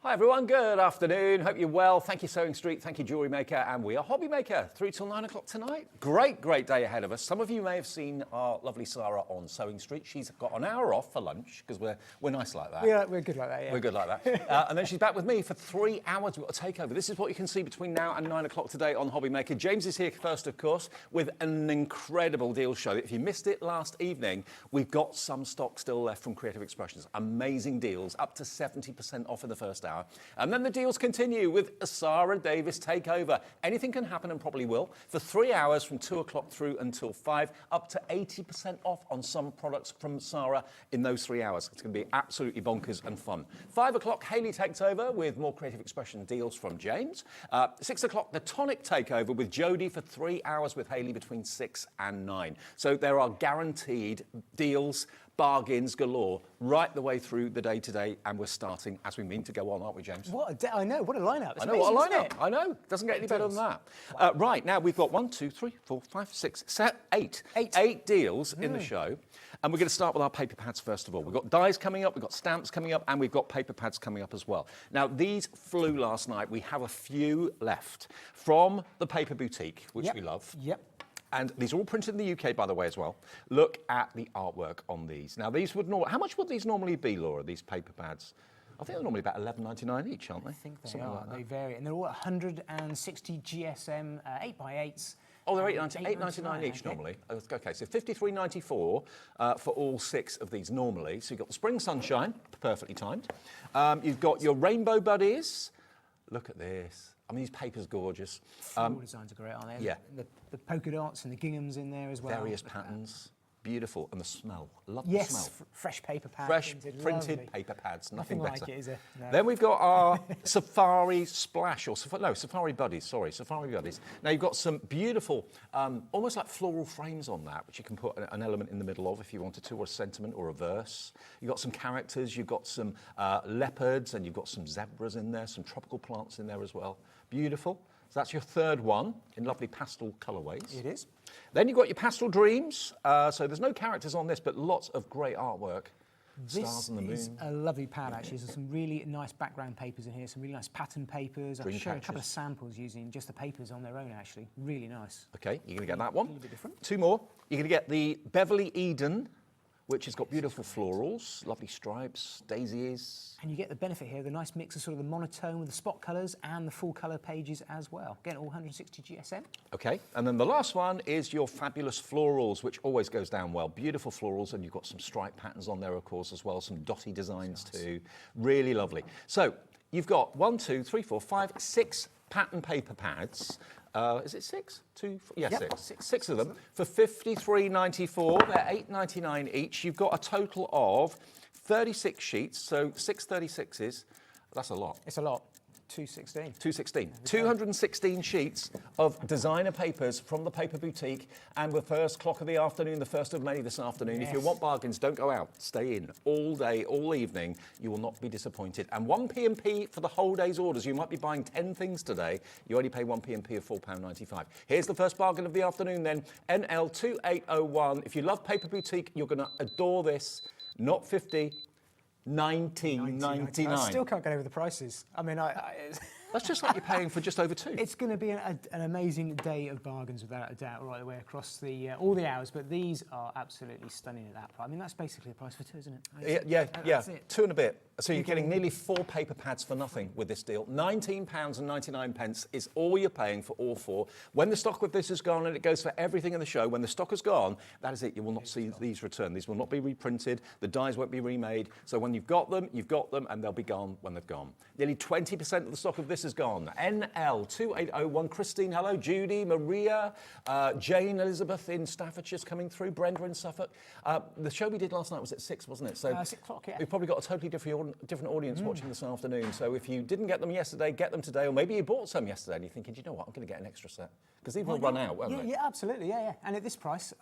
Hi everyone, good afternoon. Hope you're well. Thank you Sewing Street, thank you Jewellery Maker, and we are Hobby Maker through till 9 o'clock tonight. Great day ahead of us. Some of you may have seen our lovely Sarah on Sewing Street. She's got an hour off for lunch because we're nice like that. Yeah, we're good like that, yeah. We're good like that. And then she's back with me for 3 hours. We've got a takeover. This is what you can see between now and 9 o'clock today on Hobby Maker. James is here first, of course, with an incredible deal show. If you missed it last evening, we've got some stock still left from Creative Expressions. Amazing deals, up to 70% off in the first hour. And then the deals continue with a Sarah Davis takeover. Anything can happen and probably will. For 3 hours from 2 o'clock through until 5, up to 80% off on some products from Sarah in those 3 hours. It's going to be absolutely bonkers and fun. 5 o'clock, Hayley takes over with more Creative Expression deals from James. 6 o'clock, the Tonic takeover with Jodie for 3 hours with Hayley between 6 and 9. So there are guaranteed deals, bargains galore right the way through the day today, and we're starting as we mean to go on, aren't we, James? What a day, I know, what a lineup. It's I know, what a amazing, lineup. I know, doesn't get any better than that. Right, now we've got 1, 2, 3, 4, 5, 6, 7, 8. Eight deals in the show, and we're going to start with our paper pads first of all. We've got dies coming up, we've got stamps coming up, and we've got paper pads coming up as well. Now, these flew last night. We have a few left from the Paper Boutique, which we love. Yep. And these are all printed in the UK, by the way, as well. Look at the artwork on these. Now, these would how much would these normally be, Laura, these paper pads? I think they're normally about $11.99 each, aren't they? I think they Something are. like that. They vary. And they're all 160 GSM 8x8s. Oh, they're $8.99 each normally. Okay, so $53.94 for all 6 of these normally. So you've got the Spring Sunshine, perfectly timed. You've got your Rainbow Buddies. Look at this. I mean, these paper's gorgeous. Floral designs are great, aren't they? Yeah. The polka dots and the ginghams in there as well. Various patterns. Beautiful. And the smell. Love the yes, smell. Fresh paper pads. Fresh printed lovely. paper pads. Nothing like better. it, is it? No. Then we've got our Safari Splash, or Safari Buddies, sorry, Safari Buddies. Now you've got some beautiful, almost like floral frames on that, which you can put an element in the middle of if you wanted to, or a sentiment or a verse. You've got some characters, you've got some leopards, and you've got some zebras in there, some tropical plants in there as well. Beautiful. So that's your third one in lovely pastel colourways. It is. Then you've got your Pastel Dreams. So there's no characters on this, but lots of great artwork. Stars and the moon. This is a lovely pad, actually. There's some really nice background papers in here, some really nice pattern papers. I've shown a couple of samples using just the papers on their own, actually. Really nice. Okay, you're going to get that one. A little bit different. 2 more. You're going to get the Beverly Eden, which has got beautiful florals, lovely stripes, daisies. And you get the benefit here, the nice mix of sort of the monotone with the spot colours and the full colour pages as well. Again, all 160 GSM. Okay, and then the last one is your fabulous florals, which always goes down well. Beautiful florals, and you've got some stripe patterns on there, of course, as well, some dotty designs too. Really lovely. So you've got 1, 2, 3, 4, 5, 6 pattern paper pads. Is it 6? 2, 4? Yeah, yep. 6. 6 of them for $53.94. They're $8.99 each. You've got a total of 36 sheets, so 6 36s. That's a lot. It's a lot. 216. 216. 216 sheets of designer papers from the Paper Boutique, and the first clock of the afternoon, the 1st of May this afternoon. Yes. If you want bargains, don't go out. Stay in all day, all evening. You will not be disappointed. And 1 P&P for the whole day's orders. You might be buying 10 things today. You only pay 1 P&P of £4.95. Here's the first bargain of the afternoon then. NL2801. If you love Paper Boutique, you're going to adore this. Not 50. $19.99. I still can't get over the prices. I mean, That's just like you're paying for just over 2. It's going to be an amazing day of bargains, without a doubt, right the way across the all the hours. But these are absolutely stunning at that price. I mean, that's basically the price for 2, isn't it? Yeah. That's it. 2 and a bit. So you're getting nearly 4 paper pads for nothing with this deal. £19.99 is all you're paying for all 4. When the stock of this is gone, and it goes for everything in the show, when the stock is gone, that is it. You will not see these returned. These will not be reprinted. The dies won't be remade. So when you've got them, and they'll be gone when they've gone. Nearly 20% of the stock of this is gone. NL2801. Christine, hello. Judy, Maria, Jane Elizabeth in Staffordshire coming through. Brenda in Suffolk. The show we did last night was at 6, wasn't it? So 6 o'clock, yeah. we've probably got a totally different audience watching this afternoon. So if you didn't get them yesterday, get them today. Or maybe you bought some yesterday and you're thinking, you know what, I'm going to get an extra set. Because these will run out, won't they? Yeah, absolutely, yeah. And at this price,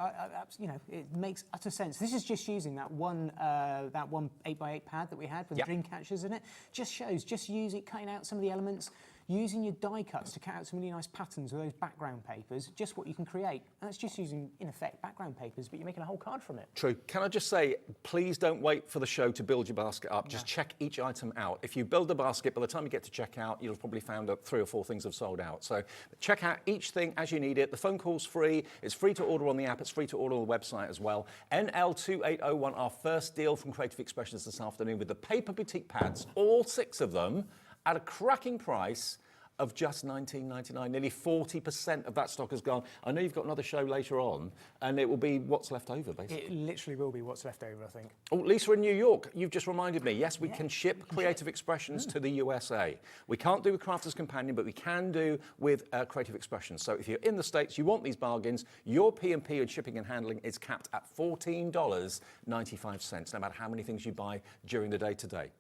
you know, it makes utter sense. This is just using that one 8x8 pad that we had with the dream catchers in it. Just shows, just cutting out some of the elements, using your die cuts to cut out some really nice patterns with those background papers, just what you can create. And that's just using, in effect, background papers, but you're making a whole card from it. True. Can I just say, please don't wait for the show to build your basket up. Just check each item out. If you build a basket, by the time you get to checkout, you'll have probably found that 3 or 4 things have sold out. So check out each thing as you need it. The phone call's free. It's free to order on the app. It's free to order on the website as well. NL2801, our first deal from Creative Expressions this afternoon with the paper boutique pads, all 6 of them, at a cracking price of just $19.99. Nearly 40% of that stock has gone. I know you've got another show later on, and it will be what's left over, basically. It literally will be what's left over, I think. Oh, Lisa in New York, you've just reminded me. Yes, we can ship Creative Expressions to the USA. We can't do with Crafter's Companion, but we can do with Creative Expressions. So if you're in the States, you want these bargains, your P&P and shipping and handling is capped at $14.95, no matter how many things you buy during the day today.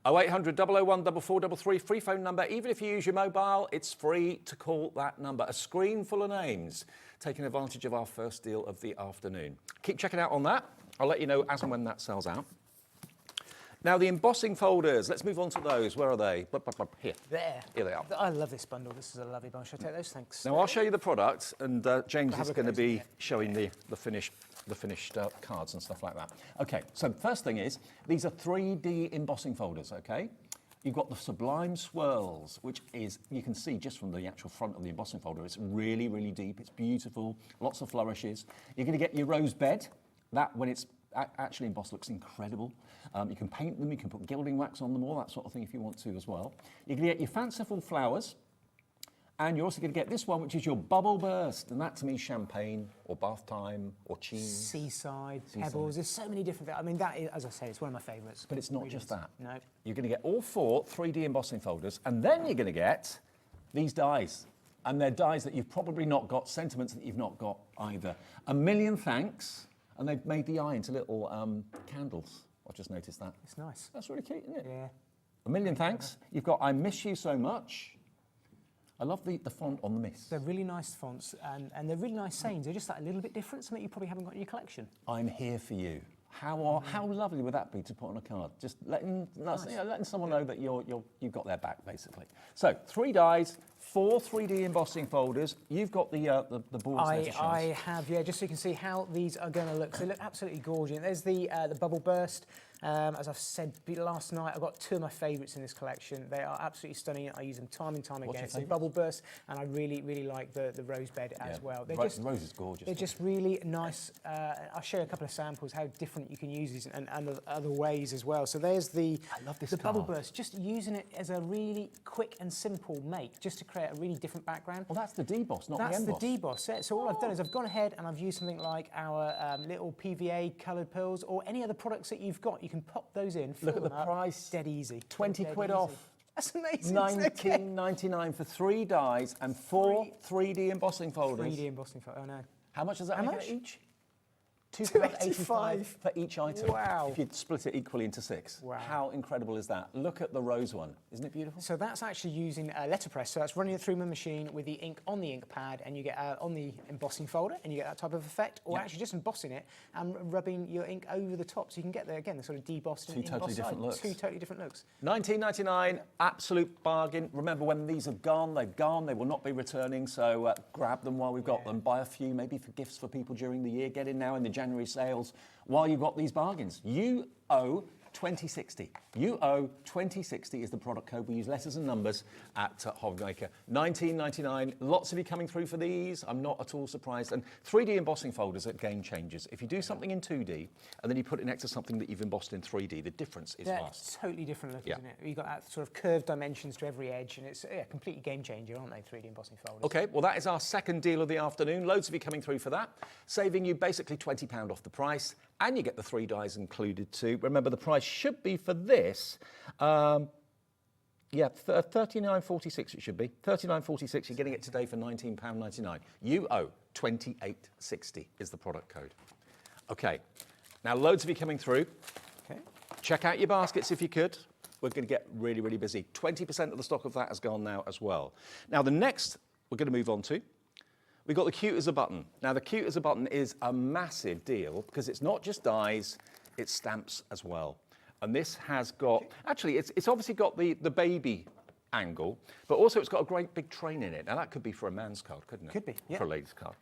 0800 001 4433, free phone number. Even if you use your mobile, it's free to call that number. A screen full of names taking advantage of our first deal of the afternoon. Keep checking out on that. I'll let you know as and when that sells out. Now, the embossing folders, let's move on to those. Where are they? Here. There. Here they are. I love this bundle. This is a lovely bundle. Should I take those? Thanks. Now, I'll show you the product, and James is going to be showing the finished cards and stuff like that. Okay, so first thing is, these are 3D embossing folders, okay? You've got the Sublime Swirls, which is, you can see just from the actual front of the embossing folder, it's really, really deep, it's beautiful, lots of flourishes. You're going to get your rose bed. That, when it's actually embossed, looks incredible. You can paint them, you can put gilding wax on them, all that sort of thing if you want to as well. You're going to get your fanciful flowers. And you're also going to get this one, which is your bubble burst. And that, to me, is champagne or bath time or cheese. Seaside, pebbles. There's so many different things. I mean, that is, as I say, it's one of my favourites. But it's not just that. No. You're going to get all 4 3D embossing folders. And then you're going to get these dies. And they're dies that you've probably not got, sentiments that you've not got either. A million thanks. And they've made the eye into little candles. I've just noticed that. It's nice. That's really cute, isn't it? Yeah. A million thanks. You've got I miss you so much. I love the font on the miss. They're really nice fonts, and they're really nice sayings. They're just like a little bit different, something you probably haven't got in your collection. I'm here for you. How lovely would that be to put on a card? Just letting someone know that you've got their back, basically. So 3 dies, 4 3D embossing folders. You've got the boards there to show us. I have, yeah, just so you can see how these are going to look. So they look absolutely gorgeous. There's the bubble burst. As I've said last night, I've got 2 of my favourites in this collection. They are absolutely stunning. I use them time and time again. So bubble burst, and I really, really like the rose bed as well. The rose is gorgeous. They're just really nice. I'll show you a couple of samples how different you can use these and other ways as well. So there's the bubble burst. Just using it as a really quick and simple make, just to create a really different background. Well, that's the deboss, not the emboss. That's the deboss. Yeah. So all I've done is I've gone ahead and I've used something like our little PVA coloured pearls or any other products that you've got. You can pop those in. Look at the price. Dead easy. 20 quid off. That's amazing. $19.99 for 3 dies and 4 3D embossing folders. 3D embossing folders. Oh no. How much does that make each? £2.85 for each item. Wow. If you split it equally into 6. Wow. How incredible is that? Look at the rose one. Isn't it beautiful? So that's actually using letterpress. So that's running it through my machine with the ink on the ink pad, and you get on the embossing folder, and you get that type of effect, or actually just embossing it and rubbing your ink over the top. So you can get there, again, the sort of debossed 2 totally different looks. 2 totally different looks. $19.99, absolute bargain. Remember, when these are gone, they've gone. They will not be returning, so grab them while we've got them. Buy a few, maybe for gifts for people during the year. Get in now in the January sales while you've got these bargains. You owe 2060. UO 2060 is the product code. We use letters and numbers at Hobby Maker. $19.99. Lots of you coming through for these. I'm not at all surprised. And 3D embossing folders are game changers. If you do something in 2D and then you put it next to something that you've embossed in 3D, the difference is vast. Totally different look, isn't it? You've got that sort of curved dimensions to every edge, and it's a completely game changer, aren't they, 3D embossing folders? Okay, well, that is our second deal of the afternoon. Loads of you coming through for that, saving you basically £20 off the price, and you get the 3 dies included too. Remember, the price should be for this, $39.46 it should be. $39.46, you're getting it today for £19.99. You owe $28.60 is the product code. Okay, now loads of you coming through. Okay. Check out your baskets if you could. We're going to get really, really busy. 20% of the stock of that has gone now as well. Now, the next we're going to move on to, we've got the Cute as a Button. Now, the Cute as a Button is a massive deal because it's not just dies, it's stamps as well. And this has got, actually, it's obviously got the baby angle, but also it's got a great big train in it. Now that could be for a man's card, couldn't it? Could be, yeah. For a lady's card.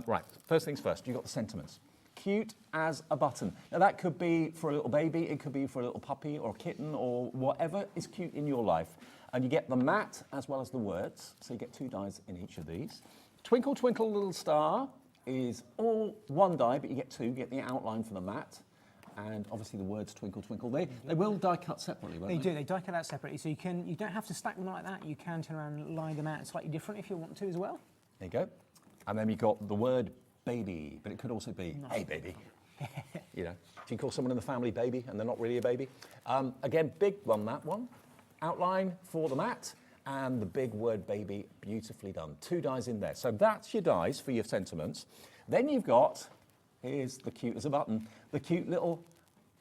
Right, first things first, you've got the sentiments. Cute as a button. Now that could be for a little baby, it could be for a little puppy or a kitten or whatever is cute in your life. And you get the mat as well as the words, so you get 2 dies in each of these. Twinkle, twinkle, little star is all 1 die, but you get 2, you get the outline for the mat. And obviously the words twinkle, twinkle. They will die cut separately, won't they? They die cut out separately, so you don't have to stack them like that. You can turn around and line them out slightly different if you want to as well. There you go. And then you've got the word baby, but it could also be, hey baby. You know, if you call someone in the family baby and they're not really a baby. Again, big one, that one. Outline for the mat and the big word baby, beautifully done. 2 dies in there. So that's your dies for your sentiments. Then you've got, here's the cute as a button, the cute little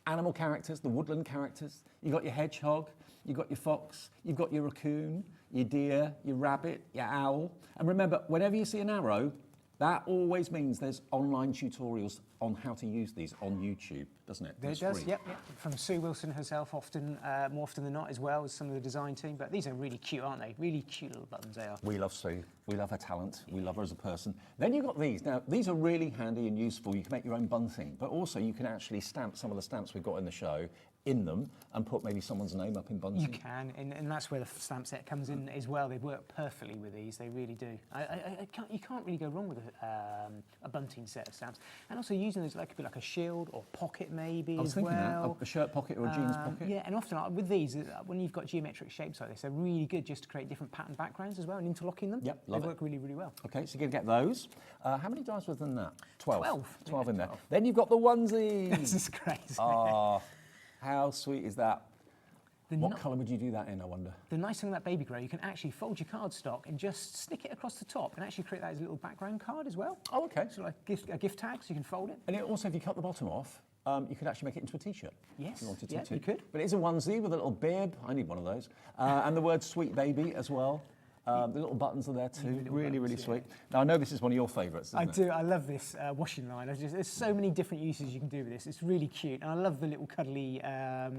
animal characters, the woodland characters. You've got your hedgehog, you've got your fox, you've got your raccoon, your deer, your rabbit, your owl. And remember, whenever you see an arrow, that always means there's online tutorials on how to use these on YouTube, doesn't it? It does, yep. From Sue Wilson herself, often, more often than not, as well as some of the design team. But these are really cute, aren't they? Really cute little buttons they are. We love Sue. We love her talent. We love her as a person. Then you've got these. Now, these are really handy and useful. You can make your own bunting, but also you can actually stamp some of the stamps we've got in the show in them and put maybe someone's name up in bunting. You can, and that's where the stamp set comes in as well. They work perfectly with these. They really do. You can't really go wrong with a bunting set of stamps. And also using these, like, could be like a shield or pocket maybe I was as thinking well. that, a shirt pocket or a jeans pocket. Yeah, and often with these, when you've got geometric shapes like this, they're really good just to create different pattern backgrounds as well and interlocking them. Yep, they work really, really well. Okay, so you're going to get those. How many dies was in that? 12. 12. 12 in there. 12. Then you've got the onesies. This is crazy. How sweet is that? What colour would you do that in, I wonder? The nice thing about Baby Grow, you can actually fold your cardstock and just stick it across the top and actually create that as a little background card as well. Oh, okay. So like a gift tag, so you can fold it. And also, if you cut the bottom off, you could actually make it into a T-shirt. Yes, if you wanted to, yeah, too. you could. But it is a onesie with a little bib. I need one of those. And the word sweet baby as well. The little buttons are there too. Really, really sweet. Now, I know this is one of your favourites, isn't it? I do. I love this washing line. There's so many different uses you can do with this. It's really cute. And I love the little cuddly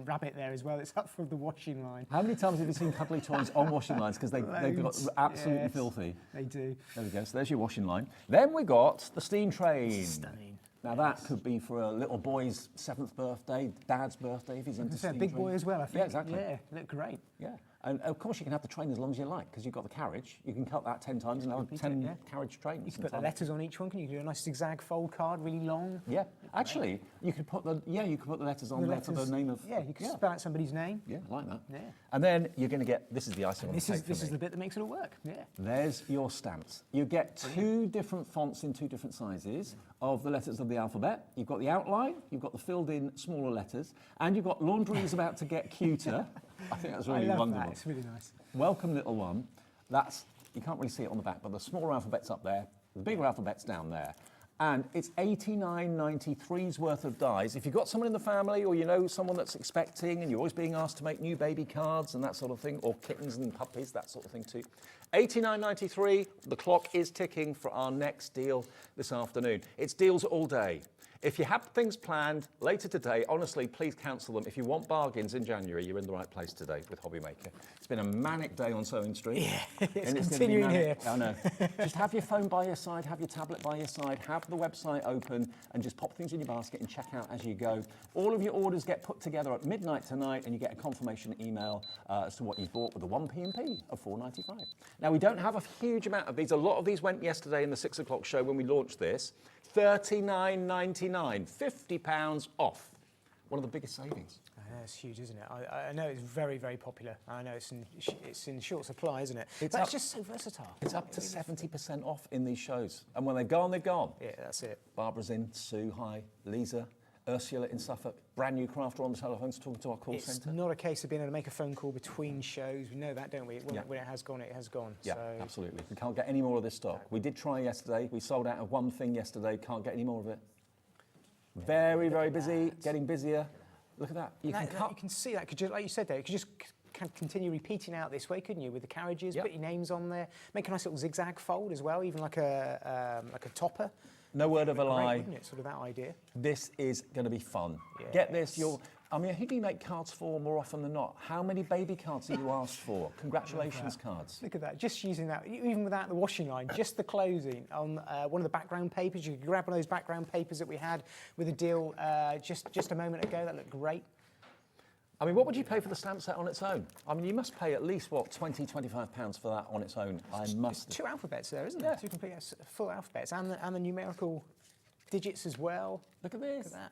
rabbit there as well. It's up from the washing line. How many times have you seen cuddly toys on washing lines? Because they've got absolutely filthy. They do. There we go. So there's your washing line. Then we got the steam train. Stunning. Now that could be for a little boy's 7th birthday, dad's birthday, if he's into steam A big boy as well, I think. Yeah, exactly. Yeah, look great. Yeah, and of course you can have the train as long as you like, because you've got the carriage. You can cut that 10 times and have 10 carriage trains. You can put the letters on each one. Can you do a nice zigzag fold card, really long? Yeah, actually, you could put the letters on there for the name of. Yeah, you could spell out somebody's name. Yeah, I like that. Yeah. And then you're going to get, this is the icing on the cake. This is the bit that makes it all work. Yeah. There's your stamps. You get 2 different fonts in 2 different sizes of the letters of the alphabet. You've got the outline, you've got the filled-in smaller letters, and you've got laundry is about to get cuter. I think that's really wonderful. That. It's really nice. Welcome, little one. You can't really see it on the back, but the smaller alphabet's up there, the bigger alphabet's down there. And it's 89.93's worth of dies. If you've got someone in the family or you know someone that's expecting and you're always being asked to make new baby cards and that sort of thing, or kittens and puppies, that sort of thing too. 89.93, the clock is ticking for our next deal this afternoon. It's deals all day. If you have things planned later today, honestly, please cancel them. If you want bargains in January, you're in the right place today with Hobby Maker. It's been a manic day on Sewing Street. Yeah, it's continuing here. I know. Just have your phone by your side, have your tablet by your side, have the website open, and just pop things in your basket and check out as you go. All of your orders get put together at midnight tonight, and you get a confirmation email as to what you've bought with a 1 P&P of $4.95. Now, we don't have a huge amount of these. A lot of these went yesterday in the 6 o'clock show when we launched this. $39.99, £50 off. One of the biggest savings. It's huge, isn't it? I know it's very, very popular. I know it's in short supply, isn't it? It's just so versatile. It's up to 70% off in these shows. And when they've gone, they've gone. Yeah, that's it. Barbara's in, Sue, hi, Lisa, Ursula in Suffolk, brand new crafter on the telephones talking to our call centre. It's not a case of being able to make a phone call between shows. We know that, don't we? When it has gone, it has gone. Yeah, so. absolutely. We can't get any more of this stock. We did try yesterday. We sold out of one thing yesterday. Can't get any more of it. Very, very busy, getting busier. Look at that. You can see that. Like you said there, you could just continue repeating out this way, couldn't you? With the carriages, put your names on there. Make a nice little zigzag fold as well, even like a topper. No word of a lie. Isn't it? Sort of that idea. This is going to be fun. Yes. Get this. I mean, who do you make cards for more often than not? How many baby cards are you asked for? Congratulations cards. Look at that, just using that, even without the washing line, just the closing on one of the background papers. You could grab one of those background papers that we had with a deal just a moment ago. That looked great. I mean, what would you pay for the stamp set on its own? I mean, you must pay at least, what, £20, £25 for that on its own. There's 2 alphabets there, isn't there? 2 complete full alphabets and the numerical digits as well. Look at this. Look at that.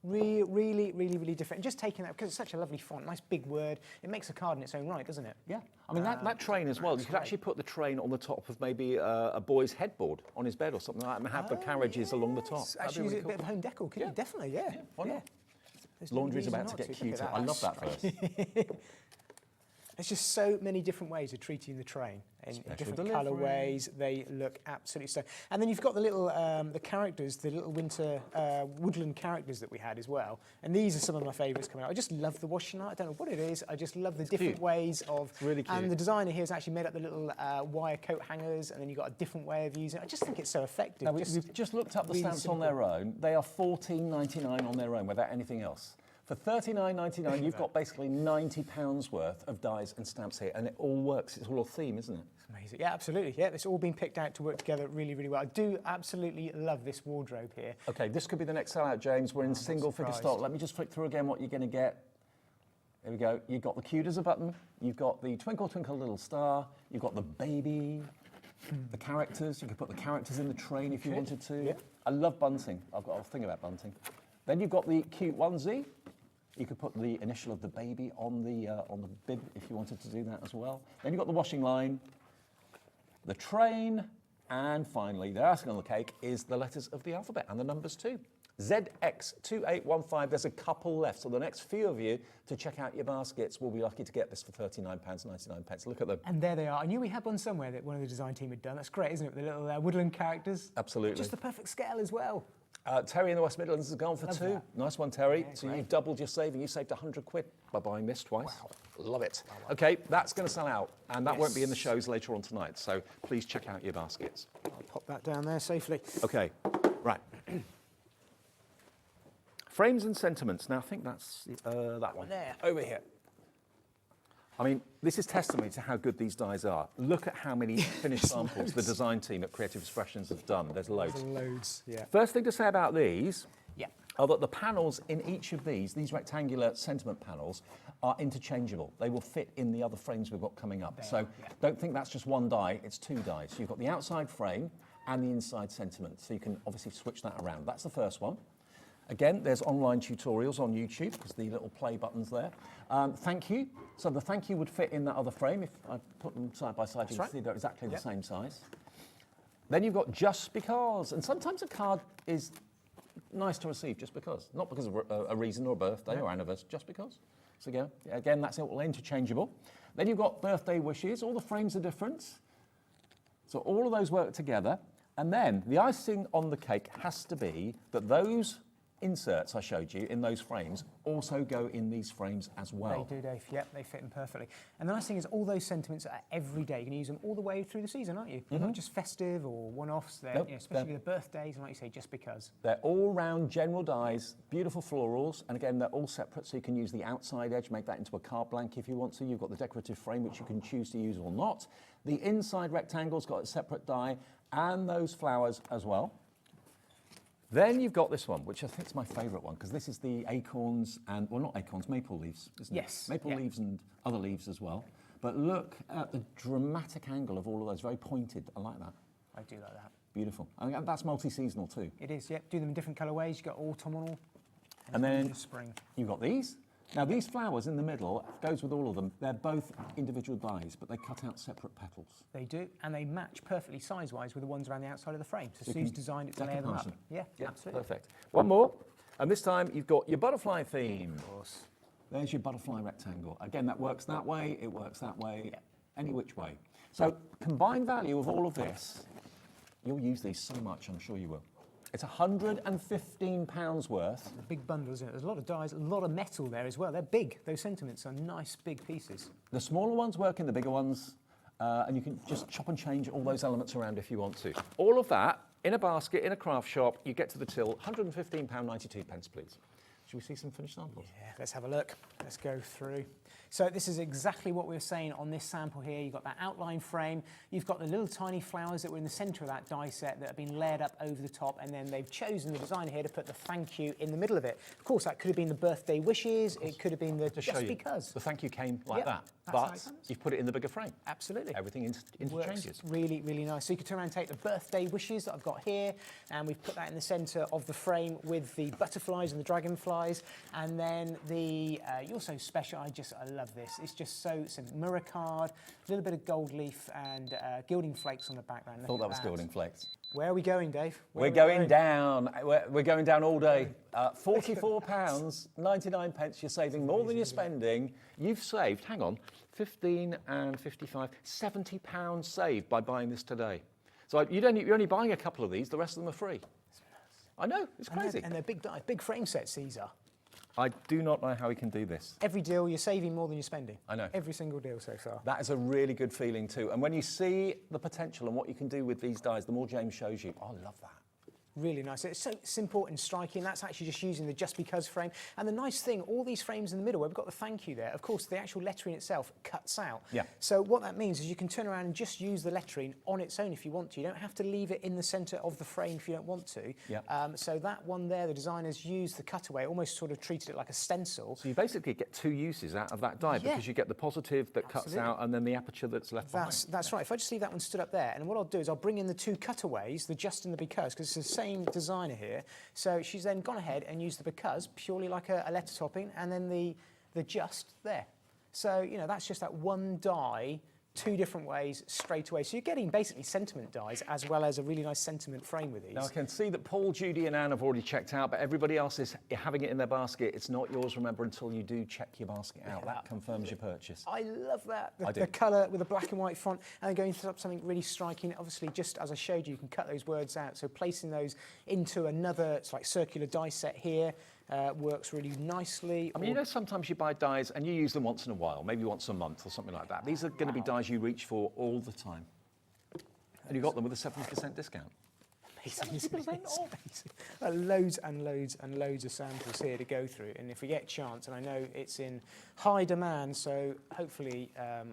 Really different. Just taking that, because it's such a lovely font, nice big word, it makes a card in its own right, doesn't it? Yeah. I mean, that train as well, you could actually put the train on the top of maybe a boy's headboard on his bed or something like that and have the carriages along the top. Actually, use it a bit of home decor, couldn't you? Definitely, yeah. Why not? Laundry's about to get cuter. I love that verse. There's just so many different ways of treating the train in different colourways. They look absolutely stunning. And then you've got the little the characters, the little winter woodland characters that we had as well. And these are some of my favourites coming out. I just love the washing line. I don't know what it is. I just love the different ways of. It's really cute. And the designer here has actually made up the little wire coat hangers, and then you've got a different way of using it. I just think it's so effective. Now, we've just looked up the stamps on their own. They are $14.99 on their own without anything else. For $39.99, you've got basically £90 worth of dies and stamps here, and it all works. It's all a theme, isn't it? It's amazing. Yeah, absolutely. Yeah, it's all been picked out to work together really well. I do absolutely love this wardrobe here. OK, this could be the next sellout, James. We're in single-figure stock. Let me just flick through again what you're going to get. There we go. You've got the cute as a button. You've got the twinkle, twinkle, little star. You've got the baby. The characters. You could put the characters in the train if you wanted to. Yeah. I love bunting. I've got a thing about bunting. Then you've got the cute onesie. You could put the initial of the baby on the bib if you wanted to do that as well. Then you've got the washing line, the train, and finally, the icing on the cake is the letters of the alphabet and the numbers too. ZX2815, there's a couple left. So the next few of you to check out your baskets will be lucky to get this for £39.99. Look at them. And there they are. I knew we had one somewhere that one of the design team had done. That's great, isn't it? The little woodland characters. Absolutely. Just the perfect scale as well. Terry in the West Midlands has gone for Love 2. that. Nice one, Terry. Yeah, so great. you've doubled your saving. You saved £100 by buying this twice. Wow. Love it. OK, that's going to sell out, and that won't be in the shows later on tonight. So please check out your baskets. I'll pop that down there safely. OK, right. Frames and sentiments. Now, I think that's that one. There. Over here. I mean, this is testimony to how good these dies are. Look at how many finished samples the design team at Creative Expressions have done. There's loads. There's loads, yeah. First thing to say about these Yeah. are that the panels in each of these rectangular sentiment panels, are interchangeable. They will fit in the other frames we've got coming up. So don't think that's just one die, it's 2 dies. So you've got the outside frame and the inside sentiment. So you can obviously switch that around. That's the first one. Again, there's online tutorials on YouTube, because the little play button's there. Thank you. So the thank you would fit in that other frame. If I put them side by side, you can see they're exactly the same size. Then you've got just because. And sometimes a card is nice to receive just because. Not because of a reason or a birthday or anniversary, just because. So again, that's all interchangeable. Then you've got birthday wishes. All the frames are different. So all of those work together. And then the icing on the cake has to be that those inserts I showed you in those frames also go in these frames as well. They do, Dave. Yep, they fit in perfectly. And the nice thing is all those sentiments are every day. You can use them all the way through the season, aren't you? Not just festive or one-offs. They're, especially the birthdays and, like you say, just because. They're all-round general dies, beautiful florals, and again, they're all separate, so you can use the outside edge, make that into a card blank if you want to. You've got the decorative frame, which you can choose to use or not. The inside rectangle's got a separate die, and those flowers as well. Then you've got this one, which I think is my favourite one, because this is the acorns and, well, not acorns, maple leaves, isn't it? Yes. Maple leaves and other leaves as well. But look at the dramatic angle of all of those, very pointed. I like that. I do like that. Beautiful. I think that's multi-seasonal too. It is, yep. Do them in different colourways. You've got autumnal and then spring. You've got these. Now, these flowers in the middle, goes with all of them, they're both individual dies, but they cut out separate petals. They do, and they match perfectly size-wise with the ones around the outside of the frame. So Sue's designed it to layer them up. Yeah, absolutely. Perfect. One more, and this time you've got your butterfly theme. Of course. There's your butterfly rectangle. Again, that works that way, it works that way, any which way. So, combined value of all of this, you'll use these so much, I'm sure you will. It's £115 worth. A big bundle, isn't it? There's a lot of dies, a lot of metal there as well. They're big. Those sentiments are nice, big pieces. The smaller ones work in the bigger ones, and you can just chop and change all those elements around if you want to. All of that in a basket, in a craft shop, you get to the till, £115.92, please. Should we see some finished samples? Yeah, let's have a look. Let's go through. So this is exactly what we were saying on this sample here. You've got that outline frame. You've got the little tiny flowers that were in the centre of that die set that have been layered up over the top, and then they've chosen, the designer here, to put the thank you in the middle of it. Of course, that could have been the birthday wishes. It could have been the just because. The thank you came like Yep, that, that's how but it comes. you've put it in the bigger frame. Absolutely. Everything interchanges. Works really, really nice. So you can turn around and take the birthday wishes that I've got here, and we've put that in the centre of the frame with the butterflies and the dragonflies, and then the you're so special. I love this. It's just so simple. Mirror card, a little bit of gold leaf and gilding flakes on the background. I thought that was gilding flakes. Where are we going, Dave? We're going down. We're going down all day. £44, 99 pence. You're saving more than you're spending. You've saved, hang on, 15 and 55, £70 saved by buying this today. So you're only buying a couple of these. The rest of them are free. I know, it's crazy. And they're big dice, big frame sets, these are. I do not know how we can do this. Every deal, you're saving more than you're spending. I know. Every single deal so far. That is a really good feeling too. And when you see the potential and what you can do with these dies, the more James shows you, I love that. Really nice. It's so simple and striking. That's actually just using the just because frame. And the nice thing, all these frames in the middle where we've got the thank you there, of course, the actual lettering itself cuts out. Yeah. So what that means is you can turn around and just use the lettering on its own if you want to. You don't have to leave it in the centre of the frame if you don't want to. Yeah. So that one there, the designers used the cutaway, almost sort of treated it like a stencil. So you basically get two uses out of that die because you get the positive that cuts out and then the aperture that's left behind. That's right. If I just leave that one stood up there, and what I'll do is I'll bring in the two cutaways, the just and the because it's the same designer here. So she's then gone ahead and used the because purely like a letter topping, and then the just there. So, you know, that's just that one die, two different ways straight away. So you're getting basically sentiment dies as well as a really nice sentiment frame with these. Now I can see that Paul, Judy and Anne have already checked out, but everybody else is having it in their basket. It's not yours, remember, until you do check your basket out. That confirms your purchase. I love that. I do. The colour with the black and white font, and then going for something really striking. Obviously, just as I showed you can cut those words out. So placing those into another, it's like circular die set here, works really nicely. I mean, you know, sometimes you buy dies and you use them once in a while, maybe once a month or something like that. These are going to be dies you reach for all the time. And you got them with a 70% discount. Loads and loads and loads of samples here to go through, and if we get a chance, and I know it's in high demand, so hopefully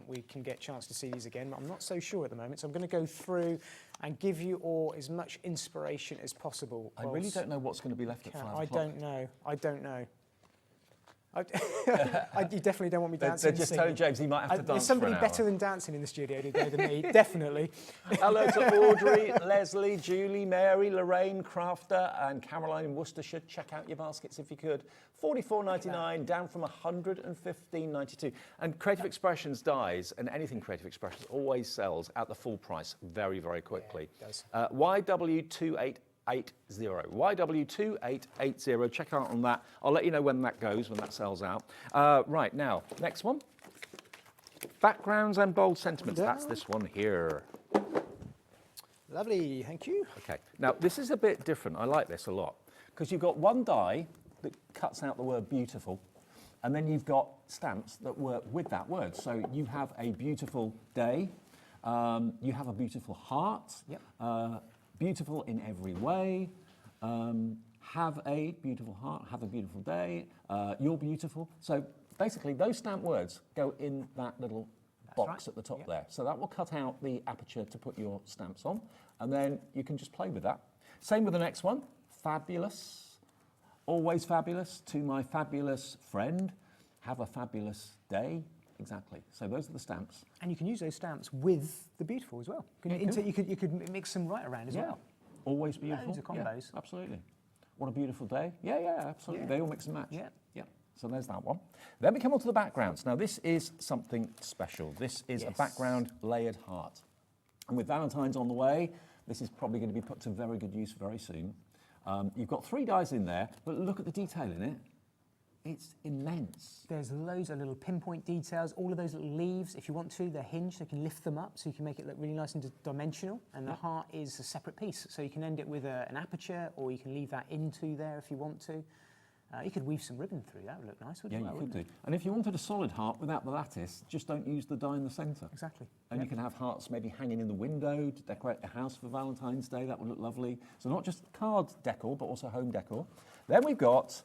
we can get a chance to see these again, but I'm not so sure at the moment, so I'm going to go through and give you all as much inspiration as possible. I really don't know what's going to be left at 5 o'clock. I don't know. You definitely don't want me dancing. They're just telling James he might have to dance There's somebody for an better hour. than dancing in the studio today than me, definitely. Hello to Audrey, Leslie, Julie, Mary, Lorraine, Crafter and Caroline in Worcestershire. Check out your baskets if you could. $44.99 down from $115.92. And Creative Expressions dies, and anything Creative Expressions always sells at the full price very, very quickly. Yeah, it does. YW2880. YW2880. Check out on that. I'll let you know when that goes, when that sells out. Right, now, next one. Backgrounds and bold sentiments. That's this one here. Lovely, thank you. Okay, now this is a bit different. I like this a lot because you've got one die that cuts out the word beautiful, and then you've got stamps that work with that word. So you have a beautiful day, you have a beautiful heart, beautiful in every way, have a beautiful heart, have a beautiful day, you're beautiful. So basically those stamp words go in that little box at the top there. So that will cut out the aperture to put your stamps on, and then you can just play with that. Same with the next one. Fabulous, always fabulous, to my fabulous friend, have a fabulous day. Exactly. So those are the stamps. And you can use those stamps with the beautiful as well. You could mix them right around as well. Always beautiful. Loads of combos. Yeah, absolutely. What a beautiful day. Yeah, absolutely. They all mix and match. Yeah. So there's that one. Then we come on to the backgrounds. Now this is something special. This is a background layered heart. And with Valentine's on the way, this is probably going to be put to very good use very soon. You've got 3 dies in there, but look at the detail in it. It's immense. There's loads of little pinpoint details. All of those little leaves, if you want to, they're hinged, so you can lift them up so you can make it look really nice and dimensional. And the heart is a separate piece, so you can end it with an aperture, or you can leave that into there if you want to. You could weave some ribbon through, that would look nice, wouldn't it? Yeah, you could do. And if you wanted a solid heart without the lattice, just don't use the die in the centre. Exactly. And you can have hearts maybe hanging in the window to decorate a house for Valentine's Day. That would look lovely. So not just card decor, but also home decor. Then we've got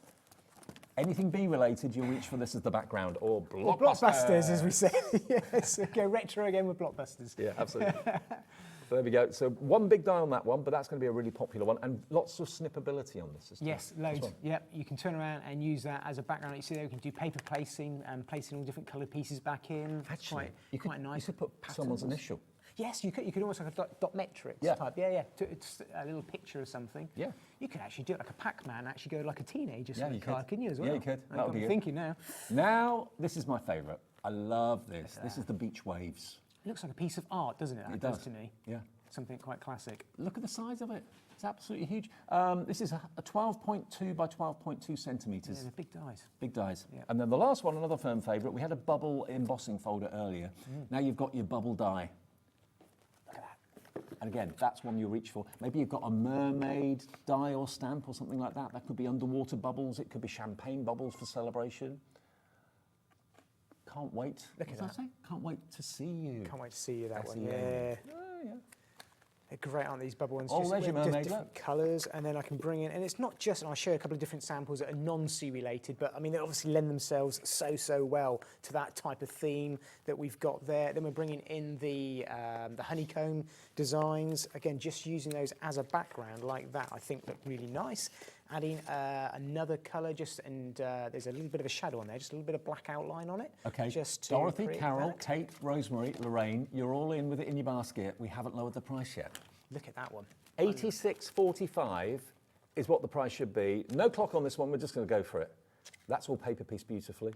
Anything bee related, you'll reach for this as the background, or Or blockbusters, as we say. Yes, go retro again with blockbusters. Yeah, absolutely. So there we go. So one big die on that one, but that's going to be a really popular one, and lots of snippability on this. Yes, loads. Well. Yep, you can turn around and use that as a background. You see there, you can do paper placing and placing all different coloured pieces back in. Actually, quite nice. You could put someone's initial. Yes, you could almost like a dot metrics type. Yeah. It's a little picture of something. Yeah. You could actually do it like a Pac-Man, actually go like a teenager yeah, you card, couldn't you, as well? Yeah, you could. That would be thinking now. Now, this is my favourite. I love this. This is the beach waves. It looks like a piece of art, doesn't it? It does to me. Yeah. Something quite classic. Look at the size of it. It's absolutely huge. This is a 12.2 by 12.2 centimetres. Yeah, they're big dies. Big dies. Yeah. And then the last one, another firm favourite, we had a bubble embossing folder earlier. Now you've got your bubble die. Look at that. And again, that's one you reach for. Maybe you've got a mermaid die or stamp or something like that. That could be underwater bubbles. It could be champagne bubbles for celebration. Can't wait. Look at that. Can't wait to see you. Can't wait to see you, that one. Yeah. Yeah. Yeah. They're great, aren't these bubble ones? Oh, Just there's your with mermaid, different look. colours, and then I can bring in, and it's not just, and I'll show you a couple of different samples that are non-sea related, but I mean, they obviously lend themselves so well to that type of theme that we've got there. Then we're bringing in the honeycomb designs. Again, just using those as a background like that, I think look really nice. Adding another colour, and there's a little bit of a shadow on there, just a little bit of black outline on it. Okay, just to Dorothy, create Carol, that. Kate, Rosemary, Lorraine, you're all in with it in your basket. We haven't lowered the price yet. Look at that one. $86.45 is what the price should be. No clock on this one, we're just going to go for it. That's all paper piece beautifully.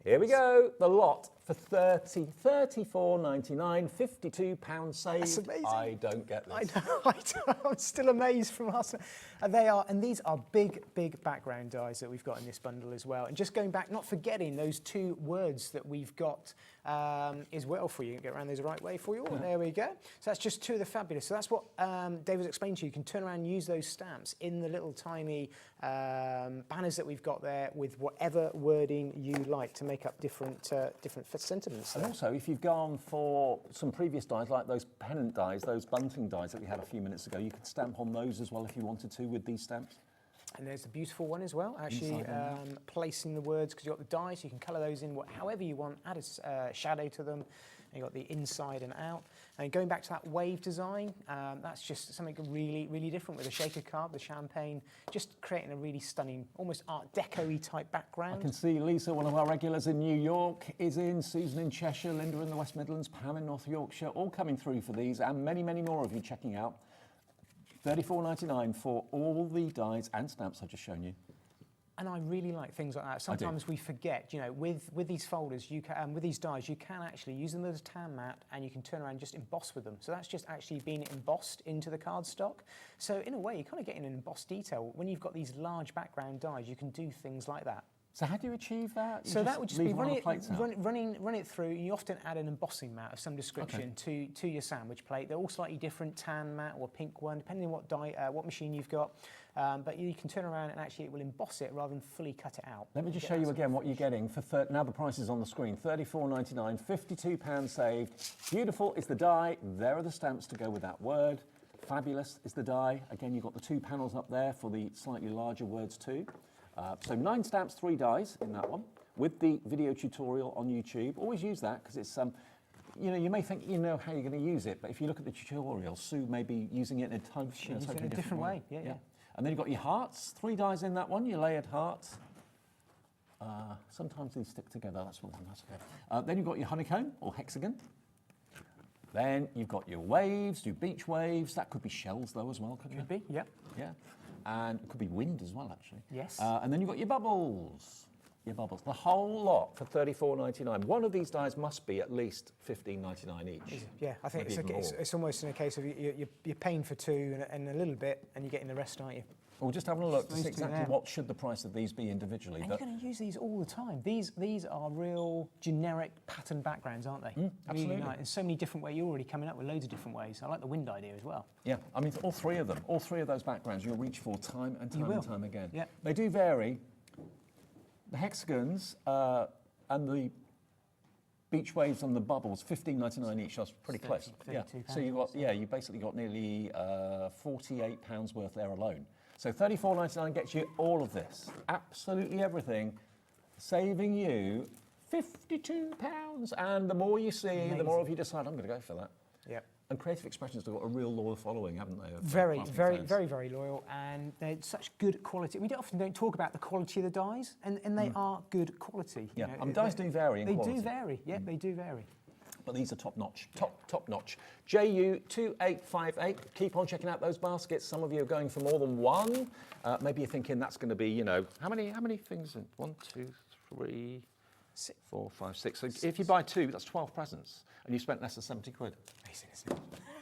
Here we go, the lot for $34.99, £52 saved. That's amazing. I don't get this. I know, I'm still amazed from us. They are, and these are big background dies that we've got in this bundle as well. And just going back, not forgetting those two words that we've got as well for you. Get around those the right way for you all. There we go. So that's just two of the fabulous. So that's what David explained to you. You can turn around and use those stamps in the little tiny banners that we've got there with whatever wording you like to make up different sentiments. And also, if you've gone for some previous dies, like those pennant dies, those bunting dies that we had a few minutes ago, you could stamp on those as well if you wanted to with these stamps. And there's the beautiful one as well, actually placing the words, because you've got the dies, you can colour those in however you want, add a shadow to them, and you've got the inside and out. And going back to that wave design, that's just something really different with the shaker card, the champagne, just creating a really stunning, almost Art Deco-y type background. I can see Lisa, one of our regulars in New York, is in, Susan in Cheshire, Linda in the West Midlands, Pam in North Yorkshire, all coming through for these, and many more of you checking out. $34.99 for all the dies and stamps I've just shown you. And I really like things like that. Sometimes we forget, with these folders, with these dies, you can actually use them as a tan mat, and you can turn around and just emboss with them. So that's just actually being embossed into the cardstock. So in a way, you're kind of getting an embossed detail. When you've got these large background dies, you can do things like that. So how do you achieve that? So that would just be run it through. You often add an embossing mat of some description to your sandwich plate. They're all slightly different, tan mat or pink one, depending on what machine you've got. But you can turn around and actually it will emboss it rather than fully cut it out. Let me just show you again what you're getting for now the price is on the screen. $34.99, £52 saved. Beautiful is the die. There are the stamps to go with that word. Fabulous is the die. Again, you've got the two panels up there for the slightly larger words too. So 9 stamps, 3 dies in that one, with the video tutorial on YouTube. Always use that because it's, you may think you know how you're going to use it, but if you look at the tutorial, Sue may be using it in a totally different way. Yeah. And then you've got your hearts, 3 dies in that one, your layered hearts. Sometimes these stick together, that's one, that's okay. Then you've got your honeycomb or hexagon. Then you've got your waves, your beach waves. That could be shells though as well, couldn't it? Could be, yeah. Yeah. And it could be wind as well, actually. Yes. And then you've got your bubbles. The whole lot for $34.99. One of these dies must be at least $15.99 each. Yeah, I think it's almost in a case of you're paying for 2 and a little bit, and you're getting the rest, aren't you? Well, we're just having a look to see exactly what should the price of these be individually. And you're going to use these all the time. These are real generic pattern backgrounds, aren't they? Absolutely. Really nice. There's so many different ways. You're already coming up with loads of different ways. I like the wind idea as well. Yeah, I mean, all 3 of them, all 3 of those backgrounds you'll reach for time and time again. Yeah. They do vary. The hexagons and the beach waves and the bubbles, $15.99 each. That's pretty close. Yeah. So you got, you basically got nearly £48 worth there alone. So $34.99 gets you all of this, absolutely everything, saving you £52. And the more you see, the more of you decide, I'm going to go for that. Yep. And Creative Expressions have got a real loyal following, haven't they? Very, very loyal, and they're such good quality. We often don't talk about the quality of the dyes, and they are good quality. Yeah, dyes do vary in quality. They do vary, yeah, they do vary. But these are top notch, top notch. JU2858, keep on checking out those baskets. Some of you are going for more than one. Maybe you're thinking that's going to be, how many things? 1, 2, 3, 4, 5, 6. So if you buy 2, that's 12 presents, and you spent less than 70 quid. Amazing, isn't it?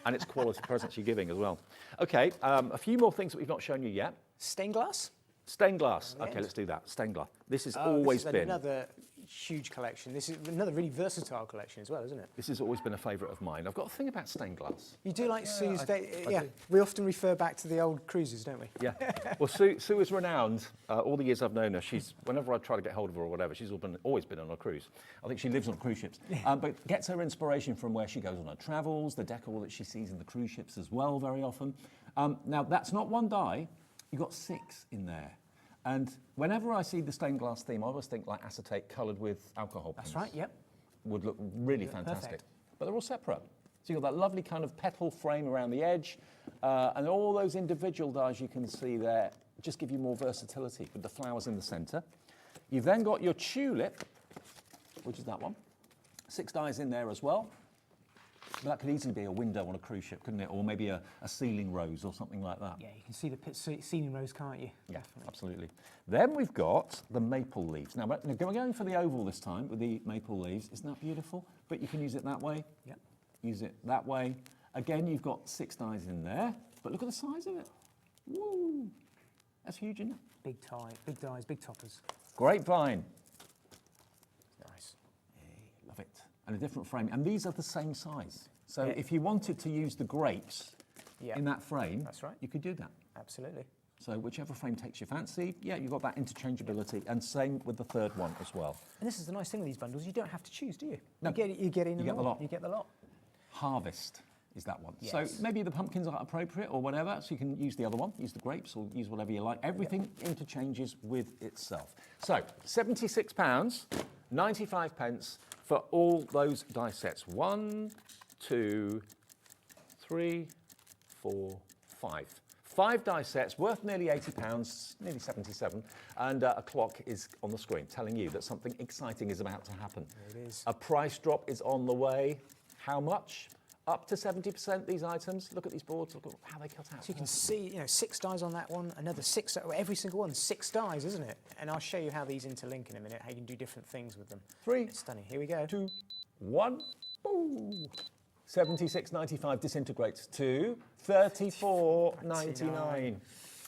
And it's quality presents you're giving as well. Okay, a few more things that we've not shown you yet. Stained glass? Stained glass. Okay, let's do that. Stained glass. This has always been another huge collection. This is another really versatile collection as well, isn't it? This has always been a favourite of mine. I've got a thing about stained glass. You do like Sue's we often refer back to the old cruises, don't we? Yeah. Well, Sue is renowned. All the years I've known her, whenever I try to get hold of her or whatever, she's always been on a cruise. I think she lives on cruise ships. But gets her inspiration from where she goes on her travels, the decor that she sees in the cruise ships as well, very often. Now, that's not one dye. You've got 6 in there. And whenever I see the stained glass theme, I always think like acetate coloured with alcohol paints. That's right, yep. Would look really fantastic. Perfect. But they're all separate. So you've got that lovely kind of petal frame around the edge, and all those individual dyes you can see there just give you more versatility with the flowers in the centre. You've then got your tulip, which is that one. 6 dyes in there as well. But that could easily be a window on a cruise ship, couldn't it? Or maybe a ceiling rose or something like that. Yeah, you can see the ceiling rose, can't you? Yeah, definitely. Absolutely. Then we've got the maple leaves. Now, we're going for the oval this time with the maple leaves. Isn't that beautiful? But you can use it that way. Yep. Use it that way. Again, you've got 6 dyes in there. But look at the size of it. Woo! That's huge, isn't it? Big dyes, big toppers. Grapevine. Nice. Yeah, love it. And a different frame. And these are the same size. So if you wanted to use the grapes in that frame, that's right, you could do that. Absolutely. So whichever frame takes your fancy, you've got that interchangeability, and same with the third one as well. And this is the nice thing with these bundles, you don't have to choose, do you? No. You get in the lot. You get the lot. Harvest is that one. Yes. So maybe the pumpkins aren't appropriate or whatever, so you can use the other one, use the grapes or use whatever you like. Everything interchanges with itself. So £76, 95 pence for all those die sets. 1, 2, 3, 4, 5. 5 die sets worth nearly £80, nearly 77, and a clock is on the screen telling you that something exciting is about to happen. It is. A price drop is on the way. How much? Up to 70%, these items. Look at these boards, look at how they cut out. So you can see, 6 dies on that one, another 6, every single one, 6 dies, isn't it? And I'll show you how these interlink in a minute, how you can do different things with them. 3, it's stunning. Here we go. 2, 1, boom. 76.95 disintegrates to 34.99.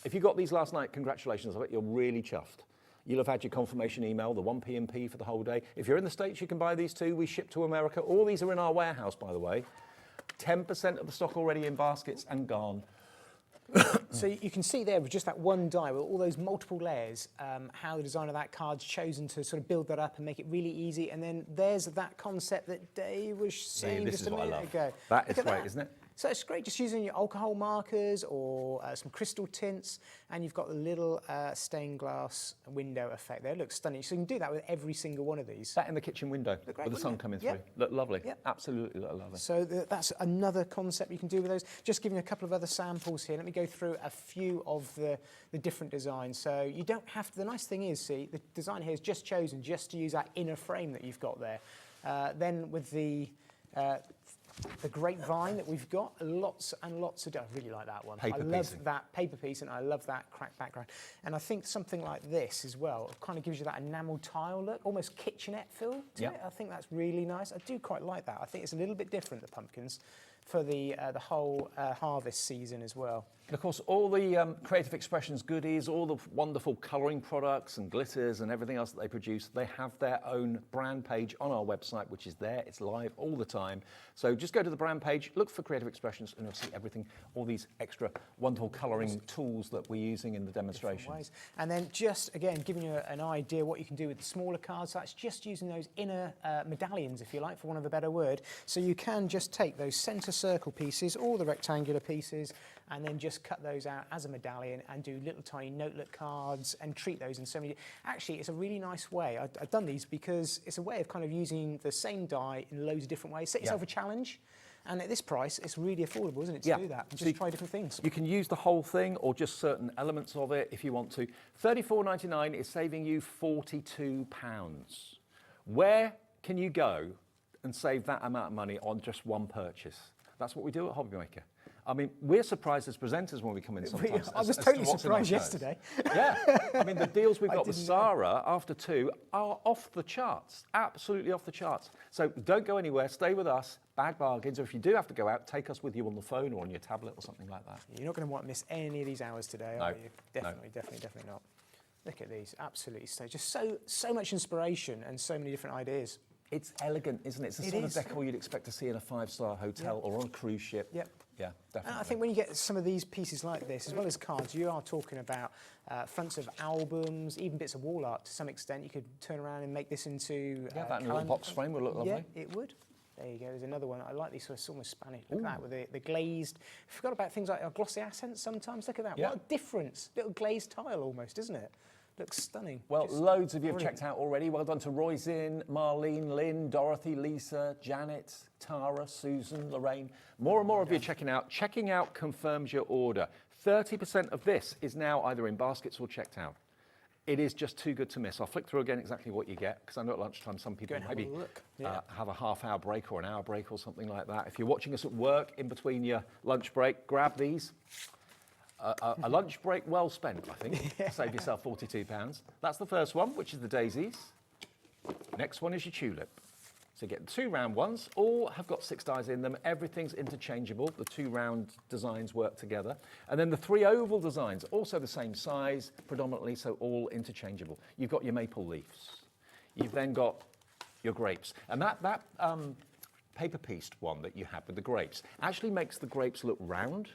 If you got these last night, congratulations. I bet you're really chuffed. You'll have had your confirmation email, the 1p&p for the whole day. If you're in the States, you can buy these too. We ship to America. All these are in our warehouse, by the way. 10% of the stock already in baskets and gone. So you can see there with just that one die, with all those multiple layers, how the designer of that card's chosen to sort of build that up and make it really easy. And then there's that concept that Dave was saying just a minute ago. That is great, isn't it? So it's great just using your alcohol markers or some crystal tints, and you've got the little stained glass window effect there. It looks stunning. So you can do that with every single one of these. That in the kitchen window with the sun coming through. Look lovely. Absolutely look lovely. So that's another concept you can do with those. Just giving a couple of other samples here. Let me go through a few of the different designs. So you don't have to, the nice thing is, see, the design here is just chosen just to use that inner frame that you've got there. Then with the grapevine that we've got, lots and lots of, I really like that one. I love that paper piece and I love that cracked background. And I think something like this as well kind of gives you that enamel tile look, almost kitchenette feel to it. I think that's really nice. I do quite like that. I think it's a little bit different, the pumpkins. for the whole harvest season as well. And of course, all the Creative Expressions goodies, all the wonderful colouring products and glitters and everything else that they produce, they have their own brand page on our website, which is there. It's live all the time. So just go to the brand page, look for Creative Expressions, and you'll see everything, all these extra wonderful colouring tools that we're using in the demonstration. And then just, again, giving you an idea what you can do with the smaller cards, that's just using those inner medallions, if you like, for want of a better word. So you can just take those centre circle pieces, all the rectangular pieces, and then just cut those out as a medallion and do little tiny notelet cards and treat those in so many. Actually, it's a really nice way. I've done these because it's a way of kind of using the same die in loads of different ways. Set yourself a challenge. And at this price, it's really affordable, isn't it, to do that? And just try different things. You can use the whole thing or just certain elements of it if you want to. $34.99 is saving you £42. Where can you go and save that amount of money on just one purchase? That's what we do at Hobby Maker. I mean, we're surprised as presenters when we come in sometimes. I was totally surprised yesterday. Yeah, I mean, the deals we've got with Sarah after 2 are off the charts, absolutely off the charts. So don't go anywhere, stay with us, bag bargains, or if you do have to go out, take us with you on the phone or on your tablet or something like that. You're not going to want to miss any of these hours today, are you? Definitely not. Look at these, absolutely just so much inspiration and so many different ideas. It's elegant, isn't it? It's the sort of decor you'd expect to see in a 5-star hotel or on a cruise ship. Yep. Yeah, definitely. And I think when you get some of these pieces like this, as well as cards, you are talking about fronts of albums, even bits of wall art to some extent. You could turn around and make this into that little box frame would look lovely. Yeah, it would. There you go. There's another one. I like these sort of almost Spanish. Look at that with the glazed. I forgot about things like glossy accents sometimes. Look at that. Yeah. What a difference. Little glazed tile almost, isn't it? Looks stunning. Well, loads of you have checked out already. Well done to Roisin, Marlene, Lynn, Dorothy, Lisa, Janet, Tara, Susan, Lorraine. More and more of you are checking out. Checking out confirms your order. 30% of this is now either in baskets or checked out. It is just too good to miss. I'll flick through again exactly what you get, because I know at lunchtime some people maybe have a half-hour break or an hour break or something like that. If you're watching us at work in between your lunch break, grab these. A lunch break well spent, I think. Save yourself £42. That's the first one, which is the daisies. Next one is your tulip. So you get the 2 round ones. All have got 6 dies in them. Everything's interchangeable. The 2 round designs work together. And then the 3 oval designs, also the same size, predominantly, so all interchangeable. You've got your maple leaves. You've then got your grapes. And that paper pieced one that you have with the grapes actually makes the grapes look round.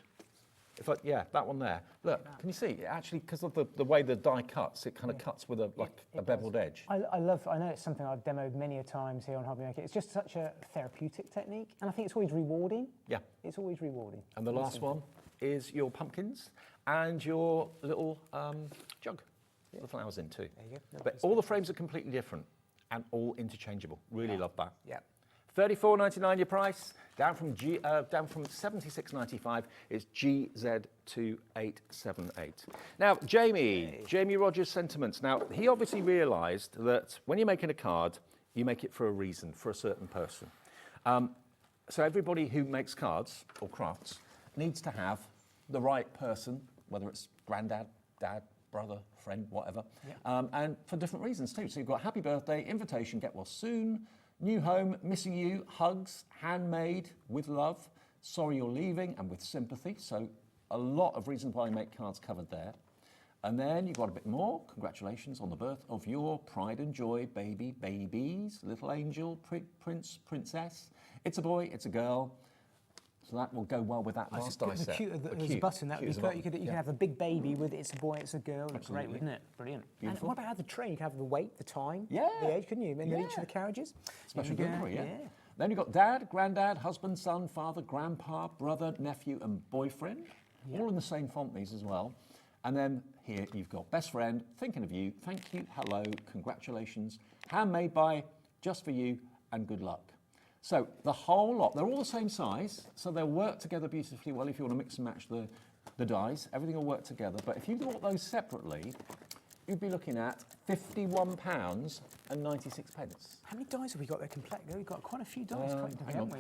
That one there. Look, can you see? It actually, because of the way the die cuts, it kind of cuts with a beveled edge. I know it's something I've demoed many a times here on Hobby Maker. It's just such a therapeutic technique, and I think it's always rewarding. Yeah. It's always rewarding. And the last one is your pumpkins and your little jug. The flowers in too. There you go. But all the frames are completely different and all interchangeable. Really love that. Yeah. $34.99 your price, down from $76.95. It's GZ2878. Now, Jamie Rogers' sentiments. Now, he obviously realised that when you're making a card, you make it for a reason, for a certain person. So everybody who makes cards or crafts needs to have the right person, whether it's granddad, dad, brother, friend, whatever, and for different reasons too. So you've got happy birthday, invitation, get well soon, new home, missing you, hugs, handmade, with love, sorry you're leaving, and with sympathy. So a lot of reasons why I make cards covered there. And then you've got a bit more. Congratulations on the birth of your pride and joy, babies, little angel, prince, princess. It's a boy, it's a girl. So that will go well with that last die set. There's a button. That would be great. You can have a big baby with it's a boy, it's a girl. That's great, wouldn't it? Brilliant. Beautiful. And what about the tray? You can have the weight, the time, the age, couldn't you? And then each of the carriages. Special delivery, Then you've got dad, granddad, husband, son, father, grandpa, brother, nephew, and boyfriend. All in the same font, these as well. And then here you've got best friend, thinking of you, thank you, hello, congratulations, handmade by, just for you, and good luck. So the whole lot, they're all the same size, so they'll work together beautifully well if you want to mix and match the dies. Everything will work together. But if you bought those separately, you'd be looking at £51.96. How many dies have we got there complete? We've got quite a few dies.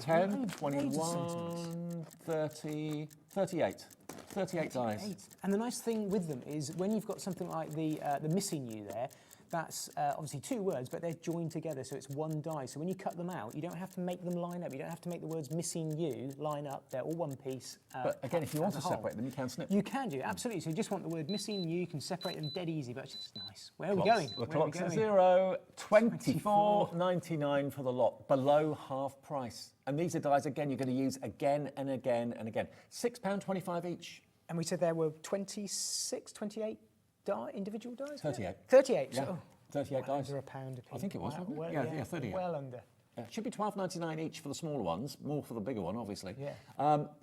10, 21, 30, 38. 38 dies. And the nice thing with them is when you've got something like the missing you there, That's obviously 2 words, but they're joined together, so it's one die. So when you cut them out, you don't have to make them line up. You don't have to make the words missing you line up. They're all one piece. But again, if you want to separate them, you can snip. You can do, absolutely. So you just want the word missing you, you can separate them dead easy, but it's just nice. Where are we Clocks. going? The Where are we clock's at going? 0, $24.99 for the lot, below half price. And these are dies, again, you're going to use again and again and again. £6.25 each. And we said there were 26, 28 individual dies? 38. 38. Yeah. So, 38 dies. under £1 a piece. I think it was, wasn't it? Well, Yeah, 38. Well under. Yeah, it should be $12.99 each for the smaller ones, more for the bigger one, obviously. Yeah.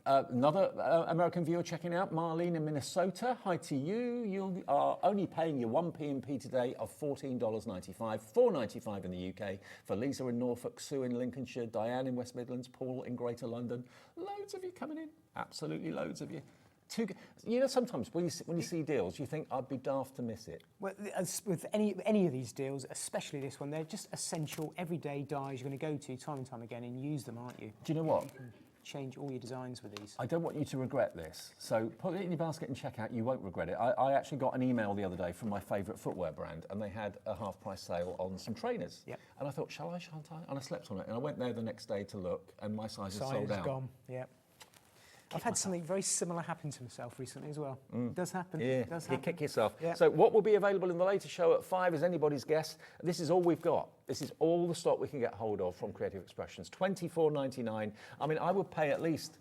Another American viewer checking out, Marlene in Minnesota. Hi to you. You are only paying your 1 P&P today of $14.95, $4.95 in the UK. For Lisa in Norfolk, Sue in Lincolnshire, Diane in West Midlands, Paul in Greater London. Loads of you coming in. Absolutely loads of you. You know, sometimes when you see deals, you think, I'd be daft to miss it. Well, as with any of these deals, especially this one, they're just essential everyday dies you're going to go to time and time again and use them, aren't you? Do you know what? You can change all your designs with these. I don't want you to regret this. So put it in your basket and check out. You won't regret it. I actually got an email the other day from my favourite footwear brand, and they had a half-price sale on some trainers. Yep. And I thought, shan't I? And I slept on it. And I went there the next day to look, and my size had sold out. Gone. Yep. I've had something very similar happen to myself recently as well. It does happen. Yeah, It does you happen. kick yourself. Yeah. So what will be available in the later show at 5 is anybody's guess. This is all we've got. This is all the stock we can get hold of from Creative Expressions. $24.99. I mean, I would pay at least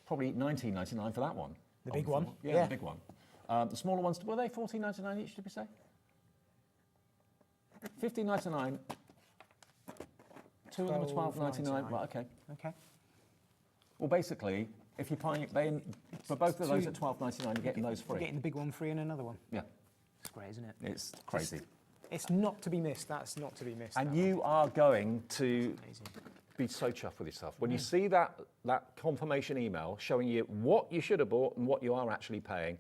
probably $19.99 for that one. The big one? Yeah, the big one. The smaller ones, were they $14.99 each, did we say? $15.99. 2 of them are $12.99. Right, okay. Okay. Well, basically, if you're paying for both of those at $12.99, you're getting those free. You're getting the big one free and another one. Yeah, It's great, isn't it? it's crazy. It's not to be missed. That's not to be missed. And you are going to Amazing. be so chuffed with yourself. When you see that confirmation email showing you what you should have bought and what you are actually paying,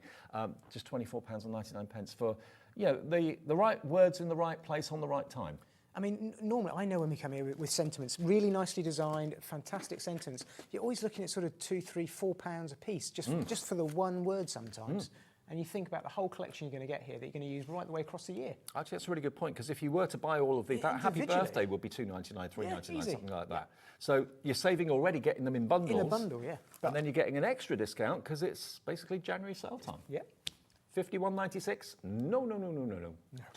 just £24.99 for, you know, the right words in the right place on the right time. I mean, normally, I know when we come here with sentiments, really nicely designed, fantastic sentence, you're always looking at sort of £2, £3, £4 a piece, just for the one word sometimes. And you think about the whole collection you're going to get here that you're going to use right the way across the year. Actually, that's a really good point, because if you were to buy all of these, that happy birthday would be $2.99, $3.99, easy. something like that. So you're saving already getting them in bundles. In a bundle, yeah. And then you're getting an extra discount because it's basically January sale time. Yeah. $51.96? No.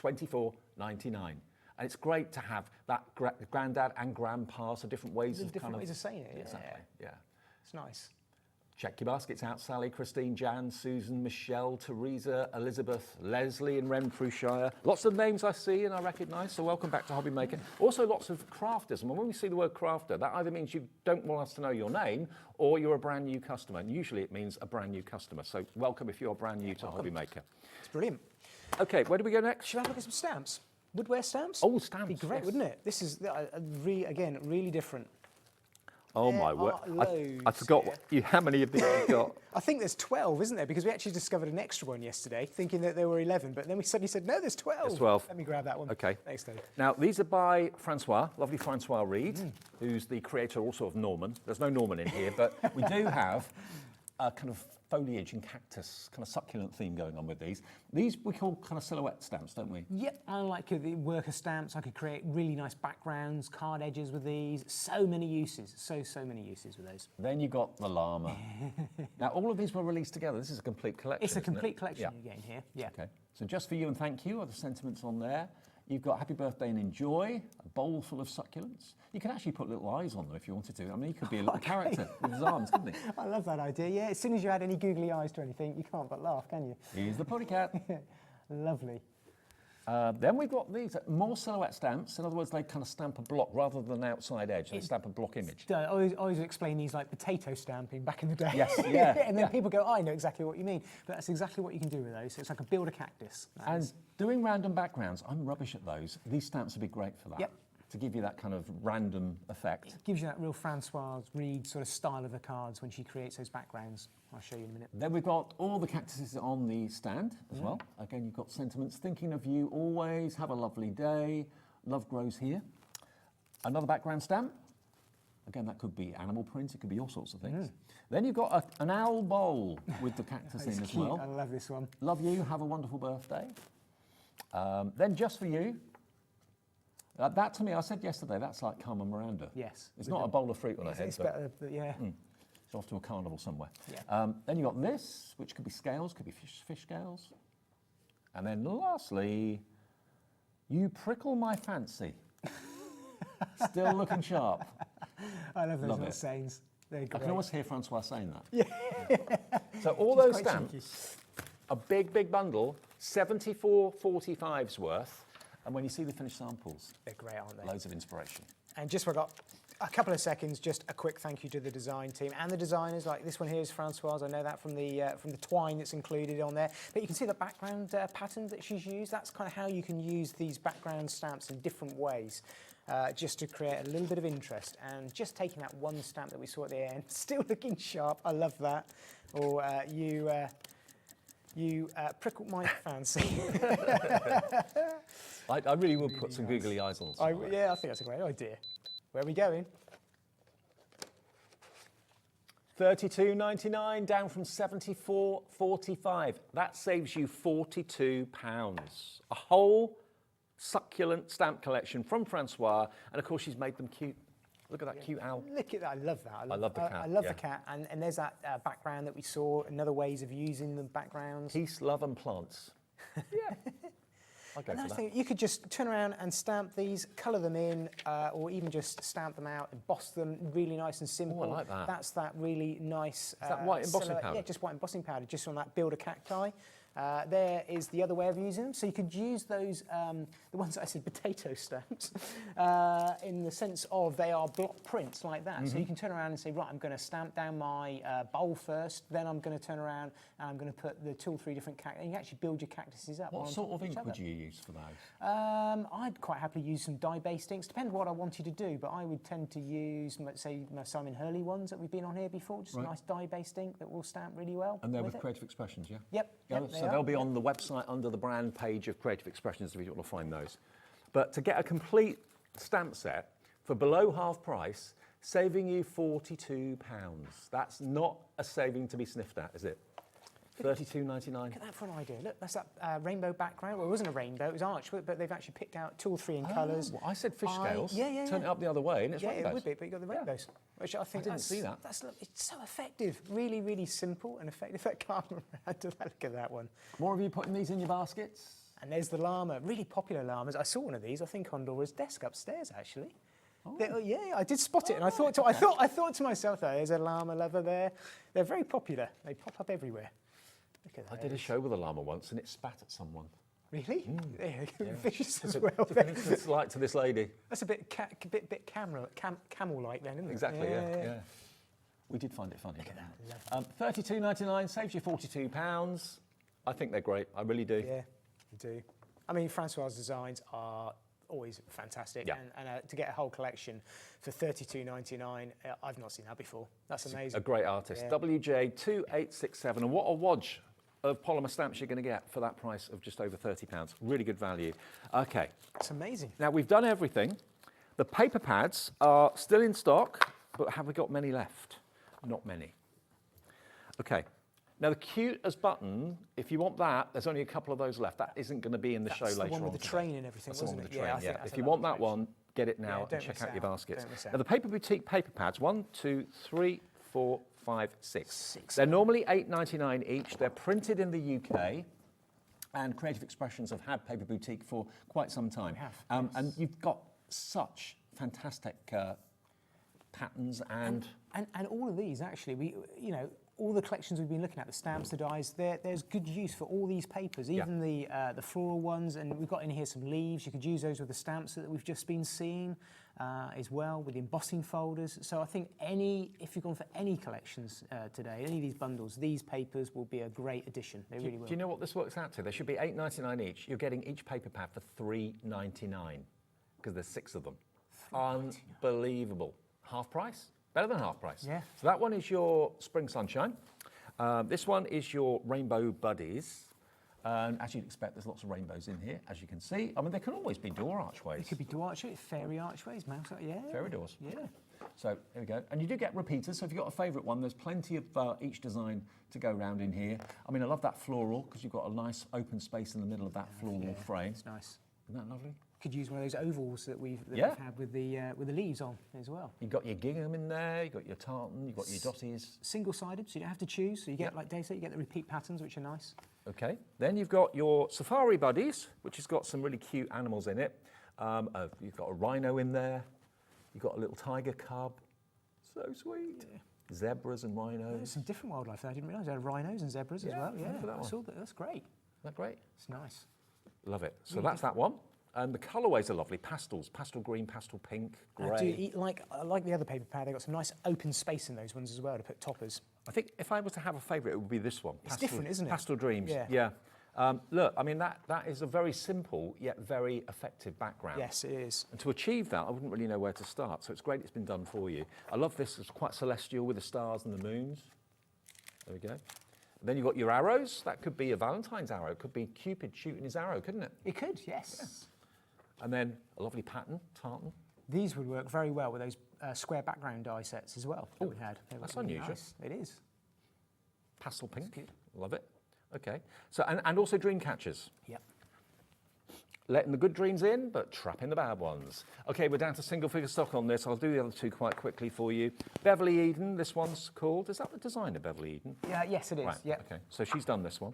$24.99. And it's great to have that granddad and grandpa, so different ways There's of different kind ways of saying it. Exactly, yeah. It's nice. Check your baskets out. Sally, Christine, Jan, Susan, Michelle, Teresa, Elizabeth, Leslie in Renfrewshire. Lots of names I see and I recognise, so welcome back to Hobby Maker. Also lots of crafters, and when we see the word crafter, that either means you don't want us to know your name or you're a brand new customer, and usually it means a brand new customer. So welcome if you're brand new to Hobby Maker. It's brilliant. Okay, where do we go next? Should I have a look at some stamps? Woodware stamps? Oh, stamps. Be great, yes. wouldn't it? This is, again, really different. Oh There my word. are I loads forgot here. how many of these you've got. I think there's 12, isn't there? Because we actually discovered an extra one yesterday, thinking that there were 11, but then we suddenly said, no, there's 12. There's 12. Let me grab that one. Okay. Thanks, Dave. Now, these are by Francois, lovely Francois Reed, who's the creator also of Norman. There's no Norman in here, but we do have a kind of foliage and cactus, kind of succulent theme going on with these. These we call kind of silhouette stamps, don't we? Yep, I like the worker stamps. I could create really nice backgrounds, card edges with these. So many uses, so many uses with those. Then you got the llama. Now, all of these were released together. This is a complete collection. It's a isn't it? complete collection Yeah. you're getting here. Yeah. Okay. So just for you and thank you are the sentiments on there. You've got happy birthday and enjoy, a bowl full of succulents. You can actually put little eyes on them if you wanted to. I mean, he could be a little character with his arms, couldn't he? I love that idea. Yeah, as soon as you add any googly eyes to anything, you can't but laugh, can you? He's the potty cat. Lovely. Then we've got these, more silhouette stamps. In other words, they kind of stamp a block rather than an outside edge. They stamp a block image. I always explain these like potato stamping back in the day. Yes, yeah. And then people go, I know exactly what you mean. But that's exactly what you can do with those. So it's like a build a cactus. That And is. doing random backgrounds, I'm rubbish at those. These stamps would be great for that. Yep. To give you that kind of random effect. It gives you that real Francoise Reed sort of style of the cards when she creates those backgrounds. I'll show you in a minute. Then we've got all the cactuses on the stand as well. Again, you've got sentiments, thinking of you always, have a lovely day, love grows here. Another background stamp. Again, that could be animal print, it could be all sorts of things. Then you've got an owl bowl with the cactus in as Cute. well. I love this one. Love you, have a wonderful birthday. Then just for you, that to me, I said yesterday, that's like Carmen Miranda. Yes. It's not a bowl of fruit on her head, It's but better, yeah. it's off to a carnival somewhere. Yeah. Then you got this, which could be scales, could be fish scales. And then lastly, you prickle my fancy. Still looking sharp. I love those Love little it. sayings. They're I great. can always hear Francois saying that. Yeah. So all those quite stamps, a big bundle, 74.45's worth. And when you see the finished samples, They're great, aren't they? loads of inspiration. And just for a couple of seconds, just a quick thank you to the design team and the designers. Like this one here is Francoise. I know that from the twine that's included on there. But you can see the background pattern that she's used. That's kind of how you can use these background stamps in different ways, just to create a little bit of interest. And just taking that one stamp that we saw at the end, still looking sharp. I love that. Or you prickled my fancy. I really would put some googly eyes on. Yeah, I think that's a great idea. Where are we going? £32.99 down from £74.45. That saves you £42. A whole succulent stamp collection from Francois, and of course she's made them cute. Look at that cute owl. Look at that, I love that. I love the cat, I love yeah. the cat, and there's that background that we saw, and other ways of using the backgrounds. Peace, love and plants. Yeah. I'll go And for I that. think you could just turn around and stamp these, colour them in, or even just stamp them out, emboss them really nice and simple. Oh, I like that. That's that really nice... Is that white embossing silhouette. powder? Yeah, just white embossing powder, just on that builder cacti. There is the other way of using them. So you could use those, the ones that I said potato stamps, in the sense of they are block prints like that. So you can turn around and say, right, I'm going to stamp down my bowl first, then I'm going to turn around and I'm going to put the 2 or 3 different cacti. And you can actually build your cactuses up. What on sort top of each ink other. would you use for those? I'd quite happily use some dye-based inks. Depends what I want you to do, but I would tend to use, let's say, my Simon Hurley ones that we've been on here before. Just Right. a nice dye-based ink that will stamp really well. And they're with it. Creative Expressions, yeah? Yep. Yeah, yep, so they'll be on the website under the brand page of Creative Expressions if you want to find those. But to get a complete stamp set for below half price, saving you £42. That's not a saving to be sniffed at, is it? £32.99. Look at that for an idea. Look, that's that rainbow background. Well, it wasn't a rainbow, it was arch, but they've actually picked out 2 or 3 in colours. Well, I said fish scales. Yeah. Turn it up the other way and it's Yeah, rainbows. it would be, but you got the rainbows, which I think didn't see that. It's so effective. Really, really simple and effective. That camera around. Look at that one. More of you putting these in your baskets? And there's the llama, really popular llamas. I saw one of these, I think, on Laura's desk upstairs, actually. Yeah, I did spot it, and I thought to myself, though, there's a llama lover there. They're very popular. They pop up everywhere. Look at that. I did a show with a llama once and it spat at someone. Really? Yeah, vicious as well. Took an instant like to this lady. That's a bit camel-like then, isn't it? Exactly, yeah. We did find it funny. £32.99 saves you £42. I think they're great. I really do. Yeah, you do. I mean, Francois' designs are always fantastic, Yeah. and to get a whole collection for £32.99, I've not seen that before. That's amazing. A great artist. Yeah. WJ2867. And what a wodge of polymer stamps you're going to get for that price of just over £30. Really good value. Okay. It's amazing. Now, we've done everything. The paper pads are still in stock, but have we got many left? Not many. Okay. Now, the cute as button, if you want that, there's only a couple of those left. That isn't going to be in the show later on. That's the one with the today. train and everything, That's the one wasn't with it? the train, I think If you want that one, get it now and don't check miss out your out. baskets. Don't miss out. Now, the Paper Boutique paper pads, 1, 2, 3, 4, 5, 6. 6 They're normally £8.99 each. They're printed in the UK. And Creative Expressions have had Paper Boutique for quite some time. We have, And you've got such fantastic patterns and all of these, actually, all the collections we've been looking at, the stamps, the dies, there's good use for all these papers, even the floral ones, and we've got in here some leaves. You could use those with the stamps that we've just been seeing as well, with embossing folders. So I think if you've gone for any collections today, any of these bundles, these papers will be a great addition. They really will. Do you know what this works out to? There should be £8.99 each. You're getting each paper pad for £3.99 because there's 6 of them. Unbelievable. Half price? Better than half price. Yeah. So that one is your Spring Sunshine. This one is your Rainbow Buddies. And as you'd expect, there's lots of rainbows in here, as you can see. I mean, they can always be door archways. It could be door archways, fairy archways, mouse, yeah. Fairy doors. Yeah. So there we go. And you do get repeaters, so if you've got a favourite one, there's plenty of each design to go around in here. I mean, I love that floral because you've got a nice open space in the middle of that floral frame. It's nice. Isn't that lovely? Could use one of those ovals that we've had with the leaves on as well. You've got your gingham in there, you've got your tartan, you've got your dotties. Single-sided, so you don't have to choose. So you get, like Dave said, you get the repeat patterns, which are nice. Okay, then you've got your safari buddies, which has got some really cute animals in it. You've got a rhino in there. You've got a little tiger cub. So sweet. Yeah. Zebras and rhinos. There's some different wildlife there. I didn't realise there are rhinos and zebras as well. Yeah, I saw that. That's great. Isn't that great? It's nice. Love it. So that's that one. And the colourways are lovely. Pastels, pastel green, pastel pink, grey. I like the other paper pad. They've got some nice open space in those ones as well to put toppers. I think if I was to have a favourite, it would be this one. It's different, isn't it? Pastel Dreams. Yeah. Look, I mean, that is a very simple yet very effective background. Yes, it is. And to achieve that, I wouldn't really know where to start. So it's great it's been done for you. I love this. It's quite celestial with the stars and the moons. There we go. And then you've got your arrows. That could be a Valentine's arrow. It could be Cupid shooting his arrow, couldn't it? It could, yes. Yeah. And then a lovely pattern, tartan. These would work very well with those square background die sets as well that we had. That's unusual. Nice. It is. Pastel pink. Love it. Okay. So and also dream catchers. Yep. Letting the good dreams in, but trapping the bad ones. Okay, we're down to single figure stock on this. I'll do the other two quite quickly for you. Beverly Eden, this one's called. Is that the designer, Beverly Eden? Yeah, yes, it is. Right. Yep. Okay. So she's done this one.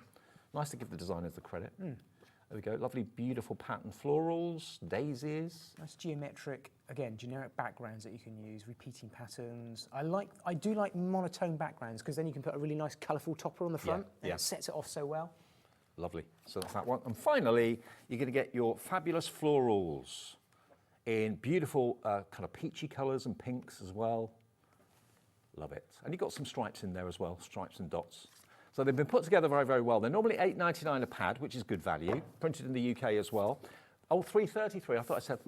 Nice to give the designers the credit. There we go. Lovely, beautiful pattern florals, daisies. Nice geometric, again, generic backgrounds that you can use, repeating patterns. I do like monotone backgrounds because then you can put a really nice colourful topper on the front. And it sets it off so well. Lovely. So that's that one. And finally, you're going to get your fabulous florals in beautiful kind of peachy colours and pinks as well. Love it. And you've got some stripes in there as well, stripes and dots. So they've been put together very, very well. They're normally $8.99 a pad, which is good value. Printed in the UK as well. Oh, $3.33. I thought I said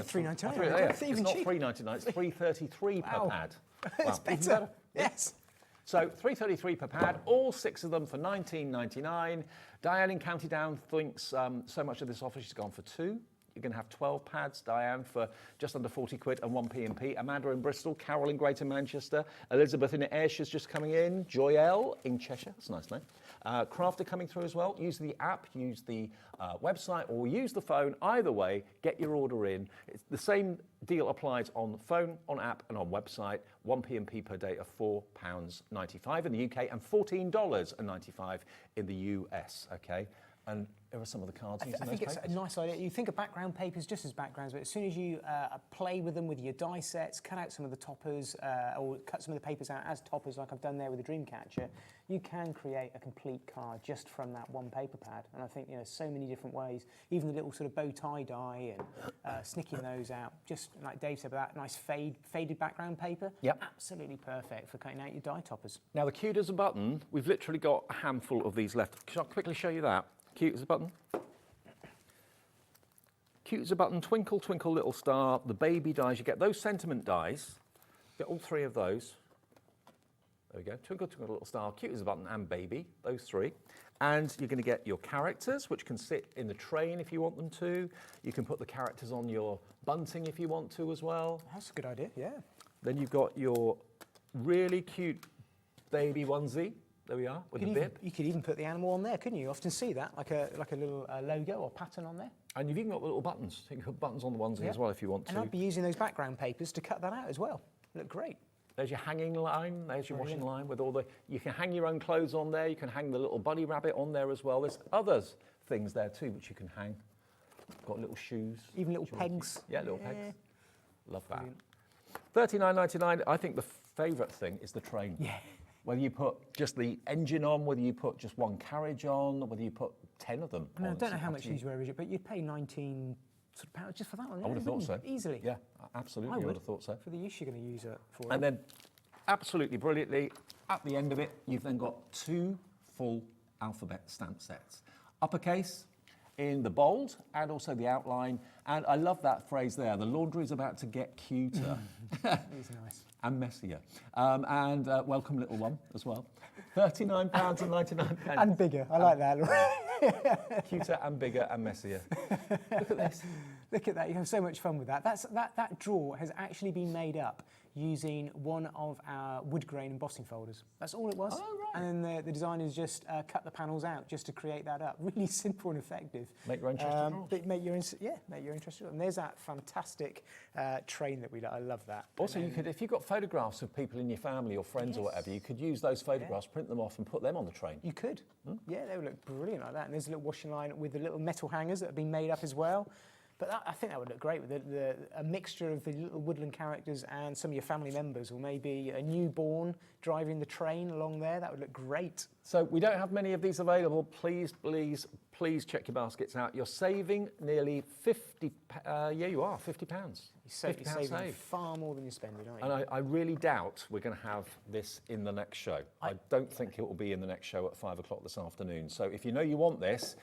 $3.99. It's not $3.99. It's $3.33 per pad. It's better. Yes. So $3.33 per pad. All 6 of them for $19.99. Diane in County Down thinks so much of this offer she's gone for 2. You're going to have 12 pads, Diane, for just under 40 quid and 1 P&P. Amanda in Bristol, Carol in Greater Manchester, Elizabeth in Ayrshire's just coming in, Joyelle in Cheshire, that's a nice name. Crafty coming through as well. Use the app, use the website, or use the phone. Either way, get your order in. It's the same deal applies on phone, on app, and on website. 1 P&P per day of £4.95 in the UK and $14.95 in the US, okay? And here are some of the cards using I think it's a nice idea. You think of background papers just as backgrounds, but as soon as you play with them with your die sets, cut out some of the toppers, or cut some of the papers out as toppers like I've done there with the Dreamcatcher, you can create a complete card just from that one paper pad. And I think, so many different ways, even the little sort of bow tie die and snicking those out, just like Dave said, with that nice faded background paper. Yep. Absolutely perfect for cutting out your die toppers. Now the cute as a button, we've literally got a handful of these left. Shall I quickly show you that? Cute as a button. Cute as a button, twinkle, twinkle, little star. The baby dies, you get those sentiment dies. Get all 3 of those. There we go. Twinkle, twinkle, little star, cute as a button, and baby. Those 3. And you're going to get your characters, which can sit in the train if you want them to. You can put the characters on your bunting if you want to as well. That's a good idea, yeah. Then you've got your really cute baby onesie. There we are, with the bib. You could even put the animal on there, couldn't you? You often see that, like a little logo or pattern on there. And you've even got little buttons. You can put buttons on the onesie as well if you want to. And I'd be using those background papers to cut that out as well. Look great. There's your hanging line, there's your washing line with all the... You can hang your own clothes on there, you can hang the little bunny rabbit on there as well. There's other things there too which you can hang. Got little shoes. Even little pegs. Yeah, little pegs. Love that. $39.99. I think the favourite thing is the train. Yeah. Whether you put just the engine on, whether you put just one carriage on, whether you put 10 of them on. I don't know how much these were, but you'd pay 19 pounds just for that one. I would have thought so. Easily. Yeah, absolutely. I would have thought so. For the use you're going to use it for. And then, absolutely brilliantly, at the end of it, you've then got 2 full alphabet stamp sets. Uppercase in the bold and also the outline. And I love that phrase there, the laundry's about to get cuter. It's nice. And messier. And welcome little one as well. £39.99. And bigger, I like that. Cuter and bigger and messier. Look at this. Look at that, you have so much fun with that. That drawer has actually been made up using one of our wood grain embossing folders. That's all it was. Oh, right. And then the designers just cut the panels out just to create that up. Really simple and effective. Make your own chest of drawers. But make your own chest of drawers. And there's that fantastic train that we I love that. Also, you could, if you've got photographs of people in your family or friends or whatever, you could use those photographs, print them off and put them on the train. You could. Yeah, they would look brilliant like that. And there's a little washing line with the little metal hangers that have been made up as well. But I think that would look great with a mixture of the little woodland characters and some of your family members, or maybe a newborn driving the train along there. That would look great. So we don't have many of these available. Please, please, please check your baskets out. You're saving nearly £50. You are, £50. You're saving far more than you're spending, aren't you? And I really doubt we're going to have this in the next show. I don't think it will be in the next show at 5 o'clock this afternoon. So if you know you want this,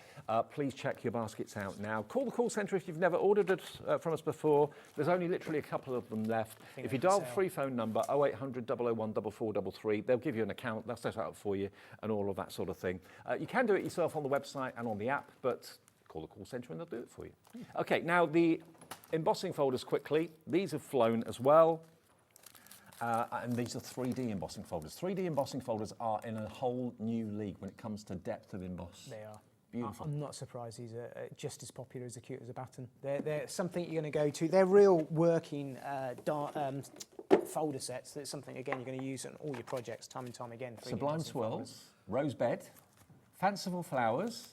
please check your baskets out now. Call the call centre if you've never ordered it from us before. There's only literally a couple of them left. If you dial the free phone number 0800 001 4433, they'll give you an account. They'll set it up for you and all of that sort of thing. You can do it yourself on the website and on the app, but call the call centre and they'll do it for you. Okay, now the embossing folders quickly. These have flown as well. And these are 3D embossing folders. 3D embossing folders are in a whole new league when it comes to depth of emboss. They are. Beautiful. I'm not surprised these are just as popular as the cute as a button. They're something you're going to go to. They're real working folder sets. That's something, again, you're going to use on all your projects time and time again. Sublime swirls, rose bed, fanciful flowers,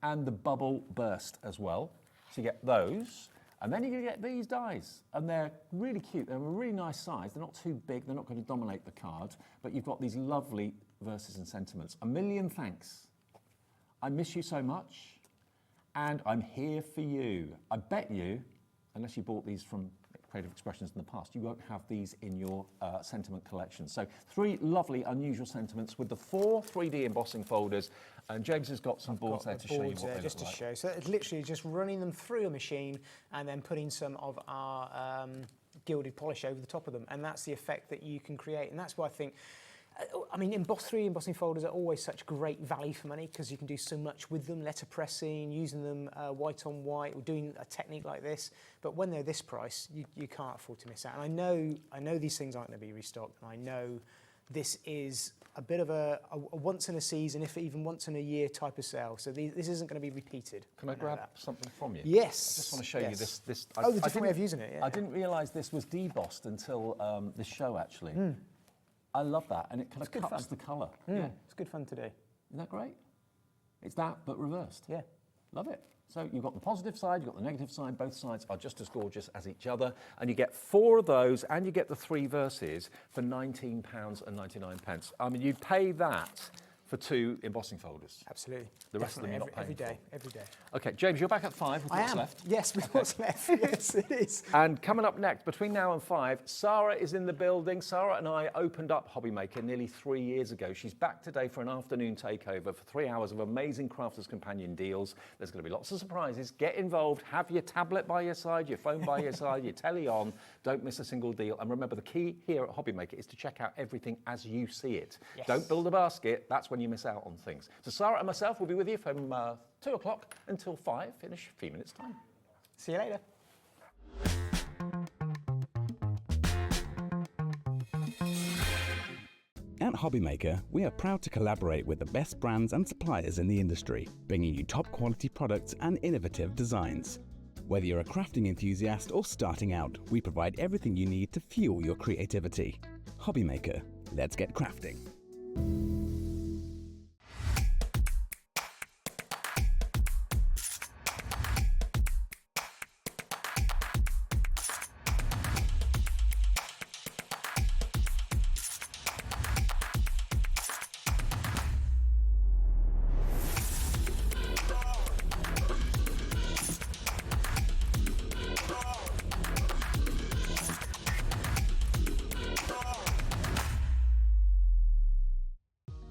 and the bubble burst as well. So you get those. And then you're going to get these dies, and they're really cute. They're a really nice size. They're not too big. They're not going to dominate the card, but you've got these lovely verses and sentiments. A million thanks. I miss you so much, and I'm here for you. I bet you, unless you bought these from Creative Expressions in the past, you won't have these in your sentiment collection. So 3 lovely, unusual sentiments with the 4 3D embossing folders. And James has got some boards there to show you what they just look to like. show. So it's literally just running them through a machine and then putting some of our gilded polish over the top of them. And that's the effect that you can create. And that's why I think, I mean, 3D embossing folders are always such great value for money because you can do so much with them, letterpressing, using them white on white, or doing a technique like this. But when they're this price, you can't afford to miss out. And I know these things aren't going to be restocked, and I know this is a bit of a once in a season, if even once in a year type of sale. So this isn't going to be repeated. Can I grab something from you? Yes. I just want to show you this. The different way of using it. Yeah. I didn't realise this was debossed until this show, actually. I love that, and it kind of cuts the colour. Yeah, it's good fun to do. Isn't that great? It's that, but reversed. Yeah. Love it. So you've got the positive side, you've got the negative side. Both sides are just as gorgeous as each other. And you get 4 of those, and you get the 3 verses for £19.99. I mean, you'd pay that for 2 embossing folders. Absolutely. The rest of them you're not paying every day. Okay, James, you're back at 5 with what's left. Yes, with what's left. Yes, it is. And coming up next, between now and 5, Sarah is in the building. Sarah and I opened up Hobby Maker nearly 3 years ago. She's back today for an afternoon takeover for 3 hours of amazing Crafters Companion deals. There's going to be lots of surprises. Get involved. Have your tablet by your side, your phone by your side, your telly on. Don't miss a single deal. And remember, the key here at Hobby Maker is to check out everything as you see it. Yes. Don't build a basket. That's when you miss out on things. So Sarah and myself will be with you from 2 o'clock until 5 in a few minutes' time. See you later. At Hobby Maker, we are proud to collaborate with the best brands and suppliers in the industry, bringing you top quality products and innovative designs. Whether you're a crafting enthusiast or starting out, we provide everything you need to fuel your creativity. Hobby Maker, let's get crafting.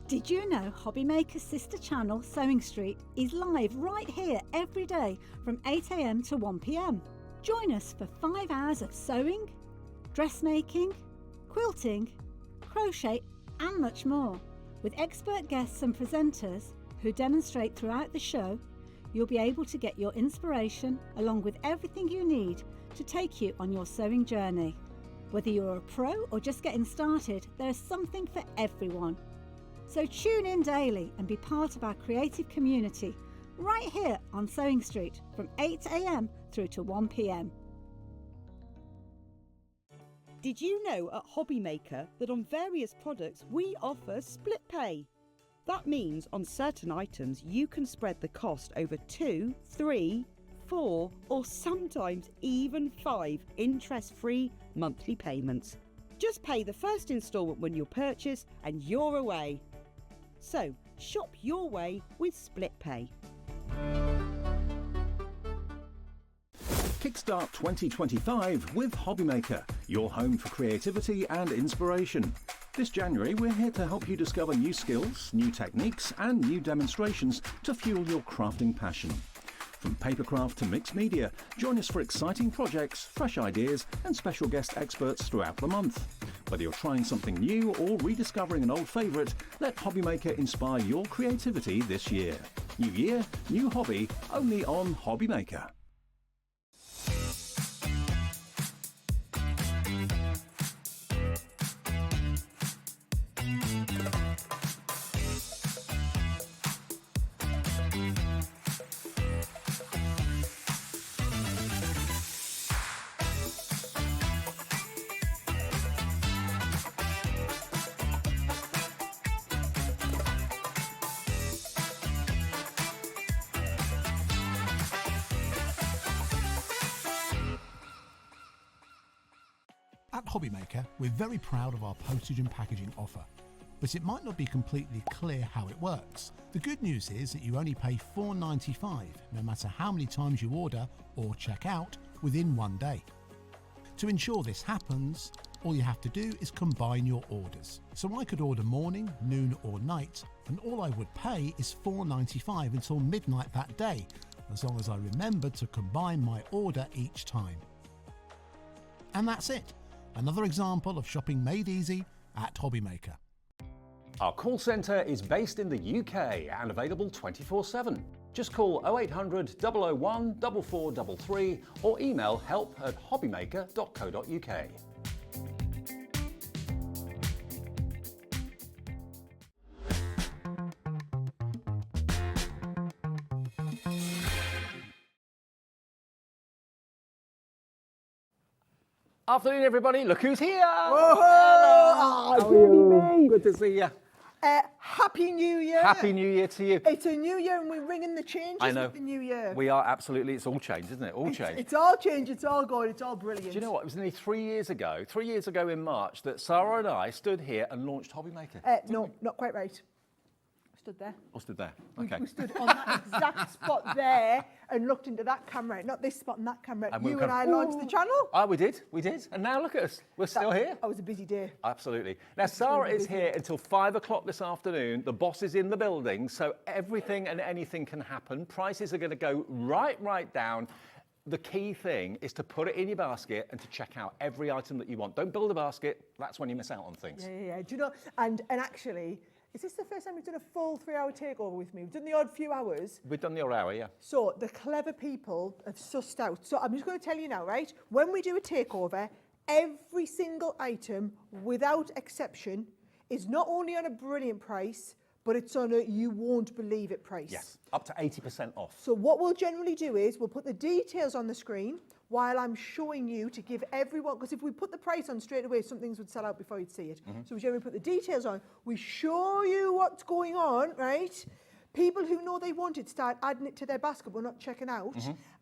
Did you know Hobby Maker's sister channel, Sewing Street, is live right here every day from 8 AM to 1 PM? Join us for 5 hours of sewing, dressmaking, quilting, crochet and much more. With expert guests and presenters who demonstrate throughout the show, you'll be able to get your inspiration along with everything you need to take you on your sewing journey. Whether you're a pro or just getting started, there's something for everyone. So tune in daily and be part of our creative community right here on Sewing Street from 8 a.m. through to 1 p.m. Did you know at Hobby Maker that on various products we offer split pay? That means on certain items you can spread the cost over 2, 3, 4 or sometimes even 5 interest-free monthly payments. Just pay the first instalment when you purchase and you're away. So shop your way with split pay. Kickstart 2025 with Hobby Maker, your home for creativity and inspiration. This January, we're here to help you discover new skills, new techniques, and new demonstrations to fuel your crafting passion. From papercraft to mixed media, join us for exciting projects, fresh ideas, and special guest experts throughout the month. Whether you're trying something new or rediscovering an old favourite, let Hobby Maker inspire your creativity this year. New year, new hobby, only on Hobby Maker. At Hobby Maker, we're very proud of our postage and packaging offer, but it might not be completely clear how it works. The good news is that you only pay $4.95 no matter how many times you order or check out within one day. To ensure this happens, all you have to do is combine your orders. So I could order morning, noon or night, and all I would pay is $4.95 until midnight that day, as long as I remembered to combine my order each time. And that's it. Another example of shopping made easy at Hobby Maker. Our call centre is based in the UK and available 24/7. Just call 0800 001 4433 or email help@hobbymaker.co.uk. Afternoon, everybody. Look who's here. Hello. Good to see you. Happy New Year. Happy New Year to you. It's a new year and we're ringing the changes I know. with the new year. We are absolutely, it's all changed, isn't it? All changed. It's all changed, it's all good, it's all brilliant. Do you know what? It was nearly 3 years ago in March, that Sarah and I stood here and launched Hobby Maker. No, not quite right. Stood there. Or stood there. Okay. We stood on that exact spot there and looked into that camera, not this spot and that camera. And we you were and I kind of, launched the channel. Oh, we did. And now look at us. We're still here. That was a busy day. Absolutely. Now, Sarah is here until 5 o'clock this afternoon. The boss is in the building, so everything and anything can happen. Prices are going to go right down. The key thing is to put it in your basket and to check out every item that you want. Don't build a basket. That's when you miss out on things. Yeah. Do you know, and actually, is this the first time we've done a full 3-hour takeover with me? We've done the odd few hours. We've done the odd hour, yeah. So the clever people have sussed out. So I'm just going to tell you now, right? When we do a takeover, every single item, without exception, is not only on a brilliant price, but it's on a you won't believe it price. Yes, up to 80% off. So what we'll generally do is we'll put the details on the screen while I'm showing you to give everyone, because if we put the price on straight away, some things would sell out before you'd see it. So we generally put the details on. We show you what's going on, right? People who know they want it start adding it to their basket, but not checking out.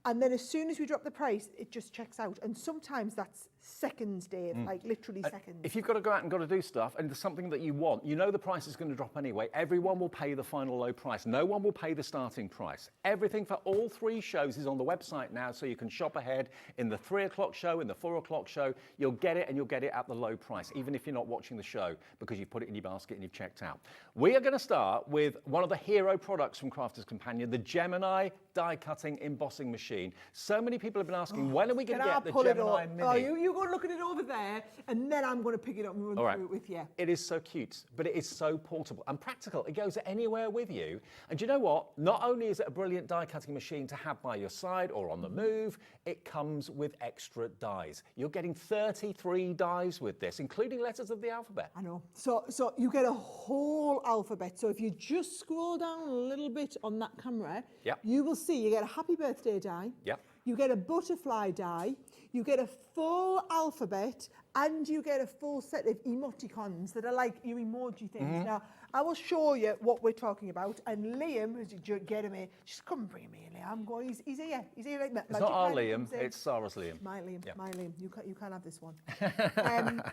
And then as soon as we drop the price, it just checks out. And sometimes that's seconds, Dave, like literally seconds. If you've got to go out and got to do stuff and there's something that you want, you know the price is going to drop anyway. Everyone will pay the final low price. No one will pay the starting price. Everything for all 3 shows is on the website now, so you can shop ahead in the 3 o'clock show, in the 4 o'clock show. You'll get it, and you'll get it at the low price, even if you're not watching the show, because you've put it in your basket and you've checked out. We are going to start with one of the hero products from Crafter's Companion, the Gemini die-cutting embossing machine. So many people have been asking, when are we going to get the Gemini Mini? Oh, you go and look at it over there, and then I'm going to pick it up and run through it with you. It is so cute, but it is so portable and practical. It goes anywhere with you. And do you know what? Not only is it a brilliant die cutting machine to have by your side or on the move, it comes with extra dies. You're getting 33 dies with this, including letters of the alphabet. I know. So you get a whole alphabet. So if you just scroll down a little bit on that camera, Yep. you will see you get a happy birthday die. Yep. You get a butterfly die. You get a full alphabet, and you get a full set of emoticons that are like your emoji things. Now, I will show you what we're talking about. And Liam, who's get him here, just come and bring him here, Liam. He's here. He's here like It's not our Liam, it's Sarah's Liam. My Liam, Yeah. my Liam. You can't have this one.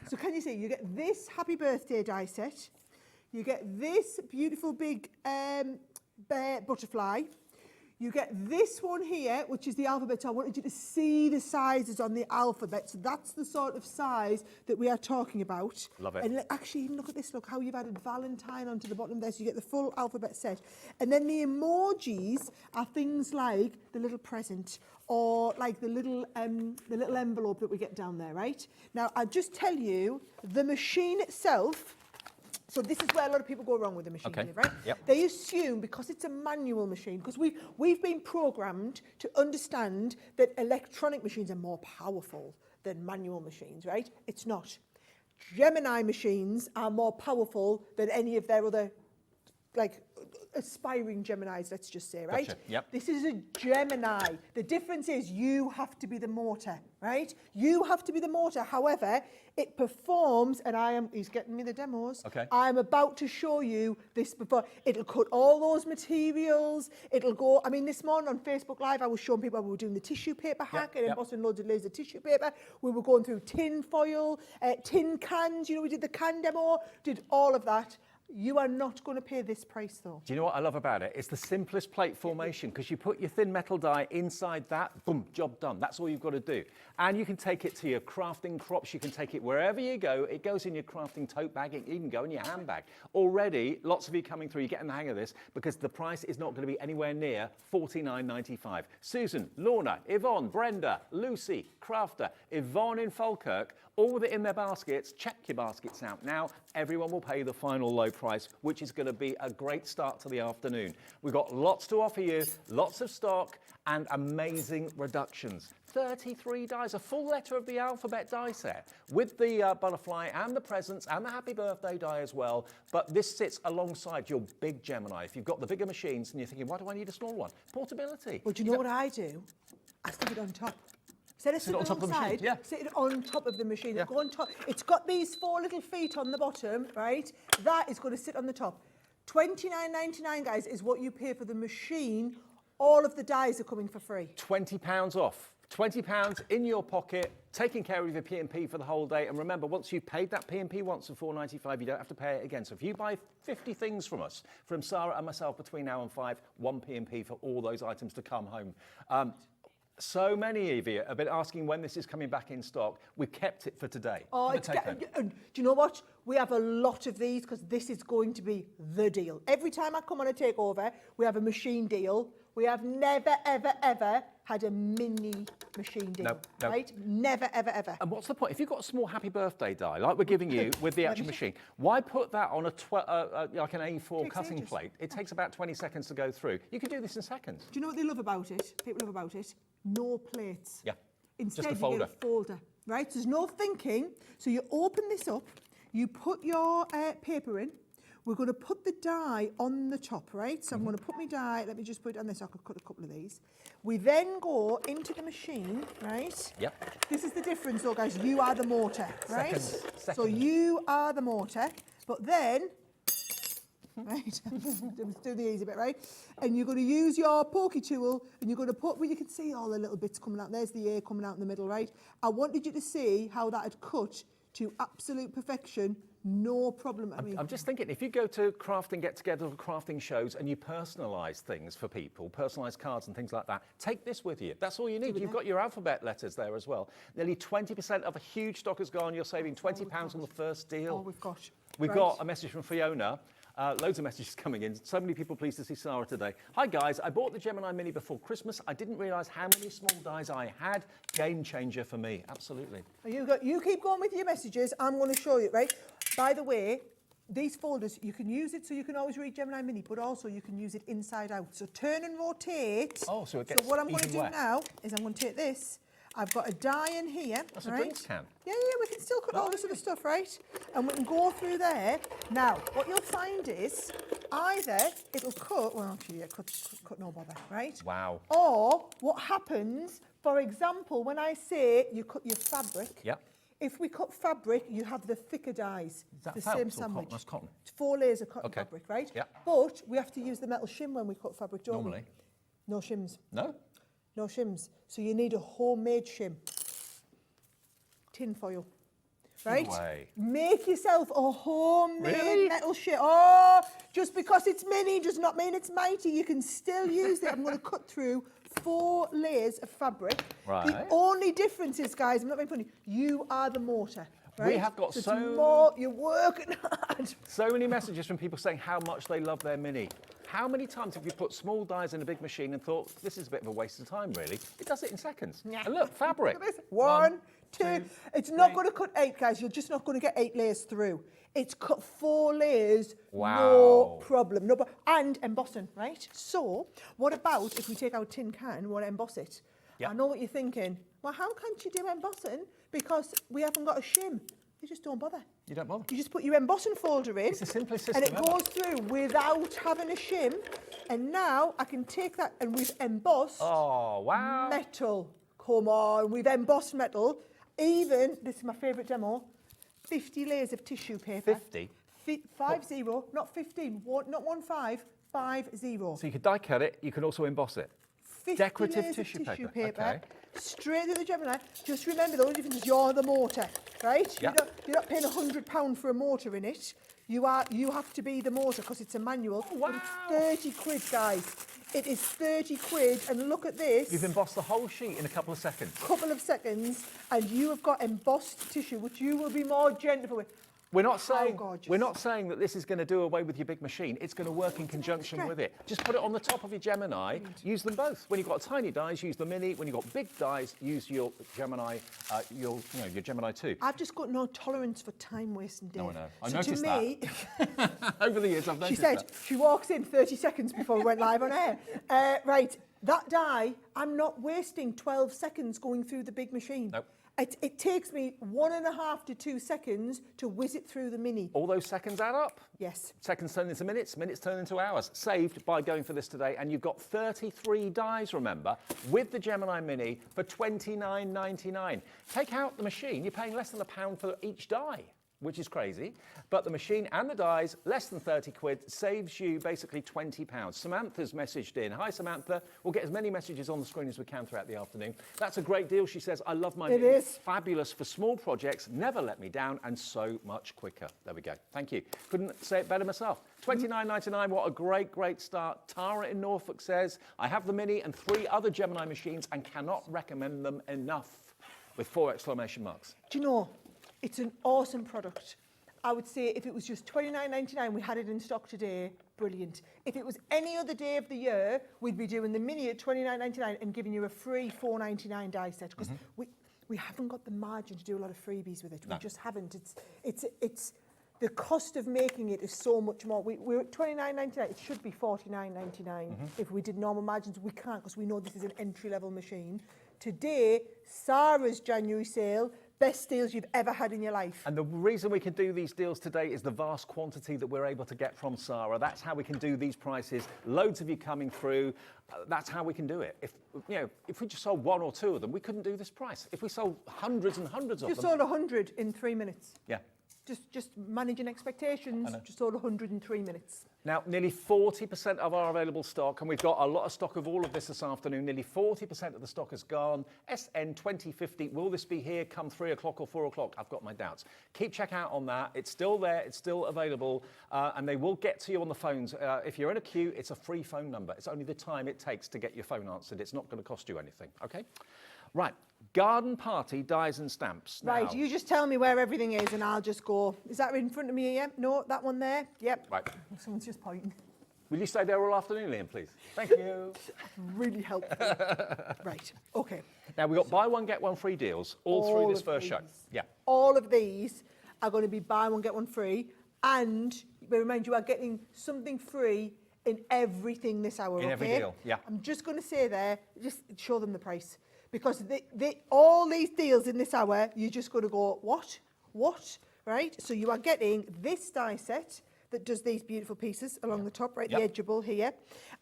So can you see, you get this happy birthday die set. You get this beautiful big bear butterfly. You get this one here, which is the alphabet. So I wanted you to see the sizes on the alphabet. So that's the sort of size that we are talking about. Love it. And actually, even look at this. Look how you've added Valentine onto the bottom there. So you get the full alphabet set. And then the emojis are things like the little present or like the little envelope that we get down there, right? Now, I'll just tell you, the machine itself. So this is where a lot of people go wrong with the machine, Okay. right? Yep. They assume because it's a manual machine, because we've been programmed to understand that electronic machines are more powerful than manual machines, right? It's not. Gemini machines are more powerful than any of their other, like, aspiring Geminis, let's just say, right? Gotcha. Yep. This is a Gemini. The difference is you have to be the motor, right? You have to be the motor. However, it performs, and he's getting me the demos. Okay. I'm about to show you this before. It'll cut all those materials. It'll go, I mean, this morning on Facebook Live, I was showing people we were doing the tissue paper hack and embossing loads of layers of tissue paper. We were going through tin foil, tin cans, we did the can demo, did all of that. You are not going to pay this price, though. Do you know what I love about it? It's the simplest plate formation because you put your thin metal die inside that, boom, job done. That's all you've got to do. And you can take it to your crafting crops. You can take it wherever you go. It goes in your crafting tote bag. It even go in your handbag. Already, lots of you coming through, you're getting the hang of this because the price is not going to be anywhere near $49.95. Susan, Lorna, Yvonne, Brenda, Lucy, Crafter, Yvonne in Falkirk, all with it in their baskets. Check your baskets out now. Everyone will pay the final low price, which is going to be a great start to the afternoon. We've got lots to offer you, lots of stock and amazing reductions. 33 dies, a full letter of the alphabet die set with the butterfly and the presents and the happy birthday die as well. But this sits alongside your big Gemini. If you've got the bigger machines and you're thinking, why do I need a small one? Portability. Well, do you know what I do? I stick it on top. Instead of Sit it on top of the machine, yeah. sit it on top of the machine. Yeah. Go on top. It's got these 4 little feet on the bottom, right? That is going to sit on the top. $29.99, guys, is what you pay for the machine. All of the dies are coming for free. £20 off. £20 in your pocket, taking care of your P&P for the whole day. And remember, once you've paid that P&P once of $4.95, you don't have to pay it again. So if you buy 50 things from us, from Sarah and myself between now and 5, 1 P&P for all those items to come home. So many of you have been asking when this is coming back in stock. We've kept it for today. Oh, for it's the takeover. do you know what? We have a lot of these because this is going to be the deal. Every time I come on a takeover, we have a machine deal. We have never, ever, ever had a mini machine deal, No. right? Never, ever, ever. And what's the point? If you've got a small happy birthday die, like we're giving you with the actual machine, why put that on like an A4 Takes cutting ages. plate? It takes about 20 seconds to go through. You can do this in seconds. Do you know what they love about it? People love about it? No plates. Yeah. Instead, Just a folder. you get a folder, right? There's no thinking. So you open this up, you put your paper in. We're going to put the die on the top, right? So I'm going to put my die, let me just put it on this, I could cut a couple of these. We then go into the machine, right? Yep. This is the difference though, guys. You are the motor, right? So Second. you are the motor, but then, right, let's do the easy bit, right? And you're going to use your pokey tool and you're going to put, well, you can see all the little bits coming out. There's the A coming out in the middle, right? I wanted you to see how that had cut to absolute perfection. No problem. I'm just thinking, if you go to crafting get-together or crafting shows and you personalise things for people, personalised cards and things like that, take this with you. That's all you need. You've got your alphabet letters there as well. Nearly 20% of a huge stock has gone. You're saving £20 on the first deal. Oh, we've got. We've got a message from Fiona. Loads of messages coming in. So many people pleased to see Sarah today. Hi guys, I bought the Gemini Mini before Christmas. I didn't realise how many small dies I had. Game changer for me. Absolutely. You keep going with your messages. I'm going to show you, right? By the way, these folders, you can use it so you can always read Gemini Mini, but also you can use it inside out. So turn and rotate. Oh, so it gets what I'm going to even do wet. now is I'm going to take this. I've got a die in here. That's a right? drinks can. Yeah, we can still cut all this other stuff, right? And we can go through there. Now, what you'll find is either it'll cut, well, actually, yeah, cut no bother, right? Wow. Or what happens, for example, when I say you cut your fabric, Yep. if we cut fabric, you have the thicker dies. Is that the felt same or cotton? sandwich. That's cotton. It's 4 layers of cotton Okay. fabric, right? Yep. But we have to use the metal shim when we cut fabric, don't Normally. we? No shims. No? No shims. So you need a homemade shim. Tin foil. Right? way. Make yourself a homemade Really? metal shim. Oh, just because it's mini does not mean it's mighty. You can still use it. I'm going to cut through 4 layers of fabric. Right. The only difference is, guys, I'm not being funny, you are the mortar. Right? We have got it's so- more, you're working hard. So many messages from people saying how much they love their Mini. How many times have you put small dies in a big machine and thought, this is a bit of a waste of time, really? It does it in seconds. Yeah. And look, fabric. Look at this. One, two. It's not three. going to cut 8, guys. You're just not going to get 8 layers through. It's cut 4 layers, no Wow. problem. No, and embossing, right? So, what about if we take our tin can and want to emboss it? Yep. I know what you're thinking. Well, how can't you do embossing? Because we haven't got a shim. You just don't bother. You don't bother. You just put your embossing folder in. It's the simplest and system it ever. goes through without having a shim. And now I can take that and we've embossed Oh, wow. metal. Come on, we've embossed metal. Even, this is my favourite demo, 50 layers of tissue paper. 50? 50, not 15, not 15, 50. So you could die cut it, you can also emboss it. 50 Decorative layers tissue of tissue paper, paper. okay. Straight to the Gemini. Just remember, the only difference is you're the mortar, right? Yeah. You're not paying £100 for a mortar in it. You have to be the mortar because it's a manual. Oh, wow. But it's 30 quid, guys. It is 30 quid, and look at this. You've embossed the whole sheet in a couple of seconds. Couple of seconds, and you have got embossed tissue, which you will be more gentle with. We're not saying gorgeous. we're not saying that this is going to do away with your big machine. It's going to work in conjunction with it. Just put it on the top of your Gemini. Use them both. When you've got tiny dies, use the Mini. When you've got big dies, use your Gemini. Your Gemini 2. I've just got no tolerance for time wasting, Dave. No, I know. I so noticed to me, Over the years, I've she noticed said that. she walks in 30 seconds before we went live on air. Right, that die, I'm not wasting 12 seconds going through the big machine. Nope. It takes me 1.5 to 2 seconds to whiz it through the Mini. All those seconds add up. Yes. Seconds turn into minutes, minutes turn into hours. Saved by going for this today, and you've got 33 dies, remember, with the Gemini Mini for $29.99. Take out the machine, you're paying less than £1 for each die, which is crazy. But the machine and the dies, less than 30 quid, saves you basically £20. Samantha's messaged in. Hi, Samantha. We'll get as many messages on the screen as we can throughout the afternoon. That's a great deal, she says. I love my It Mini. is. Fabulous for small projects, never let me down, and so much quicker. There we go. Thank you. Couldn't say it better myself. $29.99, what a great, great start. Tara in Norfolk says, I have the Mini and 3 other Gemini machines and cannot recommend them enough, with 4 exclamation marks. Do you know, it's an awesome product. I would say if it was just $29.99, we had it in stock today, brilliant. If it was any other day of the year, we'd be doing the Mini at $29.99 and giving you a free $4.99 die set, because we haven't got the margin to do a lot of freebies with it. No. We just haven't. It's the cost of making it is so much more. We're at $29.99. It should be $49.99 if we did normal margins. We can't, because we know this is an entry-level machine. Today, Sarah's January sale, best deals you've ever had in your life. And the reason we can do these deals today is the vast quantity that we're able to get from Sarah. That's how we can do these prices. Loads of you coming through. That's how we can do it. If we just sold 1 or 2 of them, we couldn't do this price. If we sold hundreds and hundreds of Just them. sold 100 in 3 minutes. Yeah. Just managing expectations, I know. just sold 100 in 3 minutes. Now, nearly 40% of our available stock, and we've got a lot of stock of all of this afternoon, nearly 40% of the stock has gone. SN 2050, will this be here come 3 o'clock or 4 o'clock? I've got my doubts. Keep check out on that. It's still there, it's still available, and they will get to you on the phones. If you're in a queue, it's a free phone number. It's only the time it takes to get your phone answered. It's not going to cost you anything, okay? Right, garden party dies and stamps. Right, Now- you just tell me where everything is and I'll just go. Is that in front of me here? No, that one there? Yep. Right. Someone's just pointing. Will you stay there all afternoon, Liam, please? Thank you. Really helpful. Right, okay. Now, we've got buy one, get one free deals all through this of first show. these. Yeah. All of these are going to be buy one, get one free. And we remind you are getting something free in everything this hour, In okay? every deal, yeah. I'm just going to say there, just show them the price. Because all these deals in this hour, you're just going to go, what? What? Right? So you are getting this die set that does these beautiful pieces along the top, right? Yep. The edgeable here.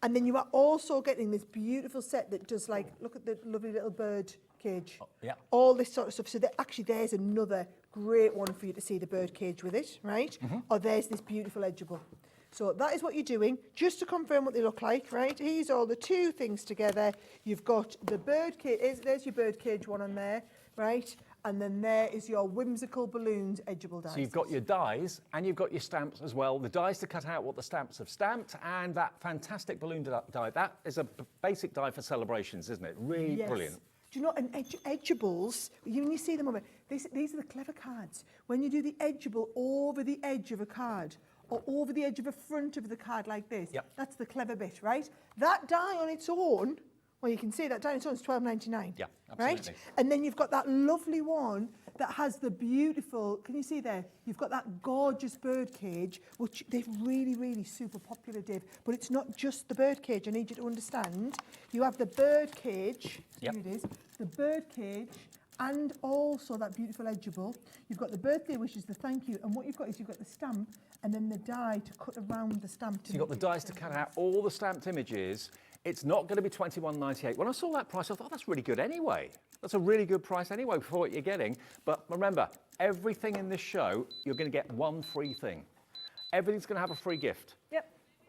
And then you are also getting this beautiful set that does like, look at the lovely little bird cage. yeah. All this sort of stuff. So actually there's another great one for you to see the bird cage with it, right? Or there's this beautiful edgeable. So that is what you're doing. Just to confirm what they look like, right? Here's all the two things together. You've got the bird cage, there's your bird cage one on there, right? And then there is your whimsical balloons edgeable dies. So you've got your dies and you've got your stamps as well. The dies to cut out what the stamps have stamped, and that fantastic balloon die. That is a basic die for celebrations, isn't it? Really Yes. brilliant. Do you know, and edgeables, when you see them over, these are the clever cards. When you do the edgeable over the edge of a card, or over the edge of a front of the card like this, Yep. that's the clever bit, right? That die on its own, well, you can see that die on its own is £12.99. Yeah, Right? absolutely. And then you've got that lovely one that has the beautiful, can you see there? You've got that gorgeous bird cage, which they're really, really super popular, Dave. But it's not just the bird cage, I need you to understand. You have the bird cage, Yep. here it is, the bird cage, and also that beautiful edgeable. You've got the birthday wish is the thank you, and what you've got is you've got the stamp, and then the die to cut around the stamp. So you've got the dies to cut out all the stamped images. It's not going to be £21.98. When I saw that price, I thought, that's really good anyway. That's a really good price anyway for what you're getting. But remember, everything in this show, you're going to get one free thing. Everything's going to have a free gift. Yep.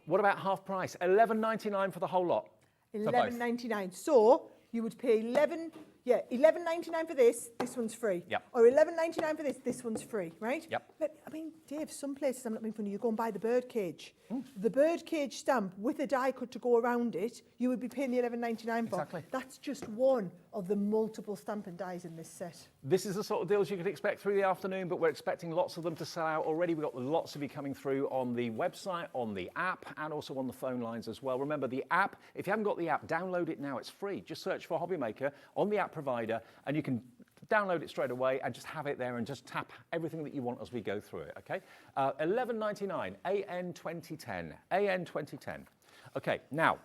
What about half price? £11.99 for the whole lot. For both. £11.99. So you would pay £11.99 for this. This one's free. Yep. Or £11.99 for this. This one's free, right? Yep. I mean, Dave, some places I'm not making fun of you. Go and buy the bird cage. The bird cage stamp with a die cut to go around it. You would be paying the £11.99 for. Exactly. That's just one of the multiple stamp and dies in this set. This is the sort of deals you could expect through the afternoon, but we're expecting lots of them to sell out already. We've got lots of you coming through on the website, on the app, and also on the phone lines as well. Remember, the app, if you haven't got the app, download it now. It's free. Just search for Hobby Maker on the app provider, and you can download it straight away and just have it there and just tap everything that you want as we go through it, okay? $11.99, AN 2010, AN 2010. Okay, now,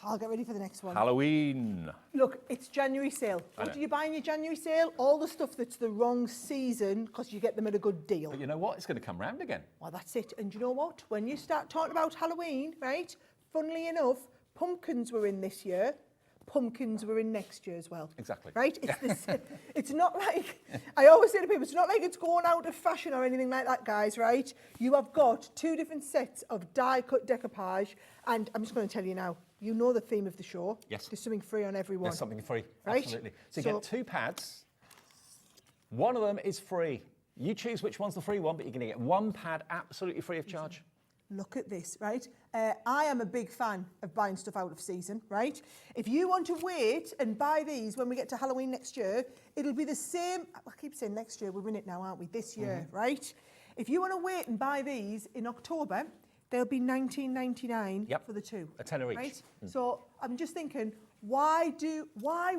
I'll get ready for the next one. Halloween. Look, it's January sale. I What know. do you buy in your January sale? All the stuff that's the wrong season because you get them at a good deal. But you know what? It's going to come round again. Well, that's it. And you know what? When you start talking about Halloween, right? Funnily enough, pumpkins were in this year. Pumpkins were in next year as well. Exactly. Right? It's not like, I always say to people, it's not like it's going out of fashion or anything like that, guys, right? You have got two different sets of die-cut decoupage, and I'm just going to tell you now, you know the theme of the show. Yes. There's something free on every one. There's something free, Right? absolutely. So you get two pads. One of them is free. You choose which one's the free one, but you're going to get one pad absolutely free of charge. Look at this, right? I am a big fan of buying stuff out of season, right? If you want to wait and buy these when we get to Halloween next year, it'll be the same. I keep saying next year, we're in it now, aren't we? This year, right? If you want to wait and buy these in October, they'll be $19.99 Yep. for the two. A tenner each. Right? So I'm just thinking, why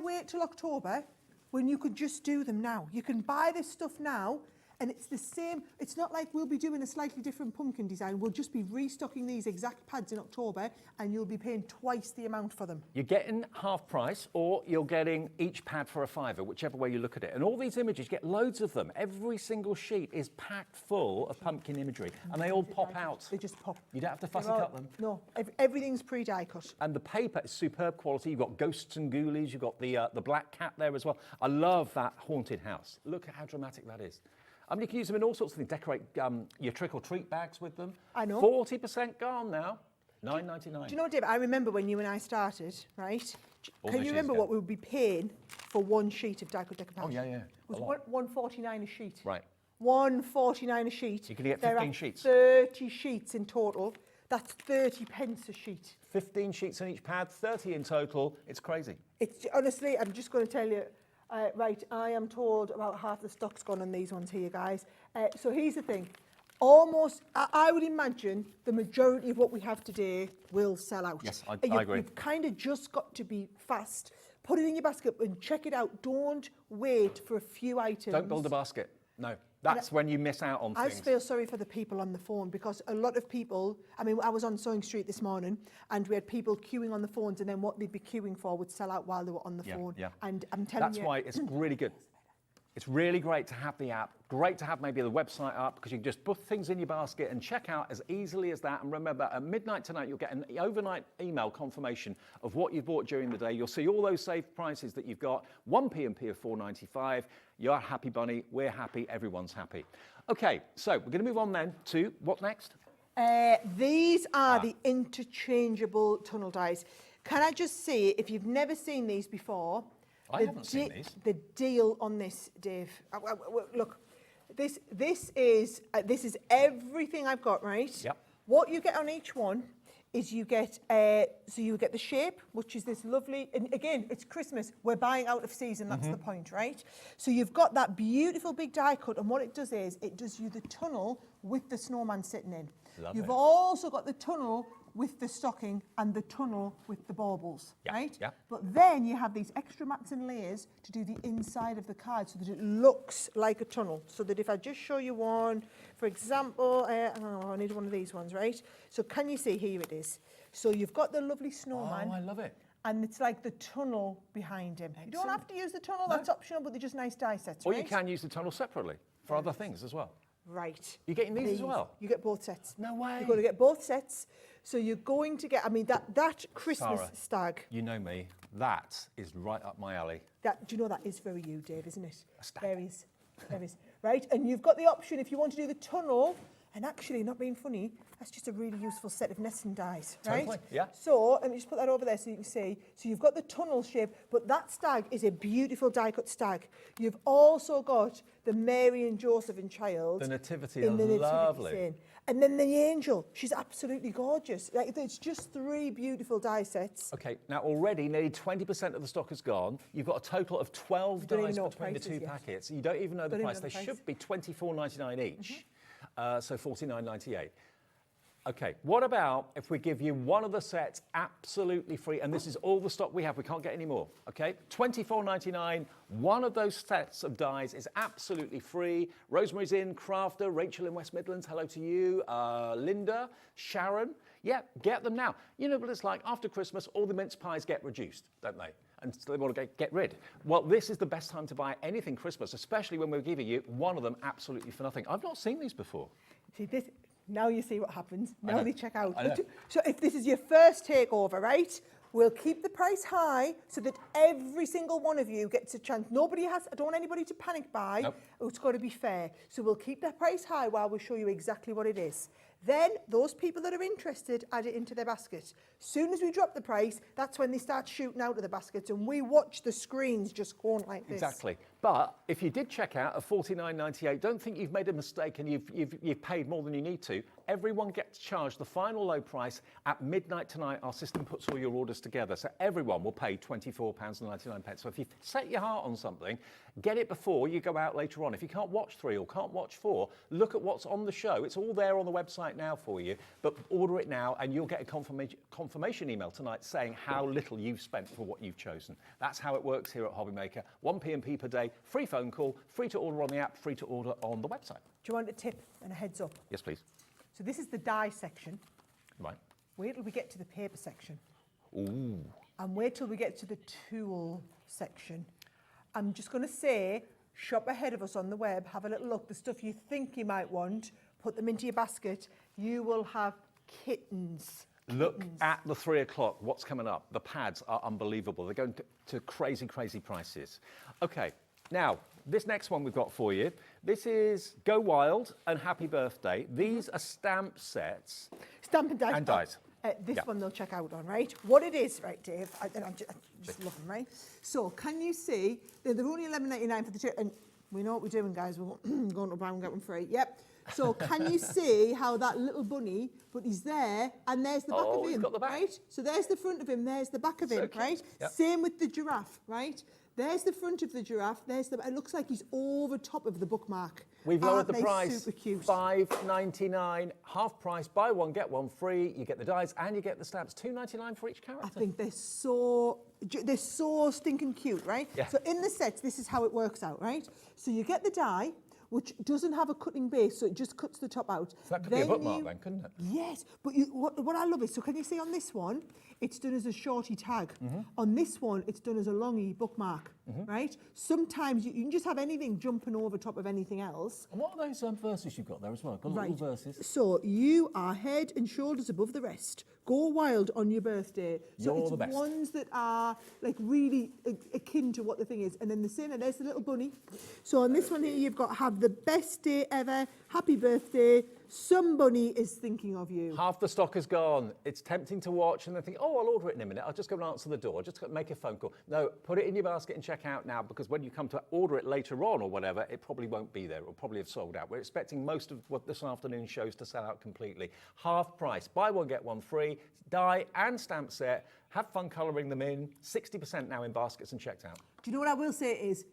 wait till October when you could just do them now? You can buy this stuff now. And it's the same, it's not like we'll be doing a slightly different pumpkin design. We'll just be restocking these exact pads in October and you'll be paying twice the amount for them. You're getting half price, or you're getting each pad for a £5, whichever way you look at it. And all these images, you get loads of them. Every single sheet is packed full of pumpkin imagery, and they all pop out. They just pop. You don't have to fussy They're all- cut them. No, everything's pre-die cut. And the paper is superb quality. You've got ghosts and ghoulies. You've got the black cat there as well. I love that haunted house. Look at how dramatic that is. I mean, you can use them in all sorts of things. Decorate your trick-or-treat bags with them. I know. 40% gone now. $9.99. Do you know, Dave, I remember when you and I started, right? All Can those you years remember ago. what we would be paying for one sheet of die-cut decoupage? Oh, yeah, yeah. It was A lot. $1.49 a sheet. Right. $1.49 a sheet. You can get There 15 are sheets. 30 sheets in total. That's 30 pence a sheet. 15 sheets in each pad, 30 in total. It's crazy. It's honestly, I'm just going to tell you, right, I am told about half the stock's gone on these ones here, guys. So here's the thing. Almost, I would imagine the majority of what we have today will sell out. Yes, I You- agree. You've kind of just got to be fast. Put it in your basket and check it out. Don't wait for a few items. Don't build a basket. No, that's when you miss out on I things. just feel sorry for the people on the phone because a lot of people, I mean, I was on Sewing Street this morning and we had people queuing on the phones and then what they'd be queuing for would sell out while they were on the phone. Yeah. And I'm telling That's you. why it's really good. It's really great to have the app, great to have maybe the website up because you can just put things in your basket and check out as easily as that. And remember, at midnight tonight, you'll get an overnight email confirmation of what you've bought during the day. You'll see all those saved prices that you've got. 1 P&P of $4.95. You're happy, Bunny. We're happy. Everyone's happy. Okay, so we're going to move on then to what next? These are the interchangeable tunnel dyes. Can I just say, if you've never seen these before, I haven't seen these. The deal on this, Dave. Look, this is everything I've got, right? Yep. What you get on each one is you get the shape, which is this lovely, and again, it's Christmas. We're buying out of season. That's the point, right? So you've got that beautiful big die cut, and what it does is it does you the tunnel with the snowman sitting in. Love You've it. also got the tunnel with the stocking and the tunnel with the baubles, Yeah, right? yeah. But then you have these extra mats and layers to do the inside of the card so that it looks like a tunnel. So that if I just show you one, for example, I need one of these ones, right? So can you see, here it is. So you've got the lovely snowman. Oh, I love it. And it's like the tunnel behind him. You don't have to use the tunnel, No. that's optional, but they're just nice die sets, Or right? you can use the tunnel separately for other things as well. Right. You're getting these as well? You get both sets. No way. You're going to get both sets. So you're going to get, I mean, that Christmas Sarah. stag, You know me. That is right up my alley. do you know that is very you, Dave, isn't it? A stag. There is. Right? And you've got the option, if you want to do the tunnel, and actually, not being funny, that's just a really useful set of nesting dies, right? Totally, yeah. So, let me just put that over there so you can see. So you've got the tunnel shape, but that stag is a beautiful die-cut stag. You've also got the Mary and Joseph and Child. The nativity in are the nativity lovely. scene. And then the angel, she's absolutely gorgeous. Like, it's just 3 beautiful die sets. Okay, now already nearly 20% of the stock is gone. You've got a total of 12 don't even dies know what between the price two is yet. packets. You don't even know the Don't even price. know They the price. should be $24.99 each, so $49.98. Okay, what about if we give you one of the sets absolutely free, and this is all the stock we have, we can't get any more, okay? $24.99, one of those sets of dies is absolutely free. Rosemary's in, Crafter, Rachel in West Midlands, hello to you, Linda, Sharon, yeah, get them now. You know what it's like, after Christmas, all the mince pies get reduced, don't they? And so they want to get rid. Well, this is the best time to buy anything Christmas, especially when we're giving you one of them absolutely for nothing. I've not seen these before. See, this, now you see what happens. I Now know. they check out. I know. So if this is your first takeover, right, we'll keep the price high so that every single one of you gets a chance. I don't want anybody to panic buy. Nope. It's got to be fair. So we'll keep the price high while we show you exactly what it is. Then those people that are interested add it into their basket. Soon as we drop the price, that's when they start shooting out of the baskets and we watch the screens just going like this. Exactly. But if you did check out at $49.98, don't think you've made a mistake and you've paid more than you need to. Everyone gets charged the final low price at midnight tonight. Our system puts all your orders together. So everyone will pay £24.99. So if you set your heart on something, get it before you go out later on. If you can't watch 3 or can't watch 4, look at what's on the show. It's all there on the website now for you. But order it now and you'll get a confirmation email tonight saying how little you've spent for what you've chosen. That's how it works here at Hobby Maker. 1 P&P per day, free phone call, free to order on the app, free to order on the website. Do you want a tip and a heads up? Yes, please. So this is the die section. Right. Wait till we get to the paper section. Ooh. And wait till we get to the tool section. I'm just going to say, shop ahead of us on the web, have a little look. The stuff you think you might want, put them into your basket. You will have kittens. Look at the 3 o'clock, what's coming up. The pads are unbelievable. They're going to crazy, crazy prices. Okay, now, this next one we've got for you. This is Go Wild and Happy Birthday. These are stamp sets. Stamp and dies. And dies. This Yeah. one they'll check out on, right? What it is, right, Dave, I'm just looking, right? So, can you see, they're only $11.99 for the two, and we know what we're doing, guys. We're going to buy one, get one free. Yep. So can you see how that little bunny, but he's there, and there's the back of him, he's got the back. right? So there's the front of him, there's the back of him, cute. right? Yep. Same with the giraffe, right? There's the front of the giraffe, it looks like he's over top of the bookmark. We've lowered Aren't the they price, super cute? $5.99, half price, buy one, get one free. You get the dies and you get the stamps, $2.99 for each character. I think they're so stinking cute, right? Yeah. So in the sets, this is how it works out, right? So you get the die, which doesn't have a cutting base, so it just cuts the top out. So that could be a bookmark then, couldn't it? Yes, but what I love is, so can you see on this one, it's done as a shorty tag. On this one, it's done as a longy bookmark, right? Sometimes you can just have anything jumping over top of anything else. And what are those verses you've got there as well? Got little verses. So you are head and shoulders above the rest. Go wild on your birthday. So You're it's the best. ones that are like really akin to what the thing is. And then the same, and there's the little bunny. So on this one here, you've got have the best day ever. Happy birthday. Somebody is thinking of you. Half the stock is gone. It's tempting to watch and then think, oh, I'll order it in a minute. I'll just go and answer the door. Just make a phone call. No, put it in your basket and check out now, because when you come to order it later on or whatever, it probably won't be there. It'll probably have sold out. We're expecting most of what this afternoon shows to sell out completely. Half price. Buy one, get one free. Die and stamp set. Have fun colouring them in. 60% now in baskets and checked out. Do you know what I will say is,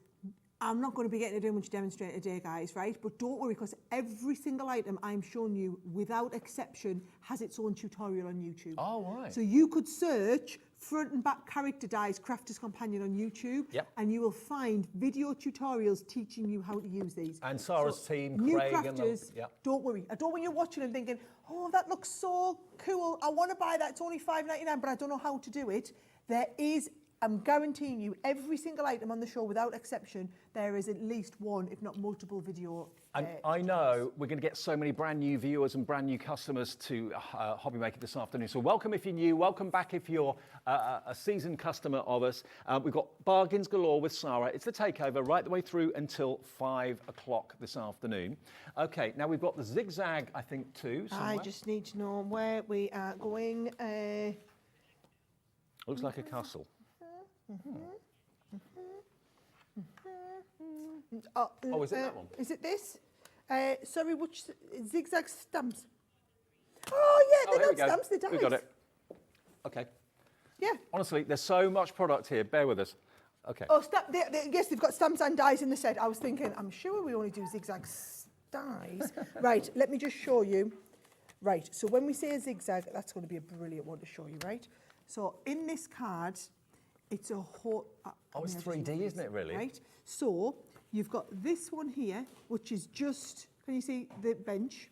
I'm not going to be getting to do much demonstrate today, guys, right? But don't worry, because every single item I'm showing you, without exception, has its own tutorial on YouTube. Oh, right. So you could search front and back character dies Crafter's Companion on YouTube, and you will find video tutorials teaching you how to use these. And Sarah's team, new Craig crafters, and don't worry. I don't want you watching and thinking, oh, that looks so cool. I want to buy that. It's only $5.99, but I don't know how to do it. There is, I'm guaranteeing you, every single item on the show, without exception, there is at least one, if not multiple video. And I know we're going to get so many brand new viewers and brand new customers to Hobby Maker this afternoon. So welcome if you're new, welcome back if you're a seasoned customer of us. We've got bargains galore with Sarah. It's the takeover right the way through until 5 o'clock this afternoon. Okay, now we've got the zigzag, I think, too. Somewhere. I just need to know where we are going. Looks like a castle. Oh, is it that one? Is it this? Sorry, which zigzag stamps? Oh, yeah, they're not stamps, they're dice. We got it. Okay. Yeah. Honestly, there's so much product here. Bear with us. Okay. Oh, yes, they've got stamps and dies in the set. I was thinking, I'm sure we only do zigzag dies. Right, let me just show you. Right, so when we say a zigzag, that's going to be a brilliant one to show you, right? So in this card, it's a whole... Oh, it's 3D, isn't it, really? Right, so you've got this one here, which is just, can you see the bench?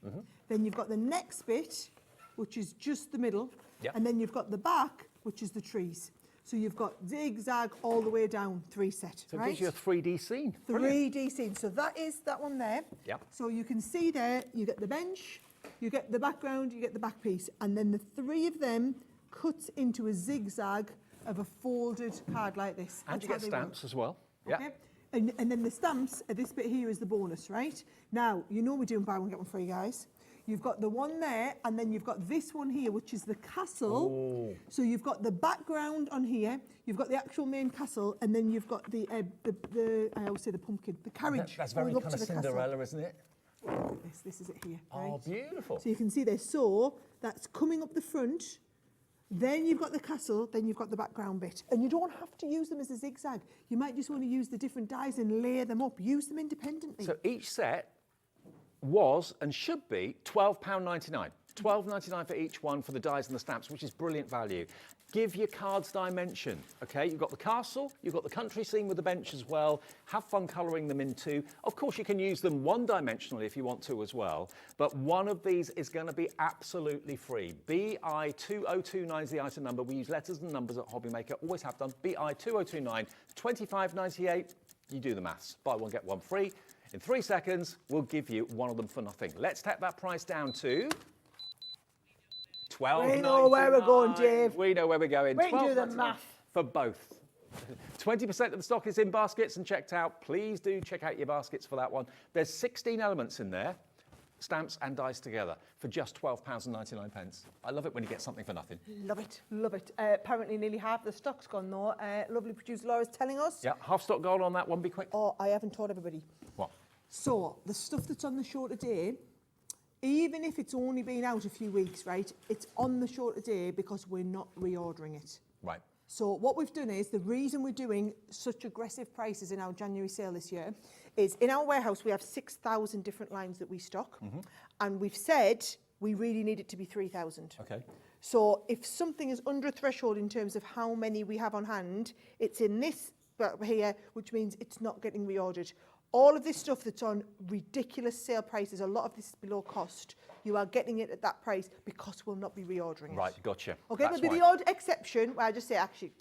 Then you've got the next bit, which is just the middle. Yep. And then you've got the back, which is the trees. So you've got zigzag all the way down, 3 set, So it right? gives you a 3D scene. 3D scene. So that is that one there. Yep. So you can see there, you get the bench, you get the background, you get the back piece, and then the 3 of them cuts into a zigzag of a folded card like this. And That's you how get they stamps work. as well. Okay? Yeah. And then the stamps, this bit here is the bonus, right? Now, you know we're doing buy one, get one free, guys. You've got the one there, and then you've got this one here, which is the castle. Oh. So you've got the background on here, you've got the actual main castle, and then you've got the I always say the pumpkin, the carriage. That's very going up kind to of the castle. Cinderella, isn't it? Look at this is it here, right? Oh, beautiful. So you can see there, so that's coming up the front, then you've got the castle, then you've got the background bit. And you don't have to use them as a zigzag. You might just want to use the different dies and layer them up. Use them independently. So each set was and should be £12.99. £12.99 for each one for the dies and the stamps, which is brilliant value. Give your cards dimension, okay? You've got the castle, you've got the country scene with the bench as well. Have fun colouring them in too. Of course, you can use them one-dimensionally if you want to as well, but one of these is going to be absolutely free. BI2029 is the item number. We use letters and numbers at Hobby Maker, always have done. BI2029, £25.98. You do the maths. Buy one, get one free. In 3 seconds, we'll give you one of them for nothing. Let's tap that price down to $12.99. We know where we're going, Dave. We know where we're going. We can do the $12.99 math. for both. 20% of the stock is in baskets and checked out. Please do check out your baskets for that one. There's 16 elements in there, stamps and dies together, for just £12.99. I love it when you get something for nothing. Love it, love it. Apparently nearly half the stock's gone though. Lovely producer Laura's telling us. Yeah, half stock gone on that one, be quick. Oh, I haven't told everybody. What? So, the stuff that's on the show today even if it's only been out a few weeks, right, it's on the show today because we're not reordering it. Right. So what we've done is, the reason we're doing such aggressive prices in our January sale this year is, in our warehouse we have 6,000 different lines that we stock, and we've said we really need it to be 3,000. Okay. So if something is under a threshold in terms of how many we have on hand, it's in this here, which means it's not getting reordered. All of this stuff that's on ridiculous sale prices, a lot of this is below cost, you are getting it at that price because we'll not be reordering it. Right, gotcha. Okay, That's there'll be the why. odd exception where I just say, actually,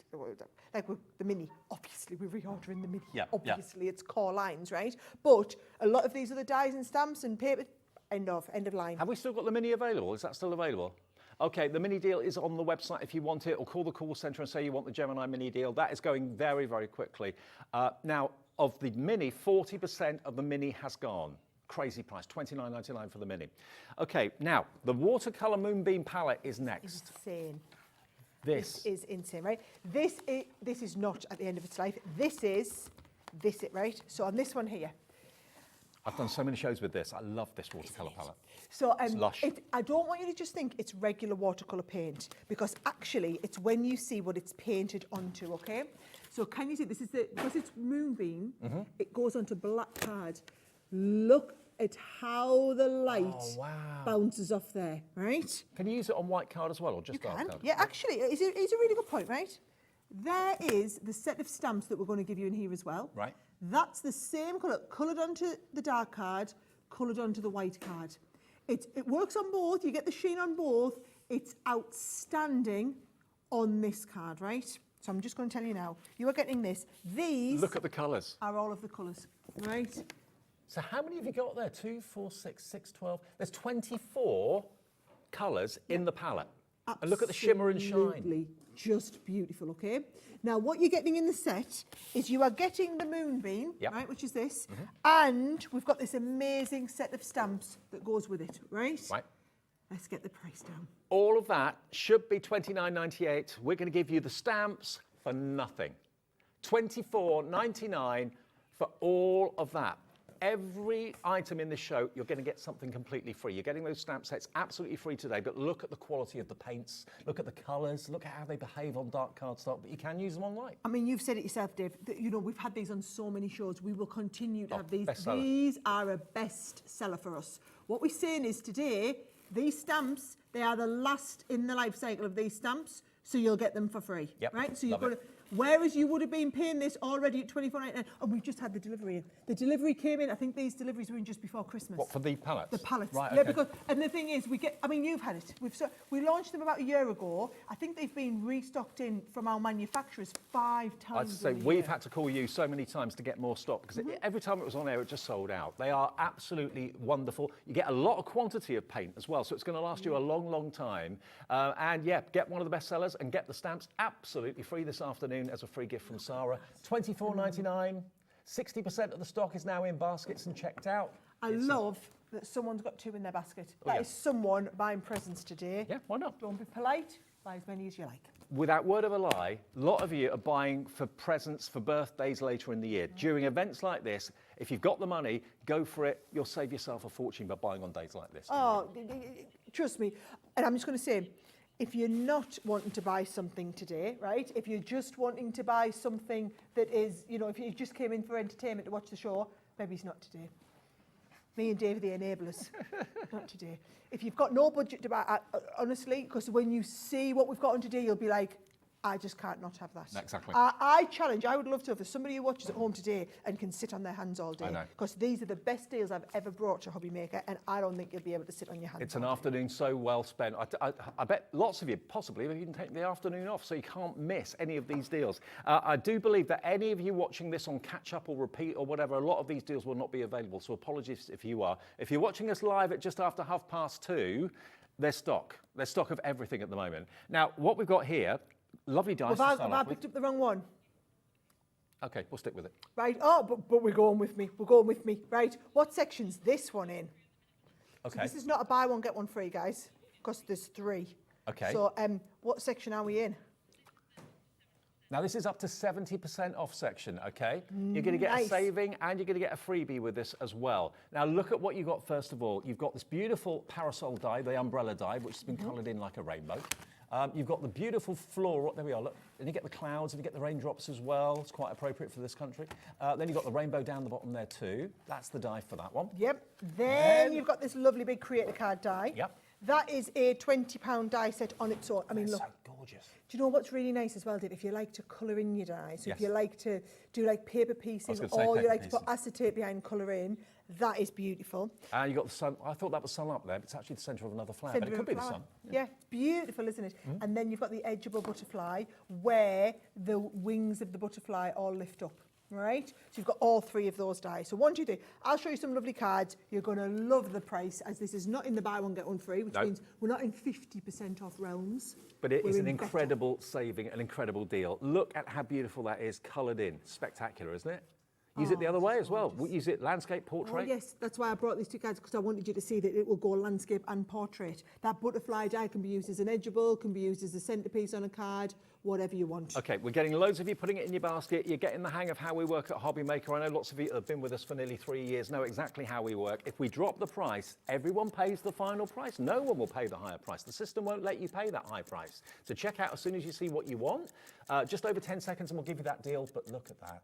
like with the Mini, obviously we're reordering the Mini. Yeah, obviously it's core lines, right? But a lot of these other dies and stamps and paper, end of line. Have we still got the Mini available? Is that still available? Okay, the Mini deal is on the website if you want it, or call the call centre and say you want the Gemini Mini deal. That is going very, very quickly. Now, of the Mini, 40% of the Mini has gone. Crazy price, $29.99 for the Mini. Okay, now, the watercolour Moonbeam palette is next. Insane. This is insane, right? This is not at the end of its life. This is it, right? So on this one here, I've done so many shows with this. I love this watercolour palette. so It's lush. I don't want you to just think it's regular watercolour paint, because actually it's when you see what it's painted onto, okay? So can you see, this is because it's Moonbeam, it goes onto black card. Look at how the light bounces off there, right? Can you use it on white card as well, or just You dark can. card? Yeah, actually, it's a really good point, right? There is the set of stamps that we're going to give you in here as well. Right. That's the same colour, coloured onto the dark card, coloured onto the white card. It works on both, you get the sheen on both. It's outstanding on this card, right? So I'm just going to tell you now, you are getting this. These Look at the colours. are all of the colours, right? So how many have you got there? 2, 4, 6, 6, 12. There's 24 colours in the palette. And look at the shimmer and shine. Absolutely, just beautiful, okay? Now, what you're getting in the set is you are getting the Moonbeam, Yep. right, which is this, and we've got this amazing set of stamps that goes with it, right? Right. Let's get the price down. All of that should be $29.98. We're going to give you the stamps for nothing. $24.99 for all of that. Every item in this show, you're going to get something completely free. You're getting those stamp sets absolutely free today, but look at the quality of the paints, look at the colours, look at how they behave on dark cardstock, but you can use them on light. I mean, you've said it yourself, Dave, that, you know, we've had these on so many shows. We will continue to have these. bestseller. These are a best seller for us. What we're saying is today, these stamps, they are the last in the life cycle of these stamps, so you'll get them for free. Yep, Right? So you've love got to, whereas you would have been paying this already at $24.99, and we've just had the delivery in. The delivery came in, I think these deliveries were in just before Christmas. What, for the pallets? The pallets. Right, Yeah, okay. because, and the thing is, you've had it. We launched them about a year ago. I think they've been restocked in from our manufacturers 5 times. I'd say in a we've year. had to call you so many times to get more stock, because every time it was on air, it just sold out. They are absolutely wonderful. You get a lot of quantity of paint as well, so it's going to last you a long, long time. And yeah, get one of the best sellers and get the stamps absolutely free this afternoon as a free gift from Sarah. $24.99. 60% of the stock is now in baskets and checked out. I love that someone's got 2 in their basket. That yeah. is someone buying presents today. Yeah, why not? Don't be polite. Buy as many as you like. Without word of a lie, a lot of you are buying for presents for birthdays later in the year. During events like this, if you've got the money, go for it. You'll save yourself a fortune by buying on days like this. Oh, trust me. And I'm just going to say, if you're not wanting to buy something today, right? If you're just wanting to buy something that is, you know, if you just came in for entertainment to watch the show, maybe it's not today. Me and Dave are the enablers. Not today. If you've got no budget to buy, honestly, because when you see what we've got on today, you'll be like, I just can't not have that. Exactly. I challenge, I would love to, for somebody who watches at home today and can sit on their hands all I day. know. Because these are the best deals I've ever brought to Hobby Maker, and I don't think you'll be able to sit on your hands. It's an all day. afternoon so well spent. I bet lots of you possibly have even taken the afternoon off, so you can't miss any of these deals. I do believe that any of you watching this on catch-up or repeat or whatever, a lot of these deals will not be available, so apologies if you are. If you're watching us live at just after 2:30, there's stock. There's stock of everything at the moment. Now, what we've got here, lovely dice to start Have I off with. picked up the wrong one? Okay, we'll stick with it. Right, oh, but we're going with me. We're going with me. Right, what section's this one in? Okay. So this is not a buy one, get one free, guys, because there's 3. Okay. So what section are we in? Now, this is up to 70% off section, okay? You're going to get a saving and you're going to get a freebie with this as well. Now, look at what you got first of all. You've got this beautiful parasol die, the umbrella die, which has been coloured in like a rainbow. You've got the beautiful floral, there we are, look. And you get the clouds and you get the raindrops as well. It's quite appropriate for this country. Then you've got the rainbow down the bottom there too. That's the die for that one. Yep. Then you've got this lovely big creator card die. Yep. That is a £20 die set on its own. I mean, look. So gorgeous. Do you know what's really nice as well, Dave? If you like to colour in your dies, so if Yes. you like to do like paper pieces or you like to put acetate behind colour in, that is beautiful. And you've got the sun. I thought that was sun up there, but it's actually the centre of another flower. But it could be the sun. Yeah, it's beautiful, isn't it? And then you've got the edgeable butterfly where the wings of the butterfly all lift up. Right, so you've got all three of those dies. So 1, 2, 3. I'll show you some lovely cards. You're going to love the price, as this is not in the buy one get one free, which means we're not in 50% off realms. But it is an incredible saving, an incredible deal. Look at how beautiful that is, coloured in. Spectacular, isn't it? Use it the other way as well. We'll use it landscape, portrait. Oh yes, that's why I brought these two cards, because I wanted you to see that it will go landscape and portrait. That butterfly die can be used as an edgeable, can be used as a centrepiece on a card, whatever you want. Okay, we're getting loads of you putting it in your basket. You're getting the hang of how we work at Hobby Maker. I know lots of you that have been with us for nearly 3 years know exactly how we work. If we drop the price, everyone pays the final price. No one will pay the higher price. The system won't let you pay that high price. So check out as soon as you see what you want. Just over 10 seconds and we'll give you that deal, but look at that.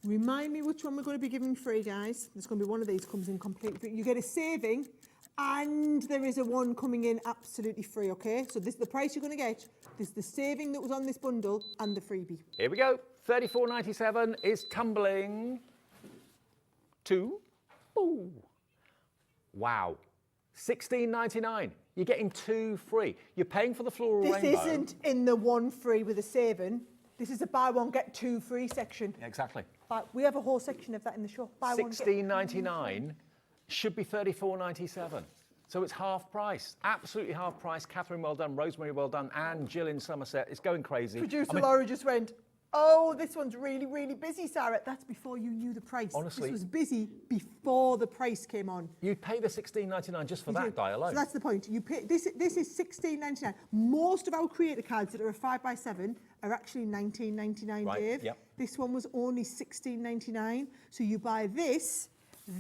Remind me which one we're going to be giving free, guys. There's going to be one of these comes in completely free. You get a saving, and there is a one coming in absolutely free, okay? So this is the price you're going to get. This is the saving that was on this bundle and the freebie. Here we go. $34.97 is tumbling to, ooh, wow, $16.99. You're getting 2 free. You're paying for the floral rainbow. This isn't in the 1 free with a saving. This is a buy one, get 2 free section. Exactly. But we have a whole section of that in the shop. Buy one, get $16.99 should be $34.97. So it's half price, absolutely half price. Catherine, well done. Rosemary, well done. And Jill in Somerset. It's going crazy. Producer Laura just went, oh, this one's really, really busy, Sarah. That's before you knew the price. Honestly. This was busy before the price came on. You'd pay the $16.99 just for that die alone. So that's the point. You pay, this is $16.99. Most of our creator cards that are a 5x7 are actually $19.99, Right, Dave. yep. This one was only $16.99. So you buy this.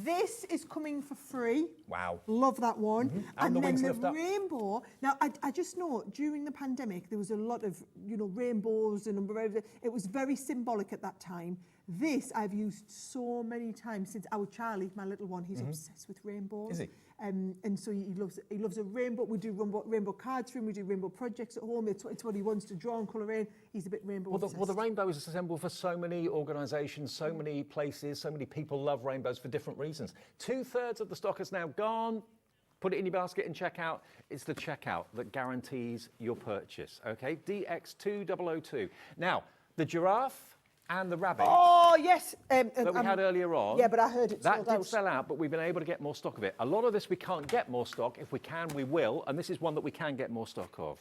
This is coming for free. Wow. Love that one. And the then wings the lift up. rainbow. Now, I just know during the pandemic, there was a lot of, rainbows and it was very symbolic at that time. This I've used so many times since our Charlie, my little one, he's obsessed with rainbows. Is he? And so he loves a rainbow. We do rainbow cards for him. We do rainbow projects at home. It's what he wants to draw and colour in. He's a bit rainbow obsessed. Well, the rainbow is a symbol for so many organisations, so many places, so many people love rainbows for different reasons. 2/3 of the stock is now gone. Put it in your basket and check out. It's the checkout that guarantees your purchase, okay? DX2002. Now, the giraffe and the rabbit Oh, yes. that we had earlier on. Yeah, but I heard it that sold did out. sell out, but we've been able to get more stock of it. A lot of this we can't get more stock. If we can, we will. And this is one that we can get more stock of.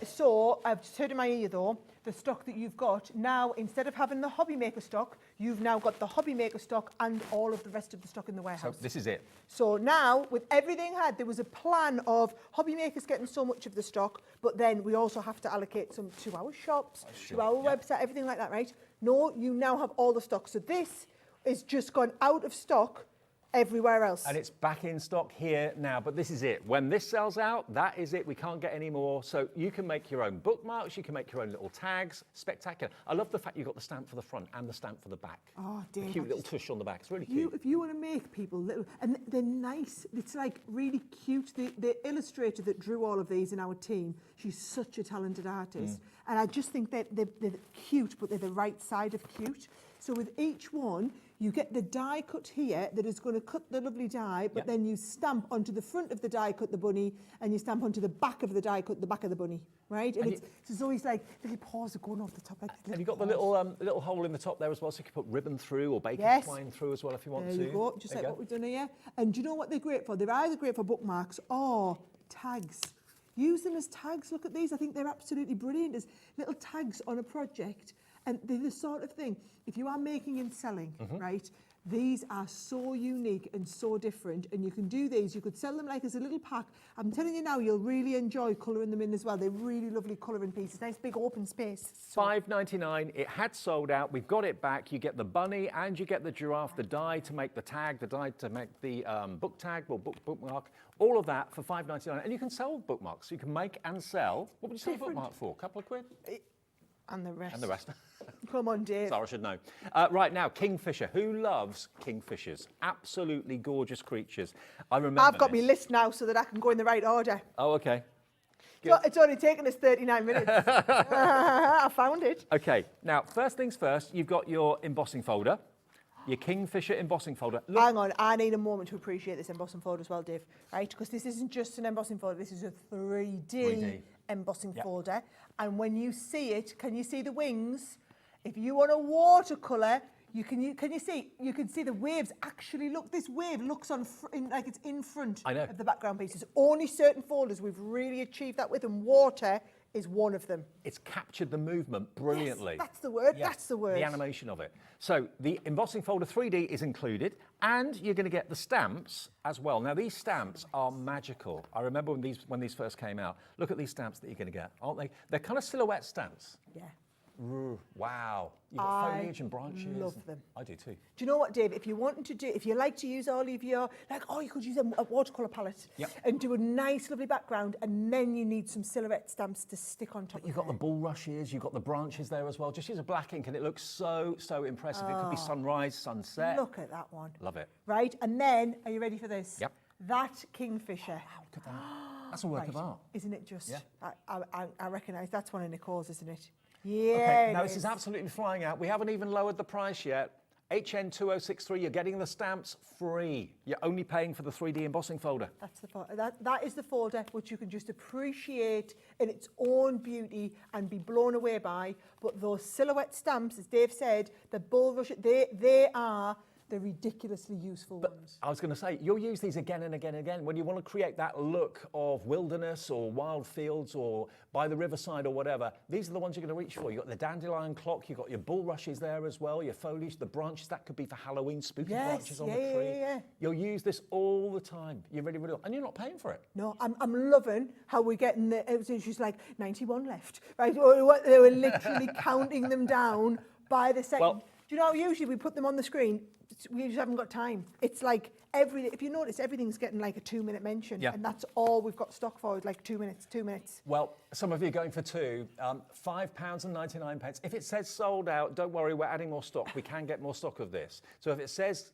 So I've just heard in my ear though, the stock that you've got now, instead of having the Hobby Maker stock, you've now got the Hobby Maker stock and all of the rest of the stock in the So warehouse. this is it. So now, with everything had, there was a plan of Hobby Makers getting so much of the stock, but then we also have to allocate some to our shops, to our website, everything like that, right? No, you now have all the stock. So this is just gone out of stock everywhere else. And it's back in stock here now, but this is it. When this sells out, that is it. We can't get any more. So you can make your own bookmarks, you can make your own little tags. Spectacular. I love the fact you've got the stamp for the front and the stamp for the back. Oh, A Dave, cute little tush on the back. It's really You, cute. if you want to make people little, and they're nice, it's like really cute. The illustrator that drew all of these in our team, she's such a talented artist. And I just think that they're cute, but they're the right side of cute. So with each one, you get the die cut here that is going to cut the lovely die, but then you stamp onto the front of the die cut the bunny, and you stamp onto the back of the die cut the back of the bunny, right? And it's always like little paws are going off the top. Like Have you got the little hole in the top there as well, so you can put ribbon through or bacon twine through as well if you want There to? you go, just There like you what we've done here. And do you know what they're great for? They're either great for bookmarks or tags. Use them as tags. Look at these. I think they're absolutely brilliant as little tags on a project. And they're the sort of thing, if you are making and selling, right, these are so unique and so different, and you can do these. You could sell them like as a little pack. I'm telling you now, you'll really enjoy colouring them in as well. They're really lovely colouring pieces. Nice big open space. $5.99. It had sold out. We've got it back. You get the bunny and you get the giraffe, the die to make the tag, the die to make the book tag or bookmark. All of that for $5.99. And you can sell bookmarks. You can make and sell. What would you sell a bookmark for? A couple of quid? And the rest. And the rest. Come on, Dave. Sarah should know. Right now, kingfisher. Who loves kingfishers? Absolutely gorgeous creatures. I remember I've got this. my list now so that I can go in the right order. Oh, okay. So it's only taken us 39 minutes. I found it. Okay. Now, first things first, you've got your embossing folder. Your kingfisher embossing folder. Look, Hang on, I need a moment to appreciate this embossing folder as well, Dave. Right, because this isn't just an embossing folder, this is a 3D embossing folder. And when you see it, can you see the wings? If you want a watercolour, can you see the waves actually look. This wave looks like it's in front of the background pieces. Only certain folders we've really achieved that with, and water is one of them. it's captured the movement brilliantly. Yes, that's the word. Yeah, That's the word. The animation of it. So the embossing folder 3D is included, and you're going to get the stamps as well. Now these stamps are magical. I remember when these first came out. Look at these stamps that you're going to get, aren't they? They're kind of silhouette stamps. Yeah. Wow. You've got foliage and branches. Love them. I do too. Do you know what, Dave? If you like to use all of your, you could use a watercolour palette and do a nice, lovely background, and then you need some silhouette stamps to stick on top. You've got the bulrushes, you've got the branches there as well. Just use a black ink and it looks so impressive. It could be sunrise, sunset. Look at that one. Love it. Right, and then, are you ready for this? Yep. That kingfisher. Wow, look at that. That's a work of art. Isn't it just? Yeah. I recognise that's one of Nicole's, isn't it? Yeah. Okay, now this is absolutely flying out. We haven't even lowered the price yet. HN2063, you're getting the stamps free. You're only paying for the 3D embossing folder. That's the that is the folder which you can just appreciate in its own beauty and be blown away by. But those silhouette stamps, as Dave said, the bulrush, they are the ridiculously useful ones. I was going to say, you'll use these again and again and again when you want to create that look of wilderness or wild fields or by the riverside or whatever. These are the ones you're going to reach for. You've got the dandelion clock, you've got your bulrushes there as well, your foliage, the branches. That could be for Halloween, spooky branches on the tree. Yeah. You'll use this all the time. You really will. And you're not paying for it. No, I'm loving how we're getting she's like 91 left, right? Or they were literally counting them down by the second. Well, do you know how usually we put them on the screen? We just haven't got time. It's like if you notice, everything's getting like a 2-minute mention, and that's all we've got stock for is like 2 minutes. Well, some of you are going for two, £5.99. If it says sold out, don't worry, we're adding more stock. We can get more stock of this. So if it says,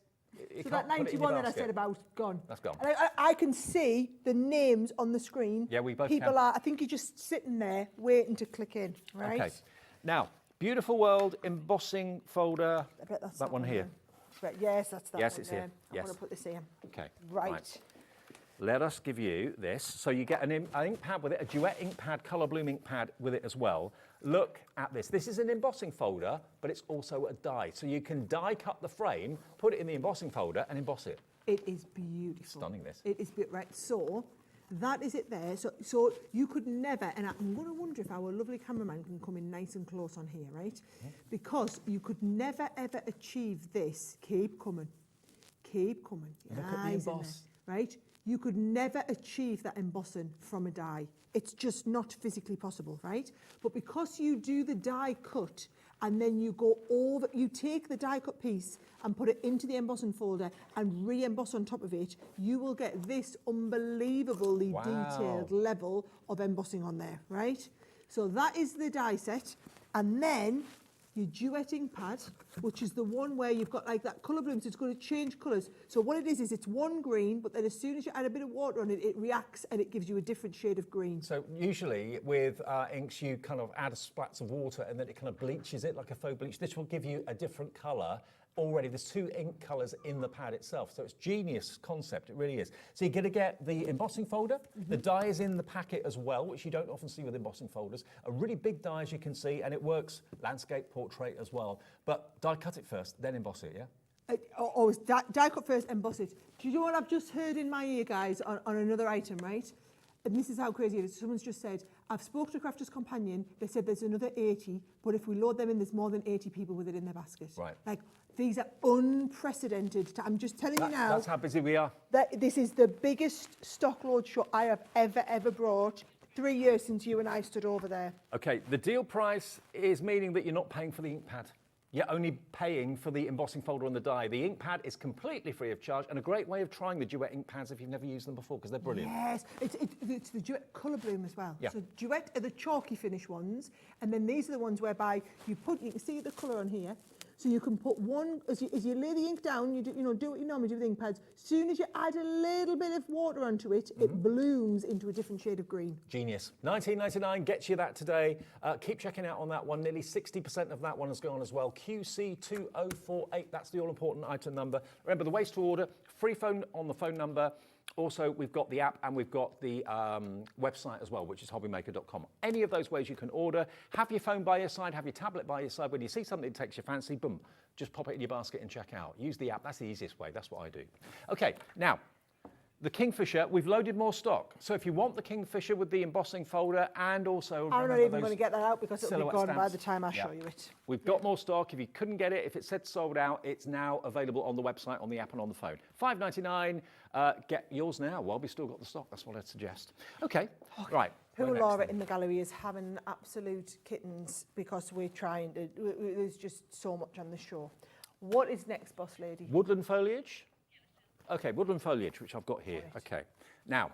so that 91 that I said about, gone. That's gone. And I can see the names on the screen. Yeah, we both People can. I think you're just sitting there waiting to click in, right? Okay. Now, Beautiful World embossing folder. I bet that's that one here. Right, yes, that's that Yes, one. it's here. I'm Yes. going to put this here. Okay. Right. Let us give you this. So you get an ink pad with it, a duet ink pad, colour bloom ink pad with it as well. Look at this. This is an embossing folder, but it's also a die. So you can die cut the frame, put it in the embossing folder and emboss it. It is beautiful. Stunning, this. It is beautiful. Right, so that is it there. So you could never, and I'm going to wonder if our lovely cameraman can come in nice and close on here, right? Because you could never, ever achieve this. Keep coming. Keep coming. Look at the Eyes in emboss. there, right? You could never achieve that embossing from a die. It's just not physically possible, right? But because you do the die cut and then you go over, you take the die cut piece and put it into the embossing folder and re-emboss on top of it, you will get this unbelievably detailed level of embossing on there, right? So that is the die set. And then your duet ink pad, which is the one where you've got like that colour bloom, so it's going to change colours. So what it is it's one green, but then as soon as you add a bit of water on it, it reacts and it gives you a different shade of green. So usually with inks, you kind of add splats of water and then it kind of bleaches it like a faux bleach. This will give you a different colour. Already, there's 2 ink colours in the pad itself, so it's genius concept, it really is. So you're going to get the embossing folder, the die is in the packet as well, which you don't often see with embossing folders. A really big die, as you can see, and it works landscape, portrait as well. But die cut it first, then emboss it, yeah? Always die cut first, emboss it. Do you know what I've just heard in my ear, guys, on another item, right? And this is how crazy it is. Someone's just said, I've spoken to Crafter's Companion. They said there's another 80, but if we load them in, there's more than 80 people with it in their basket. Right. Like, these are unprecedented. I'm just telling you now. That's how busy we are. That this is the biggest stock load show I have ever brought. 3 years since you and I stood over there. Okay, the deal price is meaning that you're not paying for the ink pad. You're only paying for the embossing folder and the die. The ink pad is completely free of charge and a great way of trying the Duet ink pads if you've never used them before, because they're brilliant. Yes, it's the Duet Colour Bloom as well. Yeah. So Duet are the chalky finish ones, and then these are the ones whereby you can see the colour on here. So you can put one, as you lay the ink down, do what you normally do with ink pads. As soon as you add a little bit of water onto it, it blooms into a different shade of green. Genius. $19.99 gets you that today. Keep checking out on that one. Nearly 60% of that one has gone as well. QC2048, that's the all-important item number. Remember, the ways to order, free phone on the phone number. Also, we've got the app and we've got the website as well, which is hobbymaker.com. Any of those ways you can order. Have your phone by your side, have your tablet by your side. When you see something that takes your fancy, boom, just pop it in your basket and check out. Use the app. That's the easiest way. That's what I do. Okay, now, the Kingfisher, we've loaded more stock. So if you want the Kingfisher with the embossing folder and also... I'm not even going to get that out because it'll be gone by the time I show you it. We've got more stock. If you couldn't get it, if it said sold out, it's now available on the website, on the app and on the phone. $5.99. Get yours now while we've still got the stock. That's what I'd suggest. Okay, right. Poor Laura in the gallery is having absolute kittens because we're trying to... There's just so much on the show. What is next, boss lady? Woodland foliage. Okay, woodland foliage, which I've got here. Right. Okay, now,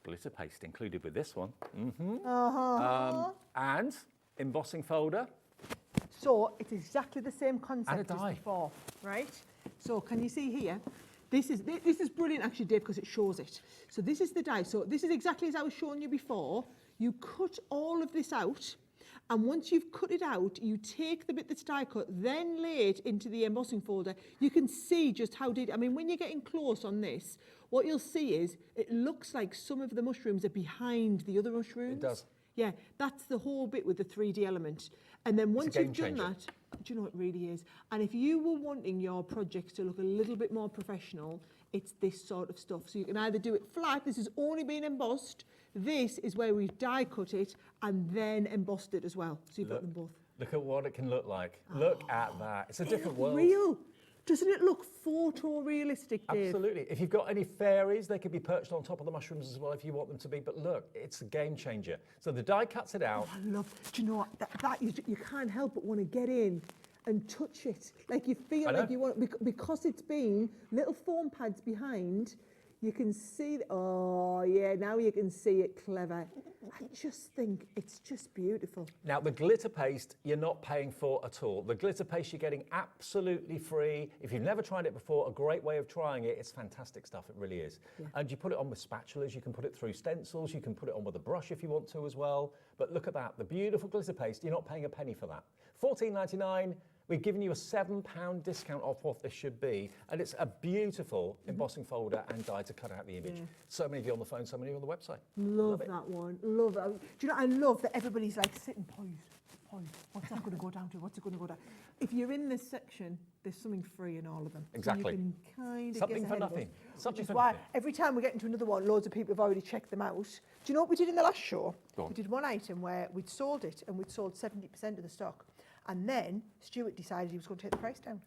glitter paste included with this one. And embossing folder. So it's exactly the same concept And a die. as before, right? So can you see here? This is brilliant actually, Dave, because it shows it. So this is the die. So this is exactly as I was showing you before. You cut all of this out. And once you've cut it out, you take the bit that's die cut, then lay it into the embossing folder. You can see just how I mean, when you're getting close on this, what you'll see is it looks like some of the mushrooms are behind the other mushrooms. It does. Yeah, that's the whole bit with the 3D element. And then once you've done changer. that, do you know it really is? And if you were wanting your projects to look a little bit more professional, it's this sort of stuff. So you can either do it flat, this has only been embossed. This is where we've die cut it and then embossed it as well. So you've got them both. Look at what it can look like. Look at that. It's a different world. Real. Doesn't it look photorealistic, Dave? Absolutely. If you've got any fairies, they could be perched on top of the mushrooms as well if you want them to be. But look, it's a game changer. So the die cuts it out. I love, do you know what, that you can't help but want to get in and touch it. Like you feel like you want, because it's been little foam pads behind, you can see, oh yeah, now you can see it clever. I just think it's just beautiful. Now, the glitter paste, you're not paying for at all. The glitter paste you're getting absolutely free. If you've never tried it before, a great way of trying it. It's fantastic stuff, it really is. Yeah. And you put it on with spatulas, you can put it through stencils, you can put it on with a brush if you want to as well. But look at that, the beautiful glitter paste, you're not paying a penny for that. $14.99. We've given you a £7 discount off what this should be, and it's a beautiful embossing folder and die to cut out the image. Yeah. So many of you on the phone, so many of you on the website. Love that one, love it. Do you know, I love that everybody's like sitting poised. What's that going to go down to? What's it going to go down? If you're in this section, there's something free in all of them. Exactly. So you can kind of something get for ahead nothing. Of us, Something which is for why nothing. every time we get into another one, loads of people have already checked them out. Do you know what we did in the last show? Go on. We did one item where we'd sold it and we'd sold 70% of the stock. And then Stuart decided he was going to take the price down.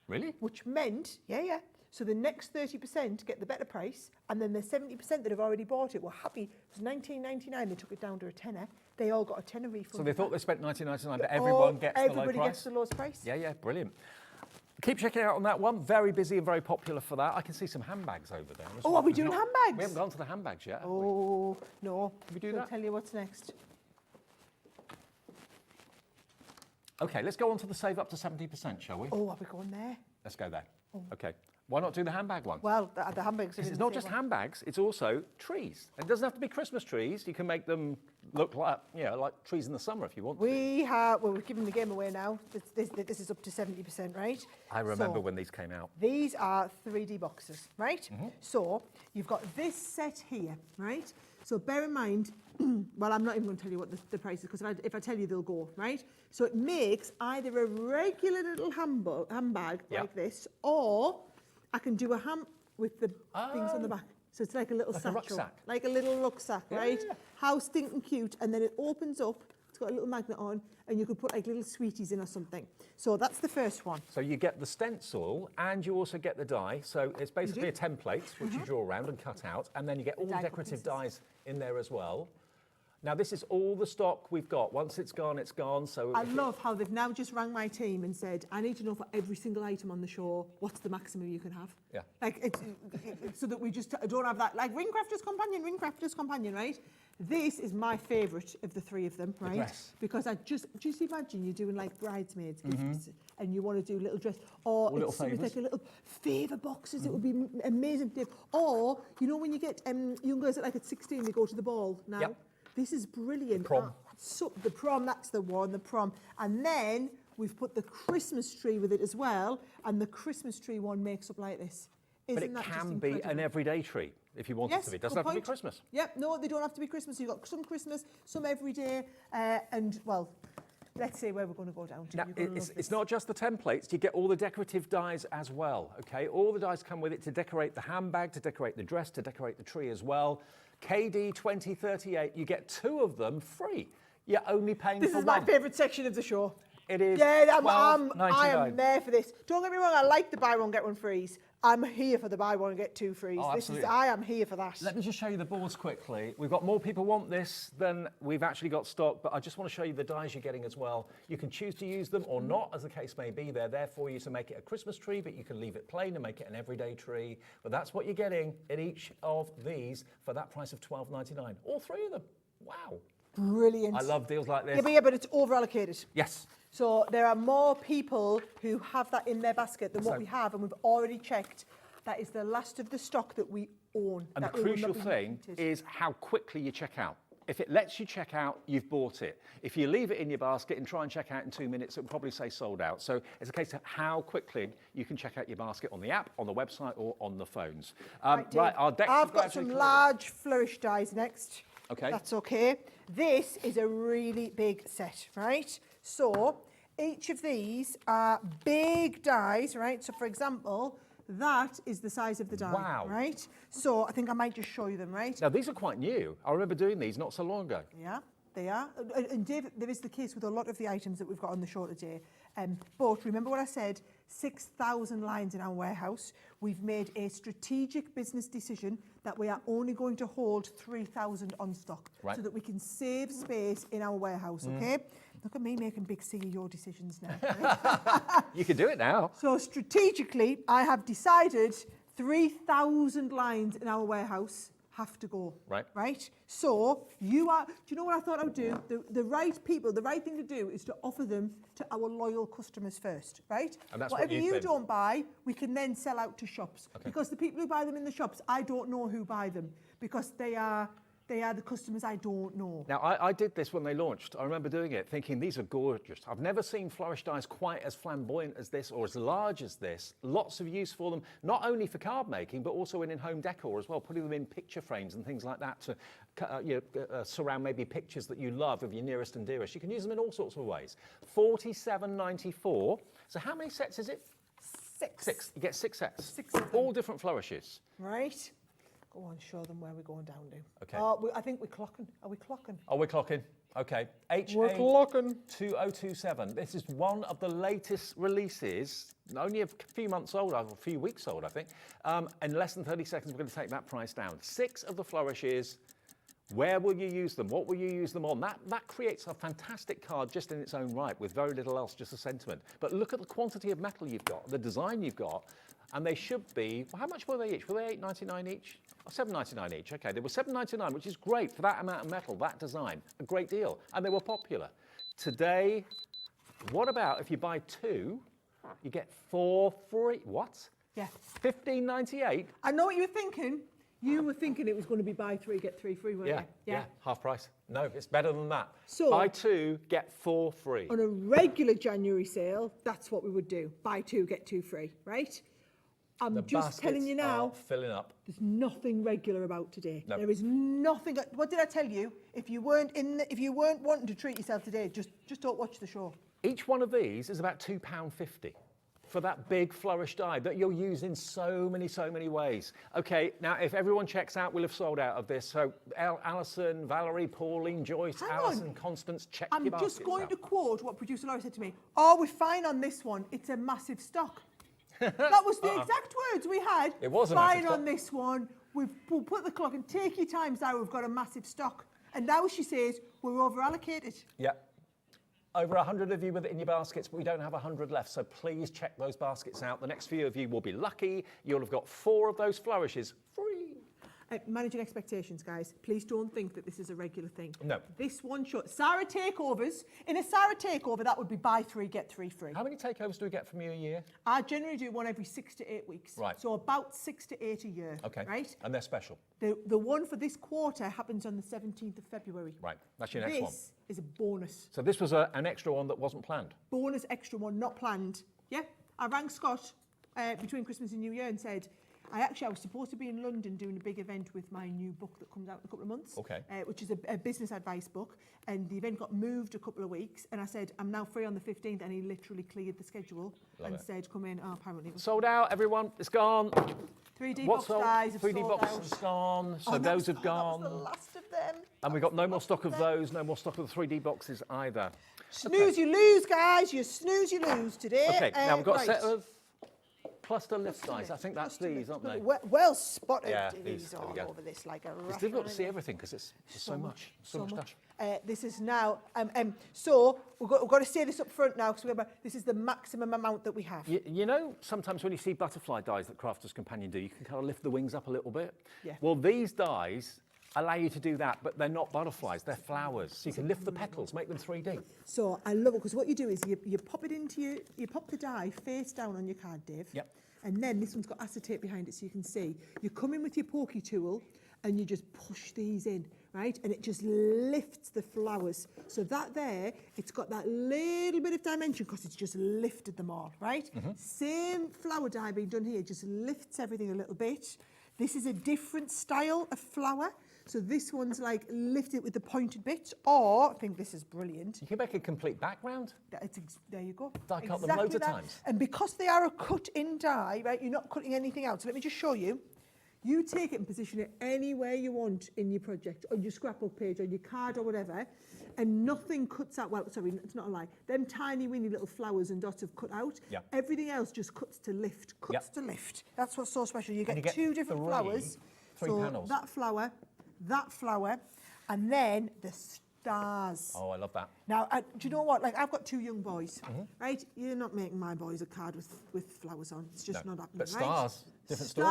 Really? Which meant, yeah. So the next 30% get the better price, and then the 70% that have already bought it were happy. It was $19.99. They took it down to a tenner. They all got a tenner refund. So they thought they spent $19.99, but everyone gets the low price? Everybody gets the lowest price. Yeah, brilliant. Keep checking out on that one. Very busy and very popular for that. I can see some handbags over there. Oh, are we doing handbags? We haven't gone to the handbags yet, have Oh, no. Can we do We'll that? tell you what's next. Okay, let's go on to the save up to 70%, shall we? Oh, are we going there? Let's go there. Okay. Why not do the handbag one? Well, the handbags are It's not just handbags, it's also trees. It doesn't have to be Christmas trees. You can make them look like, like trees in the summer if you want to. We're giving the game away now. This is up to 70%, right? I remember when these came out. These are 3D boxes, right? So you've got this set here, right? So bear in mind, well, I'm not even going to tell you what the price is, because if I tell you, they'll go, right? So it makes either a regular little handbag like this, or I can do a with the things on the back. So it's like a little Like a satchel. rucksack. Like a little rucksack, right? Yeah. How stinking cute. And then it opens up. It's got a little magnet on, and you could put like little sweeties in or something. So that's the first one. So you get the stencil and you also get the die. So it's basically a template which you draw around and cut out, and then you get all the Die cut decorative pieces. dies in there as well. Now this is all the stock we've got. Once it's gone, it's gone. So I love how they've now just rang my team and said, I need to know for every single item on the show, what's the maximum you can have? Yeah. Like, it's so that we just don't have that, like, ring crafter's companion, right? This is my favourite of the three of them, right? dress. Because just imagine you're doing like bridesmaids gifts and you want to do a little dress, or little it's with favours. like a little favour boxes. It would be amazing, Dave. Or, you know, when you get young girls at 16, they go to the ball now. Yep. This is brilliant. Prom. So the prom, that's the one, the prom. And then we've put the Christmas tree with it as well, and the Christmas tree one makes up like this. but Isn't it that just can be an incredible? everyday tree if you want it to be. It doesn't good have to be point. Christmas. Yep, no, they don't have to be Christmas. You've got some Christmas, some everyday, and, well, let's see where we're going to go down to. Now, You're gonna love it's this. not just the templates, you get all the decorative dies as well, okay? All the dies come with it to decorate the handbag, to decorate the dress, to decorate the tree as well. KD 2038, you get 2 of them free. You're only paying This for is one. my favourite section of the show. It is Yeah, I $12.99. am there for this. Don't get me wrong, I like the buy one, get one frees. I'm here for the buy one, get 2 frees. Oh, absolutely. I am here for that. Let me just show you the boards quickly. We've got more people want this than we've actually got stock, but I just want to show you the dies you're getting as well. You can choose to use them or not, as the case may be. They're there for you to make it a Christmas tree, but you can leave it plain and make it an everyday tree. But that's what you're getting in each of these for that price of $12.99. All 3 of them. Wow. Brilliant. I love deals like this. Yeah, but it's over allocated. Yes. So there are more people who have that in their basket than what So- we have, and we've already checked. That is the last of the stock that we own. And the that will not crucial be thing repeated. is how quickly you check out. If it lets you check out, you've bought it. If you leave it in your basket and try and check out in 2 minutes, it will probably say sold out. So it's a case of how quickly you can check out your basket on the app, on the website, or on the phones. Dave, Our decks I've are got gradually some clearing. large flourish dies next. Okay. That's okay. This is a really big set, right? So each of these are big dies, right? So for example, that is the size of the die, Wow. right? So I think I might just show you them, right? Now, these are quite new. I remember doing these not so long ago. Yeah, they are. And Dave, there is the case with a lot of the items that we've got on the show today. But remember what I said, 6,000 lines in our warehouse. We've made a strategic business decision that we are only going to hold 3,000 on stock Right. so that we can save space in our warehouse, okay? Look at me making big CEO decisions now. Right? You can do it now. So strategically, I have decided 3,000 lines in our warehouse have to go. Right. Right? So do you know what I thought I would do? The right people, the right thing to do is to offer them to our loyal customers first, right? And that's what Whatever you've you been. don't buy, we can then sell out to shops. Because the people who buy them in the shops, I don't know who buy them because they are the customers I don't know. Now, I did this when they launched. I remember doing it, thinking these are gorgeous. I've never seen flourish dies quite as flamboyant as this or as large as this. Lots of use for them, not only for card making, but also in home decor as well, putting them in picture frames and things like that to surround maybe pictures that you love of your nearest and dearest. You can use them in all sorts of ways. $47.94. So how many sets is it? 6. 6. You get 6 sets. 6 of them. All different flourishes. Right? Go on, show them where we're going down to. Okay. I think we're clocking. Are we clocking? Oh, we're clocking. Okay. We're clocking. 2027. This is one of the latest releases, only a few months old, a few weeks old, I think. In less than 30 seconds, we're going to take that price down. 6 of the flourishes. Where will you use them? What will you use them on? That creates a fantastic card just in its own right, with very little else, just a sentiment. But look at the quantity of metal you've got, the design you've got, and they should be, well, how much were they each? Were they $8.99 each? Oh, $7.99 each, okay. They were $7.99, which is great for that amount of metal, that design, a great deal. And they were popular. Today, what about if you buy 2, you get 4 free, what? Yeah. $15.98? I know what you were thinking. You were thinking it was going to be buy 3, get 3 free, weren't you? Yeah, half price. No, it's better than that. So- buy 2, get 4 free. On a regular January sale, that's what we would do. Buy 2, get 2 free, right? I'm The just telling you baskets now, are filling up. there's nothing regular about today. No. There is nothing. What did I tell you? If you weren't wanting to treat yourself today, just don't watch the show. Each one of these is about £2.50. for that big flourish die that you'll use in so many ways. Okay, now if everyone checks out, we'll have sold out of this. So Alison, Valerie, Pauline, Joyce, Hang Alison, on. Constance, check I'm your baskets just going out. to quote what producer Laura said to me. Oh, we're fine on this one. It's a massive stock. That was the exact words we had. It was a fine massive on stock. this one. We'll put the clock and take your time, Sarah. We've got a massive stock. And now she says we're over allocated. Yeah. Over 100 of you with it in your baskets, but we don't have 100 left, so please check those baskets out. The next few of you will be lucky. You'll have got 4 of those flourishes free. Managing expectations, guys. Please don't think that this is a regular thing. No. This one shot. Sarah takeovers. In a Sarah takeover, that would be buy 3, get 3 free. How many takeovers do we get from you a year? I generally do one every 6 to 8 weeks. Right. So about 6 to 8 a year. Okay. Right? And they're special. The one for this quarter happens on the 17th of February. Right. That's your next one. This is a bonus. So this was an extra one that wasn't planned. Bonus extra one, not planned. Yeah. I rang Scott between Christmas and New Year and said, I was supposed to be in London doing a big event with my new book that comes out in a couple of months, Okay. Which is a business advice book, and the event got moved a couple of weeks, and I said, I'm now free on the 15th, and he literally cleared the schedule Love and it. said, come in. Oh, apparently. Sold out, everyone. It's gone. 3D What's box guys have 3D sold boxes out. gone. So Oh, those have That gone. was the last of them. And we've got no more stock of those, no more stock of the 3D boxes either. Snooze, you lose, guys. You snooze, you lose today. Okay, now we've got right. a set of cluster lift dice. I think that's these, aren't they? Well spotted. Yeah, These these, there we all go. over this like a It's rush. difficult to see everything because it's so much stuff. This is now, so we've got to say this up front now, because this is the maximum amount that we have. You know, sometimes when you see butterfly dies that Crafter's Companion do, you can kind of lift the wings up a little bit. Yeah. Well, these dies allow you to do that, but they're not butterflies, they're flowers. So you can lift the petals, make them 3D. So I love it, because what you do is you pop it into you pop the die face down on your card, Dave. Yep. And then this one's got acetate behind it, so you can see. You come in with your pokey tool and you just push these in, right? And it just lifts the flowers. So that there, it's got that little bit of dimension because it's just lifted them all, right? Same flower die being done here, just lifts everything a little bit. This is a different style of flower. So this one's like lifted with the pointed bits, or I think this is brilliant. You can make a complete background. There you go. Die cut them loads of times. And because they are a cut-in die, right, you're not cutting anything out. So let me just show you. You take it and position it anywhere you want in your project, on your scrapbook page, on your card or whatever, and nothing cuts out. Well, sorry, it's not a lie. Them tiny, weeny little flowers and dots have cut out. Yeah. Everything else just cuts to lift. Cuts to lift. That's what's so special. You get, you get 2 different flowers. three so panels. that flower, and then the stars. Oh, I love that. Now, do you know what? Like, I've got 2 young boys, right? You're not making my boys a card with flowers on. It's just not happening, But right? stars, different story.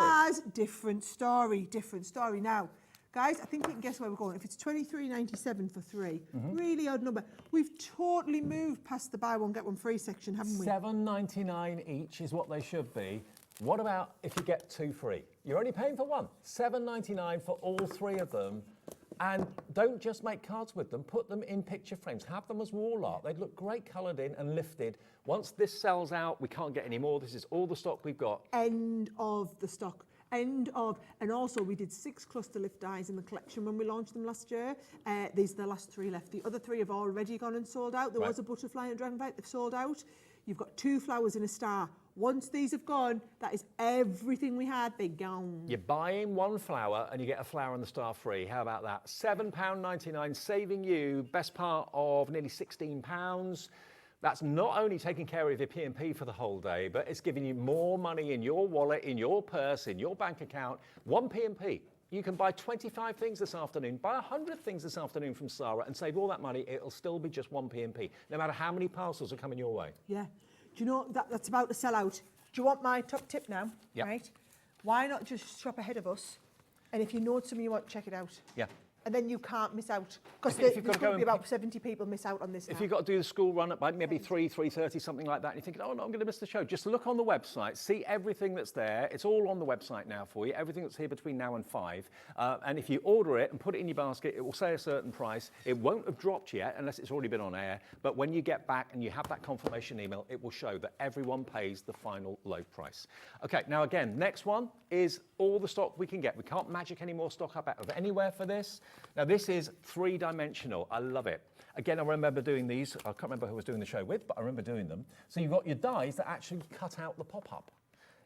Stars, different story. Now, guys, I think you can guess where we're going. If it's $23.97 for 3, really odd number. We've totally moved past the buy one, get one free section, haven't we? $7.99 each is what they should be. What about if you get 2 free? You're only paying for 1. $7.99 for all 3 of them. And don't just make cards with them, put them in picture frames. Have them as wall art. They'd look great coloured in and lifted. Once this sells out, we can't get any more. This is all the stock we've got. End of the stock. End of. And also, we did 6 cluster lift dies in the collection when we launched them last year. These are the last 3 left. The other 3 have already gone and sold out. There was a butterfly and a dragonfly. They've sold out. You've got 2 flowers and a star. Once these have gone, that is everything we had. They're gone. You're buying 1 flower and you get a flower and the star free. How about that? £7.99, saving you best part of nearly £16. That's not only taking care of your P&P for the whole day, but it's giving you more money in your wallet, in your purse, in your bank account. 1 P&P. You can buy 25 things this afternoon, buy 100 things this afternoon from Sarah and save all that money. It'll still be just 1 P&P, no matter how many parcels are coming your way. Yeah. Do you know that's about to sell out? Do you want my top tip now? Yep. Right? Why not just shop ahead of us? And if you know something you want, check it out. Yeah. And then you can't miss out. Because If there's you've got to going go to be and about 70 people miss out on this If now. you've got to do the school run at maybe 3:30, something like that, and you're thinking, oh no, I'm going to miss the show, just look on the website, see everything that's there. It's all on the website now for you, everything that's here between now and 5. And if you order it and put it in your basket, it will say a certain price. It won't have dropped yet unless it's already been on air. But when you get back and you have that confirmation email, it will show that everyone pays the final low price. Okay, now again, next one is all the stock we can get. We can't magic any more stock up out of anywhere for this. Now this is three-dimensional. I love it. Again, I remember doing these. I can't remember who I was doing the show with, but I remember doing them. So you've got your dies that actually cut out the pop-up.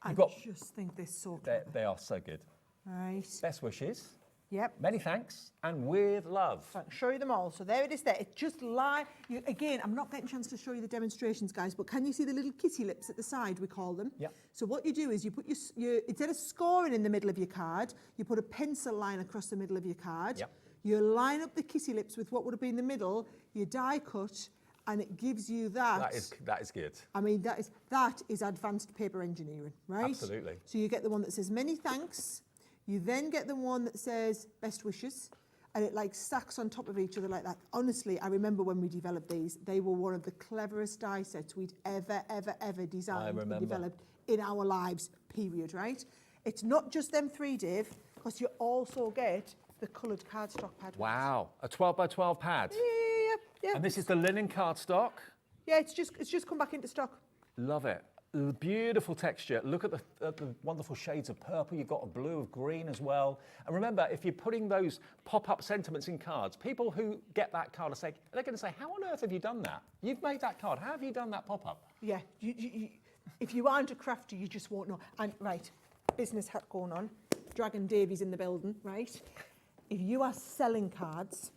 I just think they're so clever. They are so good. Right. Best wishes. Yep. Many thanks, and with love. So I can show you them all. So there it is there. It's just like, again, I'm not getting a chance to show you the demonstrations, guys, but can you see the little kitty lips at the side, we call them? Yep. So what you do is you put your instead of scoring in the middle of your card, you put a pencil line across the middle of your card. Yep. You line up the kitty lips with what would have been the middle, you die cut, and it gives you that. That is good. I mean, that is advanced paper engineering, right? Absolutely. So you get the one that says many thanks. You then get the one that says best wishes, and it like stacks on top of each other like that. Honestly, I remember when we developed these, they were one of the cleverest die sets we'd ever designed and developed in our lives, period, right? It's not just them three, Dave, because you also get the coloured cardstock pad. Wow, a 12 by 12 pad. Yeah. And this is the linen cardstock. Yeah, it's just come back into stock. Love it. Beautiful texture. Look at the wonderful shades of purple. You've got a blue of green as well. And remember, if you're putting those pop-up sentiments in cards, people who get that card are they're going to say, how on earth have you done that? You've made that card. How have you done that pop-up? Yeah, if you aren't a crafty, you just won't know. And right, business hat going on. Dragon Davies in the building, right? If you are selling cards,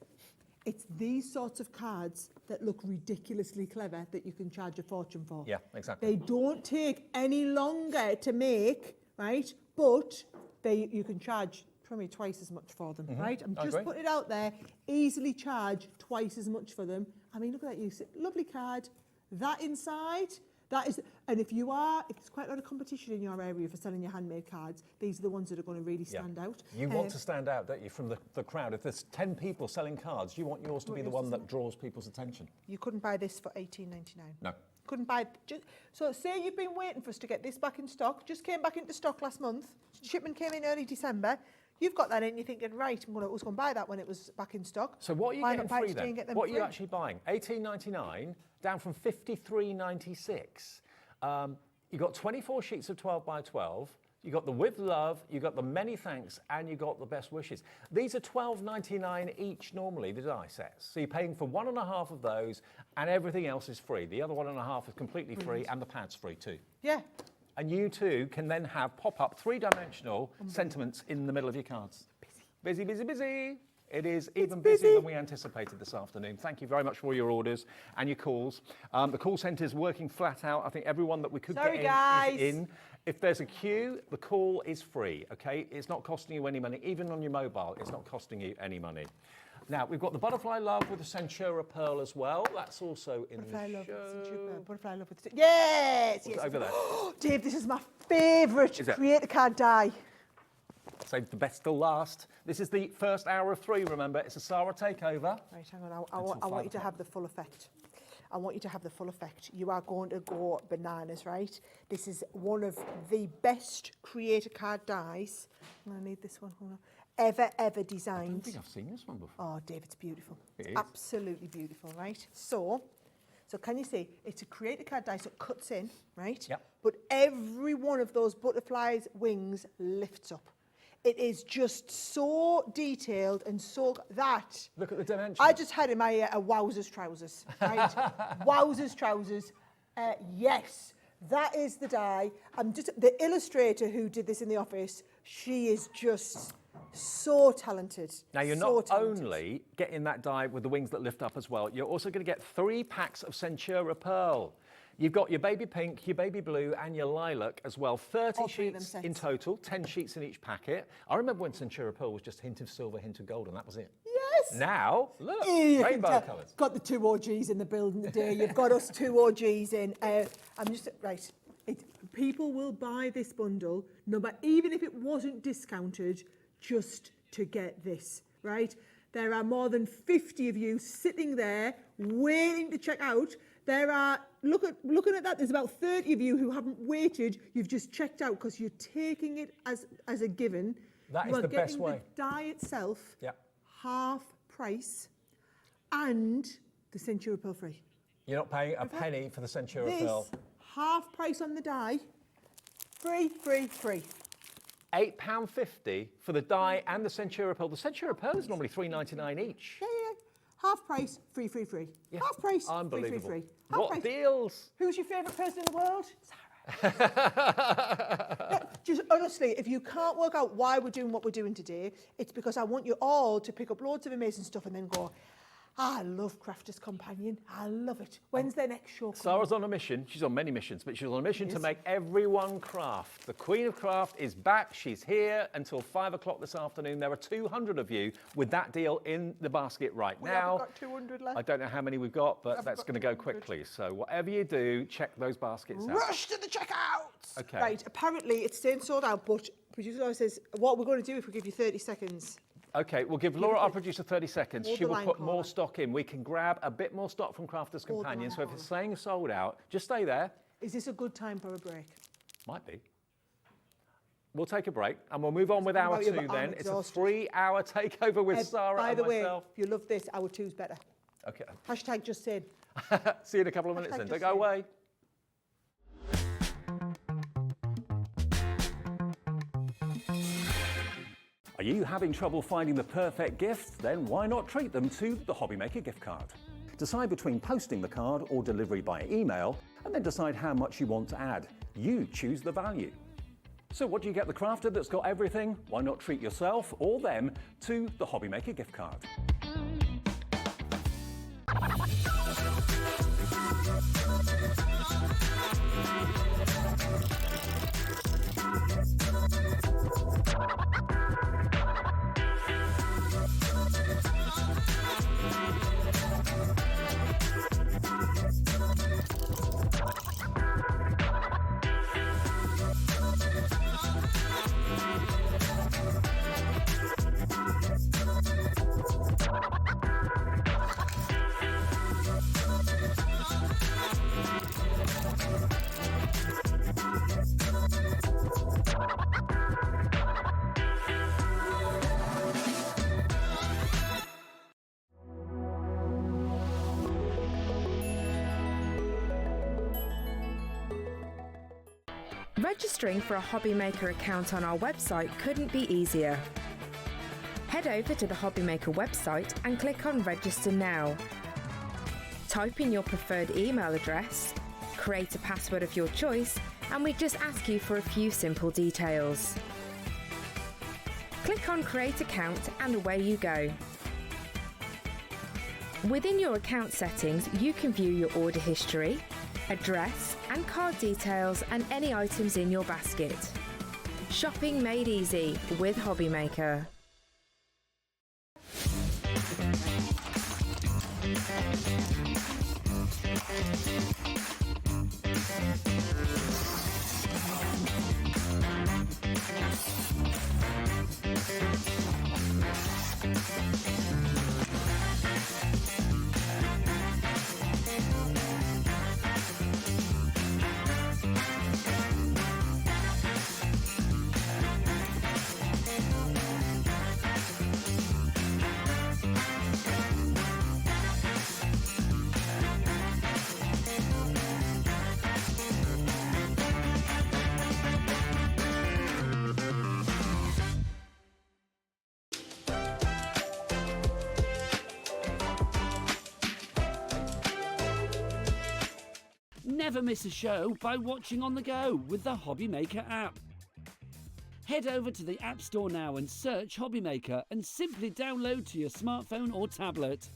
it's these sorts of cards that look ridiculously clever that you can charge a fortune for. Yeah, exactly. They don't take any longer to make, right? But you can charge probably twice as much for them, right? I'm just putting it out there. Easily charge twice as much for them. I mean, look at that. Lovely card. That inside. That is, and if there's quite a lot of competition in your area for selling your handmade cards, these are the ones that are going to really stand out. You want to stand out, don't you, from the crowd? If there's 10 people selling cards, you want yours to be the one that draws people's attention. You couldn't buy this for $18.99. No. Couldn't buy. So say you've been waiting for us to get this back in stock. Just came back into stock last month. Shipment came in early December. You've got that in. You're thinking, right, I was going to buy that when it was back in stock. So what are you Why getting not buy free it today and then? get them What are free? you actually buying? $18.99 down from $53.96. You got 24 sheets of 12 by 12. You got the with love, you got the many thanks, and you got the best wishes. These are $12.99 each normally, the die sets. So you're paying for 1.5 of those, and everything else is free. The other 1.5 is completely free, and the pad's free too. Yeah. And you too can then have pop-up three-dimensional sentiments in the middle of your cards. Busy, busy, busy. It is even busier than we anticipated this afternoon. Thank you very much for all your orders and your calls. The call centre is working flat out. I think everyone that we could get in is in. If there's a queue, the call is free, okay? It's not costing you any money. Even on your mobile, it's not costing you any money. Now, we've got the Butterfly Love with the Centura Pearl as well. That's also in the show. Butterfly Love with the Yes! Over there. Dave, this is my favourite creator card die. Save the best till last. This is the first hour of 3, remember. It's a Sarah takeover. Right, hang on. I want you to have the full effect. I want you to have the full effect. You are going to go bananas, right? This is one of the best creator card dies. I'm going to need this one. Hold on. Ever designed. I don't think I've seen this one before. Oh, Dave, it's beautiful. It is. Absolutely beautiful, right? So can you see, it's a creator card die, so it cuts in, right? Yep. But every one of those butterflies' wings lifts up. It is just so detailed and so that. Look at the dimensions. I just had in my ear a Wowzers trousers, right? Wowzers trousers. Yes, that is the die. The illustrator who did this in the office, she is just so talented. Now, you're not only getting that die with the wings that lift up as well, you're also going to get 3 packs of Centura Pearl. You've got your baby pink, your baby blue, and your lilac as well. 30 sheets in total, 10 sheets in each packet. I remember when Centura Pearl was just hint of silver, hint of gold, and that was it. Yes. Now, look, rainbow colours. Got the 2 OGs in the building today. You've got us 2 OGs in. I'm just, right. People will buy this bundle, even if it wasn't discounted, just to get this, right? There are more than 50 of you sitting there waiting to check out. There are, looking at that, there's about 30 of you who haven't waited. You've just checked out because you're taking it as a given. That is the best way. The die itself, yep, half price, and the Centura Pearl free. You're not paying a penny for the Centura Pearl. Half price on the die, free. £8.50 for the die and the Centura pearl. The Centura pearl is normally $3.99 each. Yeah. Half price, free. Yeah. Half price, Unbelievable. free. Half What price. deals? Who's your favourite person in the world? Sarah. Just honestly, if you can't work out why we're doing what we're doing today, it's because I want you all to pick up loads of amazing stuff and then go, I love Crafter's Companion. I love it. When's their next show coming? Sarah's on a mission. She's on many missions, but she's on a mission to make everyone craft. The Queen of Craft is back. She's here until 5 o'clock this afternoon. There are 200 of you with that deal in the basket right now. We haven't got 200 left. I don't know how many we've got, but that's going to go quickly. So whatever you do, check those baskets out. Rush to the checkout! Okay. Right, apparently it's staying sold out, but producer Laura says, what we're going to do if we give you 30 seconds? Okay, we'll give Laura, our producer, 30 seconds. Hold She the will line, put caller. more stock in. We can grab a bit more stock from Crafter's Hold the Companion. line, So if caller. it's saying sold out, just stay there. Is this a good time for a break? Might be. We'll take a break and we'll move on with hour about you, 2 but I'm then. It's a exhausted. 3-hour takeover with Sarah By and the way, myself. if you love this, hour 2's better. Okay. Hashtag just saying. See you in a couple of minutes Hashtag then. just Don't go saying. away. Are you having trouble finding the perfect gift? Then why not treat them to the Hobbymaker gift card? Decide between posting the card or delivery by email, and then decide how much you want to add. You choose the value. So what do you get the crafter that's got everything? Why not treat yourself or them to the Hobbymaker gift card? Registering for a Hobbymaker account on our website couldn't be easier. Head over to the Hobbymaker website and click on Register Now. Type in your preferred email address, create a password of your choice, and we just ask you for a few simple details. Click on Create Account and away you go. Within your account settings, you can view your order history, address and card details and any items in your basket. Shopping made easy with Hobbymaker. Never miss a show by watching on the go with the Hobbymaker app. Head over to the App Store now and search Hobbymaker and simply download to your smartphone or tablet.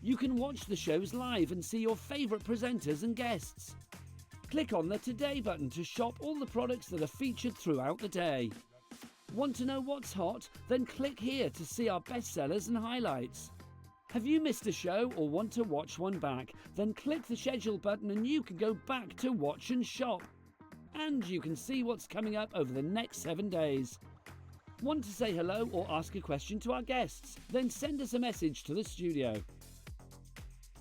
You can watch the shows live and see your favourite presenters and guests. Click on the Today button to shop all the products that are featured throughout the day. Want to know what's hot? Then click here to see our bestsellers and highlights. Have you missed a show or want to watch one back? Then click the schedule button and you can go back to watch and shop. And you can see what's coming up over the next 7 days. Want to say hello or ask a question to our guests? Then send us a message to the studio.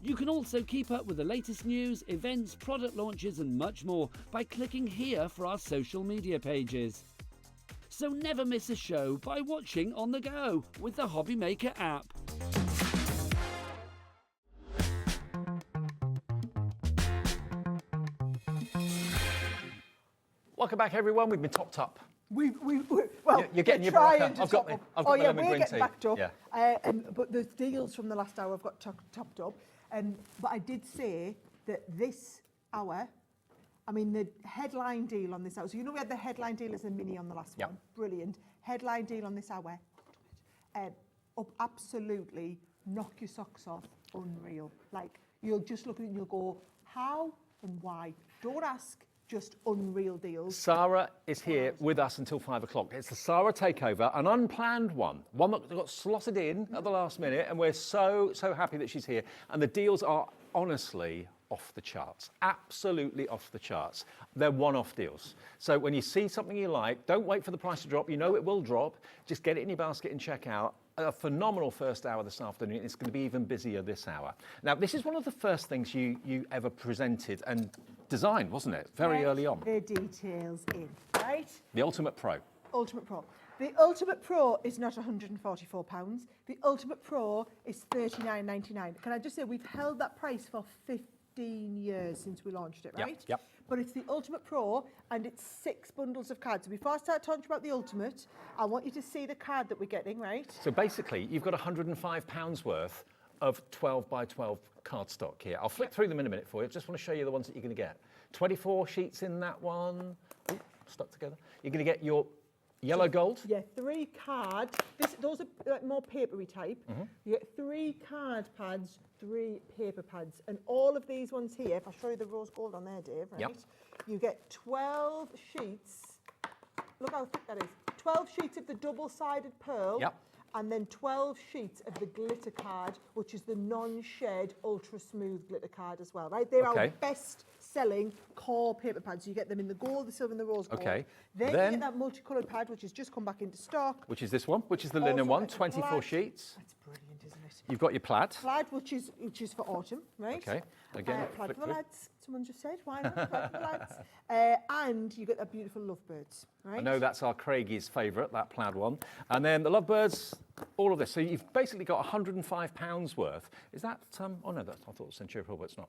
You can also keep up with the latest news, events, product launches and much more by clicking here for our social media pages. So never miss a show by watching on the go with the Hobbymaker app. Welcome back, everyone. We've been topped up Well, You're getting your trying Barocca. to I've got top up. my Oh yeah, lemon we're green getting tea. backed up. Yeah. But the deals from the last hour have got topped up. But I did say that this hour, I mean the headline deal on this hour. So you know we had the headline deal as a mini on the last Yep. one. Brilliant. Headline deal on this hour. Up absolutely, knock your socks off. Unreal. Like you'll just look at it and you'll go, how and why? Don't ask. Just unreal deals. Sarah is here with us until 5 o'clock. It's the Sarah Takeover, an unplanned one that got slotted in at the last minute, and we're so happy that she's here. And the deals are honestly off the charts, absolutely off the charts. They're one-off deals. So when you see something you like, don't wait for the price to drop. You know it will drop. Just get it in your basket and check out. A phenomenal first hour this afternoon. It's going to be even busier this hour. Now, this is one of the first things you ever presented and designed, wasn't it? Very early on. The details in, right? The Ultimate Pro. Ultimate Pro. The Ultimate Pro is not £144. The Ultimate Pro is $39.99. Can I just say we've held that price for 15 years since we launched it, right? Yep. But it's the Ultimate Pro and it's 6 bundles of cards. So before I start talking about the Ultimate, I want you to see the card that we're getting, right? So basically, you've got £105 worth of 12 by 12 cardstock here. I'll flick through them in a minute for you. I just want to show you the ones that you're going to get. 24 sheets in that one. Ooh, stuck together. You're going to get your yellow gold. Yeah, 3 cards. Those are like more papery type. You get 3 card pads, 3 paper pads. And all of these ones here, if I show you the rose gold on there, Dave, right? Yep. You get 12 sheets. Look how thick that is. 12 sheets of the double-sided pearl. Yep. And then 12 sheets of the glitter card, which is the non-shed, ultra-smooth glitter card as well, right? They're our best-selling core paper pads. You get them in the gold, the silver, and the rose gold. Okay. Then you get that multicoloured pad, which has just come back into stock. Which is this one, which is the linen Also one, got the 24 plaid. sheets. That's brilliant, isn't it? You've got your plaid. Plaid, which is for autumn, right? Okay. Again, plaid flick for the through. lads. Someone just said, why not? Plaid for the lads. And you get that beautiful lovebirds, right? I know that's our Craigie's favourite, that plaid one. And then the lovebirds, all of this. So you've basically got £105 worth. Is that, oh no, that's, I thought it was Century Hill, but it's not.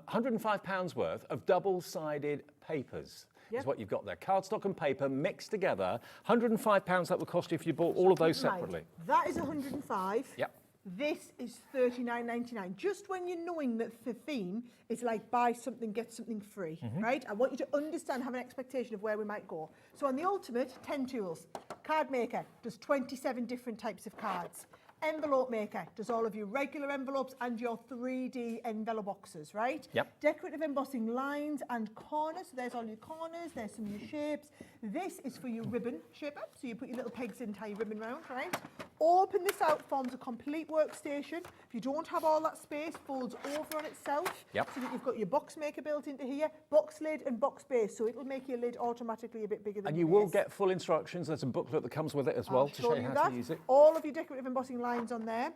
£105 worth of double-sided papers. Is what you've got there. Cardstock and paper mixed together. £105 that would cost you if you bought all of those separately. That is 105. Yep. This is $39.99. Just when you're knowing that the theme is like buy something, get something free, right? I want you to understand, have an expectation of where we might go. So on the Ultimate, 10 tools. Card Maker does 27 different types of cards. Envelope Maker does all of your regular envelopes and your 3D envelope boxes, right? Yep. Decorative embossing lines and corners. So there's all your corners, there's some of your shapes. This is for your ribbon shaper. So you put your little pegs in, tie your ribbon round, right? Open this out, forms a complete workstation. If you don't have all that space, folds over on itself. Yep. So that you've got your box maker built into here, box lid and box base. So it'll make your lid automatically a bit bigger than And you will get full instructions. There's a booklet that comes with it as well to show you how to use it. All of your decorative embossing lines on there.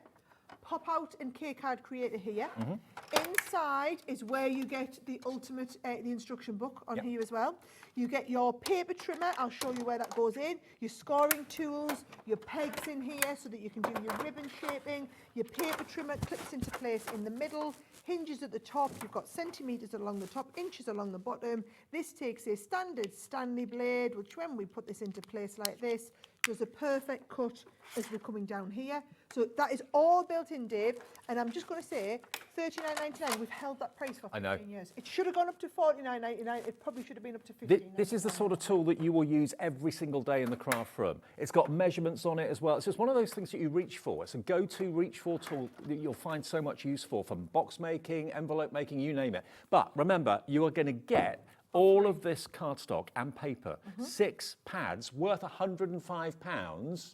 Pop out and K card creator here. Inside is where you get the ultimate, the instruction book on here as well. You get your paper trimmer. I'll show you where that goes in. Your scoring tools, your pegs in here so that you can do your ribbon shaping. Your paper trimmer clips into place in the middle. Hinges at the top. You've got centimetres along the top, inches along the bottom. This takes a standard Stanley blade, which when we put this into place like this, does a perfect cut as we're coming down here. So that is all built in, Dave. And I'm just going to say, $39.99. We've held that price for 15 years. It should have gone up to $49.99. It probably should have been up to $15. This is the sort of tool that you will use every single day in the craft room. It's got measurements on it as well. It's just one of those things that you reach for. It's a go-to reach for tool that you'll find so much use for, from box making, envelope making, you name it. But remember, you are going to get all of this cardstock and paper, 6 pads worth £105.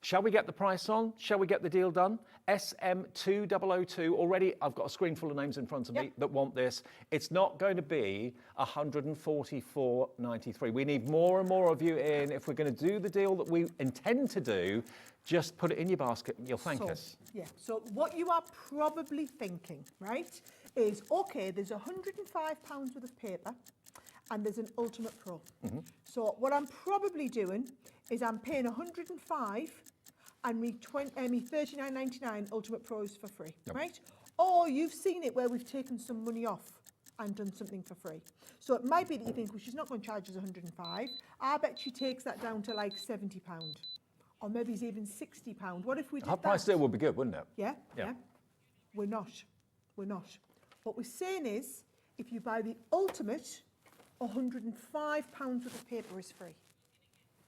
Shall we get the price on? Shall we get the deal done? SM2002. Already, I've got a screen full of names in front of me that want this. It's not going to be £144.93. We need more and more of you in. If we're going to do the deal that we intend to do, just put it in your basket and you'll thank us. Yeah, so what you are probably thinking, right, is, okay, there's £105 worth of paper and there's an Ultimate Pro. So what I'm probably doing is I'm paying £105 and me $39.99 Ultimate Pros for free, right? Or you've seen it where we've taken some money off and done something for free. So it might be that you think, well, she's not going to charge us 105. I bet she takes that down to like £70. Or maybe it's even £60. What if we did Half price deal would be good, wouldn't it? Yeah, Yeah. yeah. We're not. We're not. What we're saying is, if you buy the ultimate, £105 worth of paper is free.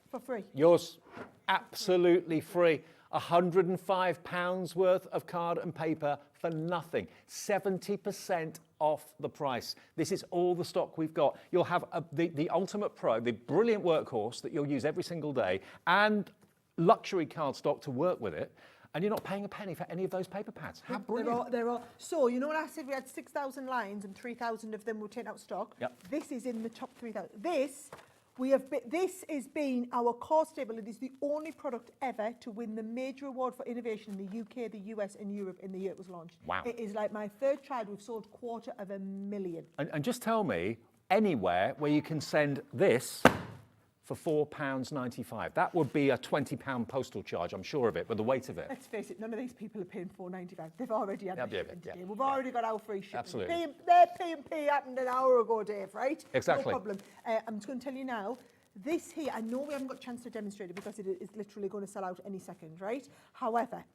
For free. Yours, absolutely free. £105 worth of card and paper for nothing. 70% off the price. This is all the stock we've got. You'll have the Ultimate Pro, the brilliant workhorse that you'll use every single day, and luxury card stock to work with it. And you're not paying a penny for any of those paper pads. How brilliant. They're all, so, you know what I said? We had 6,000 lines and 3,000 of them were taken out of stock. Yep. This is in the top 3,000. This has been our core staple. It is the only product ever to win the major award for innovation in the UK, the US and Europe in the year it was launched. Wow. It is like my third child. We've sold 250,000. And just tell me anywhere where you can send this for £4.95. That would be a £20 postal charge, I'm sure of it, with the weight of it. Let's face it, none of these people are paying $4.95. They've already had the shipment today. Yeah. We've already got our free shipment. Absolutely. Their P&P happened an hour ago, Dave, right? Exactly. No problem. I'm just going to tell you now, this here, I know we haven't got a chance to demonstrate it because it is literally going to sell out any second, right? However,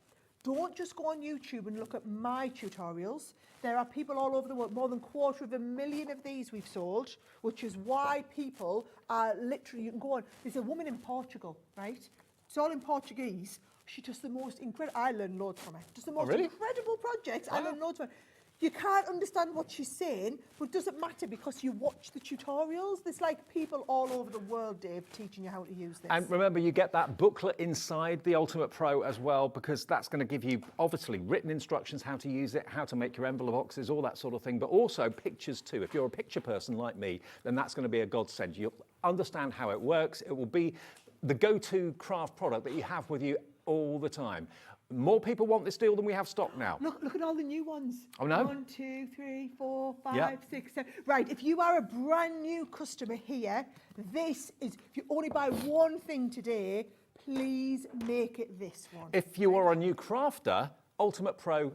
don't just go on YouTube and look at my tutorials. There are people all over the world, more than 250,000 of these we've sold, which is why people are literally, you can go on. There's a woman in Portugal, right? It's all in Portuguese. She does the most incredible, I learn loads from her. Does the most incredible projects. I learn loads from her. You can't understand what she's saying, but it doesn't matter because you watch the tutorials. There's like people all over the world, Dave, teaching you how to use this. And remember, you get that booklet inside the Ultimate Pro as well, because that's going to give you, obviously, written instructions, how to use it, how to make your envelope boxes, all that sort of thing, but also pictures too. If you're a picture person like me, then that's going to be a godsend. You'll understand how it works. It will be the go-to craft product that you have with you all the time. More people want this deal than we have stock now. Look at all the new ones. Oh, no? 1, 2, 3, 4, 5, 6, 7. Right, if you are a brand new customer here, this is, if you only buy one thing today, please make it this one. If you are a new crafter, Ultimate Pro,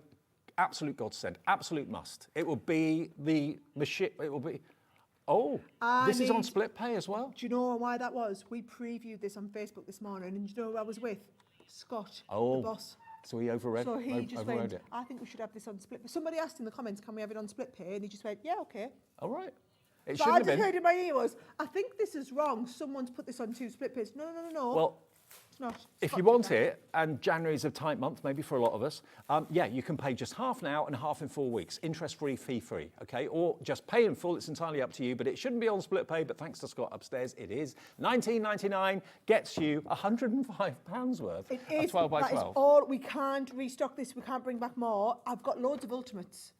absolute godsend, absolute must. It will be the machine, it will be, this is on split pay as well? Do you know why that was? We previewed this on Facebook this morning, and do you know who I was with? Scott, the boss. So he overread. So he just went, it. I think we should have this on split. Somebody asked in the comments, can we have it on split pay? And he just went, yeah, okay. All right. It So shouldn't I have just been. heard in my ear was, I think this is wrong. Someone's put this on 2 split pays. No. Well, it's not. if Scott you did want that. it, and January's a tight month, maybe for a lot of us, you can pay just half now and half in 4 weeks, interest-free, fee-free, okay? Or just pay in full, it's entirely up to you, but it shouldn't be on split pay, but thanks to Scott upstairs, it is. $19.99 gets you £105 worth It of is, 12 by that 12. is all. We can't restock this. We can't bring back more. I've got loads of ultimates.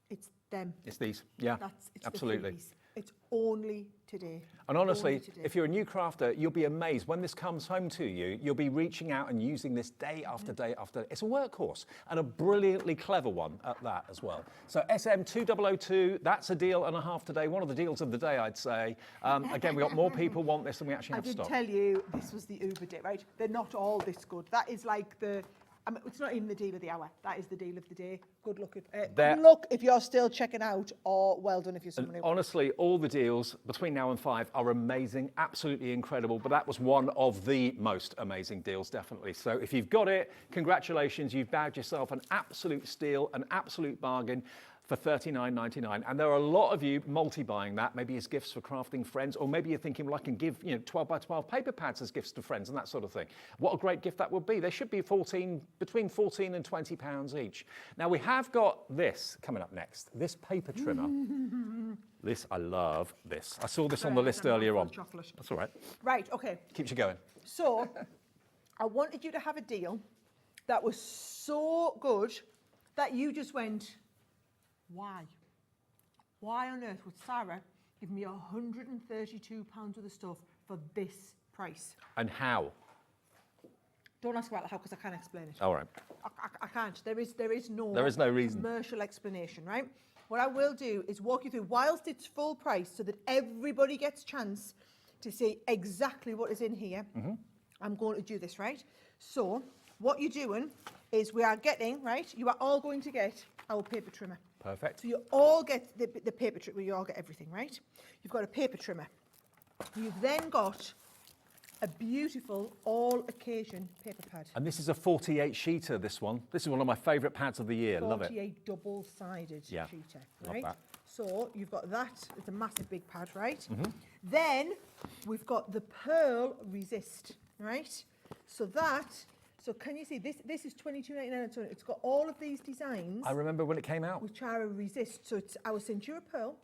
It's them. It's these, yeah, It's absolutely. The freebies. It's only today. And honestly, Only today. if you're a new crafter, you'll be amazed. When this comes home to you, you'll be reaching out and using this day after day after day. It's a workhorse, and a brilliantly clever one at that as well. So SM2002, that's a deal and a half today. One of the deals of the day, I'd say. Again, we got more people want this than we actually I have did stock. tell you this was the Uber day, right? They're not all this good. That is like the... it's not even the deal of the hour. That is the deal of the day. Good luck if you're still checking out, or well done if you're someone who... Honestly, all the deals between now and 5 are amazing, absolutely incredible, but that was one of the most amazing deals, definitely. So if you've got it, congratulations, you've bagged yourself an absolute steal, an absolute bargain for $39.99. And there are a lot of you multi-buying that, maybe as gifts for crafting friends, or maybe you're thinking, well, I can give 12 by 12 paper pads as gifts to friends and that sort of thing. What a great gift that would be. They should be between 14 and 20 pounds each. Now we have got this coming up next, this paper trimmer. I love this. I saw this on the list earlier on. Chocolate. That's all right. Right, okay. Keeps you going. So, I wanted you to have a deal that was so good that you just went, why? Why on earth would Sarah give me £132 worth of stuff for this price? And how? Don't ask about the how, because I can't explain it. All right. I can't. There is no reason. Commercial explanation, right? What I will do is walk you through, whilst it's full price, so that everybody gets chance to see exactly what is in here. Mm-hmm. I'm going to do this, right? So, what you're doing is we are getting, right, you are all going to get our paper trimmer. Perfect. So you all get the paper trimmer, you all get everything, right? You've got a paper trimmer. You've then got a beautiful all-occasion paper pad. And this is a 48 sheeter, this one. This is one of my favourite pads of the year. Love it. 48 double-sided sheeter, love right? that. So you've got that, it's a massive big pad, right? Then we've got the pearl resist, right? So can you see, this is $22.99, so it's got all of these designs. I remember when it came out. Which are a resist, so it's our Centura pearl,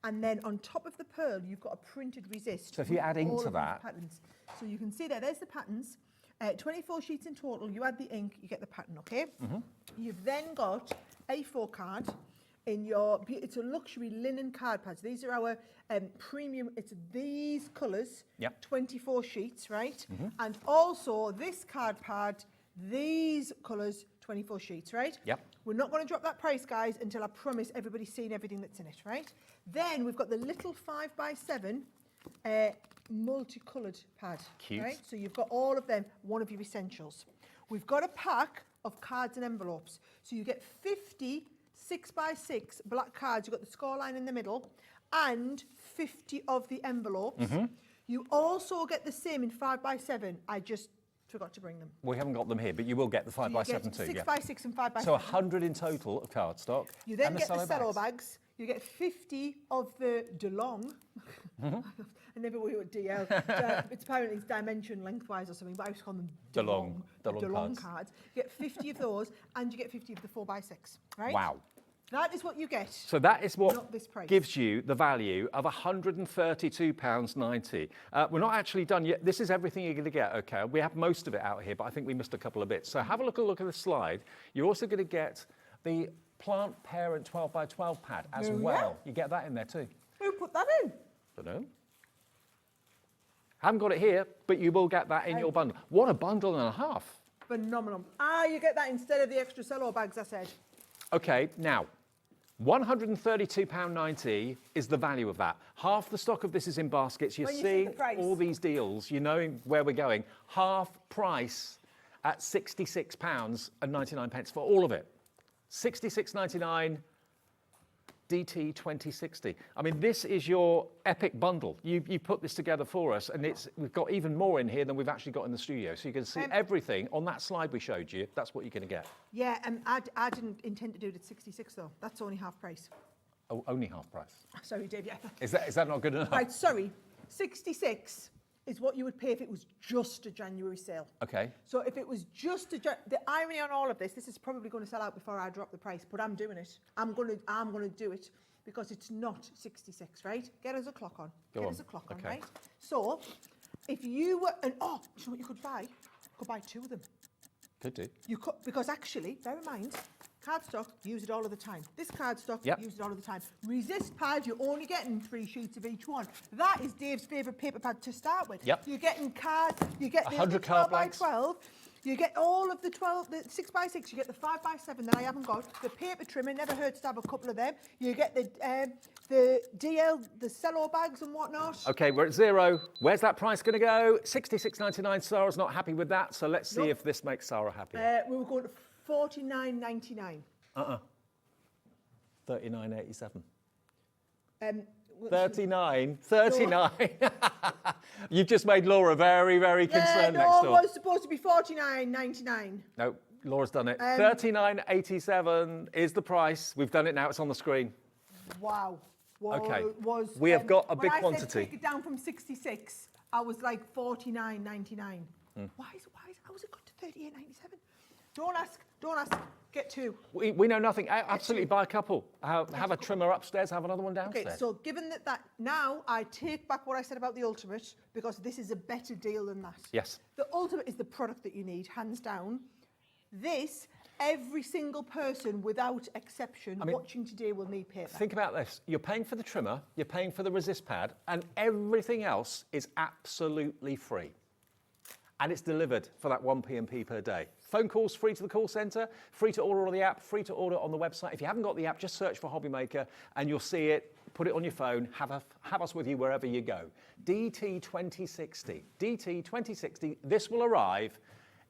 and then on top of the pearl, you've got a printed resist. So if you with add all into of these that- patterns. So you can see there's the patterns. 24 sheets in total, you add the ink, you get the pattern, okay? You've then got A4 card in your, it's a luxury linen card pads. These are our premium, it's these colours, Yep. 24 sheets, right? And also this card pad, these colours, 24 sheets, right? Yep. We're not going to drop that price, guys, until I promise everybody's seen everything that's in it, right? Then we've got the little 5x7 multicoloured pad. Cute. Right? So you've got all of them, one of your essentials. We've got a pack of cards and envelopes. So you get 50 6x6 black cards. You've got the score line in the middle and 50 of the envelopes. You also get the same in 5x7. I just forgot to bring them. We haven't got them here, but you will get the 5x7 too. 6x6 and 5x7. So 100 in total of cardstock. You then and get the cello bags. bags. You get 50 of the DeLong. I never knew what DL. It's apparently it's dimension lengthwise or something, but I used to call them DeLong. DeLong cards. You get 50 of those, and you get 50 of the 4x6. Right? Wow. That is what you get. So that is what Not this price. gives you the value of £132.90. We're not actually done yet. This is everything you're going to get, okay? We have most of it out here, but I think we missed a couple of bits. So have a look at the slide. You're also going to get the plant parent 12x12 pad as Oh, well. You get that in there too. Who put that in? Don't know. Haven't got it here, but you will get that in your bundle. What a bundle and a half. Phenomenal. Ah, you get that instead of the extra cello bags, I said. Okay, now, £132.90 is the value of that. Half the stock of this is in baskets. You're When you see seeing the price. all these deals. You know where we're going. Half price at £66.99 for all of it. £66.99 DT 2060. I mean, this is your epic bundle. You put this together for us, and we've got even more in here than we've actually got in the studio. So you can see everything on that slide we showed you. That's what you're going to get. Yeah, I didn't intend to do it at 66 though. That's only half price. Oh, only half price. Sorry, Dave. Yeah. Is that not good enough? Right. Sorry. 66 is what you would pay if it was just a January sale. Okay. So if it was just the irony on all of this is probably going to sell out before I drop the price, but I'm doing it. I'm going to do it because it's not 66, right? Get us a clock on. Go Get on. us a clock on, Okay. right? So if you were, do you know what you could buy? You could buy two of them. Could do. You could, because actually, bear in mind, cardstock, use it all of the time. This cardstock, Yep. use it all of the time. Resist pad, you're only getting 3 sheets of each one. That is Dave's favourite paper pad to start with. Yep. You're getting cards, you get the 100 card 12 by blanks. 12, you get all of the 6 by 6, you get the 5 by 7 that I haven't got, the paper trimmer, never hurts to have a couple of them. You get the DL, the cello bags and whatnot. Okay, we're at zero. Where's that price going to go? £66.99. Sarah's not happy with that, so let's see Nope. if this makes Sarah happy. We were going to $49.99. £39.87. 39. 39. You've just made Laura very, very concerned no, next it door. was supposed to be $49.99. No, Laura's done it. £39.87 is the price. We've done it now. It's on the screen. Wow. Okay. We have got a big when I quantity. said take it down from 66, I was like $49.99. How was it got to $38.97? Don't ask. Get two. We know nothing. Absolutely buy a couple. Have a trimmer upstairs, have another one downstairs. Okay, so given that now I take back what I said about the Ultimate because this is a better deal than that. Yes. The Ultimate is the product that you need, hands down. This, every single person without exception watching today will need paper. Think about this. You're paying for the trimmer, you're paying for the resist pad, and everything else is absolutely free. And it's delivered for that 1p and p per day. Phone calls free to the call centre, free to order on the app, free to order on the website. If you haven't got the app, just search for Hobby Maker and you'll see it. Put it on your phone, have us with you wherever you go. DT 2060. DT 2060. This will arrive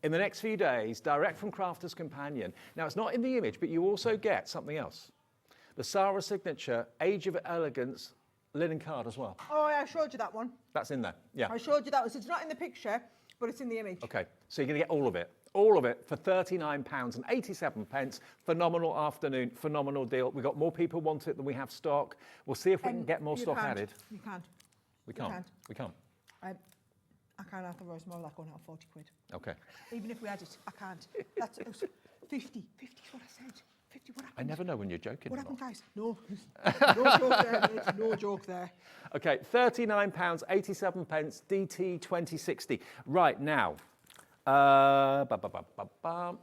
in the next few days, direct from Crafter's Companion. Now, it's not in the image, but you also get something else. the Sarah Signature Age of Elegance linen card as well. Oh, yeah, I showed you that one. That's in there, yeah. I showed you that one. So it's not in the picture, but it's in the image. Okay, so you're going to get all of it. All of it for £39.87. Phenomenal afternoon, phenomenal deal. We've got more people want it than we have stock. We'll see if we can get more You stock can't. added. You can't. We can't. can't. We can't. I can't authorise more of that going out 40 quid. Okay. Even if we had it, I can't. That's 50. 50 is what I said. 50, what happened? I never know when you're joking. What or happened, not. guys? No. No joke there, mate. No joke there. Okay, £39.87, DT 2060. Right now,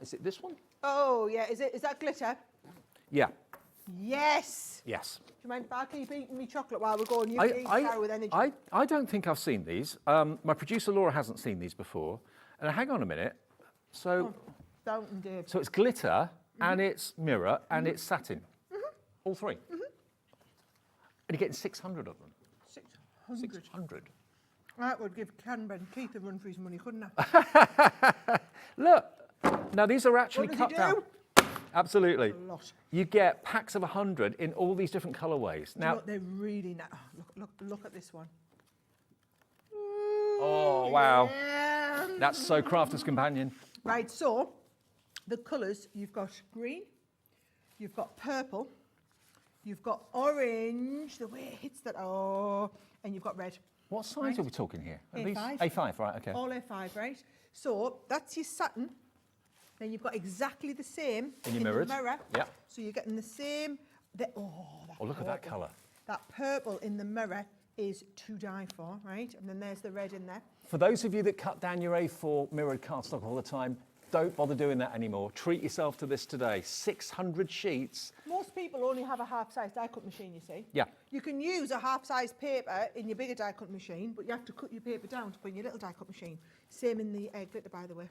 is it this one? Oh, yeah. Is that glitter? Yeah. Yes. Yes. Do you mind if I keep eating me chocolate while we're going? You eat sour with energy. I don't think I've seen these. My producer Laura hasn't seen these before. And hang on a minute. So, Don't, Dave. so it's glitter and it's mirror and it's satin. All three. And you're getting 600 of them. 600. 600. That would give Canberra Keith a run for his money, couldn't it? Look. Now these are actually What does cut he down. do? Absolutely. A lot. You get packs of 100 in all these different colourways. Do you know Now, what, they're really nice. Oh, look at this one. oh wow, Yeah. that's so Crafter's Companion. Right, so the colours, you've got green, you've got purple, you've got orange, the way it hits that, and you've got red. What size Right. are we talking here? Are A5. These? A5, right? Okay. All A5, right? So that's your satin. Then you've got exactly the same In your mirrors. the mirror. Yep. So you're getting the same. Oh, look at that purple. colour. That purple in the mirror is to die for, right? And then there's the red in there. For those of you that cut down your A4 mirrored cardstock all the time, don't bother doing that anymore. Treat yourself to this today. 600 sheets. Most people only have a half-size die cut machine, you see. Yeah. You can use a half-size paper in your bigger die cut machine, but you have to cut your paper down to put in your little die cut machine. Same in the glitter, by the way.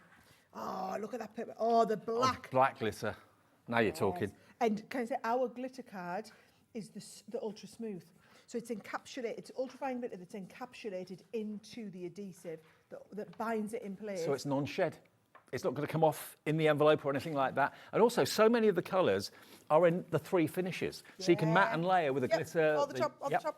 Oh, look at that paper. Oh, the black. Black glitter. Now you're talking. And can I say, our glitter card is the ultra smooth. So it's encapsulated, it's ultrafine glitter that's encapsulated into the adhesive that binds it in place. So it's non-shed. It's not going to come off in the envelope or anything like that. And also, so many of the colours are in the three finishes. So you can matte and layer with a glitter. On the top,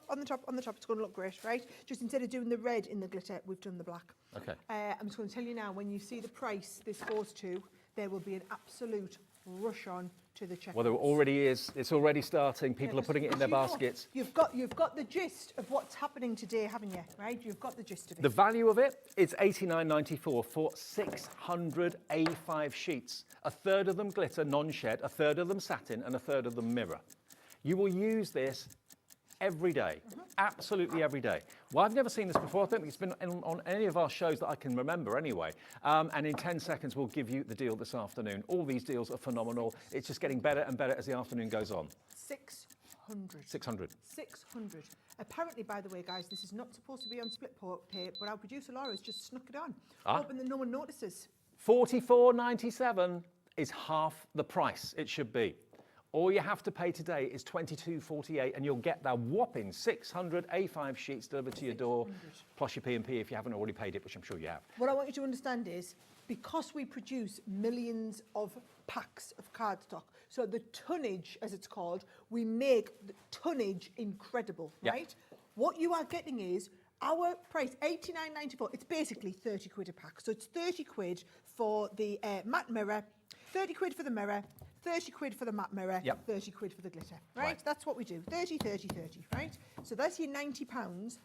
on the top, it's going to look great, right? Just instead of doing the red in the glitter, we've done the black. Okay. I'm just going to tell you now, when you see the price this goes to, there will be an absolute rush on to the checkout. Well, there already is. It's already starting. People are putting it in their baskets. You've got the gist of what's happening today, haven't you? Right? You've got the gist of it. The value of it is $89.94 for 600 A5 sheets. A third of them glitter, non-shed, a third of them satin, and a third of them mirror. You will use this every day, absolutely every day. Well, I've never seen this before. I don't think it's been on any of our shows that I can remember anyway. And in 10 seconds, we'll give you the deal this afternoon. All these deals are phenomenal. It's just getting better and better as the afternoon goes on. 600. 600. 600. Apparently, by the way, guys, this is not supposed to be on split pay, but our producer Laura's just snuck it on, hoping that no one notices. $44.97 is half the price it should be. All you have to pay today is $22.48 and you'll get that whopping 600 A5 sheets delivered to your door, plus your P&P if you haven't already paid it, which I'm sure you have. What I want you to understand is, because we produce millions of packs of cardstock, so the tonnage, as it's called, we make the tonnage incredible, Yeah. right? What you are getting is our price, $89.94. It's basically 30 quid a pack. So it's 30 quid for the matte mirror, 30 quid for the mirror, 30 quid for the matte mirror, Yep. 30 quid for the glitter, right? Right. That's what we do, 30, 30, 30, right? So that's your £90.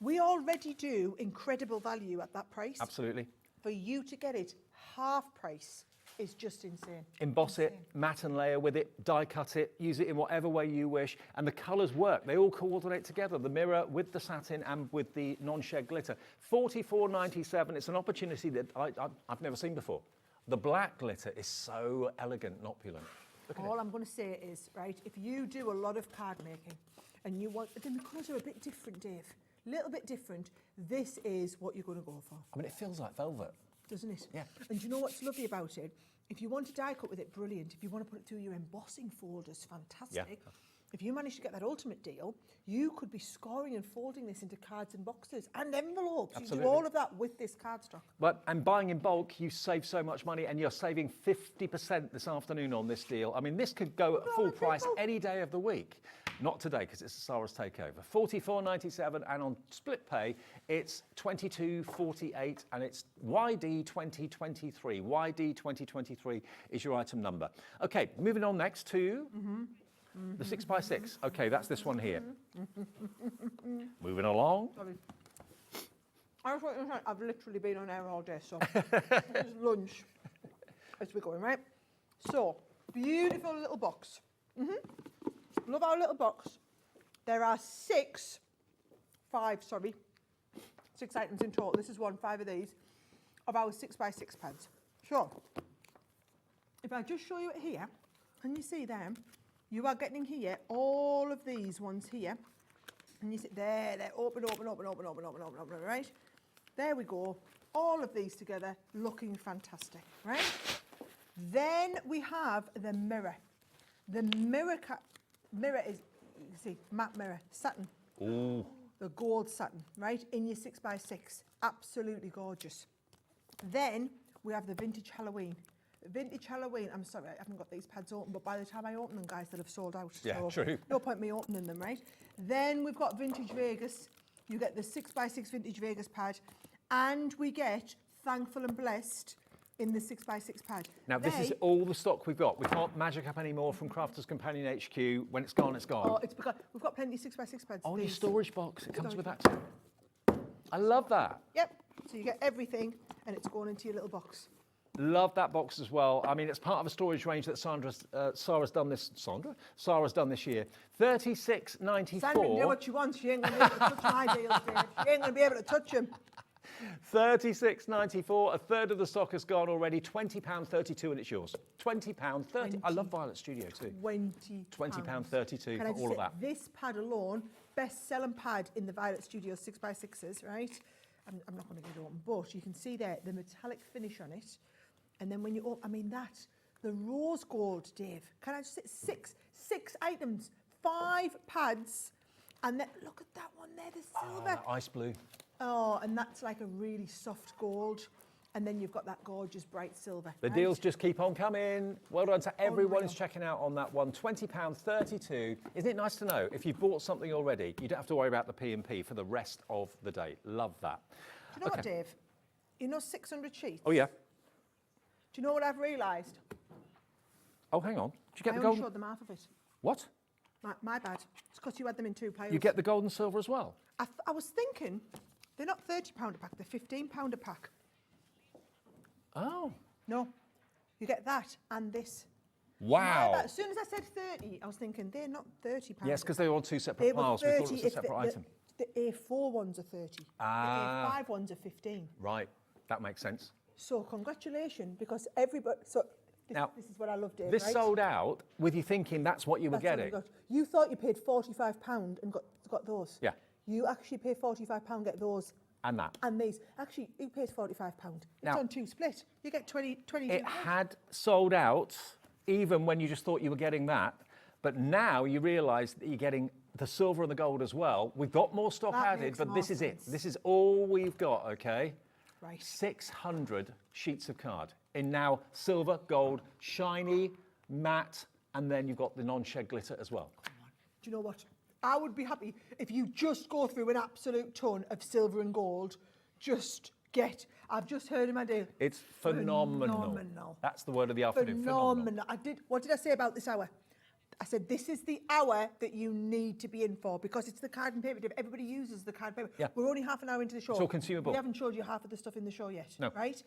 We already do incredible value at that price. Absolutely. For you to get it half price is just insane. Emboss it, matte and layer with it, die cut it, use it in whatever way you wish, and the colours work. They all coordinate together, the mirror with the satin and with the non-shed glitter. $44.97, it's an opportunity that I've never seen before. The black glitter is so elegant and opulent. Look at All it. I'm going to say is, right, if you do a lot of card making and you want, then the colours are a bit different, Dave. A little bit different. This is what you're going to go for, I mean, it feels like velvet. doesn't it? Yeah. And do you know what's lovely about it? If you want to die cut with it, brilliant. If you want to put it through your embossing folders, fantastic. Yeah. if you manage to get that ultimate deal, you could be scoring and folding this into cards and boxes and envelopes. Absolutely. You do all of that with this cardstock. And buying in bulk, you save so much money, and you're saving 50% this afternoon on this deal. I mean, this could go at full price any day of the week. Not today, because it's a Sarah's Takeover. $44.97, and on split pay, it's $22.48, and it's YD 2023. YD 2023 is your item number. Okay, moving on next to the 6x6. Okay, that's this one here. Moving along. Sorry. I just want to say, I've literally been on air all day, so it's lunch as we're going, right? So, beautiful little box. Love our little box. There are six items in total. This is 5 of these, of our 6x6 pads. So, if I just show you it here, can you see them? You are getting here all of these ones here. And you see there, they're open, right? There we go. All of these together, looking fantastic, right? Then we have the mirror. The mirror is, you can see, matte mirror, satin. Ooh. The gold satin, right? In your 6x6. Absolutely gorgeous. Then we have the vintage Halloween. Vintage Halloween, I'm sorry, I haven't got these pads open, but by the time I open them, guys, they'll have sold out. Yeah, so true. No point me opening them, right? Then we've got Vintage Vegas. You get the 6x6 Vintage Vegas pad, and we get Thankful and Blessed in the 6x6 pad. Now, this is all the stock we've got. We can't magic up any more from Crafters Companion HQ. When it's gone, it's gone. Oh, it's because we've got plenty of 6x6 pads. Oh, your These. storage box. It comes with that too. I love that. Yep. So you get everything, and it's going into your little box. Love that box as well. I mean, it's part of a storage range that Sarah's done this year. $36.94. Sandra can do what she wants. She ain't going to be able to touch my deals, Dave. She ain't going to be able to touch them. $36.94. A third of the stock has gone already. £20.32, and it's yours. £20.30. I love Violet Studio too. £20.32 for all of that. This pad alone, best-selling pad in the Violet Studio 6x6s, right? I'm not going to get it open, but you can see there the metallic finish on it. And then when you open, I mean the rose gold, Dave. Can I just say six items, 5 pads, and then look at that one there, the silver. Ice blue. Oh, and that's like a really soft gold. And then you've got that gorgeous bright silver. The deals just keep on coming. Well done to everyone who's checking out on that one. £20.32. Isn't it nice to know if you've bought something already, you don't have to worry about the P&P for the rest of the day. Love that. Do you know what, Dave? You know 600 sheets? Oh, yeah. Do you know what I've realised? Oh, hang on. Did you get I the only golden? showed them half of it. What? My bad. It's because you had them in 2 piles. You get the gold and silver as well? I was thinking, they're not £30 a pack, they're £15 a pack. Oh. No, you get that and this. Wow. As soon as I said 30, I was thinking, they're not £30. Yes, because they were on 2 separate They were piles. We 30 thought it was a if separate item. The A4 ones are 30. Ah. The A5 ones are 15. Right. That makes sense. So congratulations, because everybody... So this is what I love, Dave, This right? sold out with you thinking that's what you were That's what I getting. got. You thought you paid £45 and got those. Yeah. You actually pay £45, get those. And that. And these. Actually, who pays £45? It's Now- on 2 split. You get 20. It had sold out even when you just thought you were getting that. But now you realise that you're getting the silver and the gold as well. We've got more stock That added, makes but more this is it. sense. This is all we've got, okay? Right. 600 sheets of card in now silver, gold, shiny, matte, and then you've got the non-shed glitter as well. Do you know what? I would be happy if you just go through an absolute ton of silver and gold. I've just heard in my day. It's phenomenal. Phenomenal. That's the word of the afternoon. Phenomenal. What did I say about this hour? I said, this is the hour that you need to be in for, because it's the card and paper. Everybody uses the card and paper. Yeah. We're only half an hour into the show. It's all consumable. We haven't showed you half of the stuff in the show yet, No. right?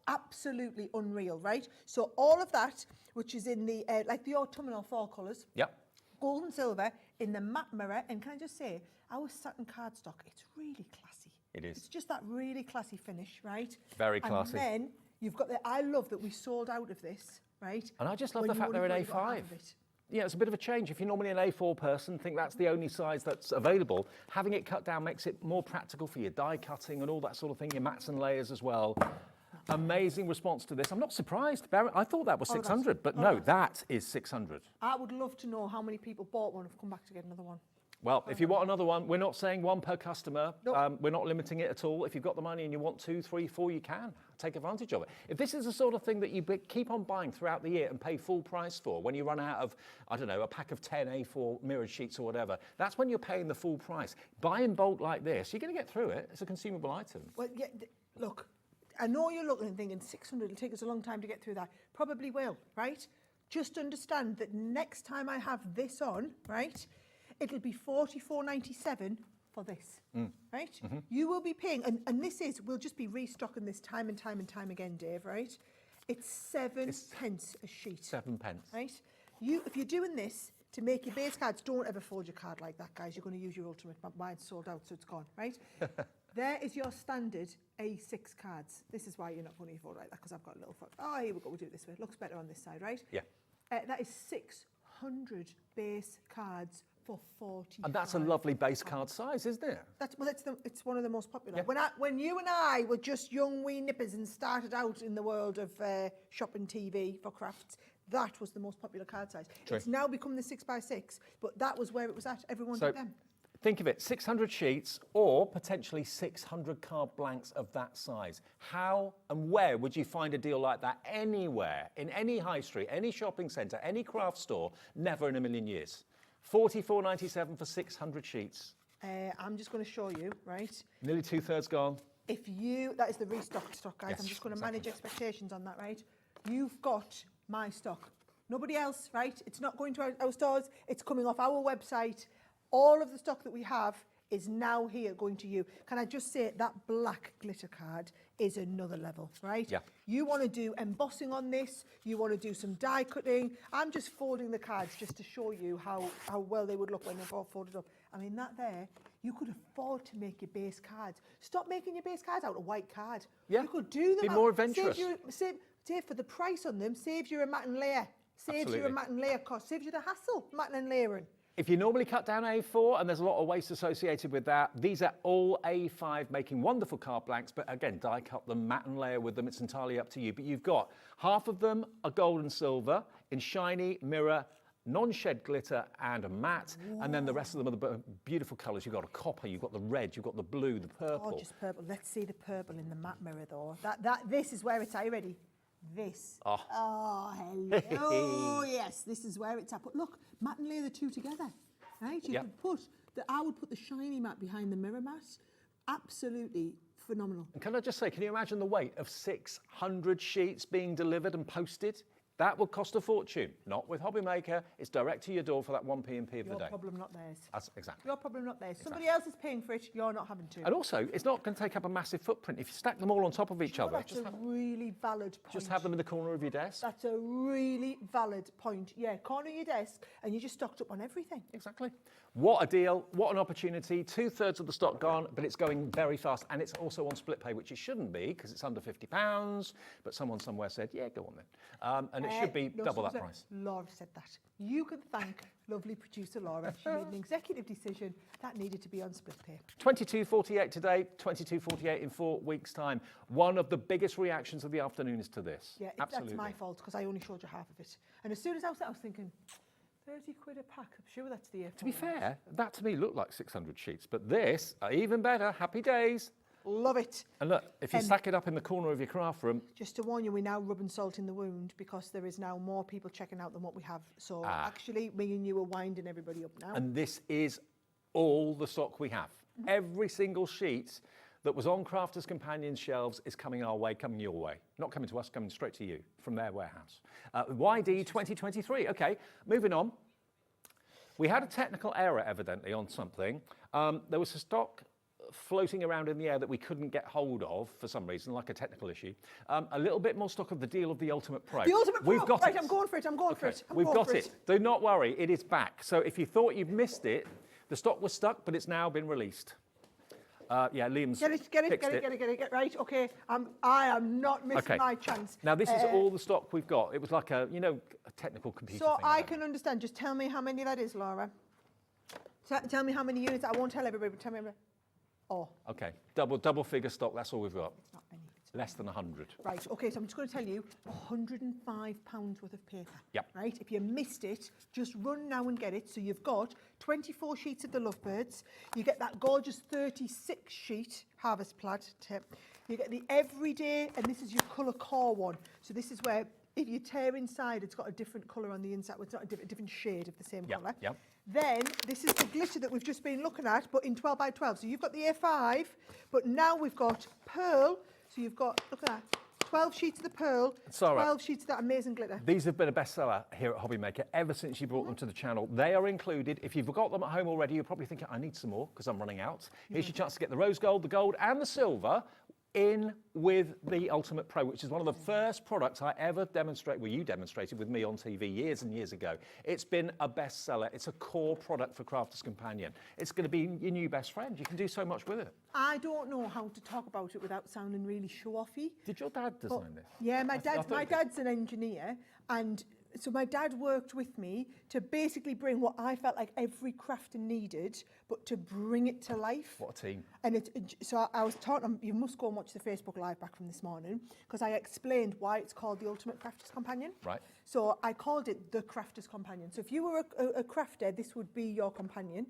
Absolutely unreal, right? So all of that, which is in the, like the autumnal fall colours, Yep. gold and silver in the matte mirror. And can I just say, our satin cardstock, it's really classy. It is. It's just that really classy finish, right? Very classy. And then you've got I love that we sold out of this, right? And I just love When the you fact would they're have an only got half A5. of it. Yeah, it's a bit of a change. If you're normally an A4 person, think that's the only size that's available. Having it cut down makes it more practical for your die cutting and all that sort of thing, your mats and layers as well. Amazing response to this. I'm not surprised. I thought that was Oh, 600, but oh, no, that's- that is 600. I would love to know how many people bought one and have come back to get another one. Well, if you want another one, we're not saying one per customer. Nope. We're not limiting it at all. If you've got the money and you want 2, 3, 4, you can. Take advantage of it. If this is the sort of thing that you keep on buying throughout the year and pay full price for, when you run out of, I don't know, a pack of 10 A4 mirrored sheets or whatever, that's when you're paying the full price. Buy in bulk like this, you're going to get through it. It's a consumable item. Well, yeah, look, I know you're looking and thinking 600 will take us a long time to get through that. Probably will, right? Just understand that next time I have this on, right, it'll be $44.97 for this, right? You will be paying, and this is, we'll just be restocking this time and time and time again, Dave, right? It's 7 pence a sheet. 7 pence. Right? If you're doing this to make your base cards, don't ever fold your card like that, guys. You're going to use your ultimate. Mine's sold out, so it's gone, right? There is your standard A6 cards. This is why you're not going to fold like that, because I've got a little foot. Oh, here we go, we'll do it this way. It looks better on this side, right? Yeah. That is 600 base cards for 40. And that's a lovely base card size, isn't it? It's one of the most popular. Yeah. When you and I were just young wee nippers and started out in the world of shopping TV for crafts, that was the most popular card size. True. It's now become the 6x6, but that was where it was at. Everyone So did them. think of it, 600 sheets or potentially 600 card blanks of that size. How and where would you find a deal like that anywhere, in any high street, any shopping centre, any craft store? Never in a million years. $44.97 for 600 sheets. I'm just going to show you, right? Nearly 2/3 gone. That is the restocked stock, guys. Yes, I'm just going to exactly. manage expectations on that, right? You've got my stock. Nobody else, right? It's not going to our stores. It's coming off our website. All of the stock that we have is now here going to you. Can I just say that black glitter card is another level, right? Yeah. You want to do embossing on this. You want to do some die cutting. I'm just folding the cards just to show you how well they would look when they're all folded up. I mean, that there, you could afford to make your base cards. Stop making your base cards out of white card. Yeah. You could do them Be out. more adventurous. Save for the price on them, saves you a mat and layer. Saves you a Absolutely. mat and layer cost. Saves you the hassle, matting and layering. If you normally cut down A4, and there's a lot of waste associated with that, these are all A5, making wonderful card blanks, but again, die cut them, matte and layer with them, it's entirely up to you. But you've got half of them are gold and silver in shiny, mirror, non-shed glitter and a matte, and then the rest of them are the beautiful colours. You've got a copper, you've got the red, you've got the blue, the purple. Gorgeous purple. Let's see the purple in the matte mirror, though. This is where it's at. Are you ready? This. Oh. Oh, hello. Oh, yes, this is where it's at. But look, matte and layer the two together, right? You Yep. could put I would put the shiny matte behind the mirror matte. Absolutely phenomenal. And can I just say, can you imagine the weight of 600 sheets being delivered and posted? That would cost a fortune. Not with Hobby Maker. It's direct to your door for that 1p&p of the Your day. problem, not theirs. That's exactly. Your problem, not theirs. Somebody else is paying for it. You're not having to. And also, it's not going to take up a massive footprint. If you stack them all on top of each other, That's a really valid point. just have them in the corner of your desk. That's a really valid point. Yeah, corner of your desk, and you just stocked up on everything. Exactly. What a deal, what an opportunity. 2/3 of the stock gone, but it's going very fast. And it's also on split pay, which it shouldn't be because it's under £50. But someone somewhere said, yeah, go on then. And it should be No, double that someone price. said- Laura said that. You can thank lovely producer Laura. She made an executive decision that needed to be on split pay. 22.48 today, 22.48 in 4 weeks' time. One of the biggest reactions of the afternoon is to this. Yeah, Absolutely. that's my fault because I only showed you half of it. And as soon as I was thinking, 30 quid a pack. I'm sure that's the A4. To be fair, that to me looked like 600 sheets, but this, even better, happy days. Love it. And look, if you stack it up in the corner of your craft room, Just to warn you, we're now rubbing salt in the wound because there is now more people checking out than what we have. So actually, me and you are winding everybody up now. and this is all the stock we have. Every single sheet that was on Crafters Companion shelves is coming our way, coming your way. Not coming to us, coming straight to you from their warehouse. YD 2023. Okay, moving on. We had a technical error, evidently, on something. There was a stock floating around in the air that we couldn't get hold of for some reason, like a technical issue. A little bit more stock of the deal of the Ultimate Pro. The Ultimate Pro! We've got Right, it. I'm going for it, I'm going for it. I'm We've going got for it. Do not worry, it is back. So if you thought you'd missed it, the stock was stuck, but it's now been released. Yeah, Liam's fixed Get right. Okay, I am not missing Okay. my chance. Now this is all the stock we've got. It was like a technical computer So thing. I can understand. Just tell me how many that is, Laura. Tell me how many units. I won't tell everybody, but tell me. Oh, Okay, double figure stock. That's all we've got. it's not many. It's Less than 100. Right, okay, so I'm just going to tell you, £105 worth of paper. Yep. Right, if you missed it, just run now and get it. So you've got 24 sheets of the Lovebirds. You get that gorgeous 36 sheet Harvest Plaid tip. You get the Everyday, and this is your colour core one. So this is where, if you tear inside, it's got a different colour on the inside. Well, it's not a different shade of the same colour. Yep. Then this is the glitter that we've just been looking at, but in 12 by 12. So you've got the A5, but now we've got pearl. So you've got, look at that, 12 sheets of the pearl, Sarah, 12 sheets of that amazing glitter. These have been a bestseller here at Hobby Maker ever since you brought them to the channel. They are included. If you've got them at home already, you're probably thinking, I need some more because I'm running out. Here's your chance to get the rose gold, the gold and the silver in with the Ultimate Pro, which is one of the first products I ever demonstrated, well, you demonstrated with me on TV years and years ago. It's been a bestseller. It's a core product for Crafter's Companion. It's going to be your new best friend. You can do so much with it. I don't know how to talk about it without sounding really show-offy. Did your dad design this? Yeah, my dad's an engineer, and so my dad worked with me to basically bring what I felt like every crafter needed, but to bring it to life. What a team. And so I was taught, you must go and watch the Facebook Live back from this morning, because I explained why it's called the Ultimate Crafter's Companion. Right. So I called it the Crafter's Companion. So if you were a crafter, this would be your companion.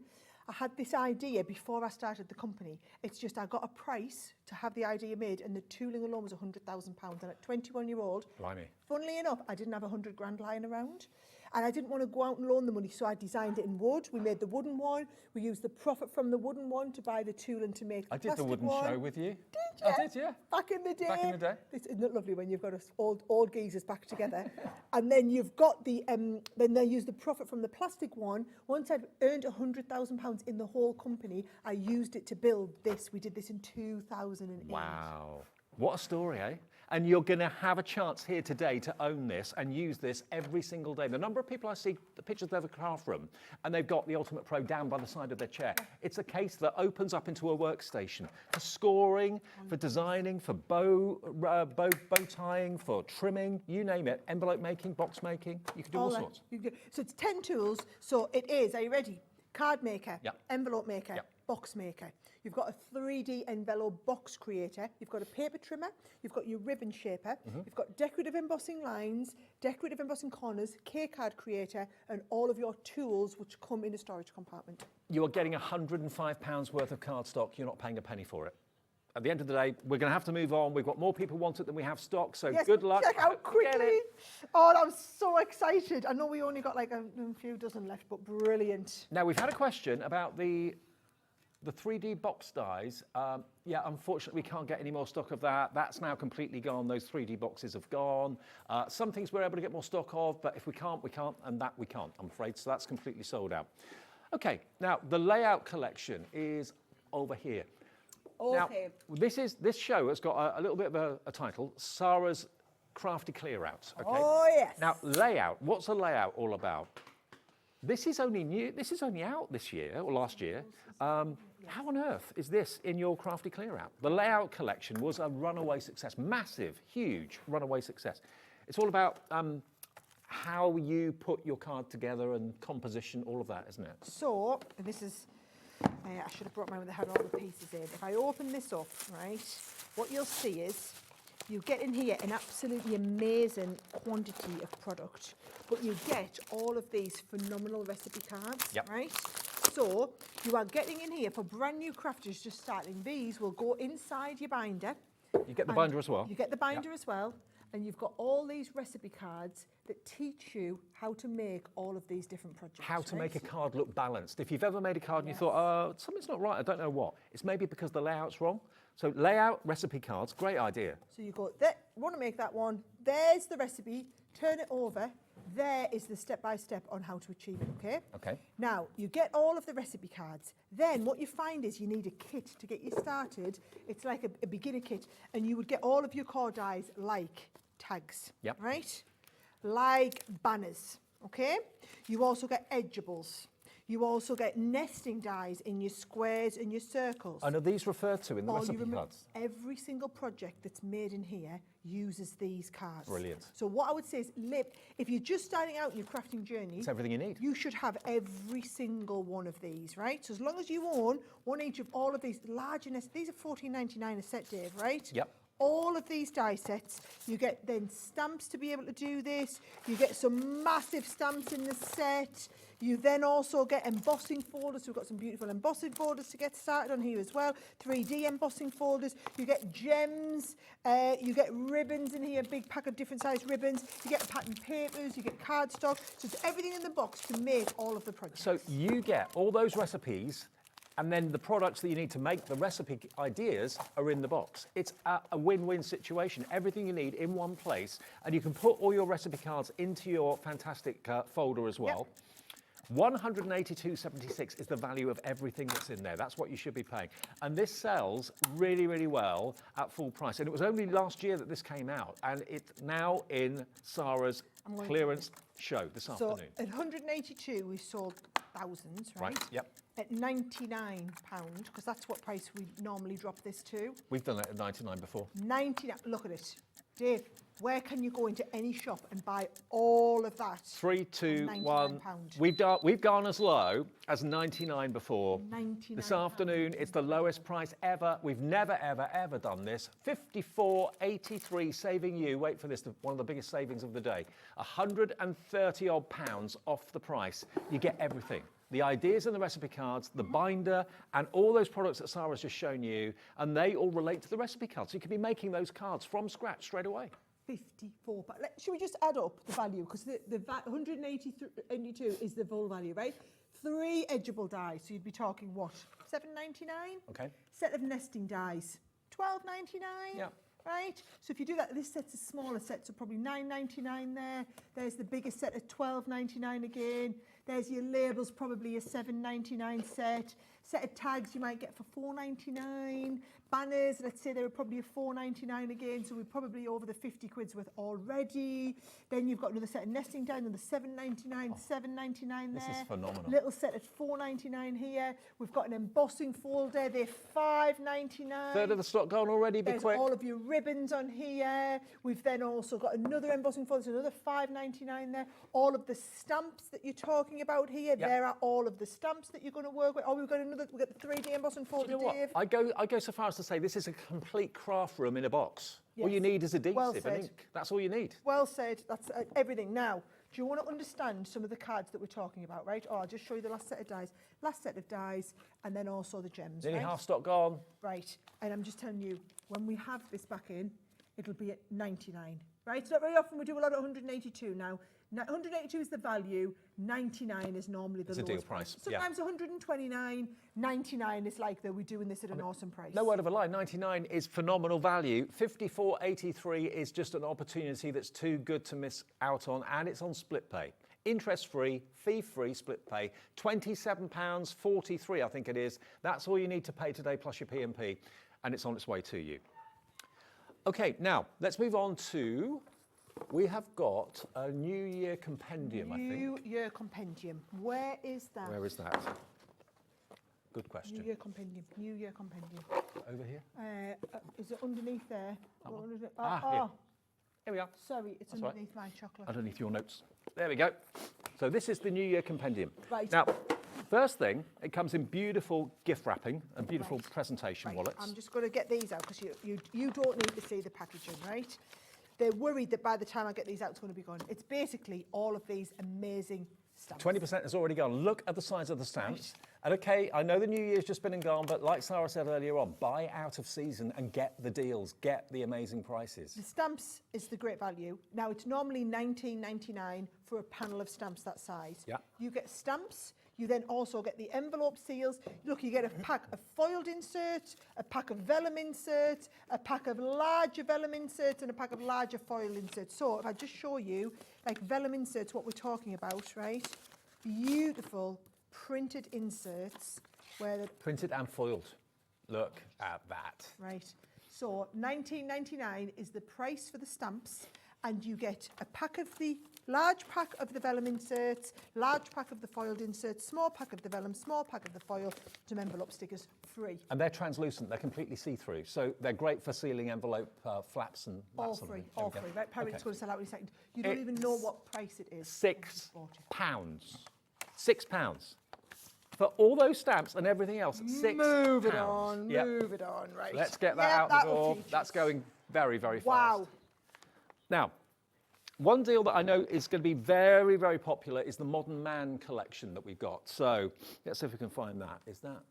I had this idea before I started the company. It's just I got a price to have the idea made, and the tooling alone was £100,000. And at 21-year-old, Blimey. funnily enough, I didn't have 100 grand lying around. And I didn't want to go out and loan the money, so I designed it in wood. We made the wooden one. We used the profit from the wooden one to buy the tooling to make the plastic one. I did the wooden show with you. Did you? I did, yeah. Back in the day. Back in the day. Isn't it lovely when you've got us old geezers back together? And then you've got the, then they use the profit from the plastic one. Once I'd earned £100,000 in the whole company, I used it to build this. We did this in 2008. Wow. What a story, eh? And you're going to have a chance here today to own this and use this every single day. The number of people I see, the pictures of their craft room, and they've got the Ultimate Pro down by the side of their chair. It's a case that opens up into a workstation for scoring, for designing, for bow tying, for trimming, you name it, envelope making, box making. You can do all sorts. So it's 10 tools. So it is, are you ready? Card maker, Yep. envelope maker, Yep. box maker. You've got a 3D envelope box creator. You've got a paper trimmer. You've got your ribbon shaper. You've got decorative embossing lines, decorative embossing corners, K-card creator, and all of your tools which come in a storage compartment. You are getting £105 worth of cardstock. You're not paying a penny for it. At the end of the day, we're going to have to move on. We've got more people want it than we have stock, so Yes, good luck. Check out Get quickly. it. Oh, I'm so excited. I know we only got like a few dozen left, but brilliant. Now, we've had a question about the 3D box dies. Yeah, unfortunately, we can't get any more stock of that. That's now completely gone. Those 3D boxes have gone. Some things we're able to get more stock of, but if we can't, we can't, and that we can't, I'm afraid. So that's completely sold out. Okay, now the layout collection is over here. Okay. Now, this show has got a little bit of a title, Sarah's Crafty Clear Out. Okay? Oh, yes. Now, layout, what's a layout all about? This is only new, this is only out this year, or last year. How on earth is this in your Crafty Clear Out? The layout collection was a runaway success, massive, huge runaway success. It's all about how you put your card together and composition, all of that, isn't it? So, and this is, I should have brought mine that had all the pieces in. If I open this up, right, what you'll see is you get in here an absolutely amazing quantity of product, but you get all of these phenomenal recipe cards, Yep. right? So you are getting in here for brand new crafters just starting. These will go inside your binder. You get the And binder as well? You get the binder as well. And you've got all these recipe cards that teach you how to make all of these different projects. How to make a right? card look balanced. If you've ever made a card and you thought, something's not right, I don't know what, it's maybe because the layout's wrong. So layout, recipe cards, great idea. So you go, want to make that one, there's the recipe, turn it over, there is the step-by-step on how to achieve it, okay? Okay. Now, you get all of the recipe cards. Then what you find is you need a kit to get you started. It's like a beginner kit, and you would get all of your core dies like tags, Yep. right? Like banners, okay? You also get edgeables. You also get nesting dies in your squares and your circles. And are these referred to in the All recipe you remember, cards? every single project that's made in here uses these cards. Brilliant. So what I would say is, if you're just starting out in your crafting journey, It's everything you need. you should have every single one of these, right? So as long as you own one each of all of these larger nests, these are $14.99 a set, Dave, right? Yep. all of these die sets. You get then stamps to be able to do this. You get some massive stamps in the set. You then also get embossing folders. We've got some beautiful embossing folders to get started on here as well. 3D embossing folders. You get gems. You get ribbons in here, a big pack of different size ribbons. You get patterned papers. You get cardstock. So it's everything in the box to make all of the projects. So you get all those recipes, and then the products that you need to make the recipe ideas are in the box. It's a win-win situation. Everything you need in one place, and you can put all your recipe cards into your fantastic folder as well. Yep. $182.76 is the value of everything that's in there. That's what you should be paying. And this sells really, really well at full price. And it was only last year that this came out, and it's now in Sarah's clearance show this afternoon. So at 182, we sold thousands, right? Yep. At £99, because that's what price we normally drop this to. We've done it at 99 before. 99, look at it. Dave, where can you go into any shop and buy all of that? 3, 2, £99. 1. We've gone as low as 99 before. 99 This afternoon, it's the lowest price ever. We've never, ever, ever done this. 54.83, saving you. Wait for this. One of the biggest savings of the day. 130 odd pounds off the price. You get everything. The ideas and the recipe cards, the binder, and all those products that Sarah's just shown you, and they all relate to the recipe cards. So you can be making those cards from scratch straight away. 54. But should we just add up the value? Because the 182 is the full value, right? 3 edgeable dies, so you'd be talking what? $7.99? Okay. Set of nesting dies, $12.99. Yeah. Right? So if you do that, this set's a smaller set, so probably $9.99 there. There's the biggest set at $12.99 again. There's your labels, probably a $7.99 set. Set of tags you might get for $4.99. Banners, let's say they were probably a $4.99 again, so we're probably over the 50 quid's worth already. Then you've got another set of nesting dies, another $7.99, $7.99 there. This is phenomenal. Little set at $4.99 here. We've got an embossing folder, they're $5.99. Third of the stock gone already, be There's quick. all of your ribbons on here. We've then also got another embossing folder, so another $5.99 there. All of the stamps that you're talking about here, there are all of the stamps that you're going to work with. Oh, we've got the 3D embossing folder, You know what? Dave. I go so far as to say this is a complete craft room in a box. All Yes. you need is adhesive Well and said. ink. That's all you need. Well said. That's everything. Now, do you want to understand some of the cards that we're talking about, right? Oh, I'll just show you the last set of dies. Last set of dies, and then also the gems, Nearly right? half stock gone. Right. And I'm just telling you, when we have this back in, it'll be at 99. Right? It's not very often we do a lot at 182 now. 182 is the value, 99 is normally the It's a lowest deal price, yeah. Sometimes 129, 99 is like that we're doing this at an awesome price. No word of a lie, 99 is phenomenal value. 54.83 is just an opportunity that's too good to miss out on, and it's on split pay. Interest-free, fee-free split pay, £27.43 I think it is. That's all you need to pay today plus your P&P, and it's on its way to you. Okay, now let's move on to, we have got a New Year compendium, I think. New Year compendium. Where is that? Where is that? Good question. New Year compendium. New Year compendium. Over here? Is it underneath there? That one? Underneath- Here. Here we are. Sorry, it's That's right. underneath my chocolate. Underneath your notes. There we go. So this is the New Year compendium. Right. Now, first thing, it comes in beautiful gift wrapping and beautiful presentation Right, wallets. I'm just going to get these out because you don't need to see the packaging, right? They're worried that by the time I get these out, it's going to be gone. It's basically all of these amazing stamps. 20% has already gone. Look at the size of the stamps. And okay, I know the New Year's just been and gone, but like Sarah said earlier on, buy out of season and get the deals, get the amazing prices. The stamps is the great value. Now, it's normally $19.99 for a panel of stamps that size. Yeah. You get stamps. You then also get the envelope seals. Look, you get a pack of foiled inserts, a pack of vellum inserts, a pack of larger vellum inserts, and a pack of larger foil inserts. So if I just show you, like vellum inserts, what we're talking about, right? Beautiful printed inserts where the Printed and foiled. Look at that. right. So $19.99 is the price for the stamps, and you get a pack of the large pack of the vellum inserts, large pack of the foiled inserts, small pack of the vellum, small pack of the foil, some envelope stickers, free. And they're translucent, they're completely see-through. So they're great for sealing envelope flaps and that All sort of free, thing. There all we go. free. Right, Perry, it's Okay. going to sell out in a second. You don't even know what price it is. £6. £6. For all those stamps and everything else, £6. Move it on, Yep. move it on, right. Let's get that out the door. That's going very, very fast. Wow. Now, one deal that I know is going to be very, very popular is the Modern Man collection that we've got. So let's see if we can find that. Is that,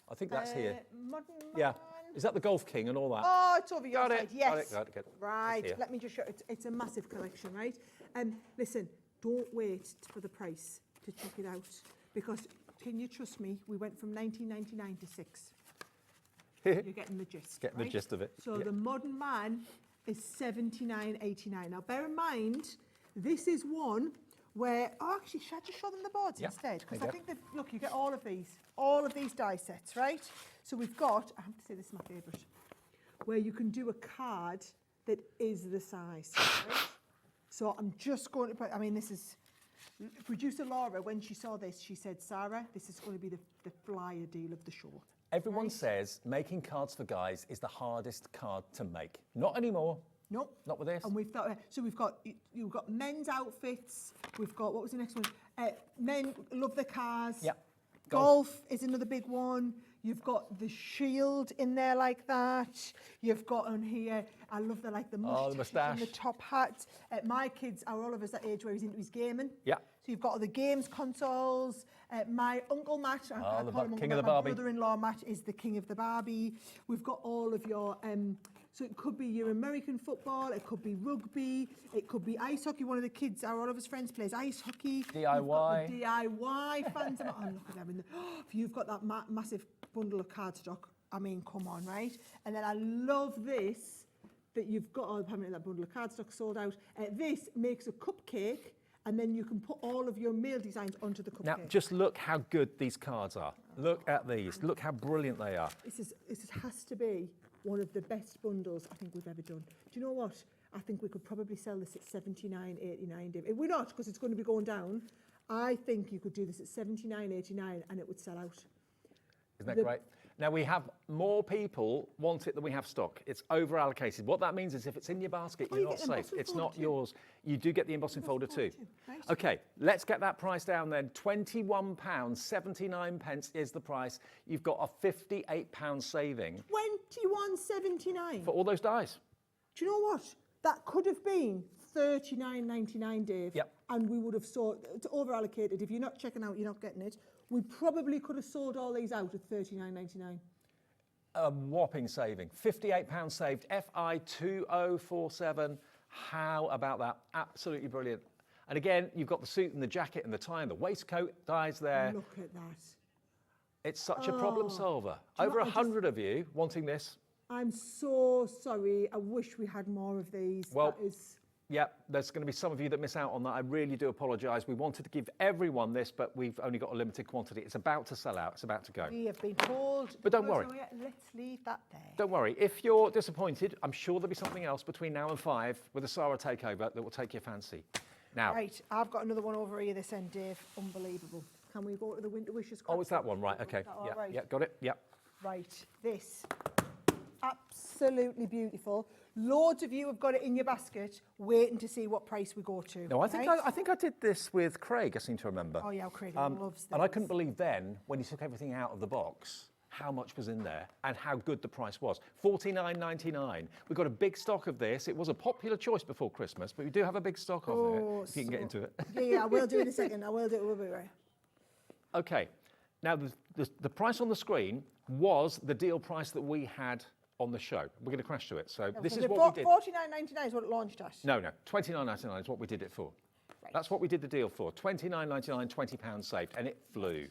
I think that's here. Modern Man. Yeah. Is that the Golf King and all that? Oh, it's over your Got side, it, yes. got it. Right, It's here. let me just show it. It's a massive collection, right? Listen, don't wait for the price to check it out, because can you trust me, we went from 19.99 to 6. You're getting the gist. Getting the right? gist of it. So Yeah. the Modern Man is 79.89. Now bear in mind, this is one where, oh actually, should I just show them the boards Yeah, instead? Because there I you think that, look, you get all of these die sets, right? So we've got, I have to say this is my favourite, where you can do a card that is the size, right? So I'm just going to put, I mean, this is, producer Laura, when she saw this, she said, Sarah, this is going to be the flyer deal of the show. Everyone Right. says making cards for guys is the hardest card to make. Not anymore. Nope. Not with this. And we've got, so we've got, you've got men's outfits. We've got, what was the next one? Men love their cars. Yep. Golf is another big one. You've got the shield in there like that. You've got on here, I love the like the Oh, the moustache and the moustache. top hat. My kids are all of us that age where he's into his gaming. Yeah. So you've got all the games consoles. My uncle Matt, I the call him king Uncle of the Matt, Barbie. my brother-in-law Matt is the king of the Barbie. We've got all of your, so it could be your American football, it could be rugby, it could be ice hockey. One of the kids, all of his friends plays ice hockey. You've got the DIY fans. Oh, look at them. If you've got that massive bundle of cardstock, I mean, come on, right? And then I love this, that you've got, apparently that bundle of cardstock sold out. This makes a cupcake, and then you can put all of your mail designs onto the cupcake. Now, just look how good these cards are. Look at these. Look how brilliant they are. This has to be one of the best bundles I think we've ever done. Do you know what? I think we could probably sell this at 79.89. If we're not, because it's going to be going down, I think you could do this at 79.89 and it would sell out. Isn't that great? Now, we have more people want it than we have stock. It's over allocated. What that means is if it's in your basket, Oh, you're you not get the safe. embossing It's folder not too. yours. You do get the embossing folder too. Right. Okay, let's get that price down then. £21.79 is the price. You've got a £58 saving 21.79. for all those dies. Do you know what? That could have been 39.99, Dave. Yep. And we would have sold, it's over allocated. If you're not checking out, you're not getting it. We probably could have sold all these out at 39.99. A whopping saving. £58 saved, FI2047. How about that? Absolutely brilliant. And again, you've got the suit and the jacket and the tie and the waistcoat dies there. Look at that. It's such a problem solver. Do you know Over what, I 100 of you wanting this. I'm so sorry. I wish we had more of these. Well, That is... Yeah, there's going to be some of you that miss out on that. I really do apologise. We wanted to give everyone this, but we've only got a limited quantity. It's about to sell out. It's about to go. We have been told. But don't worry. So yeah, let's leave that there. Don't worry. If you're disappointed, I'm sure there'll be something else between now and 5 with a Sarah takeover that will take your fancy. Now, Right, I've got another one over here this end, Dave. Unbelievable. Can we go to the Winter Wishes? oh, it's that one, right? Okay. Is that all Yeah, right? yeah, got it. Yeah. Right, this. Absolutely beautiful. Loads of you have got it in your basket, waiting to see what price we go to. No, I think right? I think I did this with Craig. I seem to remember. Oh yeah, Craig loves this. And I couldn't believe then when he took everything out of the box how much was in there and how good the price was. $49.99. We've got a big stock of this. It was a popular choice before Christmas, but we do have a big stock of it. If you can get into it. Yeah, I will do in a second. I will do it. We'll be right. Okay. Now the price on the screen was the deal price that we had on the show. We're going to crash to it. So this is what we did. $49.99 is what it launched at. No, $29.99 is what we did it for. Right. That's what we did the deal for. $29.99, £20 saved, and it flew.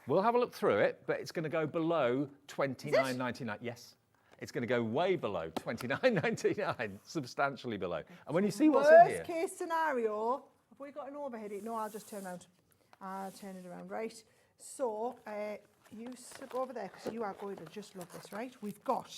We'll have a look through it, but it's going to go below $29.99. Yes, it's going to go way below $29.99, substantially below. And when you see what's in here, Worst case scenario, have we got an overhead? No, I'll just turn around. I'll turn it around, right? So, you slip over there because you are going to just love this, right? We've got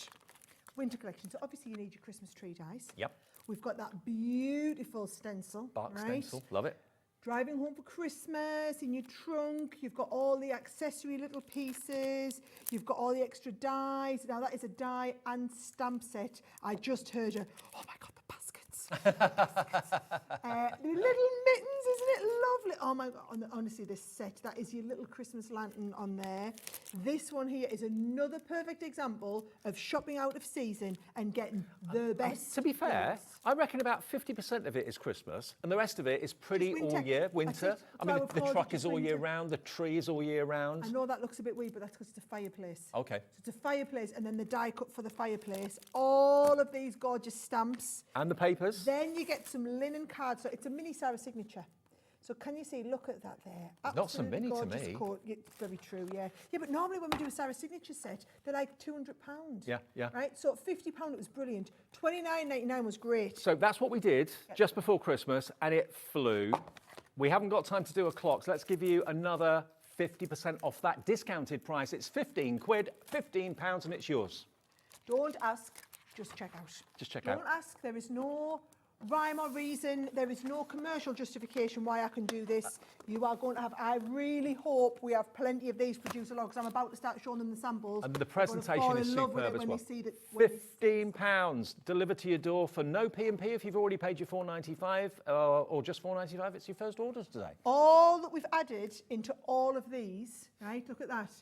winter collection. So obviously you need your Christmas tree dies. Yep. We've got that beautiful stencil, bark right? stencil, love it. Driving home for Christmas, in your trunk, you've got all the accessory little pieces, you've got all the extra dies. Now that is a die and stamp set. I just heard you, oh my God, the baskets. biscuits. The little mittens, isn't it lovely? Oh my God, honestly, this set, that is your little Christmas lantern on there. This one here is another perfect example of shopping out of season and getting the best. To be fair, deals. I reckon about 50% of it is Christmas, and the rest of it is pretty Just all winter. year, That's winter. it. I mean, That's why the we truck called it is all year winter. round, the tree is all year round. I know that looks a bit weird, but that's because it's a fireplace. Okay. So it's a fireplace, and then the die cut for the fireplace. All of these gorgeous stamps. And the papers. Then you get some linen cards. So it's a mini Sarah signature. So can you see, look at that there. Not so Absolutely mini to gorgeous me. Coat. It's very true, yeah. Yeah, but normally when we do a Sarah signature set, they're like £200. Yeah, yeah. Right, so £50 it was brilliant. $29.99 was great. So that's what we did just before Christmas, and it flew. We haven't got time to do a clock, so let's give you another 50% off that discounted price. It's 15 quid, £15, and it's yours. Don't ask, just check out. Just check out. Don't ask, there is no rhyme or reason, there is no commercial justification why I can do this. You are going to have, I really hope we have plenty of these produced along, because I'm about to start showing them the samples. And the They're gonna presentation fall is in love with superb it as when well. they see that- when they- £15 delivered to your door for no P&P if you've already paid your $4.95 or just $4.95. It's your first orders today. All that we've added into all of these, right, look at that,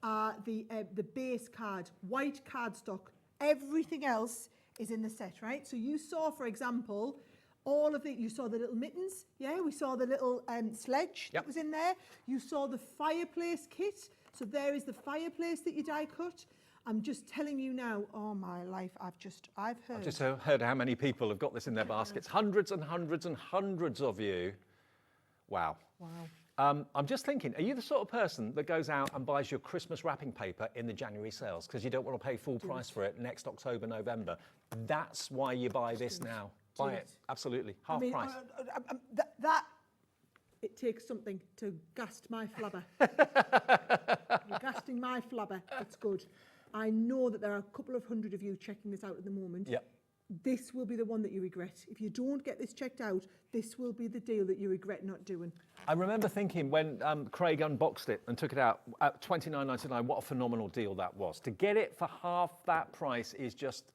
are the base card, white cardstock. Everything else is in the set, right? So you saw, for example, all of the, you saw the little mittens, yeah? We saw the little sledge that was in there. You saw the fireplace kit. So there is the fireplace that you die cut. I'm just telling you now, oh my life, I've heard. I've just heard how many people have got this in their baskets. Hundreds and hundreds and hundreds of you. Wow. Wow. I'm just thinking, are you the sort of person that goes out and buys your Christmas wrapping paper in the January sales because you don't want to pay full price for it next October, November? That's why you buy this now. Buy it, absolutely, half price. It takes something to gast my flabber. You're gasting my flabber, that's good. I know that there are a couple of hundred of you checking this out at the moment. Yep. This will be the one that you regret. If you don't get this checked out, this will be the deal that you regret not doing. I remember thinking when Craig unboxed it and took it out at $29.99, what a phenomenal deal that was. To get it for half that price is just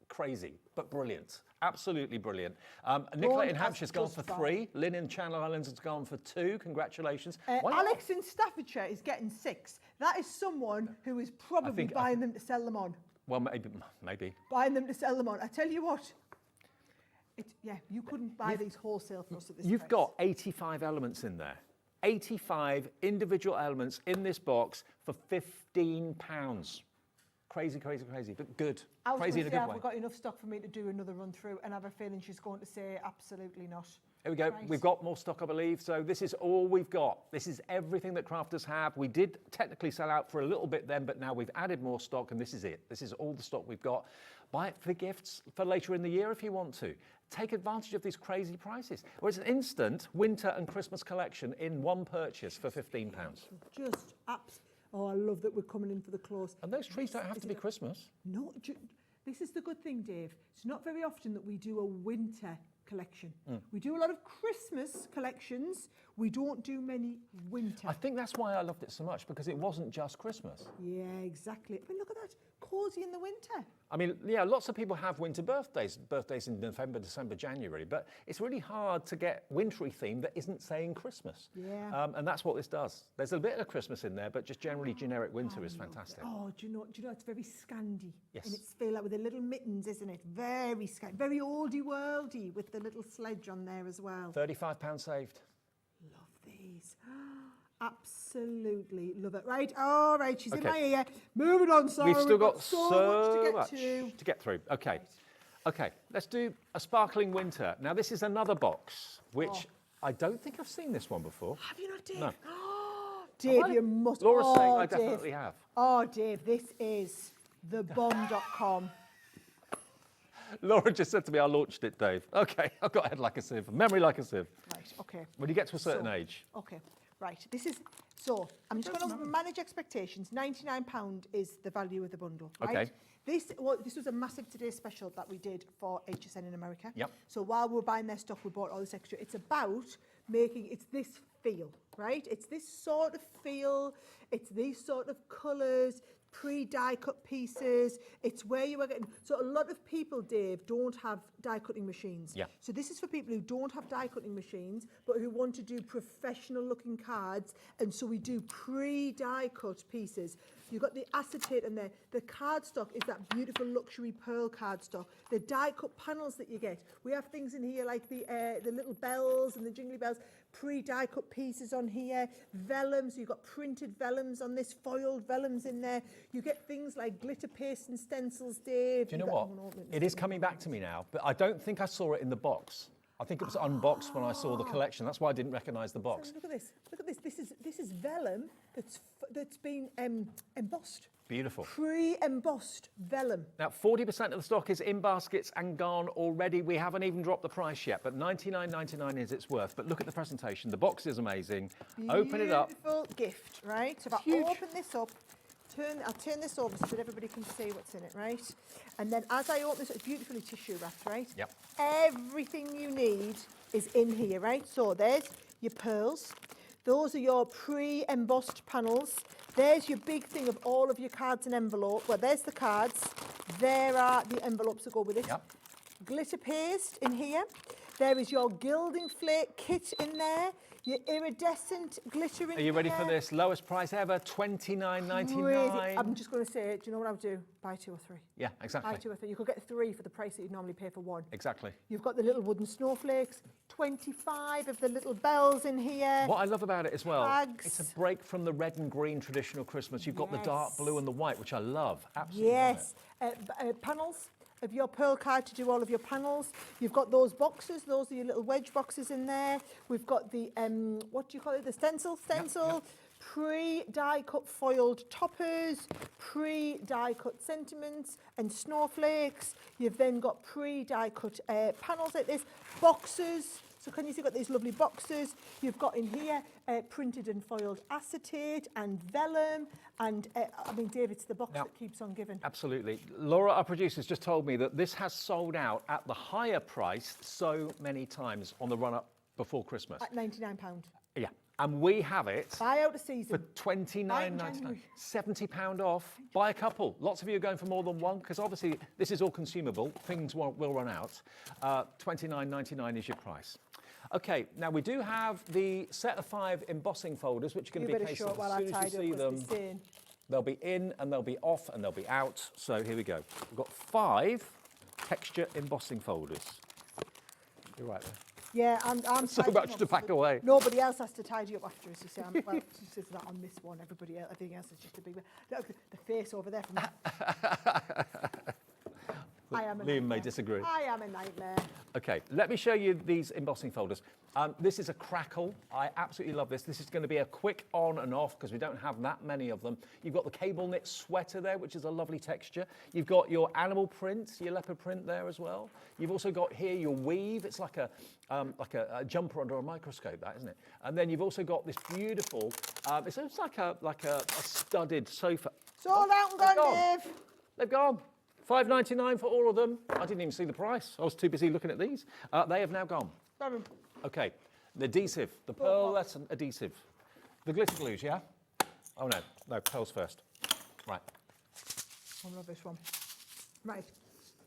crazy, but brilliant. Absolutely brilliant. Nicola in Hampshire's gone for 3. Lynn in Channel Islands has gone for 2. Congratulations. Alex in Staffordshire is getting 6. That is someone who is probably buying them to sell them on. Well, maybe. Buying them to sell them on. I tell you what, you couldn't buy these wholesale for us at this You've price. got 85 elements in there. 85 individual elements in this box for £15. Crazy, crazy, crazy, but good. I was Crazy in going a to say, good have way. we got enough stock for me to do another run through? And I have a feeling she's going to say absolutely not. Here we go. Right. We've got more stock, I believe. So this is all we've got. This is everything that crafters have. We did technically sell out for a little bit then, but now we've added more stock, and this is it. This is all the stock we've got. Buy it for gifts for later in the year if you want to. Take advantage of these crazy prices. Or it's an instant winter and Christmas collection in one purchase for £15. Just Oh, I love that we're coming in for the close. And those trees don't have to be Christmas. No, this is the good thing, Dave. It's not very often that we do a winter collection. We do a lot of Christmas collections. We don't do many winter. I think that's why I loved it so much, because it wasn't just Christmas. Yeah, exactly. I mean, look at that. Cosy in the winter. I mean, yeah, lots of people have winter birthdays in November, December, January, but it's really hard to get wintry theme that isn't saying Christmas. Yeah. And that's what this does. There's a bit of Christmas in there, but just generally generic winter is fantastic. Oh, do you know, it's very Scandi. Yes. And it's feel like with the little mittens, isn't it? Very Scandi, very oldie-worldy with the little sledge on there as well. £35 saved. Love these. Absolutely love it. Right, all right, she's in my ear. Moving on, Sarah. We've still got so much to get through. Okay. Okay, let's do a sparkling winter. Now, this is another box, which I don't think I've seen this one before. Have you not, Dave? No. Dave, you must. Laura's saying I Dave. definitely have. Oh, Dave, this is thebomb.com. Laura just said to me, I launched it, Dave. Okay, I've got head like a sieve, memory like a sieve. Right, okay. When you get to a certain age. Okay, right. This is, so I'm just going to manage expectations. £99 is the value of the bundle, right? Okay. This was a massive Today special that we did for HSN in America. Yep. So while we were buying their stuff, we bought all this extra. It's about making, it's this feel, right? It's this sort of feel, it's these sort of colours, pre-die cut pieces. It's where you are getting, so a lot of people, Dave, don't have die cutting machines. Yeah. So this is for people who don't have die cutting machines, but who want to do professional looking cards. And so we do pre-die cut pieces. You've got the acetate in there. The cardstock is that beautiful luxury pearl cardstock. The die cut panels that you get. We have things in here like the little bells and the jingly bells. Pre-die cut pieces on here. Vellum, so you've got printed vellums on this, foiled vellums in there. You get things like glitter paste and stencils, Dave. Do you know what? It is coming back to me now, but I don't think I saw it in the box. I think it was unboxed when I saw the collection. That's why I didn't recognise the box. So look at this. Look at this. This is vellum that's been embossed. Beautiful. Pre-embossed vellum. Now, 40% of the stock is in baskets and gone already. We haven't even dropped the price yet, but $99.99 is its worth. But look at the presentation. The box is amazing. Open it up. Beautiful gift, right? So if I open this up, I'll turn this over so that everybody can see what's in it, right? And then as I open this, it's beautifully tissue wrapped, right? Yep. Everything you need is in here, right? So there's your pearls. Those are your pre-embossed panels. There's your big thing of all of your cards and envelope. Well, there's the cards. There are the envelopes that go with it. Yep. Glitter paste in here. There is your gilding flake kit in there. Your iridescent glitter in there. Are you ready for this? Lowest price ever, $29.99. I'm just going to say, do you know what I would do? Buy 2 or 3. Yeah, exactly. Buy 2 or 3. You could get 3 for the price that you'd normally pay for 1. Exactly. You've got the little wooden snowflakes, 25 of the little bells in here. What I love about it as well, Flags. it's a break from the red and green traditional Christmas. You've got the dark blue and the white, which I love. Absolutely. Yes. Panels of your pearl card to do all of your panels. You've got those boxes. Those are your little wedge boxes in there. We've got the, what do you call it? The stencil. Yep. Pre-die cut foiled toppers, pre-die cut sentiments and snowflakes. You've then got pre-die cut panels like this, boxes. So can you see, got these lovely boxes. You've got in here printed and foiled acetate and vellum. And I mean, Dave, it's the box that keeps on giving. Absolutely. Laura, our producer's just told me that this has sold out at the higher price so many times on the run-up before Christmas. At £99. Yeah. And we have it Buy out a season. for $29.99. £70 off. Buy a couple. Lots of you are going for more than one because obviously this is all consumable. Things will run out. $29.99 is your price. Okay, now we do have the set of 5 embossing folders, which are going to be a case of as soon as you see them, they'll be in and they'll be off and they'll be out. So here we go. We've got 5 texture embossing folders. You're right there. Yeah, I'm So much to pack away. Nobody else has to tidy up after us, you see. Well, she says that on this one. Everything else is just a big... Look, the face over there from Liam may disagree. I am a nightmare. Okay, let me show you these embossing folders. This is a crackle. I absolutely love this. This is going to be a quick on and off because we don't have that many of them. You've got the cable knit sweater there, which is a lovely texture. You've got your animal print, your leopard print there as well. You've also got here your weave. It's like a jumper under a microscope, that, isn't it? And then you've also got this beautiful, it's like a studded sofa. It's all out and gone, Dave. They've gone. $5.99 for all of them. I didn't even see the price. I was too busy looking at these. They have now gone. Okay, the adhesive, the pearl adhesive. The glitter glues, yeah? Oh no, pearls first. Right. I love this one. Right,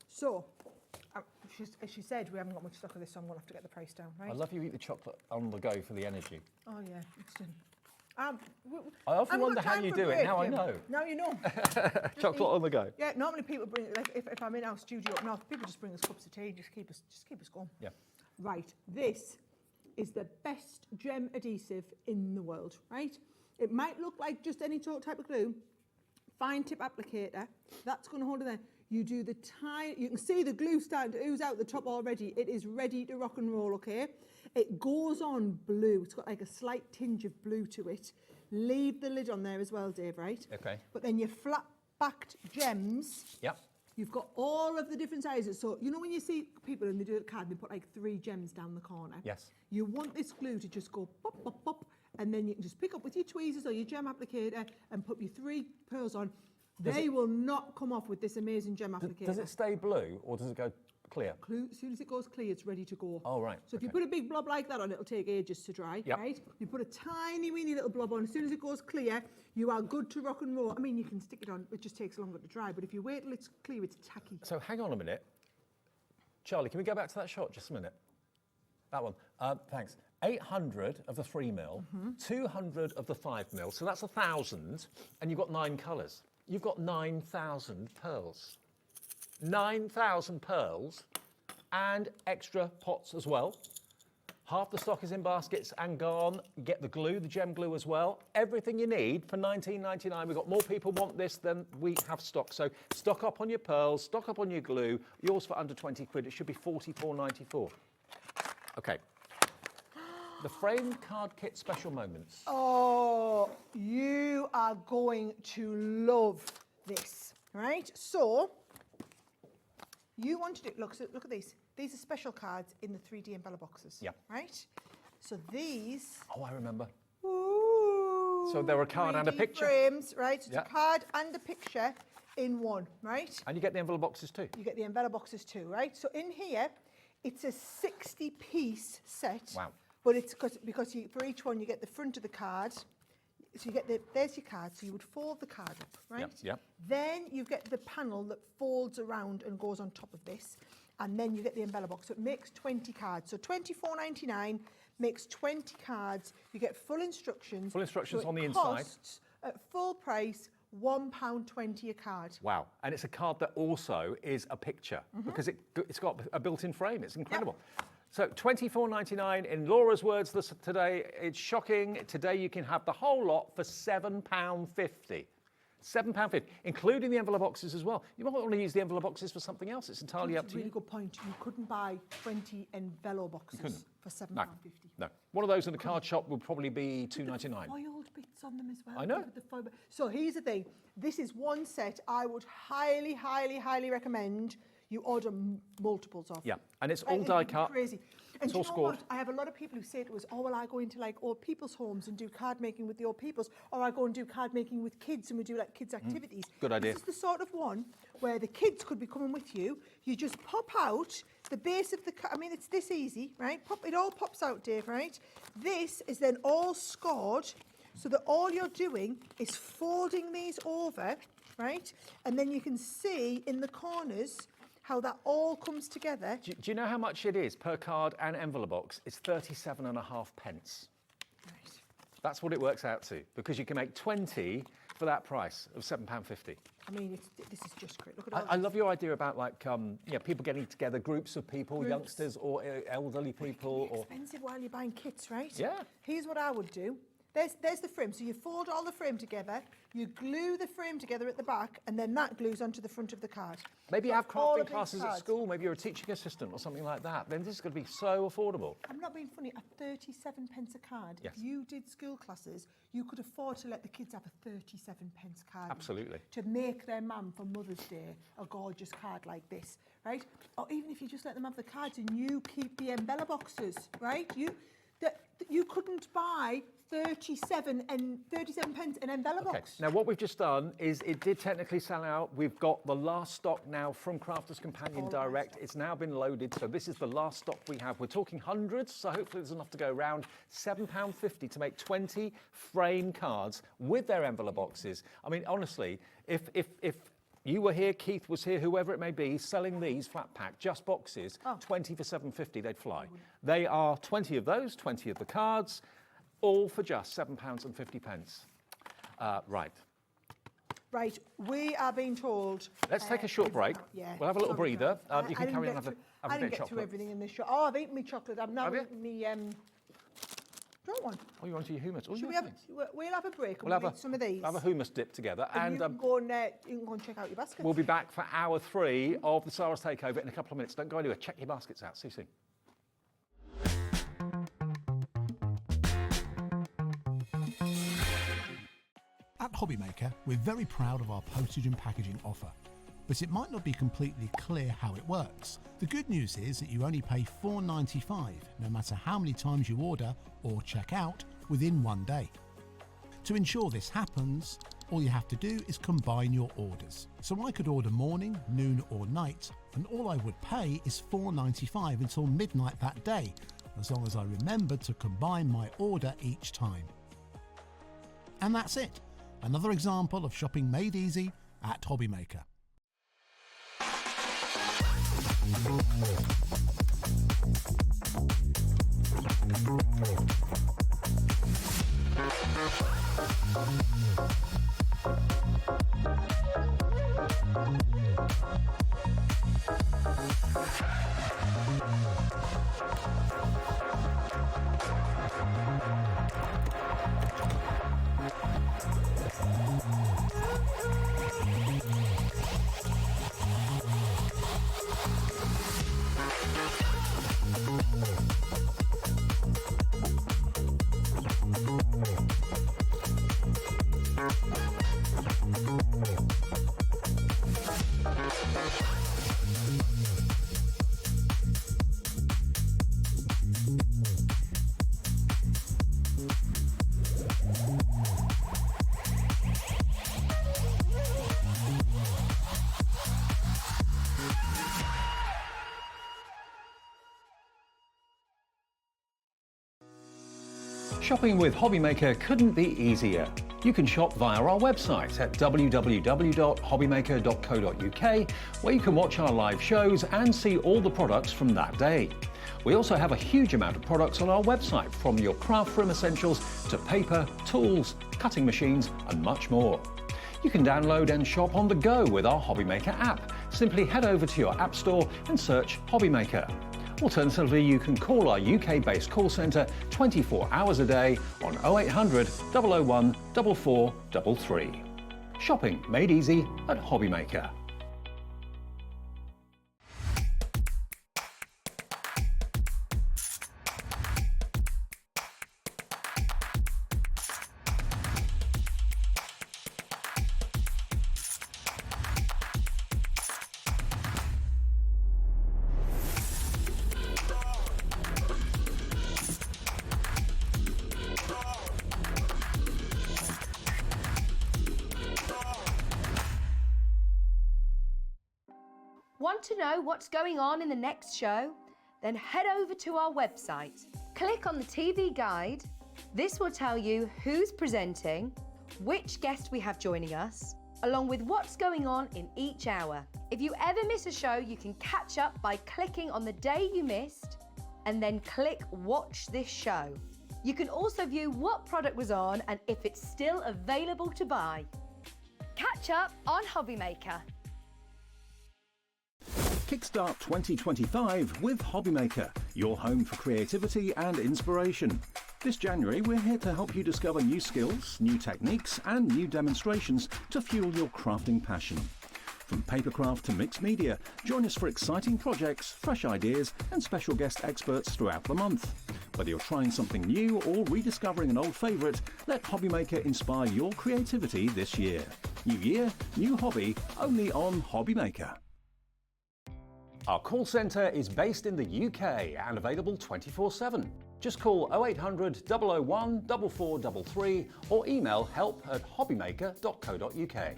so, as she said, we haven't got much stock of this, so I'm going to have to get the price down, right? I love you eat the chocolate on the go for the energy. Oh yeah, it's done. I often wonder how you do it. Now I know. Now you know. Chocolate on the go. Yeah, normally people bring, like if I'm in our studio up north, people just bring us cups of tea, just keep us going. Yeah. Right, this is the best gem adhesive in the world, right? It might look like just any type of glue, fine tip applicator, that's going to hold it there. You do the you can see the glue starting to ooze out the top already. It is ready to rock and roll, okay? It goes on blue. It's got like a slight tinge of blue to it. Leave the lid on there as well, Dave, right? Okay. But then your flat-backed gems, Yep. you've got all of the different sizes. So, you know when you see people and they do a card and they put like 3 gems down the corner? Yes. You want this glue to just go pop, pop, pop, and then you can just pick up with your tweezers or your gem applicator and put your 3 pearls on. They will not come off with this amazing gem applicator. Does it stay blue or does it go Clear. As soon as it goes clear, it's ready to go. Oh, right. So if you put a big blob like that on, it'll take ages to dry, Yep. right? You put a tiny, weeny little blob on. As soon as it goes clear, you are good to rock and roll. I mean, you can stick it on. It just takes longer to dry. But if you wait till it's clear, it's tacky. So hang on a minute. Charlie, can we go back to that shot just a minute? That one. Thanks. 800 of the 3 mil, 200 of the 5 mil. So that's 1,000, and you've got 9 colours. You've got 9,000 pearls. 9,000 pearls and extra pots as well. Half the stock is in baskets and gone. Get the glue, the gem glue as well. Everything you need for $19.99. We've got more people want this than we have stock. So stock up on your pearls, stock up on your glue. Yours for under 20 quid. It should be $44.94. Okay. The frame card kit special moments. Oh, you are going to love this, right? So, you wanted it. Look at these. These are special cards in the 3D Embella boxes. Yeah. Right? So these. Oh, I remember. Ooh, So they're a card and a 3D picture. frames, right? So Yeah. it's a card and a picture in one, right? And you get the envelope boxes too. You get the Embella boxes too, right? So in here, it's a 60-piece set. Wow. But it's because for each one you get the front of the card. So you get there's your card. So you would fold the card up, right? Yep. Then you get the panel that folds around and goes on top of this. And then you get the Embella box. So it makes 20 cards. So $24.99 makes 20 cards. You get full instructions. Full instructions So on the it inside. costs, at full price, £1.20 a card. Wow. And it's a card that also is a picture because it's got a built-in frame. It's incredible. So $24.99 in Laura's words today. It's shocking. Today you can have the whole lot for £7.50. £7.50, including the envelope boxes as well. You might want to use the envelope boxes for something else. It's entirely up That's to a really you. good point. You couldn't buy 20 Envelo boxes for £7.50. No. One of those in a card shop would probably be $2.99. Foiled bits on them as well. I know. With the foil. So here's the thing. This is one set I would highly, highly, highly recommend you order multiples of. Yeah, and it's all It'd die be cut. Crazy. And It's do all you know scored. what? I have a lot of people who say to us, oh, well, I go into like old people's homes and do card making with the old peoples, or I go and do card making with kids and we do like kids activities. Good idea. This is the sort of one where the kids could be coming with you. You just pop out the base of the card. I mean, it's this easy, right? It all pops out, Dave, right? This is then all scored so that all you're doing is folding these over, right? And then you can see in the corners how that all comes together. Do you know how much it is per card and envelope box? It's 37.5 pence. Right. That's what it works out to, because you can make 20 for that price of £7.50. I mean, this is just great. Look at all I love your idea about like people getting together, groups of people, youngsters or elderly people. Or expensive while you're buying kits, right? Yeah. Here's what I would do. There's the frame. So you fold all the frame together, you glue the frame together at the back, and then that glues onto the front of the card. maybe you have All crafting of these classes at cards. school, maybe you're a teaching assistant or something like that. Then this is going to be so affordable. I'm not being funny, at 37 pence a card. Yes. If you did school classes, you could afford to let the kids have a 37 pence card. Absolutely. To make their mum for Mother's Day a gorgeous card like this, right? Or even if you just let them have the cards and you keep the Embella boxes, right? You couldn't buy 37 pence an Embella Okay, box. now what we've just done is it did technically sell out. We've got the last stock now from Crafters Companion All Direct. last It's now been loaded, so this is the last stock we have. We're talking hundreds, so hopefully there's enough to go around. £7.50 to make 20 frame cards with their envelope boxes. I mean, honestly, if you were here, Keith was here, whoever it may be, selling these flat pack, just boxes, 20 for £7.50, they'd fly. They are 20 of those, 20 of the cards, all for just £7.50. Right. Right, we are being told... Let's take a short break. Yeah. We'll have a little sorry, breather. guys. You I can carry on didn't have a get bit I of didn't get through chocolate. everything in this shot. Oh, I've eaten my chocolate. I'm now Have you? eating me... Do you want one? Oh, you're onto your hummus. Oh, Should yeah, we have? thanks. We'll have a break and We'll we'll eat some of these. have a hummus dip together. And you, And can go and, you can go and check out your basket. we'll be back for hour 3 of the Sarah's Takeover in a couple of minutes. Don't go anywhere. Check your baskets out. See you soon. At Hobbymaker, we're very proud of our postage and packaging offer, but it might not be completely clear how it works. The good news is that you only pay $4.95 no matter how many times you order or check out within one day. To ensure this happens, All you have to do is combine your orders. So I could order morning, noon or night, and all I would pay is $4.95 until midnight that day, as long as I remembered to combine my order each time. And that's it. Another example of shopping made easy at Hobbymaker. Shopping with Hobbymaker couldn't be easier. You can shop via our website at www.hobbymaker.co.uk, where you can watch our live shows and see all the products from that day. We also have a huge amount of products on our website, from your craft room essentials to paper, tools, cutting machines and much more. You can download and shop on the go with our Hobbymaker app. Simply head over to your app store and search Hobbymaker. Alternatively, you can call our UK-based call centre 24 hours a day on 0800 001 4433. Shopping made easy at Hobbymaker. Want to know what's going on in the next show? Then head over to our website. Click on the TV guide. This will tell you who's presenting, which guest we have joining us, along with what's going on in each hour. If you ever miss a show, you can catch up by clicking on the day you missed and then click Watch This Show. You can also view what product was on and if it's still available to buy. Catch up on Hobbymaker. Kickstart 2025 with Hobbymaker, your home for creativity and inspiration. This January, we're here to help you discover new skills, new techniques, and new demonstrations to fuel your crafting passion. From papercraft to mixed media, join us for exciting projects, fresh ideas, and special guest experts throughout the month. Whether you're trying something new or rediscovering an old favourite, let Hobbymaker inspire your creativity this year. New year, new hobby, only on Hobbymaker. Our call centre is based in the UK and available 24/7. Just call 0800 001 4433 or email help@hobbymaker.co.uk.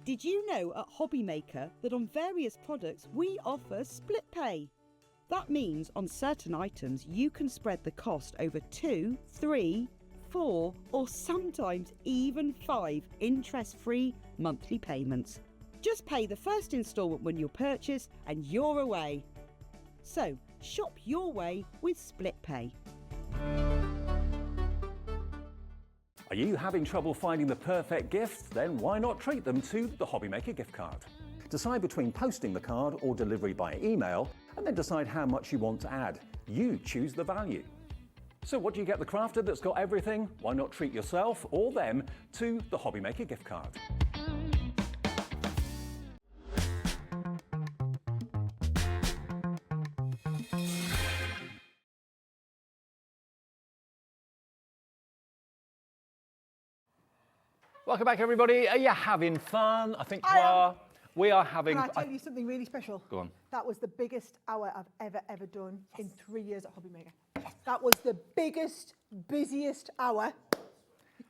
Did you know at Hobbymaker that on various products we offer split pay? That means on certain items you can spread the cost over 2, 3, 4 or sometimes even 5 interest-free monthly payments. Just pay the first instalment when you purchase and you're away. So shop your way with split pay. Are you having trouble finding the perfect gift? Then why not treat them to the Hobbymaker gift card? Decide between posting the card or delivery by email, and then decide how much you want to add. You choose the value. So what do you get the crafter that's got everything? Why not treat yourself or them to the Hobbymaker gift card? Welcome back, everybody. Are you having fun? I think you are. We are having... Can I tell you something really special? Go on. That was the biggest hour I've ever done in 3 years at Hobbymaker. That was the biggest, busiest hour.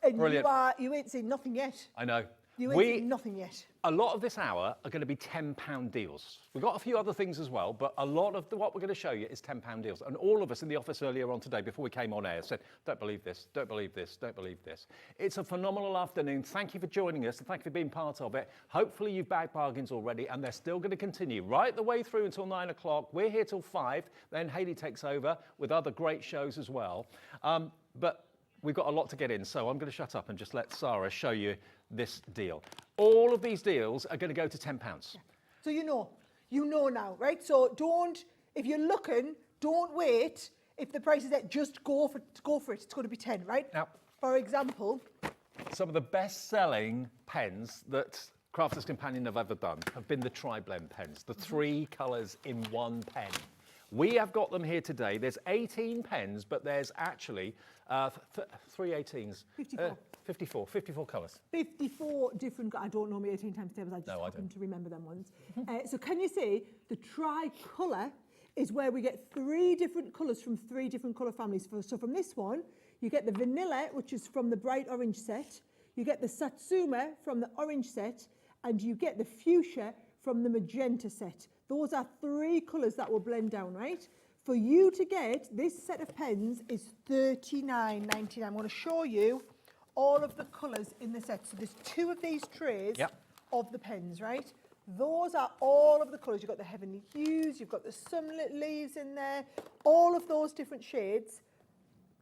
And Brilliant. you ain't seen nothing yet. I know. You ain't seen nothing yet. A lot of this hour are going to be £10 deals. We've got a few other things as well, but a lot of what we're going to show you is £10 deals. And all of us in the office earlier on today, before we came on air, said, don't believe this, don't believe this, don't believe this. It's a phenomenal afternoon. Thank you for joining us and thank you for being part of it. Hopefully you've bagged bargains already and they're still going to continue right the way through until 9 o'clock. We're here till 5. Then Hayley takes over with other great shows as well. But we've got a lot to get in, so I'm going to shut up and just let Sarah show you this deal. All of these deals are going to go to £10. Yeah. So you know now, right? So if you're looking, don't wait. If the price is at, just go for it. It's going to be 10, right? Now, for example, some of the best-selling pens that Crafters Companion have ever done have been the tri-blend pens, the 3 colours in one pen. We have got them here today. There's 18 pens, but there's actually 3 18s. 54 colours. 54 different, I don't know my 18 times tables, I just happen to remember them ones. So can you see the tricolour is where we get 3 different colours from 3 different colour families. So from this one, you get the vanilla, which is from the bright orange set, you get the satsuma from the orange set, and you get the fuchsia from the magenta set. Those are 3 colours that will blend down, right? For you to get this set of pens is $39.99. I'm going to show you all of the colours in the set. So there's 2 of these trays of the pens, right? Those are all of the colours. You've got the heavenly hues, you've got the sunlit leaves in there, all of those different shades.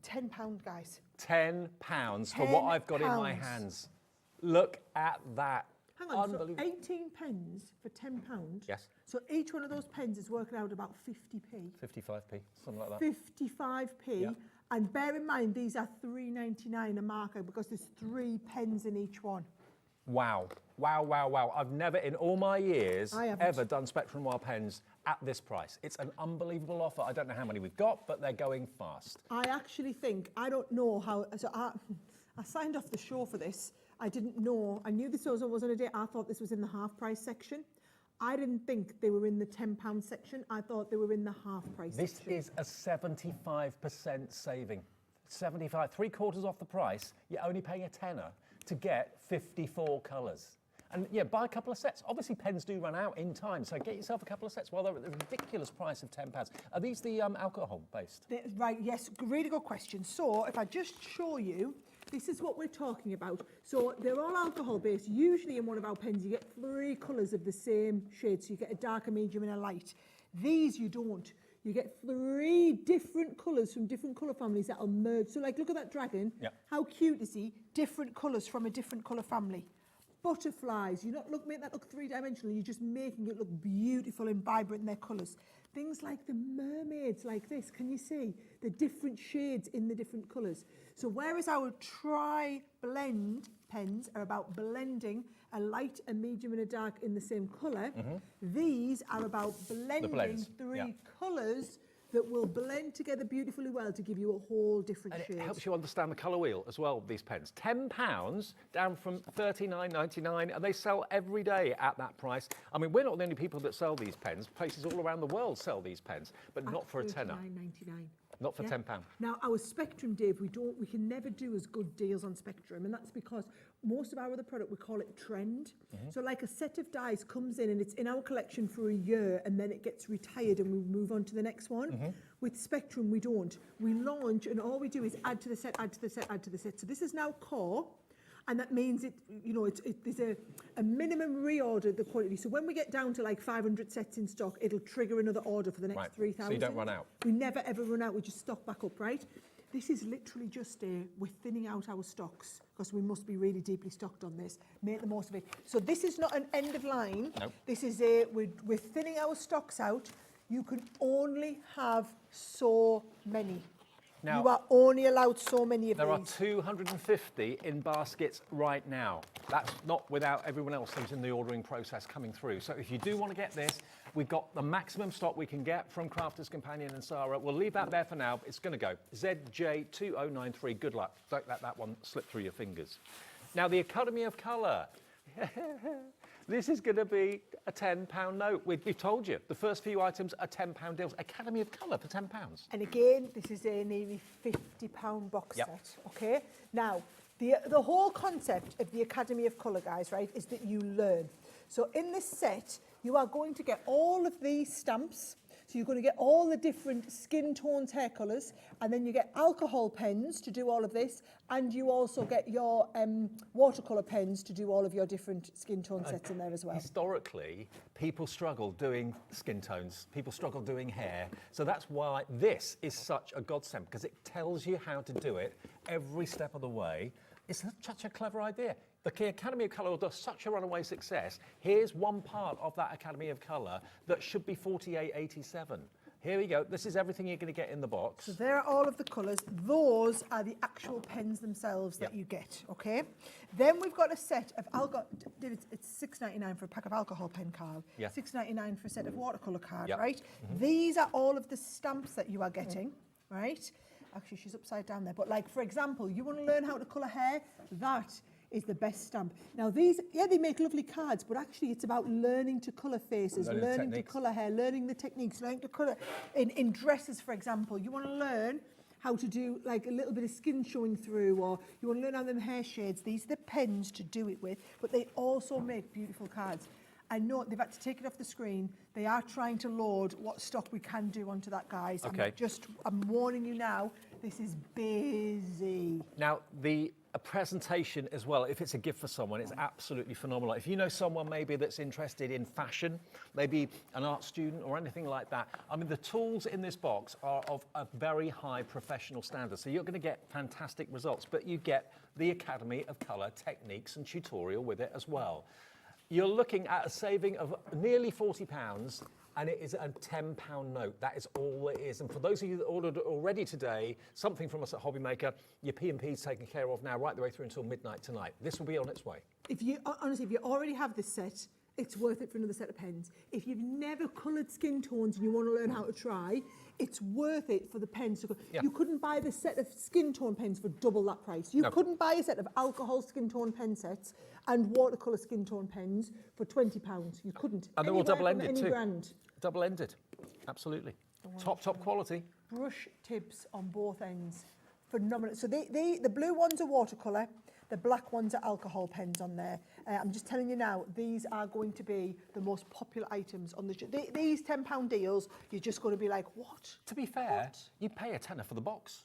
£10, guys. £10 for what I've got in my hands. Look at that. Hang on, so 18 pens for £10. Yes. So each one of those pens is working out about 50p. 55p, something like that. 55p. Yep. And bear in mind, these are $3.99 a marker because there's 3 pens in each one. Wow. Wow, wow, wow. I've never in all my years ever done Spectrum Wild pens at this price. It's an unbelievable offer. I don't know how many we've got, but they're going fast. I actually think, I don't know how, so I signed off the show for this. I didn't know, I knew this was on a day, I thought this was in the half price section. I didn't think they were in the £10 section. I thought they were in the half price section. This is a 75% saving. 75, 3/4 off the price. You're only paying a tenner to get 54 colours. And yeah, buy a couple of sets. Obviously, pens do run out in time, so get yourself a couple of sets. Well, they're at the ridiculous price of £10. Are these the alcohol-based? Right, yes, really good question. So if I just show you, this is what we're talking about. So they're all alcohol-based. Usually in one of our pens, you get 3 colours of the same shade. So you get a dark, a medium, and a light. These you don't. You get 3 different colours from different colour families that'll merge. So like, look at that dragon. Yep. How cute is he? Different colours from a different colour family. Butterflies, you're not make that look 3-dimensional, you're just making it look beautiful and vibrant in their colours. Things like the mermaids like this, can you see? The different shades in the different colours. So whereas our tri-blend pens are about blending a light, a medium and a dark in the same colour, these are about blending 3 colours that will blend together beautifully well to give you a whole different shade. It helps you understand the colour wheel as well, these pens. £10 down from $39.99, and they sell every day at that price. I mean, we're not the only people that sell these pens. Places all around the world sell these pens, but not for a tenner. $39.99. Not for £10. Now, our Spectrum, Dave, we can never do as good deals on Spectrum, and that's because most of our other product, we call it trend. So like a set of dies comes in and it's in our collection for a year and then it gets retired and we move on to the next one. With Spectrum, we don't. We launch and all we do is add to the set, add to the set, add to the set. So this is now core. And that means there's a minimum reorder of the quantity. So when we get down to like 500 sets in stock, it'll trigger another order for the next 3,000. So you don't run out. We never ever run out. We just stock back up, right? This is literally just we're thinning out our stocks because we must be really deeply stocked on this. Make the most of it. So this is not an end of line. Nope. This is we're thinning our stocks out. You can only have so many. Now, you are only allowed so many of there these. are 250 in baskets right now. That's not without everyone else who's in the ordering process coming through. So if you do want to get this, we've got the maximum stock we can get from Crafters Companion and Sarah. We'll leave that there for now. It's going to go ZJ2093. Good luck. Don't let that one slip through your fingers. Now, the Academy of Colour. This is going to be a £10 note. We've told you, the first few items are £10 deals. Academy of Colour for £10. And again, this is a nearly £50 box Yep. set, okay? Now, the whole concept of the Academy of Colour, guys, right, is that you learn. So in this set, you are going to get all of these stamps. So you're going to get all the different skin tones, hair colours, and then you get alcohol pens to do all of this, and you also get your watercolour pens to do all of your different skin tone sets in there as well. Historically, people struggle doing skin tones. People struggle doing hair. So that's why this is such a godsend, because it tells you how to do it every step of the way. It's such a clever idea. The Academy of Colour does such a runaway success. Here's one part of that Academy of Colour that should be $48.87. Here we go. This is everything you're going to get in the box. So there are all of the colours. Those are the actual pens themselves that you get, okay? Then we've got a set of it's $6.99 for a pack of alcohol pen card, $6.99 for a set of watercolour card, right? These are all of the stamps that you are getting, right? Actually, she's upside down there. But like, for example, you want to learn how to colour hair? That is the best stamp. Now these, they make lovely cards, but actually it's about learning to colour faces, learning to colour hair, learning the techniques, learning to colour in dresses, for example. You want to learn how to do like a little bit of skin showing through, or you want to learn how them hair shades. These are the pens to do it with, but they also make beautiful cards. I know they've had to take it off the screen. They are trying to load what stock we can do onto that, guys. Okay. I'm warning you now, this is busy. Now, a presentation as well, if it's a gift for someone, it's absolutely phenomenal. If you know someone maybe that's interested in fashion, maybe an art student or anything like that, I mean, the tools in this box are of a very high professional standard. So you're going to get fantastic results, but you get the Academy of Colour techniques and tutorial with it as well. You're looking at a saving of nearly £40, and it is a £10 note. That is all it is. And for those of you that ordered already today, something from us at Hobbymaker, your P&P is taken care of now, right the way through until midnight tonight. This will be on its way. Honestly, if you already have this set, it's worth it for another set of pens. If you've never coloured skin tones and you want to learn how to try, it's worth it for the pens. You couldn't buy the set of skin tone pens for double that price. You couldn't buy a set of alcohol skin tone pen sets and watercolour skin tone pens for £20. You couldn't. And they're all double-ended too. Brand. Double-ended, absolutely. Top quality. Brush tips on both ends. Phenomenal. So the blue ones are watercolour. The black ones are alcohol pens on there. I'm just telling you now, these are going to be the most popular items on the show. These £10 deals, you're just going to be like, what? To be fair, you pay a tenner for the box.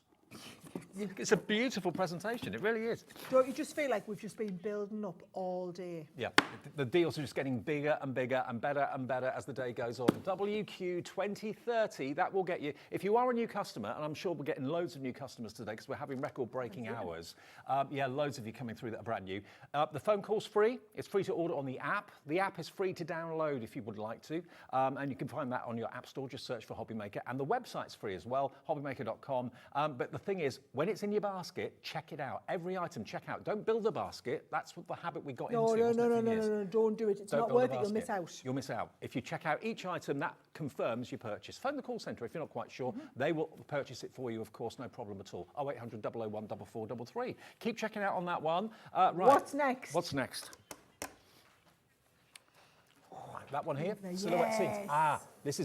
It's a beautiful presentation, it really is. Don't you just feel like we've just been building up all day? Yeah, the deals are just getting bigger and bigger and better as the day goes on. WQ 2030, that will get you, if you are a new customer, and I'm sure we're getting loads of new customers today because we're having record-breaking hours. Loads of you coming through that are brand new. The phone call's free. It's free to order on the app. The app is free to download if you would like to, and you can find that on your app store. Just search for Hobbymaker, and the website's free as well, hobbymaker.com. But the thing is, when it's in your basket, check it out. Every item, check out. Don't build a basket. That's what the habit we got into. No, don't do it. It's not worth it. You'll miss out. You'll miss out. If you check out each item, that confirms your purchase. Phone the call centre if you're not quite sure. They will purchase it for you, of course, no problem at all. 0800 001 4433. Keep checking out on that one. Right. What's next? What's next? That one here, silhouette scenes. This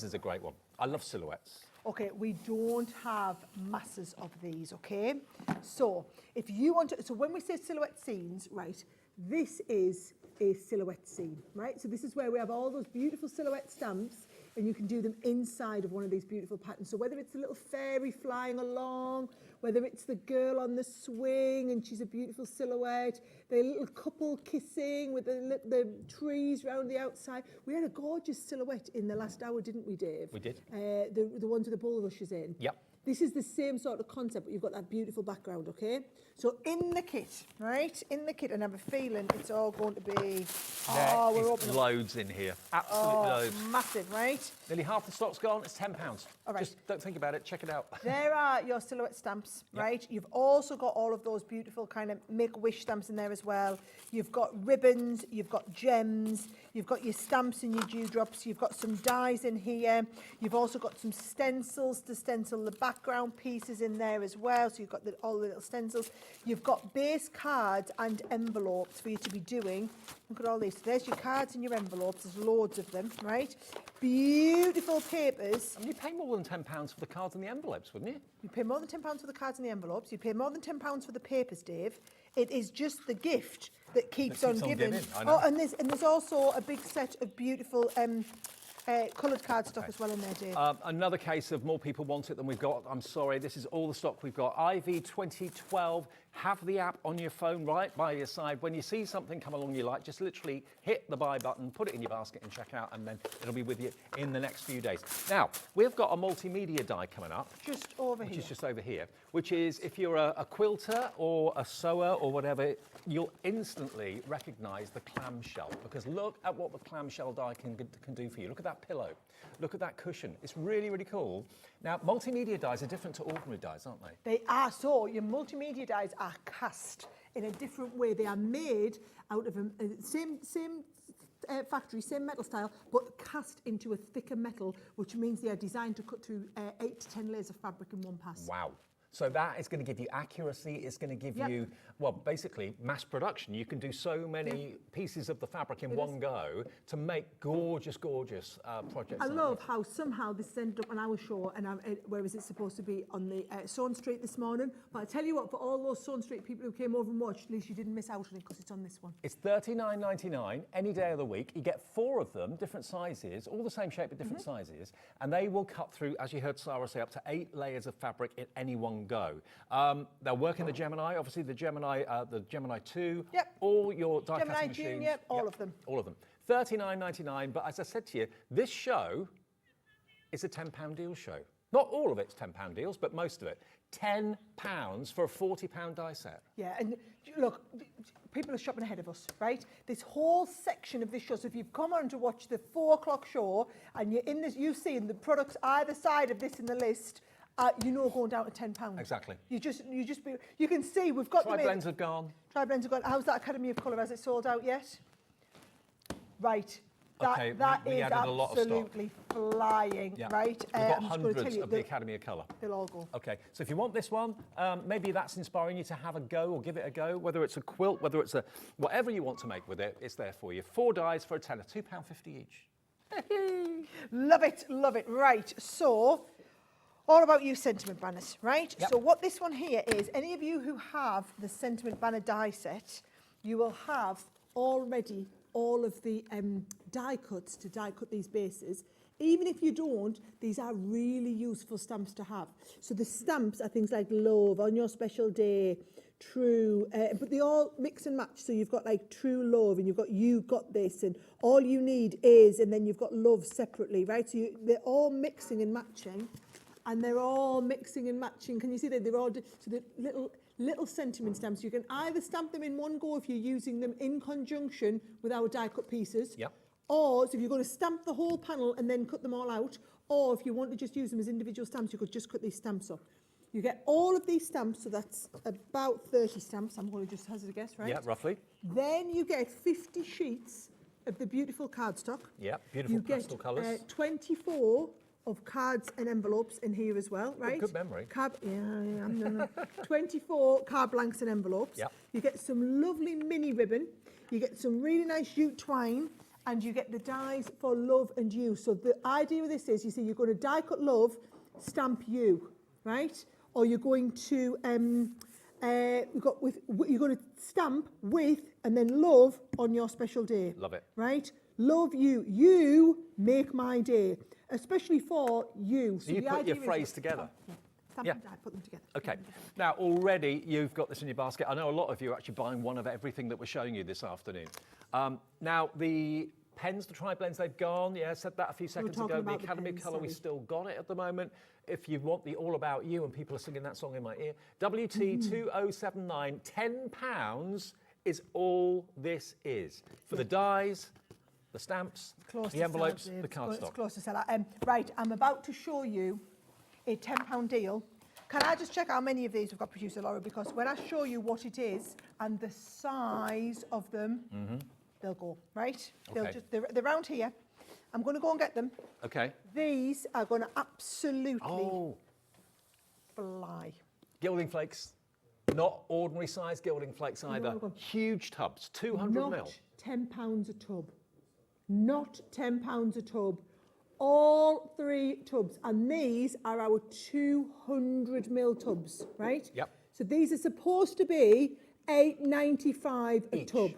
is a great one. I love silhouettes. Okay, we don't have masses of these, okay? So if you want to, so when we say silhouette scenes, right, this is a silhouette scene, right? So this is where we have all those beautiful silhouette stamps, and you can do them inside of one of these beautiful patterns. So whether it's the little fairy flying along, whether it's the girl on the swing and she's a beautiful silhouette, the little couple kissing with the trees round the outside. We had a gorgeous silhouette in the last hour, didn't we, Dave? We did. The ones with the bulrushes in. Yep. This is the same sort of concept, but you've got that beautiful background, okay? So in the kit, right? In the kit, and I have a feeling it's all going to be... There is loads in here. Absolutely loads. Massive, right? Nearly half the stock's gone. It's £10. All right. Just don't think about it. Check it out. There are your silhouette stamps, right? You've also got all of those beautiful kind of Make-A-Wish stamps in there as well. You've got ribbons, you've got gems, you've got your stamps and your dewdrops, you've got some dies in here. You've also got some stencils to stencil the back background pieces in there as well. So you've got all the little stencils. You've got base cards and envelopes for you to be doing. Look at all these. So there's your cards and your envelopes. There's loads of them, right? Beautiful papers. I mean, you pay more than £10 for the cards and the envelopes, wouldn't you? You pay more than £10 for the cards and the envelopes. You pay more than £10 for the papers, Dave. It is just the gift that keeps on giving. I know. Oh, and there's also a big set of beautiful coloured cardstock as well in there, Dave. Another case of more people want it than we've got. I'm sorry, this is all the stock we've got. IV 2012, have the app on your phone right by your side. When you see something come along you like, just literally hit the buy button, put it in your basket and check out, and then it'll be with you in the next few days. Now, we've got a multimedia die coming up. Just over here. Which is just over here, which is if you're a quilter or a sewer or whatever, you'll instantly recognise the clamshell, because look at what the clamshell die can do for you. Look at that pillow. Look at that cushion. It's really, really cool. Now, multimedia dies are different to ordinary dies, aren't they? They are. So your multimedia dies are cast in a different way. They are made out of a same factory, same metal style, but cast into a thicker metal, which means they are designed to cut through 8 to 10 layers of fabric in one pass. Wow. So that is going to give you accuracy, it's going to give you, well, basically mass production. You can do so many pieces of the fabric in one go to make gorgeous, gorgeous projects. I love how somehow this ended up on our show, and where was it supposed to be? On the Sawn Street this morning. But I tell you what, for all those Sawn Street people who came over and watched, at least you didn't miss out on it because it's on this one. It's $39.99 any day of the week. You get 4 of them, different sizes, all the same shape but different sizes, and they will cut through, as you heard Sarah say, up to 8 layers of fabric in any one go. They'll work in the Gemini, obviously the Gemini 2, all your die Gemini casting June, machines. all of them. All of them. $39.99, but as I said to you, this show is a £10 deal show. Not all of it's £10 deals, but most of it. £10 for a £40 die set. Yeah, and look, people are shopping ahead of us, right? This whole section of this show, so if you've come on to watch the 4 o'clock show and you're in this, you've seen the products either side of this in the list, you know, going down to £10. Exactly. You can see we've got Tri-blends have gone. Tri-blends have gone. How's that Academy of Colour? Has it sold out yet? Right. Okay, that we is added a lot of stock. absolutely flying, right? We've got hundreds of the Academy of Colour. They'll all go. Okay, so if you want this one, maybe that's inspiring you to have a go or give it a go, whether it's a quilt, whether it's whatever you want to make with it, it's there for you. 4 dies for a tenner, £2.50 each. Love it, love it. Right, so all about you sentiment banners, right? Yep. So what this one here is, any of you who have the sentiment banner die set, you will have already all of the die cuts to die cut these bases. Even if you don't, these are really useful stamps to have. So the stamps are things like love, on your special day, true, but they all mix and match. So you've got like true love, and you've got you got this, and all you need is, and then you've got love separately, right? So they're all mixing and matching, and they're all mixing and matching. Can you see that they're all so the little sentiment stamps? You can either stamp them in one go if you're using them in conjunction with our die cut pieces. Yep. Or so if you're going to stamp the whole panel and then cut them all out, or if you want to just use them as individual stamps, you could just cut these stamps up. You get all of these stamps, so that's about 30 stamps. I'm going to just hazard a guess, right? Yeah, roughly. Then you get 50 sheets of the beautiful cardstock. Yeah, beautiful pastel colours. You get 24 of cards and envelopes in here as well, right? Good memory. 24 card blanks and envelopes. Yep. You get some lovely mini ribbon. You get some really nice jute twine, and you get the dies for love and you. So the idea of this is, you see, you're going to die cut love, stamp you, right? Or you're going to you're going to stamp with and then love on your special day. Love it. Right? Love you. You make my day, especially for you. So you put your phrase together. Stamp and die, put them together. Okay. Now, already you've got this in your basket. I know a lot of you are actually buying one of everything that we're showing you this afternoon. Now, the pens, the tri-blends, they've gone. Yeah, I said that a few seconds ago. The Academy of Colour, we've still got it at the moment. If you want the All About You, and people are singing that song in my ear, WT2079, £10 is all this is. For the dies, the stamps, the envelopes, the cardstock. It's close to sell. Right, I'm about to show you a £10 deal. Can I just check how many of these we've got, producer Laura? Because when I show you what it is and the size of them, they'll go, right? Okay. They're around here. I'm going to go and get them. Okay. These are going to absolutely fly. Gilding flakes, not ordinary size gilding flakes either. No. Huge tubs, 200 Not mil. £10 a tub. Not £10 a tub. All 3 tubs. And these are our 200 mil tubs, right? Yep. So these are supposed to be £8.95 a tub.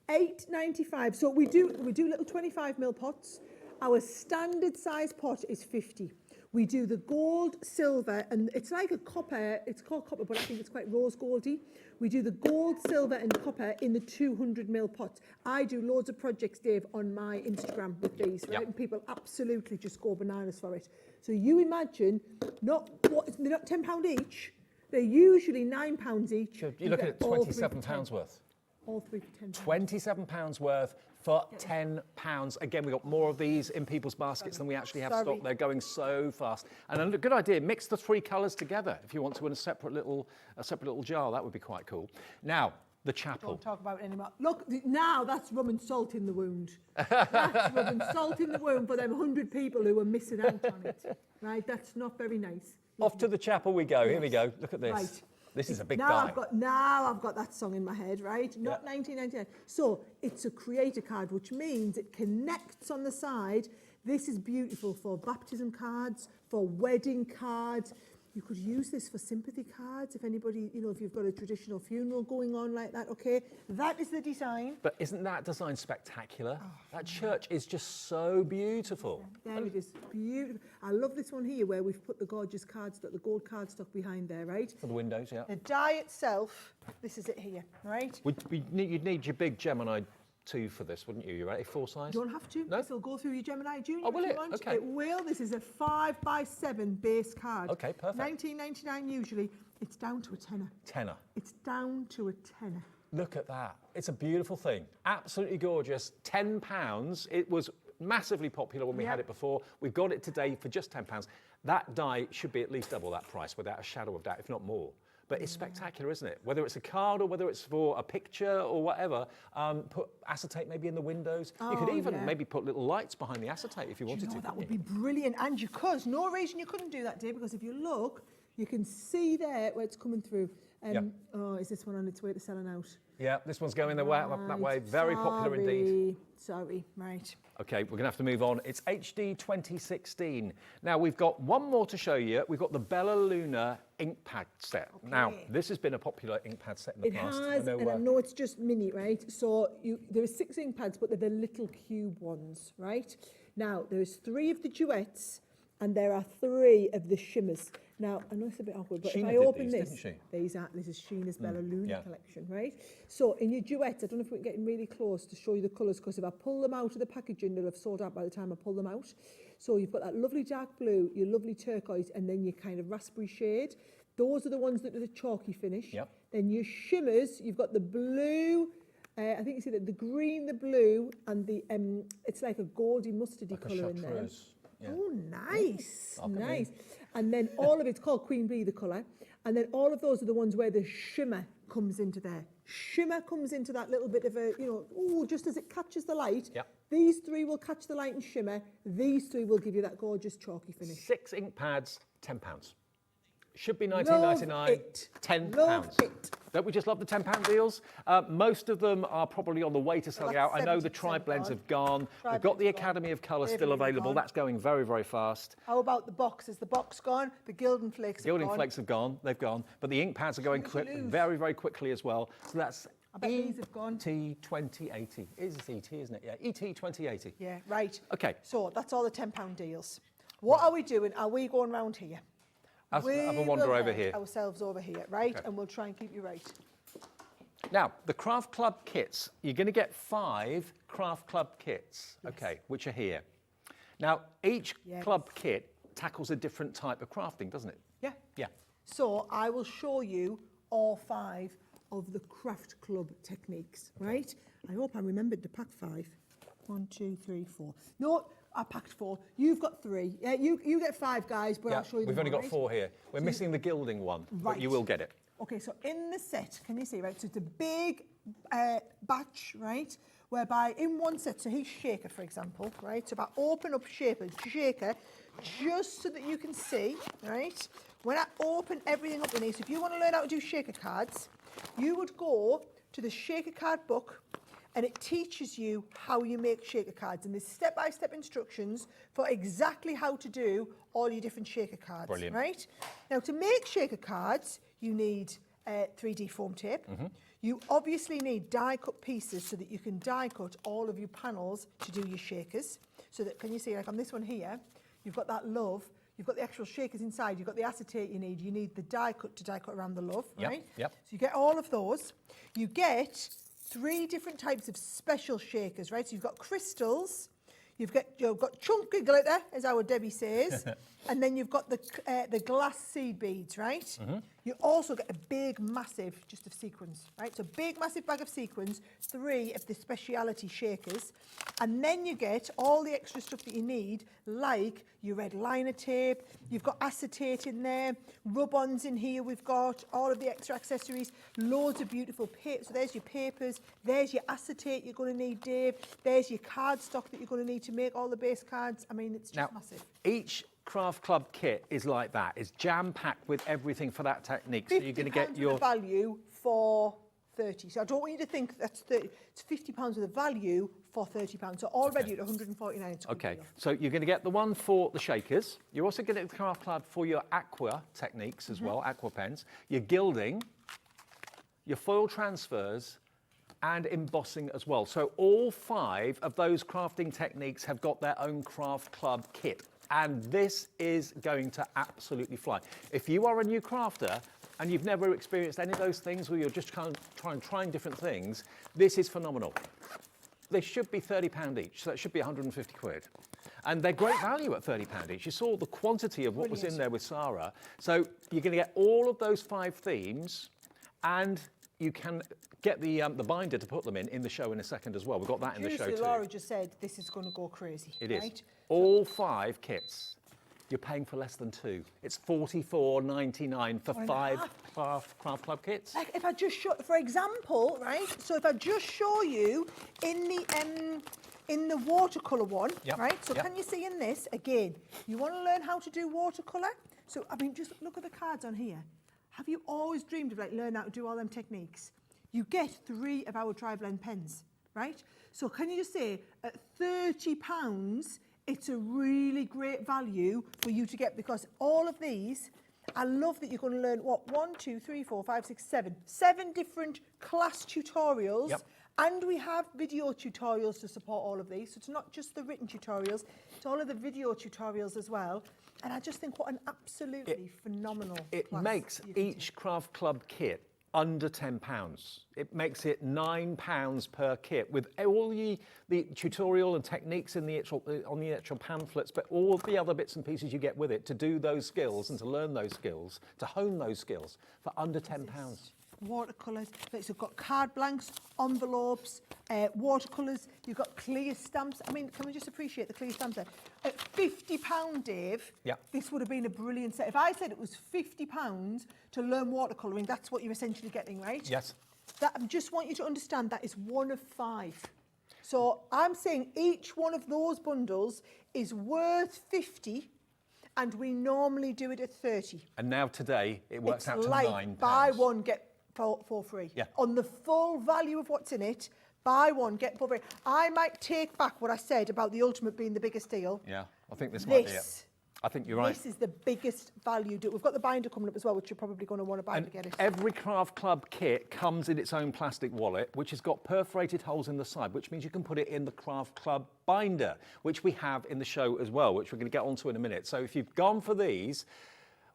£8.95. So we do little 25 mil pots. Our standard size pot is 50. We do the gold, silver, and it's like a copper. It's called copper, but I think it's quite rose goldy. We do the gold, silver, and copper in the 200 mil pots. I do loads of projects, Dave, on my Instagram with these, right? Yep. And people absolutely just go bananas for it. So you imagine, they're not £10 each. They're usually £9 each. You're looking at £27 worth. All 3 for £10. £27 worth for £10. Again, we've got more of these in people's baskets than we actually have stock. They're going so fast. And a good idea, mix the 3 colours together if you want to in a separate little jar. That would be quite cool. Now, the chapel. Don't talk about it anymore. Look, now that's rubbing salt in the wound. That's rubbing salt in the wound for them 100 people who are missing out on it. Right? That's not very nice. Off to the chapel we go. Here we go. Look at this. Right. This is a big now guy. I've got that song in my head, right? Not 1999. So it's a creator card, which means it connects on the side. This is beautiful for baptism cards, for wedding cards. You could use this for sympathy cards if anybody, if you've got a traditional funeral going on like that, okay? That is the design. But isn't that design spectacular? That church is just so beautiful. There it is, beautiful. I love this one here where we've put the gorgeous cardstock, the gold cardstock behind there, right? For the windows, yeah. The die itself, this is it here, right? You'd need your big Gemini 2 for this, wouldn't you? You're right, A4 size? You don't have to. No? This will go through your Gemini Junior. Oh, will if it? you want. Okay. It will. This is a 5x7 base card. Okay, perfect. £19.99 usually. It's down to a tenner. Tenner. It's down to a tenner. Look at that. It's a beautiful thing. Absolutely gorgeous. £10. It was massively popular when we had it before. We've got it today for just £10. That die should be at least double that price without a shadow of doubt, if not more. But it's spectacular, isn't it? Whether it's a card or whether it's for a picture or whatever, put acetate maybe in the windows. You could even maybe put little lights behind the acetate if you wanted to. That would be brilliant. And you could. No reason you couldn't do that, Dave, because if you look, you can see there where it's coming through. Oh, is this one on its way to selling out? Yeah, this one's going that way. Very popular indeed. Sorry, right. Okay, we're going to have to move on. It's HD 2016. Now, we've got one more to show you. We've got the Bella Luna ink pad set. Okay. Now, this has been a popular ink pad set in the past. It has, and I know it's just mini, right? So there are 6 ink pads, but they're the little cube ones, right? Now, there's 3 of the duets, and there are 3 of the shimmers. Now, I know it's a bit awkward, but Sheena if I open these, this, didn't this is Sheena's Bella Luna collection, right? So in your duets, I don't know if we're getting really close to show you the colours, because if I pull them out of the packaging, they'll have sold out by the time I pull them out. So you've got that lovely dark blue, your lovely turquoise, and then your kind of raspberry shade. Those are the ones that are the chalky finish. Yep. Then your shimmers, you've got the blue, I think you see that the green, the blue, and the it's like a goldy mustardy colour in there. Yeah. Oh, nice, nice. And then all of it's called Queen Bee, the colour. And then all of those are the ones where the shimmer comes into there. Shimmer comes into that little bit of a, just as it catches the light. Yep. These 3 will catch the light and shimmer. These 3 will give you that gorgeous chalky finish. 6 ink pads, £10. Should be £19.99, £10. Love it. Don't we just love the £10 deals? Most of them are probably on the way to selling out. I know the tri-blends have gone. We've got the Academy of Colour still available. That's going very, very fast. How about the box? Is the box gone? The Gilding Flakes have gone. Gilding Flakes have gone. They've gone. But the ink pads are going very, very quickly as well. So that's I bet these have gone. ET 2080. It's ET, isn't it? Yeah, ET 2080. Yeah, right. Okay. So that's all the £10 deals. What are we doing? Are we going round here? Have a wander over here. Ourselves over here, right? Okay. And we'll try and keep you right. Now, the Craft Club kits, you're going to get 5 Craft Club kits, okay, which are here. Now, each club kit tackles a different type of crafting, doesn't it? Yeah. Yeah. So I will show you all 5 of the Craft Club techniques, right? I hope I remembered to pack 5. 1, 2, 3, 4. No, I packed 4. You've got 3. Yeah, you get 5, guys, but I'll show you. We've only got 4 here. We're missing the gilding one, but you will get it. Okay, so in the set, can you see, right? So it's a big batch, right? Whereby in one set, so here's shaker, for example, right? So if I open up shaker just so that you can see, right? when I open everything up in here, so if you want to learn how to do shaker cards, you would go to the shaker card book, and it teaches you how you make shaker cards. And there's step-by-step instructions for exactly how to do all your different shaker cards. Brilliant. Right? Now, to make shaker cards, you need 3D foam tape. You obviously need die-cut pieces so that you can die-cut all of your panels to do your shakers. So that, can you see, like on this one here, you've got that love, you've got the actual shakers inside, you've got the acetate you need the die-cut to die-cut around the love, right? Yep. So you get all of those. You get 3 different types of special shakers, right? So you've got crystals, you've got chunky glitter, as our Debbie says, and then you've got the glass seed beads, right? You also get a big, massive, just of sequins, right? So big, massive bag of sequins, 3 of the speciality shakers, and then you get all the extra stuff that you need, like your red liner tape, you've got acetate in there, rub-ons in here, we've got all of the extra accessories, loads of beautiful paper. So there's your papers, there's your acetate you're going to need, Dave, there's your cardstock that you're going to need to make all the base cards. I mean, it's just massive. Each Craft Club kit is like that. It's jam-packed with everything for that technique. So you're going to get your value for 30. So I don't want you to think that's 30. It's £50 with a value for £30. So already at 149. It's a good Okay, deal. so you're going to get the one for the shakers. You're also going to get the Craft Club for your aqua techniques as well, aqua pens, your gilding, your foil transfers, and embossing as well. So all 5 of those crafting techniques have got their own Craft Club kit. And this is going to absolutely fly. If you are a new crafter and you've never experienced any of those things, or you're just kind of trying different things, this is phenomenal. They should be £30 each, so that should be 150 quid. And they're great value at £30 each. You saw the quantity of what was in there with Sarah. So you're going to get all of those 5 themes, and you can get the binder to put them in the show in a second as well. We've got that in the show too. Laura just said this is going to go crazy. It right? is. All 5 kits, you're paying for less than 2. It's $44.99 for 5 Craft Club kits. Like if I just show, for example, right? So if I just show you in the watercolour one, right? So can you see in this, again, you want to learn how to do watercolour? So, I mean, just look at the cards on here. Have you always dreamed of like learning how to do all them techniques? You get 3 of our tri-blend pens, right? So can you just say at £30, it's a really great value for you to get, because all of these, I love that you're going to learn, what, 1, 2, 3, 4, 5, 6, 7 different class tutorials. And we have video tutorials to support all of these. So it's not just the written tutorials, it's all of the video tutorials as well. And I just think what an absolutely phenomenal It class makes each Craft Club kit under £10. It makes it £9 per kit with all the tutorial and techniques in on the actual pamphlets, but all the other bits and pieces you get with it to do those skills and to learn those skills, to hone those skills for under £10. Watercolours, so you've got card blanks, envelopes, watercolours, you've got clear stamps. I mean, can we just appreciate the clear stamps there? At £50, Dave, this would have been a brilliant set. If I said it was £50 to learn watercolouring, that's what you're essentially getting, right? Yes. That, I just want you to understand that is 1 of 5. So I'm saying each one of those bundles is worth 50, and we normally do it at 30. And now today, it works out to like £9. Buy one, get for free. On the full value of what's in it, buy one, get for free. I might take back what I said about the Ultimate being the biggest deal. Yeah, I think this might be it. I think you're right. This is the biggest value. We've got the binder coming up as well, which you're probably going to want to buy to get it. Every Craft Club kit comes in its own plastic wallet, which has got perforated holes in the side, which means you can put it in the Craft Club binder, which we have in the show as well, which we're going to get onto in a minute. So if you've gone for these,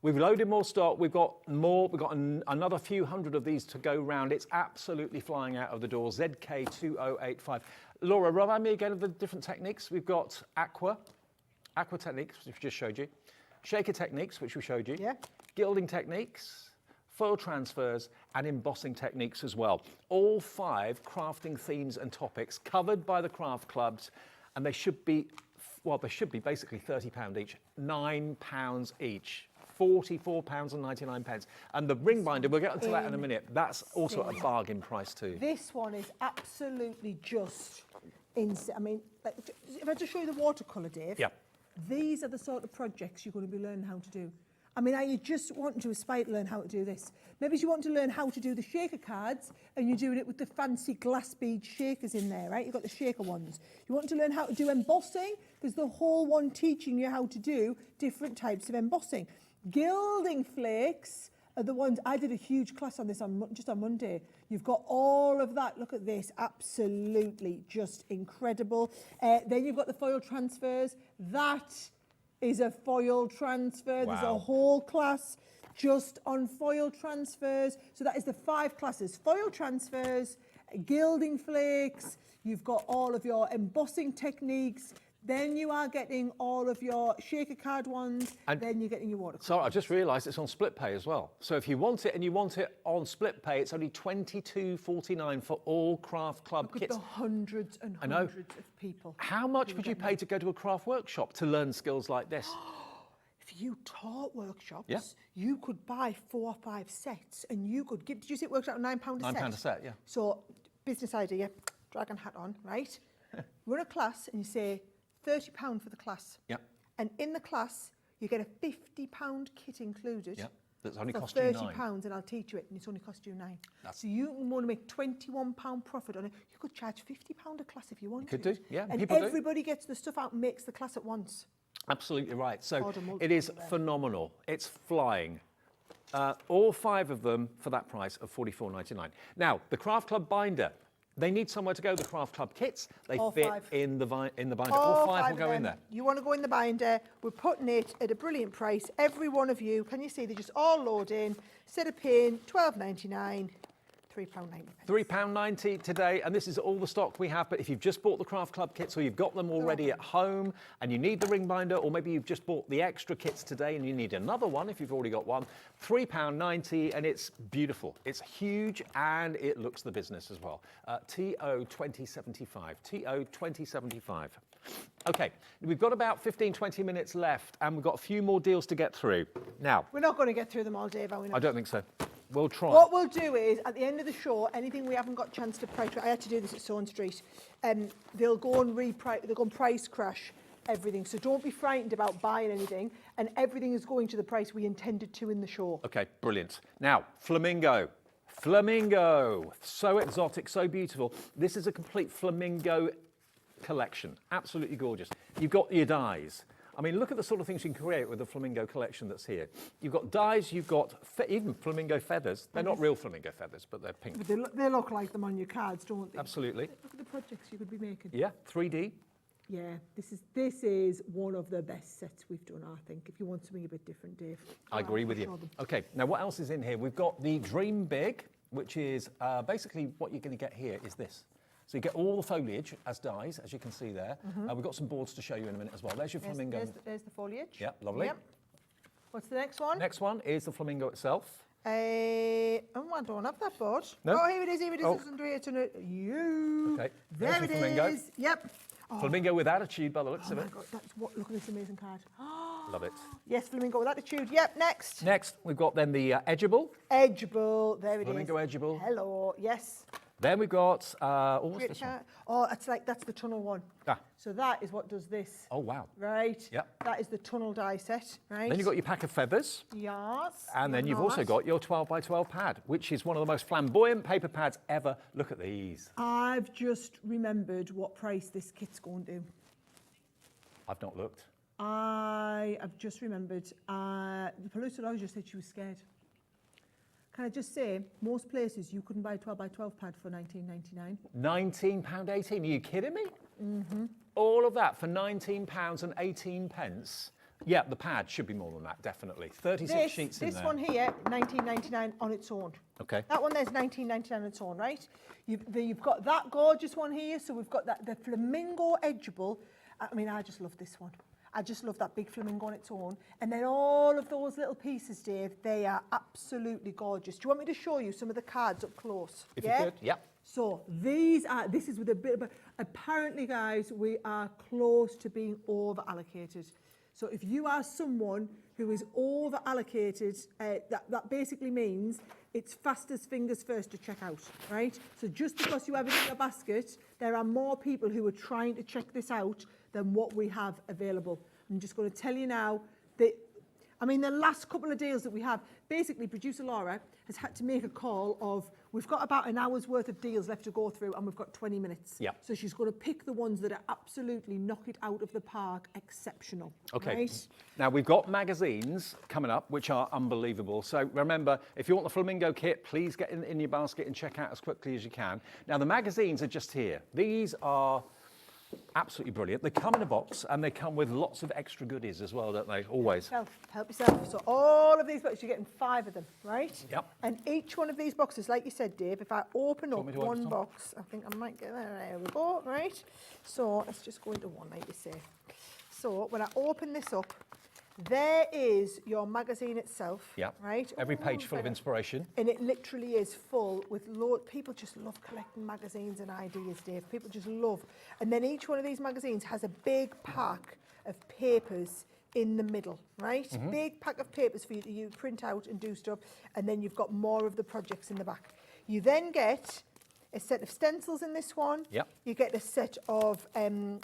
we've loaded more stock. We've got more. We've got another few hundred of these to go round. It's absolutely flying out of the door. ZK2085. Laura, remind me again of the different techniques. We've got aqua techniques, which we just showed you. Shaker techniques, which we showed you. Gilding techniques, foil transfers, and embossing techniques as well. All 5 crafting themes and topics covered by the craft clubs, and they should be, well, they should be basically £30 each, £9 each. £44.99. And the ring binder, we'll get onto that in a minute, that's also a bargain price too. This one is absolutely just insane. I mean, like, if I just show you the watercolour, Dave, these are the sort of projects you're going to be learning how to do. I mean, are you just wanting to aspire to learn how to do this? Maybe you want to learn how to do the shaker cards and you're doing it with the fancy glass bead shakers in there, right? You've got the shaker ones. You want to learn how to do embossing? There's the whole one teaching you how to do different types of embossing. Gilding flakes are the ones, I did a huge class on this just on Monday. You've got all of that. Look at this, absolutely just incredible. Then you've got the foil transfers. That is a foil transfer. There's a whole class just on foil transfers. So that is the 5 classes. Foil transfers, gilding flakes, you've got all of your embossing techniques, then you are getting all of your shaker card ones, and then you're getting your watercolor. So I just realised it's on split pay as well. So if you want it and you want it on split pay, it's only $22.49 for all craft club Look kits. at the hundreds and hundreds of people. How much would you pay to go to a craft workshop to learn skills like this? If you taught workshops, you could buy 4 or 5 sets and you could give, did you say it works out £9 a set? £9 a set, yeah. So, business idea, dragon hat on, right? Run a class and you say £30 for the class. Yep. And in the class, you get a £50 kit included. Yep. That's only for cost you £9. £30 and I'll teach you it and it's only cost you £9. So you want to make £21 profit on it. You could charge £50 a class if you want You could to. do, yeah. And People everybody gets the stuff out and makes the class at once. Absolutely right. So Order multiple it is of them. phenomenal. It's flying. All 5 of them for that price of $44.99. Now, the Craft Club binder. They need somewhere to go, the Craft Club kits. They All fit 5. in the binder. All All 5 will of go in them. there. You want to go in the binder. We're putting it at a brilliant price. Every one of you, can you see, they just all load in. Instead of paying £12.99, £3.90. £3.90 today, and this is all the stock we have. But if you've just bought the Craft Club kits or you've got them already at home and you need the ring binder, or maybe you've just bought the extra kits today and you need another one if you've already got one, £3.90, and it's beautiful. It's huge and it looks the business as well. TO2075, TO2075. Okay, we've got about 15-20 minutes left and we've got a few more deals to get through. Now, We're not going to get through them all, Dave, are we not? I don't think so. We'll try. What we'll do is, at the end of the show, anything we haven't got a chance to price, I had to do this at Soane Street, they'll go and price crash everything. So don't be frightened about buying anything, and everything is going to the price we intended to in the show. Okay, brilliant. Now, flamingo. Flamingo. So exotic, so beautiful. This is a complete flamingo collection. Absolutely gorgeous. You've got your dyes. I mean, look at the sort of things you can create with the flamingo collection that's here. You've got dyes, you've got even flamingo feathers. They're not real flamingo feathers, but they're pink. But they look like them on your cards, don't they? Absolutely. Look at the projects you could be making. Yeah, 3D. Yeah, this is one of the best sets we've done, I think, if you want something a bit different, Dave. I agree with I'll you. show them. Okay, now what else is in here? We've got the Dream Big, which is basically what you're going to get here is this. So you get all the foliage as dyes, as you can see there. We've got some boards to show you in a minute as well. There's your flamingo. There's the foliage. Yeah, lovely. Yep. What's the next one? Next one is the flamingo itself. I don't have that board. No? Oh, here it is, Oh. It's under here. It's under you. Okay, There there's it your flamingo. is. Yep. Oh, Flamingo with attitude by the looks oh of my it. God, look at this amazing card. Love it. Yes, flamingo with attitude. Yep, next. Next, we've got then the Edgeable. Edgeable. There it is. Flamingo Edgeable. Hello. Yes. Then we've got, what's Great this one? card. Oh, that's the tunnel one. Ah. So that is what does this. Oh, wow. Right. Yep. That is the tunnel die set. Right. Then you've got your pack of feathers. Yes. And then you've also got your 12 by 12 pad, which is one of the most flamboyant paper pads ever. Look at these. I've just remembered what price this kit's going to. I've not looked. I have just remembered. The pollucidologist said she was scared. Can I just say, most places you couldn't buy a 12 by 12 pad for £19.99. £19.18. Are you kidding me? All of that for £19.18. Yeah, the pad should be more than that, definitely. 36 sheets in there. This one here, £19.99 on its own. Okay. That one there's £19.99 on its own, right? You've got that gorgeous one here. So we've got the flamingo edgeable. I mean, I just love this one. I just love that big flamingo on its own. And then all of those little pieces, Dave, they are absolutely gorgeous. Do you want me to show you some of the cards up close? If you could, yep. So this is with a bit of apparently, guys, we are close to being over-allocated. So if you are someone who is over-allocated, that basically means it's fastest fingers first to check out, right? So just because you have it in your basket, there are more people who are trying to check this out than what we have available. I'm just going to tell you now that I mean, the last couple of deals that we have, basically producer Laura has had to make a call of, we've got about an hour's worth of deals left to go through and we've got 20 minutes. Yeah. So she's going to pick the ones that are absolutely knock it out of the park, exceptional. Okay. Right? Now, we've got magazines coming up, which are unbelievable. So remember, if you want the Flamingo kit, please get in your basket and check out as quickly as you can. Now, the magazines are just here. These are absolutely brilliant. They come in a box and they come with lots of extra goodies as well, don't they? Always. Help yourself. So all of these boxes, you're getting 5 of them, right? Yep. And each one of these boxes, like you said, Dave, if I open up me to open one some? box, I think I might get there we go, right? So let's just go into one, like you say. So when I open this up, there is your magazine itself, Yeah. right? Every Ooh, page full of very- inspiration. And it literally is full with people just love collecting magazines and ideas, Dave. People just love. And then each one of these magazines has a big pack of papers in the middle, right? Big pack of papers for you to print out and do stuff. And then you've got more of the projects in the back. You then get a set of stencils in this one. Yep. You get a set of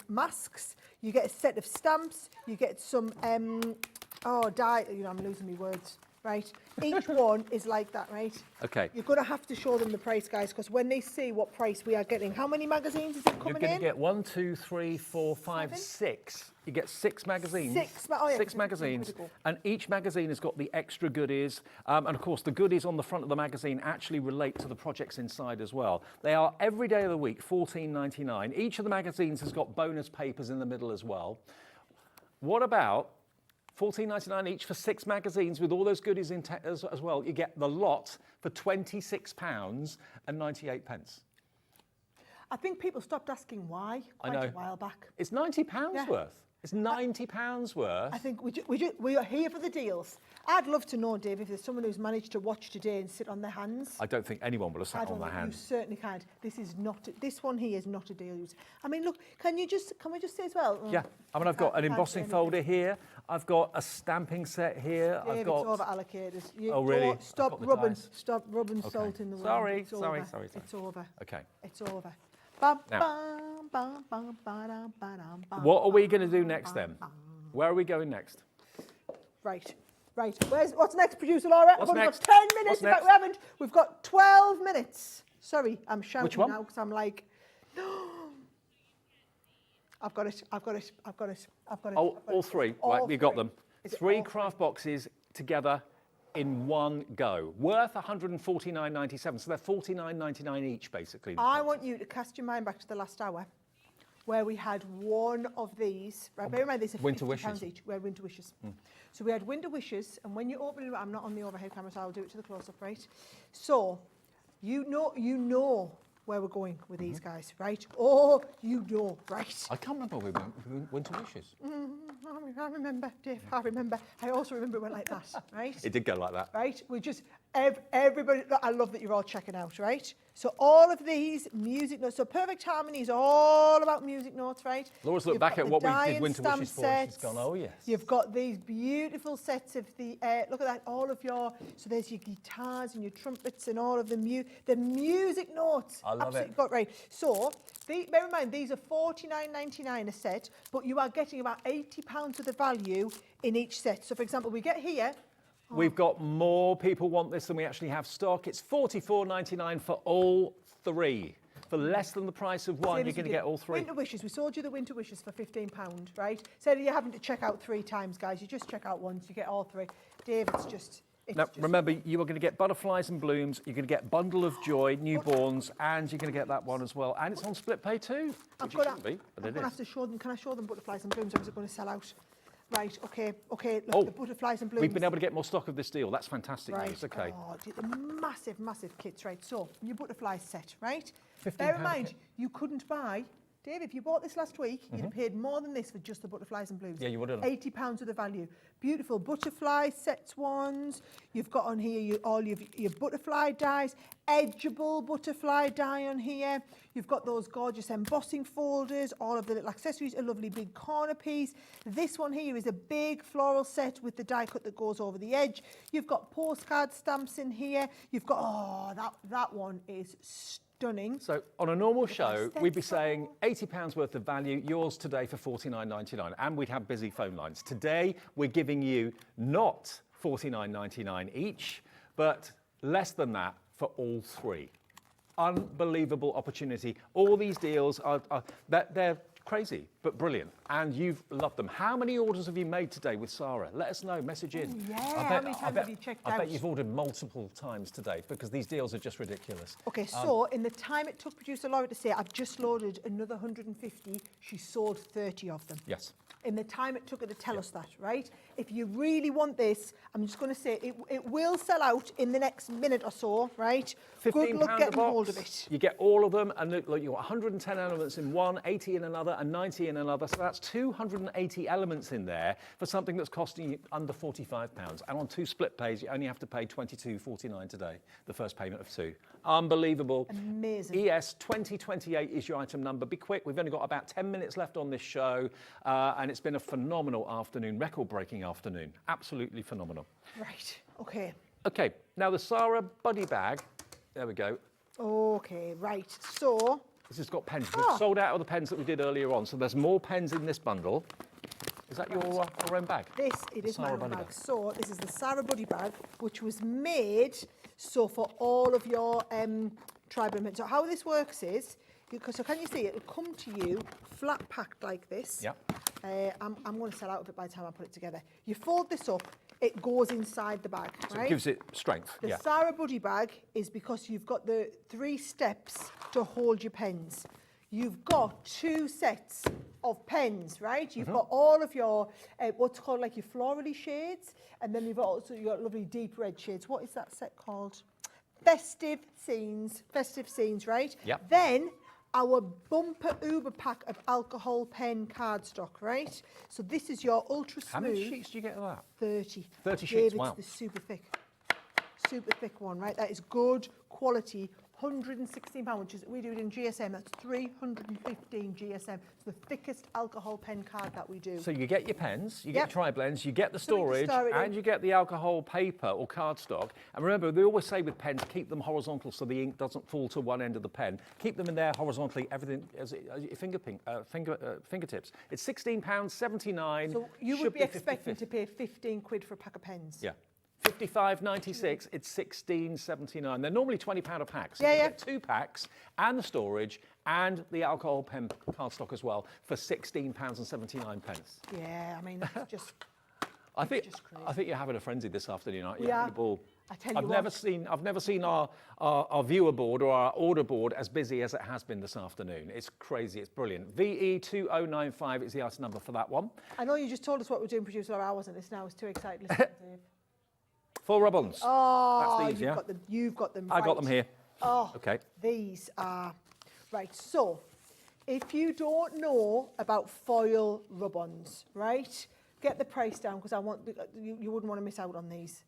masks. You get a set of stamps. You get some, I'm losing my words, right? Each one is like that, right? Okay. You're going to have to show them the price, guys, because when they see what price we are getting, how many magazines is it You're coming going in? to get 1, 2, 3, 4, 5, 7. 6. You get 6 magazines. 6 yeah, 6 magazines. And each magazine has got the extra goodies. And of course, the goodies on the front of the magazine actually relate to the projects inside as well. They are every day of the week, $14.99. Each of the magazines has got bonus papers in the middle as well. What about $14.99 each for 6 magazines with all those goodies in as well? You get the lot for £26.98. I think people stopped asking why quite a while back. It's £90 worth. It's £90 worth. I think we are here for the deals. I'd love to know, Dave, if there's someone who's managed to watch today and sit on their hands. I don't think anyone will have sat on their You hands. certainly can't. This one here is not a deal user. I mean, look, can we just say as well? Yeah, I mean, I've got an embossing folder here. I've got a stamping set here. Dave, I've got. it's over allocated. Oh, really? Don't, stop I've got the rubbing. dice. Stop rubbing Okay. salt in the wound. Sorry, It's sorry. over. It's over. Okay. It's over. What are we going to do next then? Where are we going next? Right. What's next, producer Laura? What's I've only next? got 10 minutes. What's In fact, next? we haven't. We've got 12 minutes. Sorry, I'm shouting Which one? now because I'm like, I've got it. Oh, all 3. All Right, we got 3. them. Is it 3 all craft boxes together in one go, worth $149.97. So they're $49.99 each, basically. I want you to cast your mind back to the last hour where we had one of these. Right, bear in mind, these are Winter £50 Wishes. each. We had Winter Wishes. So we had Winter Wishes, and when you open it, I'm not on the overhead camera, so I'll do it to the close-up, right? So you know where we're going with these guys, right? Oh, you know, right? I can't remember we went with Winter Wishes. I remember, Dave, I remember. I also remember it went like that, right? It did go like that. Right? We just, everybody, I love that you're all checking out, right? So all of these music notes, so Perfect Harmony is all about music notes, right? Laura's looked You've back got at the what we die did and Winter stamp Wishes for and she's sets. gone, oh yes. You've got these beautiful sets of the, look at that, all of your, so there's your guitars and your trumpets and all of the music notes. I love Absolutely it. got right. So, bear in mind, these are $49.99 a set, but you are getting about £80 of the value in each set. So, for example, we get here, We've got more people want this than we actually have stock. It's $44.99 for all 3. For less than the price of one, same you're as we going to did. get all 3. Winter Wishes, we sold you the Winter Wishes for £15, right? So you're having to check out 3 times, guys. You just check out once, you get all 3. Dave, it's just... Now, remember, you are going to get Butterflies and Blooms, you're going to get Bundle of Joy, Newborns, and you're going to get that one as well. And it's on split pay too, which it shouldn't be, but I'm it going to is. have to show them. Can I show them Butterflies and Blooms, or is it going to sell out? Right, okay, look, the Butterflies and Blooms. We've been able to get more stock of this deal. That's fantastic Right, news, okay. oh, the massive kits, right? So, your Butterfly set, right? £15 Bear in a mind, kit. you couldn't buy... Dave, if you bought this last week, you'd have paid more than this for just the Butterflies and Blooms. Yeah, you would have. £80 of the value. Beautiful butterfly sets ones. You've got on here all your butterfly dies, edgeable butterfly die on here. You've got those gorgeous embossing folders, all of the little accessories, a lovely big corner piece. This one here is a big floral set with the die cut that goes over the edge. You've got postcard stamps in here. You've got, that one is stunning. stunning. So on a normal show, best we'd be ever. saying £80 worth of value, yours today for $49.99, and we'd have busy phone lines. Today, we're giving you not $49.99 each, but less than that for all three. Unbelievable opportunity. All these deals they're crazy, but brilliant, and you've loved them. How many orders have you made today with Sarah? Let us know, message in. Yeah, how many times have you checked I out? bet you've ordered multiple times today, because these deals are just ridiculous. Okay, so in the time it took producer Laura to say, I've just loaded another 150, she sold 30 of them. Yes. In the time it took her to tell us that, right? If you really want this, I'm just going to say it will sell out in the next minute or so, right? Good £15 luck a getting box. hold of it. You get all of them, and look, you've got 110 elements in one, 80 in another, and 90 in another. So that's 280 elements in there for something that's costing you under £45. And on 2 split pays, you only have to pay £22.49 today, the first payment of 2. Unbelievable. Amazing. ES 2028 is your item number. Be quick, we've only got about 10 minutes left on this show, and it's been a phenomenal afternoon, record-breaking afternoon. Absolutely phenomenal. Right, okay. Okay, now the Sarah buddy bag, there we go. Okay, right, so... This has got pens. We've sold out of the pens that we did earlier on, so there's more pens in this bundle. Is that your own bag? It is my Sarah own buddy bag. bag. So this is the Sarah Buddy bag, which was made so for all of your tribal elements. So how this works is, so can you see, it'll come to you flat packed like this. Yep. I'm going to sell out of it by the time I put it together. You fold this up, it goes inside the bag, So right? it gives it strength. The Yeah. Sarah Buddy bag is because you've got the 3 steps to hold your pens. You've got 2 sets of pens, right? You've got all of your, what's called like your florally shades, and then you've also got lovely deep red shades. What is that set called? Festive scenes, right? Yep. Then our bumper uber pack of alcohol pen cardstock, right? So this is your ultra smooth. How many sheets do you get of that? 30. 30 Dave, sheets, wow. It's the super thick one, right? That is good quality, £116, which is, we do it in GSM, that's 315 GSM. It's the thickest alcohol pen card that we do. So you get your pens, you get Yep. your tri-blends, you get the Something to storage, store it in. and you get the alcohol paper or cardstock. And remember, they always say with pens, keep them horizontal so the ink doesn't fall to one end of the pen. Keep them in there horizontally, everything as your fingertips. It's £16.79. So you should would be expecting 50-50. to pay 15 quid for a pack of pens. Yeah. £55.96, it's £16.79. They're normally £20 a pack. So Yeah, you yeah. get 2 packs and the storage and the alcohol pen cardstock as well for £16.79. Yeah, I mean, that's just... I think just crazy. I think you're having a frenzy this afternoon, aren't you? We Having are. a ball. I tell you I've what. never seen our viewer board or our order board as busy as it has been this afternoon. It's crazy, it's brilliant. VE2095 is the item number for that one. I know you just told us what we're doing, producer, I wasn't listening, I was too excited listening to Dave. 4 rub-ons. Oh, That's these, yeah? you've got them I got right. them here. Oh, Okay. these are... Right, so, if you don't know about foil rub-ons, right, get the price down, because you wouldn't want to miss out on these.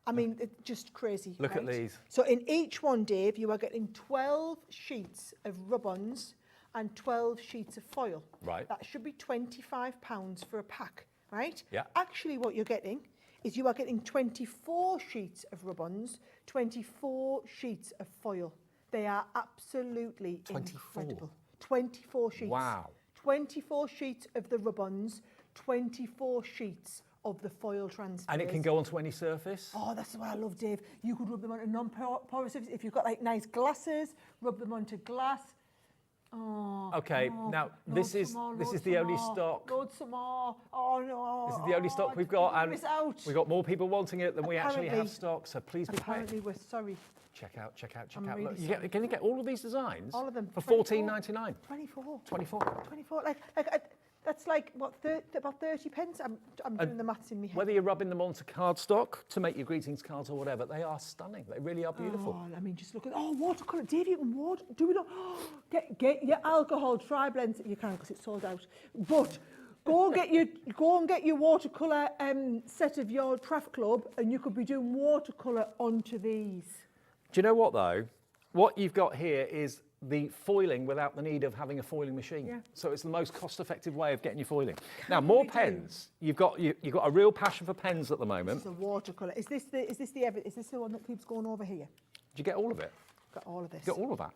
I mean, it's just crazy. Look at right? these. So in each one, Dave, you are getting 12 sheets of rub-ons and 12 sheets of foil. Right. That should be £25 for a pack, right? Yeah. Actually, what you're getting is you are getting 24 sheets of rub-ons, 24 sheets of foil. They are absolutely 24? incredible. 24 sheets. Wow. 24 sheets of the rub-ons, 24 sheets of the foil transfers. And it can go onto any surface? Oh, that's what I love, Dave. You could rub them onto non-porous surface. If you've got like nice glasses, rub them onto glass. Oh, Okay, no. now this is the only stock. Loads some more. Oh no. This is the only stock we've got, and miss out. we've got more people wanting it than we actually have Apparently- stock. So please be quick. Apparently, we're sorry. Check out. I'm Look, really can you get all of these designs? All of them. For 24. £14.99. 24. 24. 24. That's like what? About 30 pence. I'm doing the maths in my head. Whether you're rubbing them onto cardstock to make your greetings cards or whatever, they are stunning. They really are beautiful. Oh, I mean, just look at watercolour. Dave, you can do it all. Get your alcohol tri-blends if you can, because it's sold out. But go and get your watercolour set of your craft club, and you could be doing watercolour onto these. Do you know what though? What you've got here is the foiling without the need of having a foiling machine. Yeah. So it's the most cost-effective way of getting your foiling. Now, more pens. You've got a real passion for pens at the moment. It's a watercolour. Is this the one that keeps going over here? Did you get all of it? Got all of this. You got all of that?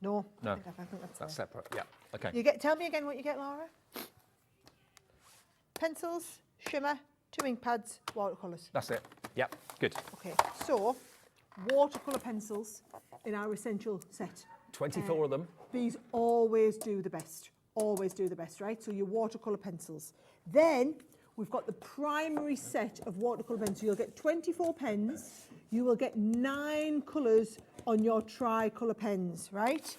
No. No. I think that's That's there. separate. Yeah. Okay. You get. Tell me again what you get, Laura. Pencils, shimmer, 2 ink pads, watercolours. That's it. Yep. Good. Okay, so watercolour pencils in our essential set. 24 of them. These always do the best. Always do the best, right? So your watercolour pencils. Then we've got the primary set of watercolour pens. So you'll get 24 pens. You will get 9 colours on your tricolour pens, right?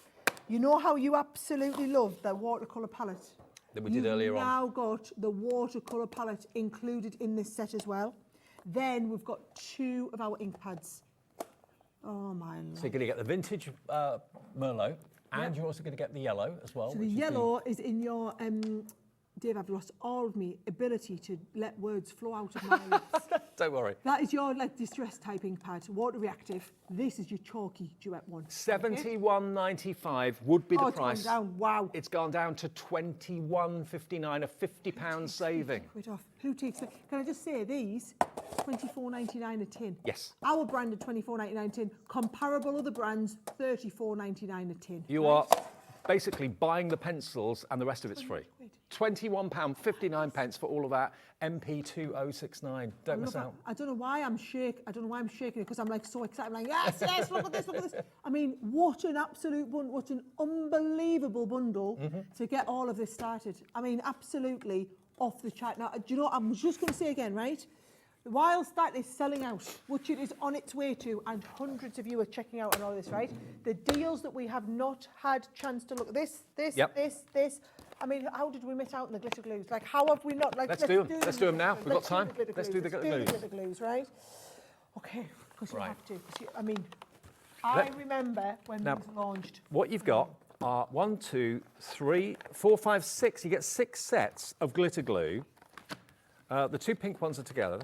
You know how you absolutely love the watercolour palette? That we did earlier on. You've now got the watercolour palette included in this set as well. Then we've got 2 of our ink pads. Oh my lord. So you're going to get the vintage Merlot, and you're also going to get the yellow as well. So the yellow is in your, Dave, I've lost all of my ability to let words flow out of my lips. Don't worry. That is your like distress type ink pad, water reactive. This is your chalky duet one. $71.95 would be the price. It's gone down, wow. It's gone down to £21.59, a £50 saving. Quid off. Who takes it? Can I just say these, $24.99 a tin. Yes. Our brand at $24.99 a tin. Comparable other brands, $34.99 a tin. You are basically buying the pencils and the rest of it's free. £21.59 for all of that. MP2069. Don't miss out. I don't know why I'm shaking. I don't know why I'm shaking it because I'm like so excited. I'm like, yes, yes, look at this, look at this. I mean, what an absolute bundle, what an unbelievable bundle to get all of this started. I mean, absolutely off the chart. Now, do you know what I'm just going to say again, right? Whilst that is selling out, which it is on its way to, and hundreds of you are checking out on all this, right? The deals that we have not had chance to look at, this. I mean, how did we miss out on the glitter glues? Like, how have we not? Like, let's do them. Let's do them now. We've got time. Let's do the glitter glues, right? Okay, because you have to. I mean, I remember when these launched. What you've got are 1, 2, 3, 4, 5, 6. You get 6 sets of glitter glue. The 2 pink ones are together,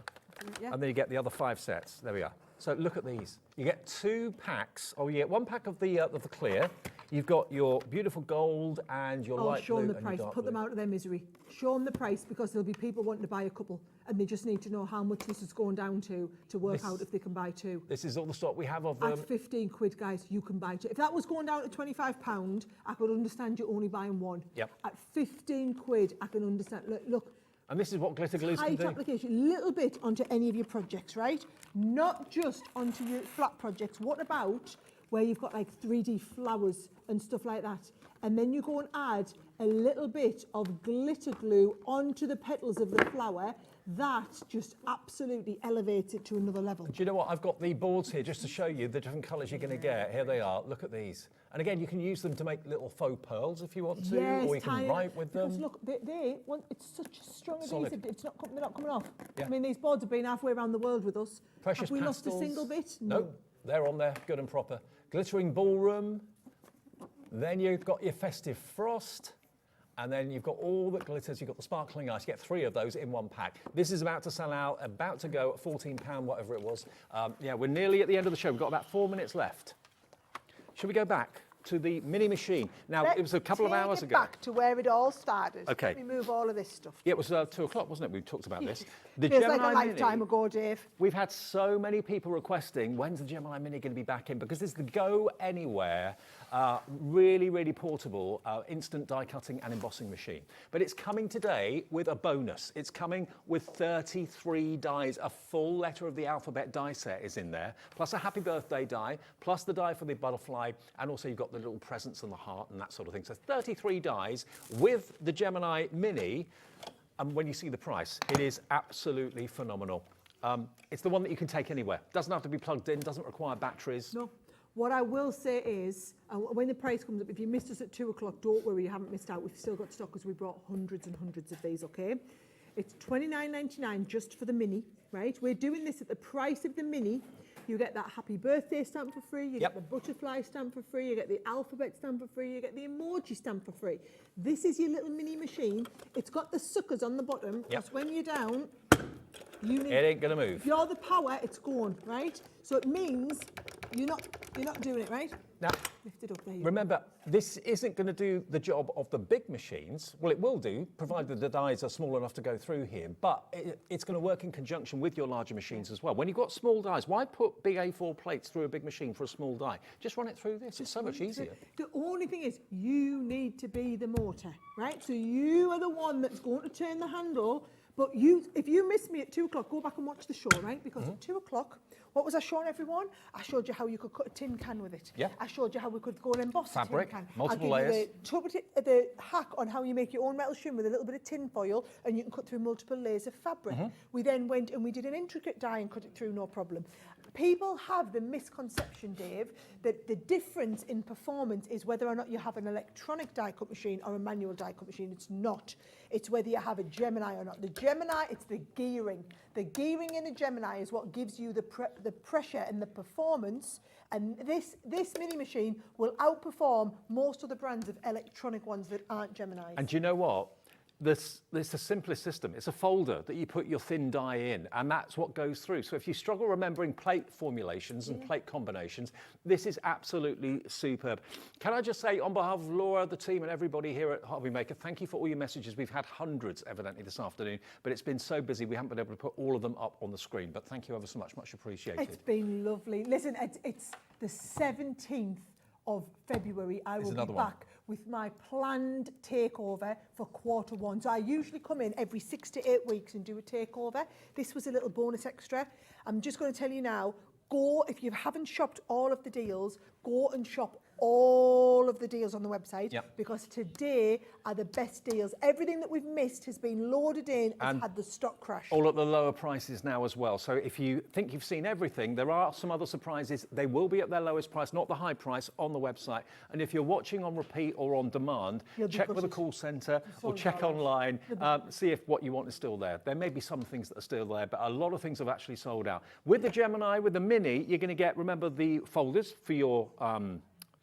and then you get the other 5 sets. There we are. So look at these. You get 2 packs. Oh, you get 1 pack of the clear. You've got your beautiful gold and your light show blue. them the price. Put them out of their misery. Show them the price because there'll be people wanting to buy a couple, and they just need to know how much this is going down to work out if they can buy 2. This is all the stock we have of them. At 15 quid, guys, you can buy 2. If that was going down to £25, I could understand you only buying 1. Yep. At 15 quid, I can understand. Look. And this is what glitter glues can do. Tight application, little bit onto any of your projects, right? Not just onto your flat projects. What about where you've got like 3D flowers and stuff like that? And then you go and add a little bit of glitter glue onto the petals of the flower. That just absolutely elevates it to another level. Do you know what? I've got the boards here just to show you the different colours you're going to get. Here they are. Look at these. And again, you can use them to make little faux pearls if you want to, or you can write with them. Because look, it's such a strong adhesive. They're not coming off. Yeah. I mean, these boards have been halfway around the world with us. Precious Have we pastels. lost a single bit? No, they're on there, good and proper. Glittering ballroom. Then you've got your festive frost. And then you've got all that glitters, you've got the sparkling ice. You get 3 of those in 1 pack. This is about to sell out, about to go at £14, whatever it was. Yeah, we're nearly at the end of the show. We've got about 4 minutes left. Should we go back to the mini machine? Now, it was a couple of hours ago. Back to where it all started. Okay. Let me move all of this stuff. Yeah, it was 2 o'clock, wasn't it? We talked about this. The Feels Gemini like a lifetime Mini, ago, Dave. We've had so many people requesting, when's the Gemini Mini going to be back in? Because this is the go anywhere, really, really portable, instant die cutting and embossing machine. But it's coming today with a bonus. It's coming with 33 dies. A full letter of the alphabet die set is in there, plus a happy birthday die, plus the die for the butterfly, and also you've got the little presents and the heart and that sort of thing. So 33 dies with the Gemini Mini. And when you see the price, it is absolutely phenomenal. It's the one that you can take anywhere. Doesn't have to be plugged in, doesn't require batteries. No. What I will say is, when the price comes up, if you missed us at 2 o'clock, don't worry, you haven't missed out. We've still got stock because we brought hundreds and hundreds of these, okay? It's $29.99 just for the Mini, right? We're doing this at the price of the Mini. You get that happy birthday stamp for free, you get the butterfly stamp for free, you get the alphabet stamp for free, you get the emoji stamp for free. This is your little mini machine. It's got the suckers on the bottom, because when you're down, you need... It ain't gonna move. If you're the power, it's gone, right? So it means you're not doing it, right? Now, Lift it up there. remember, this isn't going to do the job of the big machines. Well, it will do, provided the dies are small enough to go through here, but it's going to work in conjunction with your larger machines as well. When you've got small dies, why put big A4 plates through a big machine for a small die? Just run it through this. It's so much easier. The only thing is, you need to be the motor, right? So you are the one that's going to turn the handle. But if you miss me at 2 o'clock, go back and watch the show, right? Because at 2 o'clock, what was I showing everyone? I showed you how you could cut a tin can with it. Yeah. I showed you how we could go and emboss Fabric, a tin can. multiple I'll give layers. you the hack on how you make your own metal shim with a little bit of tin foil, and you can cut through multiple layers of fabric. We then went and we did an intricate die and cut it through, no problem. People have the misconception, Dave, that the difference in performance is whether or not you have an electronic die cut machine or a manual die cut machine. It's not. It's whether you have a Gemini or not. The Gemini, it's the gearing. The gearing in a Gemini is what gives you the pressure and the performance. And this mini machine will outperform most of the brands of electronic ones that aren't Geminis. And do you know what? This is the simplest system. It's a folder that you put your thin die in, and that's what goes through. So if you struggle remembering plate formulations and plate combinations, this is absolutely superb. Can I just say, on behalf of Laura, the team, and everybody here at Hobby Maker, thank you for all your messages. We've had hundreds, evidently, this afternoon, but it's been so busy we haven't been able to put all of them up on the screen. But thank you ever so much appreciated. It's been lovely. Listen, it's the 17th of February. I will be back with my planned takeover for Q1. So I usually come in every 6 to 8 weeks and do a takeover. This was a little bonus extra. I'm just going to tell you now, go, if you haven't shopped all of the deals, go and shop all of the deals on the website, because today are the best deals. Everything that we've missed has been loaded in and had the stock crash. All at the lower prices now as well. So if you think you've seen everything, there are some other surprises. They will be at their lowest price, not the high price, on the website. And if you're watching on repeat or on demand, check with a call centre or check online, see if what you want is still there. There may be some things that are still there, but a lot of things have actually sold out. With the Gemini, with the Mini, you're going to get, remember, the folders for your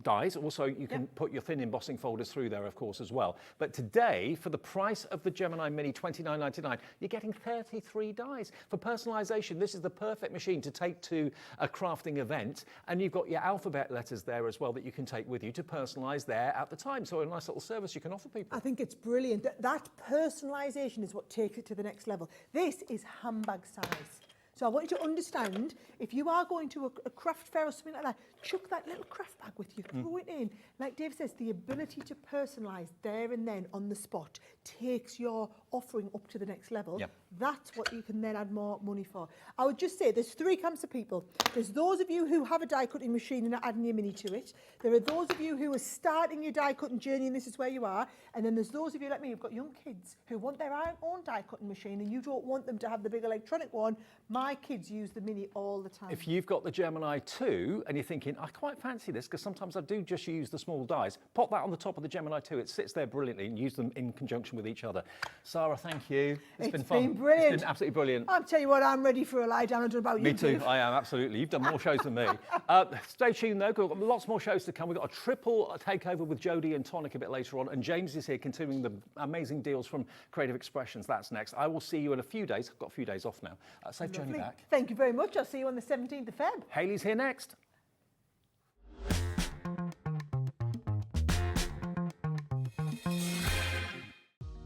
dies. Also, you can put your thin embossing folders through there, of course, as well. But today, for the price of the Gemini Mini, $29.99, you're getting 33 dies. For personalisation, this is the perfect machine to take to a crafting event. And you've got your alphabet letters there as well that you can take with you to personalise there at the time. So a nice little service you can offer people. I think it's brilliant. That personalisation is what takes it to the next level. This is handbag size. So I want you to understand, if you are going to a craft fair or something like that, chuck that little craft bag with you, throw it in. Like Dave says, the ability to personalise there and then on the spot takes your offering up to the next level. That's what you can then add more money for. I would just say there's 3 camps of people. There's those of you who have a die cutting machine and are adding your Mini to it. There are those of you who are starting your die cutting journey and this is where you are. And then there's those of you like me who've got young kids who want their own die cutting machine and you don't want them to have the big electronic one. My kids use the Mini all the time. If you've got the Gemini 2 and you're thinking, I quite fancy this because sometimes I do just use the small dies, pop that on the top of the Gemini 2. It sits there brilliantly and use them in conjunction with each other. Sarah, thank you. It's been fun. Brilliant. It's been absolutely brilliant. I'll tell you what, I'm ready for a lie down. I don't know about you. Me too, I am, absolutely. You've done more shows than me. Stay tuned though, we've got lots more shows to come. We've got a triple takeover with Jodie and Tonic a bit later on, and James is here continuing the amazing deals from Creative Expressions. That's next. I will see you in a few days. I've got a few days off now. Safe journey back. Thank you very much. I'll see you on the 17th of Feb. Hayley's here next.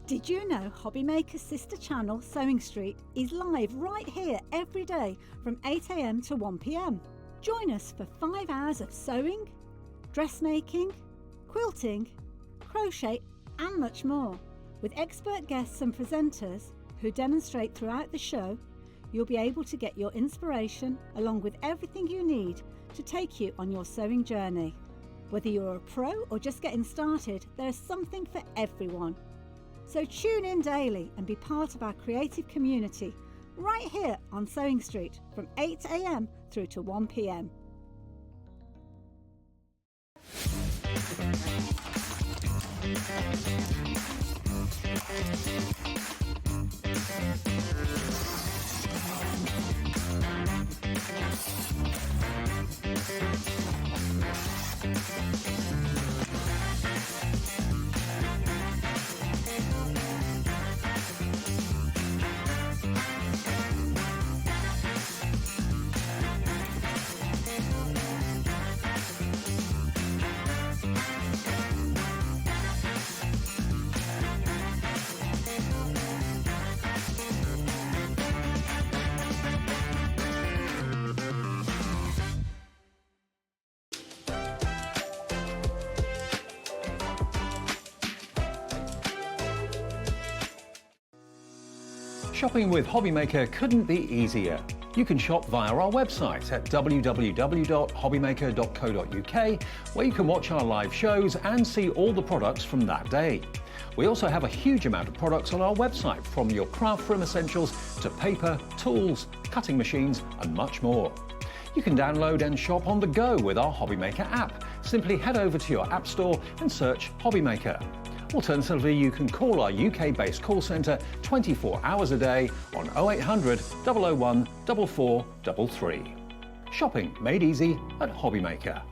Did you know Hobby Maker's sister channel, Sewing Street, is live right here every day from 8 AM to 1 PM? Join us for 5 hours of sewing, dressmaking, quilting, crochet and much more. With expert guests and presenters who demonstrate throughout the show, you'll be able to get your inspiration along with everything you need to take you on your sewing journey. Whether you're a pro or just getting started, there's something for everyone. So tune in daily and be part of our creative community right here on Sewing Street from 8 AM through to 1 PM. Shopping with Hobbymaker couldn't be easier. You can shop via our website at www.hobbymaker.co.uk, where you can watch our live shows and see all the products from that day. We also have a huge amount of products on our website, from your craft room essentials to paper, tools, cutting machines and much more. You can download and shop on the go with our Hobbymaker app. Simply head over to your app store and search Hobbymaker. Alternatively, you can call our UK-based call centre 24 hours a day on 0800 001 4433. Shopping made easy at Hobbymaker.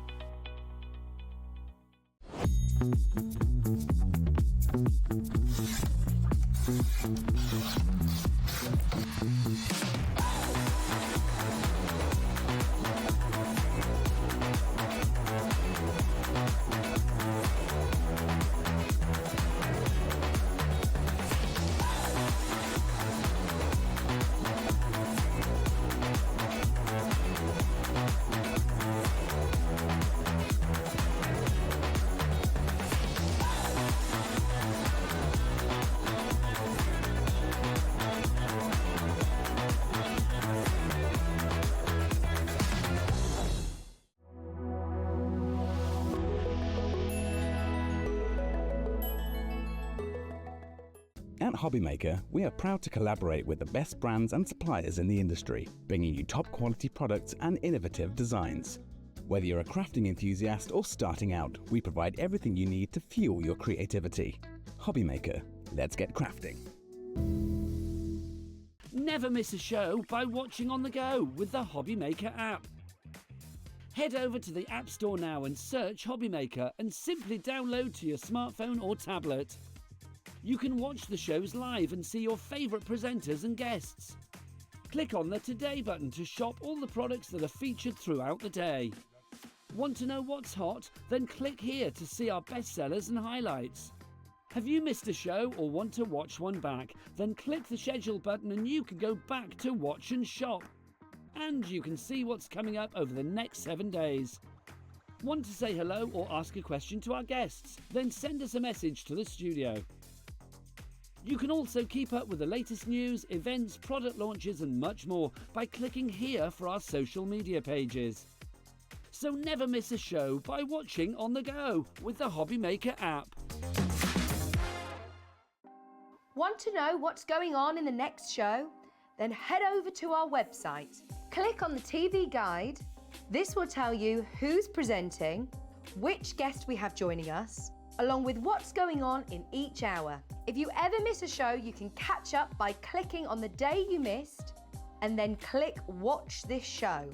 At Hobbymaker, we are proud to collaborate with the best brands and suppliers in the industry, bringing you top quality products and innovative designs. Whether you're a crafting enthusiast or starting out, we provide everything you need to fuel your creativity. Hobbymaker, let's get crafting. Never miss a show by watching on the go with the Hobbymaker app. Head over to the App Store now and search Hobbymaker and simply download to your smartphone or tablet. You can watch the shows live and see your favourite presenters and guests. Click on the Today button to shop all the products that are featured throughout the day. Want to know what's hot? Then click here to see our bestsellers and highlights. Have you missed a show or want to watch one back? Then click the schedule button and you can go back to watch and shop. And you can see what's coming up over the next 7 days. Want to say hello or ask a question to our guests? Then send us a message to the studio. You can also keep up with the latest news, events, product launches and much more by clicking here for our social media pages. So never miss a show by watching on the go with the Hobbymaker app. Want to know what's going on in the next show? Then head over to our website. Click on the TV guide. This will tell you who's presenting, which guest we have joining us, along with what's going on in each hour. If you ever miss a show, you can catch up by clicking on the day you missed and then click Watch This Show.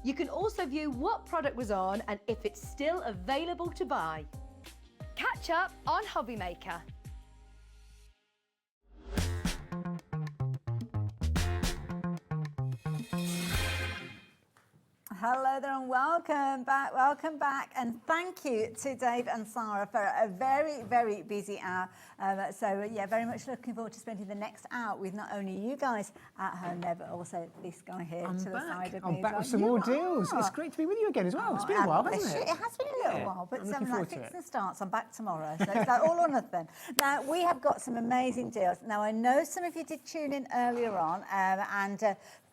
You can also view what product was on and if it's still available to buy. Catch up on Hobbymaker. Hello there and welcome back, and thank you to Dave and Sarah for a very, very busy hour. Yeah, very much looking forward to spending the next hour with not only you guys at home there, but also this guy here to the side of me. I'm back with some more deals. It's great to be with you again as well. It's been a while, hasn't it? It has been a little while, but some like fits and starts. I'm back tomorrow, so it's like all or nothing. Now, we have got some amazing deals. Now, I know some of you did tune in earlier on,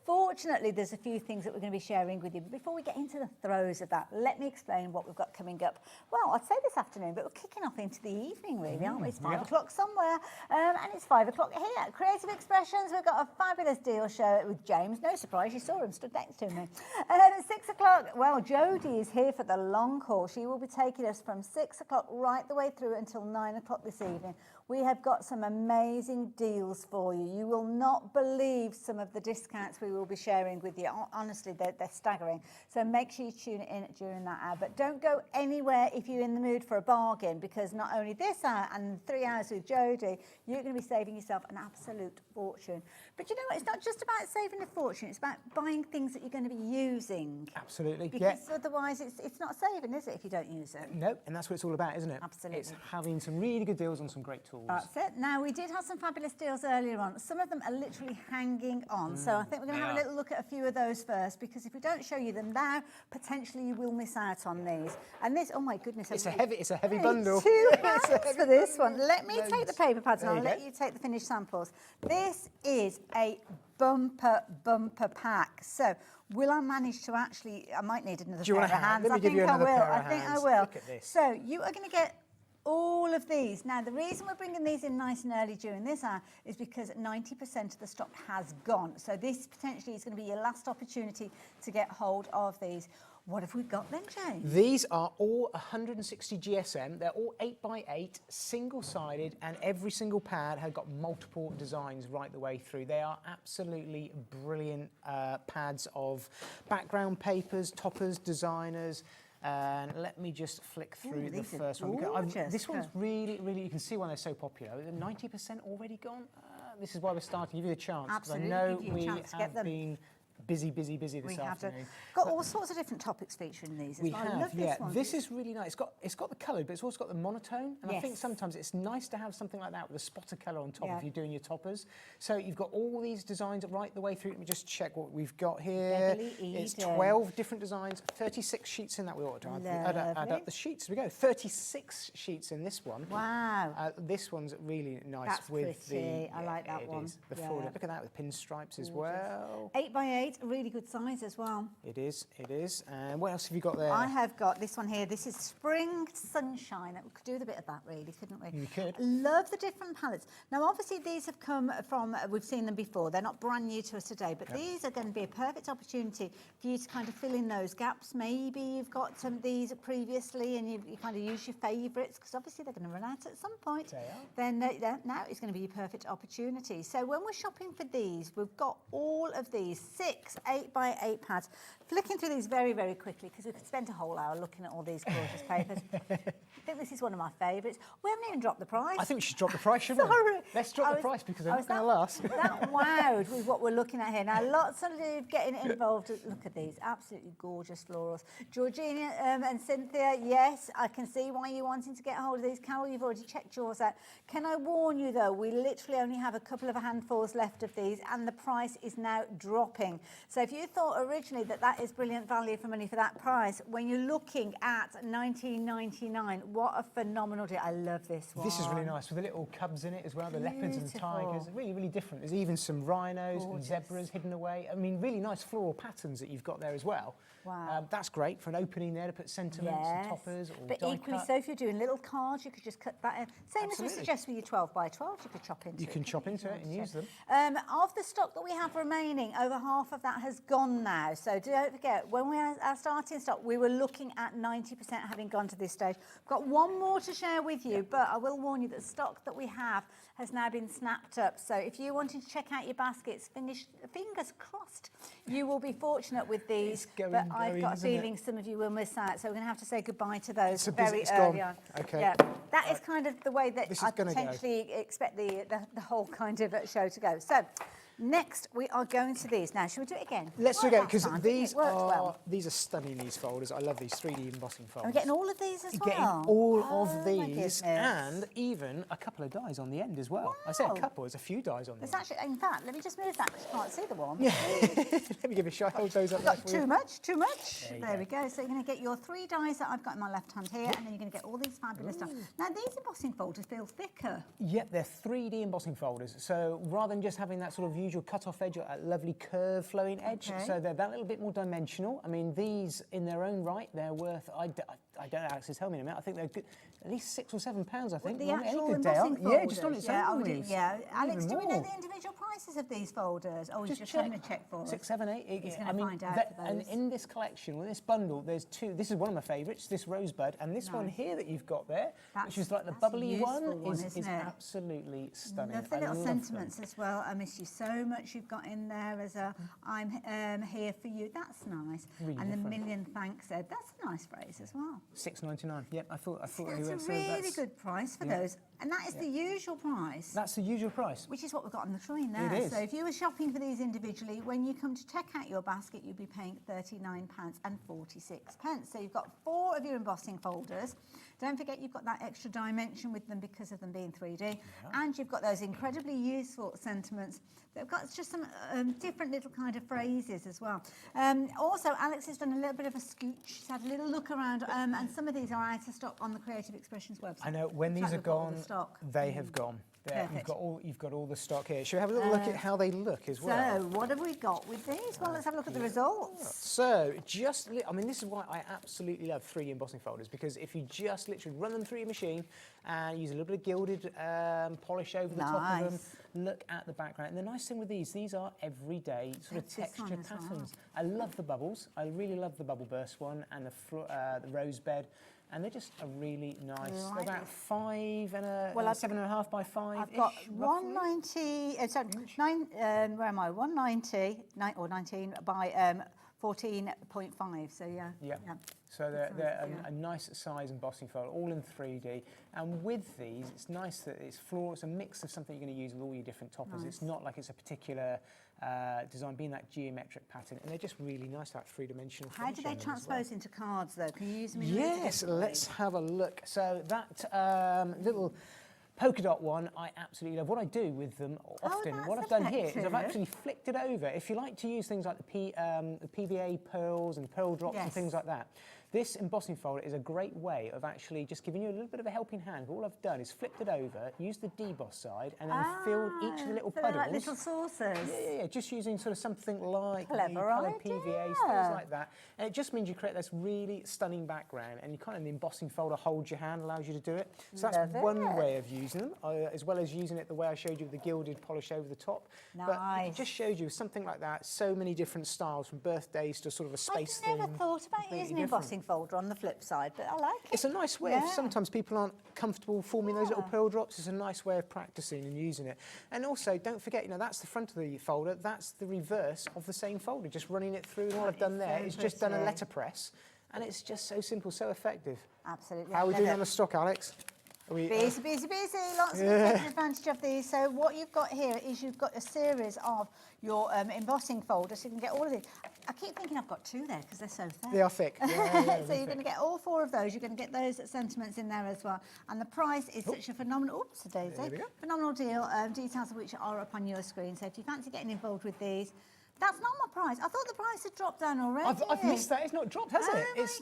fortunately, there's a few things that we're going to be sharing with you. But before we get into the throes of that, let me explain what we've got coming up. Well, I'd say this afternoon, but we're kicking off into the evening, really, aren't we? It's 5 o'clock somewhere, and it's 5 o'clock here. Creative Expressions, we've got a fabulous deal show with James. No surprise, you saw him stood next to me. At 6 o'clock, well, Jodie is here for the long haul. She will be taking us from 6 o'clock right the way through until 9 o'clock this evening. We have got some amazing deals for you. You will not believe some of the discounts we will be sharing with you. Honestly, they're staggering. So make sure you tune in during that hour. But don't go anywhere if you're in the mood for a bargain, because not only this hour and 3 hours with Jodie, you're going to be saving yourself an absolute fortune. But you know what? It's not just about saving a fortune. It's about buying things that you're going to be using. Absolutely. Because otherwise it's not saving, is it, if you don't use it? Nope, and that's what it's all about, isn't it? Absolutely. It's having some really good deals on some great tools. tools. That's it. Now, we did have some fabulous deals earlier on. Some of them are literally hanging on. So I think we're going to have a little look at a few of those first, because if we don't show you them now, potentially you will miss out on these. And this, oh my goodness. It's a heavy bundle. 2 hands for this one. Let me take the Loads. paper pads and There I'll you let go. you take the finished samples. This is a bumper pack. So will I manage to actually, I might need another Do you pair want of a hand? hands. Let me give you another pair of I think I hands. will. Look at this. So you are going to get all of these. Now, the reason we're bringing these in nice and early during this hour is because 90% of the stock has gone. So this potentially is going to be your last opportunity to get hold of these. What have we got then, James? These are all 160 GSM. They're all 8x8, single-sided, and every single pad has got multiple designs right the way through. They are absolutely brilliant pads of background papers, toppers, designers. And let me just flick through the first one. This one's really, you can see why they're so popular. 90% already gone. This is why we're starting. Give you a chance. Absolutely, I know give you a we chance to get have them. been busy this afternoon. Got all sorts of different topics featuring these. We I have, love this one. This is really nice. It's got the colour, but it's also got the monotone. And I think Yes. sometimes it's nice to have something like that with a spot of colour on top Yeah. if you're doing your toppers. So you've got all these designs right the way through. Let me just check what we've got here. Beverly It's Eden. 12 different designs, 36 sheets in that. We ought to add Lovely. up the sheets. Here we go. 36 sheets in this one. Wow. This one's really nice. That's with pretty. the. I like that it one. is. The Yeah. full. Look at that with pinstripes as well. 8x8, a really good size as well. It is. And what else have you got there? I have got this one here. This is Spring Sunshine. We could do with a bit of that, really, couldn't we? You could. Love the different palettes. Now, obviously, these have come from, we've seen them before. They're not brand new to us today, but these are going to be a perfect opportunity for you to kind of fill in those gaps. Maybe you've got some of these previously and you kind of use your favourites, because obviously they're going to run out at some point. They are. Then now it's going to be your perfect opportunity. So when we're shopping for these, we've got all of these 6 8x8 pads. Flicking through these very, very quickly, because we could spend a whole hour looking at all these gorgeous papers. I think this is one of my favourites. We haven't even dropped the price. I think we should drop the price, shouldn't Sorry. we? Let's drop the price, because they're I not was going to last. that wowed with what we're looking at here. Now, lots of you getting involved. Look at these, absolutely gorgeous florals. Georgina and Cynthia, yes, I can see why you're wanting to get hold of these. Carol, you've already checked yours out. Can I warn you, though, we literally only have a couple of handfuls left of these, and the price is now dropping. So if you thought originally that is brilliant value for money for that price, when you're looking at $19.99, what a phenomenal deal. I love this one. This is really nice, with the little cubs in it as well, the leopards and Beautiful. tigers. Really, really different. There's even some rhinos and Gorgeous. zebras hidden away. I mean, really nice floral patterns that you've got there as well. Wow. That's great for an opening there to put sentiments and toppers or but die equally cut. so, if you're doing little cards, you could just cut that in. Same as we Absolutely. suggest with your 12x12, you could chop into You it. can chop into it and use them. Of the stock that we have remaining, over half of that has gone now. So don't forget, when we are starting stock, we were looking at 90% having gone to this stage. We've got one more to share with you, but I will warn you that stock that we have has now been snapped up. So if you wanted to check out your baskets, fingers crossed, you will be fortunate with these. It's but I've going, got a isn't it? feeling some of you will miss out. So we're going to have to say goodbye to those It's very early gone. on. Okay. Yeah, that is kind of the way that This is I gonna go. potentially expect the whole kind of show to go. So next we are going to these. Now, should we do it again? Let's do it Worked again, because last time, didn't these it? Worked are well. these are stunning. These folders, I love these 3D embossing folders. Are we getting all of these as You're well? getting all Oh, of my these, goodness. and even a couple of dies on the end as well. I say a Wow. couple, there's a few dies on the There's end. actually, in fact, let me just move that because you can't see the one. Let me give you a shot. Hold those up I've there got for too you. much, too much. There you There go. we go. So you're going to get your 3 dies that I've got in my left hand here, and then you're going to get all these fabulous stuff. Now, these embossing folders feel thicker. Yep, they're 3D embossing folders. So rather than just having that sort of usual cut-off edge or that lovely curve flowing edge, Okay. so they're that little bit more dimensional. I mean, these in their own right, they're worth, I don't know, Alex is telling me in a minute, I think they're good, at least £6 or £7, I think. The on any actual good day, embossing folders. yeah, just on its yeah, own. I would, Louise. yeah. Alex, Even do we know more. the individual prices of these folders? Oh, he's just check. having a check for us. 6, 7, 8. He's I gonna mean, find out that- for and those. in this collection, with this bundle, there's 2. This is one of my favourites, this rosebud, and this one Nice. here that you've got there, which That's- is like the that's a bubbly useful one, is isn't it? absolutely stunning. Love the I little love sentiments them. as well. I miss you so much. You've got in there as a I'm here for you. That's nice. Really and the different. million thanks said. That's a nice phrase as well. £6.99. Yep, I thought That's we a went, so really that's- good price for yeah. those. And that is the usual price. That's the usual price. Which is what we've got on the screen there. It is. So if you were shopping for these individually, when you come to check out your basket, you'd be paying £39.46. So you've got 4 of your embossing folders. Don't forget you've got that extra dimension with them because of them being 3D. And you've got those incredibly useful sentiments. They've got just some different little kind of phrases as well. Also, Alex has done a little bit of a scooch. She's had a little look around, and some of these are out of stock on the Creative Expressions website. I know, when these are gone, they have gone. You've got all the stock here. Should we have a little look at how they look as well? So, what have we got with these? Well, let's have a look at the results. So, I mean, this is why I absolutely love 3D embossing folders, because if you just literally run them through your machine and use a little bit of gilded polish over the top of them, look at the background. And the nice thing with these are everyday sort of texture patterns. I love the bubbles. I really love the bubble burst one and the rose bed. And they're just a really nice. They're about 5 and a 7.5 by 5. I've got 190. Where am I? 190 or 19 by 14.5. So yeah. So they're a nice size embossing folder, all in 3D. And with these, it's nice that it's a mix of something you're going to use with all your different toppers. It's not like it's a particular design, being that geometric pattern, and they're just really nice, that three-dimensional. How do they transpose into cards, though? Can you use them in Yes, let's have a look. So that little polka dot one, I absolutely love. What I do with them often, what I've done here is I've actually flicked it over. If you like to use things like the PVA pearls and pearl drops and things like that, this embossing folder is a great way of actually just giving you a little bit of a helping hand. All I've done is flipped it over, used the deboss side, and then filled each of the little puddles. Like little saucers. Yeah, just using sort of something like Clever the coloured PVAs, things like that. And it just means you create this really stunning background, and you kind of, the embossing folder holds your hand, allows you to do it. So that's one way of using them, as well as using it the way I showed you with the gilded polish over the top. Nice. But it just shows you something like that, so many different styles, from birthdays to sort of a space theme. I've never thought about using an embossing folder on the flip side, but I like it. It's a nice way. If sometimes people aren't comfortable forming those little pearl drops, it's a nice way of practicing and using it. And also, don't forget, that's the front of the folder, that's the reverse of the same folder, just running it through. And all I've done there is just done a letterpress, and it's just so simple, so effective. Absolutely. How are we doing on the stock, Alex? Busy. Lots of taking advantage of these. So what you've got here is you've got a series of your embossing folders, so you can get all of these. I keep thinking I've got 2 there because they're so thick. They are thick. So you're going to get all 4 of those. You're going to get those sentiments in there as well. And the price is such a phenomenal, phenomenal deal, details of which are up on your screen. So if you fancy getting involved with these, that's not my price. I thought the price had dropped down already. I've missed that. It's not dropped, has it? Oh, my goodness,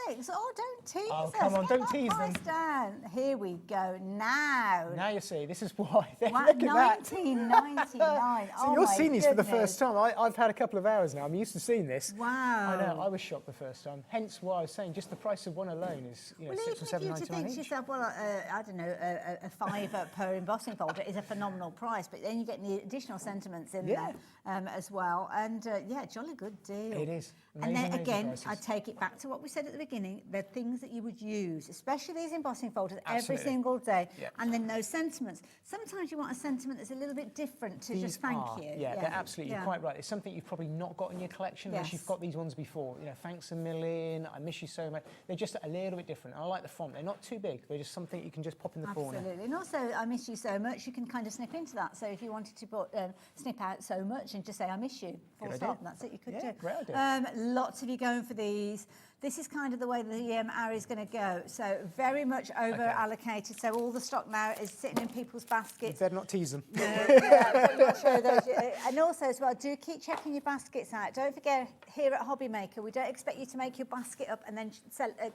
Alex. Oh, don't tease us. Come on, don't tease them. Down. Here we go. Now you see, this is why. Look at that. 1999. So you're seeing these for the first time. I've had a couple of hours now. I'm used to seeing this. Wow. I know. I was shocked the first time. Hence why I was saying just the price of one alone is well, £6 or £7.99 you to think to yourself, well, I don't know, a £5 per embossing folder is a phenomenal price, but then you get the additional sentiments in there as well. And jolly good deal. It is. And then again, I take it back to what we said at the beginning, the things that you would use, especially these embossing folders, every single day. And then those sentiments. Sometimes you want a sentiment that's a little bit different to just thank you. Yeah, they're absolutely, you're quite right. It's something you've probably not got in your collection unless you've got these ones before. Thanks a million, I miss you so much. They're just a little bit different. I like the font. They're not too big. They're just something you can just pop in the corner. Absolutely. And also, I miss you so much, you can kind of snip into that. So if you wanted to put, snip out so much and just say, I miss you, full stop, that's it, you could do. Great idea. Lots of you going for these. This is kind of the way the hour is going to go. So very much over allocated. So all the stock now is sitting in people's baskets. You better not tease them. Show those. And also as well, do keep checking your baskets out. Don't forget, here at Hobby Maker, we don't expect you to make your basket up and then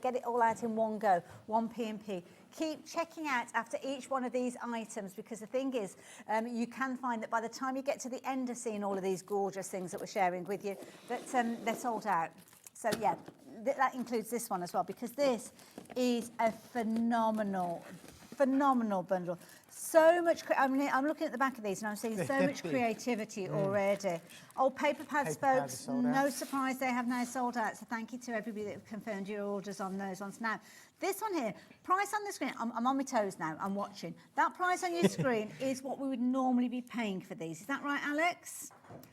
get it all out in one go, one P&P. Keep checking out after each one of these items, because the thing is, you can find that by the time you get to the end of seeing all of these gorgeous things that we're sharing with you, that they're sold out. So yeah, that includes this one as well, because this is a phenomenal bundle. So much, I'm looking at the back of these and I'm seeing so much creativity already. Old paper pads, Paper pads are folks, sold out. no surprise they have now sold out. So thank you to everybody that confirmed your orders on those ones. Now, this one here, price on the screen, I'm on my toes now, I'm watching. That price on your screen is what we would normally be paying for these. Is that right, Alex?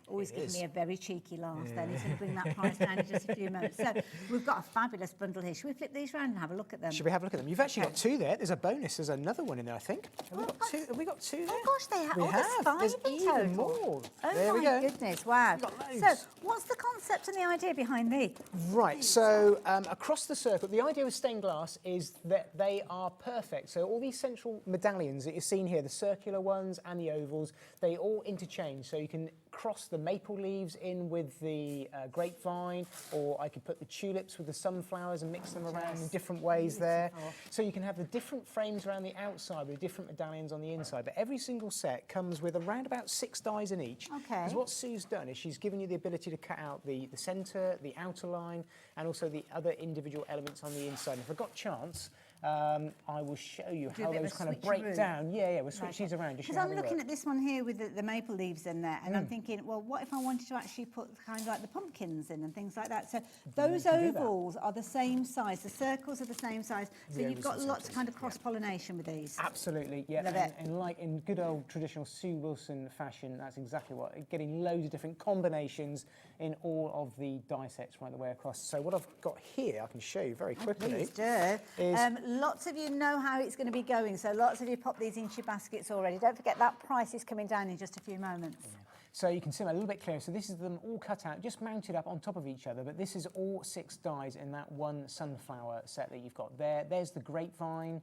Always giving me a very cheeky laugh then. He's going to bring that price down in just a few moments. So we've got a fabulous bundle here. Should we flip these around and have a look at them? Should we have a look at them? You've actually got two there. There's a bonus. There's another one in there, I think. Have we got two there? Oh gosh, they have. We Oh, there's have. 5 There's in even total. more. Oh There we my go. goodness, wow. We've got So loads. what's the concept and the idea behind these? Right, so across the circle, the idea with stained glass is that they are perfect. So all these central medallions that you're seeing here, the circular ones and the ovals, they all interchange. So you can cross the maple leaves in with the grapevine, or I could put the tulips with the sunflowers and mix them around in different ways there. So you can have the different frames around the outside with different medallions on the inside. But every single set comes with around about 6 dies in each. Okay. Because what Sue's done is she's given you the ability to cut out the centre, the outer line, and also the other individual elements on the inside. And if I've got chance, I will show you Do a how bit of those a kind of break switcheroo. down. Yeah, we'll switch these around. Because I'm looking at this one here with the maple leaves in there, and I'm thinking, well, what if I wanted to actually put kind of like the pumpkins in and things like that? So those ovals are the same size, the circles are the same size, so you've got lots of kind of cross-pollination with these. Absolutely, yeah. Love it. And like in good old traditional Sue Wilson fashion, that's exactly what, getting loads of different combinations in all of the die sets right the way across. So what I've got here, I can show you very quickly. Please do. is- Lots of you know how it's going to be going, so lots of you pop these into your baskets already. Don't forget that price is coming down in just a few moments. So you can see them a little bit clearer. So this is them all cut out, just mounted up on top of each other, but this is all 6 dies in that one sunflower set that you've got there. There's the grapevine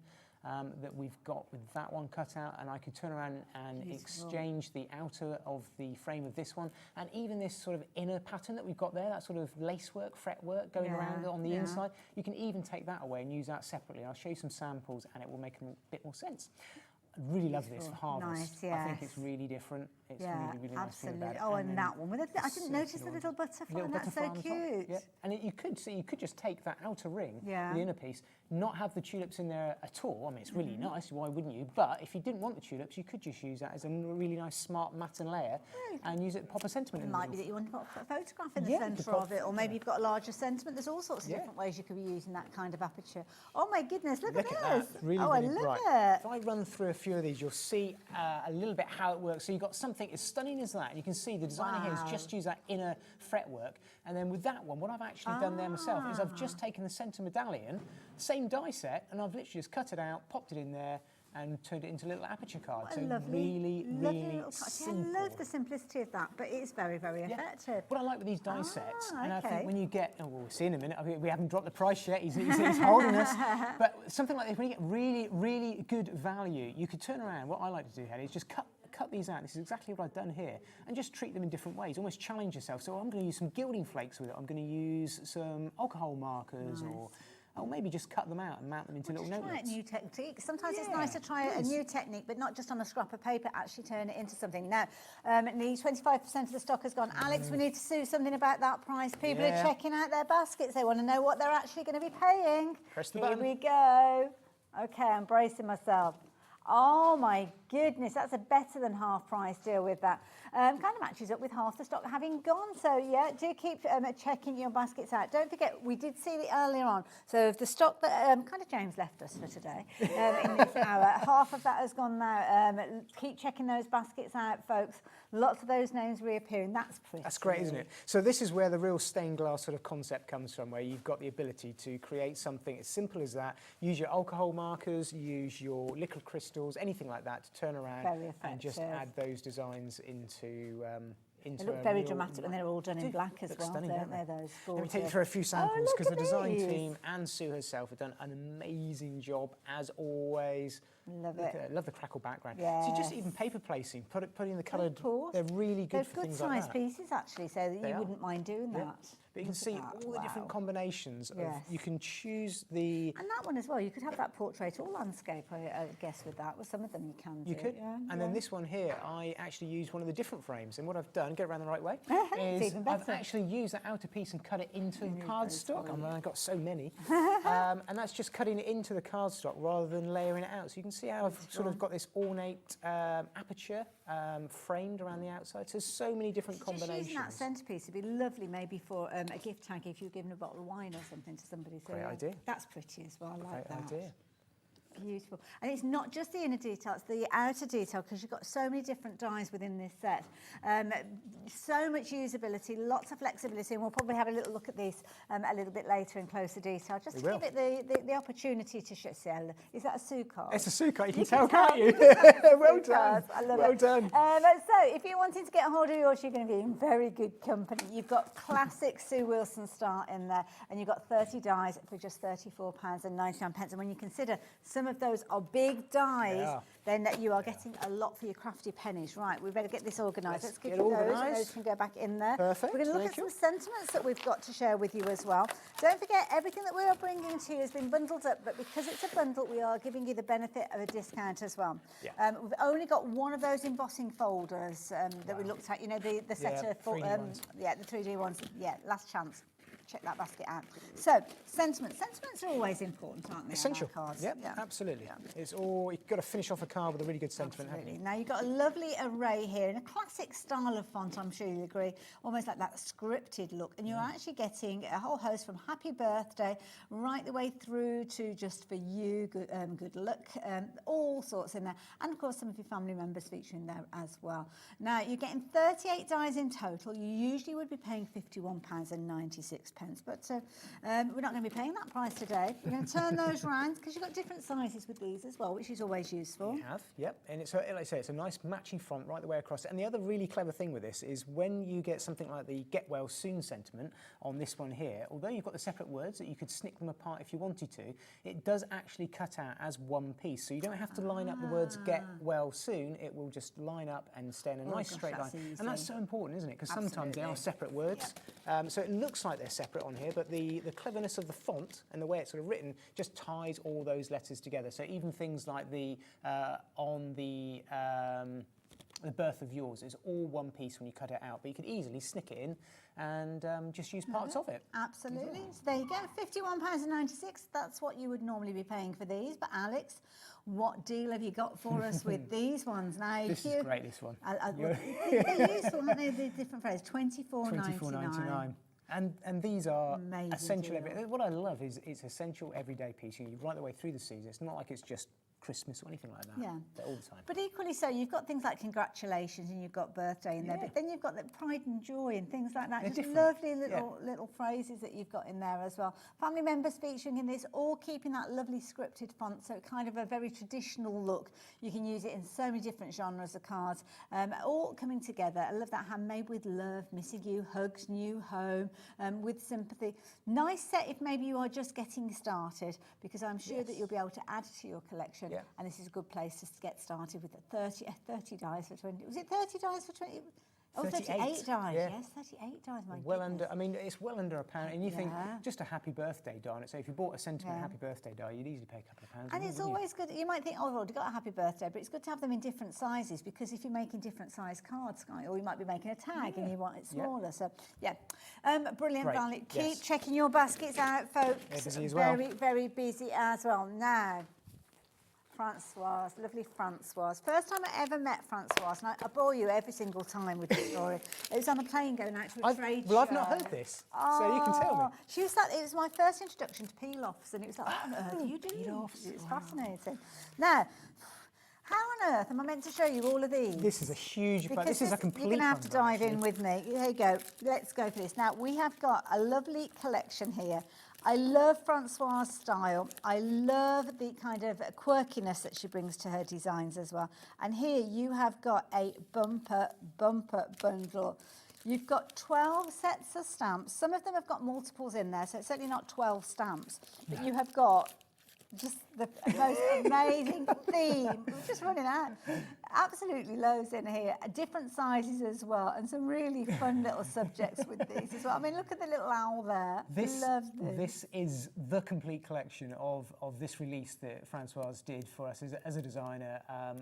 that we've got with that one cut out, and I could turn around and exchange the outer of the frame of this one, and even this sort of inner pattern that we've got there, that sort of lacework, fretwork going around on the inside, you can even take that away and use that separately. I'll show you some samples and it will make a bit more sense. I really love this for harvest. Nice, I think yes. it's really different. It's Yeah, really nice thing absolutely. about it. Oh, and then that one with I didn't notice the circular little butterfly. little That's butterfly so on top. cute. Yeah. And you could just take that outer ring, Yeah. the inner piece, not have the tulips in there at all. I mean, it's really nice. Why wouldn't you? But if you didn't want the tulips, you could just use that as a really nice, smart matten layer and use it to pop a sentiment It in the might be middle. that you want to put a photograph in the Yeah, you could centre pop- of it, or maybe you've got a larger sentiment. There's all sorts of different ways you could be using that kind of aperture. Oh my goodness, look Look at at this. that, really, oh, really I love bright. it. If I run through a few of these, you'll see a little bit how it works. So you've got something as stunning as that, and you can see the designer here has just used that inner fretwork. And then with that one, what I've actually done there myself is I've just taken the centre medallion, same die set, and I've literally just cut it out, popped it in there, and turned it into a little aperture card. What So a lovely, really little touch. simple. I love the simplicity of that, but it's very, very effective. What I like with these die sets, and I okay. think when you get, oh, we'll see in a minute, I mean, we haven't dropped the price yet, he's holding us, but something like this, when you get really, really good value, you could turn around, what I like to do, Hedy, is just cut these out. This is exactly what I've done here, and just treat them in different ways, almost challenge yourself. So I'm going to use some gilding flakes with it, I'm going to use some alcohol markers, or maybe just cut them out and mount them into little Try a noteworks. new technique. Sometimes it's nice to try a new technique, but not just on a scrap of paper, actually turn it into something. Now, the 25% of the stock has gone. Alex, we need to do something about that price. People are checking out their baskets. They want to know what they're actually going to be paying. Press the Here button. we go. Okay, I'm bracing myself. Oh my goodness, that's a better than half price deal with that. Kind of matches up with half the stock having gone. So yeah, do keep checking your baskets out. Don't forget, we did see it earlier on. So the stock that kind of James left us for today in this hour, half of that has gone now. Keep checking those baskets out, folks. Lots of those names reappearing. That's pretty. That's great, isn't it? So this is where the real stained glass sort of concept comes from, where you've got the ability to create something as simple as that. Use your alcohol markers, use your liquid crystals, anything like that to turn around Very and just effective. add those designs into They look very dramatic when they're all done in black as well, stunning, don't don't they? Those Let me take you gorgeous. through a few samples, look because the at design these. team and Sue herself have done an amazing job, as always. Love Look it. at- love the crackle background. So just even paper placing, putting the coloured, Of course. they're really good They're for good things like sized that. pieces, actually, so that They you are. wouldn't mind doing that. But you can see all the different combinations. You can choose the... And that one as well, you could have that portrait or landscape, I guess, with that. With some of them you can do. You could. Yeah, and then this one here, I actually used one of the different frames. And what I've done, get it around the right way, It's is even better. I've actually used that outer piece and cut it into the cardstock. I've got so many. And that's just cutting it into the cardstock rather than layering it out. So you can see how I've sort of got this ornate aperture framed around the outside. So there's so many different combinations. Just using that centrepiece would be lovely maybe for a gift tag if you were giving a bottle of wine or something to somebody. So Great idea. That's pretty as well. I like that. Great idea. Beautiful. And it's not just the inner detail, it's the outer detail, because you've got so many different dies within this set. So much usability, lots of flexibility, and we'll probably have a little look at this a little bit later in closer detail, just to give it the opportunity to show. Is that a Sue card? It's a Sue card, you can tell, can't you? Well done. I love well it. done. So if you're wanting to get a hold of yours, you're going to be in very good company. You've got classic Sue Wilson style in there, and you've got 30 dies for just £34.99. And when you consider some of those are big dies, then you are getting a lot for your crafty pennies. Right, we better get this organised. Let's give you those, and those can go back in there. Perfect. We're going to look at some sentiments that we've got to share with you as well. Don't forget, everything that we are bringing to you has been bundled up, but because it's a bundle, we are giving you the benefit of a discount as well. We've only got one of those embossing folders that we looked at, you know, the set of 3D ones. the 3D ones. Yeah, last chance. Check that basket out. So, sentiments. Sentiments are always important, aren't they? Essential. On our cards? Yep, absolutely. It's all, you've got to finish off a card with a really good sentiment, haven't you? Now, you've got a lovely array here in a classic style of font, I'm sure you'll agree, almost like that scripted look. And you're actually getting a whole host from happy birthday right the way through to just for you, good luck, all sorts in there. And, of course, some of your family members featuring there as well. Now, you're getting 38 dies in total. You usually would be paying £51.96. But we're not going to be paying that price today. We're going to turn those round because you've got different sizes with these as well, which is always useful. You have, yep. And it's, like I say, it's a nice matching font right the way across it. And the other really clever thing with this is when you get something like the Get Well Soon sentiment on this one here, although you've got the separate words that you could snick them apart if you wanted to, it does actually cut out as one piece. So you don't have to line up the words Get Well Soon. It will just line up and stay in a nice straight line. Easy. And that's so important, isn't it? Because sometimes they are separate words. So it looks like they're separate on here, but the cleverness of the font and the way it's sort of written just ties all those letters together. So even things like the birth of yours is all one piece when you cut it out, but you could easily snick it in and just use parts of it. Absolutely. So there you go, £51.96. That's what you would normally be paying for these. But Alex, what deal have you got for us with these ones now? This is great, this one. They're useful, aren't they? The different phrases. £24.99. And these are Amazing essential. deal. What I love is it's essential everyday piece. You right the way through the season. It's not like it's just Christmas or anything like that. Yeah. They're all the time. But equally so, you've got things like congratulations and you've got birthday in there, but then you've got the pride and joy and things like that. They're just different. lovely little phrases that you've got in there as well. Family members featuring in this, all keeping that lovely scripted font, so kind of a very traditional look. You can use it in so many different genres of cards, all coming together. I love that handmade with love, missing you, hugs, new home, with sympathy. Nice set if maybe you are just getting started, because I'm sure that you'll be able to add to your collection. And this is a good place to get started with 30 dies for 20. Was it 30 dies for 20? Oh, 38 dies. Yes, 38 dies. My well goodness. under. I mean, it's well under £1, and you think just a happy birthday die on it. So if you bought a sentiment happy birthday die, you'd easily pay a couple of pounds. And it's always good. You might think, oh, well, you've got a happy birthday, but it's good to have them in different sizes, because if you're making different size cards, or you might be making a tag and you want it smaller. So brilliant, Violet. Keep checking your baskets out, folks. They're busy as well. Very, very busy as well. Now, Francoise, lovely Francoise. First time I ever met Francoise, and I bore you every single time with this story. It was on a plane going out to a trade show. Well, I've not heard this, so you can tell me. She was like, it was my first introduction to peel-offs, and it was like, what on earth do you do? Peel-offs? It's fascinating. Now, how on earth am I meant to show you all of these? This is a huge, but this is a complete. You're going to have to dive in with me. Here you go. Let's go for this. Now, we have got a lovely collection here. I love Francoise' style. I love the kind of quirkiness that she brings to her designs as well. And here you have got a bumper bundle. You've got 12 sets of stamps. Some of them have got multiples in there, so it's certainly not 12 stamps. But you have got just the most amazing theme. We're just running out. Absolutely loads in here, different sizes as well, and some really fun little subjects with these as well. I mean, look at the little owl there. Love this. This is the complete collection of this release that Francoise did for us as a designer.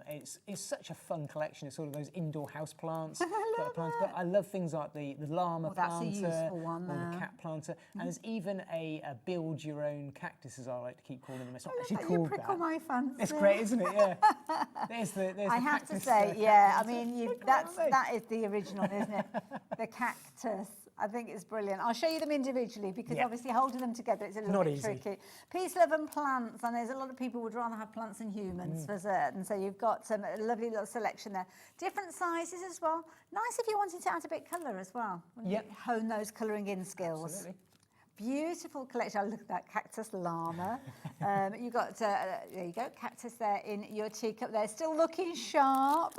It's such a fun collection. It's sort of those indoor house plants. But I love things like the llama that's a planter useful one or the there. cat planter. And there's even a build your own cactus, as I like to keep calling them. It's not actually You called prickle that. my fancy. It's great, isn't it? Yeah. There's the I have to cactus, say, yeah, I cactus. mean, Look at that is the original, isn't it? The cactus. I think it's brilliant. I'll show you them individually because obviously holding them together is a little bit tricky. Peace, love and plants, and there's a lot of people would rather have plants than humans for certain. So you've got some lovely little selection there. Different sizes as well. Nice if you wanted to add a bit colour as well. Hone those colouring in skills. Absolutely. Beautiful collection. Oh, look at that cactus llama. You've got, there you go, cactus there in your teacup there. Still looking sharp.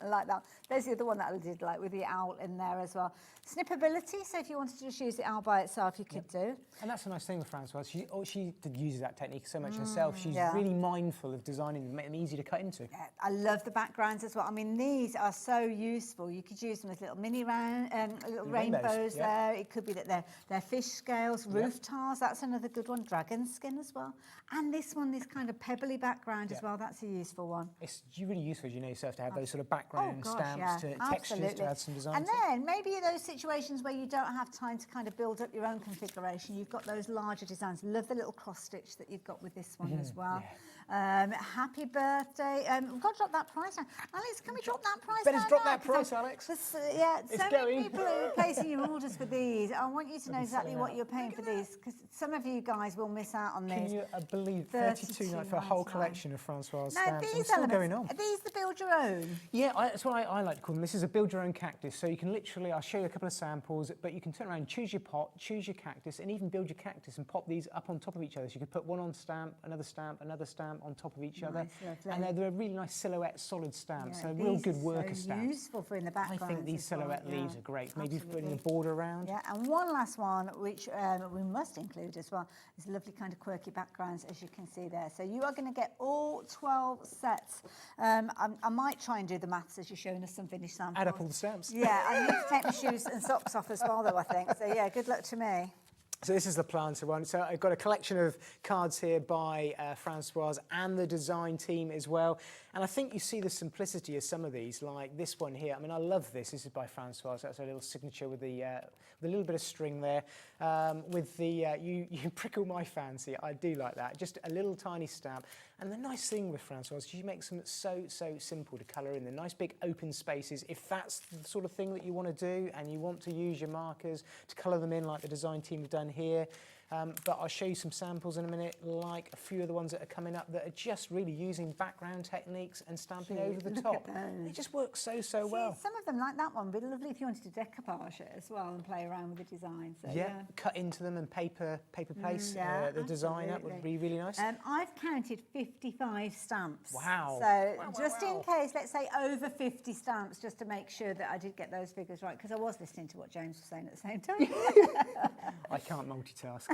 Like that. There's the other one that I did like with the owl in there as well. Snippability, so if you wanted to just use the owl by itself, you could do. And that's a nice thing with Francoise. She uses that technique so much herself. She's really mindful of designing them, making them easy to cut into. Yeah, I love the backgrounds as well. I mean, these are so useful. You could use them as little mini little rainbows there. It could be that they're fish scales, roof tiles. That's another good one. Dragon skin as well. And this one, this kind of pebbly background as well. That's a useful one. It's really useful, as you know yourself, to have those sort of background stamps, to textures, to add some design. And then maybe those situations where you don't have time to kind of build up your own configuration, you've got those larger designs. Love the little cross stitch that you've got with this one as well. Happy birthday. We've got to drop that price now. Alex, can we drop that price Better now? drop that price, Alex. Many people are placing your orders for these. I want you to know exactly what you're paying for these, because some of you guys will miss out on these. Can you believe $32.99 for a whole collection of Francoise stamps? These still going on. Are these the build your own? Yeah, that's what I like to call them. This is a build your own cactus. So you can literally, I'll show you a couple of samples, but you can turn around, choose your pot, choose your cactus, and even build your cactus and pop these up on top of each other. So you could put one on stamp, another stamp on top of each other. And they're a really nice silhouette, solid stamps. So real good worker stamps. Useful for in the background. I think these silhouette leaves are great. Maybe putting a border around. Yeah, and one last one, which we must include as well, is lovely kind of quirky backgrounds, as you can see there. So you are going to get all 12 sets. I might try and do the maths as you're showing us some finished samples. Add up all the stamps. Yeah, I need to take my shoes and socks off as well, though, I think. So yeah, good luck to me. So this is the planter one. So I've got a collection of cards here by Francoise and the design team as well. And I think you see the simplicity of some of these, like this one here. I mean, I love this. This is by Francoise. That's a little signature with a little bit of string there. With the, you prickle my fancy. I do like that. Just a little tiny stamp. And the nice thing with Francoise, she makes them so simple to colour in. The nice big open spaces. If that's the sort of thing that you want to do and you want to use your markers to colour them in like the design team have done here. But I'll show you some samples in a minute, like a few of the ones that are coming up that are just really using background techniques and stamping over the top. They just work so well. Some of them, like that one, would be lovely if you wanted to decoupage it as well and play around with the design. So, cut into them and paper paste the design up would be really nice. I've counted 55 stamps. Wow. So just in case, let's say over 50 stamps, just to make sure that I did get those figures right, because I was listening to what James was saying at the same time. I can't multitask.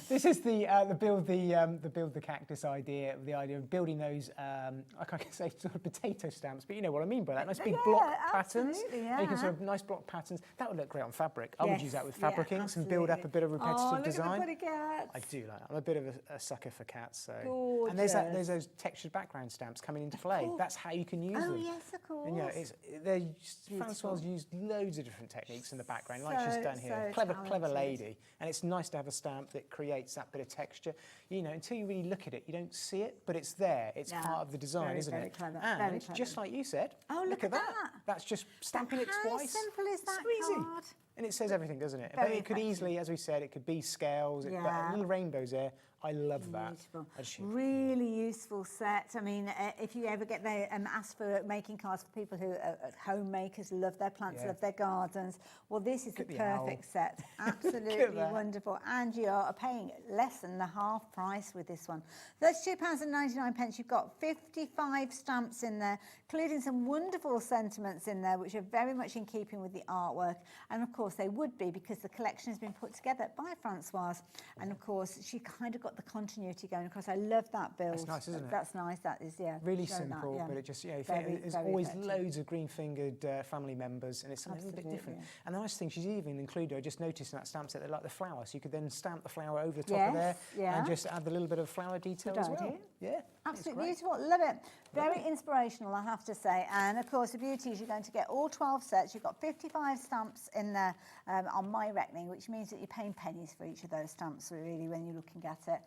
This is the build the cactus idea, the idea of building those I can't say sort of potato stamps, but you know what I mean by that. Nice big block patterns. Making sort of nice block patterns. That would look great on fabric. I would use that with fabric inks and build up a bit of repetitive design. Look at the cats. I do like that. I'm a bit of a sucker for cats. So. Gorgeous. And there's those textured background stamps coming into play. That's how you can use them. Oh yes, of course. And, Francoise used loads of different techniques in the background, like she's done here. Clever lady. And it's nice to have a stamp that creates that bit of texture. You know, until you really look at it, you don't see it, but it's there. It's part of the design, isn't it? Clever. And just like you said, look at that. That's just stamping it twice. How simple is that card? And it says everything, doesn't it? But it could easily, as we said, it could be scales, but little rainbows there. I love that. Beautiful. Really useful set. I mean, if you ever get asked for making cards for people who are homemakers, love their plants, love their gardens, well, this is the perfect set. Absolutely wonderful. And you are paying less than the half price with this one. £32.99. You've got 55 stamps in there, including some wonderful sentiments in there, which are very much in keeping with the artwork. And of course, they would be, because the collection has been put together by Francoise. And of course, she kind of got got the continuity going across. I love that build. That's nice, isn't it? That's nice. That is, yeah. Really showing simple, that, yeah. but it just, Very, there's very always effective. loads of green-fingered family members, and it's something a little bit different. Absolutely. And the nice thing, she's even included, I just noticed in that stamp set, they like the flower, so you could then stamp the flower over the top of there and just add the little bit of flower detail Good as well. idea. Yeah, Absolutely beautiful. Love it. Very inspirational, I have to say. And of course, the beauty is you're going to get all 12 sets. You've got 55 stamps in there on my reckoning, which means that you're paying pennies for each of those stamps, really, when you're looking at it.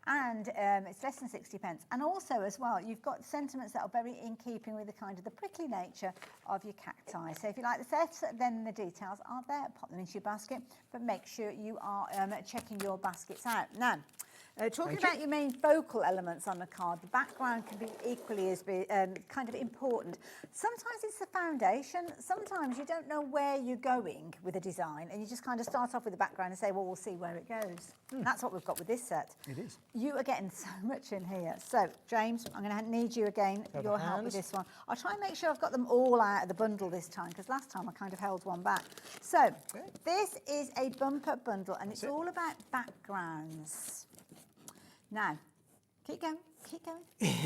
And it's less than 60 pence. And also, as well, you've got sentiments that are very in keeping with the kind of the prickly nature of your cacti. So if you like the set, then the details are there. Pop them into your basket, but make sure you are checking your baskets out. Now, talking about your main focal elements on the card, the background can be equally as kind of important. Sometimes it's the foundation. Sometimes you don't know where you're going with a design, and you just kind of start off with the background and say, well, we'll see where it goes. That's what we've got with this set. It is. You are getting so much in here. So, James, I'm going to need you again, your help with this one. I'll try and make sure I've got them all out of the bundle this time, because last time I kind of held one back. So, this is a bumper bundle, and it's all about backgrounds. Now, keep going, keep going.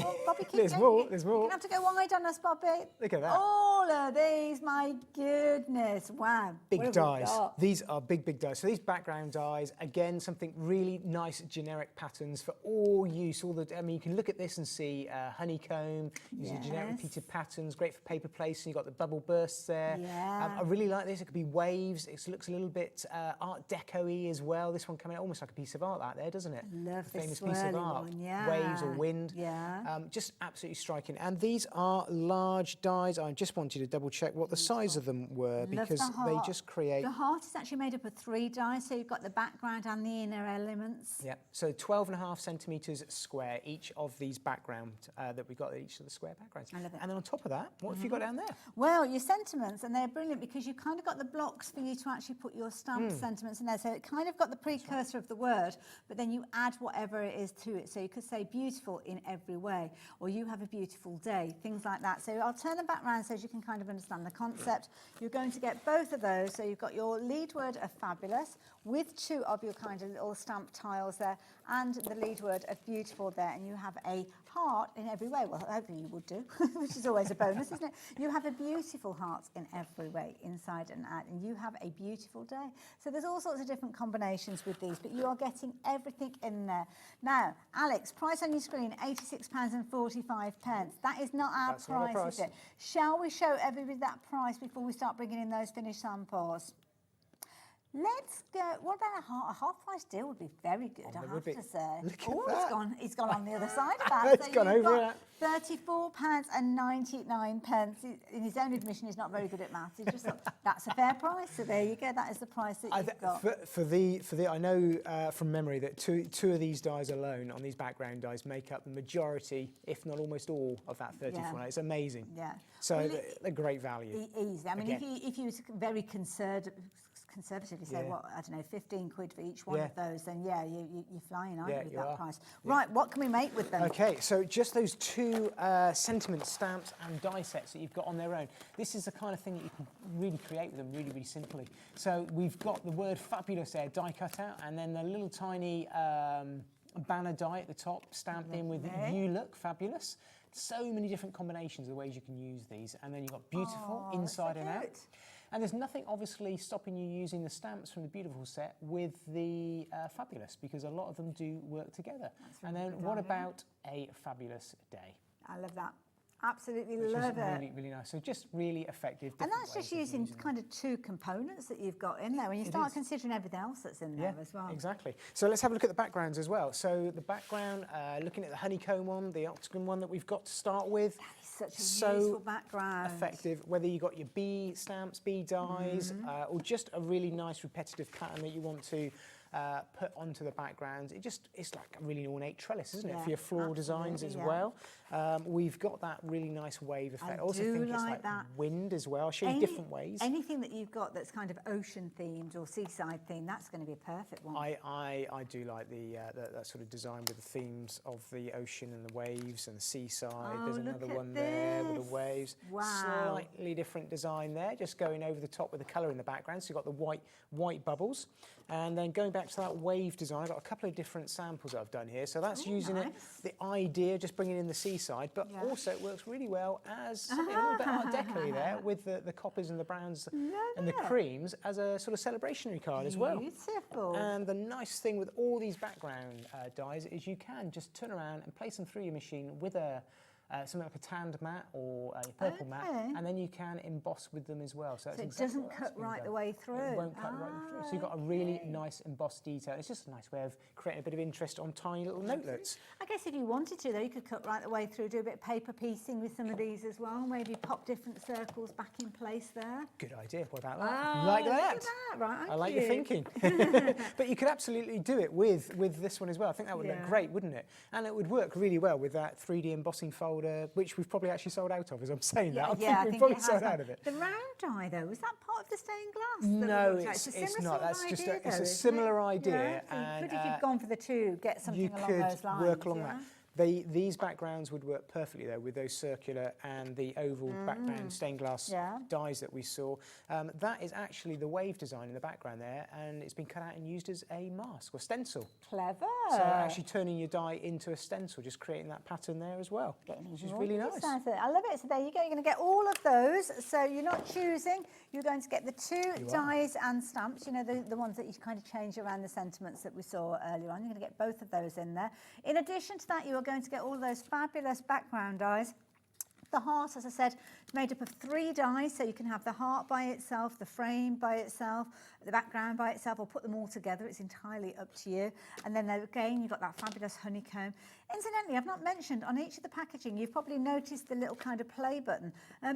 Oh, Bobby, keep There's going. more, there's more. You're going to have to go wide on us, Bobby. Look at that. All of these, my goodness, wow. Big What have we dies. got? These are big, big dies. So these background dies, again, something really nice, generic patterns for all use. I mean, you can look at this and see honeycomb, using generic repeated patterns, great for paper placing. You've got the bubble bursts there. Yeah. I really like this. It could be waves. It looks a little bit Art Deco-y as well. This one coming out almost like a piece of art out there, doesn't it? Love the famous this piece of swirly art. one, yeah. Waves or wind. Yeah. Just absolutely striking. And these are large dies. I just wanted to double check what the size of them were, because they just create... The heart is actually made up of 3 dies, so you've got the background and the inner elements. Yeah, so 12.5 centimetres square, each of these background that we've got, each of the square backgrounds. I love it. And then on top of that, what have you got down there? Well, your sentiments, and they're brilliant because you've kind of got the blocks for you to actually put your stamped sentiments in there. So it kind of got the precursor of the word, but then you add whatever it is to it. So you could say beautiful in every way, or you have a beautiful day, things like that. So I'll turn them back around so you can kind of understand the concept. You're going to get both of those. So you've got your lead word of fabulous with 2 of your kind of little stamp tiles there, and the lead word of beautiful there, and you have a heart in every way. Well, hopefully you would do, which is always a bonus, isn't it? You have a beautiful heart in every way, inside and out, and you have a beautiful day. So there's all sorts of different combinations with these, but you are getting everything in there. Now, Alex, price on your screen, £86.45. That is not our price, is it? Shall we show everybody that price before we start bringing in those finished samples? Let's go. What about a half price deal? Would be very good, I have to say. Look at that. He's gone on the other side of that. It's gone over it. £34.99. In his own admission, he's not very good at maths. He just thought, that's a fair price. So there you go. That is the price that you've got. For the, I know from memory that two of these dies alone on these background dies make up the majority, if not almost all, of that 34. Yeah. It's amazing. Yeah. So they're great value. Easy. I mean, if you was very conservatively say, what, I don't know, 15 quid for each one of those, then you're flying, aren't you, with that price? Right, what can we make with them? Okay, so just those 2 sentiment stamps and die sets that you've got on their own. This is the kind of thing that you can really create with them really, really simply. So we've got the word fabulous there, die cut out, and then the little tiny banner die at the top stamped in with you look fabulous. So many different combinations of ways you can use these, and then you've got beautiful inside and out. And there's nothing obviously stopping you using the stamps from the beautiful set with the fabulous, because a lot of them do work together. And then what about a fabulous day? I love that. Absolutely love it. Really, really nice. So just really effective. And that's just using kind of 2 components that you've got in there. When you start considering everything else that's in there as well. Exactly. So let's have a look at the backgrounds as well. So the background, looking at the honeycomb one, the octagon one that we've got to start with. That is such a useful background. Effective, whether you got your B stamps, B dies, or just a really nice repetitive pattern that you want to put onto the background. It's like a really ornate trellis, isn't it, for your floral designs as well. We've got that really nice wave effect. I also do think it's like like that. wind as well. I'll show you different ways. Anything that you've got that's kind of ocean themed or seaside themed, that's going to be a perfect one. I do like that sort of design with the themes of the ocean and the waves and the seaside. Oh, There's look another at one there with this. the waves. Wow. Slightly different design there, just going over the top with the colour in the background. So you've got the white bubbles. And then going back to that wave design, I've got a couple of different samples that I've done here. So that's using the idea, just bringing in the seaside, but also it works really well as something a little bit Art Deco there with the coppers and the browns and the creams as a sort of celebrationary card as well. Beautiful. And the nice thing with all these background dies is you can just turn around and place them through your machine with something like a tanned mat or a purple mat, and then you can emboss with them as well. So, that's it exactly doesn't what that's cut been right done. the way through. It won't cut right through. So you've got a really nice embossed detail. It's just a nice way of creating a bit of interest on tiny little notelets. I guess if you wanted to, though, you could cut right the way through, do a bit of paper piecing with some of these as well, maybe pop different circles back in place there. Good idea. What about that? Oh, like look that? at that. Right, I like your thinking. But you could absolutely do it with this one as well. I think that would look great, wouldn't it? And it would work really well with that 3D embossing folder, which we've probably actually sold out of, as I'm saying that. I think we've probably sold out of it. The round die, though, is that part of the stained glass? No, it's not. That's just it's a similar idea. So and you could, if you've gone for the two, get something along those lines. Work along that. These backgrounds would work perfectly though with those circular and the oval background stained glass dies that we saw. That is actually the wave design in the background there, and it's been cut out and used as a mask or stencil. Clever. So actually turning your die into a stencil, just creating that pattern there as well, which is really nice. I love it. So there you go. You're going to get all of those. So you're not choosing. You're going to get the two dies and stamps. You know, the ones that you kind of change around the sentiments that we saw earlier on. You're going to get both of those in there. In addition to that, you are going to get all of those fabulous background dies. The heart, as I said, is made up of 3 dies, so you can have the heart by itself, the frame by itself, the background by itself, or put them all together. It's entirely up to you. And then again, you've got that fabulous honeycomb. Incidentally, I've not mentioned on each of the packaging, you've probably noticed the little kind of play button.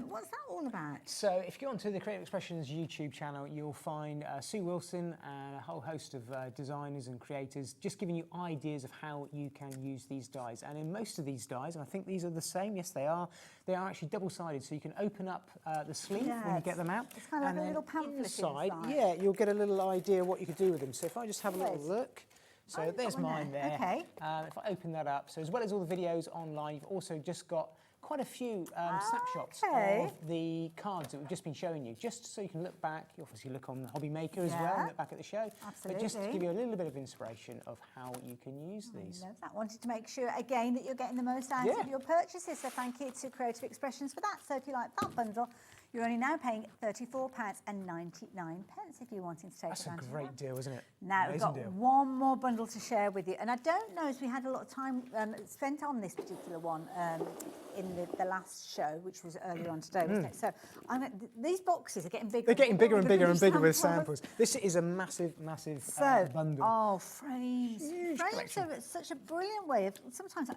What's that all about? So if you go onto the Creative Expressions YouTube channel, you'll find Sue Wilson and a whole host of designers and creators just giving you ideas of how you can use these dies. And in most of these dies, and I think these are the same, yes they are actually double-sided, so you can open up the sleeve when you get them out. It's kind of like a little pamphlet inside. Yeah, you'll get a little idea what you could do with them. So if I just have a little look. So there's mine there. Okay. If I open that up, so as well as all the videos online, you've also just got quite a few snapshots of the cards that we've just been showing you, just so you can look back. You obviously look on the Hobby Maker as well, and look back at the show. Absolutely. But just to give you a little bit of inspiration of how you can use these. I love that. Wanted to make sure, again, that you're getting the most out of your purchases. So thank you to Creative Expressions for that. So if you like that bundle, you're only now paying £34.99 if you're wanting to take advantage of that. That's a great deal, isn't it? Now, we've got one more bundle to share with you. And I don't know if we had a lot of time spent on this particular one in the last show, which was earlier on today, wasn't it? So these boxes are getting bigger. They're getting bigger and bigger and bigger with samples. This is a massive bundle. Oh, frames. Huge Frames collection. are such a brilliant way of, sometimes,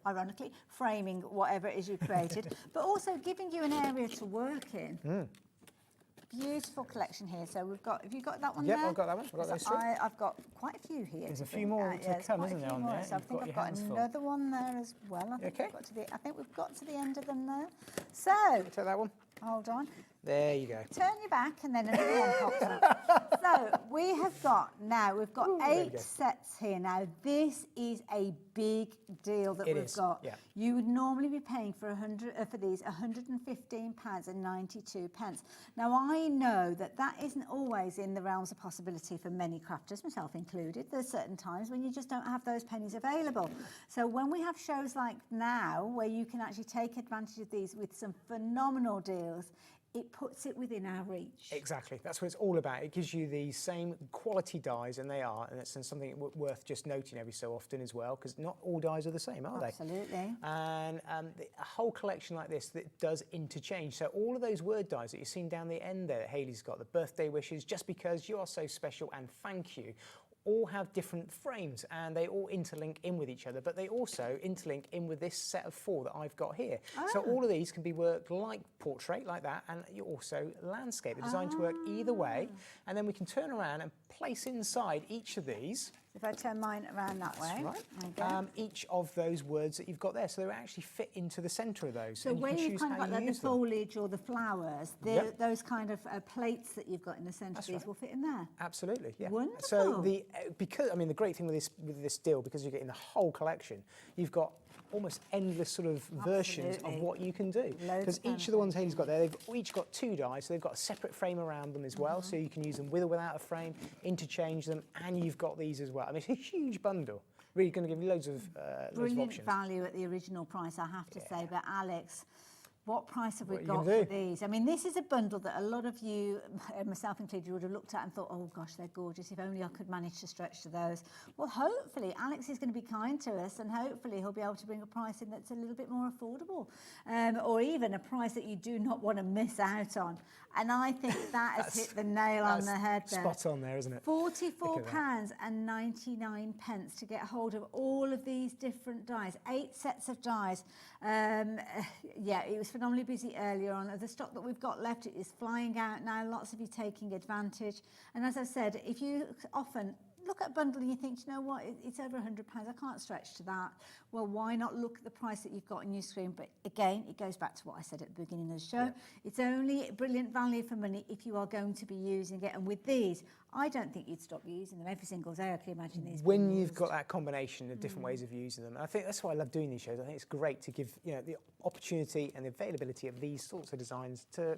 ironically, framing whatever it is you created, but also giving you an area to work in. Beautiful collection here. So we've got, have you got that one there? Yep, I've got that one. I've got those three. I've got quite a few here. There's a few more to come, isn't there, on there? So I think I've got another one there as well. I think we've got to the end of them now. So, take that one. Hold on. There you go. Turn your back and then another one pops up. So we've got 8 sets here. Now this is a big deal that we've got. Yeah. You would normally be paying for these £115.92. Now I know that isn't always in the realms of possibility for many crafters, myself included. There's certain times when you just don't have those pennies available. So when we have shows like now where you can actually take advantage of these with some phenomenal deals, it puts it within our reach. Exactly, that's what it's all about. It gives you the same quality dies, and it's something worth just noting every so often as well, because not all dies are the same, are they? Absolutely. And a whole collection like this that does interchange. So all of those word dies that you've seen down the end there that Hayley's got, the birthday wishes, just because you are so special and thank you, all have different frames and they all interlink in with each other, but they also interlink in with this set of 4 that I've got here. So all of these can be worked like portrait, like that, and you also landscape. They're designed to work either way, and then we can turn around and place inside each of these If I turn mine around that way. That's right. There you go. Each of those words that you've got there, so they actually fit into the centre of those. So and you where can you've choose kind of how got you like the use them. foliage or the flowers, Yep. those kind of plates that you've got in the centre of these right. will fit in there. Absolutely, yeah. Wonderful. So because I mean the great thing with this deal, because you're getting the whole collection, you've got almost endless sort of versions of Absolutely. what you can do. Loads Because of each of the ones Hayley's got there, they've each got 2 dies, so they've got a separate frame around them as well, so you can use them with or without a frame, interchange them, and you've got these as well. I mean, it's a huge bundle. Really going to give you loads of Brilliant options. value at the original price, I have to say. But Alex, what price have we What are you got gonna for do? these? I mean, this is a bundle that a lot of you, myself included, would have looked at and thought, oh gosh, they're gorgeous. If only I could manage to stretch to those. Well, hopefully Alex is going to be kind to us, and hopefully he'll be able to bring a price in that's a little bit more affordable, or even a price that you do not want to miss out on. And I think that has hit the nail on the head there. Spot on there, isn't it? £44.99 to get hold of all of these different dies, 8 sets of dies. Yeah, it was phenomenally busy earlier on. The stock that we've got left is flying out now. Lots of you taking advantage. And as I said, if you often look at a bundle and you think, you know what, it's over £100, I can't stretch to that. Well, why not look at the price that you've got on your screen? But again, it goes back to what I said at the beginning of the show. Yeah. It's only brilliant value for money if you are going to be using it. And with these, I don't think you'd stop using them every single day. I can imagine these. When you've got that combination of different ways of using them, I think that's why I love doing these shows. I think it's great to give the opportunity and the availability of these sorts of designs to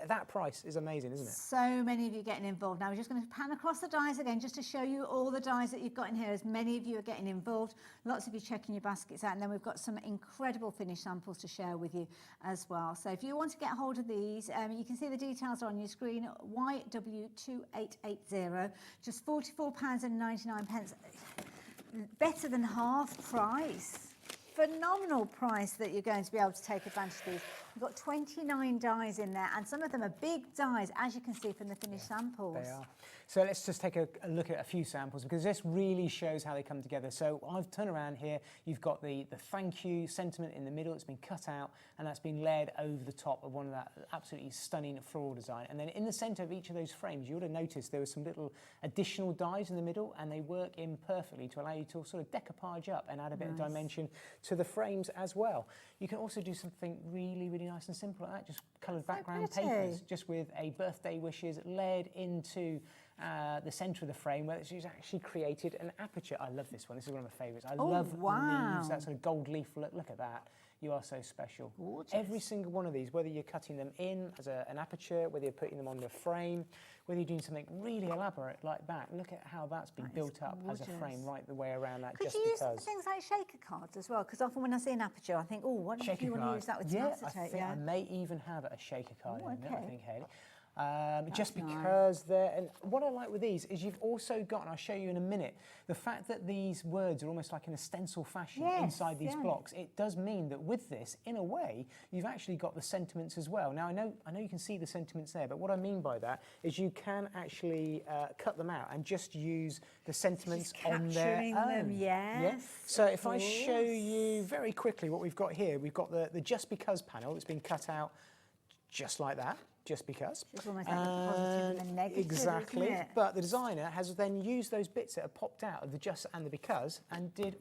that price is amazing, isn't it? So many of you getting involved. Now we're just going to pan across the dies again just to show you all the dies that you've got in here, as many of you are getting involved. Lots of you checking your baskets out, and then we've got some incredible finished samples to share with you as well. So if you want to get hold of these, you can see the details on your screen. YW2880, just £44.99, better than half price. Phenomenal price that you're going to be able to take advantage of these. We've got 29 dies in there, and some of them are big dies, as you can see from the finished samples. They are. So let's just take a look at a few samples, because this really shows how they come together. So I've turned around here, you've got the thank you sentiment in the middle. It's been cut out, and that's been layered over the top of one of that absolutely stunning floral design. And then in the centre of each of those frames, you would have noticed there were some little additional dies in the middle, and they work in perfectly to allow you to sort of decoupage up and add a bit of dimension to the frames as well. You can also do something really, really nice and simple like that, just coloured background papers, just with a birthday wishes layered into the centre of the frame, where it's actually created an aperture. I love this one. This is one of my favourites. I love leaves, that sort of gold leaf look. Look at that. You are so special. Gorgeous. Every single one of these, whether you're cutting them in as an aperture, whether you're putting them on the frame, whether you're doing something really elaborate like that, look at how that's been built up as a frame right the way around that. Could you use things like shaker cards as well? Because often when I see an aperture, I think, oh, what if you want to use that with some acetate? I think I may even have a shaker card in there, I think, Hayley. Just nice. because they're, and what I like with these is you've also got, and I'll show you in a minute, the fact that these words are almost like in a stencil fashion inside these blocks. It does mean that with this, in a way, you've actually got the sentiments as well. Now I know you can see the sentiments there, but what I mean by that is you can actually cut them out and just use the sentiments on their own. Them, yes. So if I show you very quickly what we've got here, we've got the Just Because panel that's been cut out just like that. Just because. It's almost like the positive and the negative, exactly. isn't it? But the designer has then used those bits that have popped out of the just and the because and did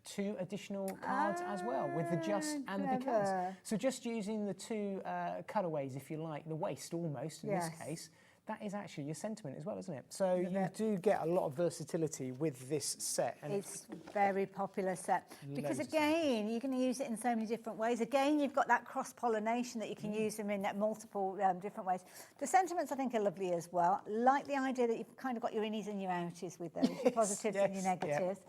2 additional cards as well with the just and the because. So just using the 2 cutaways, if you like, the waste almost in this case, that is actually your sentiment as well, isn't it? So you do get a lot of versatility with this set. And it's a very popular set. Because again, you're going to use it in so many different ways. Again, you've got that cross-pollination that you can use them in multiple different ways. The sentiments, I think, are lovely as well. Like the idea that you've kind of got your innies and your outies with those, your positives and your negatives.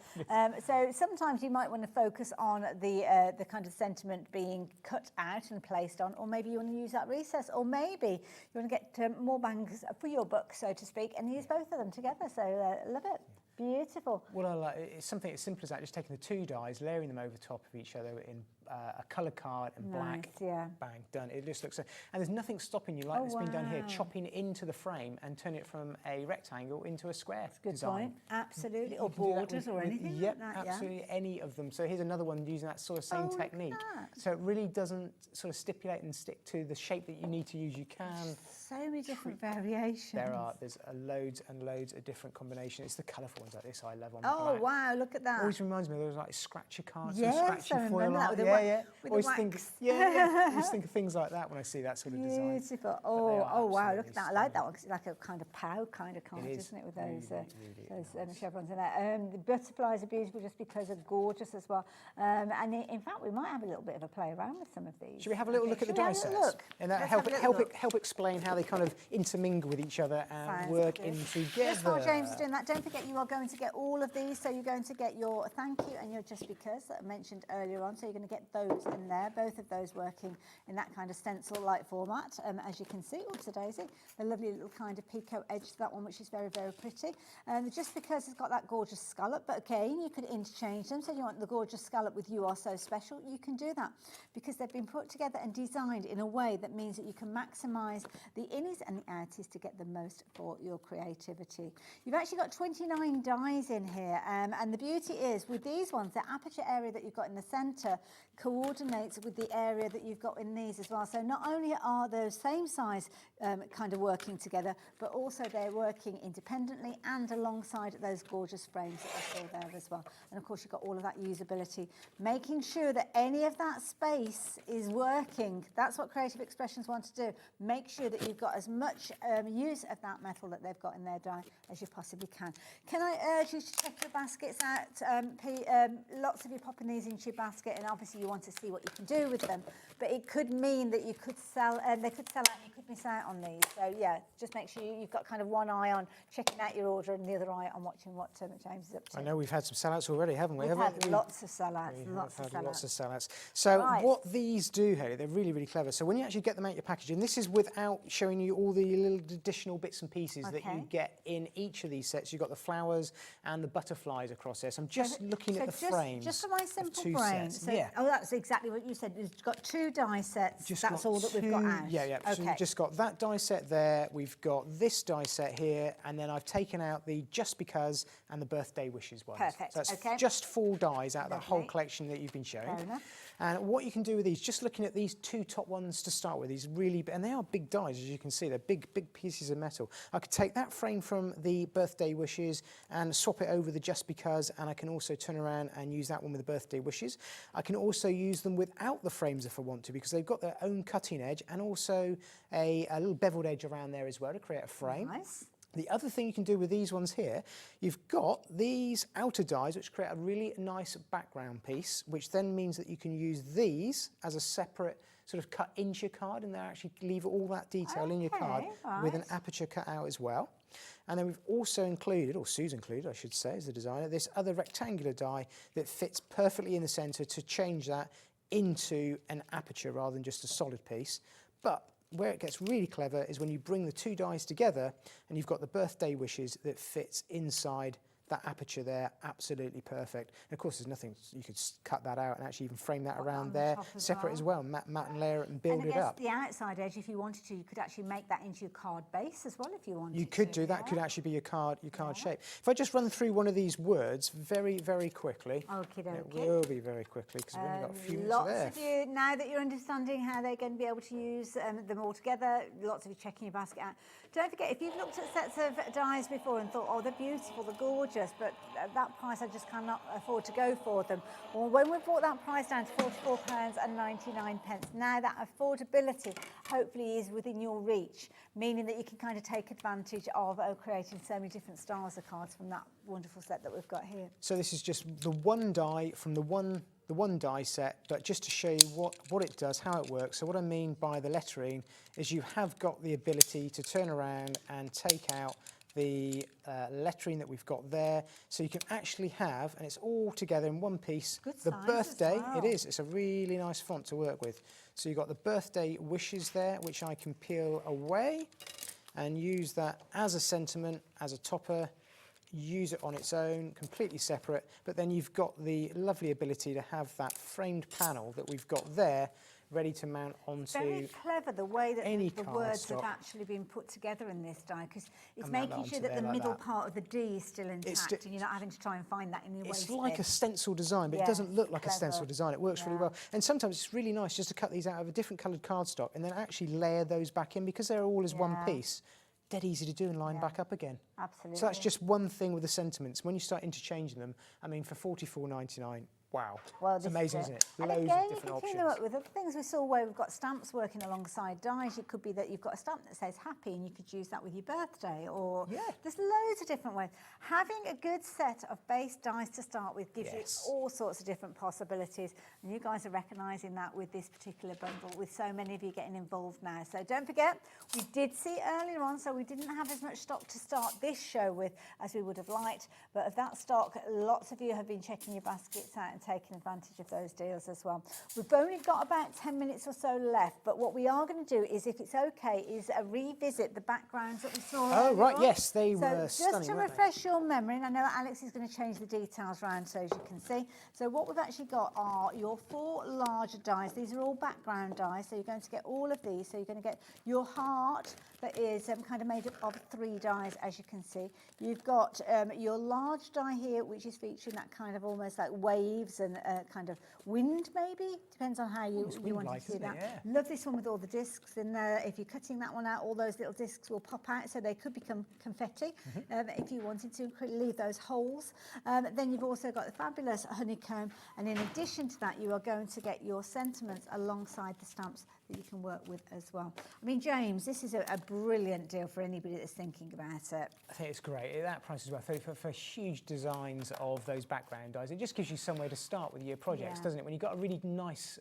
So sometimes you might want to focus on the kind of sentiment being cut out and placed on, or maybe you want to use that recess, or maybe you want to get more bangs for your buck, so to speak, and use both of them together. So love it. Beautiful. Well, I like it's something as simple as that, just taking the 2 dies, layering them over top of each other in a coloured card and black, yeah. bang, done. It just looks, and there's nothing stopping you like it's been done here, chopping into the frame and turning it from a rectangle into a square Good design. point, absolutely, or You can do that borders or anything Yep, like that, absolutely, any of them. So here's another one using that sort of same look at technique. that. So it really doesn't sort of stipulate and stick to the shape that you need to use. You can. So many different variations. There's loads and loads of different combinations. It's the colourful ones like this I love on Oh, black. wow, look at that. Always reminds me of those like scratcher cards, Yes, and I scratchy remember foil that art. with the Yeah. with the Always think, wax. always think of things like that when I see that sort of design. Beautiful. But they Oh, are oh wow, absolutely look at that. I like that stunning. one 'cause it's like a kind of POW kind of card, is. isn't it, with those, Really nice. chevrons in there. The butterflies are beautiful just because they're gorgeous as well. And in fact, we might have a little bit of a play around with some of these. Should we have a little look at the Should we die have a sets? little look? And that Let's help, have a help, little look. help explain how they kind of intermingle with each other and Sounds work good. in together. Just while James is doing that, don't forget you are going to get all of these. So you're going to get your thank you and your just because that I mentioned earlier on. So you're going to get those in there, both of those working in that kind of stencil-like format, as you can see. Oops, a daisy. The lovely little kind of picot edge to that one, which is very, very pretty. Just because it's got that gorgeous scallop, but again, you could interchange them. So you want the gorgeous scallop with You Are So Special, you can do that because they've been put together and designed in a way that means that you can maximise the innies and the outies to get the most for your creativity. You've actually got 29 dies in here, and the beauty is with these ones, the aperture area that you've got in the centre coordinates with the area that you've got in these as well. So not only are those same size kind of working together, but also they're working independently and alongside those gorgeous frames that are still there as well. And of course you've got all of that usability, making sure that any of that space is working. That's what Creative Expressions want to do. Make sure that you've got as much use of that metal that they've got in their die as you possibly can. Can I urge you to check your baskets out, Pete? Lots of you popping these into your basket, and obviously you want to see what you can do with them, but it could mean that you could sell, they could sell out and you could miss out on these. So yeah, just make sure you've got kind of one eye on checking out your order and the other eye on watching what James is up to. I know we've had some sellouts already, haven't we? We've had lots of sellouts, lots of sellouts. So Right. what these do, Hayley, they're really, really clever. So when you actually get them out your packaging, this is without showing you all the little additional bits and pieces that you get in each of these sets. You've got the flowers and the butterflies across there. So I'm just looking at the frames. Just for my of simple two brain. sets. So, Yeah. Oh, that's exactly what you said. We've got 2 die sets. Just That's got all that we've got two- out. Yeah. So Okay. we've just got that die set there. We've got this die set here, and then I've taken out the Just Because and the Birthday Wishes ones. Perfect, So that's okay. just 4 dies out of that whole Lovely. collection that you've been showing. Fair enough. And what you can do with these, just looking at these 2 top ones to start with, these really, and they are big dies, as you can see. They're big pieces of metal. I could take that frame from the Birthday Wishes and swap it over the Just Because, and I can also turn around and use that one with the Birthday Wishes. I can also use them without the frames if I want to, because they've got their own cutting edge and also a little beveled edge around there as well to create a frame. Nice. The other thing you can do with these ones here, you've got these outer dies which create a really nice background piece, which then means that you can use these as a separate sort of cut into your card, and they actually leave all that detail in your card with an right. aperture cut out as well. And then we've also included, or Sue's included, I should say, as the designer, this other rectangular die that fits perfectly in the centre to change that into an aperture rather than just a solid piece. But where it gets really clever is when you bring the 2 dies together and you've got the Birthday Wishes that fits inside that aperture there, absolutely perfect. And of course, there's nothing, you could cut that out and actually even frame that around there, separate as well, matte and layer it and build and it up. the outside edge, if you wanted to, you could actually make that into your card base as well if you wanted to. You could do that, could actually be your card shape. If I just run through one of these words very, very quickly, Okie it dokie. will be very quickly because we've only got a few minutes Lots left. of you, now that you're understanding how they're going to be able to use them all together, lots of you checking your basket out. Don't forget, if you've looked at sets of dies before and thought, oh, they're beautiful, they're gorgeous, but at that price I just cannot afford to go for them. Well, when we've brought that price down to £44.99, now that affordability hopefully is within your reach, meaning that you can kind of take advantage of creating so many different styles of cards from that wonderful set that we've got here. So this is just the one die from the one die set, but just to show you what it does, how it works. So what I mean by the lettering is you have got the ability to turn around and take out the lettering that we've got there, so you can actually have, and it's all together in one piece, the birthday. It is, it's a really nice font to work with. So you've got the Birthday Wishes there, which I can peel away and use that as a sentiment, as a topper. use it on its own, completely separate, but then you've got the lovely ability to have that framed panel that we've got there, ready to mount onto Very clever the way that any the words have cardstock. actually been put together in this die, because it's And mount that making sure onto that the there like middle that. part of the D is still intact, and you're not having to try and find that in your It's waist like a bit. stencil design, but it Yes, doesn't look like a stencil clever. design. It works really Yeah. well. And sometimes it's really nice just to cut these out of a different coloured cardstock and then actually layer those back in, because they're all as one Yeah. piece. Dead easy to do and line back up again. Absolutely. So that's just one thing with the sentiments. When you start interchanging them, I mean, for $44.99, wow. Well, it's this amazing, is isn't it? And Loads again, of you different can team them options. up with other things we saw where we've got stamps working alongside dies. It could be that you've got a stamp that says happy and you could use that with your birthday, or there's loads of different ways. Having a good set of base dies to start with gives Yes. you all sorts of different possibilities, and you guys are recognising that with this particular bundle, with so many of you getting involved now. So don't forget, we did see earlier on, so we didn't have as much stock to start this show with as we would have liked, but of that stock, lots of you have been checking your baskets out and taking advantage of those deals as well. We've only got about 10 minutes or so left, but what we are going to do is, if it's okay, is revisit the backgrounds that we saw Oh, earlier right, on. yes, they So were just stunning, to weren't they? refresh your memory, and I know Alex is going to change the details around so as you can see. So what we've actually got are your 4 larger dies. These are all background dies, so you're going to get all of these. So you're going to get your heart that is kind of made up of 3 dies, as you can see. You've got your large die here, which is featuring that kind of almost like waves and kind of wind, maybe. Depends on how you want to wind-like, see isn't it? that. Yeah. Love this one with all the discs in there. If you're cutting that one out, all those little discs will pop out, so they could become confetti if you wanted to leave those holes. Then you've also got the fabulous honeycomb, and in addition to that, you are going to get your sentiments alongside the stamps that you can work with as well. I mean, James, this is a brilliant deal for anybody that's thinking about it. I think it's great at that price as well. For huge designs of those background dies, it just gives you somewhere to start with your projects, Yeah. doesn't it? When you've got a really nice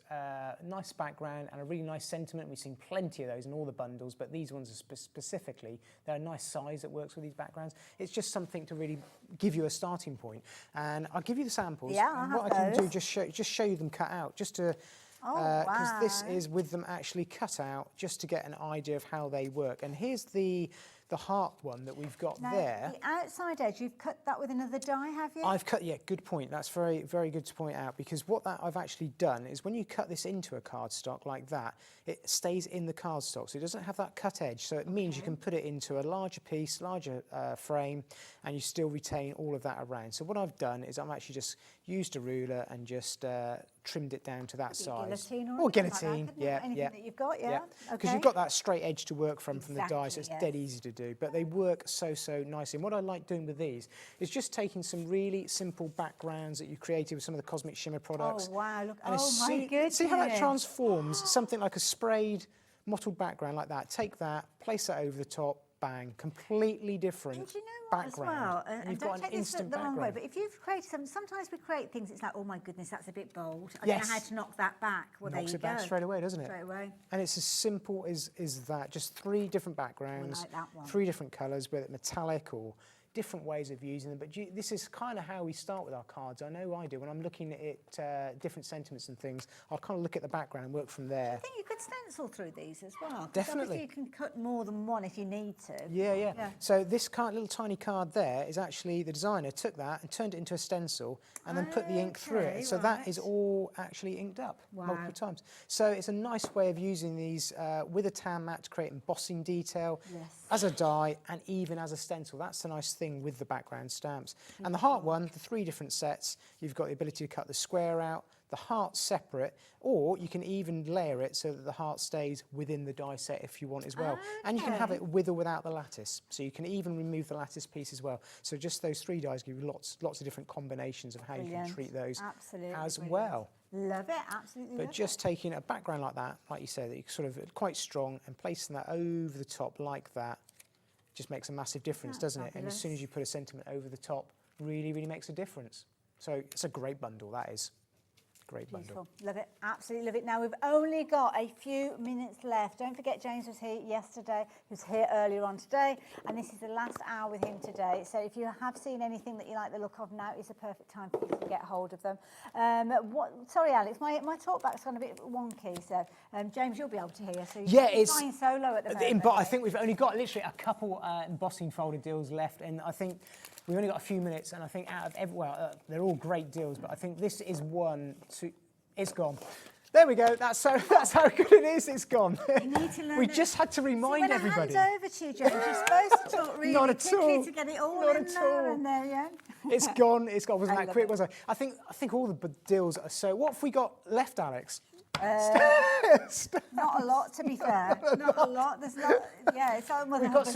background and a really nice sentiment, we've seen plenty of those in all the bundles, but these ones are specifically, they're a nice size that works with these backgrounds. It's just something to really give you a starting point. And I'll give you the samples. Yeah, I'll and have what I can do, those. just show you them cut out, just to. Because this is with them actually cut out, just to get an idea of how they work. And here's the heart one that we've got Now, there. the outside edge, you've cut that with another die, have you? I've cut, yeah, good point. That's very, very good to point out, because what I've actually done is when you cut this into a cardstock like that, it stays in the cardstock, so it doesn't have that cut edge. So it means you can put it into a larger piece, larger frame, and you still retain all of that around. So what I've done is I've actually just used a ruler and just trimmed it down to that size. Guillotine or Or anything like guillotine, that, couldn't it? yeah, Anything yeah. that you've got, yeah. Because Okay. you've got that straight edge to work from the die, so it's Exactly, dead yes. easy to do. But they work so nicely. And what I like doing with these is just taking some really simple backgrounds that you created with some of the Cosmic Shimmer products. Oh, wow, look, And oh my goodness. see how that transforms something like a sprayed, mottled background like that. Take that, place that over the top, bang, completely different And do you know what as background. well? And And you've don't got an take this instant the wrong way, background. but if you've created sometimes we create things, it's like, oh my goodness, that's a bit bold. I don't Yes. know how to knock that back. Well, Knocks there it you back go. straight away, doesn't it? Straight away. And it's as simple as that. Just 3 different backgrounds, like that one. 3 different colours, whether it's metallic or different ways of using them. But this is kind of how we start with our cards. I know I do. When I'm looking at different sentiments and things, I'll kind of look at the background and work from there. I think you could stencil through these as well. 'cause Definitely. obviously you can cut more than one if you need to. Yeah. So this little tiny card there is actually, the designer took that and turned it into a stencil and then put the ink through Okay, it. So that is right. all actually inked up Wow. multiple times. So it's a nice way of using these with a tan mat to create embossing detail Yes. as a die and even as a stencil. That's the nice thing with the background stamps. And the heart one, the 3 different sets, you've got the ability to cut the square out, the heart separate, or you can even layer it so that the heart stays within the die set if you want as well. And you can have Okay. it with or without the lattice. So you can even remove the lattice piece as well. So just those 3 dies give you lots of different combinations of how you Brilliant. can treat those Absolutely as brilliant. well. Love it, absolutely But love just taking a background like that, like you said, that you're sort of quite strong, and placing that over the top like that, just makes a massive difference, That's doesn't it? And as fabulous. soon as you put a sentiment over the top, really makes a difference. So it's a great bundle, that is. Great bundle. Beautiful. Love it. Absolutely love it. Now, we've only got a few minutes left. Don't forget, James was here yesterday. He was here earlier on today. And this is the last hour with him today. So if you have seen anything that you like the look of now, it's a perfect time for you to get hold of them. Sorry, Alex, my talkback's gone a bit wonky. So, James, you'll be able to hear. So Yeah, you're it's flying solo at the moment. But I think we've only got literally a couple embossing folder deals left, and I think we've only got a few minutes, and I think out of they're all great deals, but I think this is one to. It's gone. There we go. That's how good it is. It's gone. You need to learn We just had to remind everybody. When I hand over to you, James, you're supposed to talk really Not at quickly all. to get it all Not in at there all. and there, yeah. It's gone. It's gone. Wasn't I that love quick? it. Was I? I think all the deals are so. What have we got left, Alex? Not a lot, to be fair. Not a lot. There's not. Yeah, it's on We've got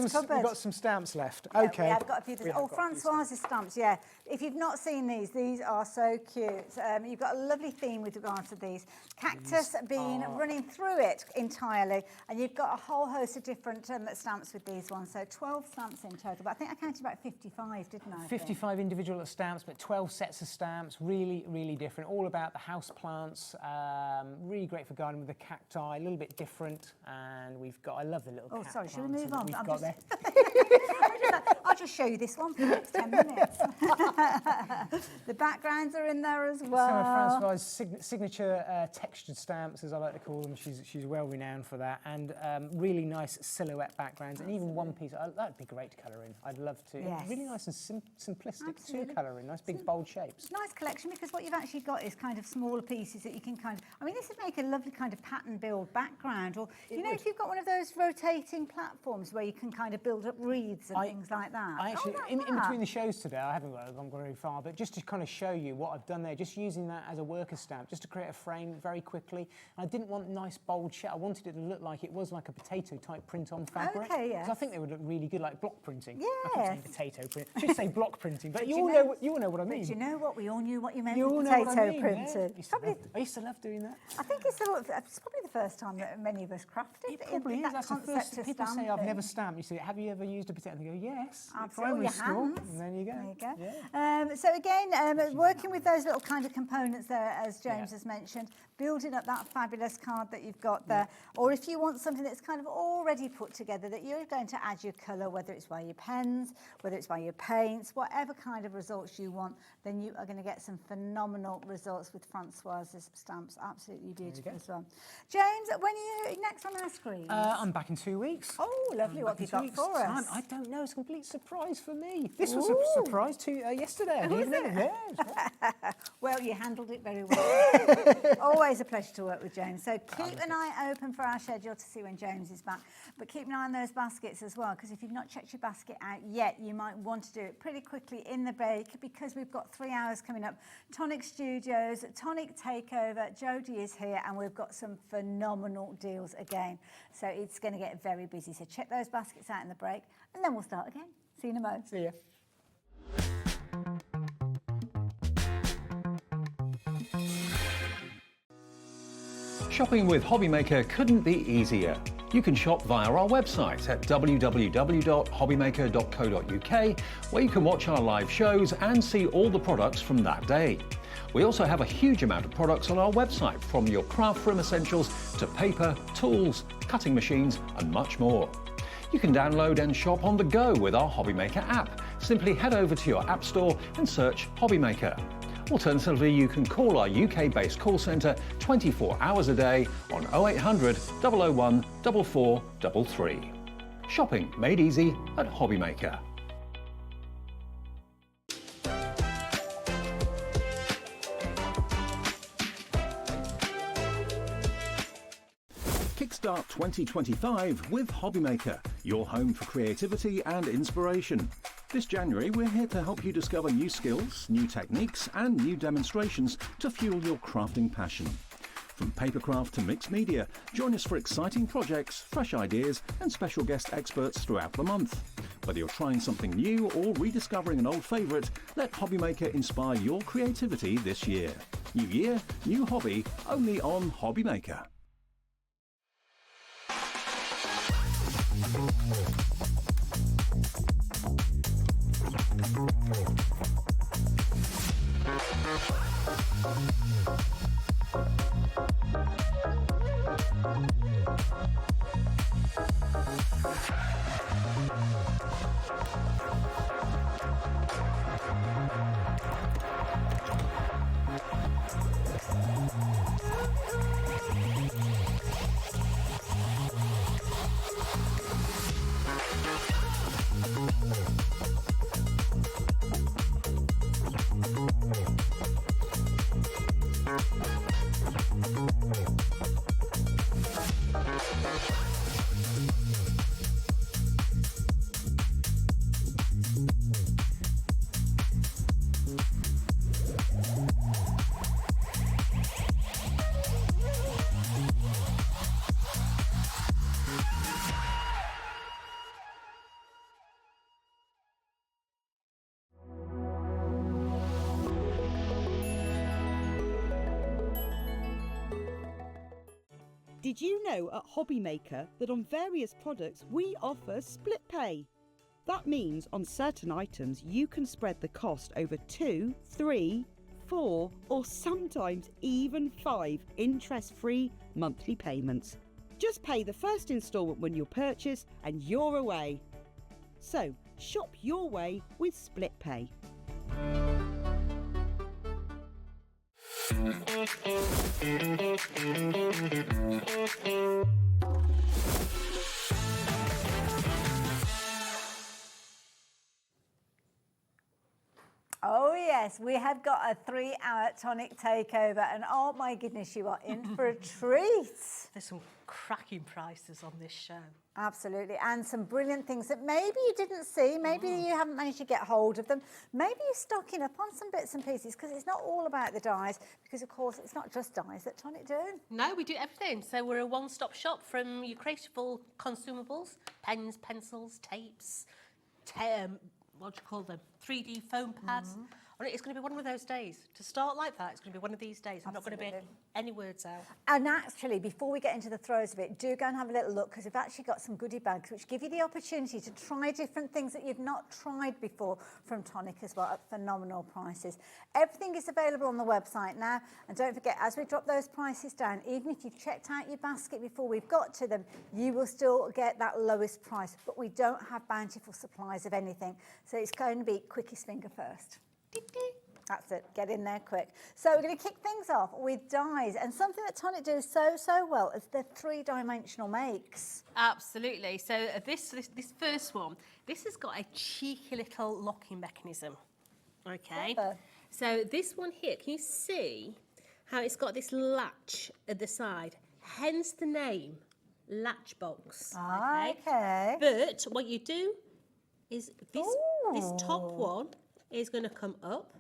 some stamps left. Yeah, Okay. we have got a few. Francoise's stamps. Yeah. If you've not seen these are so cute. You've got a lovely theme with regard to these. Cactus bean running through it entirely, and you've got a whole host of different stamps with these ones. So 12 stamps in total. But I think I counted about 55, didn't I? 55 individual stamps, but 12 sets of stamps. Really, really different. All about the house plants. Really great for gardening with the cacti. A little bit different, and we've got. I love the little. cat Sorry. Should we plants move that on? we've got there. I'll just show you this one for the next 10 minutes. The backgrounds are in there as well. Some of Francoise's signature textured stamps, as I like to call them. She's well renowned for that, and really nice silhouette backgrounds, and even one piece. That'd be great to colour in. I'd love to. Yes. Really nice and simplistic Absolutely. to colour in. Nice big bold shapes. Nice collection, because what you've actually got is kind of smaller pieces that you can this would make a lovely kind of pattern build background, or if you've got one of those rotating platforms where you can kind of build up wreaths and things like that. I actually, in between the shows today, I haven't gone very far, but just to kind of show you what I've done there, just using that as a worker stamp, just to create a frame very quickly. And I didn't want nice bold shape. I wanted it to look like it was like a potato type print on fabric. Okay, yes. 'Cause I think they would look really good, like block printing. Yes. I keep saying potato print. I should say block printing, but you all know what I mean. Do you know what? We all knew what you meant You all with know what potato I mean, printing. yeah. I used to love doing that. I think it's probably the first time that many of us crafted. It probably is. That That's the concept first. of People say, I've stamping. never stamped. You say, have you ever used a potato? And they go, yes. Absolutely. Primary school. Hands. And there you go. There you go. Yeah. So again, working with those little kind of components there, as James has mentioned, building up that fabulous card that you've got there. Or if you want something that's kind of already put together, that you're going to add your colour, whether it's by your pens, whether it's by your paints, whatever kind of results you want, then you are going to get some phenomenal results with Francoise's stamps. Absolutely beautiful as well. James, when are you next on our screen? I'm back in 2 weeks. Oh, lovely. What have you got for us? I don't know. It's a complete surprise for me. This was a surprise to yesterday. I didn't know. Yeah, it's right. Well, you handled it very well. Always a pleasure to work with James. So keep an eye open for our schedule to see when James is back. But keep an eye on those baskets as well, because if you've not checked your basket out yet, you might want to do it pretty quickly in the break, because we've got 3 hours coming up. Tonic Studios, Tonic Takeover, Jodie is here, and we've got some phenomenal deals again. So it's going to get very busy. So check those baskets out in the break, and then we'll start again. See you in a moment. See ya. Shopping with Hobbymaker couldn't be easier. You can shop via our website at www.hobbymaker.co.uk, where you can watch our live shows and see all the products from that day. We also have a huge amount of products on our website, from your craft room essentials to paper, tools, cutting machines and much more. You can download and shop on the go with our Hobbymaker app. Simply head over to your app store and search Hobbymaker. Alternatively, you can call our UK-based call centre 24 hours a day on 0800 001 4433. Shopping made easy at Hobbymaker. Kickstart 2025 with Hobbymaker, your home for creativity and inspiration. This January, we're here to help you discover new skills, new techniques, and new demonstrations to fuel your crafting passion. From papercraft to mixed media, join us for exciting projects, fresh ideas, and special guest experts throughout the month. Whether you're trying something new or rediscovering an old favourite, let Hobbymaker inspire your creativity this year. New year, new hobby, only on Hobbymaker. Did you know at Hobby Maker that on various products we offer split pay? That means on certain items you can spread the cost over 2, 3, 4 or sometimes even 5 interest-free monthly payments. Just pay the first instalment when you purchase and you're away. So shop your way with split pay. Oh yes, we have got a 3-hour Tonic takeover, and oh my goodness, you are in for a treat. There's some cracking prices on this show. Absolutely, and some brilliant things that maybe you didn't see, maybe you haven't managed to get hold of them, maybe you're stocking up on some bits and pieces, because it's not all about the dyes, because of course it's not just dyes that Tonic do. No, we do everything. So we're a one-stop shop from your creative consumables, pens, pencils, tapes, what do you call them? 3D foam pads. It's going to be one of those days. To start like that, it's going to be one of these days. I'm not going to be any words out. And actually, before we get into the throes of it, do go and have a little look, because we've actually got some goodie bags which give you the opportunity to try different things that you've not tried before from Tonic as well at phenomenal prices. Everything is available on the website now. And don't forget, as we drop those prices down, even if you've checked out your basket before we've got to them, you will still get that lowest price. But we don't have bountiful supplies of anything. So it's going to be quickest finger first. That's it, get in there quick. So we're going to kick things off with dyes, and something that Tonic do so well is the 3-dimensional makes. Absolutely. So this first one, this has got a cheeky little locking mechanism. Okay. Clever. So this one here, can you see how it's got this latch at the side? Hence the name, latch box. Okay. But what you do is this top one is going to come up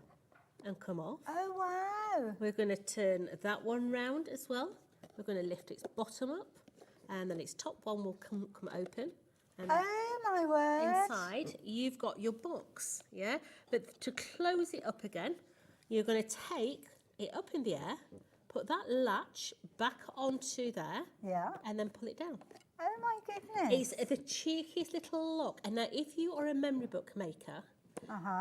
and come off. Oh, wow. We're going to turn that one round as well. We're going to lift its bottom up, and then its top one will come open. And oh, my word. inside, you've got your box, yeah? But to close it up again, you're going to take it up in the air, put that latch back onto there, and then pull it down. Oh, my goodness. It's the cheekiest little lock. And now, if you are a memory book maker,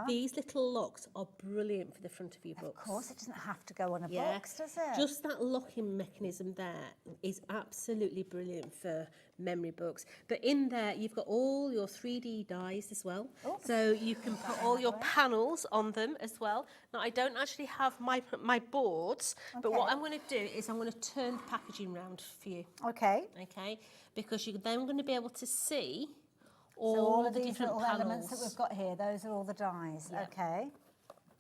these little locks are brilliant for the front of your books. Of course, it doesn't have to go on a box, does it? Just that locking mechanism there is absolutely brilliant for memory books. But in there, you've got all your 3D dies as well. Oh. So you can put all your panels on them as well. Now, I don't actually have my boards, but what I'm going to do is I'm going to turn the packaging round for you. Okay. Okay, because you're then going to be able to see all of the these different little panels. elements that we've got here, those are all the dies. Yeah. Okay.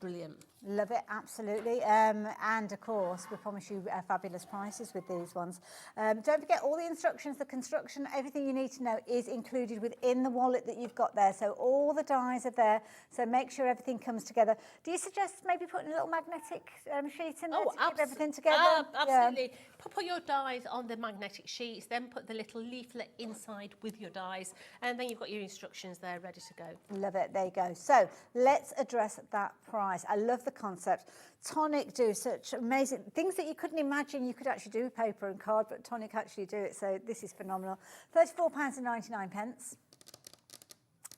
Brilliant. Love it, absolutely. And of course, we promise you fabulous prices with these ones. Don't forget, all the instructions, the construction, everything you need to know is included within the wallet that you've got there. So all the dies are there. So make sure everything comes together. Do you suggest maybe putting a little magnetic sheet in there to keep everything together? Absolutely. Put your dies on the magnetic sheets, then put the little leaflet inside with your dies, and then you've got your instructions there ready to go. Love it. There you go. So let's address that price. I love the concept. Tonic do such amazing things that you couldn't imagine you could actually do with paper and card, but Tonic actually do it. So this is phenomenal. £34.99.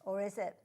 Or is it?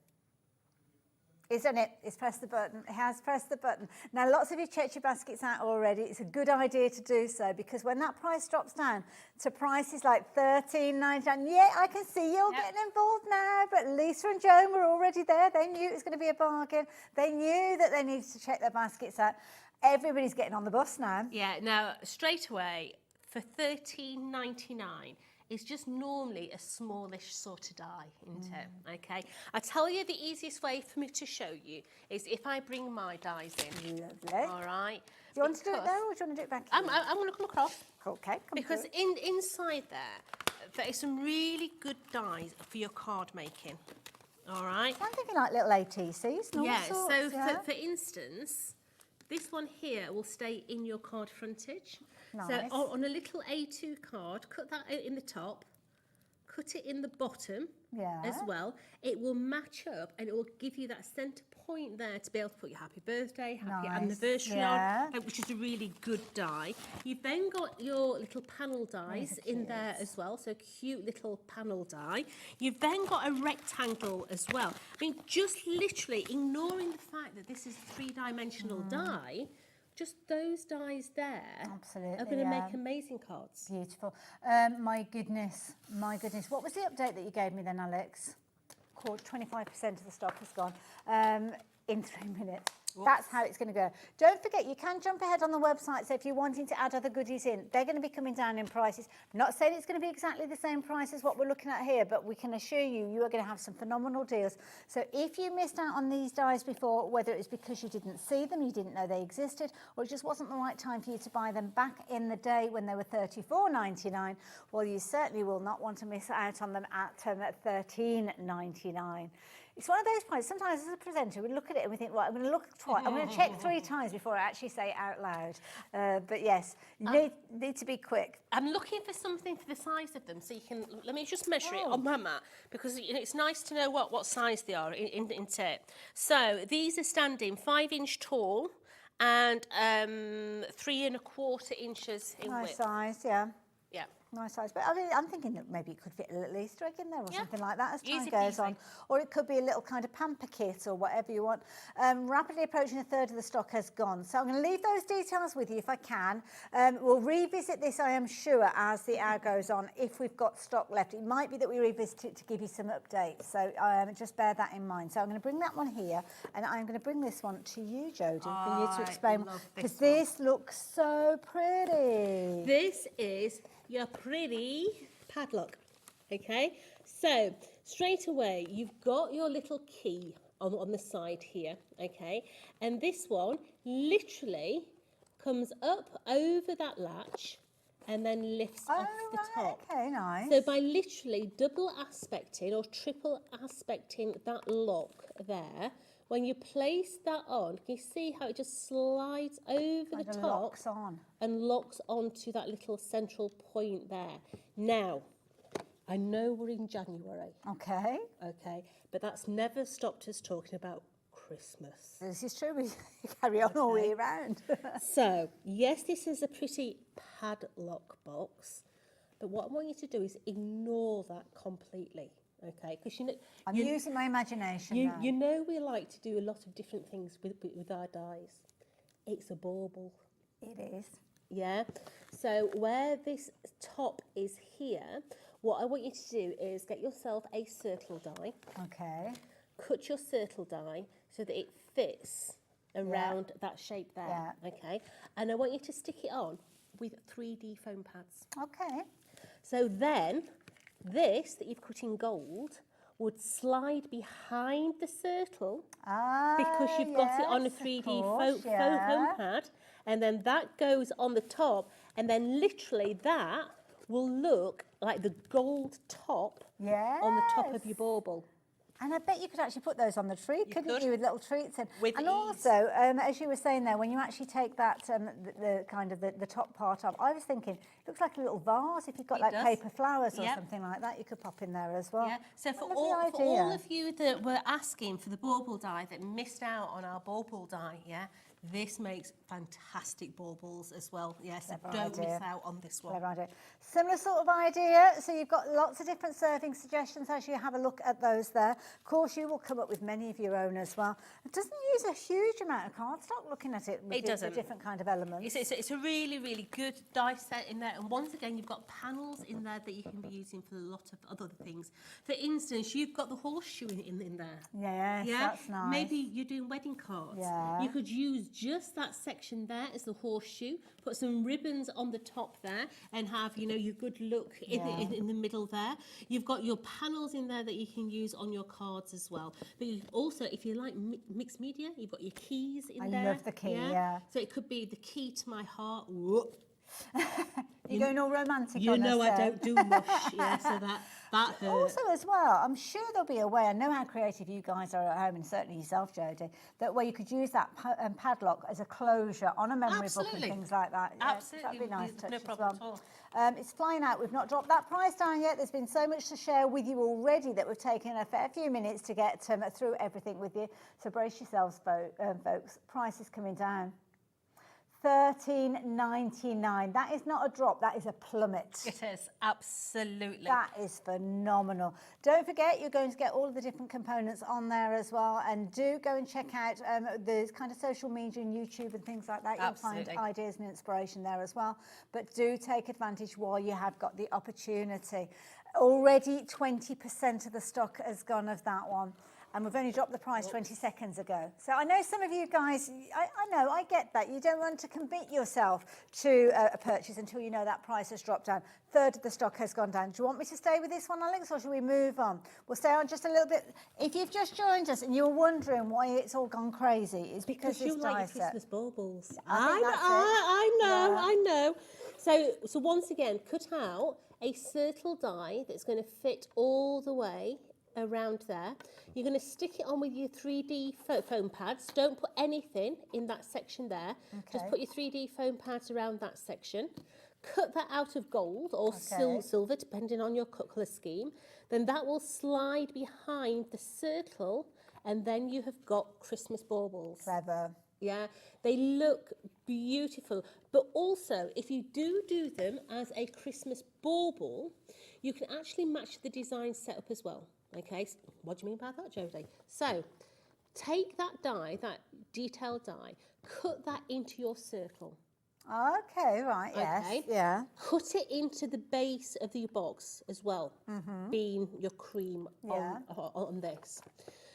Isn't it? It's pressed the button. It has pressed the button. Now, lots of you checked your baskets out already. It's a good idea to do so, because when that price drops down to prices like $13.99, yeah, I can see you're getting involved now, but Lisa and Joan were already there. They knew it was going to be a bargain. They knew that they needed to check their baskets out. Everybody's getting on the bus now. Yeah, now, straight away, for $13.99, it's just normally a smallish sort of die, isn't it? Okay. I tell you, the easiest way for me to show you is if I bring my dies in. Lovely. All right. Do you want to do it there, or do you want to do it back here? I'm going to come across. Okay. Because inside there is some really good dies for your card making. All right. I'm thinking like little ATCs. And all sorts, so for instance, this one here will stay in your card frontage. Nice. So on a little A2 card, cut that out in the top, cut it in the bottom Yeah. as well. It will match up and it will give you that centre point there to be able to put your happy birthday, happy Nice, anniversary yeah. on, which is a really good die. You've then got your little panel dies in there as well, so cute little panel die. You've then got a rectangle as well. I mean, just literally ignoring the fact that this is a three-dimensional die, just those dies there Absolutely, are going to yeah. make amazing cards. Beautiful. My goodness, my goodness. What was the update that you gave me then, Alex? 25% of the stock has gone in 3 minutes. That's how it's going to go. Don't forget, you can jump ahead on the website. So if you're wanting to add other goodies in, they're going to be coming down in prices. I'm not saying it's going to be exactly the same price as what we're looking at here, but we can assure you, you are going to have some phenomenal deals. So if you missed out on these dies before, whether it was because you didn't see them, you didn't know they existed, or it just wasn't the right time for you to buy them back in the day when they were $34.99, well, you certainly will not want to miss out on them at $13.99. It's one of those points, sometimes as a presenter, we look at it and we think, well, I'm going to look twice, I'm going to check 3 times before I actually say it out loud. But yes, you need to be quick. I'm looking for something for the size of them, so you can, let me just measure it on my mat, because you know, it's nice to know what size they are in tape. So these are standing 5-inch tall and 3 1/4 inches in Nice width. size, yeah. Yeah. Nice size, but I mean, I'm thinking that maybe it could fit a little Easter egg in there or something like that as time Easy goes peasy. on. Or it could be a little kind of pamper kit or whatever you want. Rapidly approaching a third of the stock has gone. So I'm going to leave those details with you if I can. We'll revisit this, I am sure, as the hour goes on, if we've got stock left. It might be that we revisit it to give you some updates. So just bear that in mind. So I'm going to bring that one here, and I'm going to bring this one to you, Jodie, for you to explain. Because this looks so pretty. This is your pretty padlock, okay? So straight away, you've got your little key on the side here, okay? And this one literally comes up over that latch and then lifts off the top. Okay, nice. So by literally double aspecting or triple aspecting that lock there, when you place that on, can you see how it just slides over the top locks on. and locks onto that little central point there? Now, I know we're in January. Okay. Okay, but that's never stopped us talking about Christmas. This is true. We carry on all year round. So, yes, this is a pretty padlock box, but what I want you to do is ignore that completely. Okay, because you know I'm using my imagination now. You know we like to do a lot of different things with our dies. It's a bauble. It is. Yeah. So where this top is here, what I want you to do is get yourself a circle die. Okay. Cut your circle die so that it fits around that shape there. Yeah. Okay. And I want you to stick it on with 3D foam pads. Okay. So then, this that you've cut in gold would slide behind the circle because you've got it on a 3D foam pad, and then that goes on the top, and then literally that will look like the gold top on the top of your bauble. And I bet you could actually put those on the tree, couldn't you, with little treats in? With and ease. Also, as you were saying there, when you actually take that, the kind of the top part off, I was thinking, it looks like a little vase. If you've got like paper flowers or something like that, you could pop in there as well. Yeah. So for Lovely all of you that were asking for the bauble die that missed out on our bauble die, this makes fantastic baubles as well. Yes, so don't miss out on this one. Clever idea. Similar sort of idea. So you've got lots of different serving suggestions as you have a look at those there. Of course, you will come up with many of your own as well. It doesn't use a huge amount of cardstock looking at it with the different kind of elements. It's a really, really good die set in there. And once again, you've got panels in there that you can be using for a lot of other things. For instance, you've got the horseshoe in there. Yes, that's nice. Maybe you're doing wedding cards. Yeah. You could use just that section there as the horseshoe, put some ribbons on the top there, and have, you know, your good look in the middle there. You've got your panels in there that you can use on your cards as well. But you also, if you like mixed media, you've got your keys in there. I love the key, yeah. So it could be the key to my heart. Whoop. You're going all romantic You on know us I there. don't do mush, yeah, so that hurt. Also, as well, I'm sure there'll be a way. I know how creative you guys are at home, and certainly yourself, Jodie. That way you could use that padlock as a closure on a memory book and things like that. Yeah, Absolutely, that'd be a nice touch no as problem well. at all. It's flying out. We've not dropped that price down yet. There's been so much to share with you already that we've taken a fair few minutes to get through everything with you. So brace yourselves, folks. Price is coming down. $13.99. That is not a drop, that is a plummet. It is, absolutely. That is phenomenal. Don't forget, you're going to get all of the different components on there as well. And do go and check out the kind of social media and YouTube and things like that. You'll find ideas and inspiration there as well. But do take advantage while you have got the opportunity. Already 20% of the stock has gone of that one. And we've only dropped the price 20 seconds ago. So I know some of you guys, I get that. You don't want to commit yourself to a purchase until you know that price has dropped down. Third of the stock has gone down. Do you want me to stay with this one, Alex, or should we move on? We'll stay on just a little bit. If you've just joined us and you're wondering why it's all gone crazy, it's because you this like die your set. Christmas baubles. I know. So once again, cut out a circle die that's going to fit all the way around there. You're going to stick it on with your 3D foam pads. Don't put anything in that section there. Okay. Just put your 3D foam pads around that section. Cut that out of gold or silver, depending on your cut colour scheme. Then that will slide behind the circle, and then you have got Christmas baubles. Clever. Yeah, they look beautiful. But also, if you do them as a Christmas bauble, you can actually match the design setup as well. Okay, so what do you mean by that, Jodie? So, take that die, that detailed die, cut that into your circle. Okay, right, yes, Okay. yeah. Cut it into the base of your box as well, being your cream on this.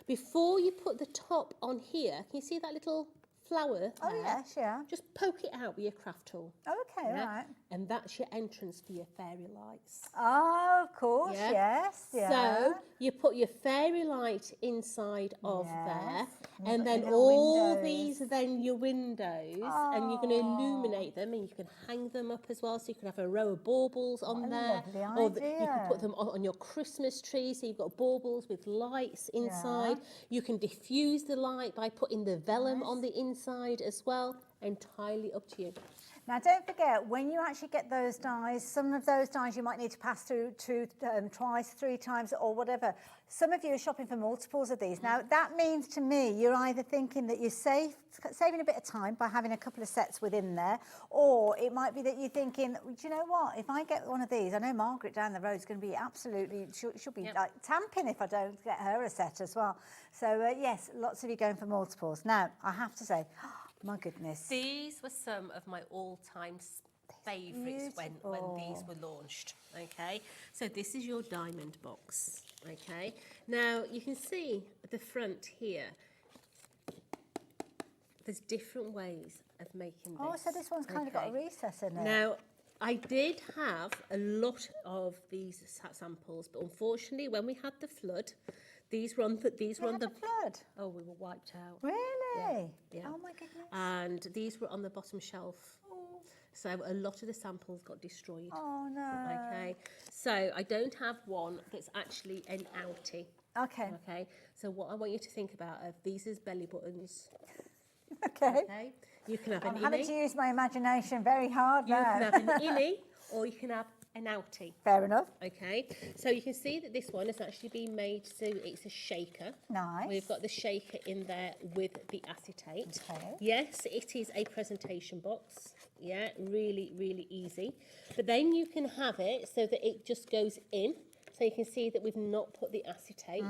Before you put the top on here, can you see that little flower there? Oh, yes, yeah. Just poke it out with your craft tool. Okay, right. And that's your entrance for your fairy lights. Oh, of course, yes, yeah. So you put your fairy light inside of there, and got then your all windows. these are then your windows, and you're going to illuminate them, and you can hang them up as well. So you can have a row of baubles on there, or you can put them on your Christmas tree. So you've got baubles with lights inside. You can diffuse the light by putting the vellum on the inside as well. Entirely up to you. Now, don't forget, when you actually get those dies, some of those dies you might need to pass through twice, 3 times, or whatever. Some of you are shopping for multiples of these. Now, that means to me, you're either thinking that you're saving a bit of time by having a couple of sets within there, or it might be that you're thinking, do you know what, if I get one of these, I know Margaret down the road is going to be absolutely, she'll be like tamping if I don't get her a set as well. So, yes, lots of you going for multiples. Now, I have to say, my goodness. These were some of my all-time favourites when these were launched, okay? So this is your diamond box, okay? Now, you can see at the front here, there's different ways of making this. Oh, so this one's kind of got a recess in it. Now, I did have a lot of these samples, but unfortunately, when we had the flood, these were on the flood. Oh, we were wiped out. Really? Yeah. Oh my goodness. And these were on the bottom shelf. Oh. So a lot of the samples got destroyed. Oh no. Okay. So I don't have one that's actually an outie. Okay. Okay. So what I want you to think about are these as belly buttons. Okay. Okay. You can have I'm an having innie. to use my imagination very hard You now. can have an innie, or you can have an outie. Fair enough. Okay, so you can see that this one has actually been made so it's a shaker. Nice. We've got the shaker in there with the acetate. Okay. Yes, it is a presentation box. Yeah, really, really easy. But then you can have it so that it just goes in. So you can see that we've not put the acetate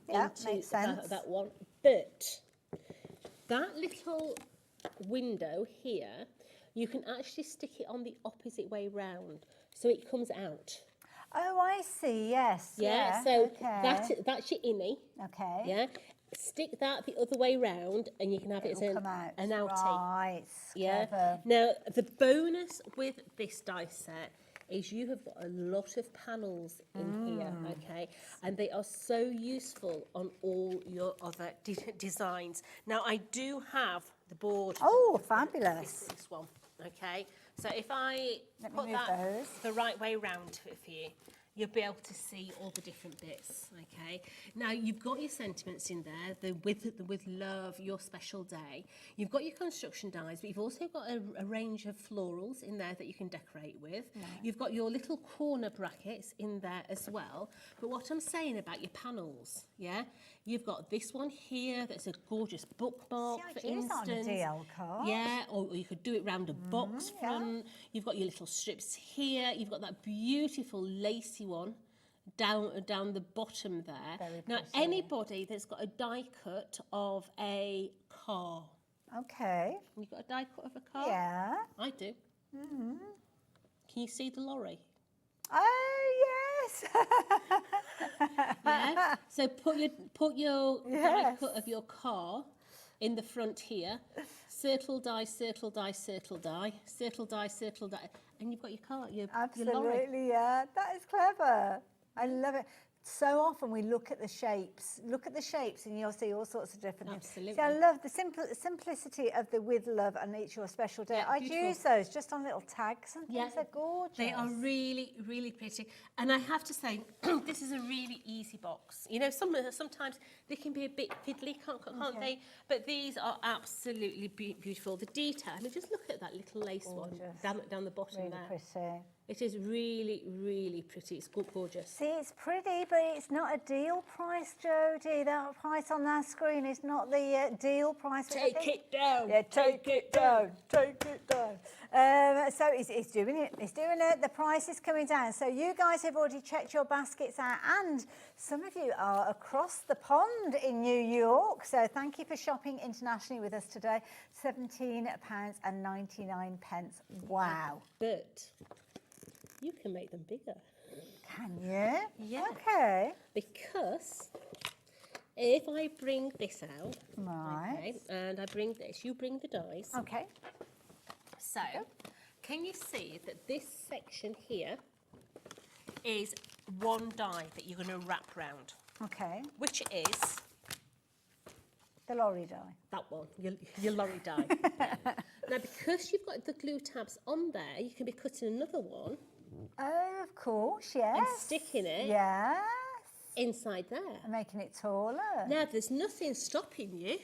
Yeah, into makes sense. that one. But that little window here, you can actually stick it on the opposite way round. So it comes out. Oh, I see. Yes. Yeah, so okay. that's your innie. Okay. Yeah. Stick that the other way round and you can have it as It'll come out. an outie. Right. Yeah. Clever. Now, the bonus with this die set is you have got a lot of panels in here, okay? And they are so useful on all your other designs. Now, I do have the board. Oh, fabulous. This one, okay? So if I Let me put move that those. the right way round for you, you'll be able to see all the different bits, okay? Now, you've got your sentiments in there, the with love, your special day. You've got your construction dies, but you've also got a range of florals in there that you can decorate with. Nice. You've got your little corner brackets in there as well. But what I'm saying about your panels, yeah? You've got this one here that's a gorgeous bookmark, See, I'd for use that on a instance. DL card. Yeah, or you could do it round a box front. You've got your little strips here. You've got that beautiful lacy one down the bottom there. Very now, pretty. anybody that's got a die cut of a car. Okay. You've got a die cut of a car? Yeah. I do. Can you see the lorry? Oh, yes. Yeah. So put your die cut of your car in the front here. Circle die, circle die, circle die, circle die, circle die, and you've got your car. Your lorry. Absolutely, yeah. That is clever. I love it. So often we look at the shapes, and you'll see all sorts of different things. Absolutely. See, I love the simplicity of the with love and each your special day. Yeah, I'd beautiful. use those just on little tags and things. Yeah. They're gorgeous. They are really, really pretty. And I have to say, this is a really easy box. You know, sometimes they can be a bit fiddly, can't they? But these are absolutely beautiful. The detail, I mean, just look at that little lace one down the bottom really there. pretty. It is really, really pretty. It's gorgeous. See, it's pretty, but it's not a deal price, Jodie. That price on that screen is not the deal price. Take it down. Yeah, take it down. Take it down. So it's doing it. It's doing it. The price is coming down. So you guys have already checked your baskets out, and some of you are across the pond in New York. So thank you for shopping internationally with us today. £17.99. Wow. But you can make them bigger. Can you? Yeah. Okay. Because if I bring this out, Right. okay, and I bring this, you bring the dies. Okay. So, can you see that this section here is one die that you're going to wrap round, Okay. which is The lorry die. that one, your lorry die. Yeah. Now, because you've got the glue tabs on there, you can be cutting another one Oh, of course, yes. and sticking it Yes. inside there. And making it taller. Now, there's nothing stopping you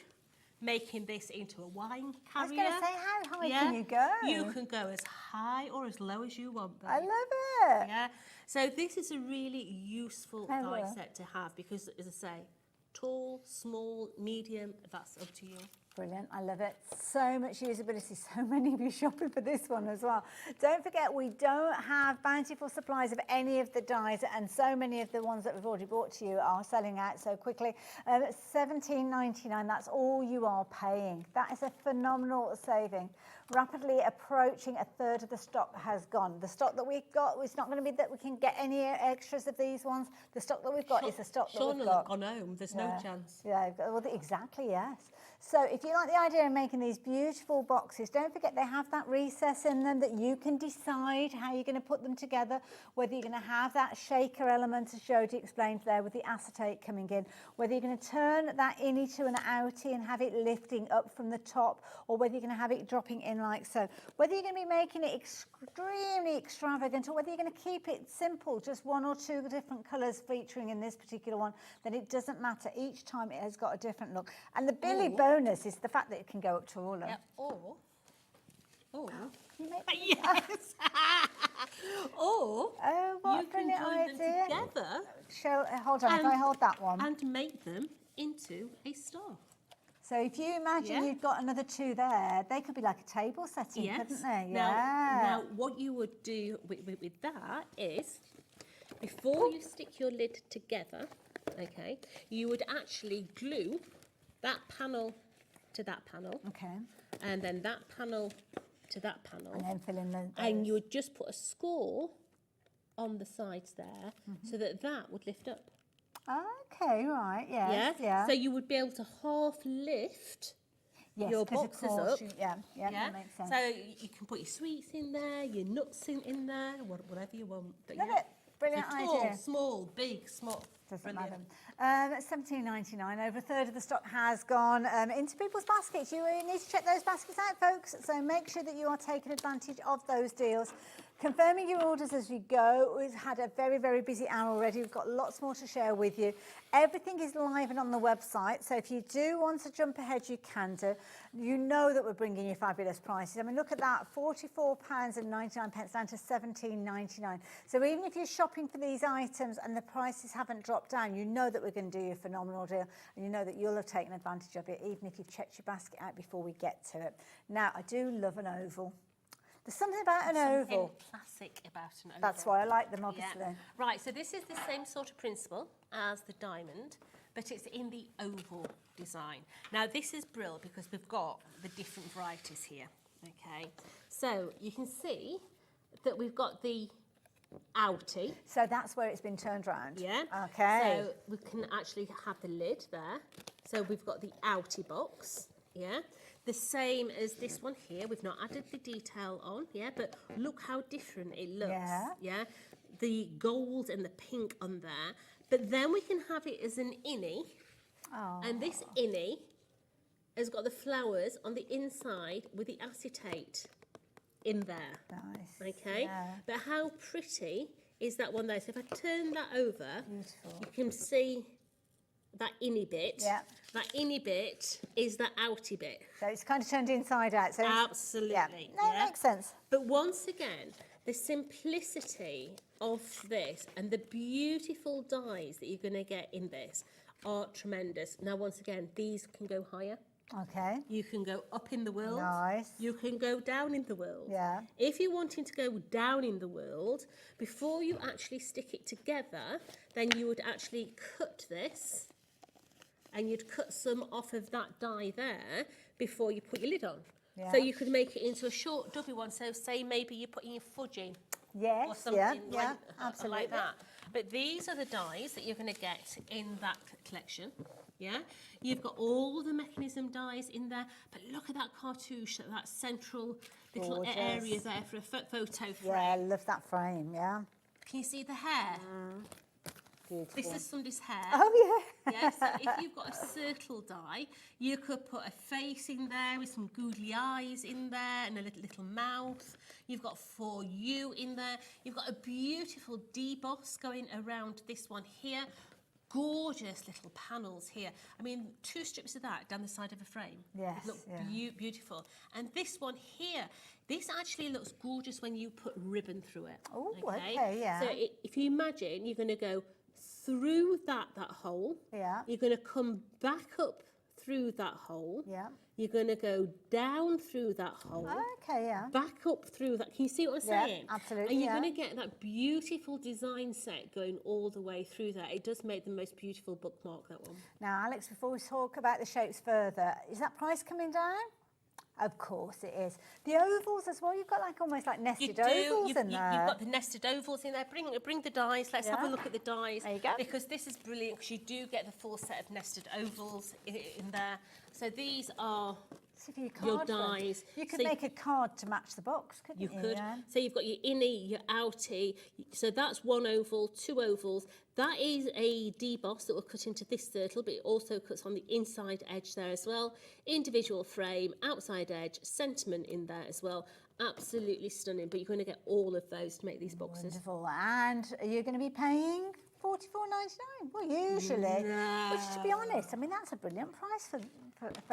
making this into a wine carrier. I was going to say, how high can you go? You can go as high or as low as you want. I babe. love it. Yeah. So this is a really useful die Clever. set to have because, as I say, tall, small, medium, that's up to you. Brilliant, I love it. So much usability, so many of you shopping for this one as well. Don't forget, we don't have bountiful supplies of any of the dies, and so many of the ones that we've already brought to you are selling out so quickly. £17.99, that's all you are paying. That is a phenomenal saving. Rapidly approaching a third of the stock has gone. The stock that we've got, it's not going to be that we can get any extras of these ones. The stock that we've got is the stock that Sean we've will have got. gone home, there's no chance. Yeah, well, exactly, yes. So if you like the idea of making these beautiful boxes, don't forget they have that recess in them that you can decide how you're going to put them together, whether you're going to have that shaker element, as Jodie explained there, with the acetate coming in, whether you're going to turn that innie to an outie and have it lifting up from the top, or whether you're going to have it dropping in like so. Whether you're going to be making it extremely extravagant, or whether you're going to keep it simple, just one or two different colours featuring in this particular one, then it doesn't matter. Each time it has got a different look. And the Billy bonus is the fact that it can go up to all of them. Yeah, or You make yes, or what you a can brilliant join idea. them together Hold on, if I hold that one. and make them into a star. So if you imagine Yeah. you've got another two there, they could be like a table setting, Yes. couldn't they? Now, what you would do with that is, before you stick your lid together, okay, you would actually glue that panel to that panel, Okay. and then that panel to that panel, And then fill in the... and you would just put a score on the sides there, so that would lift up. Okay, right, yes, yeah. So you would be able to half lift Yes, your 'cause of boxes course up. yeah, that makes sense. So you can put your sweets in there, your nuts in there, whatever you want. But Love yeah. it. Brilliant So tall, idea. small, big, small. Doesn't matter. £17.99. Over a third of the stock has gone into people's baskets. You need to check those baskets out, folks. So make sure that you are taking advantage of those deals. Confirming your orders as you go. We've had a very, very busy hour already. We've got lots more to share with you. Everything is live and on the website. So if you do want to jump ahead, you can do. You know that we're bringing you fabulous prices. I mean, look at that, £44.99 down to £17.99. So even if you're shopping for these items and the prices haven't dropped down, you know that we're going to do you a phenomenal deal, and you know that you'll have taken advantage of it, even if you've checked your basket out before we get to it. Now, I do love an oval. There's something about an oval. Classic about an oval. That's why I like them, obviously. Yeah. Right, so this is the same sort of principle as the diamond, but it's in the oval design. Now, this is brilliant because we've got the different varieties here, okay? So you can see that we've got the outie. So that's where it's been turned round? Yeah. Okay. So we can actually have the lid there. So we've got the outie box, yeah? The same as this one here. We've not added the detail on, yeah, but look how different it looks, yeah? The gold and the pink on there. But then we can have it as an innie, and this innie has got the flowers on the inside with the acetate in there. Nice. Okay? Yeah. But how pretty is that one there? So if I turn that over, beautiful. You can see that innie bit. Yeah. That innie bit is the outie bit. So it's kind of turned inside out. So absolutely. Yeah. No, it makes sense. But once again, the simplicity of this and the beautiful dyes that you're going to get in this are tremendous. Now, once again, these can go higher. Okay. You can go up in the world. Nice. You can go down in the world. Yeah. If you're wanting to go down in the world, before you actually stick it together, then you would actually cut this, and you'd cut some off of that dye there before you put your lid on. Yeah. So you could make it into a short dubby one. So say maybe you're putting your fudging. Yes, Or something yeah, absolutely. like that. But these are the dyes that you're going to get in that collection. Yeah, you've got all the mechanism dyes in there, but look at that cartouche, that central little Gorgeous. area there for a photo frame. Yeah, I love that frame, yeah. Can you see the hair? Beautiful. This is somebody's hair. Oh, yeah. Yeah, so if you've got a circle dye, you could put a face in there with some googly eyes in there and a little mouth. You've got For You in there. You've got a beautiful deboss going around this one here. Gorgeous little panels here. I mean, 2 strips of that down the side of a frame. Yes, Look yeah. beautiful. And this one here, this actually looks gorgeous when you put ribbon through it. Oh, okay, yeah. So if you imagine, you're going to go through that hole. Yeah. You're going to come back up through that hole. Yeah. You're going to go down through that hole. Okay, yeah. Back up through that. Can you see what I'm Yeah, saying? absolutely, And you're yeah. going to get that beautiful design set going all the way through that. It does make the most beautiful bookmark, that one. Now, Alex, before we talk about the shapes further, is that price coming down? Of course it is. The ovals as well, you've got like almost like nested ovals in there. You've got the nested ovals in there. Bring the dies. Let's have a look at the dies. There you go. Because this is brilliant because you do get the full set of nested ovals in there. So these are So for your your card front, dies. you could So make a card to match the box, couldn't you? You could. Yeah? So you've got your innie, your outie. So that's 1 oval, 2 ovals. That is a deboss that will cut into this circle, but it also cuts on the inside edge there as well. Individual frame, outside edge, sentiment in there as well. Absolutely stunning. But you're going to get all of those to make these boxes. Wonderful. And are you going to be paying $44.99? Well, usually. Which, to be honest, I mean, that's a brilliant price for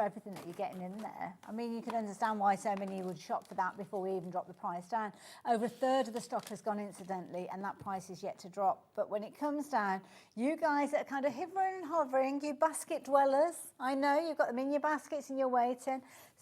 everything that you're getting in there. I mean, you can understand why so many would shop for that before we even drop the price down. Over a third of the stock has gone incidentally, and that price is yet to drop. But when it comes down, you guys that are kind of hovering and hovering, you basket dwellers, I know you've got them in your baskets and you're waiting.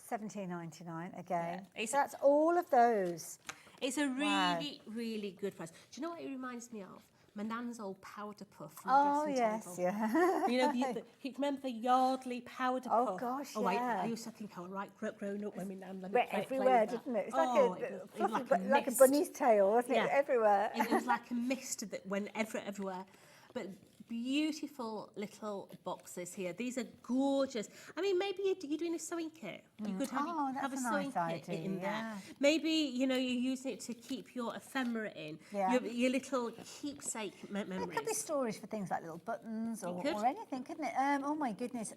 $17.99 again. Yeah, So that's all of those. It's a Wow. really good price. Do you know what it reminds me of? My nan's old powder puff from Oh, the dressing yes, table. yeah. You know, you remember the Yardley powder puff? Oh, gosh, Oh, yeah. I used to think I was right growing up when my nan let me Went play everywhere, with that. didn't it? It's Oh, like it a was fluffy, like a mist. bunny's tail, wasn't it? Yeah. Everywhere. It was like a mist that went everywhere. But beautiful little boxes here. These are gorgeous. I mean, maybe you're doing a sewing kit. You could have, have a sewing kit in there. Maybe, you know, you're using it to keep your ephemera in, your little keepsake memories. It could be storage for things like little buttons or anything, couldn't it? Oh my goodness.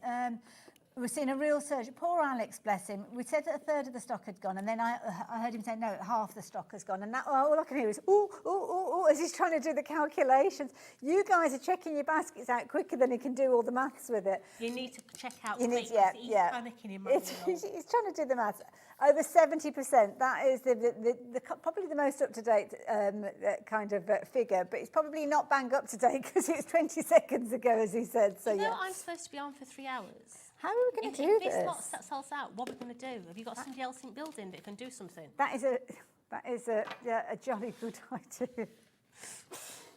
We're seeing a real surge. Poor Alex, bless him. We said that a third of the stock had gone, and then I heard him say, no, half the stock has gone. And that, all I can hear is, ooh, ooh, ooh, ooh, as he's trying to do the calculations. You guys are checking your baskets out quicker than he can do all the maths with it. You need to check out he's panicking in my He's trying to do the maths. Over 70%. That is probably the most up-to-date kind of figure, but it's probably not bang up to date because it's 20 seconds ago, as he said. So you know, I'm supposed to be on for 3 hours. How are we going to do this? If this lot sells out, what are we going to do? Have you got somebody else in building that can do something? That is a jolly good idea.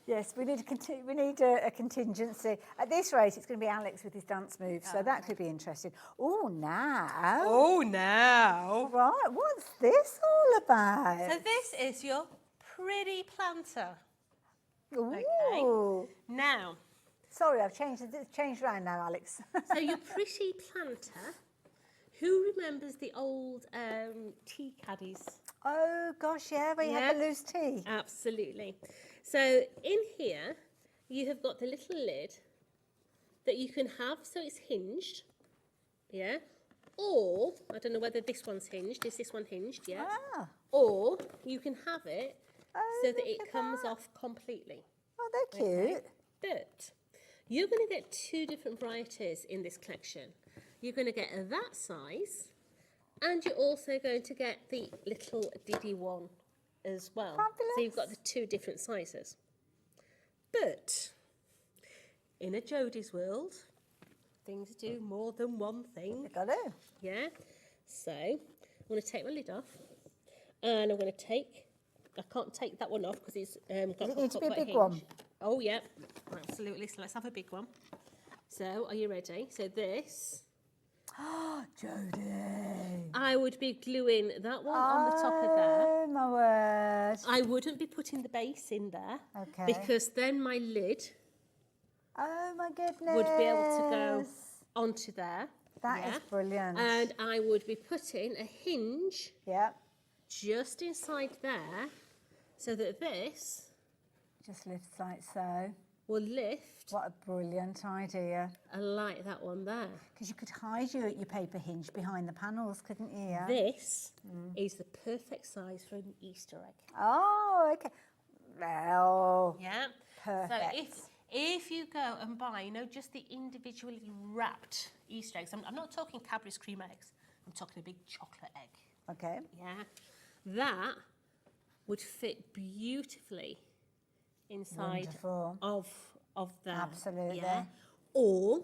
Yes, we need a contingency. At this rate, it's going to be Alex with his dance moves, so that could be interesting. Oh, now. Right, what's this all about? So this is your pretty planter. Ooh. Okay. Now. Sorry, I've changed around now, Alex. So your pretty planter. Who remembers the old tea caddies? Oh gosh, yeah, where you had the loose tea. Absolutely. So in here, you have got the little lid that you can have, so it's hinged, yeah. Or I don't know whether this one's hinged. Is this one hinged? Yeah. Ah. Or you can have it so that it comes off completely. Oh, they're cute. But you're going to get 2 different varieties in this collection. You're going to get that size, and you're also going to get the little diddy one as well. Fabulous. So you've got the 2 different sizes. But in a Jodie's world, things do more than one thing. You got to. Yeah. So I'm going to take my lid off, and I'm going to take. I can't take that one off because it's got. Does it need to be a big hinge. one? Oh yeah, absolutely. So let's have a big one. So are you ready? So this. Oh, Jodie. I would be gluing that one on the top of there. Oh, my word. I wouldn't be putting the base in there. Okay. Because then my lid Oh, my goodness. would be able to go onto there. That is brilliant. And I would be putting a hinge just inside there so that this just lifts like so. Will lift. What a brilliant idea. I like that one there. Because you could hide your paper hinge behind the panels, couldn't you? Yeah? This is the perfect size for an Easter egg. Oh, okay. Well, yeah. Perfect. So if you go and buy, you know, just the individually wrapped Easter eggs, I'm not talking Cadbury's cream eggs, I'm talking a big chocolate egg. Okay. Yeah. That would fit beautifully inside of that. Absolutely. Yeah. Or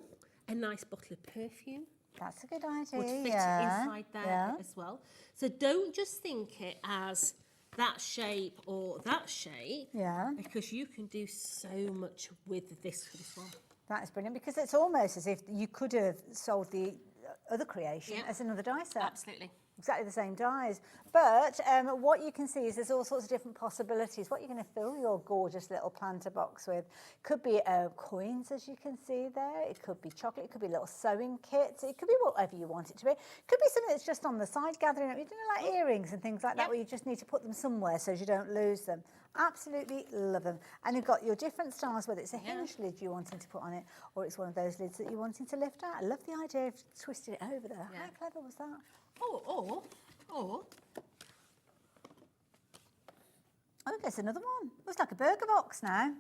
a nice bottle of perfume. That's a good idea. Would fit inside there as well. So don't just think it as that shape or that shape. Yeah. Because you can do so much with this one. That is brilliant because it's almost as if you could have sold the other creation as another die set. Absolutely. Exactly the same dies. But what you can see is there's all sorts of different possibilities. What you're going to fill your gorgeous little planter box with could be coins, as you can see there. It could be chocolate. It could be little sewing kits. It could be whatever you want it to be. It could be something that's just on the side gathering up. You know, like earrings and things like that, where you just need to put them somewhere so you don't lose them. Absolutely love them. And you've got your different styles, whether it's a hinge lid you're wanting to put on it or it's one of those lids that you're wanting to lift out. I love the idea of twisting it over there. How clever was that? Or oh, there's another one. Looks like a burger box now.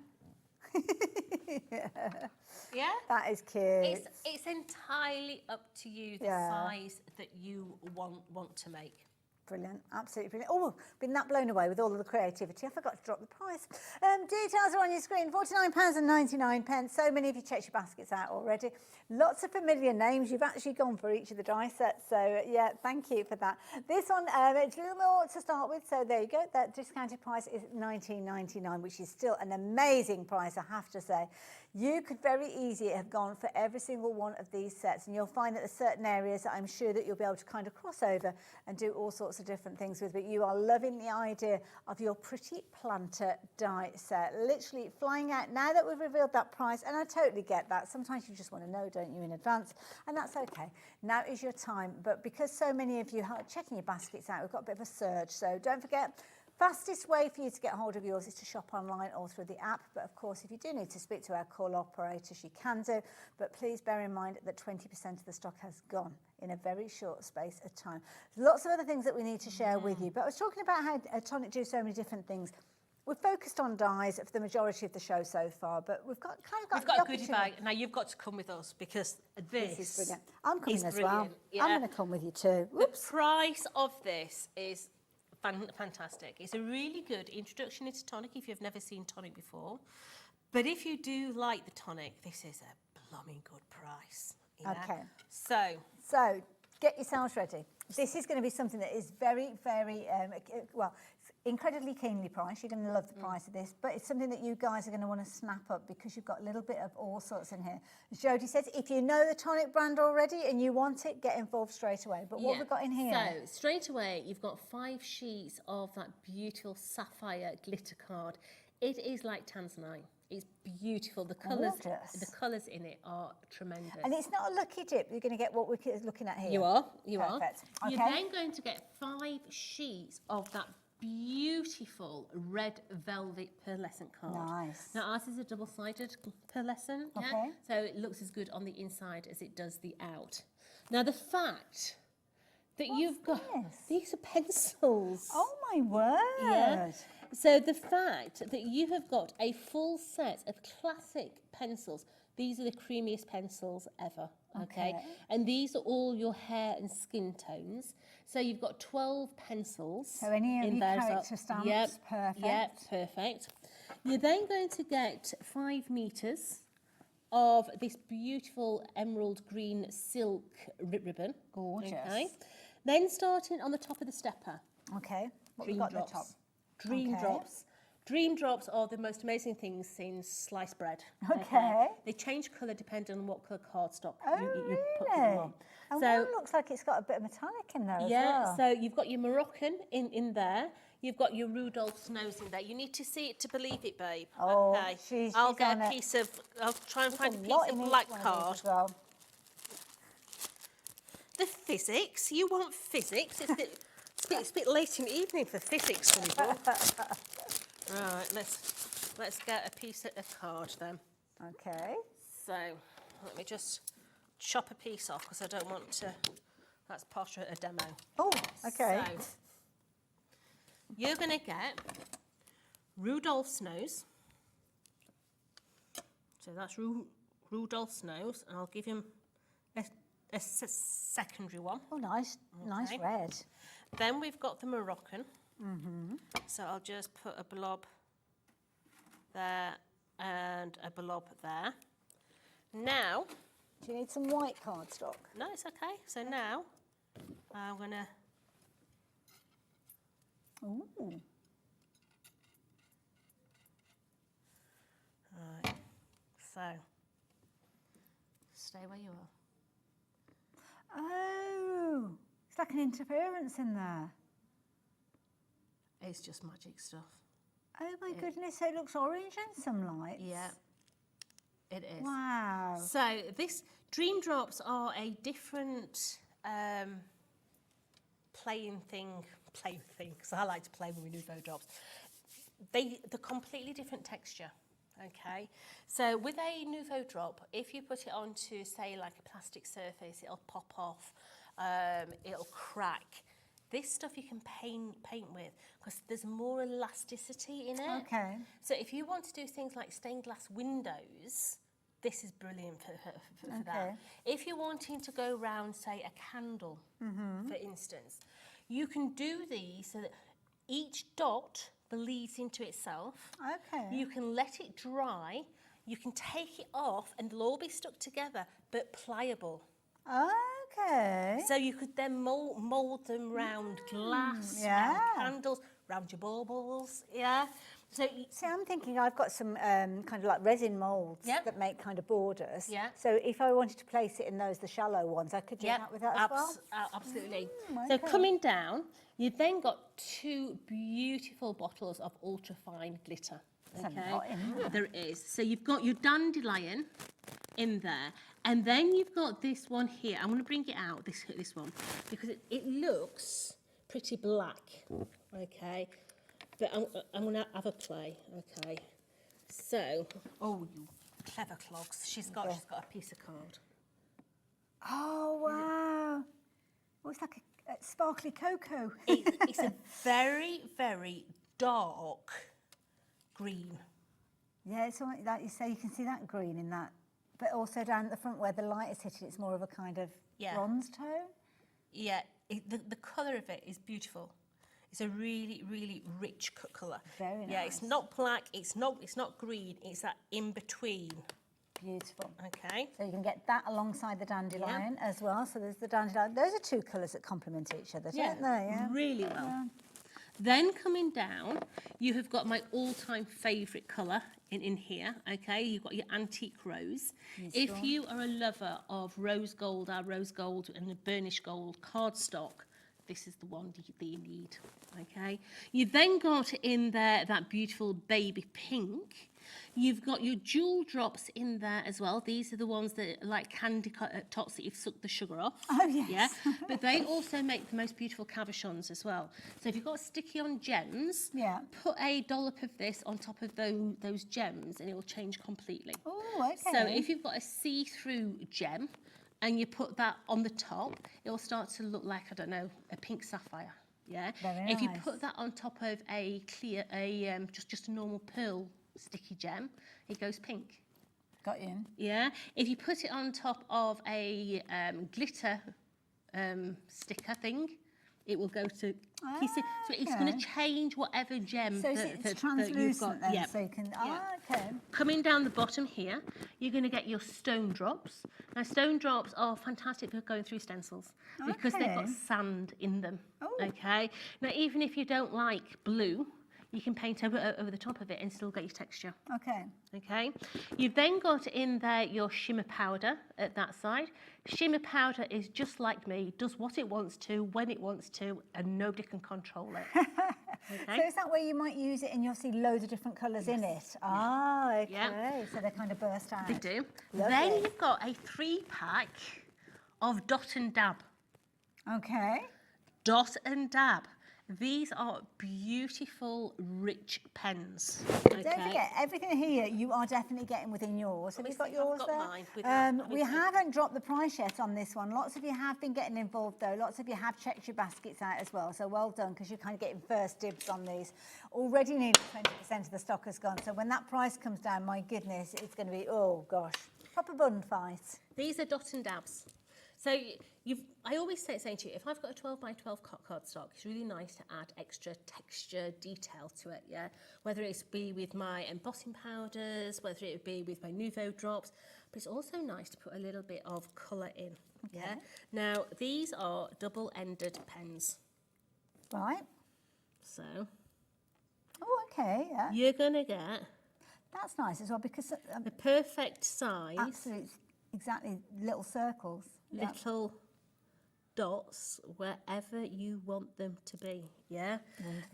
Yeah. That is cute. It's entirely up to you the size that you want to make. Brilliant, absolutely brilliant. Oh, been that blown away with all of the creativity. I forgot to drop the price. Details are on your screen, £49.99. So many of you checked your baskets out already. Lots of familiar names. You've actually gone for each of the die sets. So, yeah, thank you for that. This one, it's a little more to start with. So there you go. That discounted price is £19.99, which is still an amazing price, I have to say. You could very easily have gone for every single one of these sets, and you'll find that there's certain areas that I'm sure that you'll be able to kind of cross over and do all sorts of different things with. But you are loving the idea of your pretty planter die set, literally flying out now that we've revealed that price. And I totally get that. Sometimes you just want to know, don't you, in advance, and that's okay. Now is your time. But because so many of you are checking your baskets out, we've got a bit of a surge. So don't forget, fastest way for you to get hold of yours is to shop online or through the app. But of course, if you do need to speak to our call operators, you can do. But please bear in mind that 20% of the stock has gone in a very short space of time. Lots of other things that we need to share with you. But I was talking about how Tonic do so many different things. We've focused on dyes for the majority of the show so far, but we've got a goodie bag. Now you've got to come with us because this is brilliant. I'm coming as brilliant. well. Yeah. I'm going to come with you too. Whoops. The price of this is fantastic. It's a really good introduction into Tonic if you've never seen Tonic before. But if you do like the Tonic, this is a blooming good price. Okay. So get yourselves ready. This is going to be something that is very, very, well, incredibly keenly priced. You're going to love the price of this, but it's something that you guys are going to want to snap up because you've got a little bit of all sorts in here. As Jodie says, if you know the Tonic brand already and you want it, get involved straight away. But what have we got in here? So straight away, you've got 5 sheets of that beautiful sapphire glitter card. It is like Tanzanite. It's beautiful. The colours in it are tremendous. And it's not a lucky dip. You're going to get what we're looking at here. You are. Perfect. Okay. You're then going to get 5 sheets of that beautiful red velvet pearlescent card. Nice. Now ours is a double-sided pearlescent. Okay. Yeah? So it looks as good on the inside as it does the out. Now the fact that you've got these are pencils. Oh my word. Yeah. So the fact that you have got a full set of classic pencils, these are the creamiest pencils ever, okay? And these are all your hair and skin tones. So you've got 12 pencils. So any of your character stamps, perfect. Yep, perfect. You're then going to get 5 metres of this beautiful emerald green silk ribbon. Gorgeous. Okay. Then starting on the top of the stepper. Okay. What Dream we've got drops. at the top? Dream drops. Dream drops are the most amazing things since sliced bread. Okay. They change colour depending on what colour cardstock Oh, you put really? them on. And So- one looks like it's got a bit of metallic in there as Yeah, well. so you've got your Moroccan in there. You've got your Rudolph's nose in there. You need to see it to believe it, babe. Oh, okay. she's I'll get on a it. piece of. I'll try and find a piece lot of in each black one of these card. as well. The physics. You want physics? It's a bit late in the evening for physics, honey. Right, let's get a piece of card then. Okay. So let me just chop a piece off because I don't want to. That's part of a demo. Oh, okay. So you're going to get Rudolph's nose. So that's Rudolph's nose, and I'll give him a secondary one. Oh, nice, nice Okay. red. Then we've got the Moroccan. So I'll just put a blob there and a blob there. Now, do you need some white cardstock? no, it's okay. So now I'm gonna. Ooh. Right. So stay where you are. Oh, it's like an interference in there. It's just magic stuff. Oh my goodness, so it looks orange in some lights. Yeah, it is. Wow. So this Dream Drops are a different playing thing, because I like to play with my Nouveau Drops. They're completely different texture, okay? So with a Nouveau Drop, if you put it onto, say, like a plastic surface, it'll pop off, it'll crack. This stuff you can paint with because there's more elasticity in it. Okay. So if you want to do things like stained glass windows, this is brilliant for that. If you're wanting to go round, say, a candle, for instance, you can do these so that each dot bleeds into itself. Okay. You can let it dry, you can take it off, and they'll all be stuck together, but pliable. Okay. So you could then mould them round glass, yeah. round candles, round your baubles, yeah. So See, I'm thinking I've got some kind of like resin moulds Yep. that make kind of borders. Yeah. So if I wanted to place it in those, the shallow ones, I could do that with that as well. Absolutely. Mm, So okay. coming down, you've then got 2 beautiful bottles of ultra-fine glitter. There's a lot in there. There is. So you've got your dandelion in there, and then you've got this one here. I'm going to bring it out, this one, because it looks pretty black. Okay. But I'm going to have a play, okay? So, oh, you clever clogs. She's got a piece of card. Oh, wow. Oh, it's like a sparkly cocoa. It's a very, very dark green. Yeah, it's like that. You say you can see that green in that, but also down at the front where the light is hitting, it's more of a kind of bronze tone. Yeah, the colour of it is beautiful. It's a really, really rich colour. Very nice. Yeah, it's not black, it's not green, it's that in between. Beautiful. Okay. So you can get that alongside the dandelion as well. So there's the dandelion. Those are 2 colours that complement each other, don't they? Yeah. Really well. Then coming down, you have got my all-time favourite colour in here, okay? You've got your antique rose. If you are a lover of rose gold, our rose gold and the burnished gold cardstock, this is the one that you need, okay? You've then got in there that beautiful baby pink. You've got your jewel drops in there as well. These are the ones that are like candy tots that you've sucked the sugar off. Oh, yes. Yeah, but they also make the most beautiful cabochons as well. So if you've got sticky on gems, put a dollop of this on top of those gems and it will change completely. Oh, okay. So if you've got a see-through gem, and you put that on the top, it will start to look like, I don't know, a pink sapphire. Yeah. Very if you nice. put that on top of a clear, just a normal pearl sticky gem, it goes pink. Got you. Yeah. If you put it on top of a glitter sticker thing, it will go to. You see, so it's going to change whatever gem So that it's you've translucent got. then, so you can. Okay. Coming down the bottom here, you're going to get your stone drops. Now, stone drops are fantastic for going through stencils because they've got sand in them. Okay. Now, even if you don't like blue, you can paint over the top of it and still get your texture. Okay. Okay. You've then got in there your shimmer powder at that side. Shimmer powder is just like me, does what it wants to, when it wants to, and nobody can control it. Okay. So is that where you might use it and you'll see loads of different colours in it? Ah, okay. Yeah. So they kind of burst out. They do. Lovely. Then you've got a 3-pack of dot and dab. Okay. Dot and dab. These are beautiful, rich pens. Okay. Don't forget, everything here you are definitely getting within yours. Have you got yours I've got there? mine with We haven't dropped the price yet on this one. Lots of you have been getting involved though. Lots of you have checked your baskets out as well. So well done, because you're kind of getting first dibs on these. Already nearly 20% of the stock has gone. So when that price comes down, my goodness, it's going to be, oh gosh, proper bun fight. These are dot and dabs. So I always say to you, if I've got a 12 by 12 cardstock, it's really nice to add extra texture, detail to it, yeah? Whether it's be with my embossing powders, whether it be with my Nouveau drops, but it's also nice to put a little bit of colour in, yeah? Now, these are double-ended pens. Right. So. Oh, okay, yeah. You're going to get. That's nice as well, because. The perfect size. Absolutely, exactly, little circles. Little dots wherever you want them to be, yeah?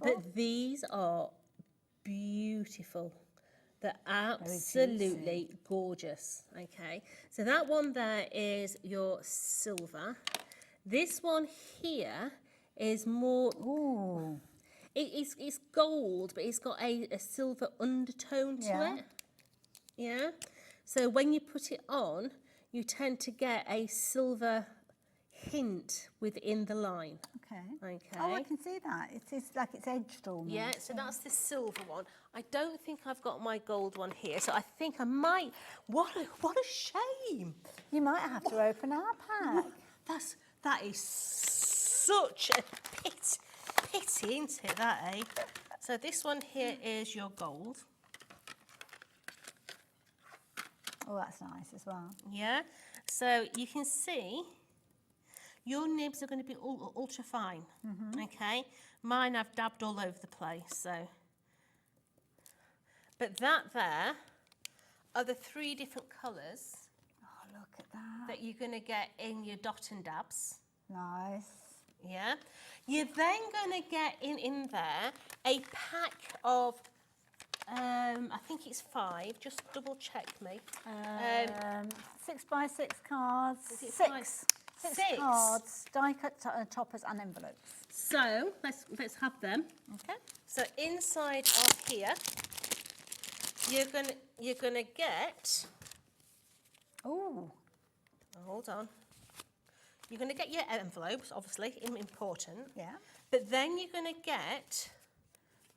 Wonderful. But these are beautiful. They're absolutely gorgeous, okay? So that one there is your silver. This one here is more... Ooh. It's gold, but it's got a silver undertone to it. Yeah? So when you put it on, you tend to get a silver hint within the line. Okay. Okay. Oh, I can see that. It's like it's edged almost. Yeah, so that's the silver one. I don't think I've got my gold one here, so I think I might. What a shame. You might have to open our pack. That is such a pity, isn't it, that, eh? So this one here is your gold. Oh, that's nice as well. Yeah, so you can see your nibs are going to be ultra fine, okay? Mine I've dabbed all over the place, so. But that there are the 3 different colours. Oh, look at that. That you're going to get in your dot and dabs. Nice. Yeah. You're then going to get in there a pack of, I think it's 5. Just double check me. 6x6 cards. Is it 6. 6 cards, die cut toppers and envelopes. So let's have them. Okay. So inside of here, you're gonna get. Oh. Hold on. You're gonna get your envelopes, obviously, important. Yeah. But then you're gonna get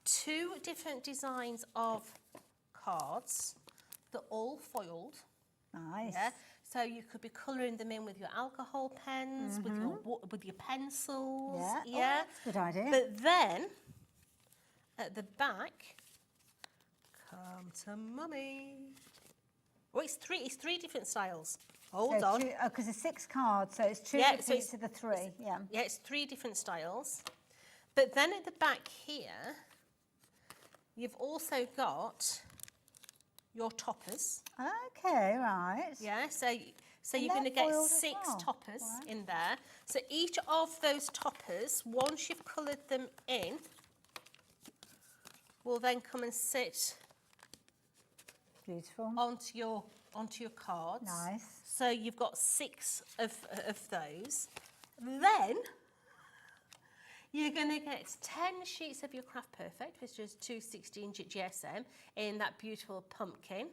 2 different designs of cards. They're all foiled. Nice. Yeah. So you could be colouring them in with your alcohol pens, with your pencils. Yeah. Yeah. Oh, that's a good idea. But then at the back, come to mummy. Oh, it's 3 different styles. Hold on. Because it's 6 cards, so it's 2 Yeah, different to the 3. Yeah. Yeah, it's 3 different styles. But then at the back here, you've also got your toppers. Okay, right. Yeah, so And you're going to they're get foiled as 6 well. toppers Right. in there. So each of those toppers, once you've coloured them in, will then come and sit Beautiful. onto your cards. Nice. So you've got 6 of those. Then you're going to get 10 sheets of your Craft Perfect, which is 216 GSM in that beautiful pumpkin,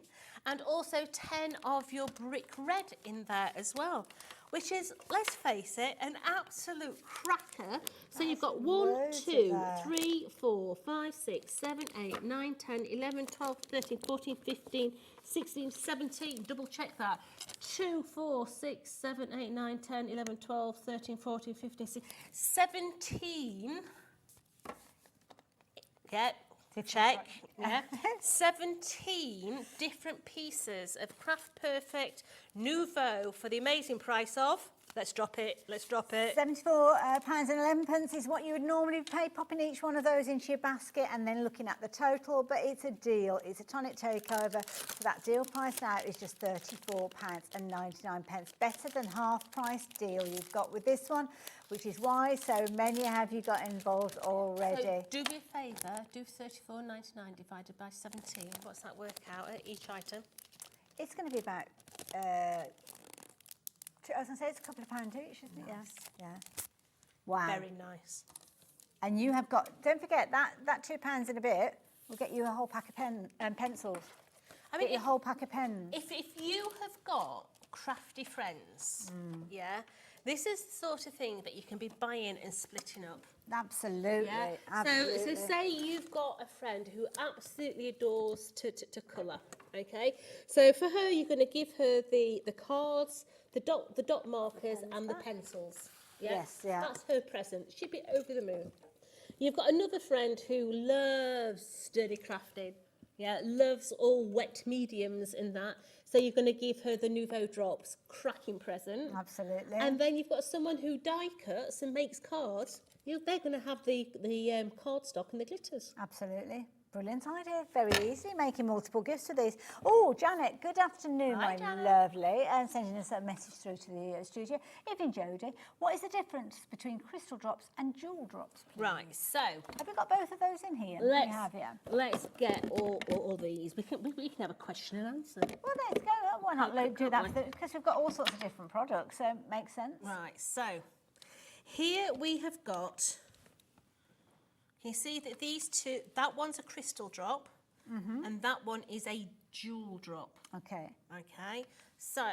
and also 10 of your Brick Red in there as well, which is, let's face it, an absolute cracker. So you've got 1, loads of 2, there. 3, 4, 5, 6, 7, 8, 9, 10, 11, 12, 13, 14, 15, 16, 17, double check that. 2, 4, 6, 7, 8, 9, 10, 11, 12, 13, 14, 15, 16, 17. Yeah, check. Yeah. 17 different pieces of Craft Perfect Nouveau for the amazing price of, let's drop it. £74 and 11 pence is what you would normally pay, popping each one of those into your basket and then looking at the total, but it's a deal. It's a Tonic Takeover. So that deal price now is just £34 and 99 pence. Better than half price deal you've got with this one, which is why so many have you got involved already. So do me a favour, do £34.99 divided by 17. What's that work out at each item? It's going to be about, I was going to say it's a couple of pounds each, isn't it? Nice. Yeah. Wow. Very nice. And you have got, don't forget, that £2 and a bit will get you a whole pack of pencils. I mean, get your whole pack of pens. If you have got crafty friends, yeah, this is the sort of thing that you can be buying and splitting up. Absolutely. Yeah. Absolutely. So say you've got a friend who absolutely adores to colour. Okay. So for her, you're going to give her the cards, the dot markers, and the pencils. Yeah? Yes, yeah. That's her present. She'd be over the moon. You've got another friend who loves sturdy crafting. Yeah, loves all wet mediums in that. So you're going to give her the Nouveau Drops, cracking present. Absolutely. And then you've got someone who die cuts and makes cards. They're going to have the cardstock and the glitters. Absolutely. Brilliant idea. Very easy, making multiple gifts with these. Oh, Janet, good afternoon, Hi, my Janet. lovely. And sending us a message through to the studio. Evening, Jodie. What is the difference between crystal drops and jewel drops, please? Right, so Have we got both of those in here? let's We have, yeah. let's get all these. We can have a question and answer. Well, let's go. Why not do that? Because we've got all sorts of different products, so it makes sense. Right, so here we have got. You see that these two, that one's a crystal drop, and that one is a jewel drop. Okay. Okay, so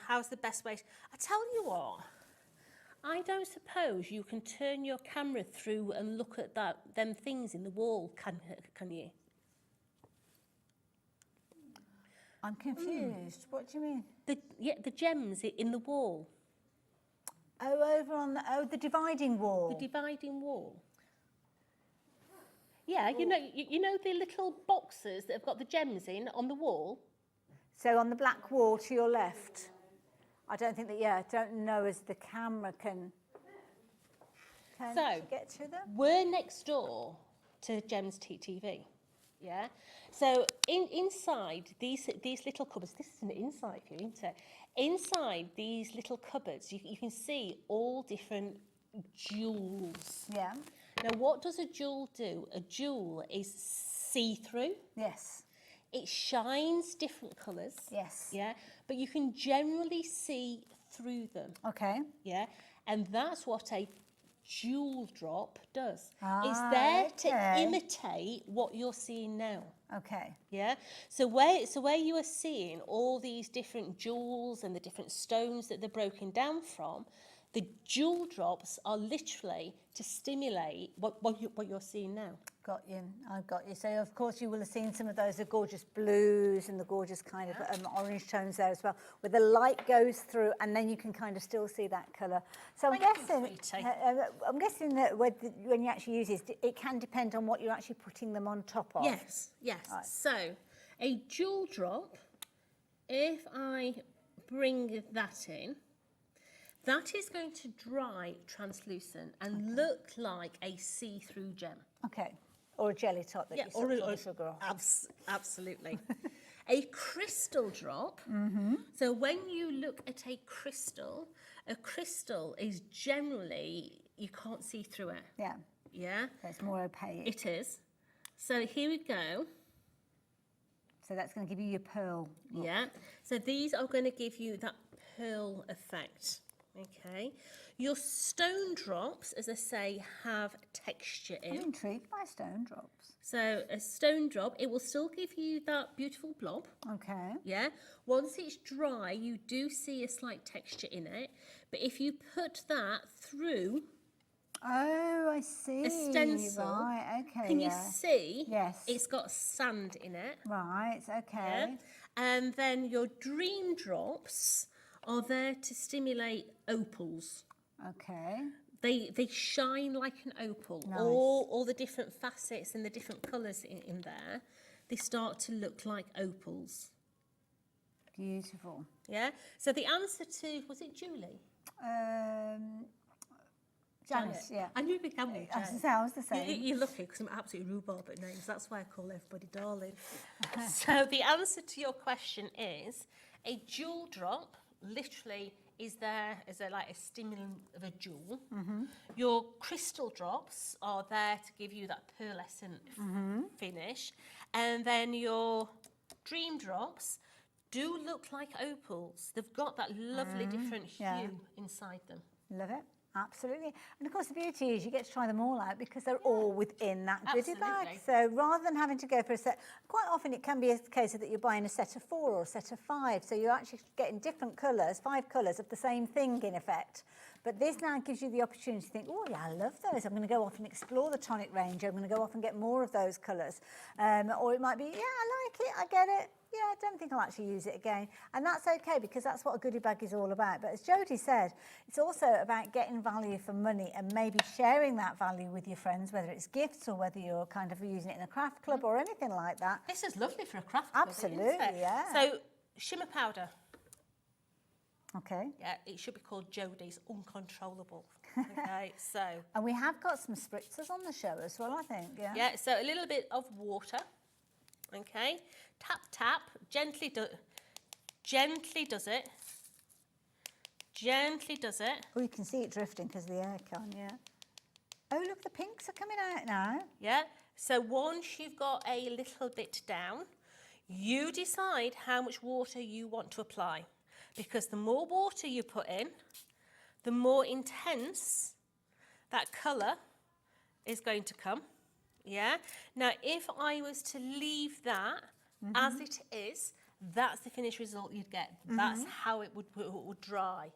how's the best way? I tell you what, I don't suppose you can turn your camera through and look at them things in the wall, can you? I'm confused. What do you mean? The gems in the wall. Oh, over on the dividing wall. The dividing wall. Yeah, you know the little boxes that have got the gems in on the wall? So on the black wall to your left. I don't think that, I don't know as the camera can So, get to them. We're next door to Gems TTV. Yeah. So inside these little cupboards, this is an inside view, isn't it? Inside these little cupboards, you can see all different jewels. Yeah. Now, what does a jewel do? A jewel is see-through. Yes. It shines different colours. Yes. Yeah. But you can generally see through them. Okay. Yeah. And that's what a jewel drop does. Ah, It's there okay. to imitate what you're seeing now. Okay. Yeah. So where you are seeing all these different jewels and the different stones that they're broken down from, the jewel drops are literally to stimulate what you're seeing now. Got you. I've got you. So, of course, you will have seen some of those, the gorgeous blues and the gorgeous kind of orange tones there as well, where the light goes through and then you can kind of still see that colour. So I'm guessing that when you actually use this, it can depend on what you're actually putting them on top of. Yes, yes. Right. So a jewel drop, if I bring that in, that is going to dry translucent and look like a see-through gem. Okay. Or a jelly top that you suck all the sugar off. Absolutely. A crystal drop. So when you look at a crystal is generally, you can't see through it. Yeah. Yeah. So it's more opaque. It is. So here we go. So that's going to give you your pearl look. Yeah. So these are going to give you that pearl effect. Okay. Your stone drops, as I say, have texture in. I'm intrigued by stone drops. So a stone drop, it will still give you that beautiful blob. Okay. Yeah. Once it's dry, you do see a slight texture in it. But if you put that through... Oh, I see. A stencil. Right, okay. Can you see? Yes. It's got sand in it. Right, okay. Yeah? And then your dream drops are there to stimulate opals. Okay. They shine like an opal. Nice. All the different facets and the different colours in there, they start to look like opals. Beautiful. Yeah? So the answer to, was it Julie? Janice, yeah. I knew it began with Jen. I was the same. You're lucky because I'm absolutely rhubarb at names. That's why I call everybody darling. So the answer to your question is a jewel drop literally is there as like a stimulant of a jewel. Your crystal drops are there to give you that pearlescent finish. And then your dream drops do look like opals. They've got that lovely different hue inside them. Love it. Absolutely. And of course the beauty is you get to try them all out because they're all within that goodie bag. So rather than having to go for a set, quite often it can be a case that you're buying a set of 4 or a set of 5. So you're actually getting different colours, 5 colours of the same thing in effect. But this now gives you the opportunity to think, oh yeah, I love those. I'm going to go off and explore the Tonic range. I'm going to go off and get more of those colours. Or it might be, yeah, I like it, I get it. Yeah, I don't think I'll actually use it again. And that's okay because that's what a goodie bag is all about. But as Jodie said, it's also about getting value for money and maybe sharing that value with your friends, whether it's gifts or whether you're kind of using it in a craft club or anything like that. This is lovely for a craft club, Absolutely, isn't it? yeah. So shimmer powder. Okay. Yeah, it should be called Jodie's Uncontrollable. Okay, so. And we have got some spritzers on the show as well, I think, yeah? Yeah, so a little bit of water. Okay, tap, tap, gently does it. Gently does it. Oh, you can see it drifting because the air can, yeah. Oh, look, the pinks are coming out now. Yeah, so once you've got a little bit down, you decide how much water you want to apply. Because the more water you put in, the more intense that colour is going to come. Yeah. Now, if I was to leave that as it is, that's the finished result you'd get. That's how it would dry.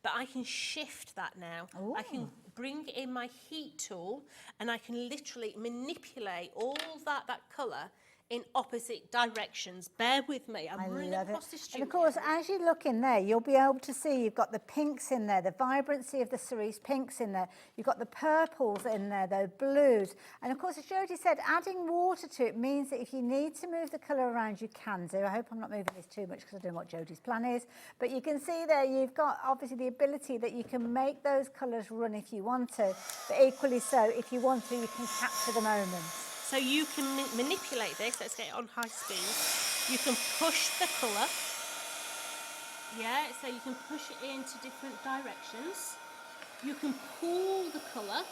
But I can shift that now. Ooh. I can bring in my heat tool and I can literally manipulate all that colour in opposite directions. Bear with me. I'm running across the studio. And of course, as you look in there, you'll be able to see you've got the pinks in there, the vibrancy of the cerise pinks in there. You've got the purples in there, the blues. And of course, as Jodie said, adding water to it means that if you need to move the colour around, you can do. I hope I'm not moving this too much because I don't know what Jodie's plan is. But you can see there, you've got obviously the ability that you can make those colours run if you want to. But equally so, if you want to, you can capture the moment. So you can manipulate this. Let's get it on high speed. You can push the colour. Yeah, so you can push it into different directions. You can pull the colour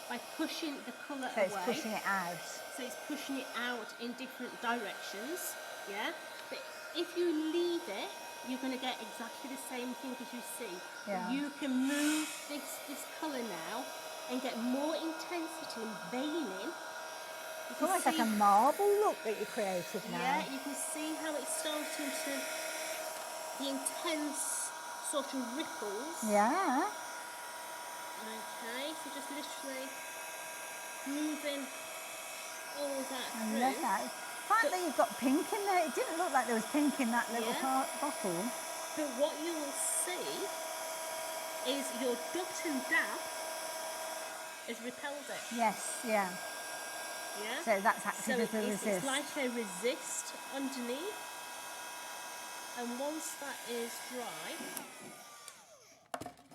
by pushing the colour away. So it's pushing it out. So it's pushing it out in different directions, yeah? But if you leave it, you're going to get exactly the same thing as you see. Yeah. You can move this colour now and get more intensity and veining. It's almost like a marble look that you created now. Yeah, you can see how it's starting to, the intense sort of ripples. Yeah. Okay, so just literally moving all that I through. love that. The fact that you've got pink in there, it didn't look like there was pink in that little bottle. But what you will see is your dot and dab has repelled it. Yes, yeah. Yeah? So that's acted as a resist. It's like a resist underneath. And once that is dry,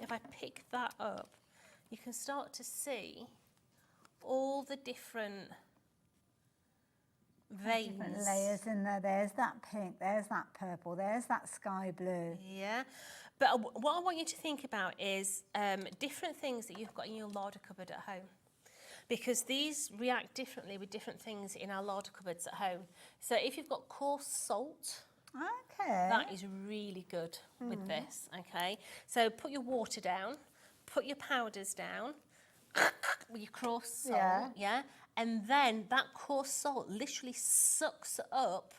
if I pick that up, you can start to see all the different veins. Different layers in there. There's that pink, there's that purple, there's that sky blue. Yeah. But what I want you to think about is different things that you've got in your larder cupboard at home. Because these react differently with different things in our larder cupboards at home. So if you've got coarse salt, okay, that is really good with this, okay? So put your water down, put your powders down, with your coarse salt, yeah? And then that coarse salt literally sucks up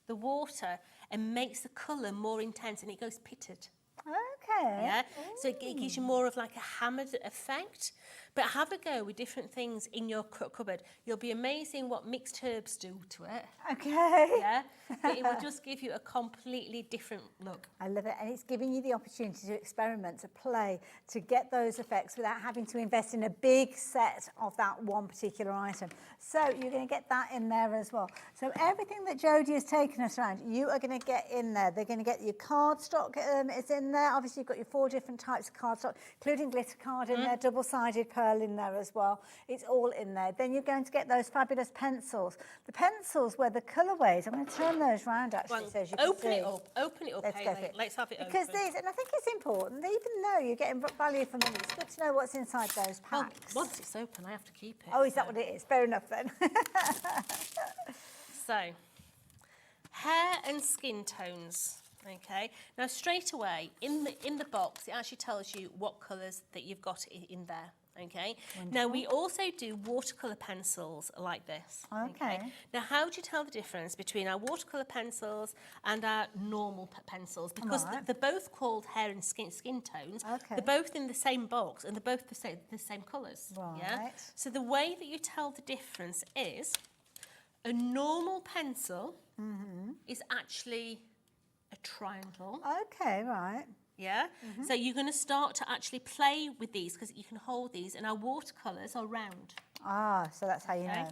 the water and makes the colour more intense, and it goes pitted. Okay. Yeah, so it gives you more of like a hammered effect. But have a go with different things in your cupboard. You'll be amazing what mixed herbs do to it. Okay. Yeah, but it will just give you a completely different look. I love it, and it's giving you the opportunity to experiment, to play, to get those effects without having to invest in a big set of that one particular item. So you're going to get that in there as well. So everything that Jodie has taken us around, you are going to get in there. They're going to get your cardstock is in there. Obviously, you've got your 4 different types of cardstock, including glitter card in there, double-sided pearl in there as well. It's all in there. Then you're going to get those fabulous pencils. The pencils where the colourways, I'm going to turn those round actually so as you can see. Open it up, Let's go for it. Let's have it because open. these, and I think it's important, even though you're getting value from them, it's good to know what's inside those packs. Well, once it's open, I have to keep it. Oh, is that what it is? Fair enough then. So, hair and skin tones. Okay. Now, straight away in the box, it actually tells you what colours that you've got in there. Okay. Wonderful. Now we also do watercolour pencils like this. Okay. Now, how do you tell the difference between our watercolour pencils and our normal pencils? Because they're both called hair and skin tones. Okay. They're both in the same box and they're both the same colours. Right. Yeah. So the way that you tell the difference is a normal pencil is actually a triangle. Okay, right. Yeah, so you're going to start to actually play with these because you can hold these, and our watercolours are round. Ah, so that's how you know.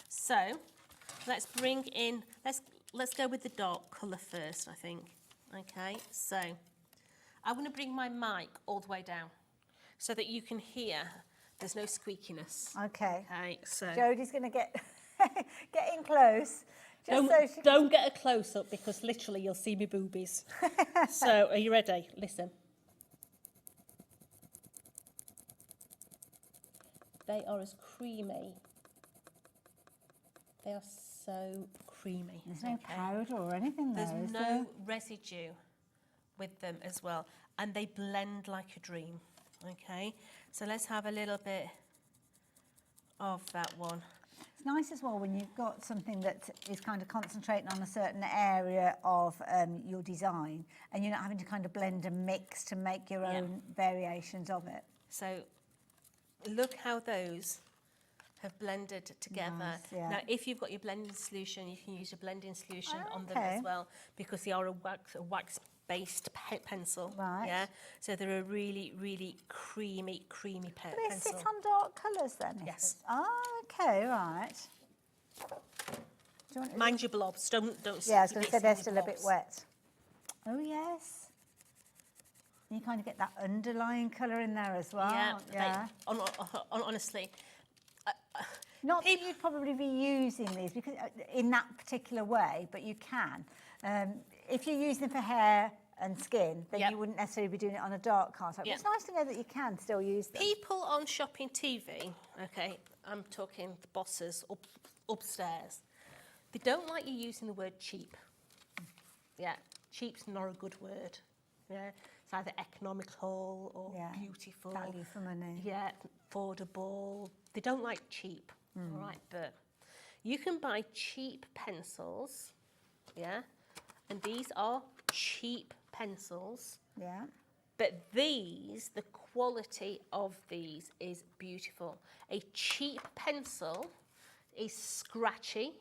So let's bring in, let's go with the dark colour first, I think. Okay, so I'm going to bring my mic all the way down so that you can hear there's no squeakiness. Okay. Okay, so Jodie's going to get in close. Don't get a close-up because literally you'll see me boobies. So, are you ready? Listen. They are as creamy. They are so creamy. There's no powder or anything there, There's is no there? residue with them as well. And they blend like a dream. Okay? So, let's have a little bit of that one. It's nice as well when you've got something that is kind of concentrating on a certain area of your design and you're not having to kind of blend and mix to make your own variations of it. So look how those have blended together. Nice, yeah. Now, if you've got your blending solution, you can use your blending solution on them Okay. as well because they are a wax-based pencil. Right. Yeah. So they're a really, really creamy Do they pencil. sit on dark colours then? Yes. Oh, okay, right. Do you want Mind your blobs. Don't. Yeah, I was going to mix say they're any still a bit blobs. wet. Oh, yes. And you kind of get that underlying colour in there as well. Yeah. Yeah. Honestly, Not that you'd probably be using these because in that particular way, but you can. If you're using them for hair and skin, then you wouldn't necessarily be doing it on a dark card type. It's nice to know that you can still use them. People on shopping TV, okay, I'm talking the bosses upstairs, they don't like you using the word cheap. Yeah, cheap's not a good word. Yeah, it's either economical or beautiful. Value for money. Yeah, affordable. They don't like cheap, all right? But you can buy cheap pencils, yeah? And these are cheap pencils. Yeah. But these, the quality of these is beautiful. A cheap pencil is scratchy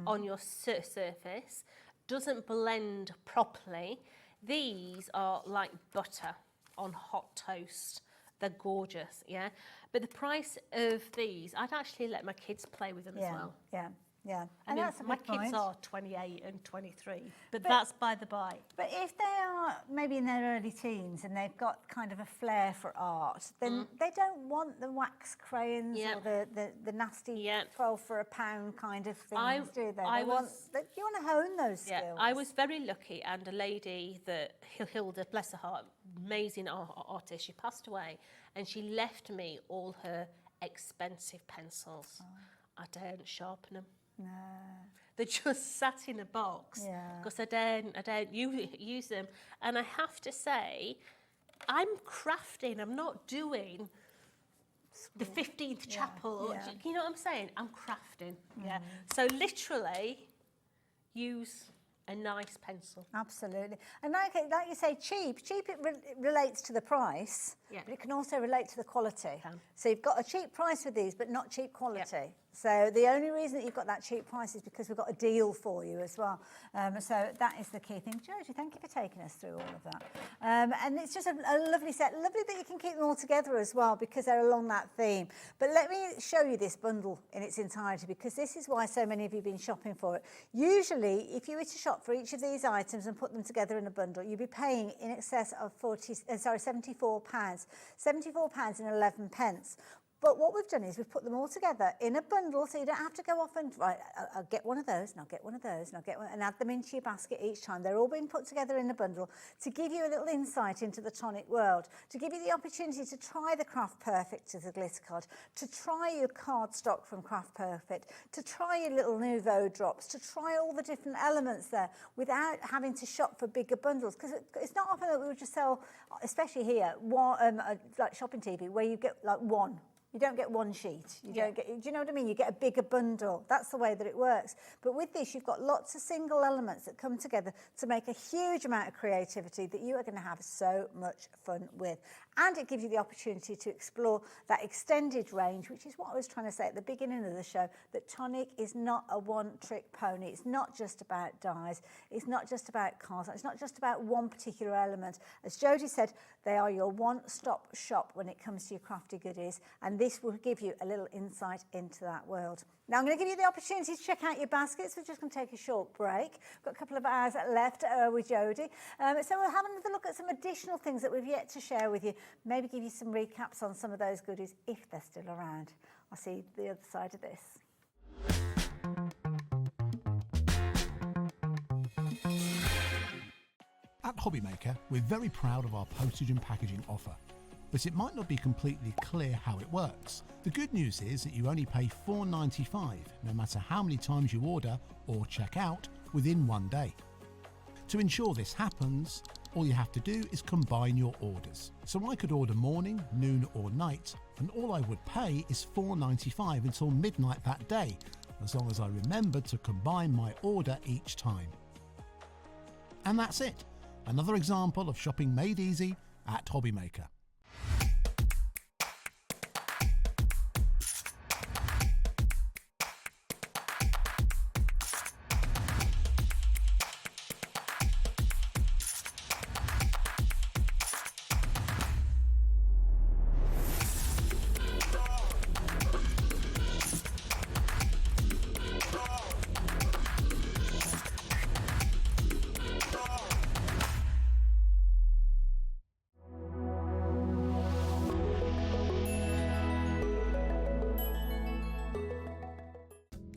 on your surface, doesn't blend properly. These are like butter on hot toast. They're gorgeous, yeah? But the price of these, I'd actually let my kids play with them as well. Yeah. I mean, that's a my good kids point. are 28 and 23, but that's by the by. But if they are maybe in their early teens and they've got kind of a flair for art, then they don't want the wax crayons or the nasty 12 for a pound kind of things, do they? You want to hone those skills. I was very lucky, and a lady that Hilda, bless her heart, amazing artist, she passed away, and she left me all her expensive pencils. I don't sharpen them. No. They just sat in a box because I don't use them. And I have to say, I'm crafting. I'm not doing the 15th chapel. You know what I'm saying? I'm crafting. Yeah. So literally, use a nice pencil. Absolutely. And like you say, cheap it relates to the price, but it can also relate to the quality. So you've got a cheap price with these, but not cheap quality. So the only reason that you've got that cheap price is because we've got a deal for you as well. So that is the key thing. Jodie, thank you for taking us through all of that. And it's just a lovely set. Lovely that you can keep them all together as well because they're along that theme. But let me show you this bundle in its entirety because this is why so many of you have been shopping for it. Usually, if you were to shop for each of these items and put them together in a bundle, you'd be paying in excess of £74. £74.11. But what we've done is we've put them all together in a bundle so you don't have to go off and, right, I'll get one of those and I'll get one of those and I'll get one and add them into your basket each time. They're all being put together in a bundle to give you a little insight into the Tonic world, to give you the opportunity to try the Craft Perfect as a glitter card, to try your cardstock from Craft Perfect, to try your little Nouveau drops, to try all the different elements there without having to shop for bigger bundles. Because it's not often that we would just sell, especially here, like shopping TV, where you get like one. You don't get one sheet. You don't get. Do you know what I mean? You get a bigger bundle. That's the way that it works. But with this, you've got lots of single elements that come together to make a huge amount of creativity that you are going to have so much fun with. And it gives you the opportunity to explore that extended range, which is what I was trying to say at the beginning of the show, that Tonic is not a one-trick pony. It's not just about dyes. It's not just about cars. It's not just about one particular element. As Jodie said, they are your one-stop shop when it comes to your crafty goodies, and this will give you a little insight into that world. Now, I'm going to give you the opportunity to check out your baskets. We're just going to take a short break. We've got a couple of hours left with Jodie. So we'll have another look at some additional things that we've yet to share with you. Maybe give you some recaps on some of those goodies if they're still around. I'll see you the other side of this. At Hobbymaker, we're very proud of our postage and packaging offer. But it might not be completely clear how it works. The good news is that you only pay $4.95 no matter how many times you order or check out within one day. To ensure this happens, all you have to do is combine your orders. So I could order morning, noon or night, and all I would pay is $4.95 until midnight that day, as long as I remembered to combine my order each time. And that's it. Another example of shopping made easy at Hobbymaker.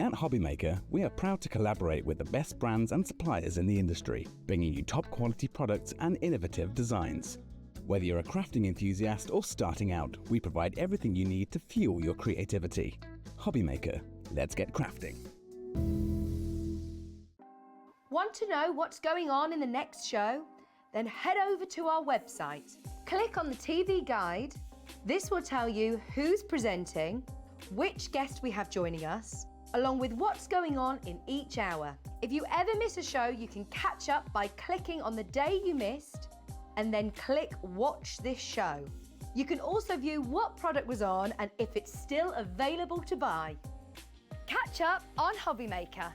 At Hobbymaker, we are proud to collaborate with the best brands and suppliers in the industry, bringing you top quality products and innovative designs. Whether you're a crafting enthusiast or starting out, we provide everything you need to fuel your creativity. Hobbymaker, let's get crafting. Want to know what's going on in the next show? Then head over to our website. Click on the TV guide. This will tell you who's presenting, which guest we have joining us, along with what's going on in each hour. If you ever miss a show, you can catch up by clicking on the day you missed and then click Watch This Show. You can also view what product was on and if it's still available to buy. Catch up on Hobbymaker.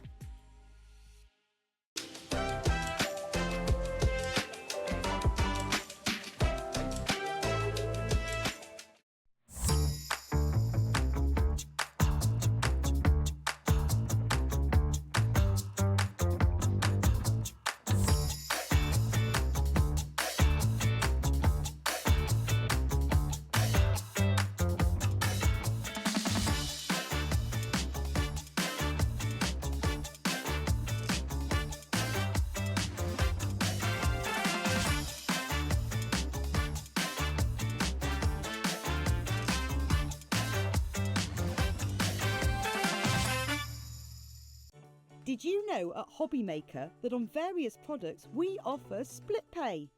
Did you know at Hobbymaker that on various products we offer split pay?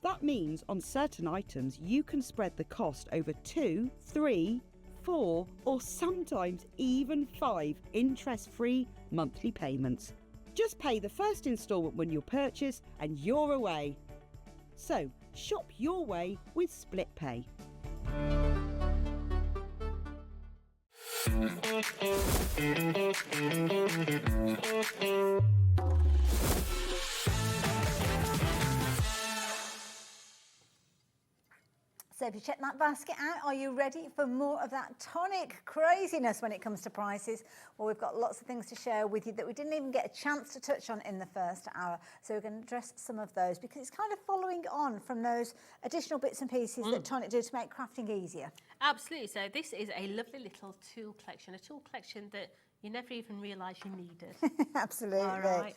That means on certain items you can spread the cost over 2, 3, 4 or sometimes even 5 interest-free monthly payments. Just pay the first instalment when you purchase and you're away. So shop your way with split pay. So if you check that basket out, are you ready for more of that Tonic craziness when it comes to prices? Well, we've got lots of things to share with you that we didn't even get a chance to touch on in the first hour. So we're going to address some of those because it's kind of following on from those additional bits and pieces that Tonic do to make crafting easier. Absolutely. So this is a lovely little tool collection, that you never even realised you needed. Absolutely. All right.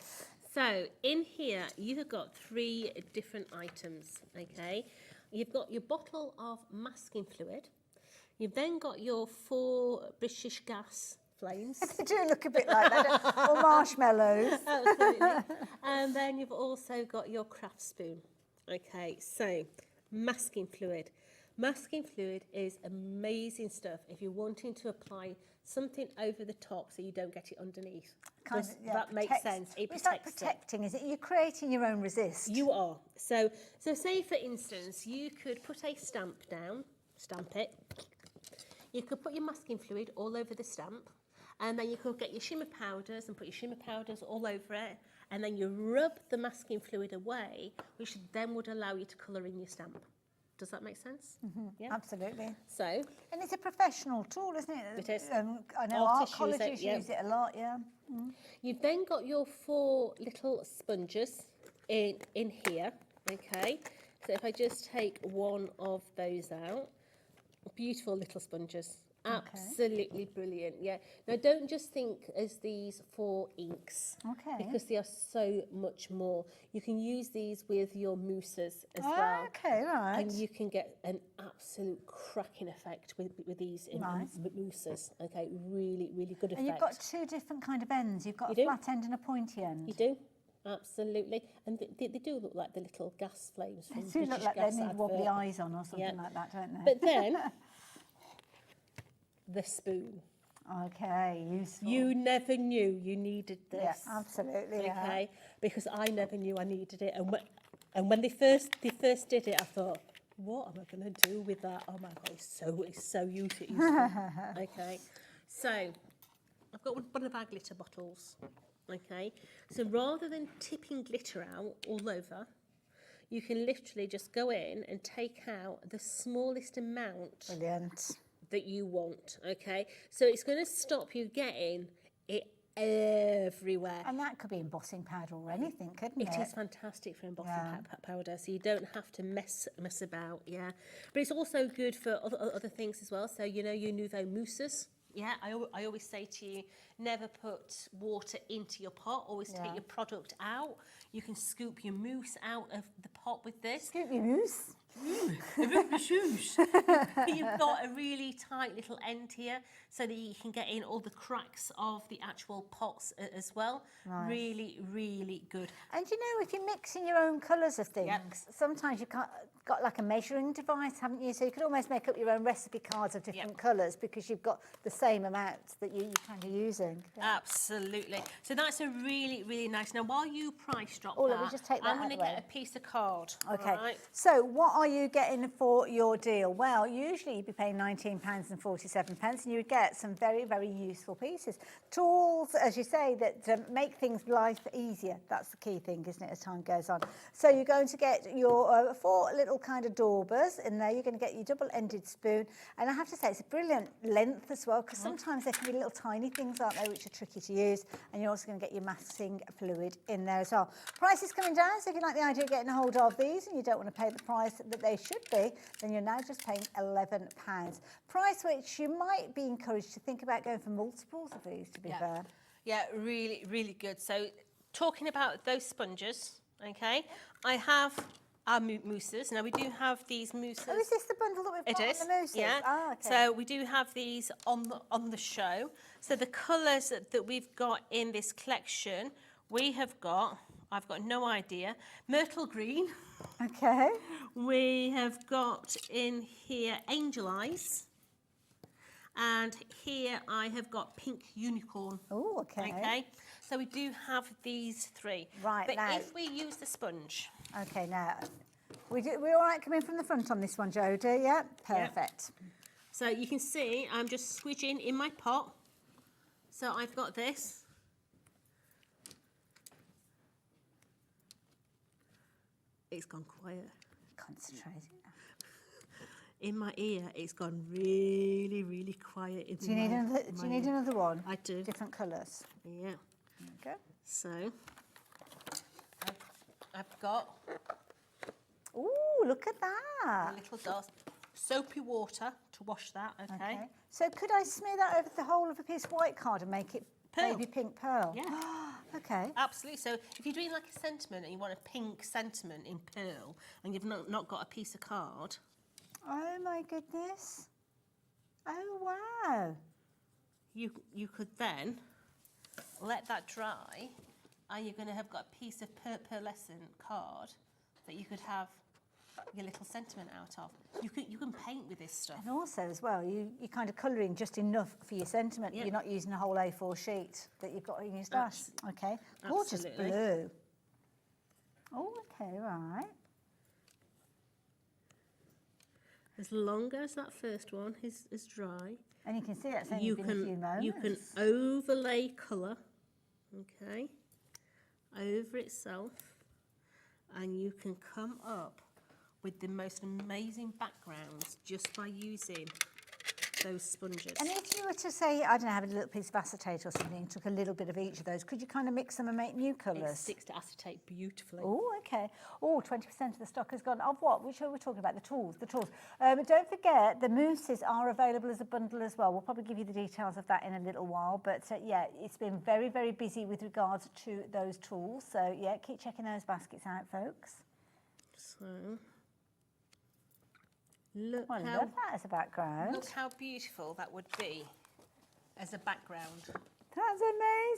So in here, you've got 3 different items, okay? You've got your bottle of masking fluid. You've then got your 4 British gas flames. They do look a bit like that, or marshmallows. Absolutely. And then you've also got your craft spoon. Okay, so masking fluid. Masking fluid is amazing stuff if you're wanting to apply something over the top so you don't get it underneath. Does that make sense? It's like protecting, is it? You're creating your own resist. You are. So say for instance, you could put a stamp down, stamp it. You could put your masking fluid all over the stamp, and then you could get your shimmer powders and put your shimmer powders all over it, and then you rub the masking fluid away, which then would allow you to colour in your stamp. Does that make sense? Yeah. Absolutely. So, and it's a professional tool, isn't it? It is. I know art colleges use it a lot, yeah. You've then got your 4 little sponges in here, okay? So if I just take one of those out, beautiful little sponges. Absolutely brilliant, yeah. Now, don't just think as these 4 inks, because they are so much more. You can use these with your mousses as well. Okay, right. And you can get an absolute cracking effect with these mousses. Okay, really, really good effect. And you've got 2 different kind of ends. You've got a flat end and a pointy end. You do. Absolutely. And they do look like the little gas flames from They do look like they need wobbly eyes on or something like that, don't they? But then, the spoon. Okay, useful. You never knew you needed this. Yeah, absolutely. Okay, because I never knew I needed it. And when they first did it, I thought, what am I going to do with that? Oh my God, it's so useful. Okay, so I've got one of our glitter bottles. Okay, so rather than tipping glitter out all over, you can literally just go in and take out the smallest amount. Brilliant. That you want, okay? So it's going to stop you getting it everywhere. And that could be embossing powder or anything, couldn't it? It is fantastic for embossing powder, so you don't have to mess about, yeah. But it's also good for other things as well. So, you know, your Nouveau mousses, Yeah, I always say to you, never put water into your pot. Always take your product out. You can scoop your mousse out of the pot with this. Scoop your mousse. You've got a really tight little end here so that you can get in all the cracks of the actual pots as well. Nice. Really, really good. And you know, if you're mixing your own colours of things, sometimes you can't got like a measuring device, haven't you? So you could almost make up your own recipe cards of different colours because you've got the same amount that you're kind of using. Absolutely. So that's a really, really nice. Now, while you price drop let me just take that I'm out going the to way. get a piece of card. Okay, Right? so what are you getting for your deal? Well, usually you'd be paying £19.47 and you would get some very, very useful pieces. Tools, as you say, that make things life easier. That's the key thing, isn't it, as time goes on. So you're going to get your 4 little kind of daubers in there. You're going to get your double-ended spoon. And I have to say, it's a brilliant length as well, because sometimes there can be little tiny things, aren't there, which are tricky to use. And you're also going to get your masking fluid in there as well. Price is coming down, so if you like the idea of getting a hold of these and you don't want to pay the price that they should be, then you're now just paying £11. Price which you might be encouraged to think about going for multiples of these, to be fair. Yeah, really, really good. So talking about those sponges, okay, I have our mousses. Now we do have these mousses. Oh, is this the bundle that we've got on the mousses? Yeah. Ah, okay. So we do have these on the show. So the colours that we've got in this collection, we have got, I've got no idea, myrtle green. Okay. We have got in here angel eyes. And here I have got pink unicorn. Oh, okay. Okay. So we do have these 3. Right, but now. if we use the sponge. Okay, now, we're all right coming from the front on this one, Jodie? Yeah? Perfect. Yep. So you can see I'm just squidging in my pot. So I've got this. It's gone quiet. Concentrating. In my ear, it's gone really, really quiet. Do you need another one? I do. Different colours? Yeah. Okay. So I've got Ooh, look at that. a little dust. Soapy water to wash that, okay? So could I smear that over the whole of a piece of white card and make it Pearl. baby pink pearl? Yeah. Okay. Absolutely. So if you're doing like a sentiment and you want a pink sentiment in pearl and you've not got a piece of card. Oh my goodness. Oh wow. You could then let that dry and you're going to have got a piece of pearlescent card that you could have your little sentiment out of. You can paint with this stuff. And also as well, you're kind of colouring just enough for your sentiment. Yep. You're not using a whole A4 sheet that you've got in your stash. Okay. Gorgeous Absolutely. blue. Oh, okay, right. As long as that first one is dry, And you can see that's only been a few moments. you can overlay colour, okay, over itself, and you can come up with the most amazing backgrounds just by using those sponges. And if you were to say, I don't know, have a little piece of acetate or something, and took a little bit of each of those, could you kind of mix them and make new It colours? sticks to acetate beautifully. Oh, okay. Oh, 20% of the stock has gone. Of what? Which are we talking about? The tools. Don't forget, the mousses are available as a bundle as well. We'll probably give you the details of that in a little while. But yeah, it's been very, very busy with regards to those tools. So yeah, keep checking those baskets out, folks. So, look I love that as a background. Look how beautiful that would be as a background. That's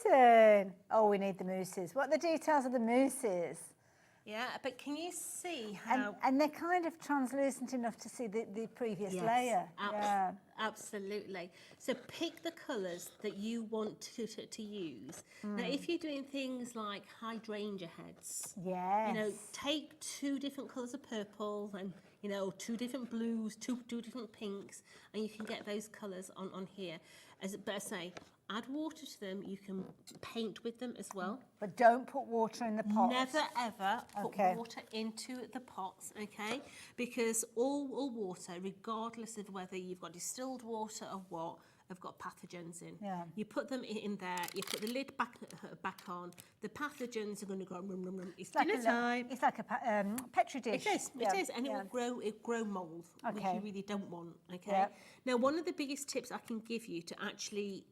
amazing. Oh, we need the mousses. What are the details of the mousses? Yeah, but can you see how... And they're kind of translucent enough to see the previous layer. Yeah. Absolutely. So pick the colours that you want to use. Now, if you're doing things like hydrangea heads, Yes. take 2 different colours of purple and, 2 different blues, two different pinks, and you can get those colours on here. But I say, add water to them. You can paint with them as well. But don't put water in the pot. Never ever put Okay. water into the pots, okay? Because all water, regardless of whether you've got distilled water or what, have got pathogens in. Yeah. You put them in there, you put the lid back on, the pathogens are going to go rum, rum, rum. It's dinner time. It's like a Petri dish. It is, and it will grow mould, which Okay. you really don't want, okay? Yeah. Now, one of the biggest tips I can give you to actually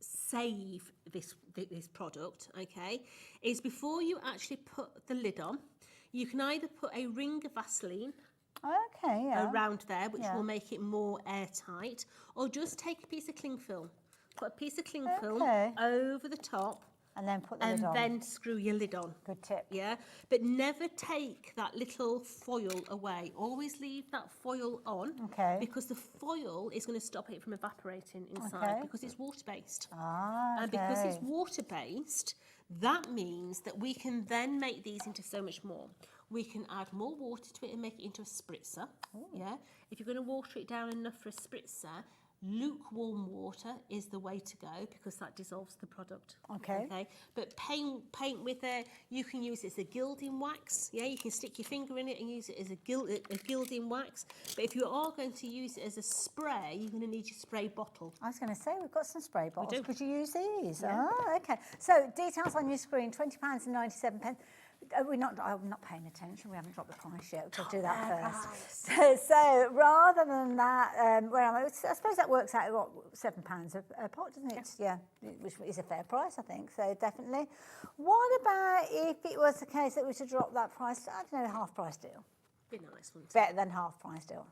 save this product, okay, is before you actually put the lid on, you can either put a ring of Vaseline around there, which will make it more airtight, or just take a piece of cling film. Put a piece of cling film over the top, and then put the lid on. and then screw your lid on. Good tip. Yeah, but never take that little foil away. Always leave that foil on, because the foil is going to stop it from evaporating inside, because it's water-based. And because it's water-based, that means that we can then make these into so much more. We can add more water to it and make it into a spritzer. Yeah, if you're going to water it down enough for a spritzer, lukewarm water is the way to go, because that dissolves the product. Okay. But paint with it. You can use it as a gilding wax. Yeah, you can stick your finger in it and use it as a gilding wax. But if you are going to use it as a spray, you're going to need your spray bottle. I was going to say, we've got some spray bottles. do. Could you use these? Yeah. Oh, okay. So details on your screen: £20.97. I'm not paying attention. We haven't dropped the price yet. We'll do that first. So rather than that, where am I? I suppose that works out at £7 a pot, doesn't it? Yeah, which is a fair price, I think. So definitely. What about if it was the case that we should drop that price? I don't know, half price deal. Be nice, wouldn't it? Better than half price deal.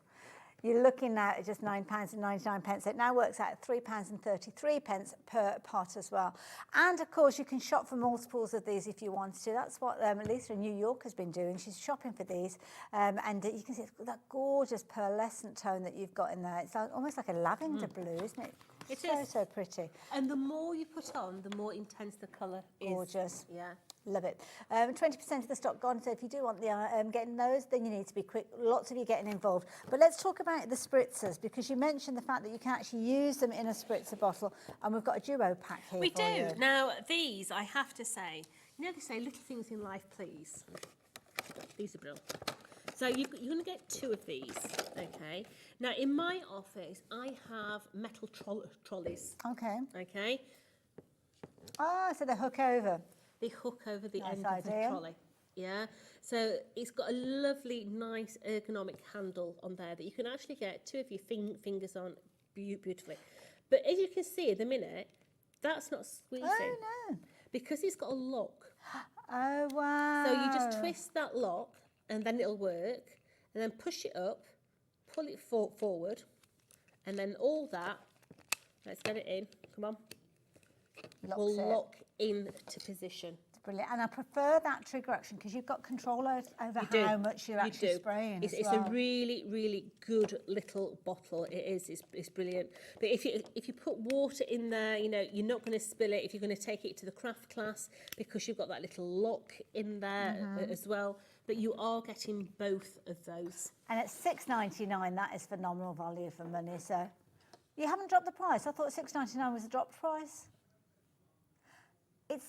You're looking now at just £9.99. It now works out at £3.33 per pot as well. And of course, you can shop for multiples of these if you want to. That's what Lisa in New York has been doing. She's shopping for these, and you can see it's got that gorgeous pearlescent tone that you've got in there. It's almost like a lavender blue, isn't it? It is so pretty. And the more you put on, the more intense the colour is. Gorgeous. Yeah. Love it. 20% of the stock gone, so if you do want the getting those, then you need to be quick. Lots of you getting involved. But let's talk about the spritzers, because you mentioned the fact that you can actually use them in a spritzer bottle, and we've got a duo pack here. We for do. you. Now, these, I have to say, you know they say little things in life, please. These are brilliant. So you're going to get 2 of these, okay? Now, in my office, I have metal trolleys. Okay? Ah, so they hook over. They hook over the Nice end idea. of the trolley. Yeah, so it's got a lovely, nice ergonomic handle on there that you can actually get 2 of your fingers on beautifully. But as you can see at the minute, that's not squeezing. Oh, no. Because it's got a lock. Oh, wow. So you just twist that lock and then it'll work. And then push it up, pull it forward. And then all that, let's get it in, come on. Will lock into position. It's brilliant. And I prefer that trigger action because you've got control over how much you're actually spraying. It's a really, really good little bottle. It is. It's brilliant. But if you put water in there, you know, you're not going to spill it if you're going to take it to the craft class, because you've got that little lock in there as well. But you are getting both of those. And at $6.99, that is phenomenal value for money. So you haven't dropped the price. I thought $6.99 was a dropped price. It's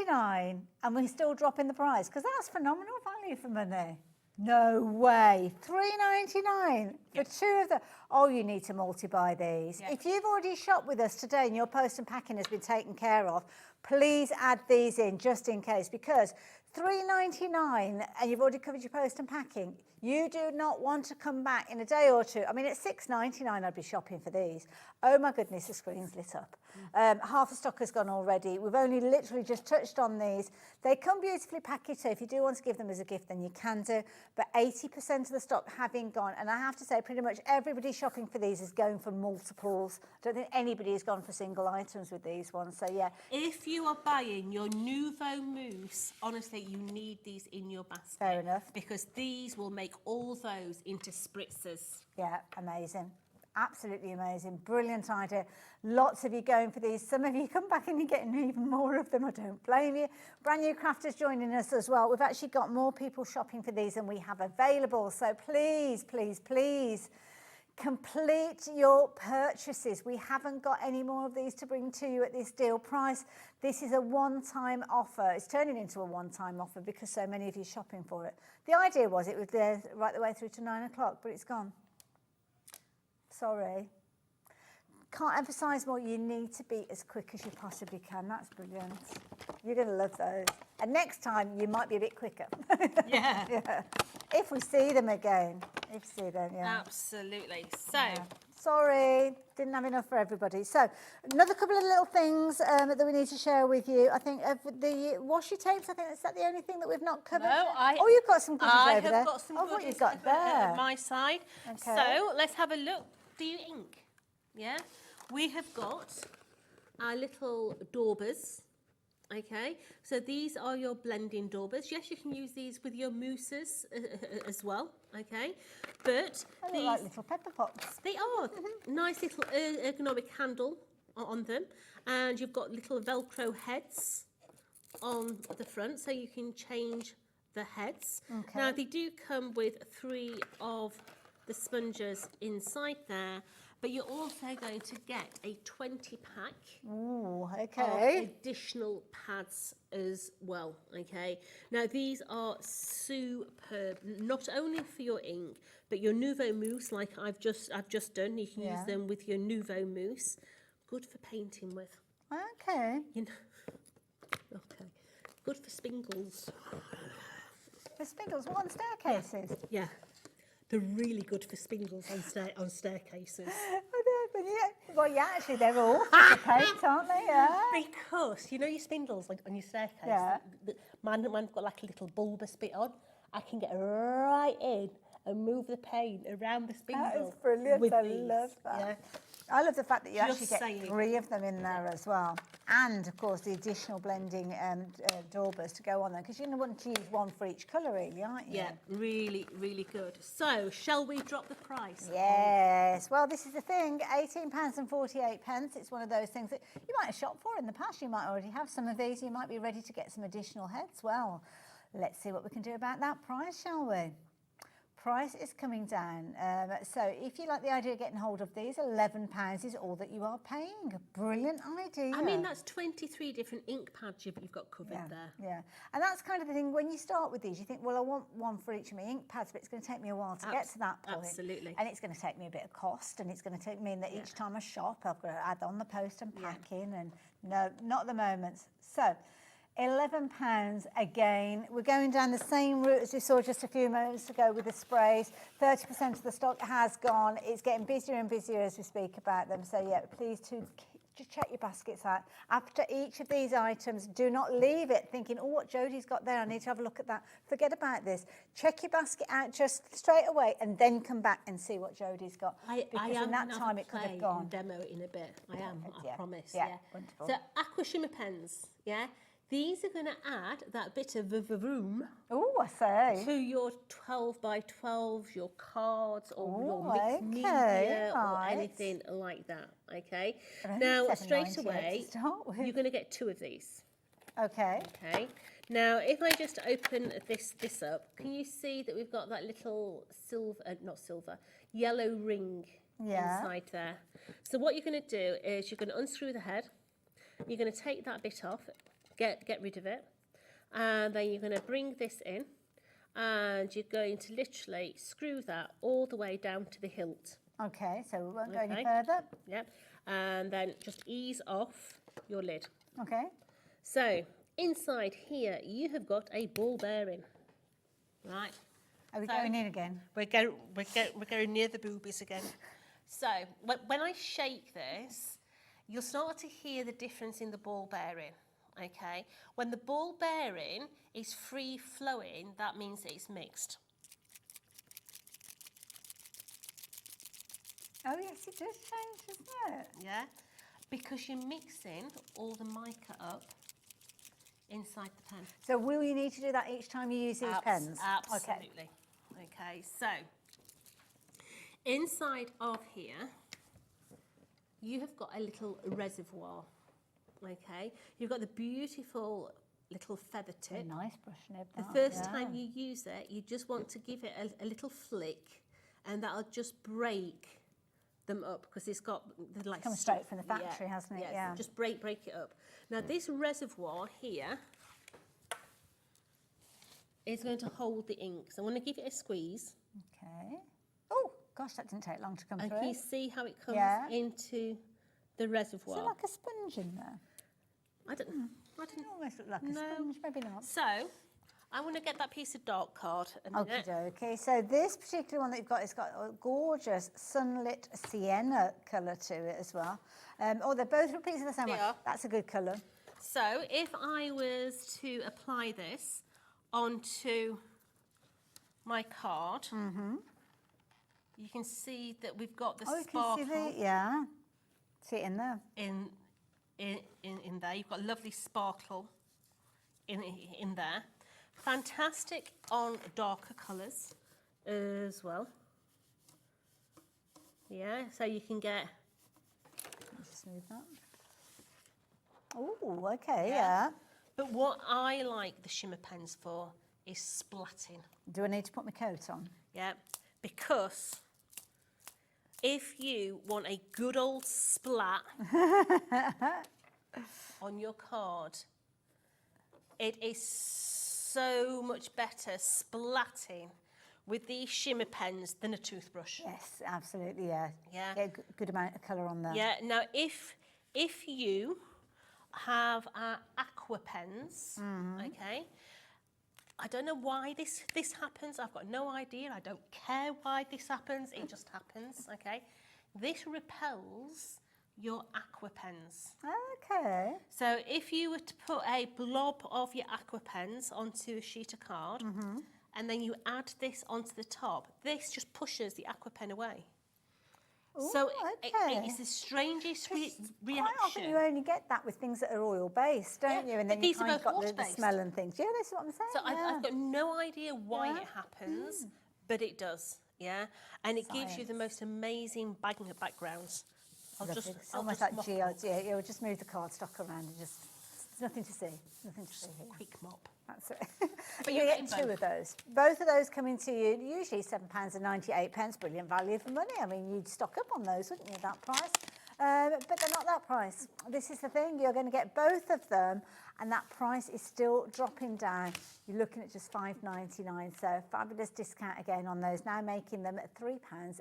$6.99 and we're still dropping the price, because that's phenomenal value for money. No way. $3.99 for 2 of them. Oh, you need to multi-buy these. If you've already shopped with us today and your post and packing has been taken care of, please add these in just in case, because $3.99 and you've already covered your post and packing. You do not want to come back in a day or 2. I mean, at $6.99, I'd be shopping for these. Oh my goodness, the screen's lit up. Half the stock has gone already. We've only literally just touched on these. They come beautifully packaged, so if you do want to give them as a gift, then you can do. But 80% of the stock having gone, and I have to say, pretty much everybody shopping for these is going for multiples. I don't think anybody has gone for single items with these ones. So yeah. If you are buying your Nouveau Mousse, honestly, you need these in your basket. Fair enough. Because these will make all those into spritzers. Yeah, amazing. Absolutely amazing. Brilliant idea. Lots of you going for these. Some of you come back and you're getting even more of them. I don't blame you. Brand new crafters joining us as well. We've actually got more people shopping for these than we have available. So please, please, please complete your purchases. We haven't got any more of these to bring to you at this deal price. This is a one-time offer. It's turning into a one-time offer because so many of you are shopping for it. The idea was it was there right the way through to 9 o'clock, but it's gone. Sorry. Can't emphasise more, you need to be as quick as you possibly can. That's brilliant. You're going to love those. And next time, you might be a bit quicker. Yeah. Yeah. If we see them again. If we see them, yeah. Absolutely. So, Sorry, didn't have enough for everybody. So, another couple of little things that we need to share with you. I think the washi tapes, I think is that the only thing that we've not covered? Oh, you've got some goodies over there. I have got some what goodies you've got there. at my side. Okay. So, let's have a look. Do you ink? Yeah. We have got our little daubers. Okay, so these are your blending daubers. Yes, you can use these with your mousses as well. Okay, but they look like little pepper pots. They are nice little ergonomic handle on them, and you've got little Velcro heads on the front, so you can change the heads. Okay. Now they do come with 3 of the sponges inside there. But you're also going to get a 20-pack of additional pads as well, okay? Now, these are superb, not only for your ink, but your Nouveau Mousse, like I've just done. You can use them with your Nouveau Mousse. Good for painting with. Okay. You know, okay. Good for spingles. For spingles, what, on staircases? Yeah. They're really good for spingles on staircases. Well, yeah, actually, they're all for paint, aren't they? Yeah. Because, you know your spindles like on your staircase? Yeah. Mine's got like a little bulbous bit on. I can get right in and move the paint around the spindle. That is brilliant. With I these. love that. Yeah. I love the fact that you Just actually get saying. 3 of them in there as well. And, of course, the additional blending daubers to go on there. Because you're going to want to use one for each colour, really, aren't you? Yeah, really, really good. So, shall we drop the price? Yes. Well, this is the thing, £18.48. It's one of those things that you might have shopped for in the past. You might already have some of these. You might be ready to get some additional heads. Well, let's see what we can do about that price, shall we? Price is coming down. So if you like the idea of getting hold of these, £11 is all that you are paying. A brilliant idea. I mean, that's 23 different ink pads you've got covered there. Yeah, and that's kind of the thing, when you start with these, you think, well, I want one for each of my ink pads, but it's going to take me a while to get to that point. Absolutely. And it's going to take me a bit of cost, and it's going to mean that each time I shop, I've got to add on the post and packing, and no, not at the moment. So, £11 again. We're going down the same route as we saw just a few moments ago with the sprays. 30% of the stock has gone. It's getting busier and busier as we speak about them. So yeah, please just check your baskets out. After each of these items, do not leave it thinking, oh, what Jodie's got there, I need to have a look at that. Forget about this. Check your basket out just straight away and then come back and see what Jodie's got. Because in that time it could have gone. Demo it in a bit. I promise. Yeah, wonderful. So aqua shimmer pens, yeah? These are going to add that bit of vroom to your 12 by 12s, your cards, or your mixed media, or anything like that. Okay. Now, straight away, you're going to get 2 of these. Okay. Okay. Now, if I just open this up, can you see that we've got that little yellow ring inside there? So what you're going to do is you're going to unscrew the head. You're going to take that bit off. Get rid of it, and then you're going to bring this in, and you're going to literally screw that all the way down to the hilt. Okay, so we won't go any further. Yep, and then just ease off your lid. Okay. So inside here, you have got a ball bearing. Right. Are we going in again? We're going near the boobies again. So when I shake this, you'll start to hear the difference in the ball bearing. Okay, when the ball bearing is free flowing, that means that it's mixed. Oh yes, it does change, doesn't it? Yeah, because you're mixing all the mica up inside the pen. So will you need to do that each time you use these pens? Absolutely. Okay, so inside of here, you have got a little reservoir. Okay, you've got the beautiful little feather tip. A nice brush nib. The first time you use it, you just want to give it a little flick, and that'll just break them up because it's got the like coming straight from the factory, hasn't it? Yeah. Just break it up. Now this reservoir here is going to hold the ink. So I want to give it a squeeze. Okay. Oh gosh, that didn't take long to come through. And can you see how it comes into the reservoir. Is it like a sponge in there? I don't know. It almost look like a sponge, maybe not. So, I want to get that piece of dark card a minute. Okay, so this particular one that you've got, it's got a gorgeous sunlit sienna colour to it as well. They're both pieces of the same one. That's a good colour. So, if I was to apply this onto my card, you can see that we've got the sparkle. You can see the, see it in there. In there, you've got lovely sparkle in there. Fantastic on darker colours as well. Yeah, so you can get. Just move that. Oh, okay, yeah. But what I like the shimmer pens for is splatting. Do I need to put my coat on? Yeah, because if you want a good old splat on your card, it is so much better splatting with these shimmer pens than a toothbrush. Yes, absolutely, yeah. Yeah. Get a good amount of colour on there. Yeah, now if you have aqua pens, okay, I don't know why this happens. I've got no idea. I don't care why this happens. It just happens, okay? This repels your aqua pens. Okay. So if you were to put a blob of your aqua pens onto a sheet of card, and then you add this onto the top, this just pushes the aqua pen away. Ooh, so okay. It's the strangest reaction. Quite often you only get that with things that are oil-based, don't you? And then you these are kind of both got the water-based. smell and things. Yeah, that's what I'm saying. So I've got no idea why it happens, but it does, yeah? And it gives you the most amazing backgrounds. It's almost like geodes, yeah. You'll just move the cardstock around and just, there's nothing to see. Nothing to see here. Quick mop. That's it. But you're getting two of those. Both of those coming to you, usually £7.98. Brilliant value for money. I mean, you'd stock up on those, wouldn't you, that price? But they're not that price. This is the thing, you're going to get both of them, and that price is still dropping down. You're looking at just £5.99, so fabulous discount again on those, now making them at £3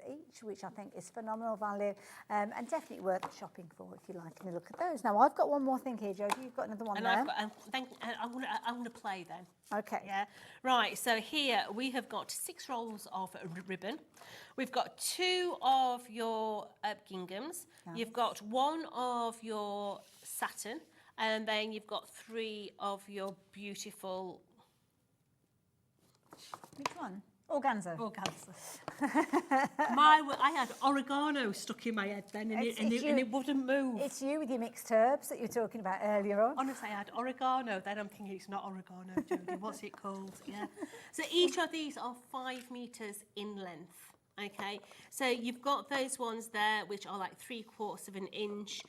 each, which I think is phenomenal value, and definitely worth shopping for if you like any look at those. Now, I've got one more thing here, Jodie. You've got another one and there. I want to play then. Okay. Yeah. Right, so here we have got 6 rolls of ribbon. We've got 2 of your ginghams. Nice. You've got 1 of your satin, and then you've got 3 of your beautiful... Which one? Organza. I had oregano stuck in my head then, and it wouldn't move. It's you with your mixed herbs that you were talking about earlier on. Honestly, I had oregano, then I'm thinking it's not oregano, Jodie. What's it called? Yeah. So each of these are 5 metres in length. Okay, so you've got those ones there which are like 3/4 of an inch.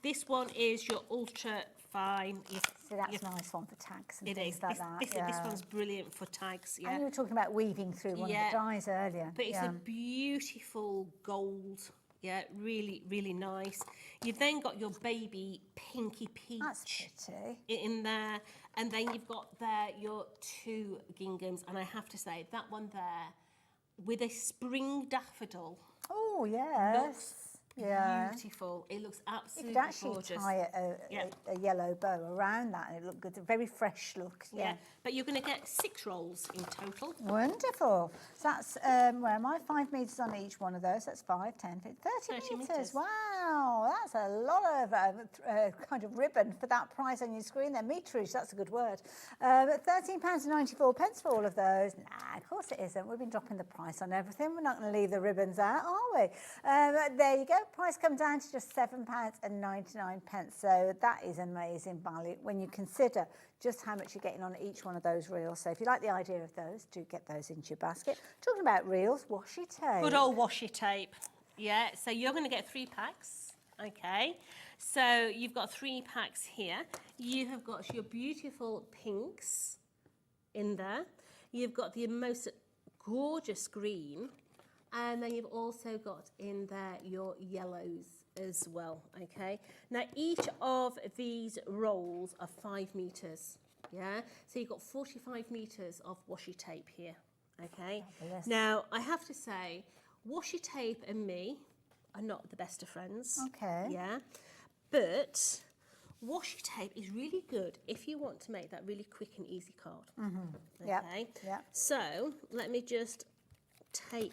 This one is your ultra fine. So that's a nice one for tags and things like that. This one's brilliant for tags. Yeah. And you were talking about weaving through one of the dyes earlier. But it's a beautiful gold. Yeah, really, really nice. You've then got your baby pinky peach. That's pretty. In there. And then you've got there your 2 ginghams. And I have to say, that one there, with a spring daffodil. Oh, yes. Beautiful. It looks absolutely gorgeous. You could actually gorgeous. tie a yellow bow around that and it looked good. A very fresh look. Yeah. But you're going to get 6 rolls in total. Wonderful. So that's, where am I? 5 metres on each one of those. That's 5, 10, 30 metres. Wow, that's a lot of kind of ribbon for that price on your screen there. Meterage, that's a good word. £13.94 for all of those. Nah, of course it isn't. We've been dropping the price on everything. We're not going to leave the ribbons out, are we? There you go. Price come down to just £7.99. So that is amazing value when you consider just how much you're getting on each one of those reels. So if you like the idea of those, do get those into your basket. Talking about reels, washi tape. Good old washi tape. Yeah, so you're going to get 3 packs. Okay, so you've got 3 packs here. You have got your beautiful pinks in there. You've got the most gorgeous green. And then you've also got in there your yellows as well, okay? Now, each of these rolls are 5 metres, yeah? So you've got 45 metres of washi tape here, okay? Fabulous. Now, I have to say, washi tape and me are not the best of friends. Okay. Yeah. But washi tape is really good if you want to make that really quick and easy card. Yeah. Okay. Yeah. So let me just take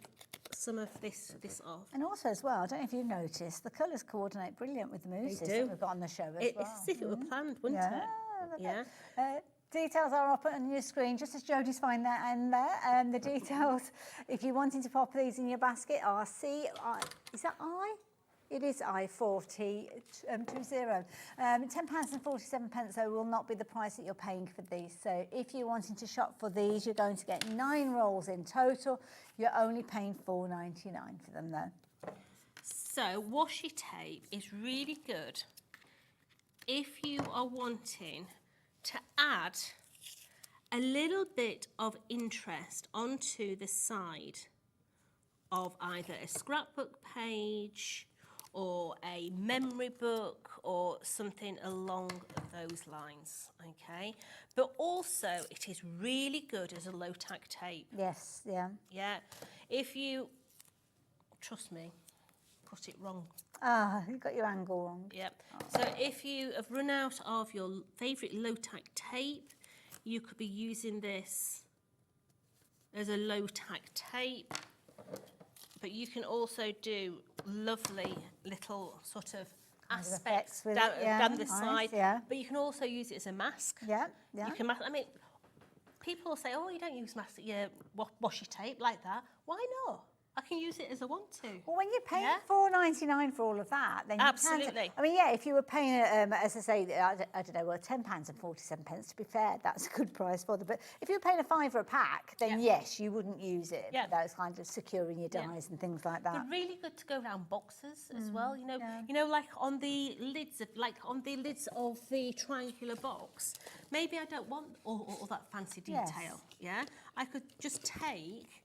some of this off. And also as well, I don't know if you've noticed, the colours coordinate brilliant with the mousses do. that we've got on the show as well. It's as if it were planned, wouldn't Yeah, it? look Yeah. at- details are up on your screen, just as Jodie's fine there and there. The details, if you're wanting to pop these in your basket, are is that I? It is I4020. £10.47 though will not be the price that you're paying for these. So if you're wanting to shop for these, you're going to get 9 rolls in total. You're only paying £4.99 for them though. So washi tape is really good if you are wanting to add a little bit of interest onto the side of either a scrapbook page or a memory book or something along those lines, okay? But also it is really good as a low-tack tape. Yes, yeah. Yeah, if you, trust me, put it wrong. Ah, you got your angle wrong. Yep. So if you have run out of your favourite low-tack tape, you could be using this as a low-tack tape. But you can also do lovely little sort of aspects with down, it, yeah, down the nice, side. yeah. But you can also use it as a mask. Yeah, yeah. You can I mean, people say, oh, you don't use washi tape like that. Why not? I can use it as I want to. Well, when you're paying Yeah. £4.99 for all of that, then you Absolutely. can. I mean, yeah, if you were paying, as I say, I don't know, well, £10.47. To be fair, that's a good price for them. But if you were paying £5 a pack, then yes, you wouldn't use it. Yeah. For those kind of securing your dies and things like that. They're really good to go around boxes as well. You know, like on the lids of the triangular box. Maybe I don't want all that fancy detail. Yeah, I could just take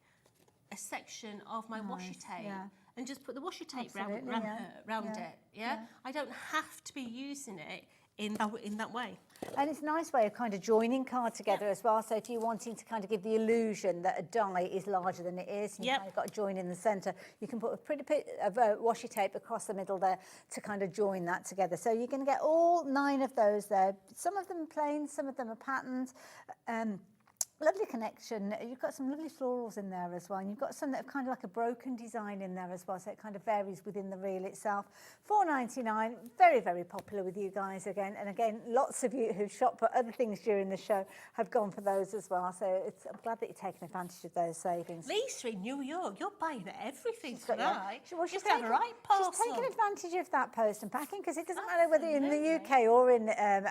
a section of my washi tape and just put the washi tape round it. Yeah? I don't have to be using it in that way. And it's a nice way of kind of joining card together as well. So if you're wanting to kind of give the illusion that a die is larger than it is, and you've kind of got a join in the centre, you can put a pretty bit of washi tape across the middle there to kind of join that together. So you're going to get all 9 of those there. Some of them are plain, some of them are patterned. Lovely connection. You've got some lovely florals in there as well. And you've got some that have kind of like a broken design in there as well. So it kind of varies within the reel itself. £4.99, very, very popular with you guys again. And again, lots of you who shop for other things during the show have gone for those as well. So I'm glad that you're taking advantage of those savings. Lisa in New York, you're buying everything She's got- tonight. Well, She's got the right parcel. She's taking advantage of that post and packing because it doesn't matter whether you're in the UK or in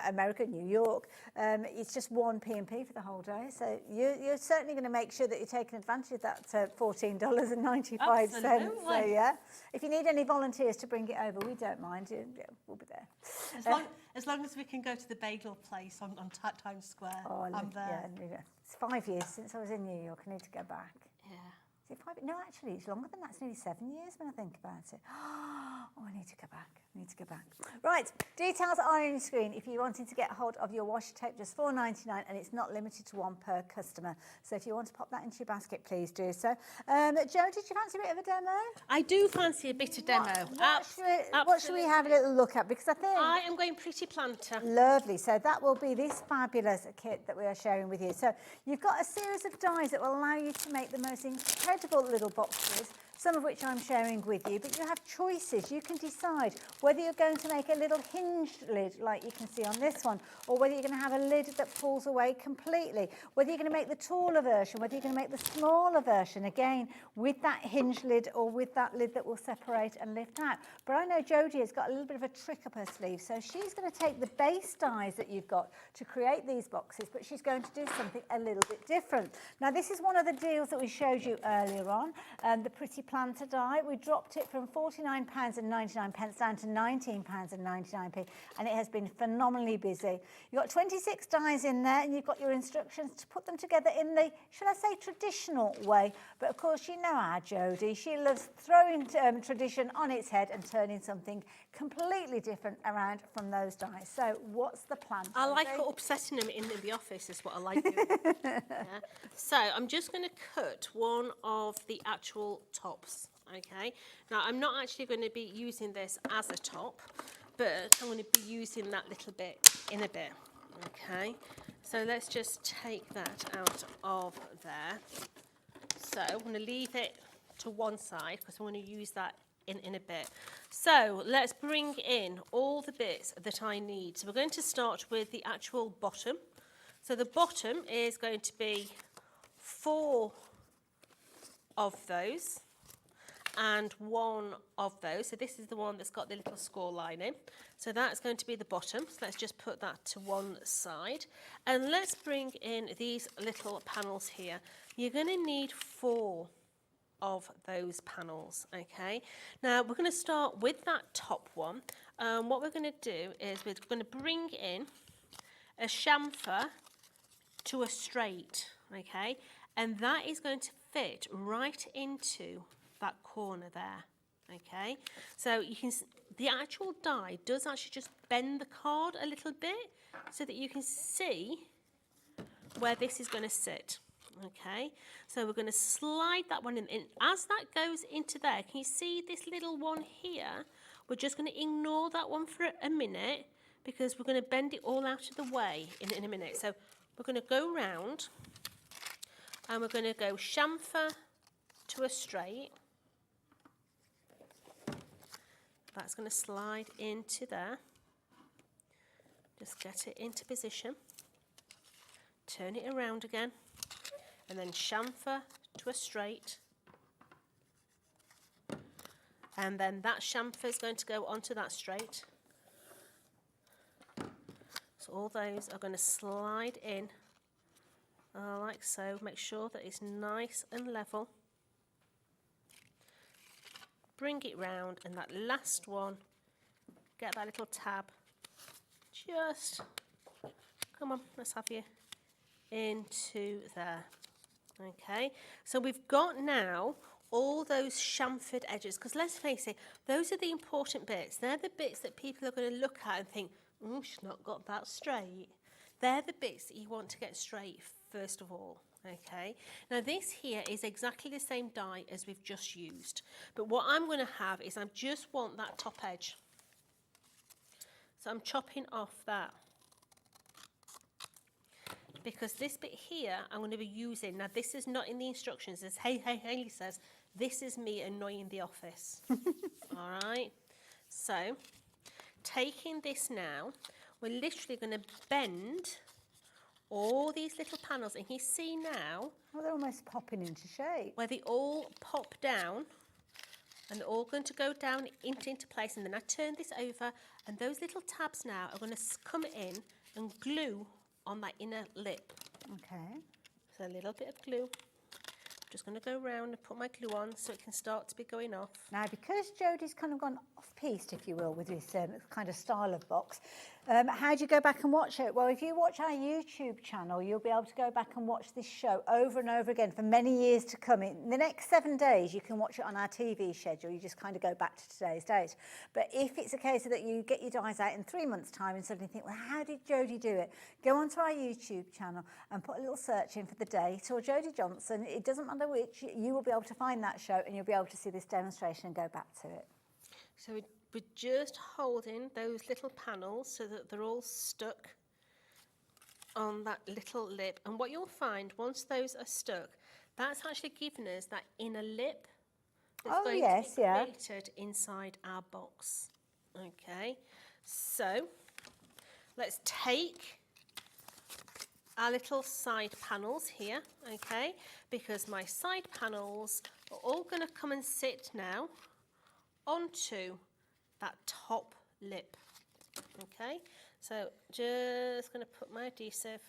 America, New York. It's just one P&P for the whole day. So you're certainly going to make sure that you're taking advantage of that $14.95. Absolutely. So yeah, if you need any volunteers to bring it over, we don't mind. We'll be there. As long as we can go to the bagel place on Times Square, I'm there. Yeah, it's 5 years since I was in New York. I need to go back. Yeah. Is it 5? No, actually, it's longer than that. It's nearly 7 years when I think about it. Oh, I need to go back. Right, details are on your screen. If you're wanting to get hold of your washi tape, just $4.99, and it's not limited to 1 per customer. So if you want to pop that into your basket, please do so. Jo, did you fancy a bit of a demo? I do fancy a bit of demo. What should we have a little look at? Because I think I am going Pretty Planter. Lovely. So that will be this fabulous kit that we are sharing with you. So you've got a series of dies that will allow you to make the most incredible little boxes, some of which I'm sharing with you, but you have choices. You can decide whether you're going to make a little hinged lid like you can see on this one, or whether you're going to have a lid that pulls away completely, whether you're going to make the taller version, whether you're going to make the smaller version, again, with that hinged lid or with that lid that will separate and lift out. But I know Jodie has got a little bit of a trick up her sleeve, so she's going to take the base dies that you've got to create these boxes, but she's going to do something a little bit different. Now, this is one of the deals that we showed you earlier on, the Pretty Planter die. We dropped it from £49.99 down to £19.99, and it has been phenomenally busy. You've got 26 dies in there, and you've got your instructions to put them together in the, shall I say, traditional way. But of course, you know our Jodie. She loves throwing tradition on its head and turning something completely different around from those dies. So what's the plan? I like upsetting them in the office is what I like doing. Yeah. So I'm just going to cut one of the actual tops. Okay, now I'm not actually going to be using this as a top, but I'm going to be using that little bit in a bit. Okay, so let's just take that out of there. So I'm going to leave it to one side because I'm going to use that in a bit. So let's bring in all the bits that I need. So we're going to start with the actual bottom. So the bottom is going to be 4 of those and 1 of those. So this is the one that's got the little score line in. So that's going to be the bottom. So let's just put that to one side. And let's bring in these little panels here. You're going to need 4 of those panels, okay? Now we're going to start with that top one. What we're going to do is we're going to bring in a chamfer to a straight, okay? And that is going to fit right into that corner there, okay? So you can, the actual die does actually just bend the card a little bit so that you can see where this is going to sit. Okay, so we're going to slide that one in. And as that goes into there, can you see this little one here? We're just going to ignore that one for a minute because we're going to bend it all out of the way in a minute. So we're going to go round and we're going to go chamfer to a straight. That's going to slide into there. Just get it into position. Turn it around again. And then chamfer to a straight. And then that chamfer is going to go onto that straight. So all those are going to slide in like so. Make sure that it's nice and level. Bring it round, and that last one, get that little tab. Just, come on, let's have you into there. Okay, so we've got now all those chamfered edges, because let's face it, those are the important bits. They're the bits that people are going to look at and think, she's not got that straight. They're the bits that you want to get straight first of all. Okay, now this here is exactly the same die as we've just used, but what I'm going to have is I just want that top edge. So I'm chopping off that. Because this bit here I'm going to be using, now this is not in the instructions, as Hayley says, this is me annoying the office. All right, so taking this now, we're literally going to bend all these little panels, and you see now, well, they're almost popping into shape. Where they all pop down, and they're all going to go down into place, and then I turn this over, and those little tabs now are going to come in and glue on that inner lip. Okay. So a little bit of glue. I'm just going to go around and put my glue on so it can start to be going off. Now, because Jodie's kind of gone off-piste, if you will, with this kind of style of box, how do you go back and watch it? Well, if you watch our YouTube channel, you'll be able to go back and watch this show over and over again for many years to come. In the next 7 days, you can watch it on our TV schedule. You just kind of go back to today's date. But if it's a case that you get your dies out in 3 months' time and suddenly think, well, how did Jodie do it? Go onto our YouTube channel and put a little search in for the date or Jodie Johnson. It doesn't matter which, you will be able to find that show and you'll be able to see this demonstration and go back to it. So we're just holding those little panels so that they're all stuck on that little lip. And what you'll find once those are stuck, that's actually giving us that inner lip that's going to be created inside our box. Okay, so let's take our little side panels here, okay, because my side panels are all going to come and sit now onto that top lip. Okay, so just going to put my adhesive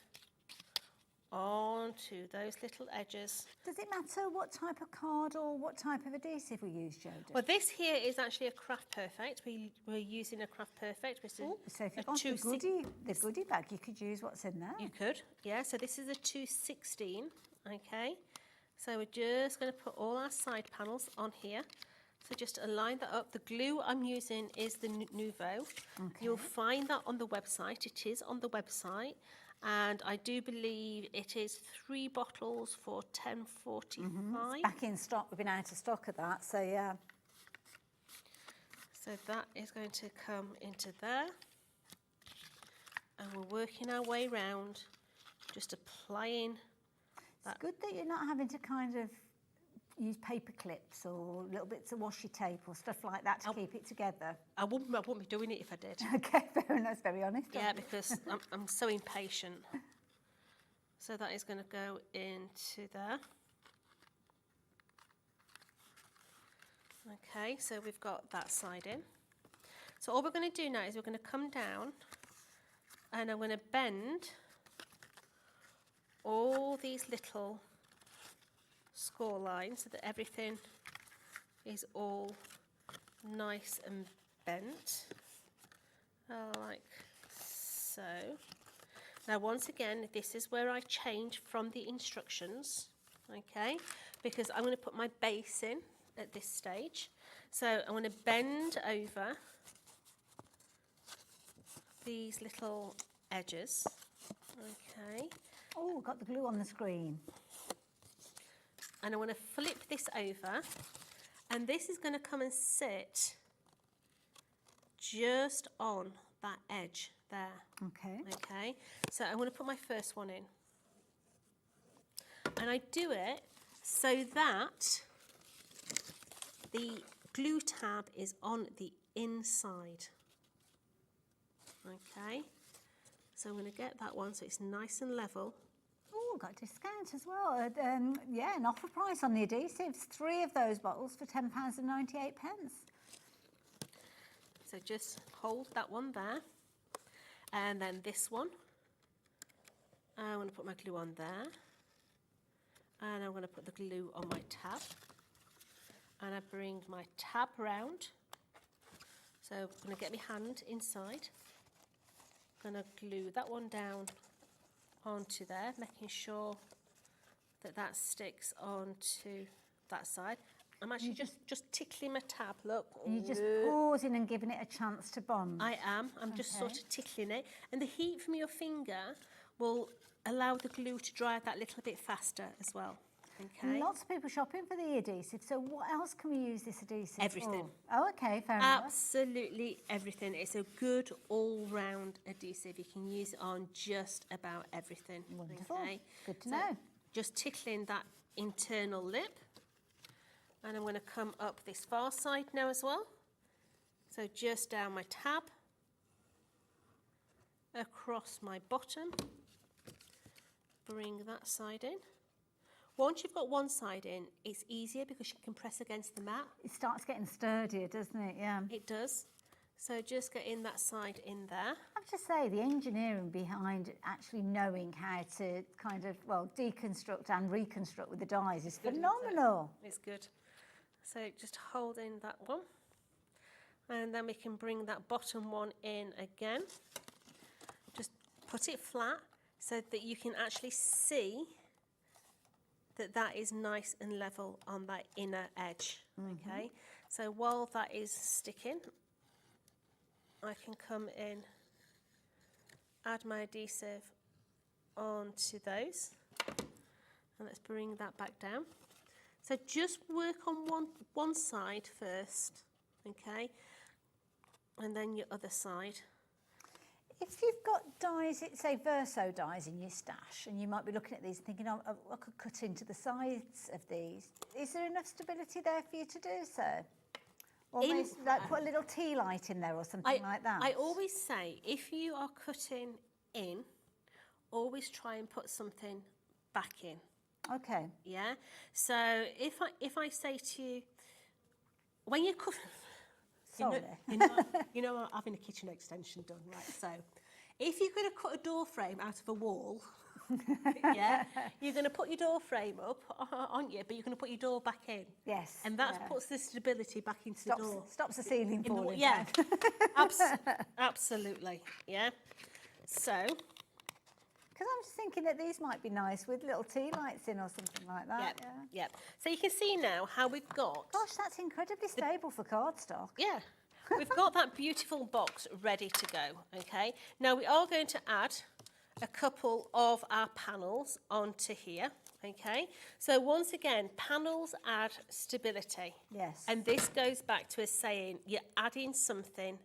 onto those little edges. Does it matter what type of card or what type of adhesive we use, Jodie? Well, this here is actually a Craft Perfect. We're using a Craft Perfect, which is so if you want the goodie bag, you could use what's in there. You could, yeah. So this is a 216, okay. So we're just going to put all our side panels on here. So just align that up. The glue I'm using is the Nouveau. Okay. You'll find that on the website. It is on the website. And I do believe it is 3 bottles for £10.45. Back in stock. We've been out of stock of that, so yeah. So that is going to come into there. And we're working our way round, just applying that. It's good that you're not having to kind of use paper clips or little bits of washi tape or stuff like that to keep it together. I wouldn't be doing it if I did. Okay, fair enough, very honest. Yeah, because I'm so impatient. So that is going to go into there. Okay, so we've got that side in. So all we're going to do now is we're going to come down and I'm going to bend all these little score lines so that everything is all nice and bent, like so. Now once again, this is where I change from the instructions, okay, because I'm going to put my base in at this stage. So I'm going to bend over these little edges, okay. Oh, got the glue on the screen. And I want to flip this over, and this is going to come and sit just on that edge there. Okay. Okay, so I want to put my first one in. And I do it so that the glue tab is on the inside. Okay, so I'm going to get that one so it's nice and level. Oh, got a discount as well. Yeah, an offer price on the adhesives. 3 of those bottles for £10.98. So just hold that one there. And then this one. I want to put my glue on there. And I'm going to put the glue on my tab. And I bring my tab round. So I'm going to get my hand inside. I'm going to glue that one down onto there, making sure that that sticks onto that side. I'm actually just tickling my tab, look. You're just pausing and giving it a chance to bond. I am. I'm just sort of tickling it. And the heat from your finger will allow the glue to dry that little bit faster as well. Okay. Lots of people shopping for the adhesive. So what else can we use this adhesive Everything. for? Oh, okay, fair enough. Absolutely everything. It's a good all-round adhesive. You can use it on just about everything. Wonderful. Okay. Good to So know. just tickling that internal lip. And I'm going to come up this far side now as well. So just down my tab, across my bottom, bring that side in. Once you've got one side in, it's easier because you can press against the mat. It starts getting sturdier, doesn't it? Yeah. It does. So just getting that side in there. I have to say, the engineering behind actually knowing how to kind of, well, deconstruct and reconstruct with the dies is phenomenal. It's good. So just holding that one. And then we can bring that bottom one in again. Just put it flat so that you can actually see that that is nice and level on that inner edge, okay? So while that is sticking, I can come in, add my adhesive onto those, and let's bring that back down. So just work on one side first, okay? And then your other side. If you've got dies, say Verso dies in your stash, and you might be looking at these and thinking, oh, I could cut into the sides of these. Is there enough stability there for you to do so? Or maybe, like put a little tea light in there or something like that? I always say, if you are cutting in, always try and put something back in. Okay. Yeah. So if I say to you, when you're cutting, you know, I'm having a kitchen extension done, right? So, if you're going to cut a door frame out of a wall, yeah, you're going to put your door frame up, aren't you? But you're going to put your door back in. Yes. And that puts the stability back into the door. Stops the ceiling falling. Yeah. Absolutely. Yeah. So. Because I'm just thinking that these might be nice with little tea lights in or something like that. Yep. Yeah. So you can see now how we've got. Gosh, that's incredibly stable for cardstock. Yeah. We've got that beautiful box ready to go, okay? Now we are going to add a couple of our panels onto here. Okay, so once again, panels add stability. Yes. And this goes back to us saying you're adding something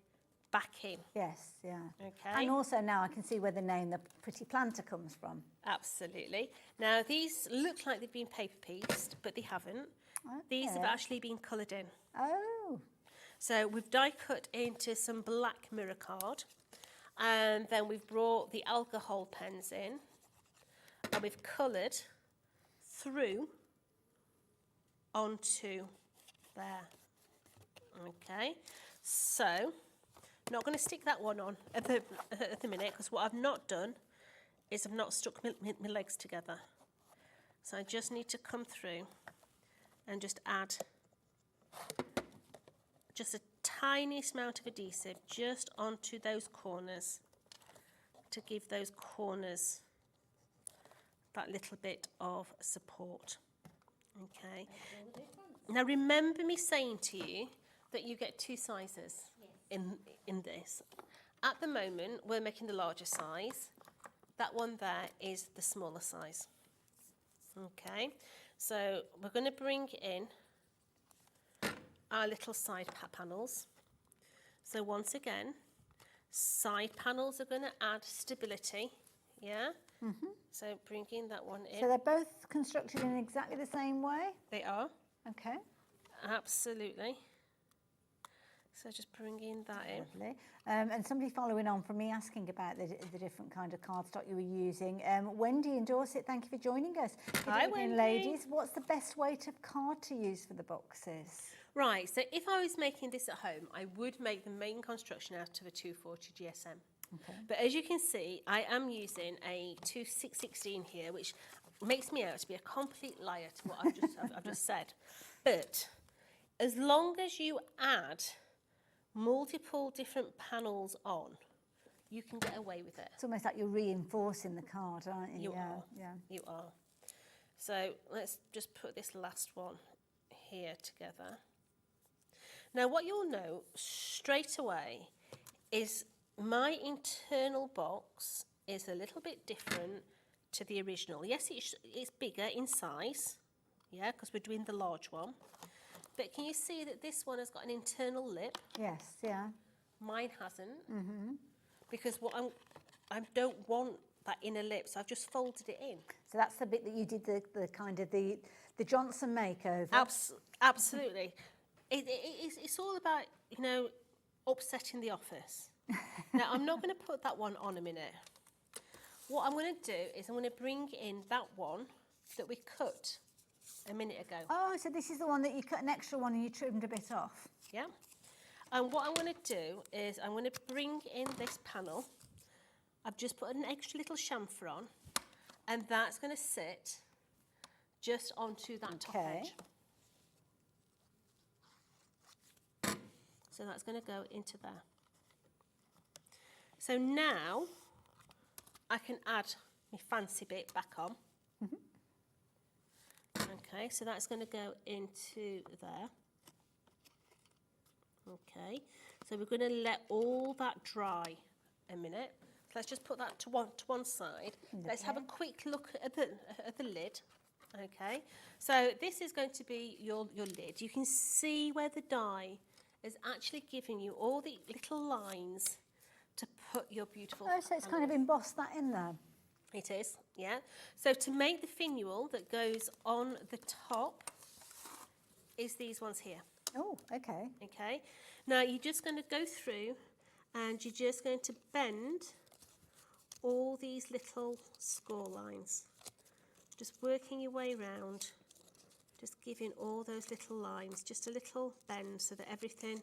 back in. Yes, yeah. Okay. And also now I can see where the name The Pretty Planter comes from. Absolutely. Now these look like they've been paper pieced, but they haven't. Okay. These have actually been coloured in. Oh. So we've die cut into some black mirror card, and then we've brought the alcohol pens in, and we've coloured through onto there. Okay, so not going to stick that one on at the minute, because what I've not done is I've not stuck my legs together. So I just need to come through and just add just a tiniest amount of adhesive just onto those corners to give those corners that little bit of support. Okay. Now remember me saying to you that you get 2 sizes in this. At the moment, we're making the larger size. That one there is the smaller size. Okay, so we're going to bring in our little side panels. So once again, side panels are going to add stability. Yeah. So bringing that one in. So they're both constructed in exactly the same way? They are. Okay. Absolutely. So just bringing that in. Lovely. And somebody following on from me asking about the different kind of cardstock you were using. Wendy in Dorset, thank you for joining us. Hi, Good evening, Wendy. ladies. What's the best weight of card to use for the boxes? Right, so if I was making this at home, I would make the main construction out of a 240 GSM. Okay. But as you can see, I am using a 2616 here, which makes me out to be a complete liar to what I've just said. But as long as you add multiple different panels on, you can get away with it. It's almost like you're reinforcing the card, aren't you? You are. Yeah. You are. So let's just put this last one here together. Now what you'll know straight away is my internal box is a little bit different to the original. Yes, it's bigger in size, yeah, because we're doing the large one. But can you see that this one has got an internal lip? Yes, yeah. Mine hasn't. Because what I don't want that inner lip, so I've just folded it in. So that's the bit that you did the kind of the Johnson makeover. Absolutely. It's all about, you know, upsetting the office. Now, I'm not going to put that one on a minute. What I'm going to do is I'm going to bring in that one that we cut a minute ago. Oh, so this is the one that you cut an extra one and you trimmed a bit off. Yeah. And what I'm going to do is I'm going to bring in this panel. I've just put an extra little chamfer on, and that's going to sit just onto that top edge. So that's going to go into there. So now I can add my fancy bit back on. Okay, so that's going to go into there. Okay, so we're going to let all that dry a minute. So let's just put that to one side. Let's have a quick look at the lid. Okay, so this is going to be your lid. You can see where the die is actually giving you all the little lines to put your beautiful... Oh, so it's kind of embossed that in there. It is, yeah. So to make the finial that goes on the top is these ones here. Oh, okay. Okay. Now you're just going to go through and you're just going to bend all these little score lines. Just working your way around, just giving all those little lines just a little bend so that everything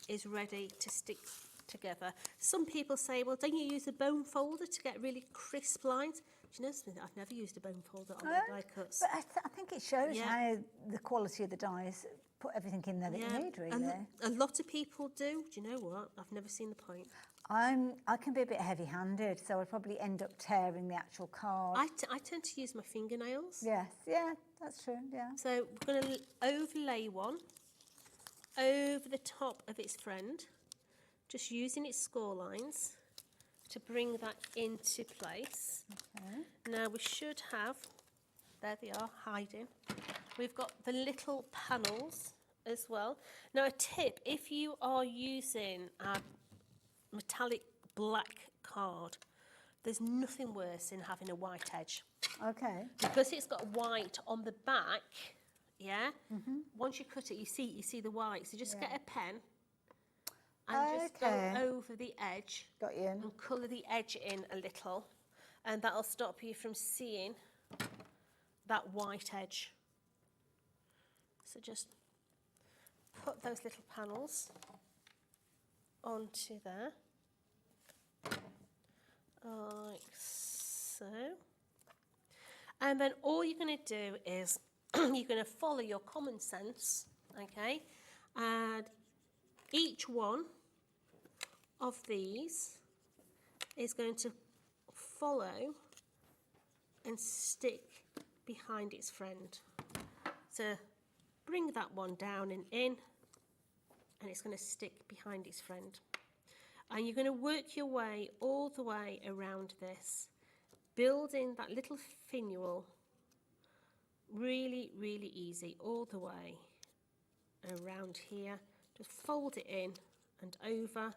is ready to stick together. Some people say, well, don't you use a bone folder to get really crisp lines? Do you know something? I've never used a bone folder on my die cuts. But I think it shows how the quality of the dies put everything in there that you need, really. And a lot of people do. Do you know what? I've never seen the point. I can be a bit heavy-handed, so I'd probably end up tearing the actual card. I tend to use my fingernails. Yes, yeah, that's true, yeah. So we're going to overlay one over the top of its friend, just using its score lines to bring that into place. Now we should have, there they are, hiding. We've got the little panels as well. Now a tip, if you are using a metallic black card, there's nothing worse than having a white edge. Okay. Because it's got white on the back, yeah? Once you cut it, you see the white. So just get a pen and just go over the edge. Got you. And colour the edge in a little. And that'll stop you from seeing that white edge. So just put those little panels onto there. Like so. And then all you're going to do is you're going to follow your common sense, okay? And each one of these is going to follow and stick behind its friend. So bring that one down and in, and it's going to stick behind its friend. And you're going to work your way all the way around this, building that little finial really, really easy all the way around here. Just fold it in and over.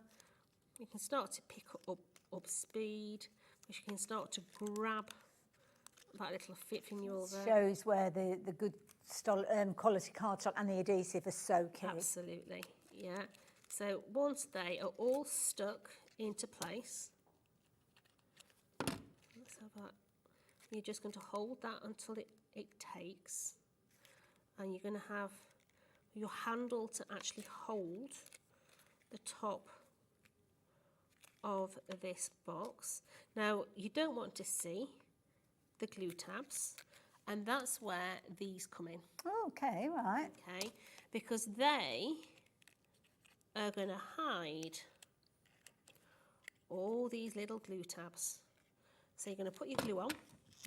You can start to pick up speed, because you can start to grab that little finial there. Shows where the good quality cardstock and the adhesive are so key. Absolutely, yeah. So once they are all stuck into place, let's have that. You're just going to hold that until it takes, and you're going to have your handle to actually hold the top of this box. Now you don't want to see the glue tabs, and that's where these come in. Okay, right. Okay, because they are going to hide all these little glue tabs. So you're going to put your glue on.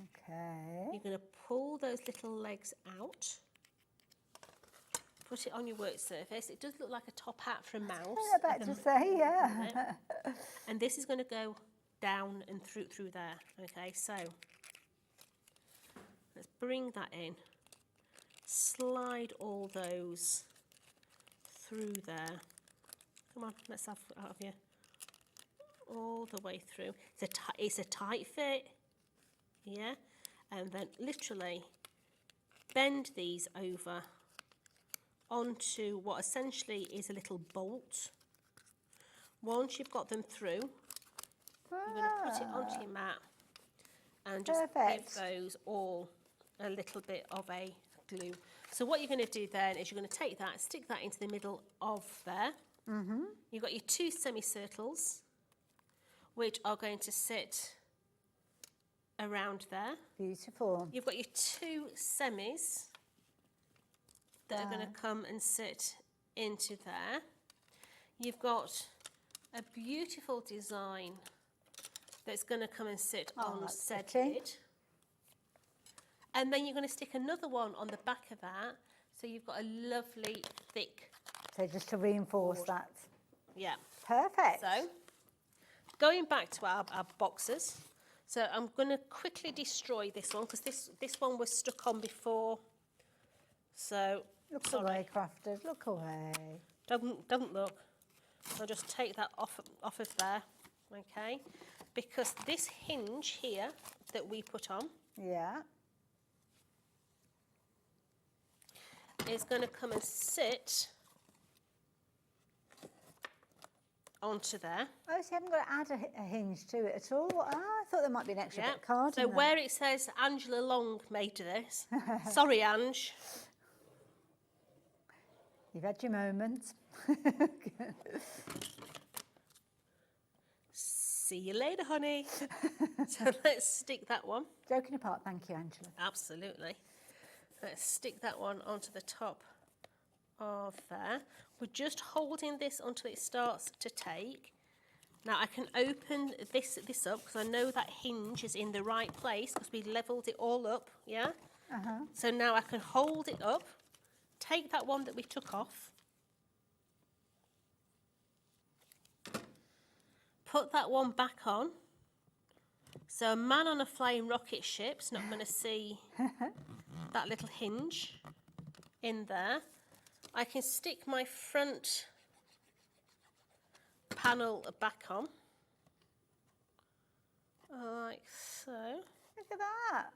Okay. You're going to pull those little legs out. Put it on your work surface. It does look like a top hat for a mouse. I'm about to say, yeah. And this is going to go down and through there. Okay, so let's bring that in. Slide all those through there. Come on, let's have it out of you. All the way through. It's a tight fit, yeah? And then literally bend these over onto what essentially is a little bolt. Once you've got them through, you're going to put it onto your mat and just give those all a little bit of a glue. So what you're going to do then is you're going to take that, stick that into the middle of there. You've got your two semicircles, which are going to sit around there. Beautiful. You've got your two semis that are going to come and sit into there. You've got a beautiful design that's going to come and sit on said lid. And then you're going to stick another one on the back of that, so you've got a lovely thick. So just to reinforce that. Yeah. Perfect. So, going back to our boxes, so I'm going to quickly destroy this one because this one was stuck on before. So look away, crafters. Look away. Don't look. I'll just take that off of there, okay? Because this hinge here that we put on, is going to come and sit onto there. Oh, so you haven't got to add a hinge to it at all? I thought there might be an extra bit of card So in there. where it says Angela Long made this, sorry, Ange. You've had your moments. See you later, honey. So let's stick that one. Joking apart, thank you, Angela. Absolutely. Let's stick that one onto the top of there. We're just holding this until it starts to take. Now I can open this up because I know that hinge is in the right place because we levelled it all up, yeah? So now I can hold it up, take that one that we took off, put that one back on. So a man on a flying rocket ship's not going to see that little hinge in there. I can stick my front panel back on, like so. Look at that.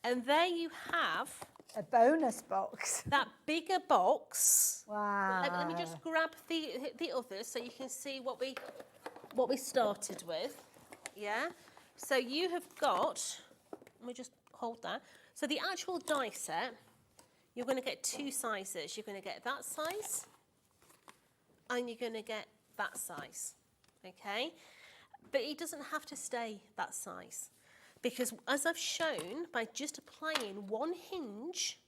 And there you have a bonus box. That bigger box. Wow. Let me just grab the others so you can see what we started with. Yeah. So you have got. Let me just hold that. So the actual die set, you're going to get two sizes. You're going to get that size, and you're going to get that size. Okay. But it doesn't have to stay that size. Because as I've shown, by just applying one hinge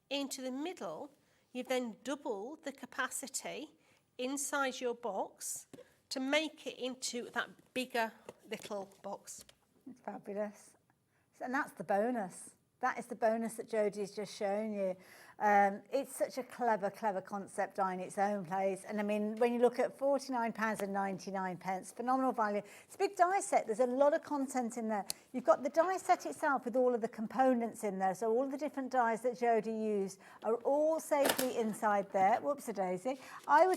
into the middle, you've then doubled the capacity inside your box to make it into that bigger little box. It's fabulous. And that's the bonus. That is the bonus that Jodie's just shown you. It's such a clever concept in its own place. And I mean, when you look at £49.99, phenomenal value. It's a big die set. There's a lot of content in there. You've got the die set itself with all of the components in there. So all of the different dies that Jodie used are all safely inside there. Whoops-a-daisy.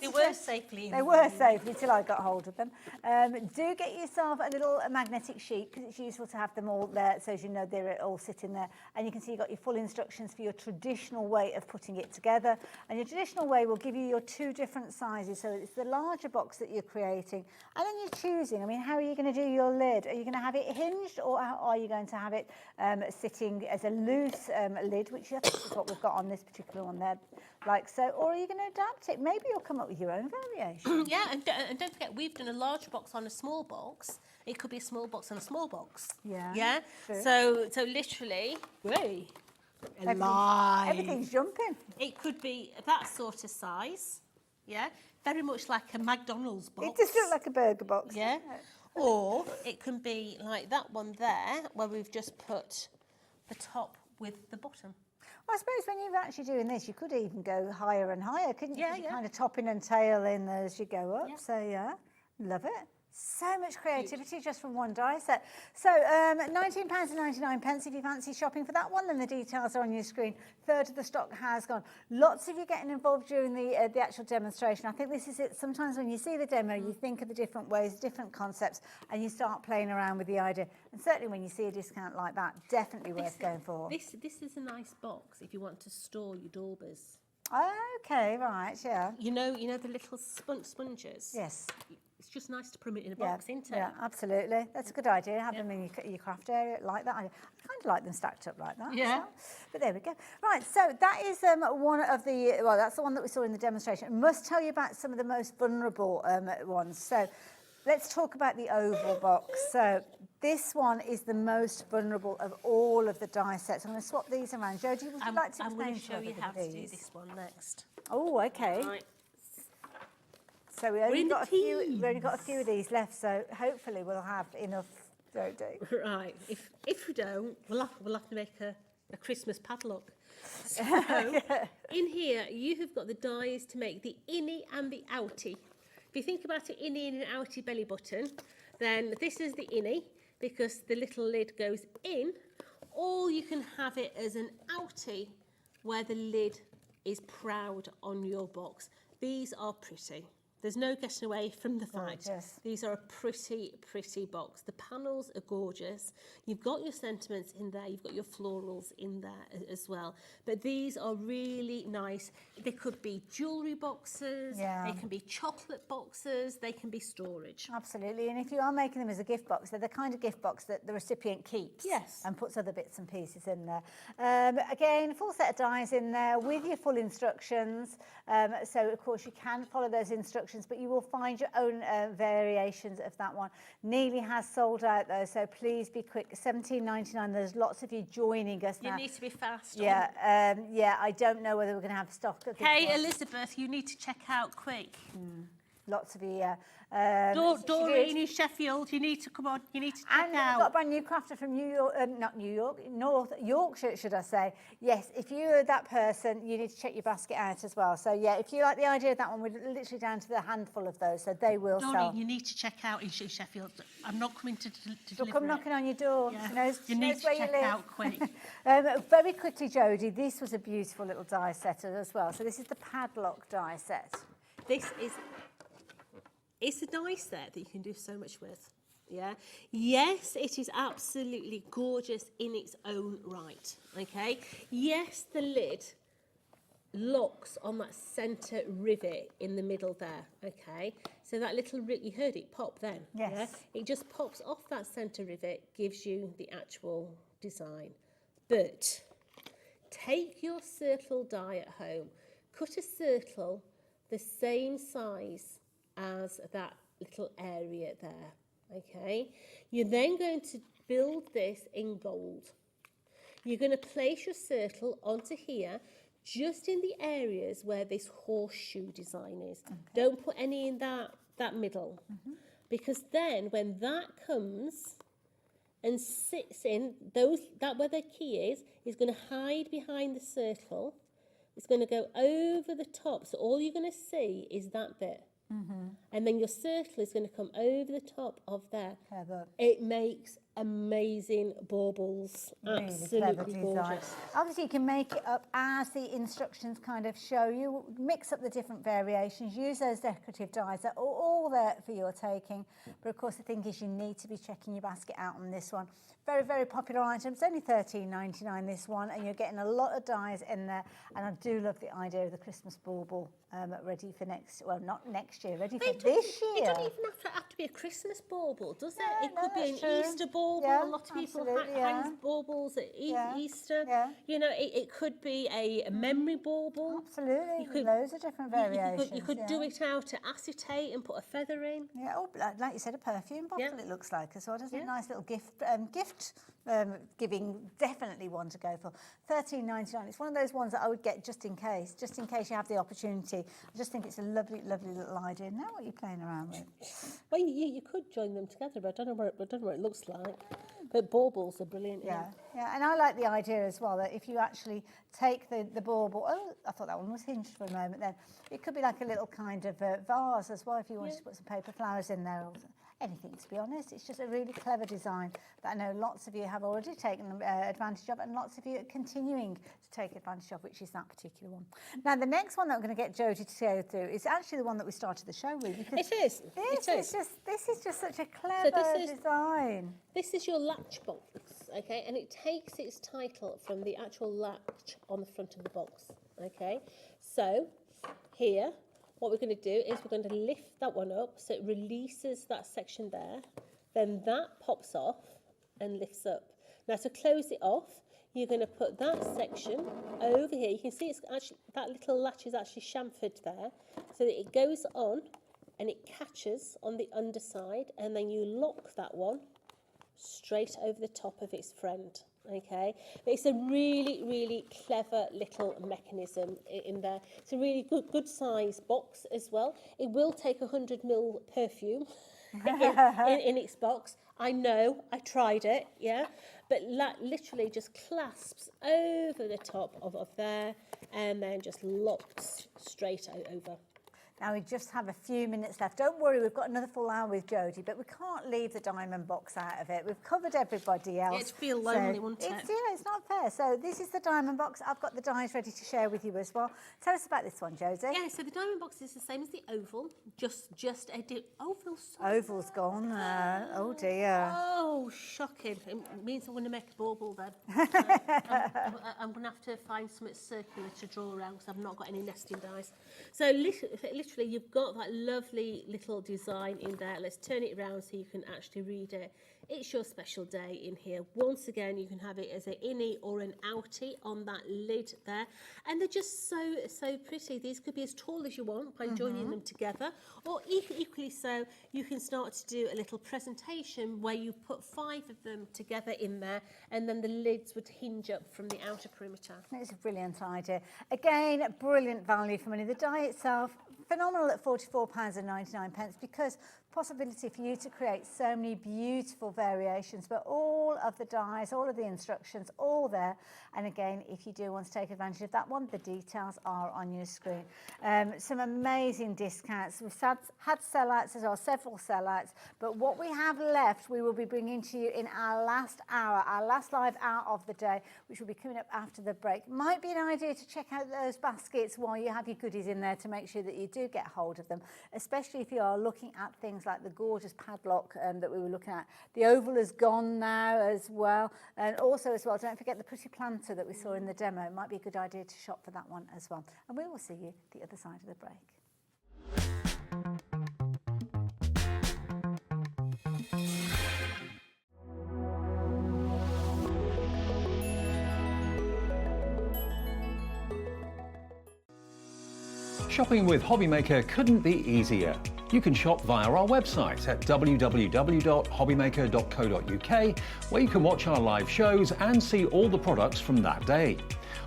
They were safely. They were safely till I got hold of them. Do get yourself a little magnetic sheet because it's useful to have them all there so as you know they're all sitting there. And you can see you've got your full instructions for your traditional way of putting it together, and your traditional way will give you your two different sizes. So it's the larger box that you're creating, and then you're choosing. I mean, how are you going to do your lid? Are you going to have it hinged, or are you going to have it sitting as a loose lid, which I think is what we've got on this particular one there, like so, or are you going to adapt it? Maybe you'll come up with your own variation. Yeah, and don't forget, we've done a large box on a small box. It could be a small box on a small box. Yeah. Yeah. True. So literally, Everything's jumping. It could be that sort of size, yeah, very much like a McDonald's box. It does look like a burger box. Yeah, or it can be like that one there, where we've just put the top with the bottom. Well, I suppose when you're actually doing this, you could even go higher and higher, couldn't you? Yeah, You're yeah. kind of topping and tailing as you go up. Yeah. So, yeah, love it. So much creativity just from one die set. So £19.99 if you fancy shopping for that one, then the details are on your screen. Third of the stock has gone. Lots of you getting involved during the actual demonstration. I think this is it. Sometimes when you see the demo, you think of the different ways, different concepts, and you start playing around with the idea. And certainly when you see a discount like that, definitely worth going for. This is a nice box if you want to store your Daubers. Okay, right, yeah. You know the little sponges? Yes. It's just nice to put them in a box, isn't it? Yeah, absolutely. That's a good idea. Have them in your craft area like that. I kind of like them stacked up like that. Yeah. So. But there we go. Right, so that is one of the, well, that's the one that we saw in the demonstration. I must tell you about some of the most vulnerable ones. So let's talk about the oval box. So this one is the most vulnerable of all of the die sets. I'm going to swap these around. Jodie, would you like to I'm going explain to show you how to do these? this one next. Oh, okay. Right. So we only got a few of these left, so hopefully we'll have enough, Jodie. Right. If we don't, we'll have to make a Christmas padlock. So in here you have got the dies to make the innie and the outie. If you think about an innie and an outie belly button, then this is the innie because the little lid goes in, or you can have it as an outie where the lid is proud on your box. These are pretty. There's no getting away from the fact. Gorgeous. These are a pretty box. The panels are gorgeous. You've got your sentiments in there. You've got your florals in there as well. But these are really nice. They could be jewellery boxes. Yeah. They can be chocolate boxes. They can be storage. Absolutely, and if you are making them as a gift box, they're the kind of gift box that the recipient keeps. Yes. And puts other bits and pieces in there. Again, full set of dies in there with your full instructions. So, of course, you can follow those instructions, but you will find your own variations of that one. Nearly has sold out, though, so please be quick. £17.99. There's lots of you joining us now. You need to be fast. Yeah, yeah. I don't know whether we're going to have stock of this Hey, one. Elizabeth, you need to check out quick. Lots of you, Doreen in Sheffield, you need to come on. You need to check and out. I've got a brand new crafter from New York, not New York, North Yorkshire, should I say. Yes, if you're that person, you need to check your basket out as well. So yeah, if you like the idea of that one, we're literally down to the handful of those, so they will Doreen, sell. you need to check out in Sheffield. I'm not coming to She'll deliver come it. knocking on your door. Yeah. She You need knows to where check you live. out quick. Very quickly, Jodie, this was a beautiful little die setter as well. So this is the padlock die set. It's a die set that you can do so much with. Yeah. Yes, it is absolutely gorgeous in its own right. Okay. Yes, the lid locks on that centre rivet in the middle there. Okay. So that little you heard it pop then. Yes. Yeah? It just pops off that centre rivet, gives you the actual design. But take your circle die at home, cut a circle the same size as that little area there, okay? You're then going to build this in gold. You're going to place your circle onto here, just in the areas where this horseshoe design is. Okay. Don't put any in that middle, because then when that comes and sits in, where the key is going to hide behind the circle. It's going to go over the top, so all you're going to see is that bit. And then your circle is going to come over the top of there. Clever. It makes amazing baubles. Really Absolutely clever gorgeous. design. Obviously, you can make it up as the instructions kind of show you. Mix up the different variations. Use those decorative dies that are all there for your taking. But of course, the thing is, you need to be checking your basket out on this one. Very, very popular item. It's only $13.99 this one, and you're getting a lot of dies in there. And I do love the idea of the Christmas bauble ready for not next year, ready for this year. It doesn't even have to be a Christmas bauble, does it? Yeah, It could be an true. Easter bauble. Yeah, A lot of people absolutely, hang baubles at Easter. Yeah. You know, it could be a memory bauble. Absolutely, loads of different variations. You could do it out to acetate and put a feather in. Yeah, oh, like you said, a perfume bottle it looks like as well, doesn't it? Nice little gift giving, definitely one to go for. $13.99. It's one of those ones that I would get just in case you have the opportunity. I just think it's a lovely, lovely little idea. Now what are you playing around with? Well, you could join them together, but I don't know what it looks like. But baubles are brilliant. Yeah, and I like the idea as well that if you actually take the bauble, I thought that one was hinged for a moment then. It could be like a little kind of vase as well if you wanted to put some paper flowers in there. Or anything, to be honest. It's just a really clever design that I know lots of you have already taken advantage of, and lots of you are continuing to take advantage of, which is that particular one. Now, the next one that I'm going to get Jodie to go through is actually the one that we started the show with. It is. This is just such a clever design. This is your latch box, okay, and it takes its title from the actual latch on the front of the box, okay. So here, what we're going to do is we're going to lift that one up so it releases that section there. Then that pops off and lifts up. Now to close it off, you're going to put that section over here. You can see it's actually, that little latch is actually chamfered there, so that it goes on and it catches on the underside, and then you lock that one straight over the top of its friend. Okay, but it's a really, really clever little mechanism in there. It's a really good size box as well. It will take 100 ml perfume in its box. I know, I tried it, yeah, but literally just clasps over the top of there and then just locks straight over. Now, we just have a few minutes left. Don't worry, we've got another full hour with Jodie, but we can't leave the diamond box out of it. We've covered everybody else. It'd feel lonely, wouldn't it? It's not fair. So this is the diamond box. I've got the dies ready to share with you as well. Tell us about this one, Josie. Yeah, so the diamond box is the same as the oval, just a oval's Oval's gone. Oh, dear. Oh, shocking. It means I'm going to make a bauble then. I'm going to have to find something circular to draw around because I've not got any nesting dies. So literally, you've got that lovely little design in there. Let's turn it around so you can actually read it. It's your special day in here. Once again, you can have it as an innie or an outie on that lid there. And they're just so pretty. These could be as tall as you want by joining them together, or equally so, you can start to do a little presentation where you put 5 of them together in there, and then the lids would hinge up from the outer perimeter. It's a brilliant idea. Again, brilliant value for money. The die itself, phenomenal at £44.99, because possibility for you to create so many beautiful variations, but all of the dies, all of the instructions, all there. And again, if you do want to take advantage of that one, the details are on your screen. Some amazing discounts. We've had sellouts as well, several sellouts, but what we have left, we will be bringing to you in our last hour, our last live hour of the day, which will be coming up after the break. Might be an idea to check out those baskets while you have your goodies in there to make sure that you do get hold of them, especially if you are looking at things like the gorgeous padlock that we were looking at. The oval is gone now as well, and also as well, don't forget the pretty planter that we saw in the demo. It might be a good idea to shop for that one as well. And we will see you the other side of the break. Shopping with Hobbymaker couldn't be easier. You can shop via our website at www.hobbymaker.co.uk, where you can watch our live shows and see all the products from that day.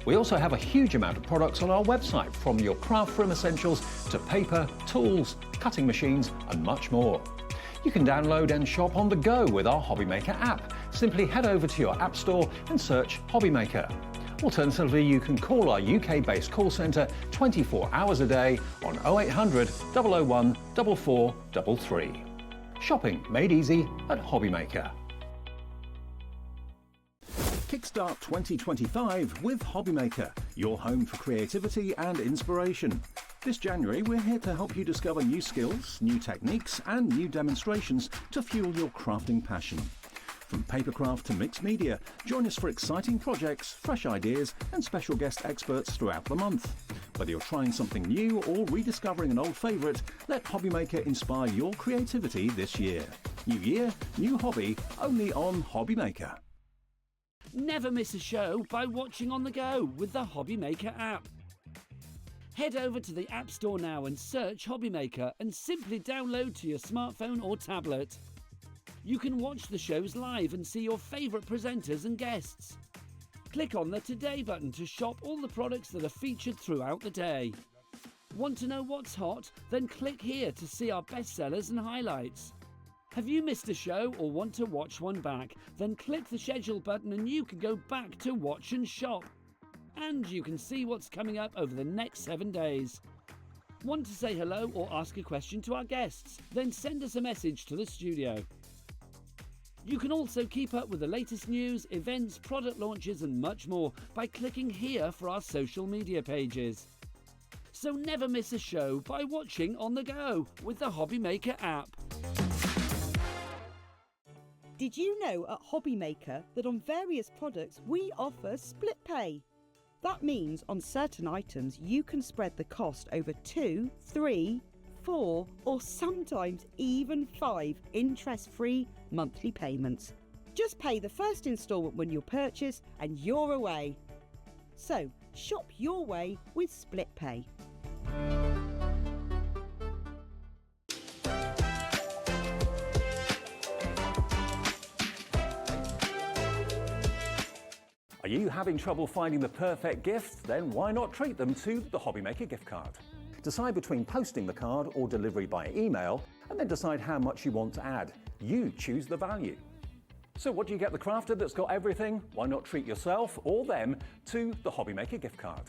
We also have a huge amount of products on our website, from your craft room essentials to paper, tools, cutting machines and much more. You can download and shop on the go with our Hobbymaker app. Simply head over to your app store and search Hobbymaker. Alternatively, you can call our UK-based call centre 24 hours a day on 0800 001 4433. Shopping made easy at Hobbymaker. Kickstart 2025 with Hobbymaker, your home for creativity and inspiration. This January, we're here to help you discover new skills, new techniques and new demonstrations to fuel your crafting passion. From papercraft to mixed media, join us for exciting projects, fresh ideas and special guest experts throughout the month. Whether you're trying something new or rediscovering an old favourite, let Hobbymaker inspire your creativity this year. New year, new hobby, only on Hobbymaker. Never miss a show by watching on the go with the Hobbymaker app. Head over to the App Store now and search Hobbymaker and simply download to your smartphone or tablet. You can watch the shows live and see your favourite presenters and guests. Click on the Today button to shop all the products that are featured throughout the day. Want to know what's hot? Then click here to see our bestsellers and highlights. Have you missed a show or want to watch one back? Then click the schedule button and you can go back to watch and shop. And you can see what's coming up over the next 7 days. Want to say hello or ask a question to our guests? Then send us a message to the studio. You can also keep up with the latest news, events, product launches and much more by clicking here for our social media pages. So never miss a show by watching on the go with the Hobbymaker app. Did you know at Hobbymaker that on various products we offer split pay? That means on certain items you can spread the cost over 2, 3, 4 or sometimes even 5 interest-free monthly payments. Just pay the first instalment when you purchase and you're away. So shop your way with split pay. Are you having trouble finding the perfect gift? Then why not treat them to the Hobbymaker gift card? Decide between posting the card or delivery by email, and then decide how much you want to add. You choose the value. So what do you get the crafter that's got everything? Why not treat yourself or them to the Hobbymaker gift card?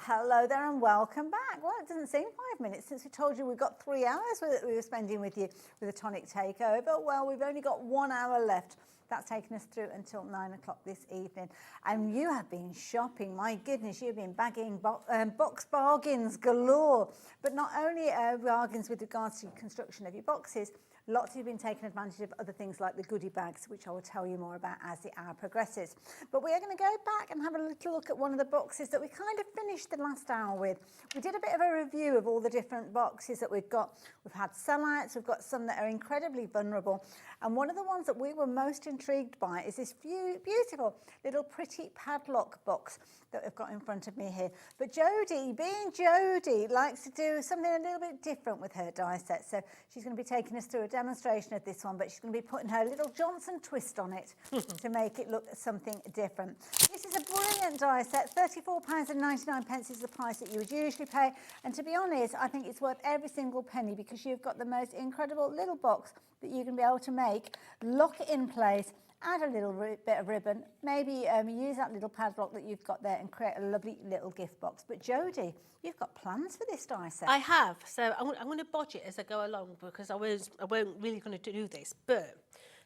Hello hello there and welcome back. Well, it doesn't seem 5 minutes since we told you we've got 3 hours that we were spending with you with the Tonic Takeover. Well, we've only got 1 hour left. That's taken us through until 9 o'clock this evening. And you have been shopping. My goodness, you've been bagging box bargains galore. But not only bargains with regards to construction of your boxes, lots of you have been taking advantage of other things like the goodie bags, which I will tell you more about as the hour progresses. But we are going to go back and have a little look at one of the boxes that we kind of finished the last hour with. We did a bit of a review of all the different boxes that we've got. We've had sellouts, we've got some that are incredibly vulnerable. And one of the ones that we were most intrigued by is this beautiful little pretty padlock box that we've got in front of me here. But Jodie, being Jodie, likes to do something a little bit different with her die set. So she's going to be taking us through a demonstration of this one, but she's going to be putting her little Johnson twist on it to make it look something different. This is a brilliant die set. £34.99 is the price that you would usually pay. And to be honest, I think it's worth every single penny because you've got the most incredible little box that you can be able to make, lock it in place, add a little bit of ribbon, maybe use that little padlock that you've got there and create a lovely little gift box. But Jodie, you've got plans for this die set. I have. So I'm going to bodge it as I go along because I won't really going to do this. But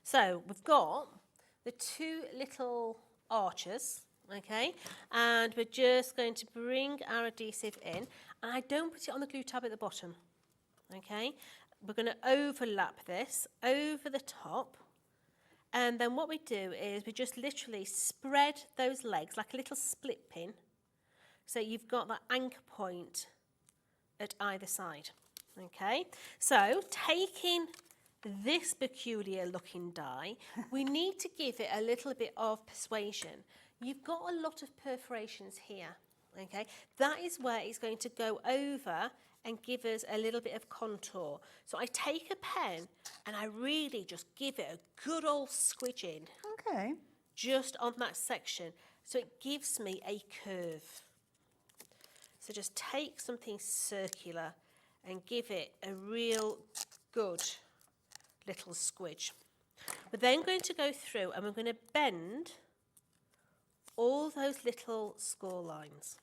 so we've got the 2 little arches, okay, and we're just going to bring our adhesive in, and I don't put it on the glue tab at the bottom, okay. We're going to overlap this over the top. And then what we do is we just literally spread those legs like a little split pin. So you've got that anchor point at either side. Okay, so taking this peculiar looking die, we need to give it a little bit of persuasion. You've got a lot of perforations here. Okay, that is where it's going to go over and give us a little bit of contour. So I take a pen and I really just give it a good old squidge in. Okay. Just on that section. So it gives me a curve. So just take something circular and give it a real good little squidge. We're then going to go through and we're going to bend all those little score lines.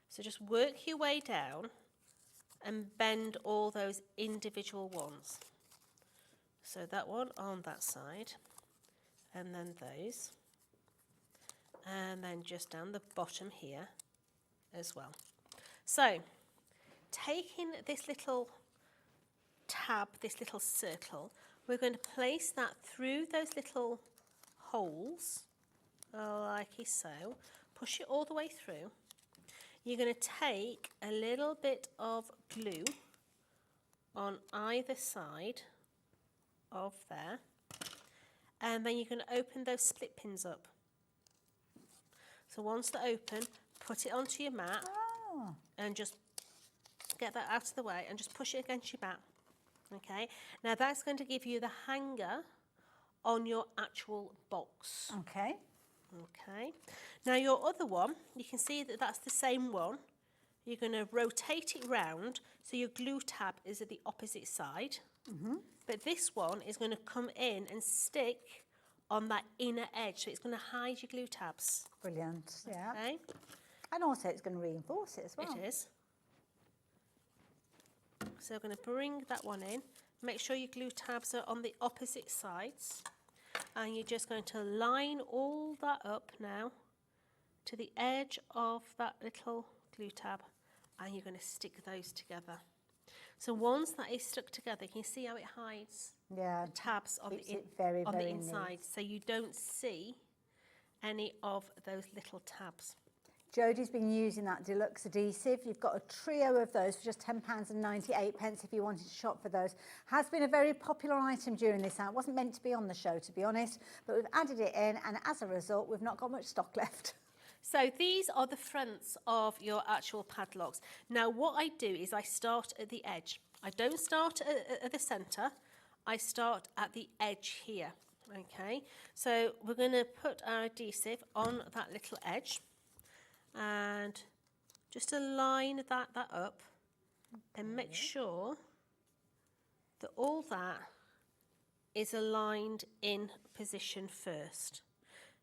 So just work your way down and bend all those individual ones. So that one on that side, and then those, and then just down the bottom here as well. So taking this little tab, this little circle, we're going to place that through those little holes, like so, push it all the way through. You're going to take a little bit of glue on either side of there, and then you're going to open those split pins up. So once they're open, put it onto your mat and just get that out of the way and just push it against your mat. Okay, now that's going to give you the hanger on your actual box. Okay. Okay, now your other one, you can see that that's the same one. You're going to rotate it round so your glue tab is at the opposite side. But this one is going to come in and stick on that inner edge, so it's going to hide your glue tabs. Brilliant, yeah. Okay. And also it's going to reinforce it as well. It is. So we're going to bring that one in. Make sure your glue tabs are on the opposite sides. And you're just going to line all that up now to the edge of that little glue tab, and you're going to stick those together. So once that is stuck together, you can see how it hides the tabs on the inside, neat. so you don't see any of those little tabs. Jodie's been using that deluxe adhesive. You've got a trio of those for just £10.98 if you wanted to shop for those. Has been a very popular item during this hour. It wasn't meant to be on the show, to be honest, but we've added it in, and as a result, we've not got much stock left. So these are the fronts of your actual padlocks. Now what I do is I start at the edge. I don't start at the centre. I start at the edge here. Okay, so we're going to put our adhesive on that little edge and just align that up and make sure that all that is aligned in position first.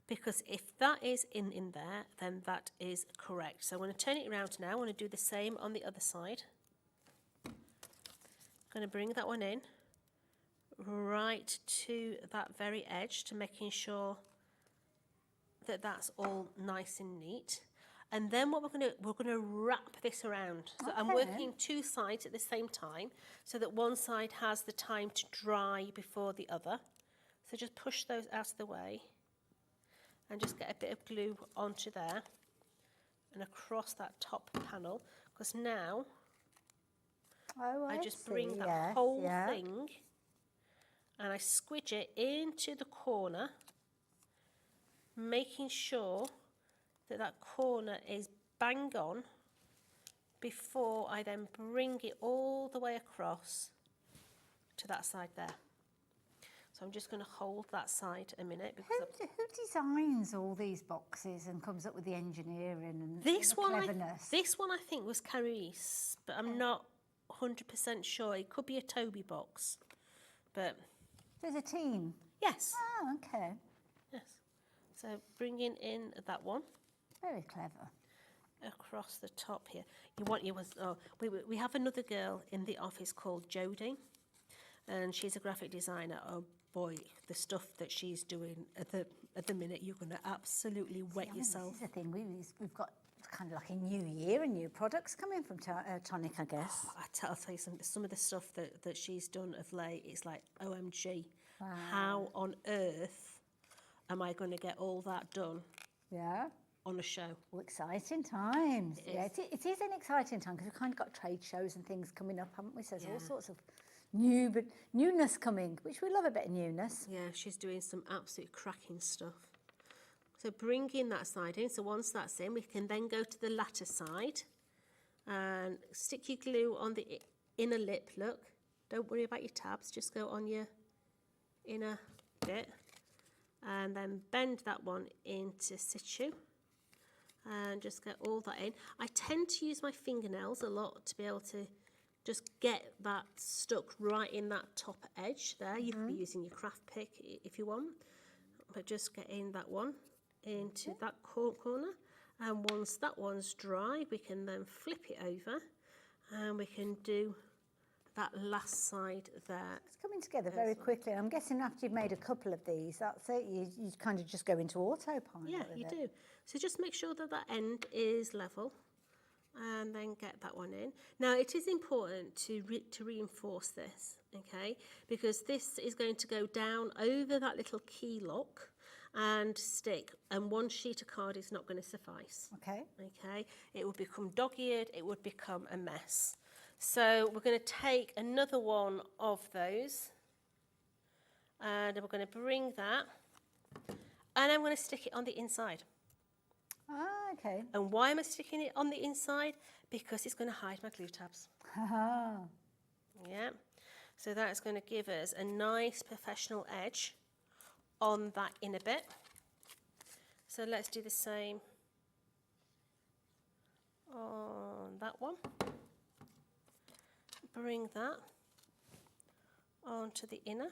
because if that is in there, then that is correct. So I'm going to turn it around now. I want to do the same on the other side. I'm going to bring that one in right to that very edge to making sure that that's all nice and neat. And then what we're going to wrap this around. So I'm working two sides at the same time so that one side has the time to dry before the other. So just push those out of the way and just get a bit of glue onto there and across that top panel, because now I just bring that whole thing and I squidge it into the corner, making sure that that corner is bang on before I then bring it all the way across to that side there. So I'm just going to hold that side a minute. Because who designs all these boxes and comes up with the engineering and this the cleverness? cleverness? This one I think was Carice, but I'm not 100% sure. It could be a Toby box, but... There's a team? Yes. Oh, okay. Yes. So bringing in that one. Very clever. Across the top here. We have another girl in the office called Jodie, and she's a graphic designer. Oh boy, the stuff that she's doing at the minute, you're going to absolutely wet yourself. This is the thing, we've got kind of like a new year and new products coming from Tonic, I guess. Oh, I'll tell you some of the stuff that she's done of late, it's like, OMG, wow. How on earth am I going to get all that done? Yeah. On a show. Well, exciting times. It is an exciting time because we've kind of got trade shows and things coming up, haven't we? So there's all sorts of newness coming, which we love a bit of newness. Yeah, she's doing some absolute cracking stuff. So bringing that side in. So once that's in, we can then go to the latter side and stick your glue on the inner lip. Look, don't worry about your tabs. Just go on your inner bit and then bend that one into situ. And just get all that in. I tend to use my fingernails a lot to be able to just get that stuck right in that top edge there. You can be using your craft pick if you want, but just get in that one into that corner. And once that one's dry, we can then flip it over and we can do that last side there. It's coming together very quickly. I'm guessing after you've made a couple of these, that's it. You kind of just go into autopilot. Yeah, you do. So just make sure that that end is level and then get that one in. Now, it is important to reinforce this, okay, because this is going to go down over that little key lock and stick, and one sheet of card is not going to suffice. Okay. Okay, it would become dog-eared, it would become a mess. So we're going to take another one of those and we're going to bring that and I'm going to stick it on the inside. Ah, okay. And why am I sticking it on the inside? Because it's going to hide my glue tabs. Yeah. So that's going to give us a nice professional edge on that inner bit. So let's do the same on that one. Bring that onto the inner.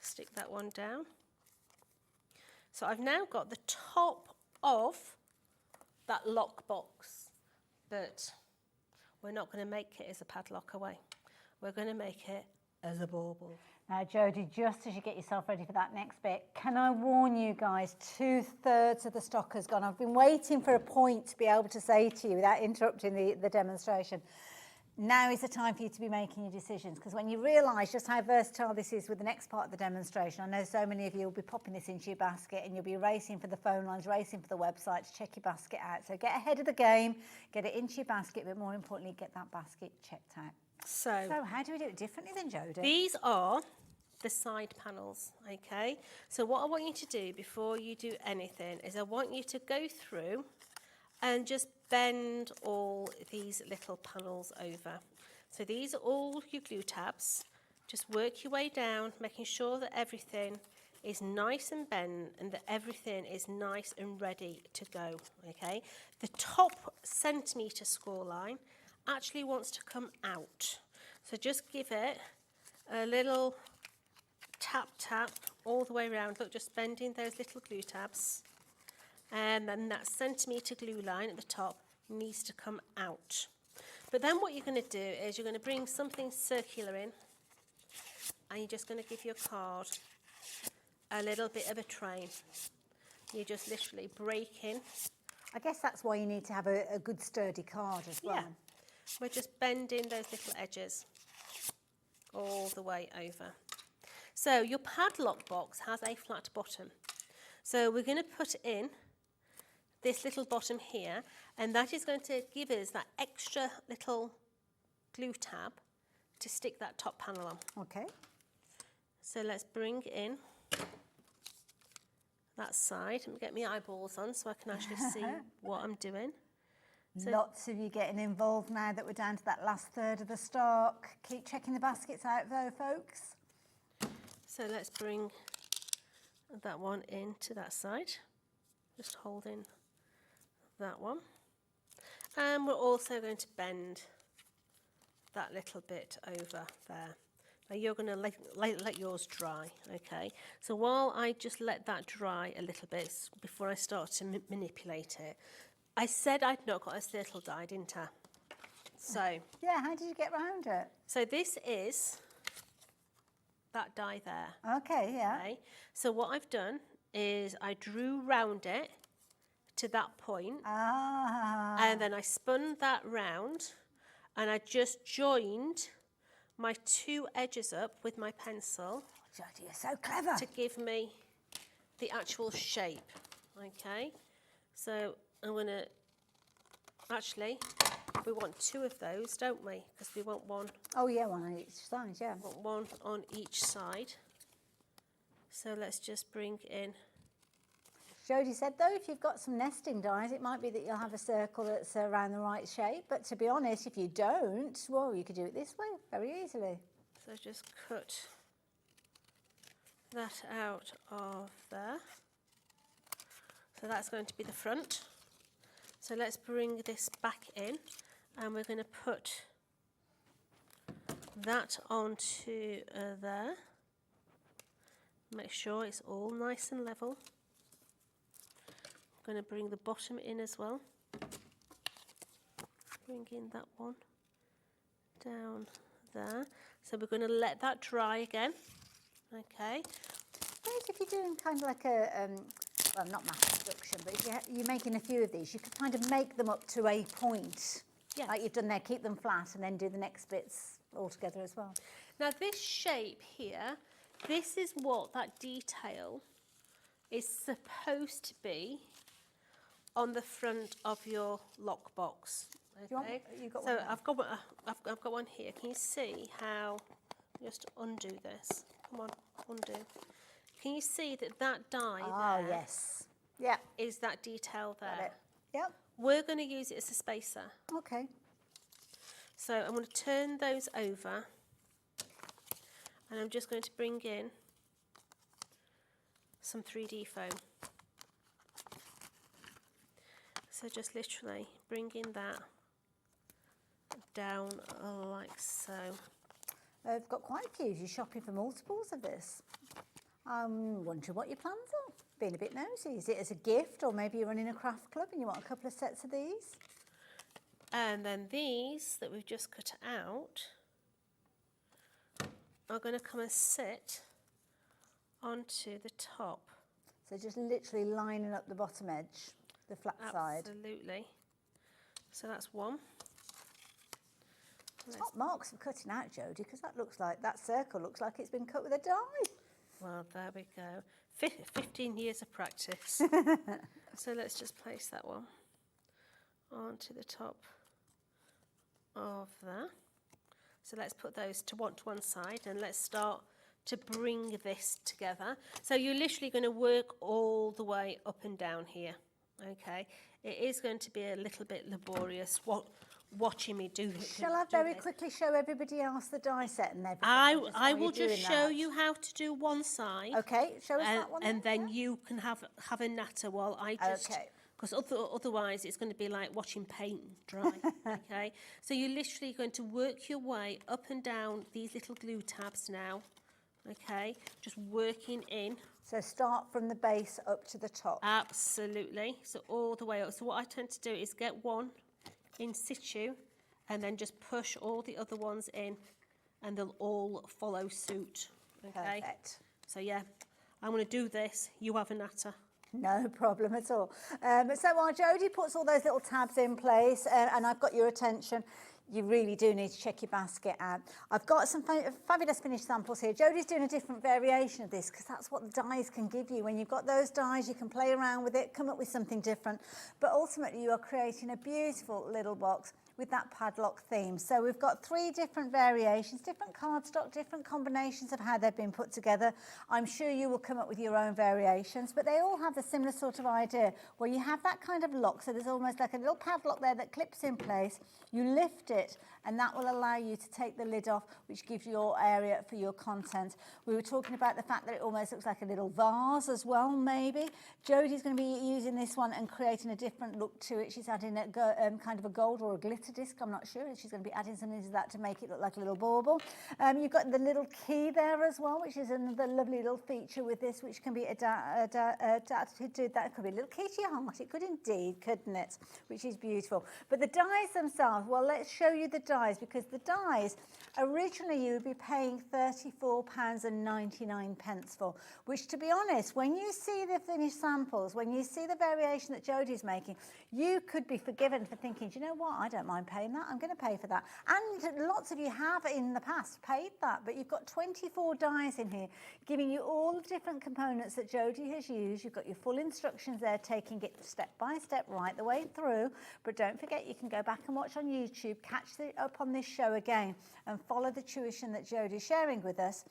Stick that one down. So I've now got the top of that lock box, but we're not going to make it as a padlock away. We're going to make it as a bauble. Now, Jodie, just as you get yourself ready for that next bit, can I warn you guys, 2/3 of the stock has gone. I've been waiting for a point to be able to say to you without interrupting the demonstration. Now is the time for you to be making your decisions, because when you realise just how versatile this is with the next part of the demonstration, I know so many of you will be popping this into your basket and you'll be racing for the phone lines, racing for the website to check your basket out. So get ahead of the game, get it into your basket, but more importantly, get that basket checked out. So how do we do it differently than Jodie? These are the side panels, okay? So what I want you to do before you do anything is I want you to go through and just bend all these little panels over. So these are all your glue tabs. Just work your way down, making sure that everything is nice and bent and that everything is nice and ready to go, okay? The top centimetre score line actually wants to come out. So just give it a little tap, tap all the way around. Look, just bending those little glue tabs. And then that centimetre glue line at the top needs to come out. But then what you're going to do is you're going to bring something circular in, and you're just going to give your card a little bit of a train. You just literally break in. I guess that's why you need to have a good sturdy card as well. Yeah, we're just bending those little edges all the way over. So your padlock box has a flat bottom. So we're going to put in this little bottom here, and that is going to give us that extra little glue tab to stick that top panel on. Okay. So let's bring in that side and get my eyeballs on so I can actually see what I'm doing. So Lots of you getting involved now that we're down to that last third of the stock. Keep checking the baskets out though, folks. So let's bring that one into that side, just holding that one. And we're also going to bend that little bit over there. Now you're going to let yours dry, okay? So while I just let that dry a little bit before I start to manipulate it, I said I'd not got a circle die, didn't I? So yeah, how did you get around it? So this is that die there. Okay, yeah. Okay. So what I've done is I drew round it to that point, and then I spun that round, and I just joined my two edges up with my pencil. Jodie, you're so clever. To give me the actual shape. Okay. So I'm going to, actually, we want two of those, don't we? Because we want one. Oh yeah, one on each side, yeah. We want one on each side. So let's just bring in. Jodie said though, if you've got some nesting dies, it might be that you'll have a circle that's around the right shape. But to be honest, if you don't, well, you could do it this way very easily. So just cut that out of there. So that's going to be the front. So let's bring this back in, and we're going to put that onto there. Make sure it's all nice and level. I'm going to bring the bottom in as well. Bring in that one down there. So we're going to let that dry again. Okay. If you're doing kind of like a well, not mass production, but if you're making a few of these, you could kind of make them up to a point, like you've done there, keep them flat and then do the next bits all together as well. Now this shape here, this is what that detail is supposed to be on the front of your lockbox. Okay, so I've got one here. Can you see how? Just undo this. Come on, undo. Can you see that die there? Oh, yes. Yeah. Is that detail there? Yep. We're going to use it as a spacer. Okay. So I'm going to turn those over, and I'm just going to bring in some 3D foam. So just literally bringing that down like so. I've got quite a few. You're shopping for multiples of this. I'm wondering what your plans are. Being a bit nosy. Is it as a gift, or maybe you're running a craft club and you want a couple of sets of these? And then these that we've just cut out are going to come and sit onto the top. So just literally lining up the bottom edge, the flat side. Absolutely. So that's one. Top marks for cutting out, Jodie, because that circle looks like it's been cut with a die. Well, there we go. 15 years of practice. So let's just place that one onto the top of there. So let's put those to one side, and let's start to bring this together. So you're literally going to work all the way up and down here. Okay, it is going to be a little bit laborious watching me do this. Shall I very quickly show everybody else the die set and everything? I will just show you how to do one side. Okay, show us that one. And then you can have a natter while I just... Okay. Because otherwise it's going to be like watching paint dry. Okay, so you're literally going to work your way up and down these little glue tabs now. Okay, just working in. So start from the base up to the top. Absolutely. So all the way up. So what I tend to do is get one in situ and then just push all the other ones in and they'll all follow suit. Okay. Perfect. So yeah, I'm going to do this. You have a natter. No problem at all. So while Jodie puts all those little tabs in place and I've got your attention, you really do need to check your basket out. I've got some fabulous finished samples here. Jodie's doing a different variation of this because that's what the dies can give you. When you've got those dies, you can play around with it, come up with something different. But ultimately, you are creating a beautiful little box with that padlock theme. So we've got 3 different variations, different cardstock, different combinations of how they've been put together. I'm sure you will come up with your own variations, but they all have the similar sort of idea where you have that kind of lock. So there's almost like a little padlock there that clips in place. You lift it and that will allow you to take the lid off, which gives you your area for your content. We were talking about the fact that it almost looks like a little vase as well, maybe. Jodie's going to be using this one and creating a different look to it. She's adding a kind of a gold or a glitter disc, I'm not sure. She's going to be adding something to that to make it look like a little bauble. You've got the little key there as well, which is another lovely little feature with this, which can be adapted to do that. It could be a little key to your heart. It could indeed, couldn't it? Which is beautiful. But the dies themselves, well, let's show you the dies, because the dies, originally you would be paying £34.99 for, which, to be honest, when you see the finished samples, when you see the variation that Jodie's making, you could be forgiven for thinking, do you know what, I don't mind paying that, I'm going to pay for that. And lots of you have in the past paid that, but you've got 24 dies in here, giving you all the different components that Jodie has used. You've got your full instructions there, taking it step by step right the way through. But don't forget, you can go back and watch on YouTube, catch it up on this show again, and follow the tuition that Jodie's sharing with us,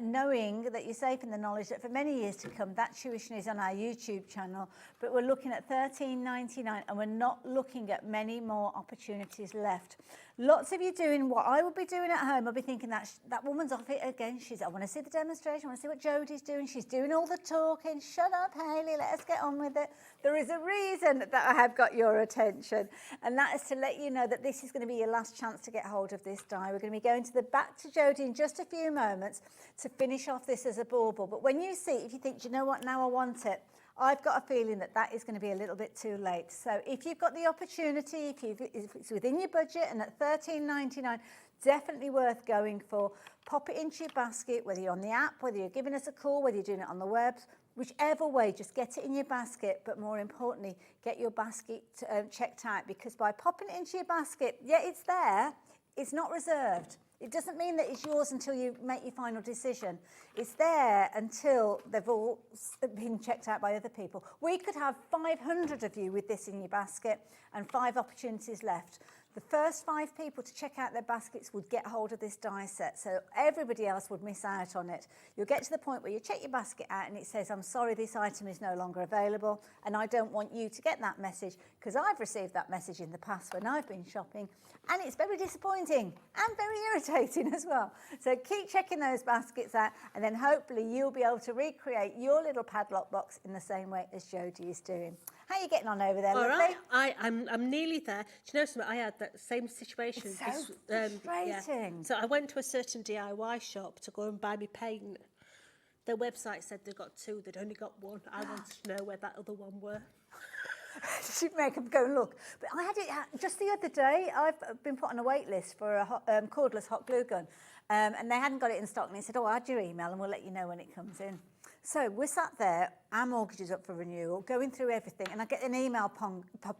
knowing that you're safe in the knowledge that for many years to come, that tuition is on our YouTube channel. But we're looking at $13.99, and we're not looking at many more opportunities left. Lots of you doing what I would be doing at home. I'll be thinking that woman's off it again. I want to see the demonstration. I want to see what Jodie's doing. She's doing all the talking. Shut up, Hayley. Let us get on with it. There is a reason that I have got your attention, and that is to let you know that this is going to be your last chance to get hold of this die. We're going to be going back to Jodie in just a few moments to finish off this as a bauble. But when you see it, if you think, do you know what, now I want it, I've got a feeling that is going to be a little bit too late. So if you've got the opportunity, if it's within your budget and at $13.99, definitely worth going for. Pop it into your basket, whether you're on the app, whether you're giving us a call, whether you're doing it on the web, whichever way, just get it in your basket. But more importantly, get your basket checked out, because by popping it into your basket, yeah, it's there. It's not reserved. It doesn't mean that it's yours until you make your final decision. It's there until they've all been checked out by other people. We could have 500 of you with this in your basket and 5 opportunities left. The first 5 people to check out their baskets would get hold of this die set, so everybody else would miss out on it. You'll get to the point where you check your basket out and it says, I'm sorry, this item is no longer available, and I don't want you to get that message, because I've received that message in the past when I've been shopping, and it's very disappointing and very irritating as well. So keep checking those baskets out, and then hopefully you'll be able to recreate your little padlock box in the same way as Jodie is doing. How are you getting on over there, All lovely? right, I'm nearly there. Do you know something? I had that same situation. It's so frustrating. So I went to a certain DIY shop to go and buy me paint. Their website said they got 2, they'd only got 1. I wanted to know where that other one were. She'd make them go and look. But I had it just the other day. I've been put on a wait list for a cordless hot glue gun, and they hadn't got it in stock. And they said, "Oh, add your email, and we'll let you know when it comes in." So we're sat there. Our mortgage is up for renewal, going through everything, and I get an email ping up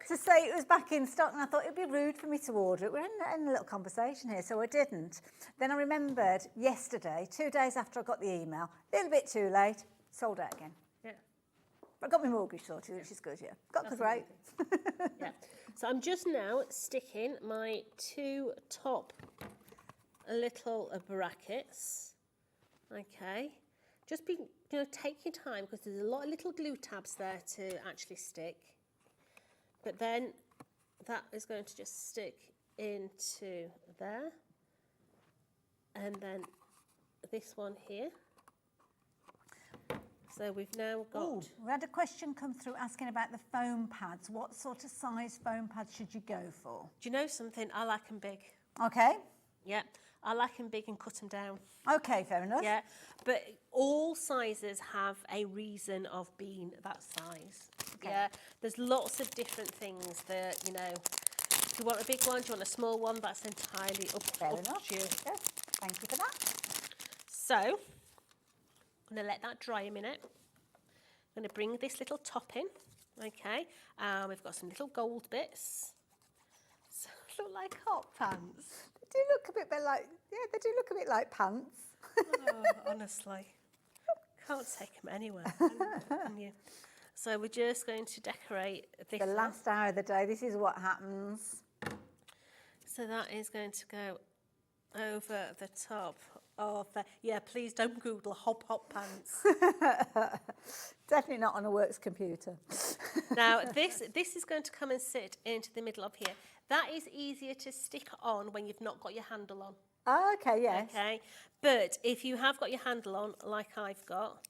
to say it was back in stock. And I thought it'd be rude for me to order it. We're in a little conversation here, so I didn't. Then I remembered yesterday, 2 days after I got the email, a little bit too late, sold out again. I got my mortgage sorted, which is good, yeah. Got the great. Yeah. So I'm just now sticking my 2 top little brackets. Okay. Just be, take your time, because there's a lot of little glue tabs there to actually stick. But then that is going to just stick into there. And then this one here. So we've now got... Ooh, we had a question come through asking about the foam pads. What sort of size foam pads should you go for? Do you know something? I like them big. Okay. Yeah. I like them big and cut them down. Okay, fair enough. Yeah, but all sizes have a reason of being that size. Okay. Yeah, there's lots of different things that, you know, if you want a big one, do you want a small one, that's entirely up to you. Yes, thank you for that. So, I'm going to let that dry a minute. I'm going to bring this little top in, okay? We've got some little gold bits. So, look like hot pants. They do look a bit like, yeah, they do look a bit like pants. Oh, honestly, can't take them anywhere, can you? So we're just going to decorate this. The last hour of the day, this is what happens. So that is going to go over the top of the, yeah, please don't Google hot pants. Definitely not on a works computer. Now, this is going to come and sit into the middle of here. That is easier to stick on when you've not got your handle on. Oh, okay, yes. Okay, but if you have got your handle on, like I've got,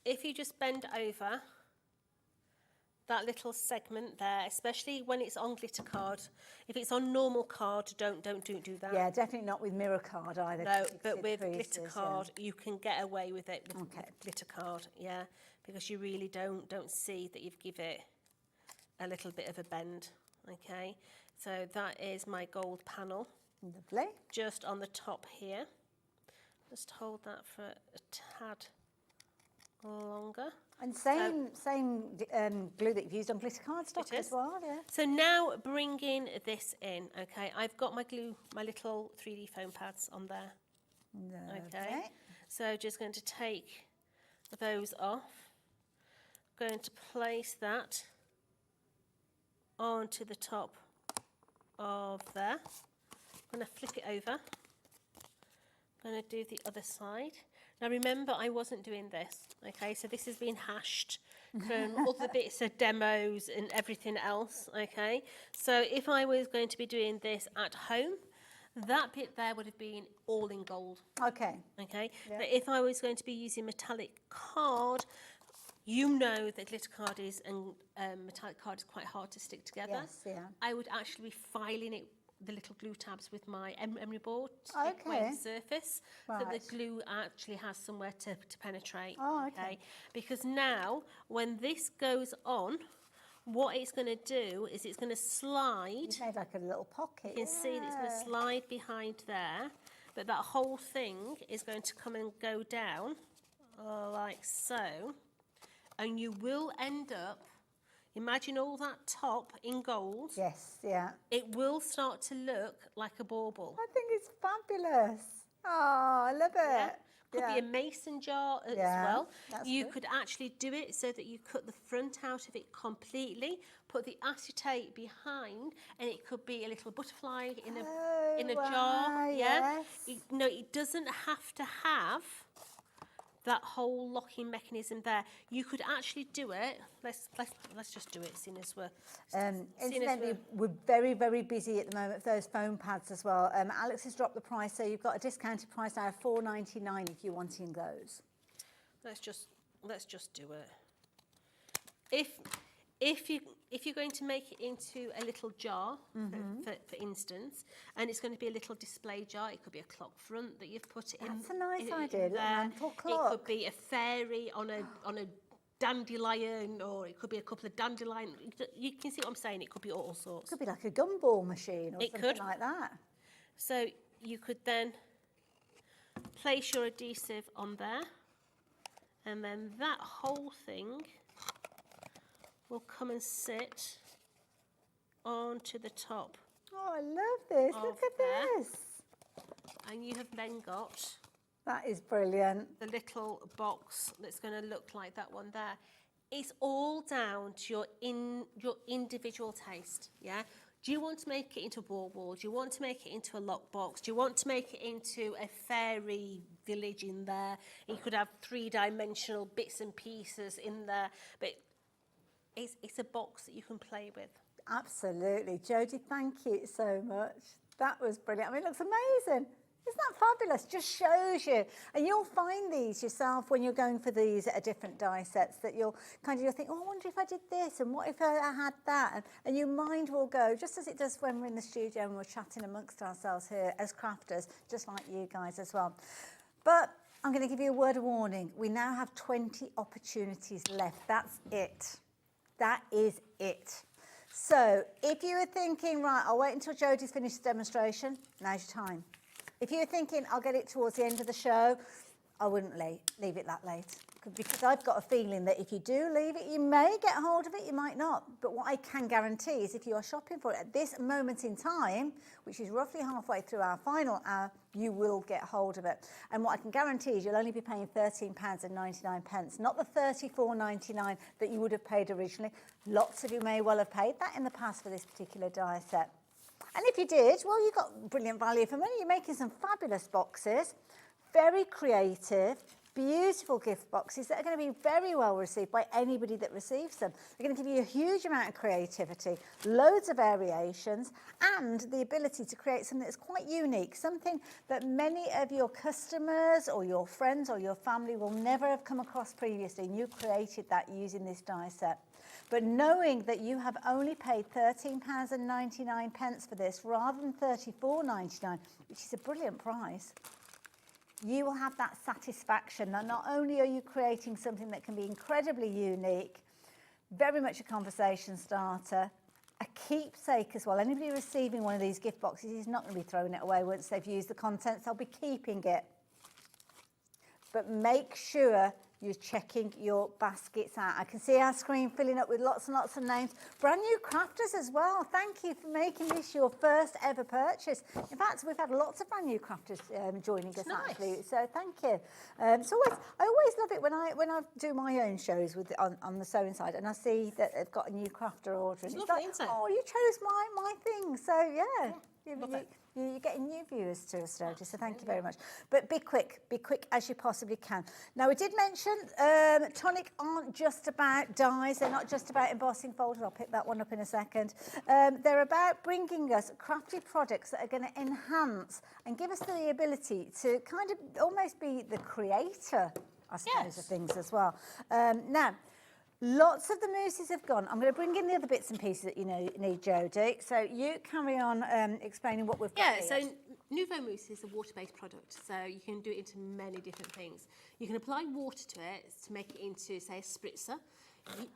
if you just bend over that little segment there, especially when it's on glitter card. If it's on normal card, don't do that. Yeah, definitely not with mirror card either. No, but with glitter card, you can get away with it with glitter card, yeah, because you really don't see that you've give it a little bit of a bend. Okay, so that is my gold panel. Lovely. Just on the top here. Just hold that for a tad longer. And same glue that you've used on glitter card stock as well, yeah. So now bringing this in, okay, I've got my glue, my little 3D foam pads on there. Okay, so just going to take those off. Going to place that onto the top of there. I'm going to flip it over. I'm going to do the other side. Now remember, I wasn't doing this, okay? So this has been hashed from other bits of demos and everything else, okay? So if I was going to be doing this at home, that bit there would have been all in gold. Okay. Okay? Yeah. But if I was going to be using metallic card, you know that glitter card is and metallic card is quite hard to stick together. Yes, yeah. I would actually be filing it, the little glue tabs, with my emery board to take away the surface, so the glue actually has somewhere to penetrate. Oh, okay. Because now, when this goes on, what it's going to do is it's going to slide. You've made like a little pocket. You can see that it's going to slide behind there, but that whole thing is going to come and go down like so, and you will end up, imagine all that top in gold. Yes, yeah. It will start to look like a bauble. I think it's fabulous. Oh, I love it. Yeah. Could be a mason jar as well. You good. could actually do it so that you cut the front out of it completely, put the acetate behind, and it could be a little butterfly in a jar. Yeah. Yes. No, it doesn't have to have that whole locking mechanism there. You could actually do it. Let's just do it, seeing as we're. Incidentally, we're very, very busy at the moment for those foam pads as well. Alex has dropped the price, so you've got a discounted price now of $4.99 if you're wanting those. Let's just do it. If you're going to make it into a little jar, for instance, and it's going to be a little display jar, it could be a clock front that you've put it in. That's a nice idea, little mantle clock. It could be a fairy on a dandelion, or it could be a couple of dandelion. You can see what I'm saying. It could be all sorts. It could be like a gumball machine or something like that. So you could then place your adhesive on there, and then that whole thing will come and sit onto the top. Oh, I love this. Look at this. And you have then got... That is brilliant. The little box that's going to look like that one there. It's all down to your individual taste, yeah? Do you want to make it into a bauble? Do you want to make it into a lockbox? Do you want to make it into a fairy village in there? You could have three-dimensional bits and pieces in there, but it's a box that you can play with. Absolutely. Jodie, thank you so much. That was brilliant. I mean, it looks amazing. Isn't that fabulous? Just shows you. And you'll find these yourself when you're going for these different die sets, that you'll think, oh, I wonder if I did this, and what if I had that? And your mind will go, just as it does when we're in the studio and we're chatting amongst ourselves here as crafters, just like you guys as well. But I'm going to give you a word of warning. We now have 20 opportunities left. That's it. That is it. So if you were thinking, right, I'll wait until Jodie's finished the demonstration, now's your time. If you're thinking, I'll get it towards the end of the show, I wouldn't leave it that late. Because I've got a feeling that if you do leave it, you may get hold of it, you might not. But what I can guarantee is if you are shopping for it at this moment in time, which is roughly halfway through our final hour, you will get hold of it. And what I can guarantee is you'll only be paying £13.99, not the $34.99 that you would have paid originally. Lots of you may well have paid that in the past for this particular die set. And if you did, well, you got brilliant value for money. You're making some fabulous boxes, very creative, beautiful gift boxes that are going to be very well received by anybody that receives them. They're going to give you a huge amount of creativity, loads of variations, and the ability to create something that's quite unique, something that many of your customers or your friends or your family will never have come across previously, and you created that using this die set. But knowing that you have only paid £13.99 for this rather than $34.99, which is a brilliant price, you will have that satisfaction that not only are you creating something that can be incredibly unique, very much a conversation starter, a keepsake as well. Anybody receiving one of these gift boxes is not going to be throwing it away once they've used the contents. They'll be keeping it. But make sure you're checking your baskets out. I can see our screen filling up with lots and lots of names. Brand new crafters as well. Thank you for making this your first ever purchase. In fact, we've had lots of brand new crafters joining us actually. So thank you. I always love it when I do my own shows with on the sewing side and I see that they've got a new crafter order. It's like, lovely, isn't it? oh, you chose my thing. So yeah. You're getting new viewers to us, Jodie, so thank you very much. But be quick as you possibly can. Now, we did mention Tonic aren't just about dies, they're not just about embossing folders, I'll pick that one up in a second. They're about bringing us crafty products that are going to enhance and give us the ability to kind of almost be the creator, I suppose, of things as well. Now, lots of the mousses have gone. I'm going to bring in the other bits and pieces that you need, Jodie. So you carry on explaining what we've got here. So Nouveau Mousse is a water-based product, so you can do it into many different things. You can apply water to it to make it into, say, a spritzer.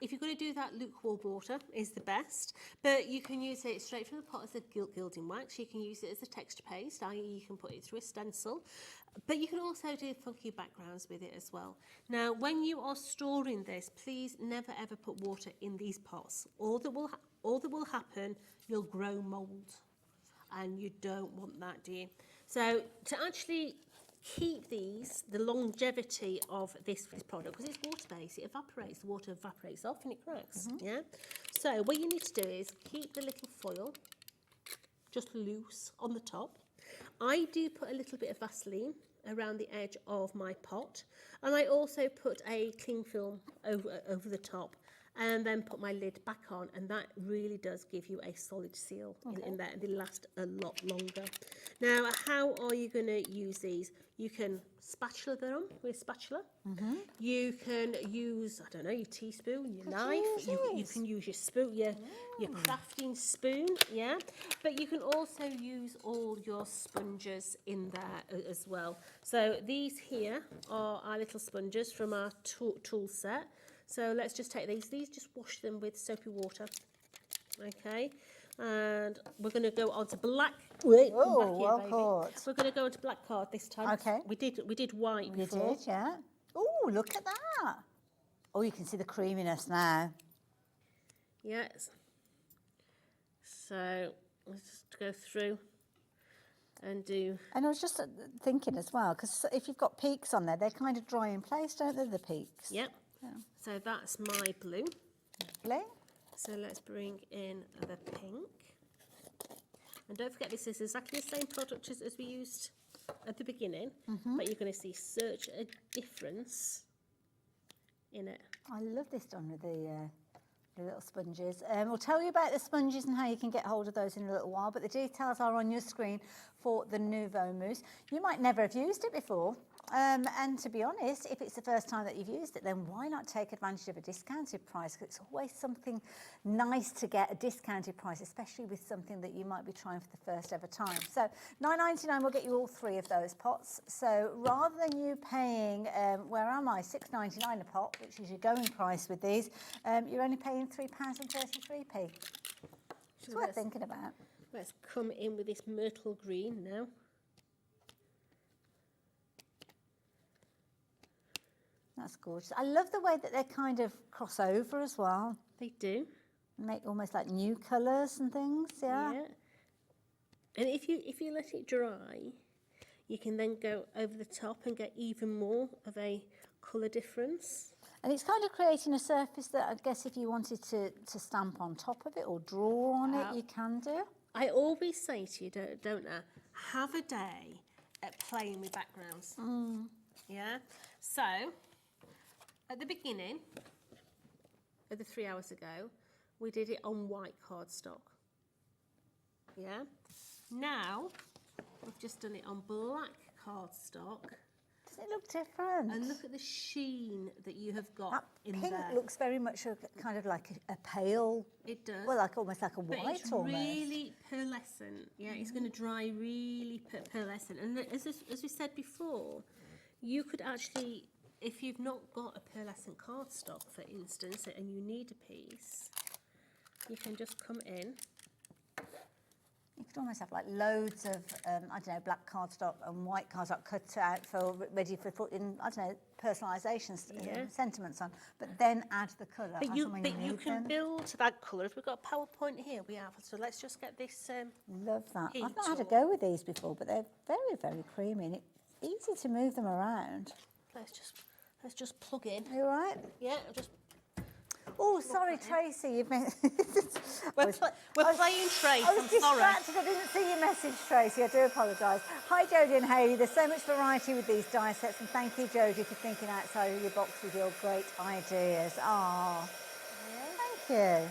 If you're going to do that, lukewarm water is the best, but you can use it straight from the pot as a gilding wax. You can use it as a texture paste, i.e. you can put it through a stencil, but you can also do funky backgrounds with it as well. Now, when you are storing this, please never ever put water in these pots. All that will happen, you'll grow mould, and you don't want that, do you? So to actually keep the longevity of this product, because it's water-based, it evaporates, the water evaporates off and it cracks, yeah? So what you need to do is keep the little foil just loose on the top. I do put a little bit of Vaseline around the edge of my pot, and I also put a cling film over the top, and then put my lid back on, and that really does give you a solid seal in there, and they last a lot longer. Now, how are you going to use these? You can spatula them with a spatula. You can use, I don't know, your teaspoon, your knife. You can use your spoon, your crafting spoon, yeah. But you can also use all your sponges in there as well. So these here are our little sponges from our tool set. So let's just take these, just wash them with soapy water, okay? And we're going to go on to black. We're going to go on to black card this time. Okay. We did white before. You did, yeah. Oh, look at that. Oh, you can see the creaminess now. Yes. So let's just go through and do. And I was just thinking as well, because if you've got peaks on there, they kind of dry in place, don't they, the peaks? Yep. Yeah. So that's my blue. Lovely. So let's bring in the pink. And don't forget, this is exactly the same product as we used at the beginning, but you're going to see such a difference in it. I love this done with the The little sponges. We'll tell you about the sponges and how you can get hold of those in a little while, but the details are on your screen for the Nouveau Mousse. You might never have used it before, and to be honest, if it's the first time that you've used it, then why not take advantage of a discounted price? 'Cause it's always something nice to get a discounted price, especially with something that you might be trying for the first ever time. So £9.99 will get you all 3 of those pots. So rather than you paying, where am I, £6.99 a pot, which is your going price with these, you're only paying £3.33p. It's worth thinking about. Let's come in with this myrtle green now. That's gorgeous. I love the way that they kind of cross over as well. They do. Make almost like new colours and things, yeah. And if you let it dry, you can then go over the top and get even more of a colour difference. And it's kind of creating a surface that I guess if you wanted to stamp on top of it or draw on it, you can do. I always say to you, don't I, have a day at playing with backgrounds. Yeah? So, at the beginning, of the 3 hours ago, we did it on white cardstock. Yeah? Now, we've just done it on black cardstock. Does it look different? And look at the sheen that you have got that in pink there. looks very much kind of like a pale. It does. Well, like almost like a But white it's almost. really pearlescent. Yeah, it's going to dry really pearlescent. And as we said before, you could actually, if you've not got a pearlescent cardstock, for instance, and you need a piece, you can just come in. You could almost have like loads of, I don't know, black cardstock and white cardstock cut out for ready for putting, I don't know, personalisation sentiments on, but then add the colour. But you can build that colour. If we've got a PowerPoint here, we have. So let's just get this. Love that. I've not had a go with these before, but they're very, very creamy and it's easy to move them around. Let's just plug in. Are you all right? Yeah, I'll just. Oh, sorry, Tracy. You've been. We're playing Trace. I was I'm sorry. distracted. I didn't see your message, Tracy. I do apologise. Hi, Jodie and Hayley. There's so much variety with these die sets, and thank you, Jodie, for thinking outside of your box with your great ideas. Ah, thank you.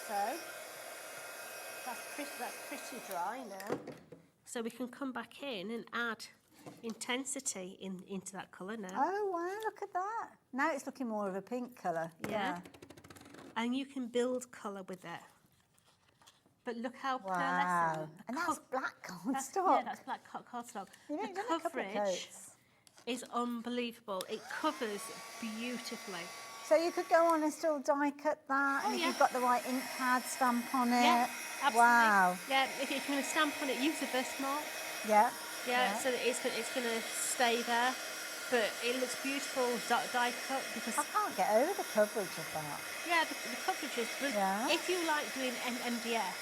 So that's pretty dry now. So we can come back in and add intensity into that colour now. Oh wow, look at that. Now it's looking more of a pink colour. Yeah. And you can build colour with it. But look how pearlescent. And that's black cardstock. That's black cardstock. You know, The coverage is unbelievable. It covers beautifully. So you could go on and still die cut that, and if you've got the right ink pad stamp on it. Yeah, absolutely. Wow. Yeah, if you're going to stamp on it, use a birthmark. Yeah. Yeah, so that it's going to stay there, but it looks beautiful die cut because I can't get over the coverage of that. Yeah, the coverage is brilliant. Yeah. If you like doing MDF,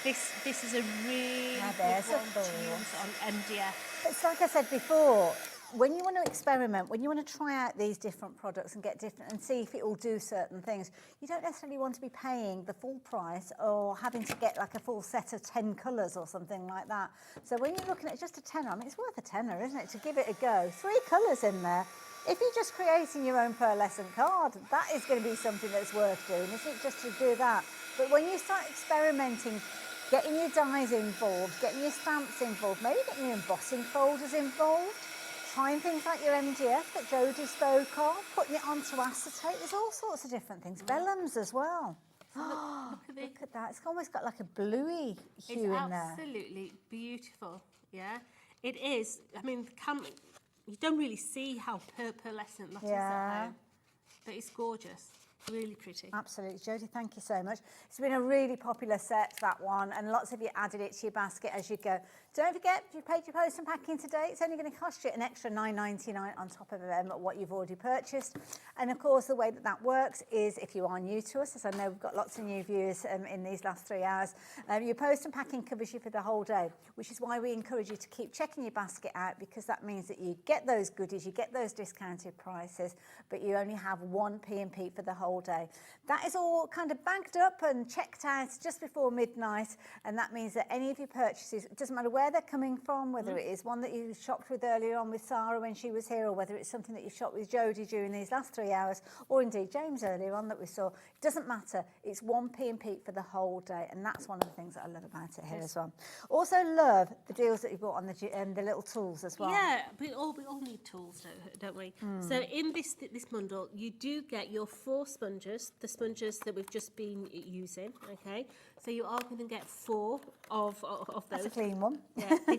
this is a really good one to use on MDF. It's like I said before. When you want to experiment, when you want to try out these different products and get different and see if it will do certain things, you don't necessarily want to be paying the full price or having to get like a full set of 10 colours or something like that. So when you're looking at just a tenner, I mean, it's worth a tenner, isn't it, to give it a go. 3 colours in there. If you're just creating your own pearlescent card, that is going to be something that's worth doing, isn't it, just to do that. But when you start experimenting, getting your dies involved, getting your stamps involved, maybe getting your embossing folders involved, trying things like your MDF that Jodie spoke of, putting it onto acetate, there's all sorts of different things. Vellums as well. Look at that, it's almost got like a bluey hue in there. It's absolutely beautiful, yeah. It is, I mean, you don't really see how pearlescent that is at home, but it's gorgeous. Really pretty. Absolutely. Jodie, thank you so much. It's been a really popular set, that one, and lots of you added it to your basket as you go. Don't forget, if you paid your post and packing today, it's only going to cost you an extra £9.99 on top of what you've already purchased. And of course, the way that works is if you are new to us, as I know we've got lots of new viewers in these last 3 hours, your post and packing covers you for the whole day, which is why we encourage you to keep checking your basket out, because that means that you get those goodies, you get those discounted prices, but you only have one P&P for the whole whole day. That is all kind of bagged up and checked out just before midnight, and that means that any of your purchases, it doesn't matter where they're coming from, whether it is one that you shopped with earlier on with Sarah when she was here, or whether it's something that you shopped with Jodie during these last 3 hours, or indeed James earlier on that we saw, it doesn't matter. It's one P and Peak for the whole day, and that's one of the things that I love about it here as well. Also love the deals that you bought on the little tools as well. Yeah, we all need tools, don't we? So in this bundle, you do get your 4 sponges, the sponges that we've just been using. Okay, so you are going to get 4 of those. That's a clean one. Yeah, they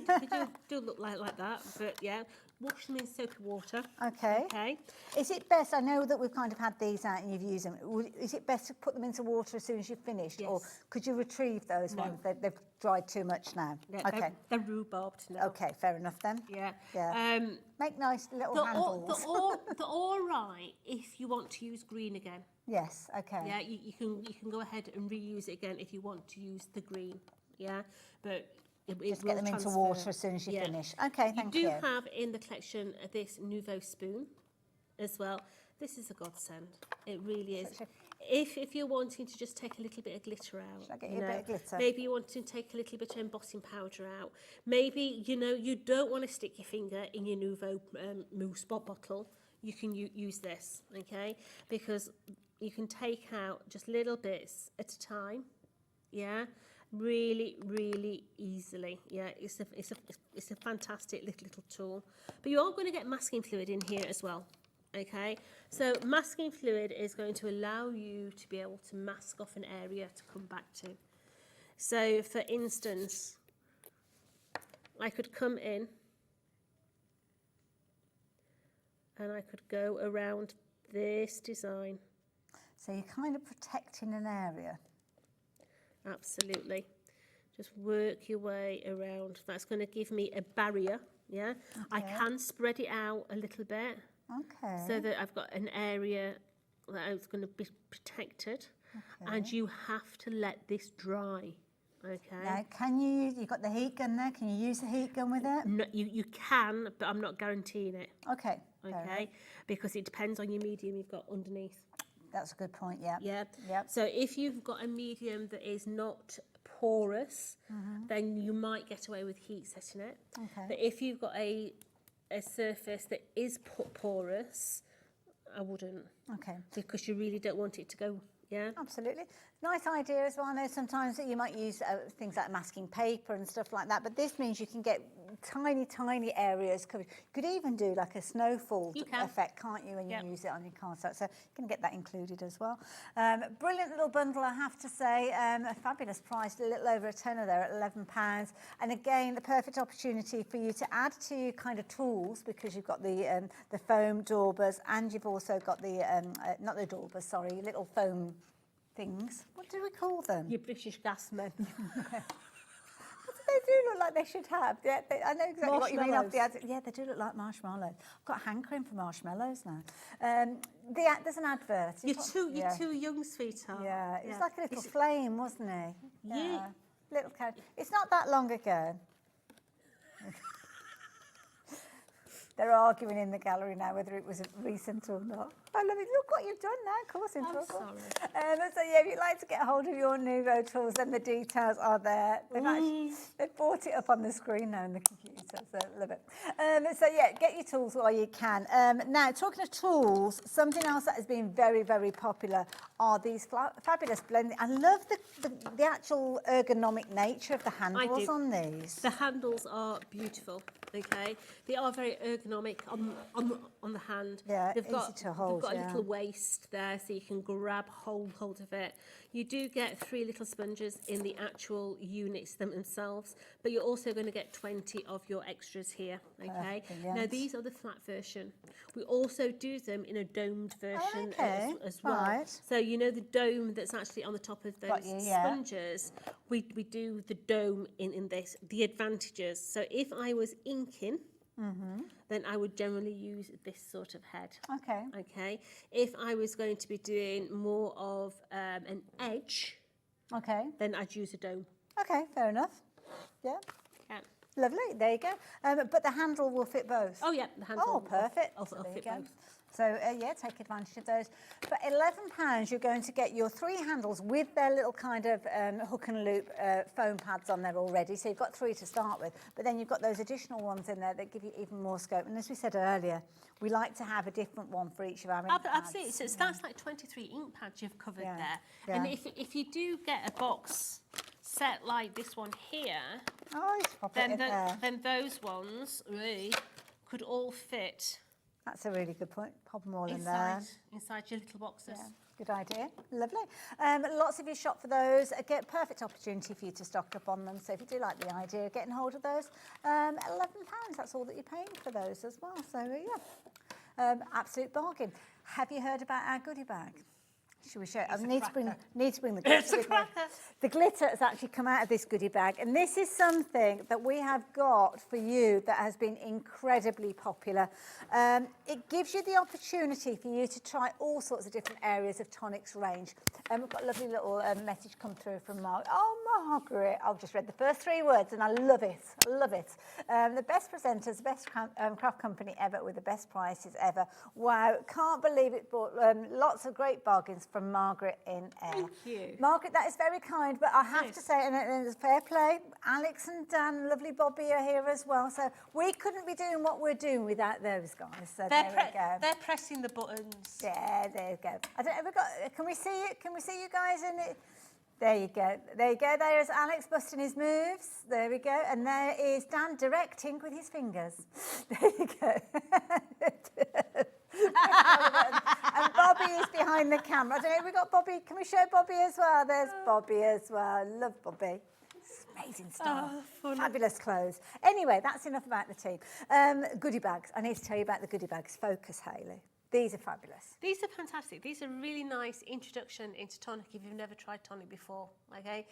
do look like that, but yeah, wash them in soapy water. Okay. Okay. Is it best, I know that we've kind of had these out and you've used them, is it best to put them into water as soon as you've finished? Yes. Or could you retrieve those No. ones? They've dried too much now? Yeah, Okay. they're rhubarbed now. Okay, fair enough then. Yeah. Yeah. Make nice little handles. They're all right if you want to use green again. Yes, okay. Yeah, you can go ahead and reuse it again if you want to use the green. Yeah, but it Just will get them into transfer. water as soon as you finish. Okay, thank you. You do have in the collection this Nouveau spoon as well. This is a godsend. It really is. If you're wanting to just take a little bit of glitter out, Shall I get you a bit of glitter? maybe you want to take a little bit of embossing powder out. Maybe you don't want to stick your finger in your Nouveau mousse bottle. You can use this, okay? Because you can take out just little bits at a time. Yeah. Really, really easily. Yeah, it's a fantastic little tool. But you are going to get masking fluid in here as well. Okay, so masking fluid is going to allow you to be able to mask off an area to come back to. So, for instance, I could come in and I could go around this design. So you're kind of protecting an area. Absolutely. Just work your way around. That's going to give me a barrier, yeah? Okay. I can spread it out a little bit. Okay. So that I've got an area that is going to be protected. Okay. And you have to let this dry, okay? Now, you've got the heat gun there, can you use the heat gun with it? No, you can, but I'm not guaranteeing it. Okay. Okay, because it depends on your medium you've got underneath. That's a good point, yeah. Yeah. Yep. So if you've got a medium that is not porous, then you might get away with heat setting it. Okay. But if you've got a surface that is porous, I wouldn't. Okay. Because you really don't want it to go, yeah? Absolutely. Nice idea as well. I know sometimes that you might use things like masking paper and stuff like that, but this means you can get tiny areas covered. You could even do like a snowfall effect, can't you, when you use it on your card. So you can get that included as well. Brilliant little bundle, I have to say. A fabulous price, a little over a tenner there at £11. And again, the perfect opportunity for you to add to your kind of tools, because you've got the foam daubers, and you've also got the, not the daubers, sorry, little foam things. What do we call them? Your British gas men. They do look like they should have. Yeah, I know exactly what you mean off the ad. Yeah, they do look like marshmallows. I've got a hankering for marshmallows now. There's an advert. You're too young, sweetheart. Yeah, it's like a little flame, wasn't it? Yeah. Little cat. It's not that long ago. They're arguing in the gallery now whether it was recent or not. I love it. Look what you've done now, cause in trouble. Sorry. So yeah, if you'd like to get hold of your Nouveau tools, then the details are there. They've brought it up on the screen now in the computer, so I love it. So yeah, get your tools while you can. Now, talking of tools, something else that has been very, very popular are these fabulous blending. I love the actual ergonomic nature of the handles on these. The handles are beautiful. Okay, they are very ergonomic on the hand. Yeah, they've got, easy to hold. They've got a little waist there, so you can grab hold of it. You do get 3 little sponges in the actual units themselves, but you're also going to get 20 of your extras here. Okay. Now these are the flat version. We also do them in a domed version as well. Right. So you know the dome that's actually on the top of those sponges. We do the dome in this. The advantages. So if I was inking, then I would generally use this sort of head. Okay. Okay. If I was going to be doing more of an edge, then I'd use a dome. Okay, fair enough. Yeah. Yeah. Lovely. There you go. But the handle will fit both. Oh yeah, the handle. Oh, perfect. I'll fit both. So yeah, take advantage of those. For £11, you're going to get your 3 handles with their little kind of hook and loop foam pads on there already. So you've got 3 to start with, but then you've got those additional ones in there that give you even more scope. And as we said earlier, we like to have a different one for each of our ink pads. Absolutely. So that's like 23 ink pads you've covered there. Yeah. And if you do get a box set like this one here, then those ones really could all fit. That's a really good point. Pop them all in there. Inside your little boxes. Yeah, good idea. Lovely. Lots of you shop for those. Again, perfect opportunity for you to stock up on them. So if you do like the idea of getting hold of those, £11, that's all that you're paying for those as well. So yeah, absolute bargain. Have you heard about our goodie bag? Should we show? I need to bring the glitter with me. The glitter has actually come out of this goodie bag, and this is something that we have got for you that has been incredibly popular. It gives you the opportunity for you to try all sorts of different areas of Tonic's range. We've got a lovely little message come through from Mark. Oh, Margaret, I've just read the first 3 words, and I love it. I love it. The best presenters, the best craft company ever with the best prices ever. Wow, can't believe it. Bought lots of great bargains from Margaret in Air. Thank you. Margaret, that is very kind, but I have to say, and it's fair play, Alex and Dan, lovely Bobby are here as well, so we couldn't be doing what we're doing without those guys, so there we go. They're pressing the buttons. Yeah, there you go. I don't know, can we see it? Can we see you guys in it? There you go. There you go. There's Alex busting his moves. There we go. And there is Dan directing with his fingers. There you go. And Bobby is behind the camera. I don't know, we got Bobby. Can we show Bobby as well? There's Bobby as well. Love Bobby. It's amazing stuff. Fabulous clothes. Anyway, that's enough about the team. Goodie bags. I need to tell you about the goodie bags. Focus, Hayley. These are fabulous. These are fantastic. These are really nice introduction into Tonic if you've never tried Tonic before, okay?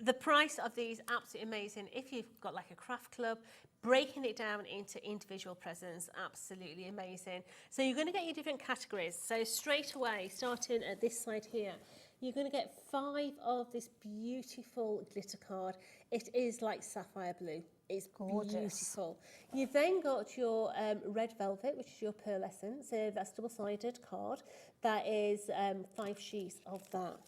The price of these, absolutely amazing. If you've got like a craft club, breaking it down into individual presents, absolutely amazing. So you're going to get your different categories. So straight away, starting at this side here, you're going to get 5 of this beautiful glitter card. It is like sapphire blue. It's gorgeous. Beautiful. You've then got your red velvet, which is your pearlescent. So that's double-sided card. That is 5 sheets of that.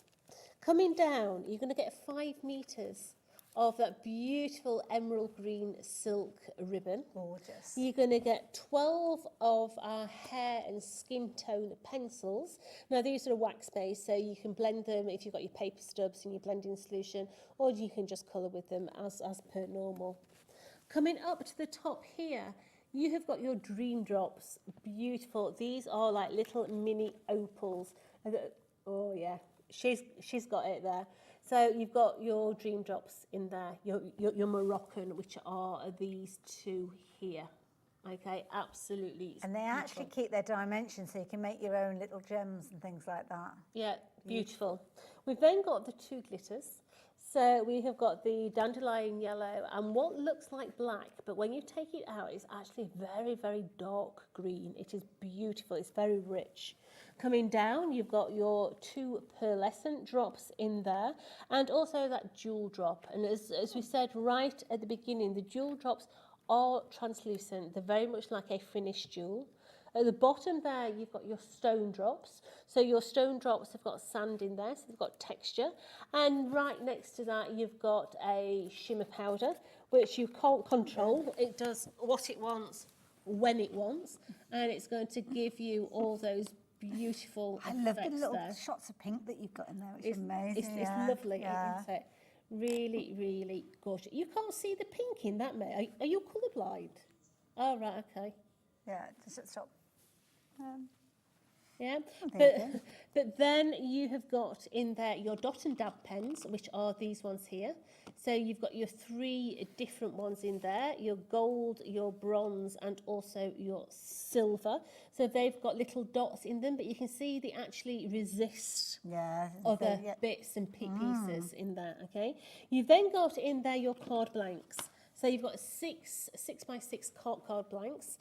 Coming down, you're going to get 5 meters of that beautiful emerald green silk ribbon. Gorgeous. You're going to get 12 of our hair and skin tone pencils. Now these are wax-based, so you can blend them if you've got your paper stubs in your blending solution, or you can just colour with them as per normal. Coming up to the top here, you have got your Dream Drops. Beautiful. These are like little mini opals. Oh yeah, she's got it there. So you've got your Dream Drops in there, your Moroccan, which are these 2 here. Okay, absolutely. And they actually keep their dimensions, so you can make your own little gems and things like that. Yeah, beautiful. We've then got the 2 glitters. So we have got the dandelion yellow and what looks like black, but when you take it out, it's actually very, very dark green. It is beautiful. It's very rich. Coming down, you've got your 2 pearlescent drops in there, and also that jewel drop. And as we said right at the beginning, the jewel drops are translucent. They're very much like a finished jewel. At the bottom there, you've got your stone drops. So your stone drops have got sand in there, so they've got texture. And right next to that, you've got a shimmer powder, which you can't control. It does what it wants, when it wants, and it's going to give you all those beautiful I love the effects little there. shots of pink that you've got in there, which is amazing. It's lovely, isn't it? Really, really gorgeous. You can't see the pink in that, mate. Are you colourblind? Oh, right, okay. Yeah, just stop. Yeah, Oh, but then you have got in there your dot and dab pens, which are these ones here. So you've got your 3 different ones in there, your gold, your bronze, and also your silver. So they've got little dots in them, but you can see they actually resist other bits and pieces in there, okay? You've then got in there your card blanks. So you've got 6 by 6 card blanks.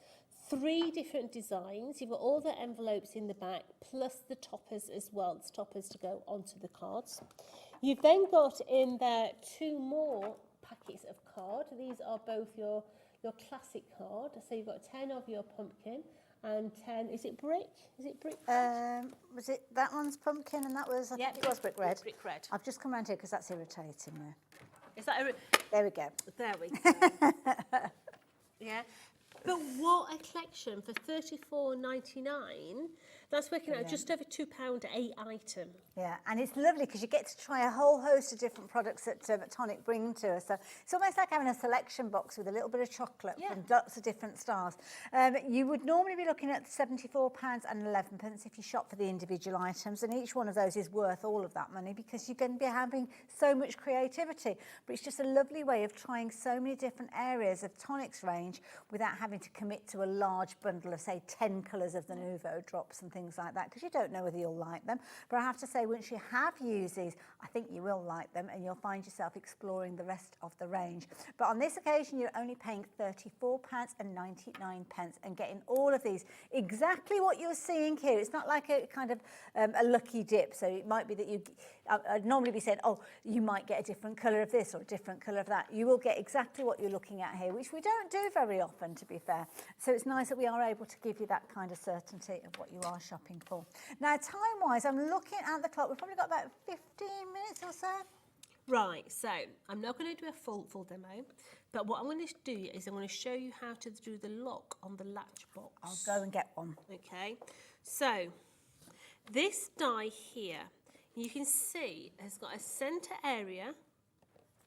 3 different designs. You've got all the envelopes in the back, plus the toppers as well, the toppers to go onto the cards. You've then got in there 2 more packets of card. These are both your classic card. So you've got 10 of your pumpkin and 10, is it brick? Is it brick? Was it that one's pumpkin and that was, I think it was brick red. Brick red. I've just come around here because that's irritating me. Is that There we go. There we go. Yeah. But what a collection for $34.99. That's working out just over £2 a item. Yeah, and it's lovely because you get to try a whole host of different products that Tonic bring to us. So it's almost like having a selection box with a little bit of chocolate from lots of different styles. You would normally be looking at £74.11 if you shop for the individual items, and each one of those is worth all of that money because you're going to be having so much creativity. But it's just a lovely way of trying so many different areas of Tonic's range without having to commit to a large bundle of, say, 10 colours of the Nouveau drops and things like that, because you don't know whether you'll like them. But I have to say, once you have used these, I think you will like them and you'll find yourself exploring the rest of the range. But on this occasion, you're only paying £34.99 and getting all of these. Exactly what you're seeing here. It's not like a kind of a lucky dip. So it might be that I'd normally be saying, oh, you might get a different colour of this or a different colour of that. You will get exactly what you're looking at here, which we don't do very often, to be fair. So it's nice that we are able to give you that kind of certainty of what you are shopping for. Now, time-wise, I'm looking at the clock. We've probably got about 15 minutes or so. Right, so I'm not going to do a full demo, but what I'm going to do is I'm going to show you how to do the lock on the latch box. I'll go and get one. Okay, so this die here, you can see has got a centre area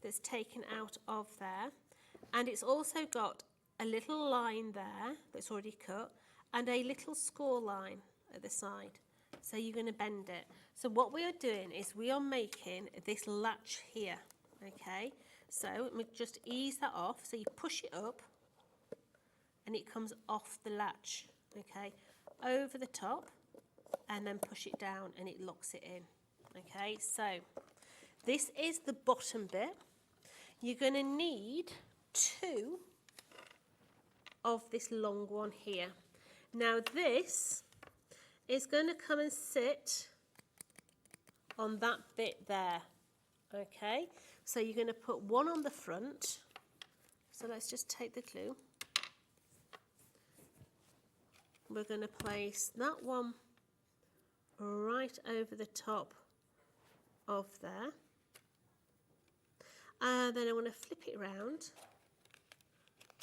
that's taken out of there, and it's also got a little line there that's already cut and a little score line at the side. So you're going to bend it. So what we are doing is we are making this latch here, okay? So let me just ease that off. So you push it up and it comes off the latch, okay? Over the top, and then push it down and it locks it in, okay? So this is the bottom bit. You're going to need 2 of this long one here. Now this is going to come and sit on that bit there, okay? So you're going to put one on the front. So let's just take the glue. We're going to place that one right over the top of there. And then I want to flip it around.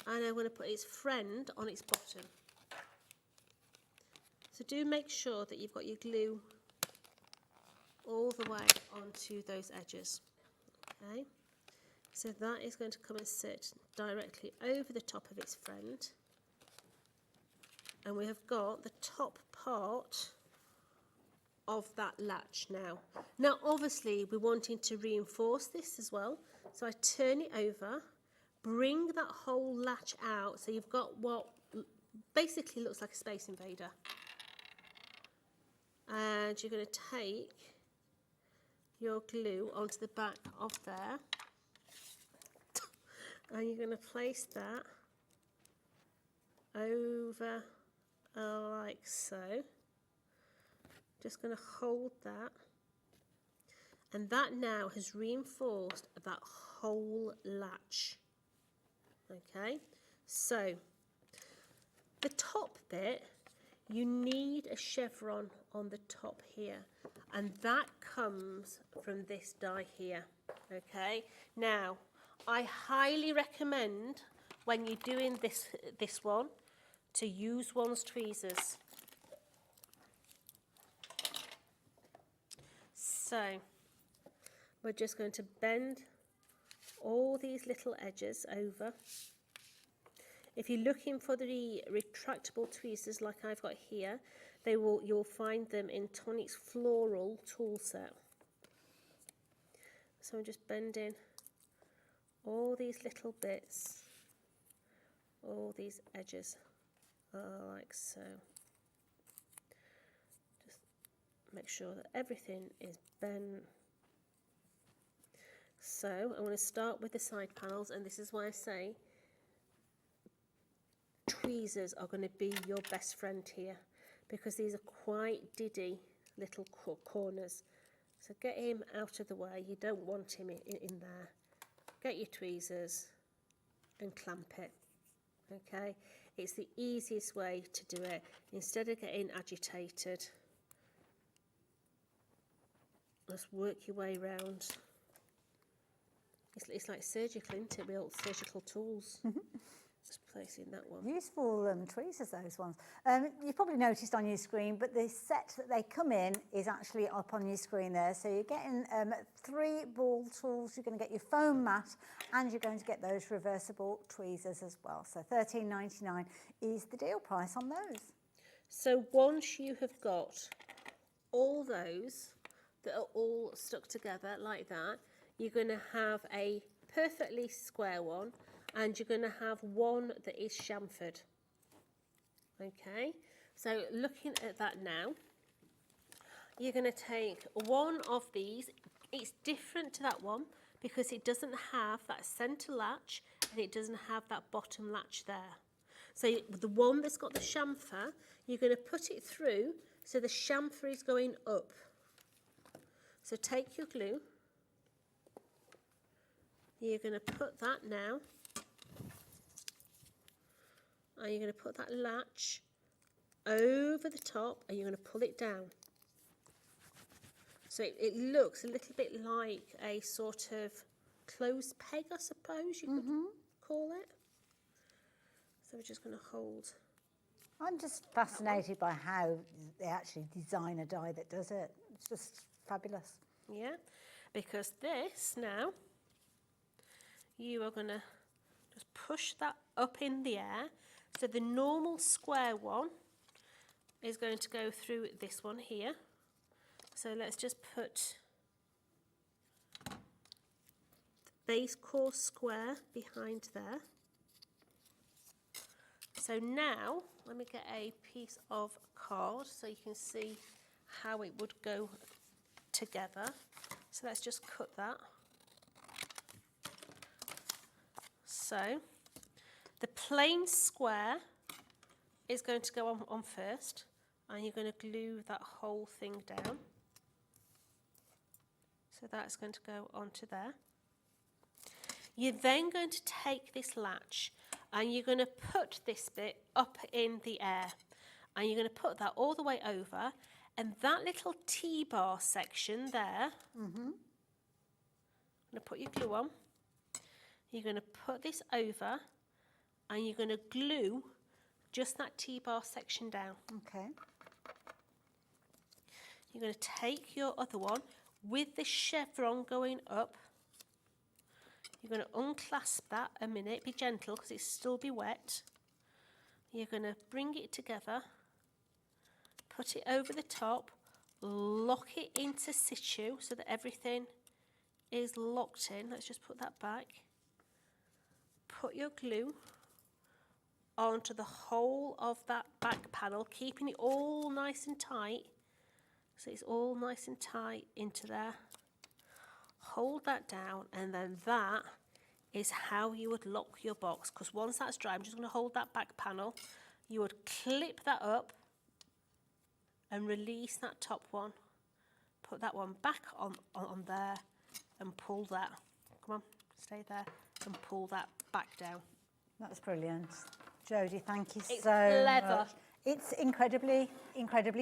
And I'm going to put its friend on its bottom. So do make sure that you've got your glue all the way onto those edges. Okay, so that is going to come and sit directly over the top of its friend. And we have got the top part of that latch now. Now obviously we're wanting to reinforce this as well. So I turn it over, bring that whole latch out, so you've got what basically looks like a Space Invader. And you're going to take your glue onto the back of there, and you're going to place that over like so. Just going to hold that, and that now has reinforced that whole latch. Okay, so the top bit, you need a chevron on the top here, and that comes from this die here. Okay, now I highly recommend when you're doing this one to use one's tweezers. So we're just going to bend all these little edges over. If you're looking for the retractable tweezers like I've got here, you'll find them in Tonic's floral tool set. So I'm just bending all these little bits, all these edges, like so. Just make sure that everything is bent. So I want to start with the side panels, and this is why I say tweezers are going to be your best friend here, because these are quite diddy little corners. So get him out of the way, you don't want him in there. Get your tweezers and clamp it, okay? It's the easiest way to do it instead of getting agitated. Just work your way around. It's like surgical, isn't it? With old surgical tools. Just placing that one. Useful tweezers, those ones. You've probably noticed on your screen, but the set that they come in is actually up on your screen there. So you're getting 3 ball tools, you're going to get your foam mat, and you're going to get those reversible tweezers as well. So $13.99 is the deal price on those. So once you have got all those that are all stuck together like that, you're going to have a perfectly square one, and you're going to have one that is chamfered. Okay, so looking at that now, you're going to take one of these. It's different to that one because it doesn't have that centre latch and it doesn't have that bottom latch there. So the one that's got the chamfer, you're going to put it through so the chamfer is going up. So take your glue. You're going to put that now, and you're going to put that latch over the top, and you're going to pull it down. So it looks a little bit like a sort of closed peg, I suppose you could call it. So we're just going to hold. I'm just fascinated by how they actually design a die that does it. It's just fabulous. Yeah, because this now, you are going to just push that up in the air. So the normal square one is going to go through this one here. So let's just put the base course square behind there. So now, let me get a piece of card so you can see how it would go together. So let's just cut that. So the plain square is going to go on first, and you're going to glue that whole thing down. So that's going to go onto there. You're then going to take this latch and you're going to put this bit up in the air, and you're going to put that all the way over, and that little T-bar section there, I'm going to put your glue on. You're going to put this over, and you're going to glue just that T-bar section down. Okay. You're going to take your other one with the chevron going up. You're going to unclasp that a minute. Be gentle because it still be wet. You're going to bring it together, put it over the top, lock it into situ so that everything is locked in. Let's just put that back. Put your glue onto the whole of that back panel, keeping it all nice and tight. So it's all nice and tight into there. Hold that down, and then that is how you would lock your box, because once that's dry, I'm just going to hold that back panel. You would clip that up and release that top one. Put that one back on there and pull that. Come on, stay there and pull that back down. That's brilliant. Jodie, thank you It's so clever. much. It's incredibly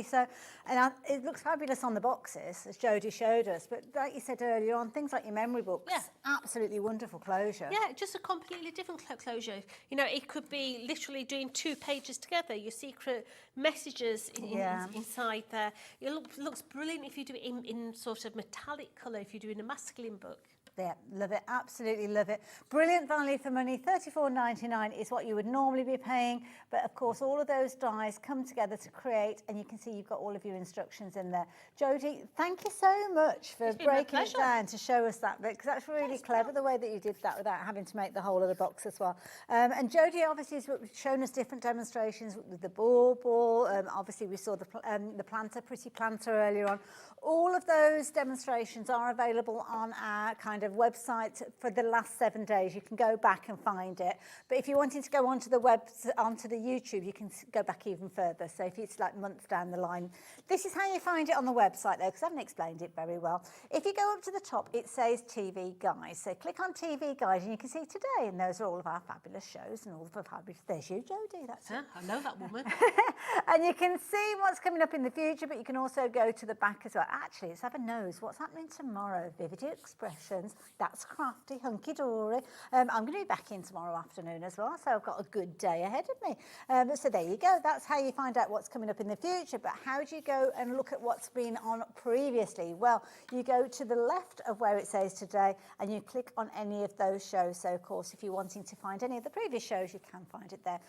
so. And it looks fabulous on the boxes, as Jodie showed us. But like you said earlier on, things like your memory books, absolutely wonderful closure. Yeah, just a completely different closure. You know, it could be literally doing 2 pages together, your secret messages inside there. It looks brilliant if you do it in sort of metallic colour, if you're doing a masculine book. Yeah, love it, absolutely love it. Brilliant value for money. $34.99 is what you would normally be paying, but of course all of those dies come together to create, and you can see you've got all of your instructions in there. Jodie, thank you so much for breaking it down to show us that bit, because that's really clever the way that you did that without having to make the whole of the box as well. And Jodie obviously has shown us different demonstrations with the ball. Obviously we saw the planter, pretty planter earlier on. All of those demonstrations are available on our kind of a website for the last 7 days. You can go back and find it. But if you're wanting to go onto the YouTube, you can go back even further. So if it's like months down the line, this is how you find it on the website though, because I haven't explained it very well. If you go up to the top, it says TV Guide. So click on TV Guide and you can see today, and those are all of our fabulous shows and all of the fabulous. There's you, Jodie. That's it. I know that woman. And you can see what's coming up in the future, but you can also go to the back as well. Actually, let's have a nose. What's happening tomorrow? Vivid Expressions. That's crafty, hunky-dory. I'm going to be back in tomorrow afternoon as well, so I've got a good day ahead of me. So there you go. That's how you find out what's coming up in the future. But how do you go and look at what's been on previously? Well, you go to the left of where it says today, and you click on any of those shows. So, of course, if you're wanting to find any of the previous shows, you can find it there.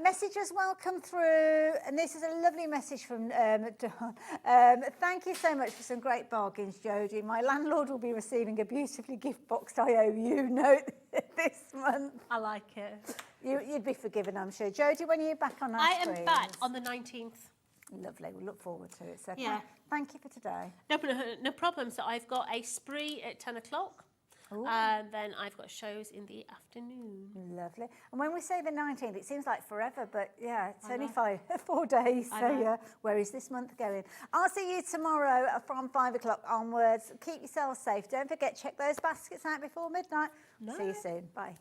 Messages will come through, and this is a lovely message from Dawn. Thank you so much for some great bargains, Jodie. My landlord will be receiving a beautifully gift boxed IOU note this month. I like it. You'd be forgiven, I'm sure. Jodie, when are you back on our I screens? am back on the 19th. Lovely. We'll look forward to it. So Yeah. thank you for today. No problem. So I've got a spree at 10 o'clock. And then I've got shows in the afternoon. Lovely. And when we say the 19th, it seems like forever, but yeah, it's I only know. 4 days. I So know. yeah, where is this month going? I'll see you tomorrow from 5 o'clock onwards. Keep yourselves safe. Don't forget, check those baskets out before midnight. See you soon. Bye.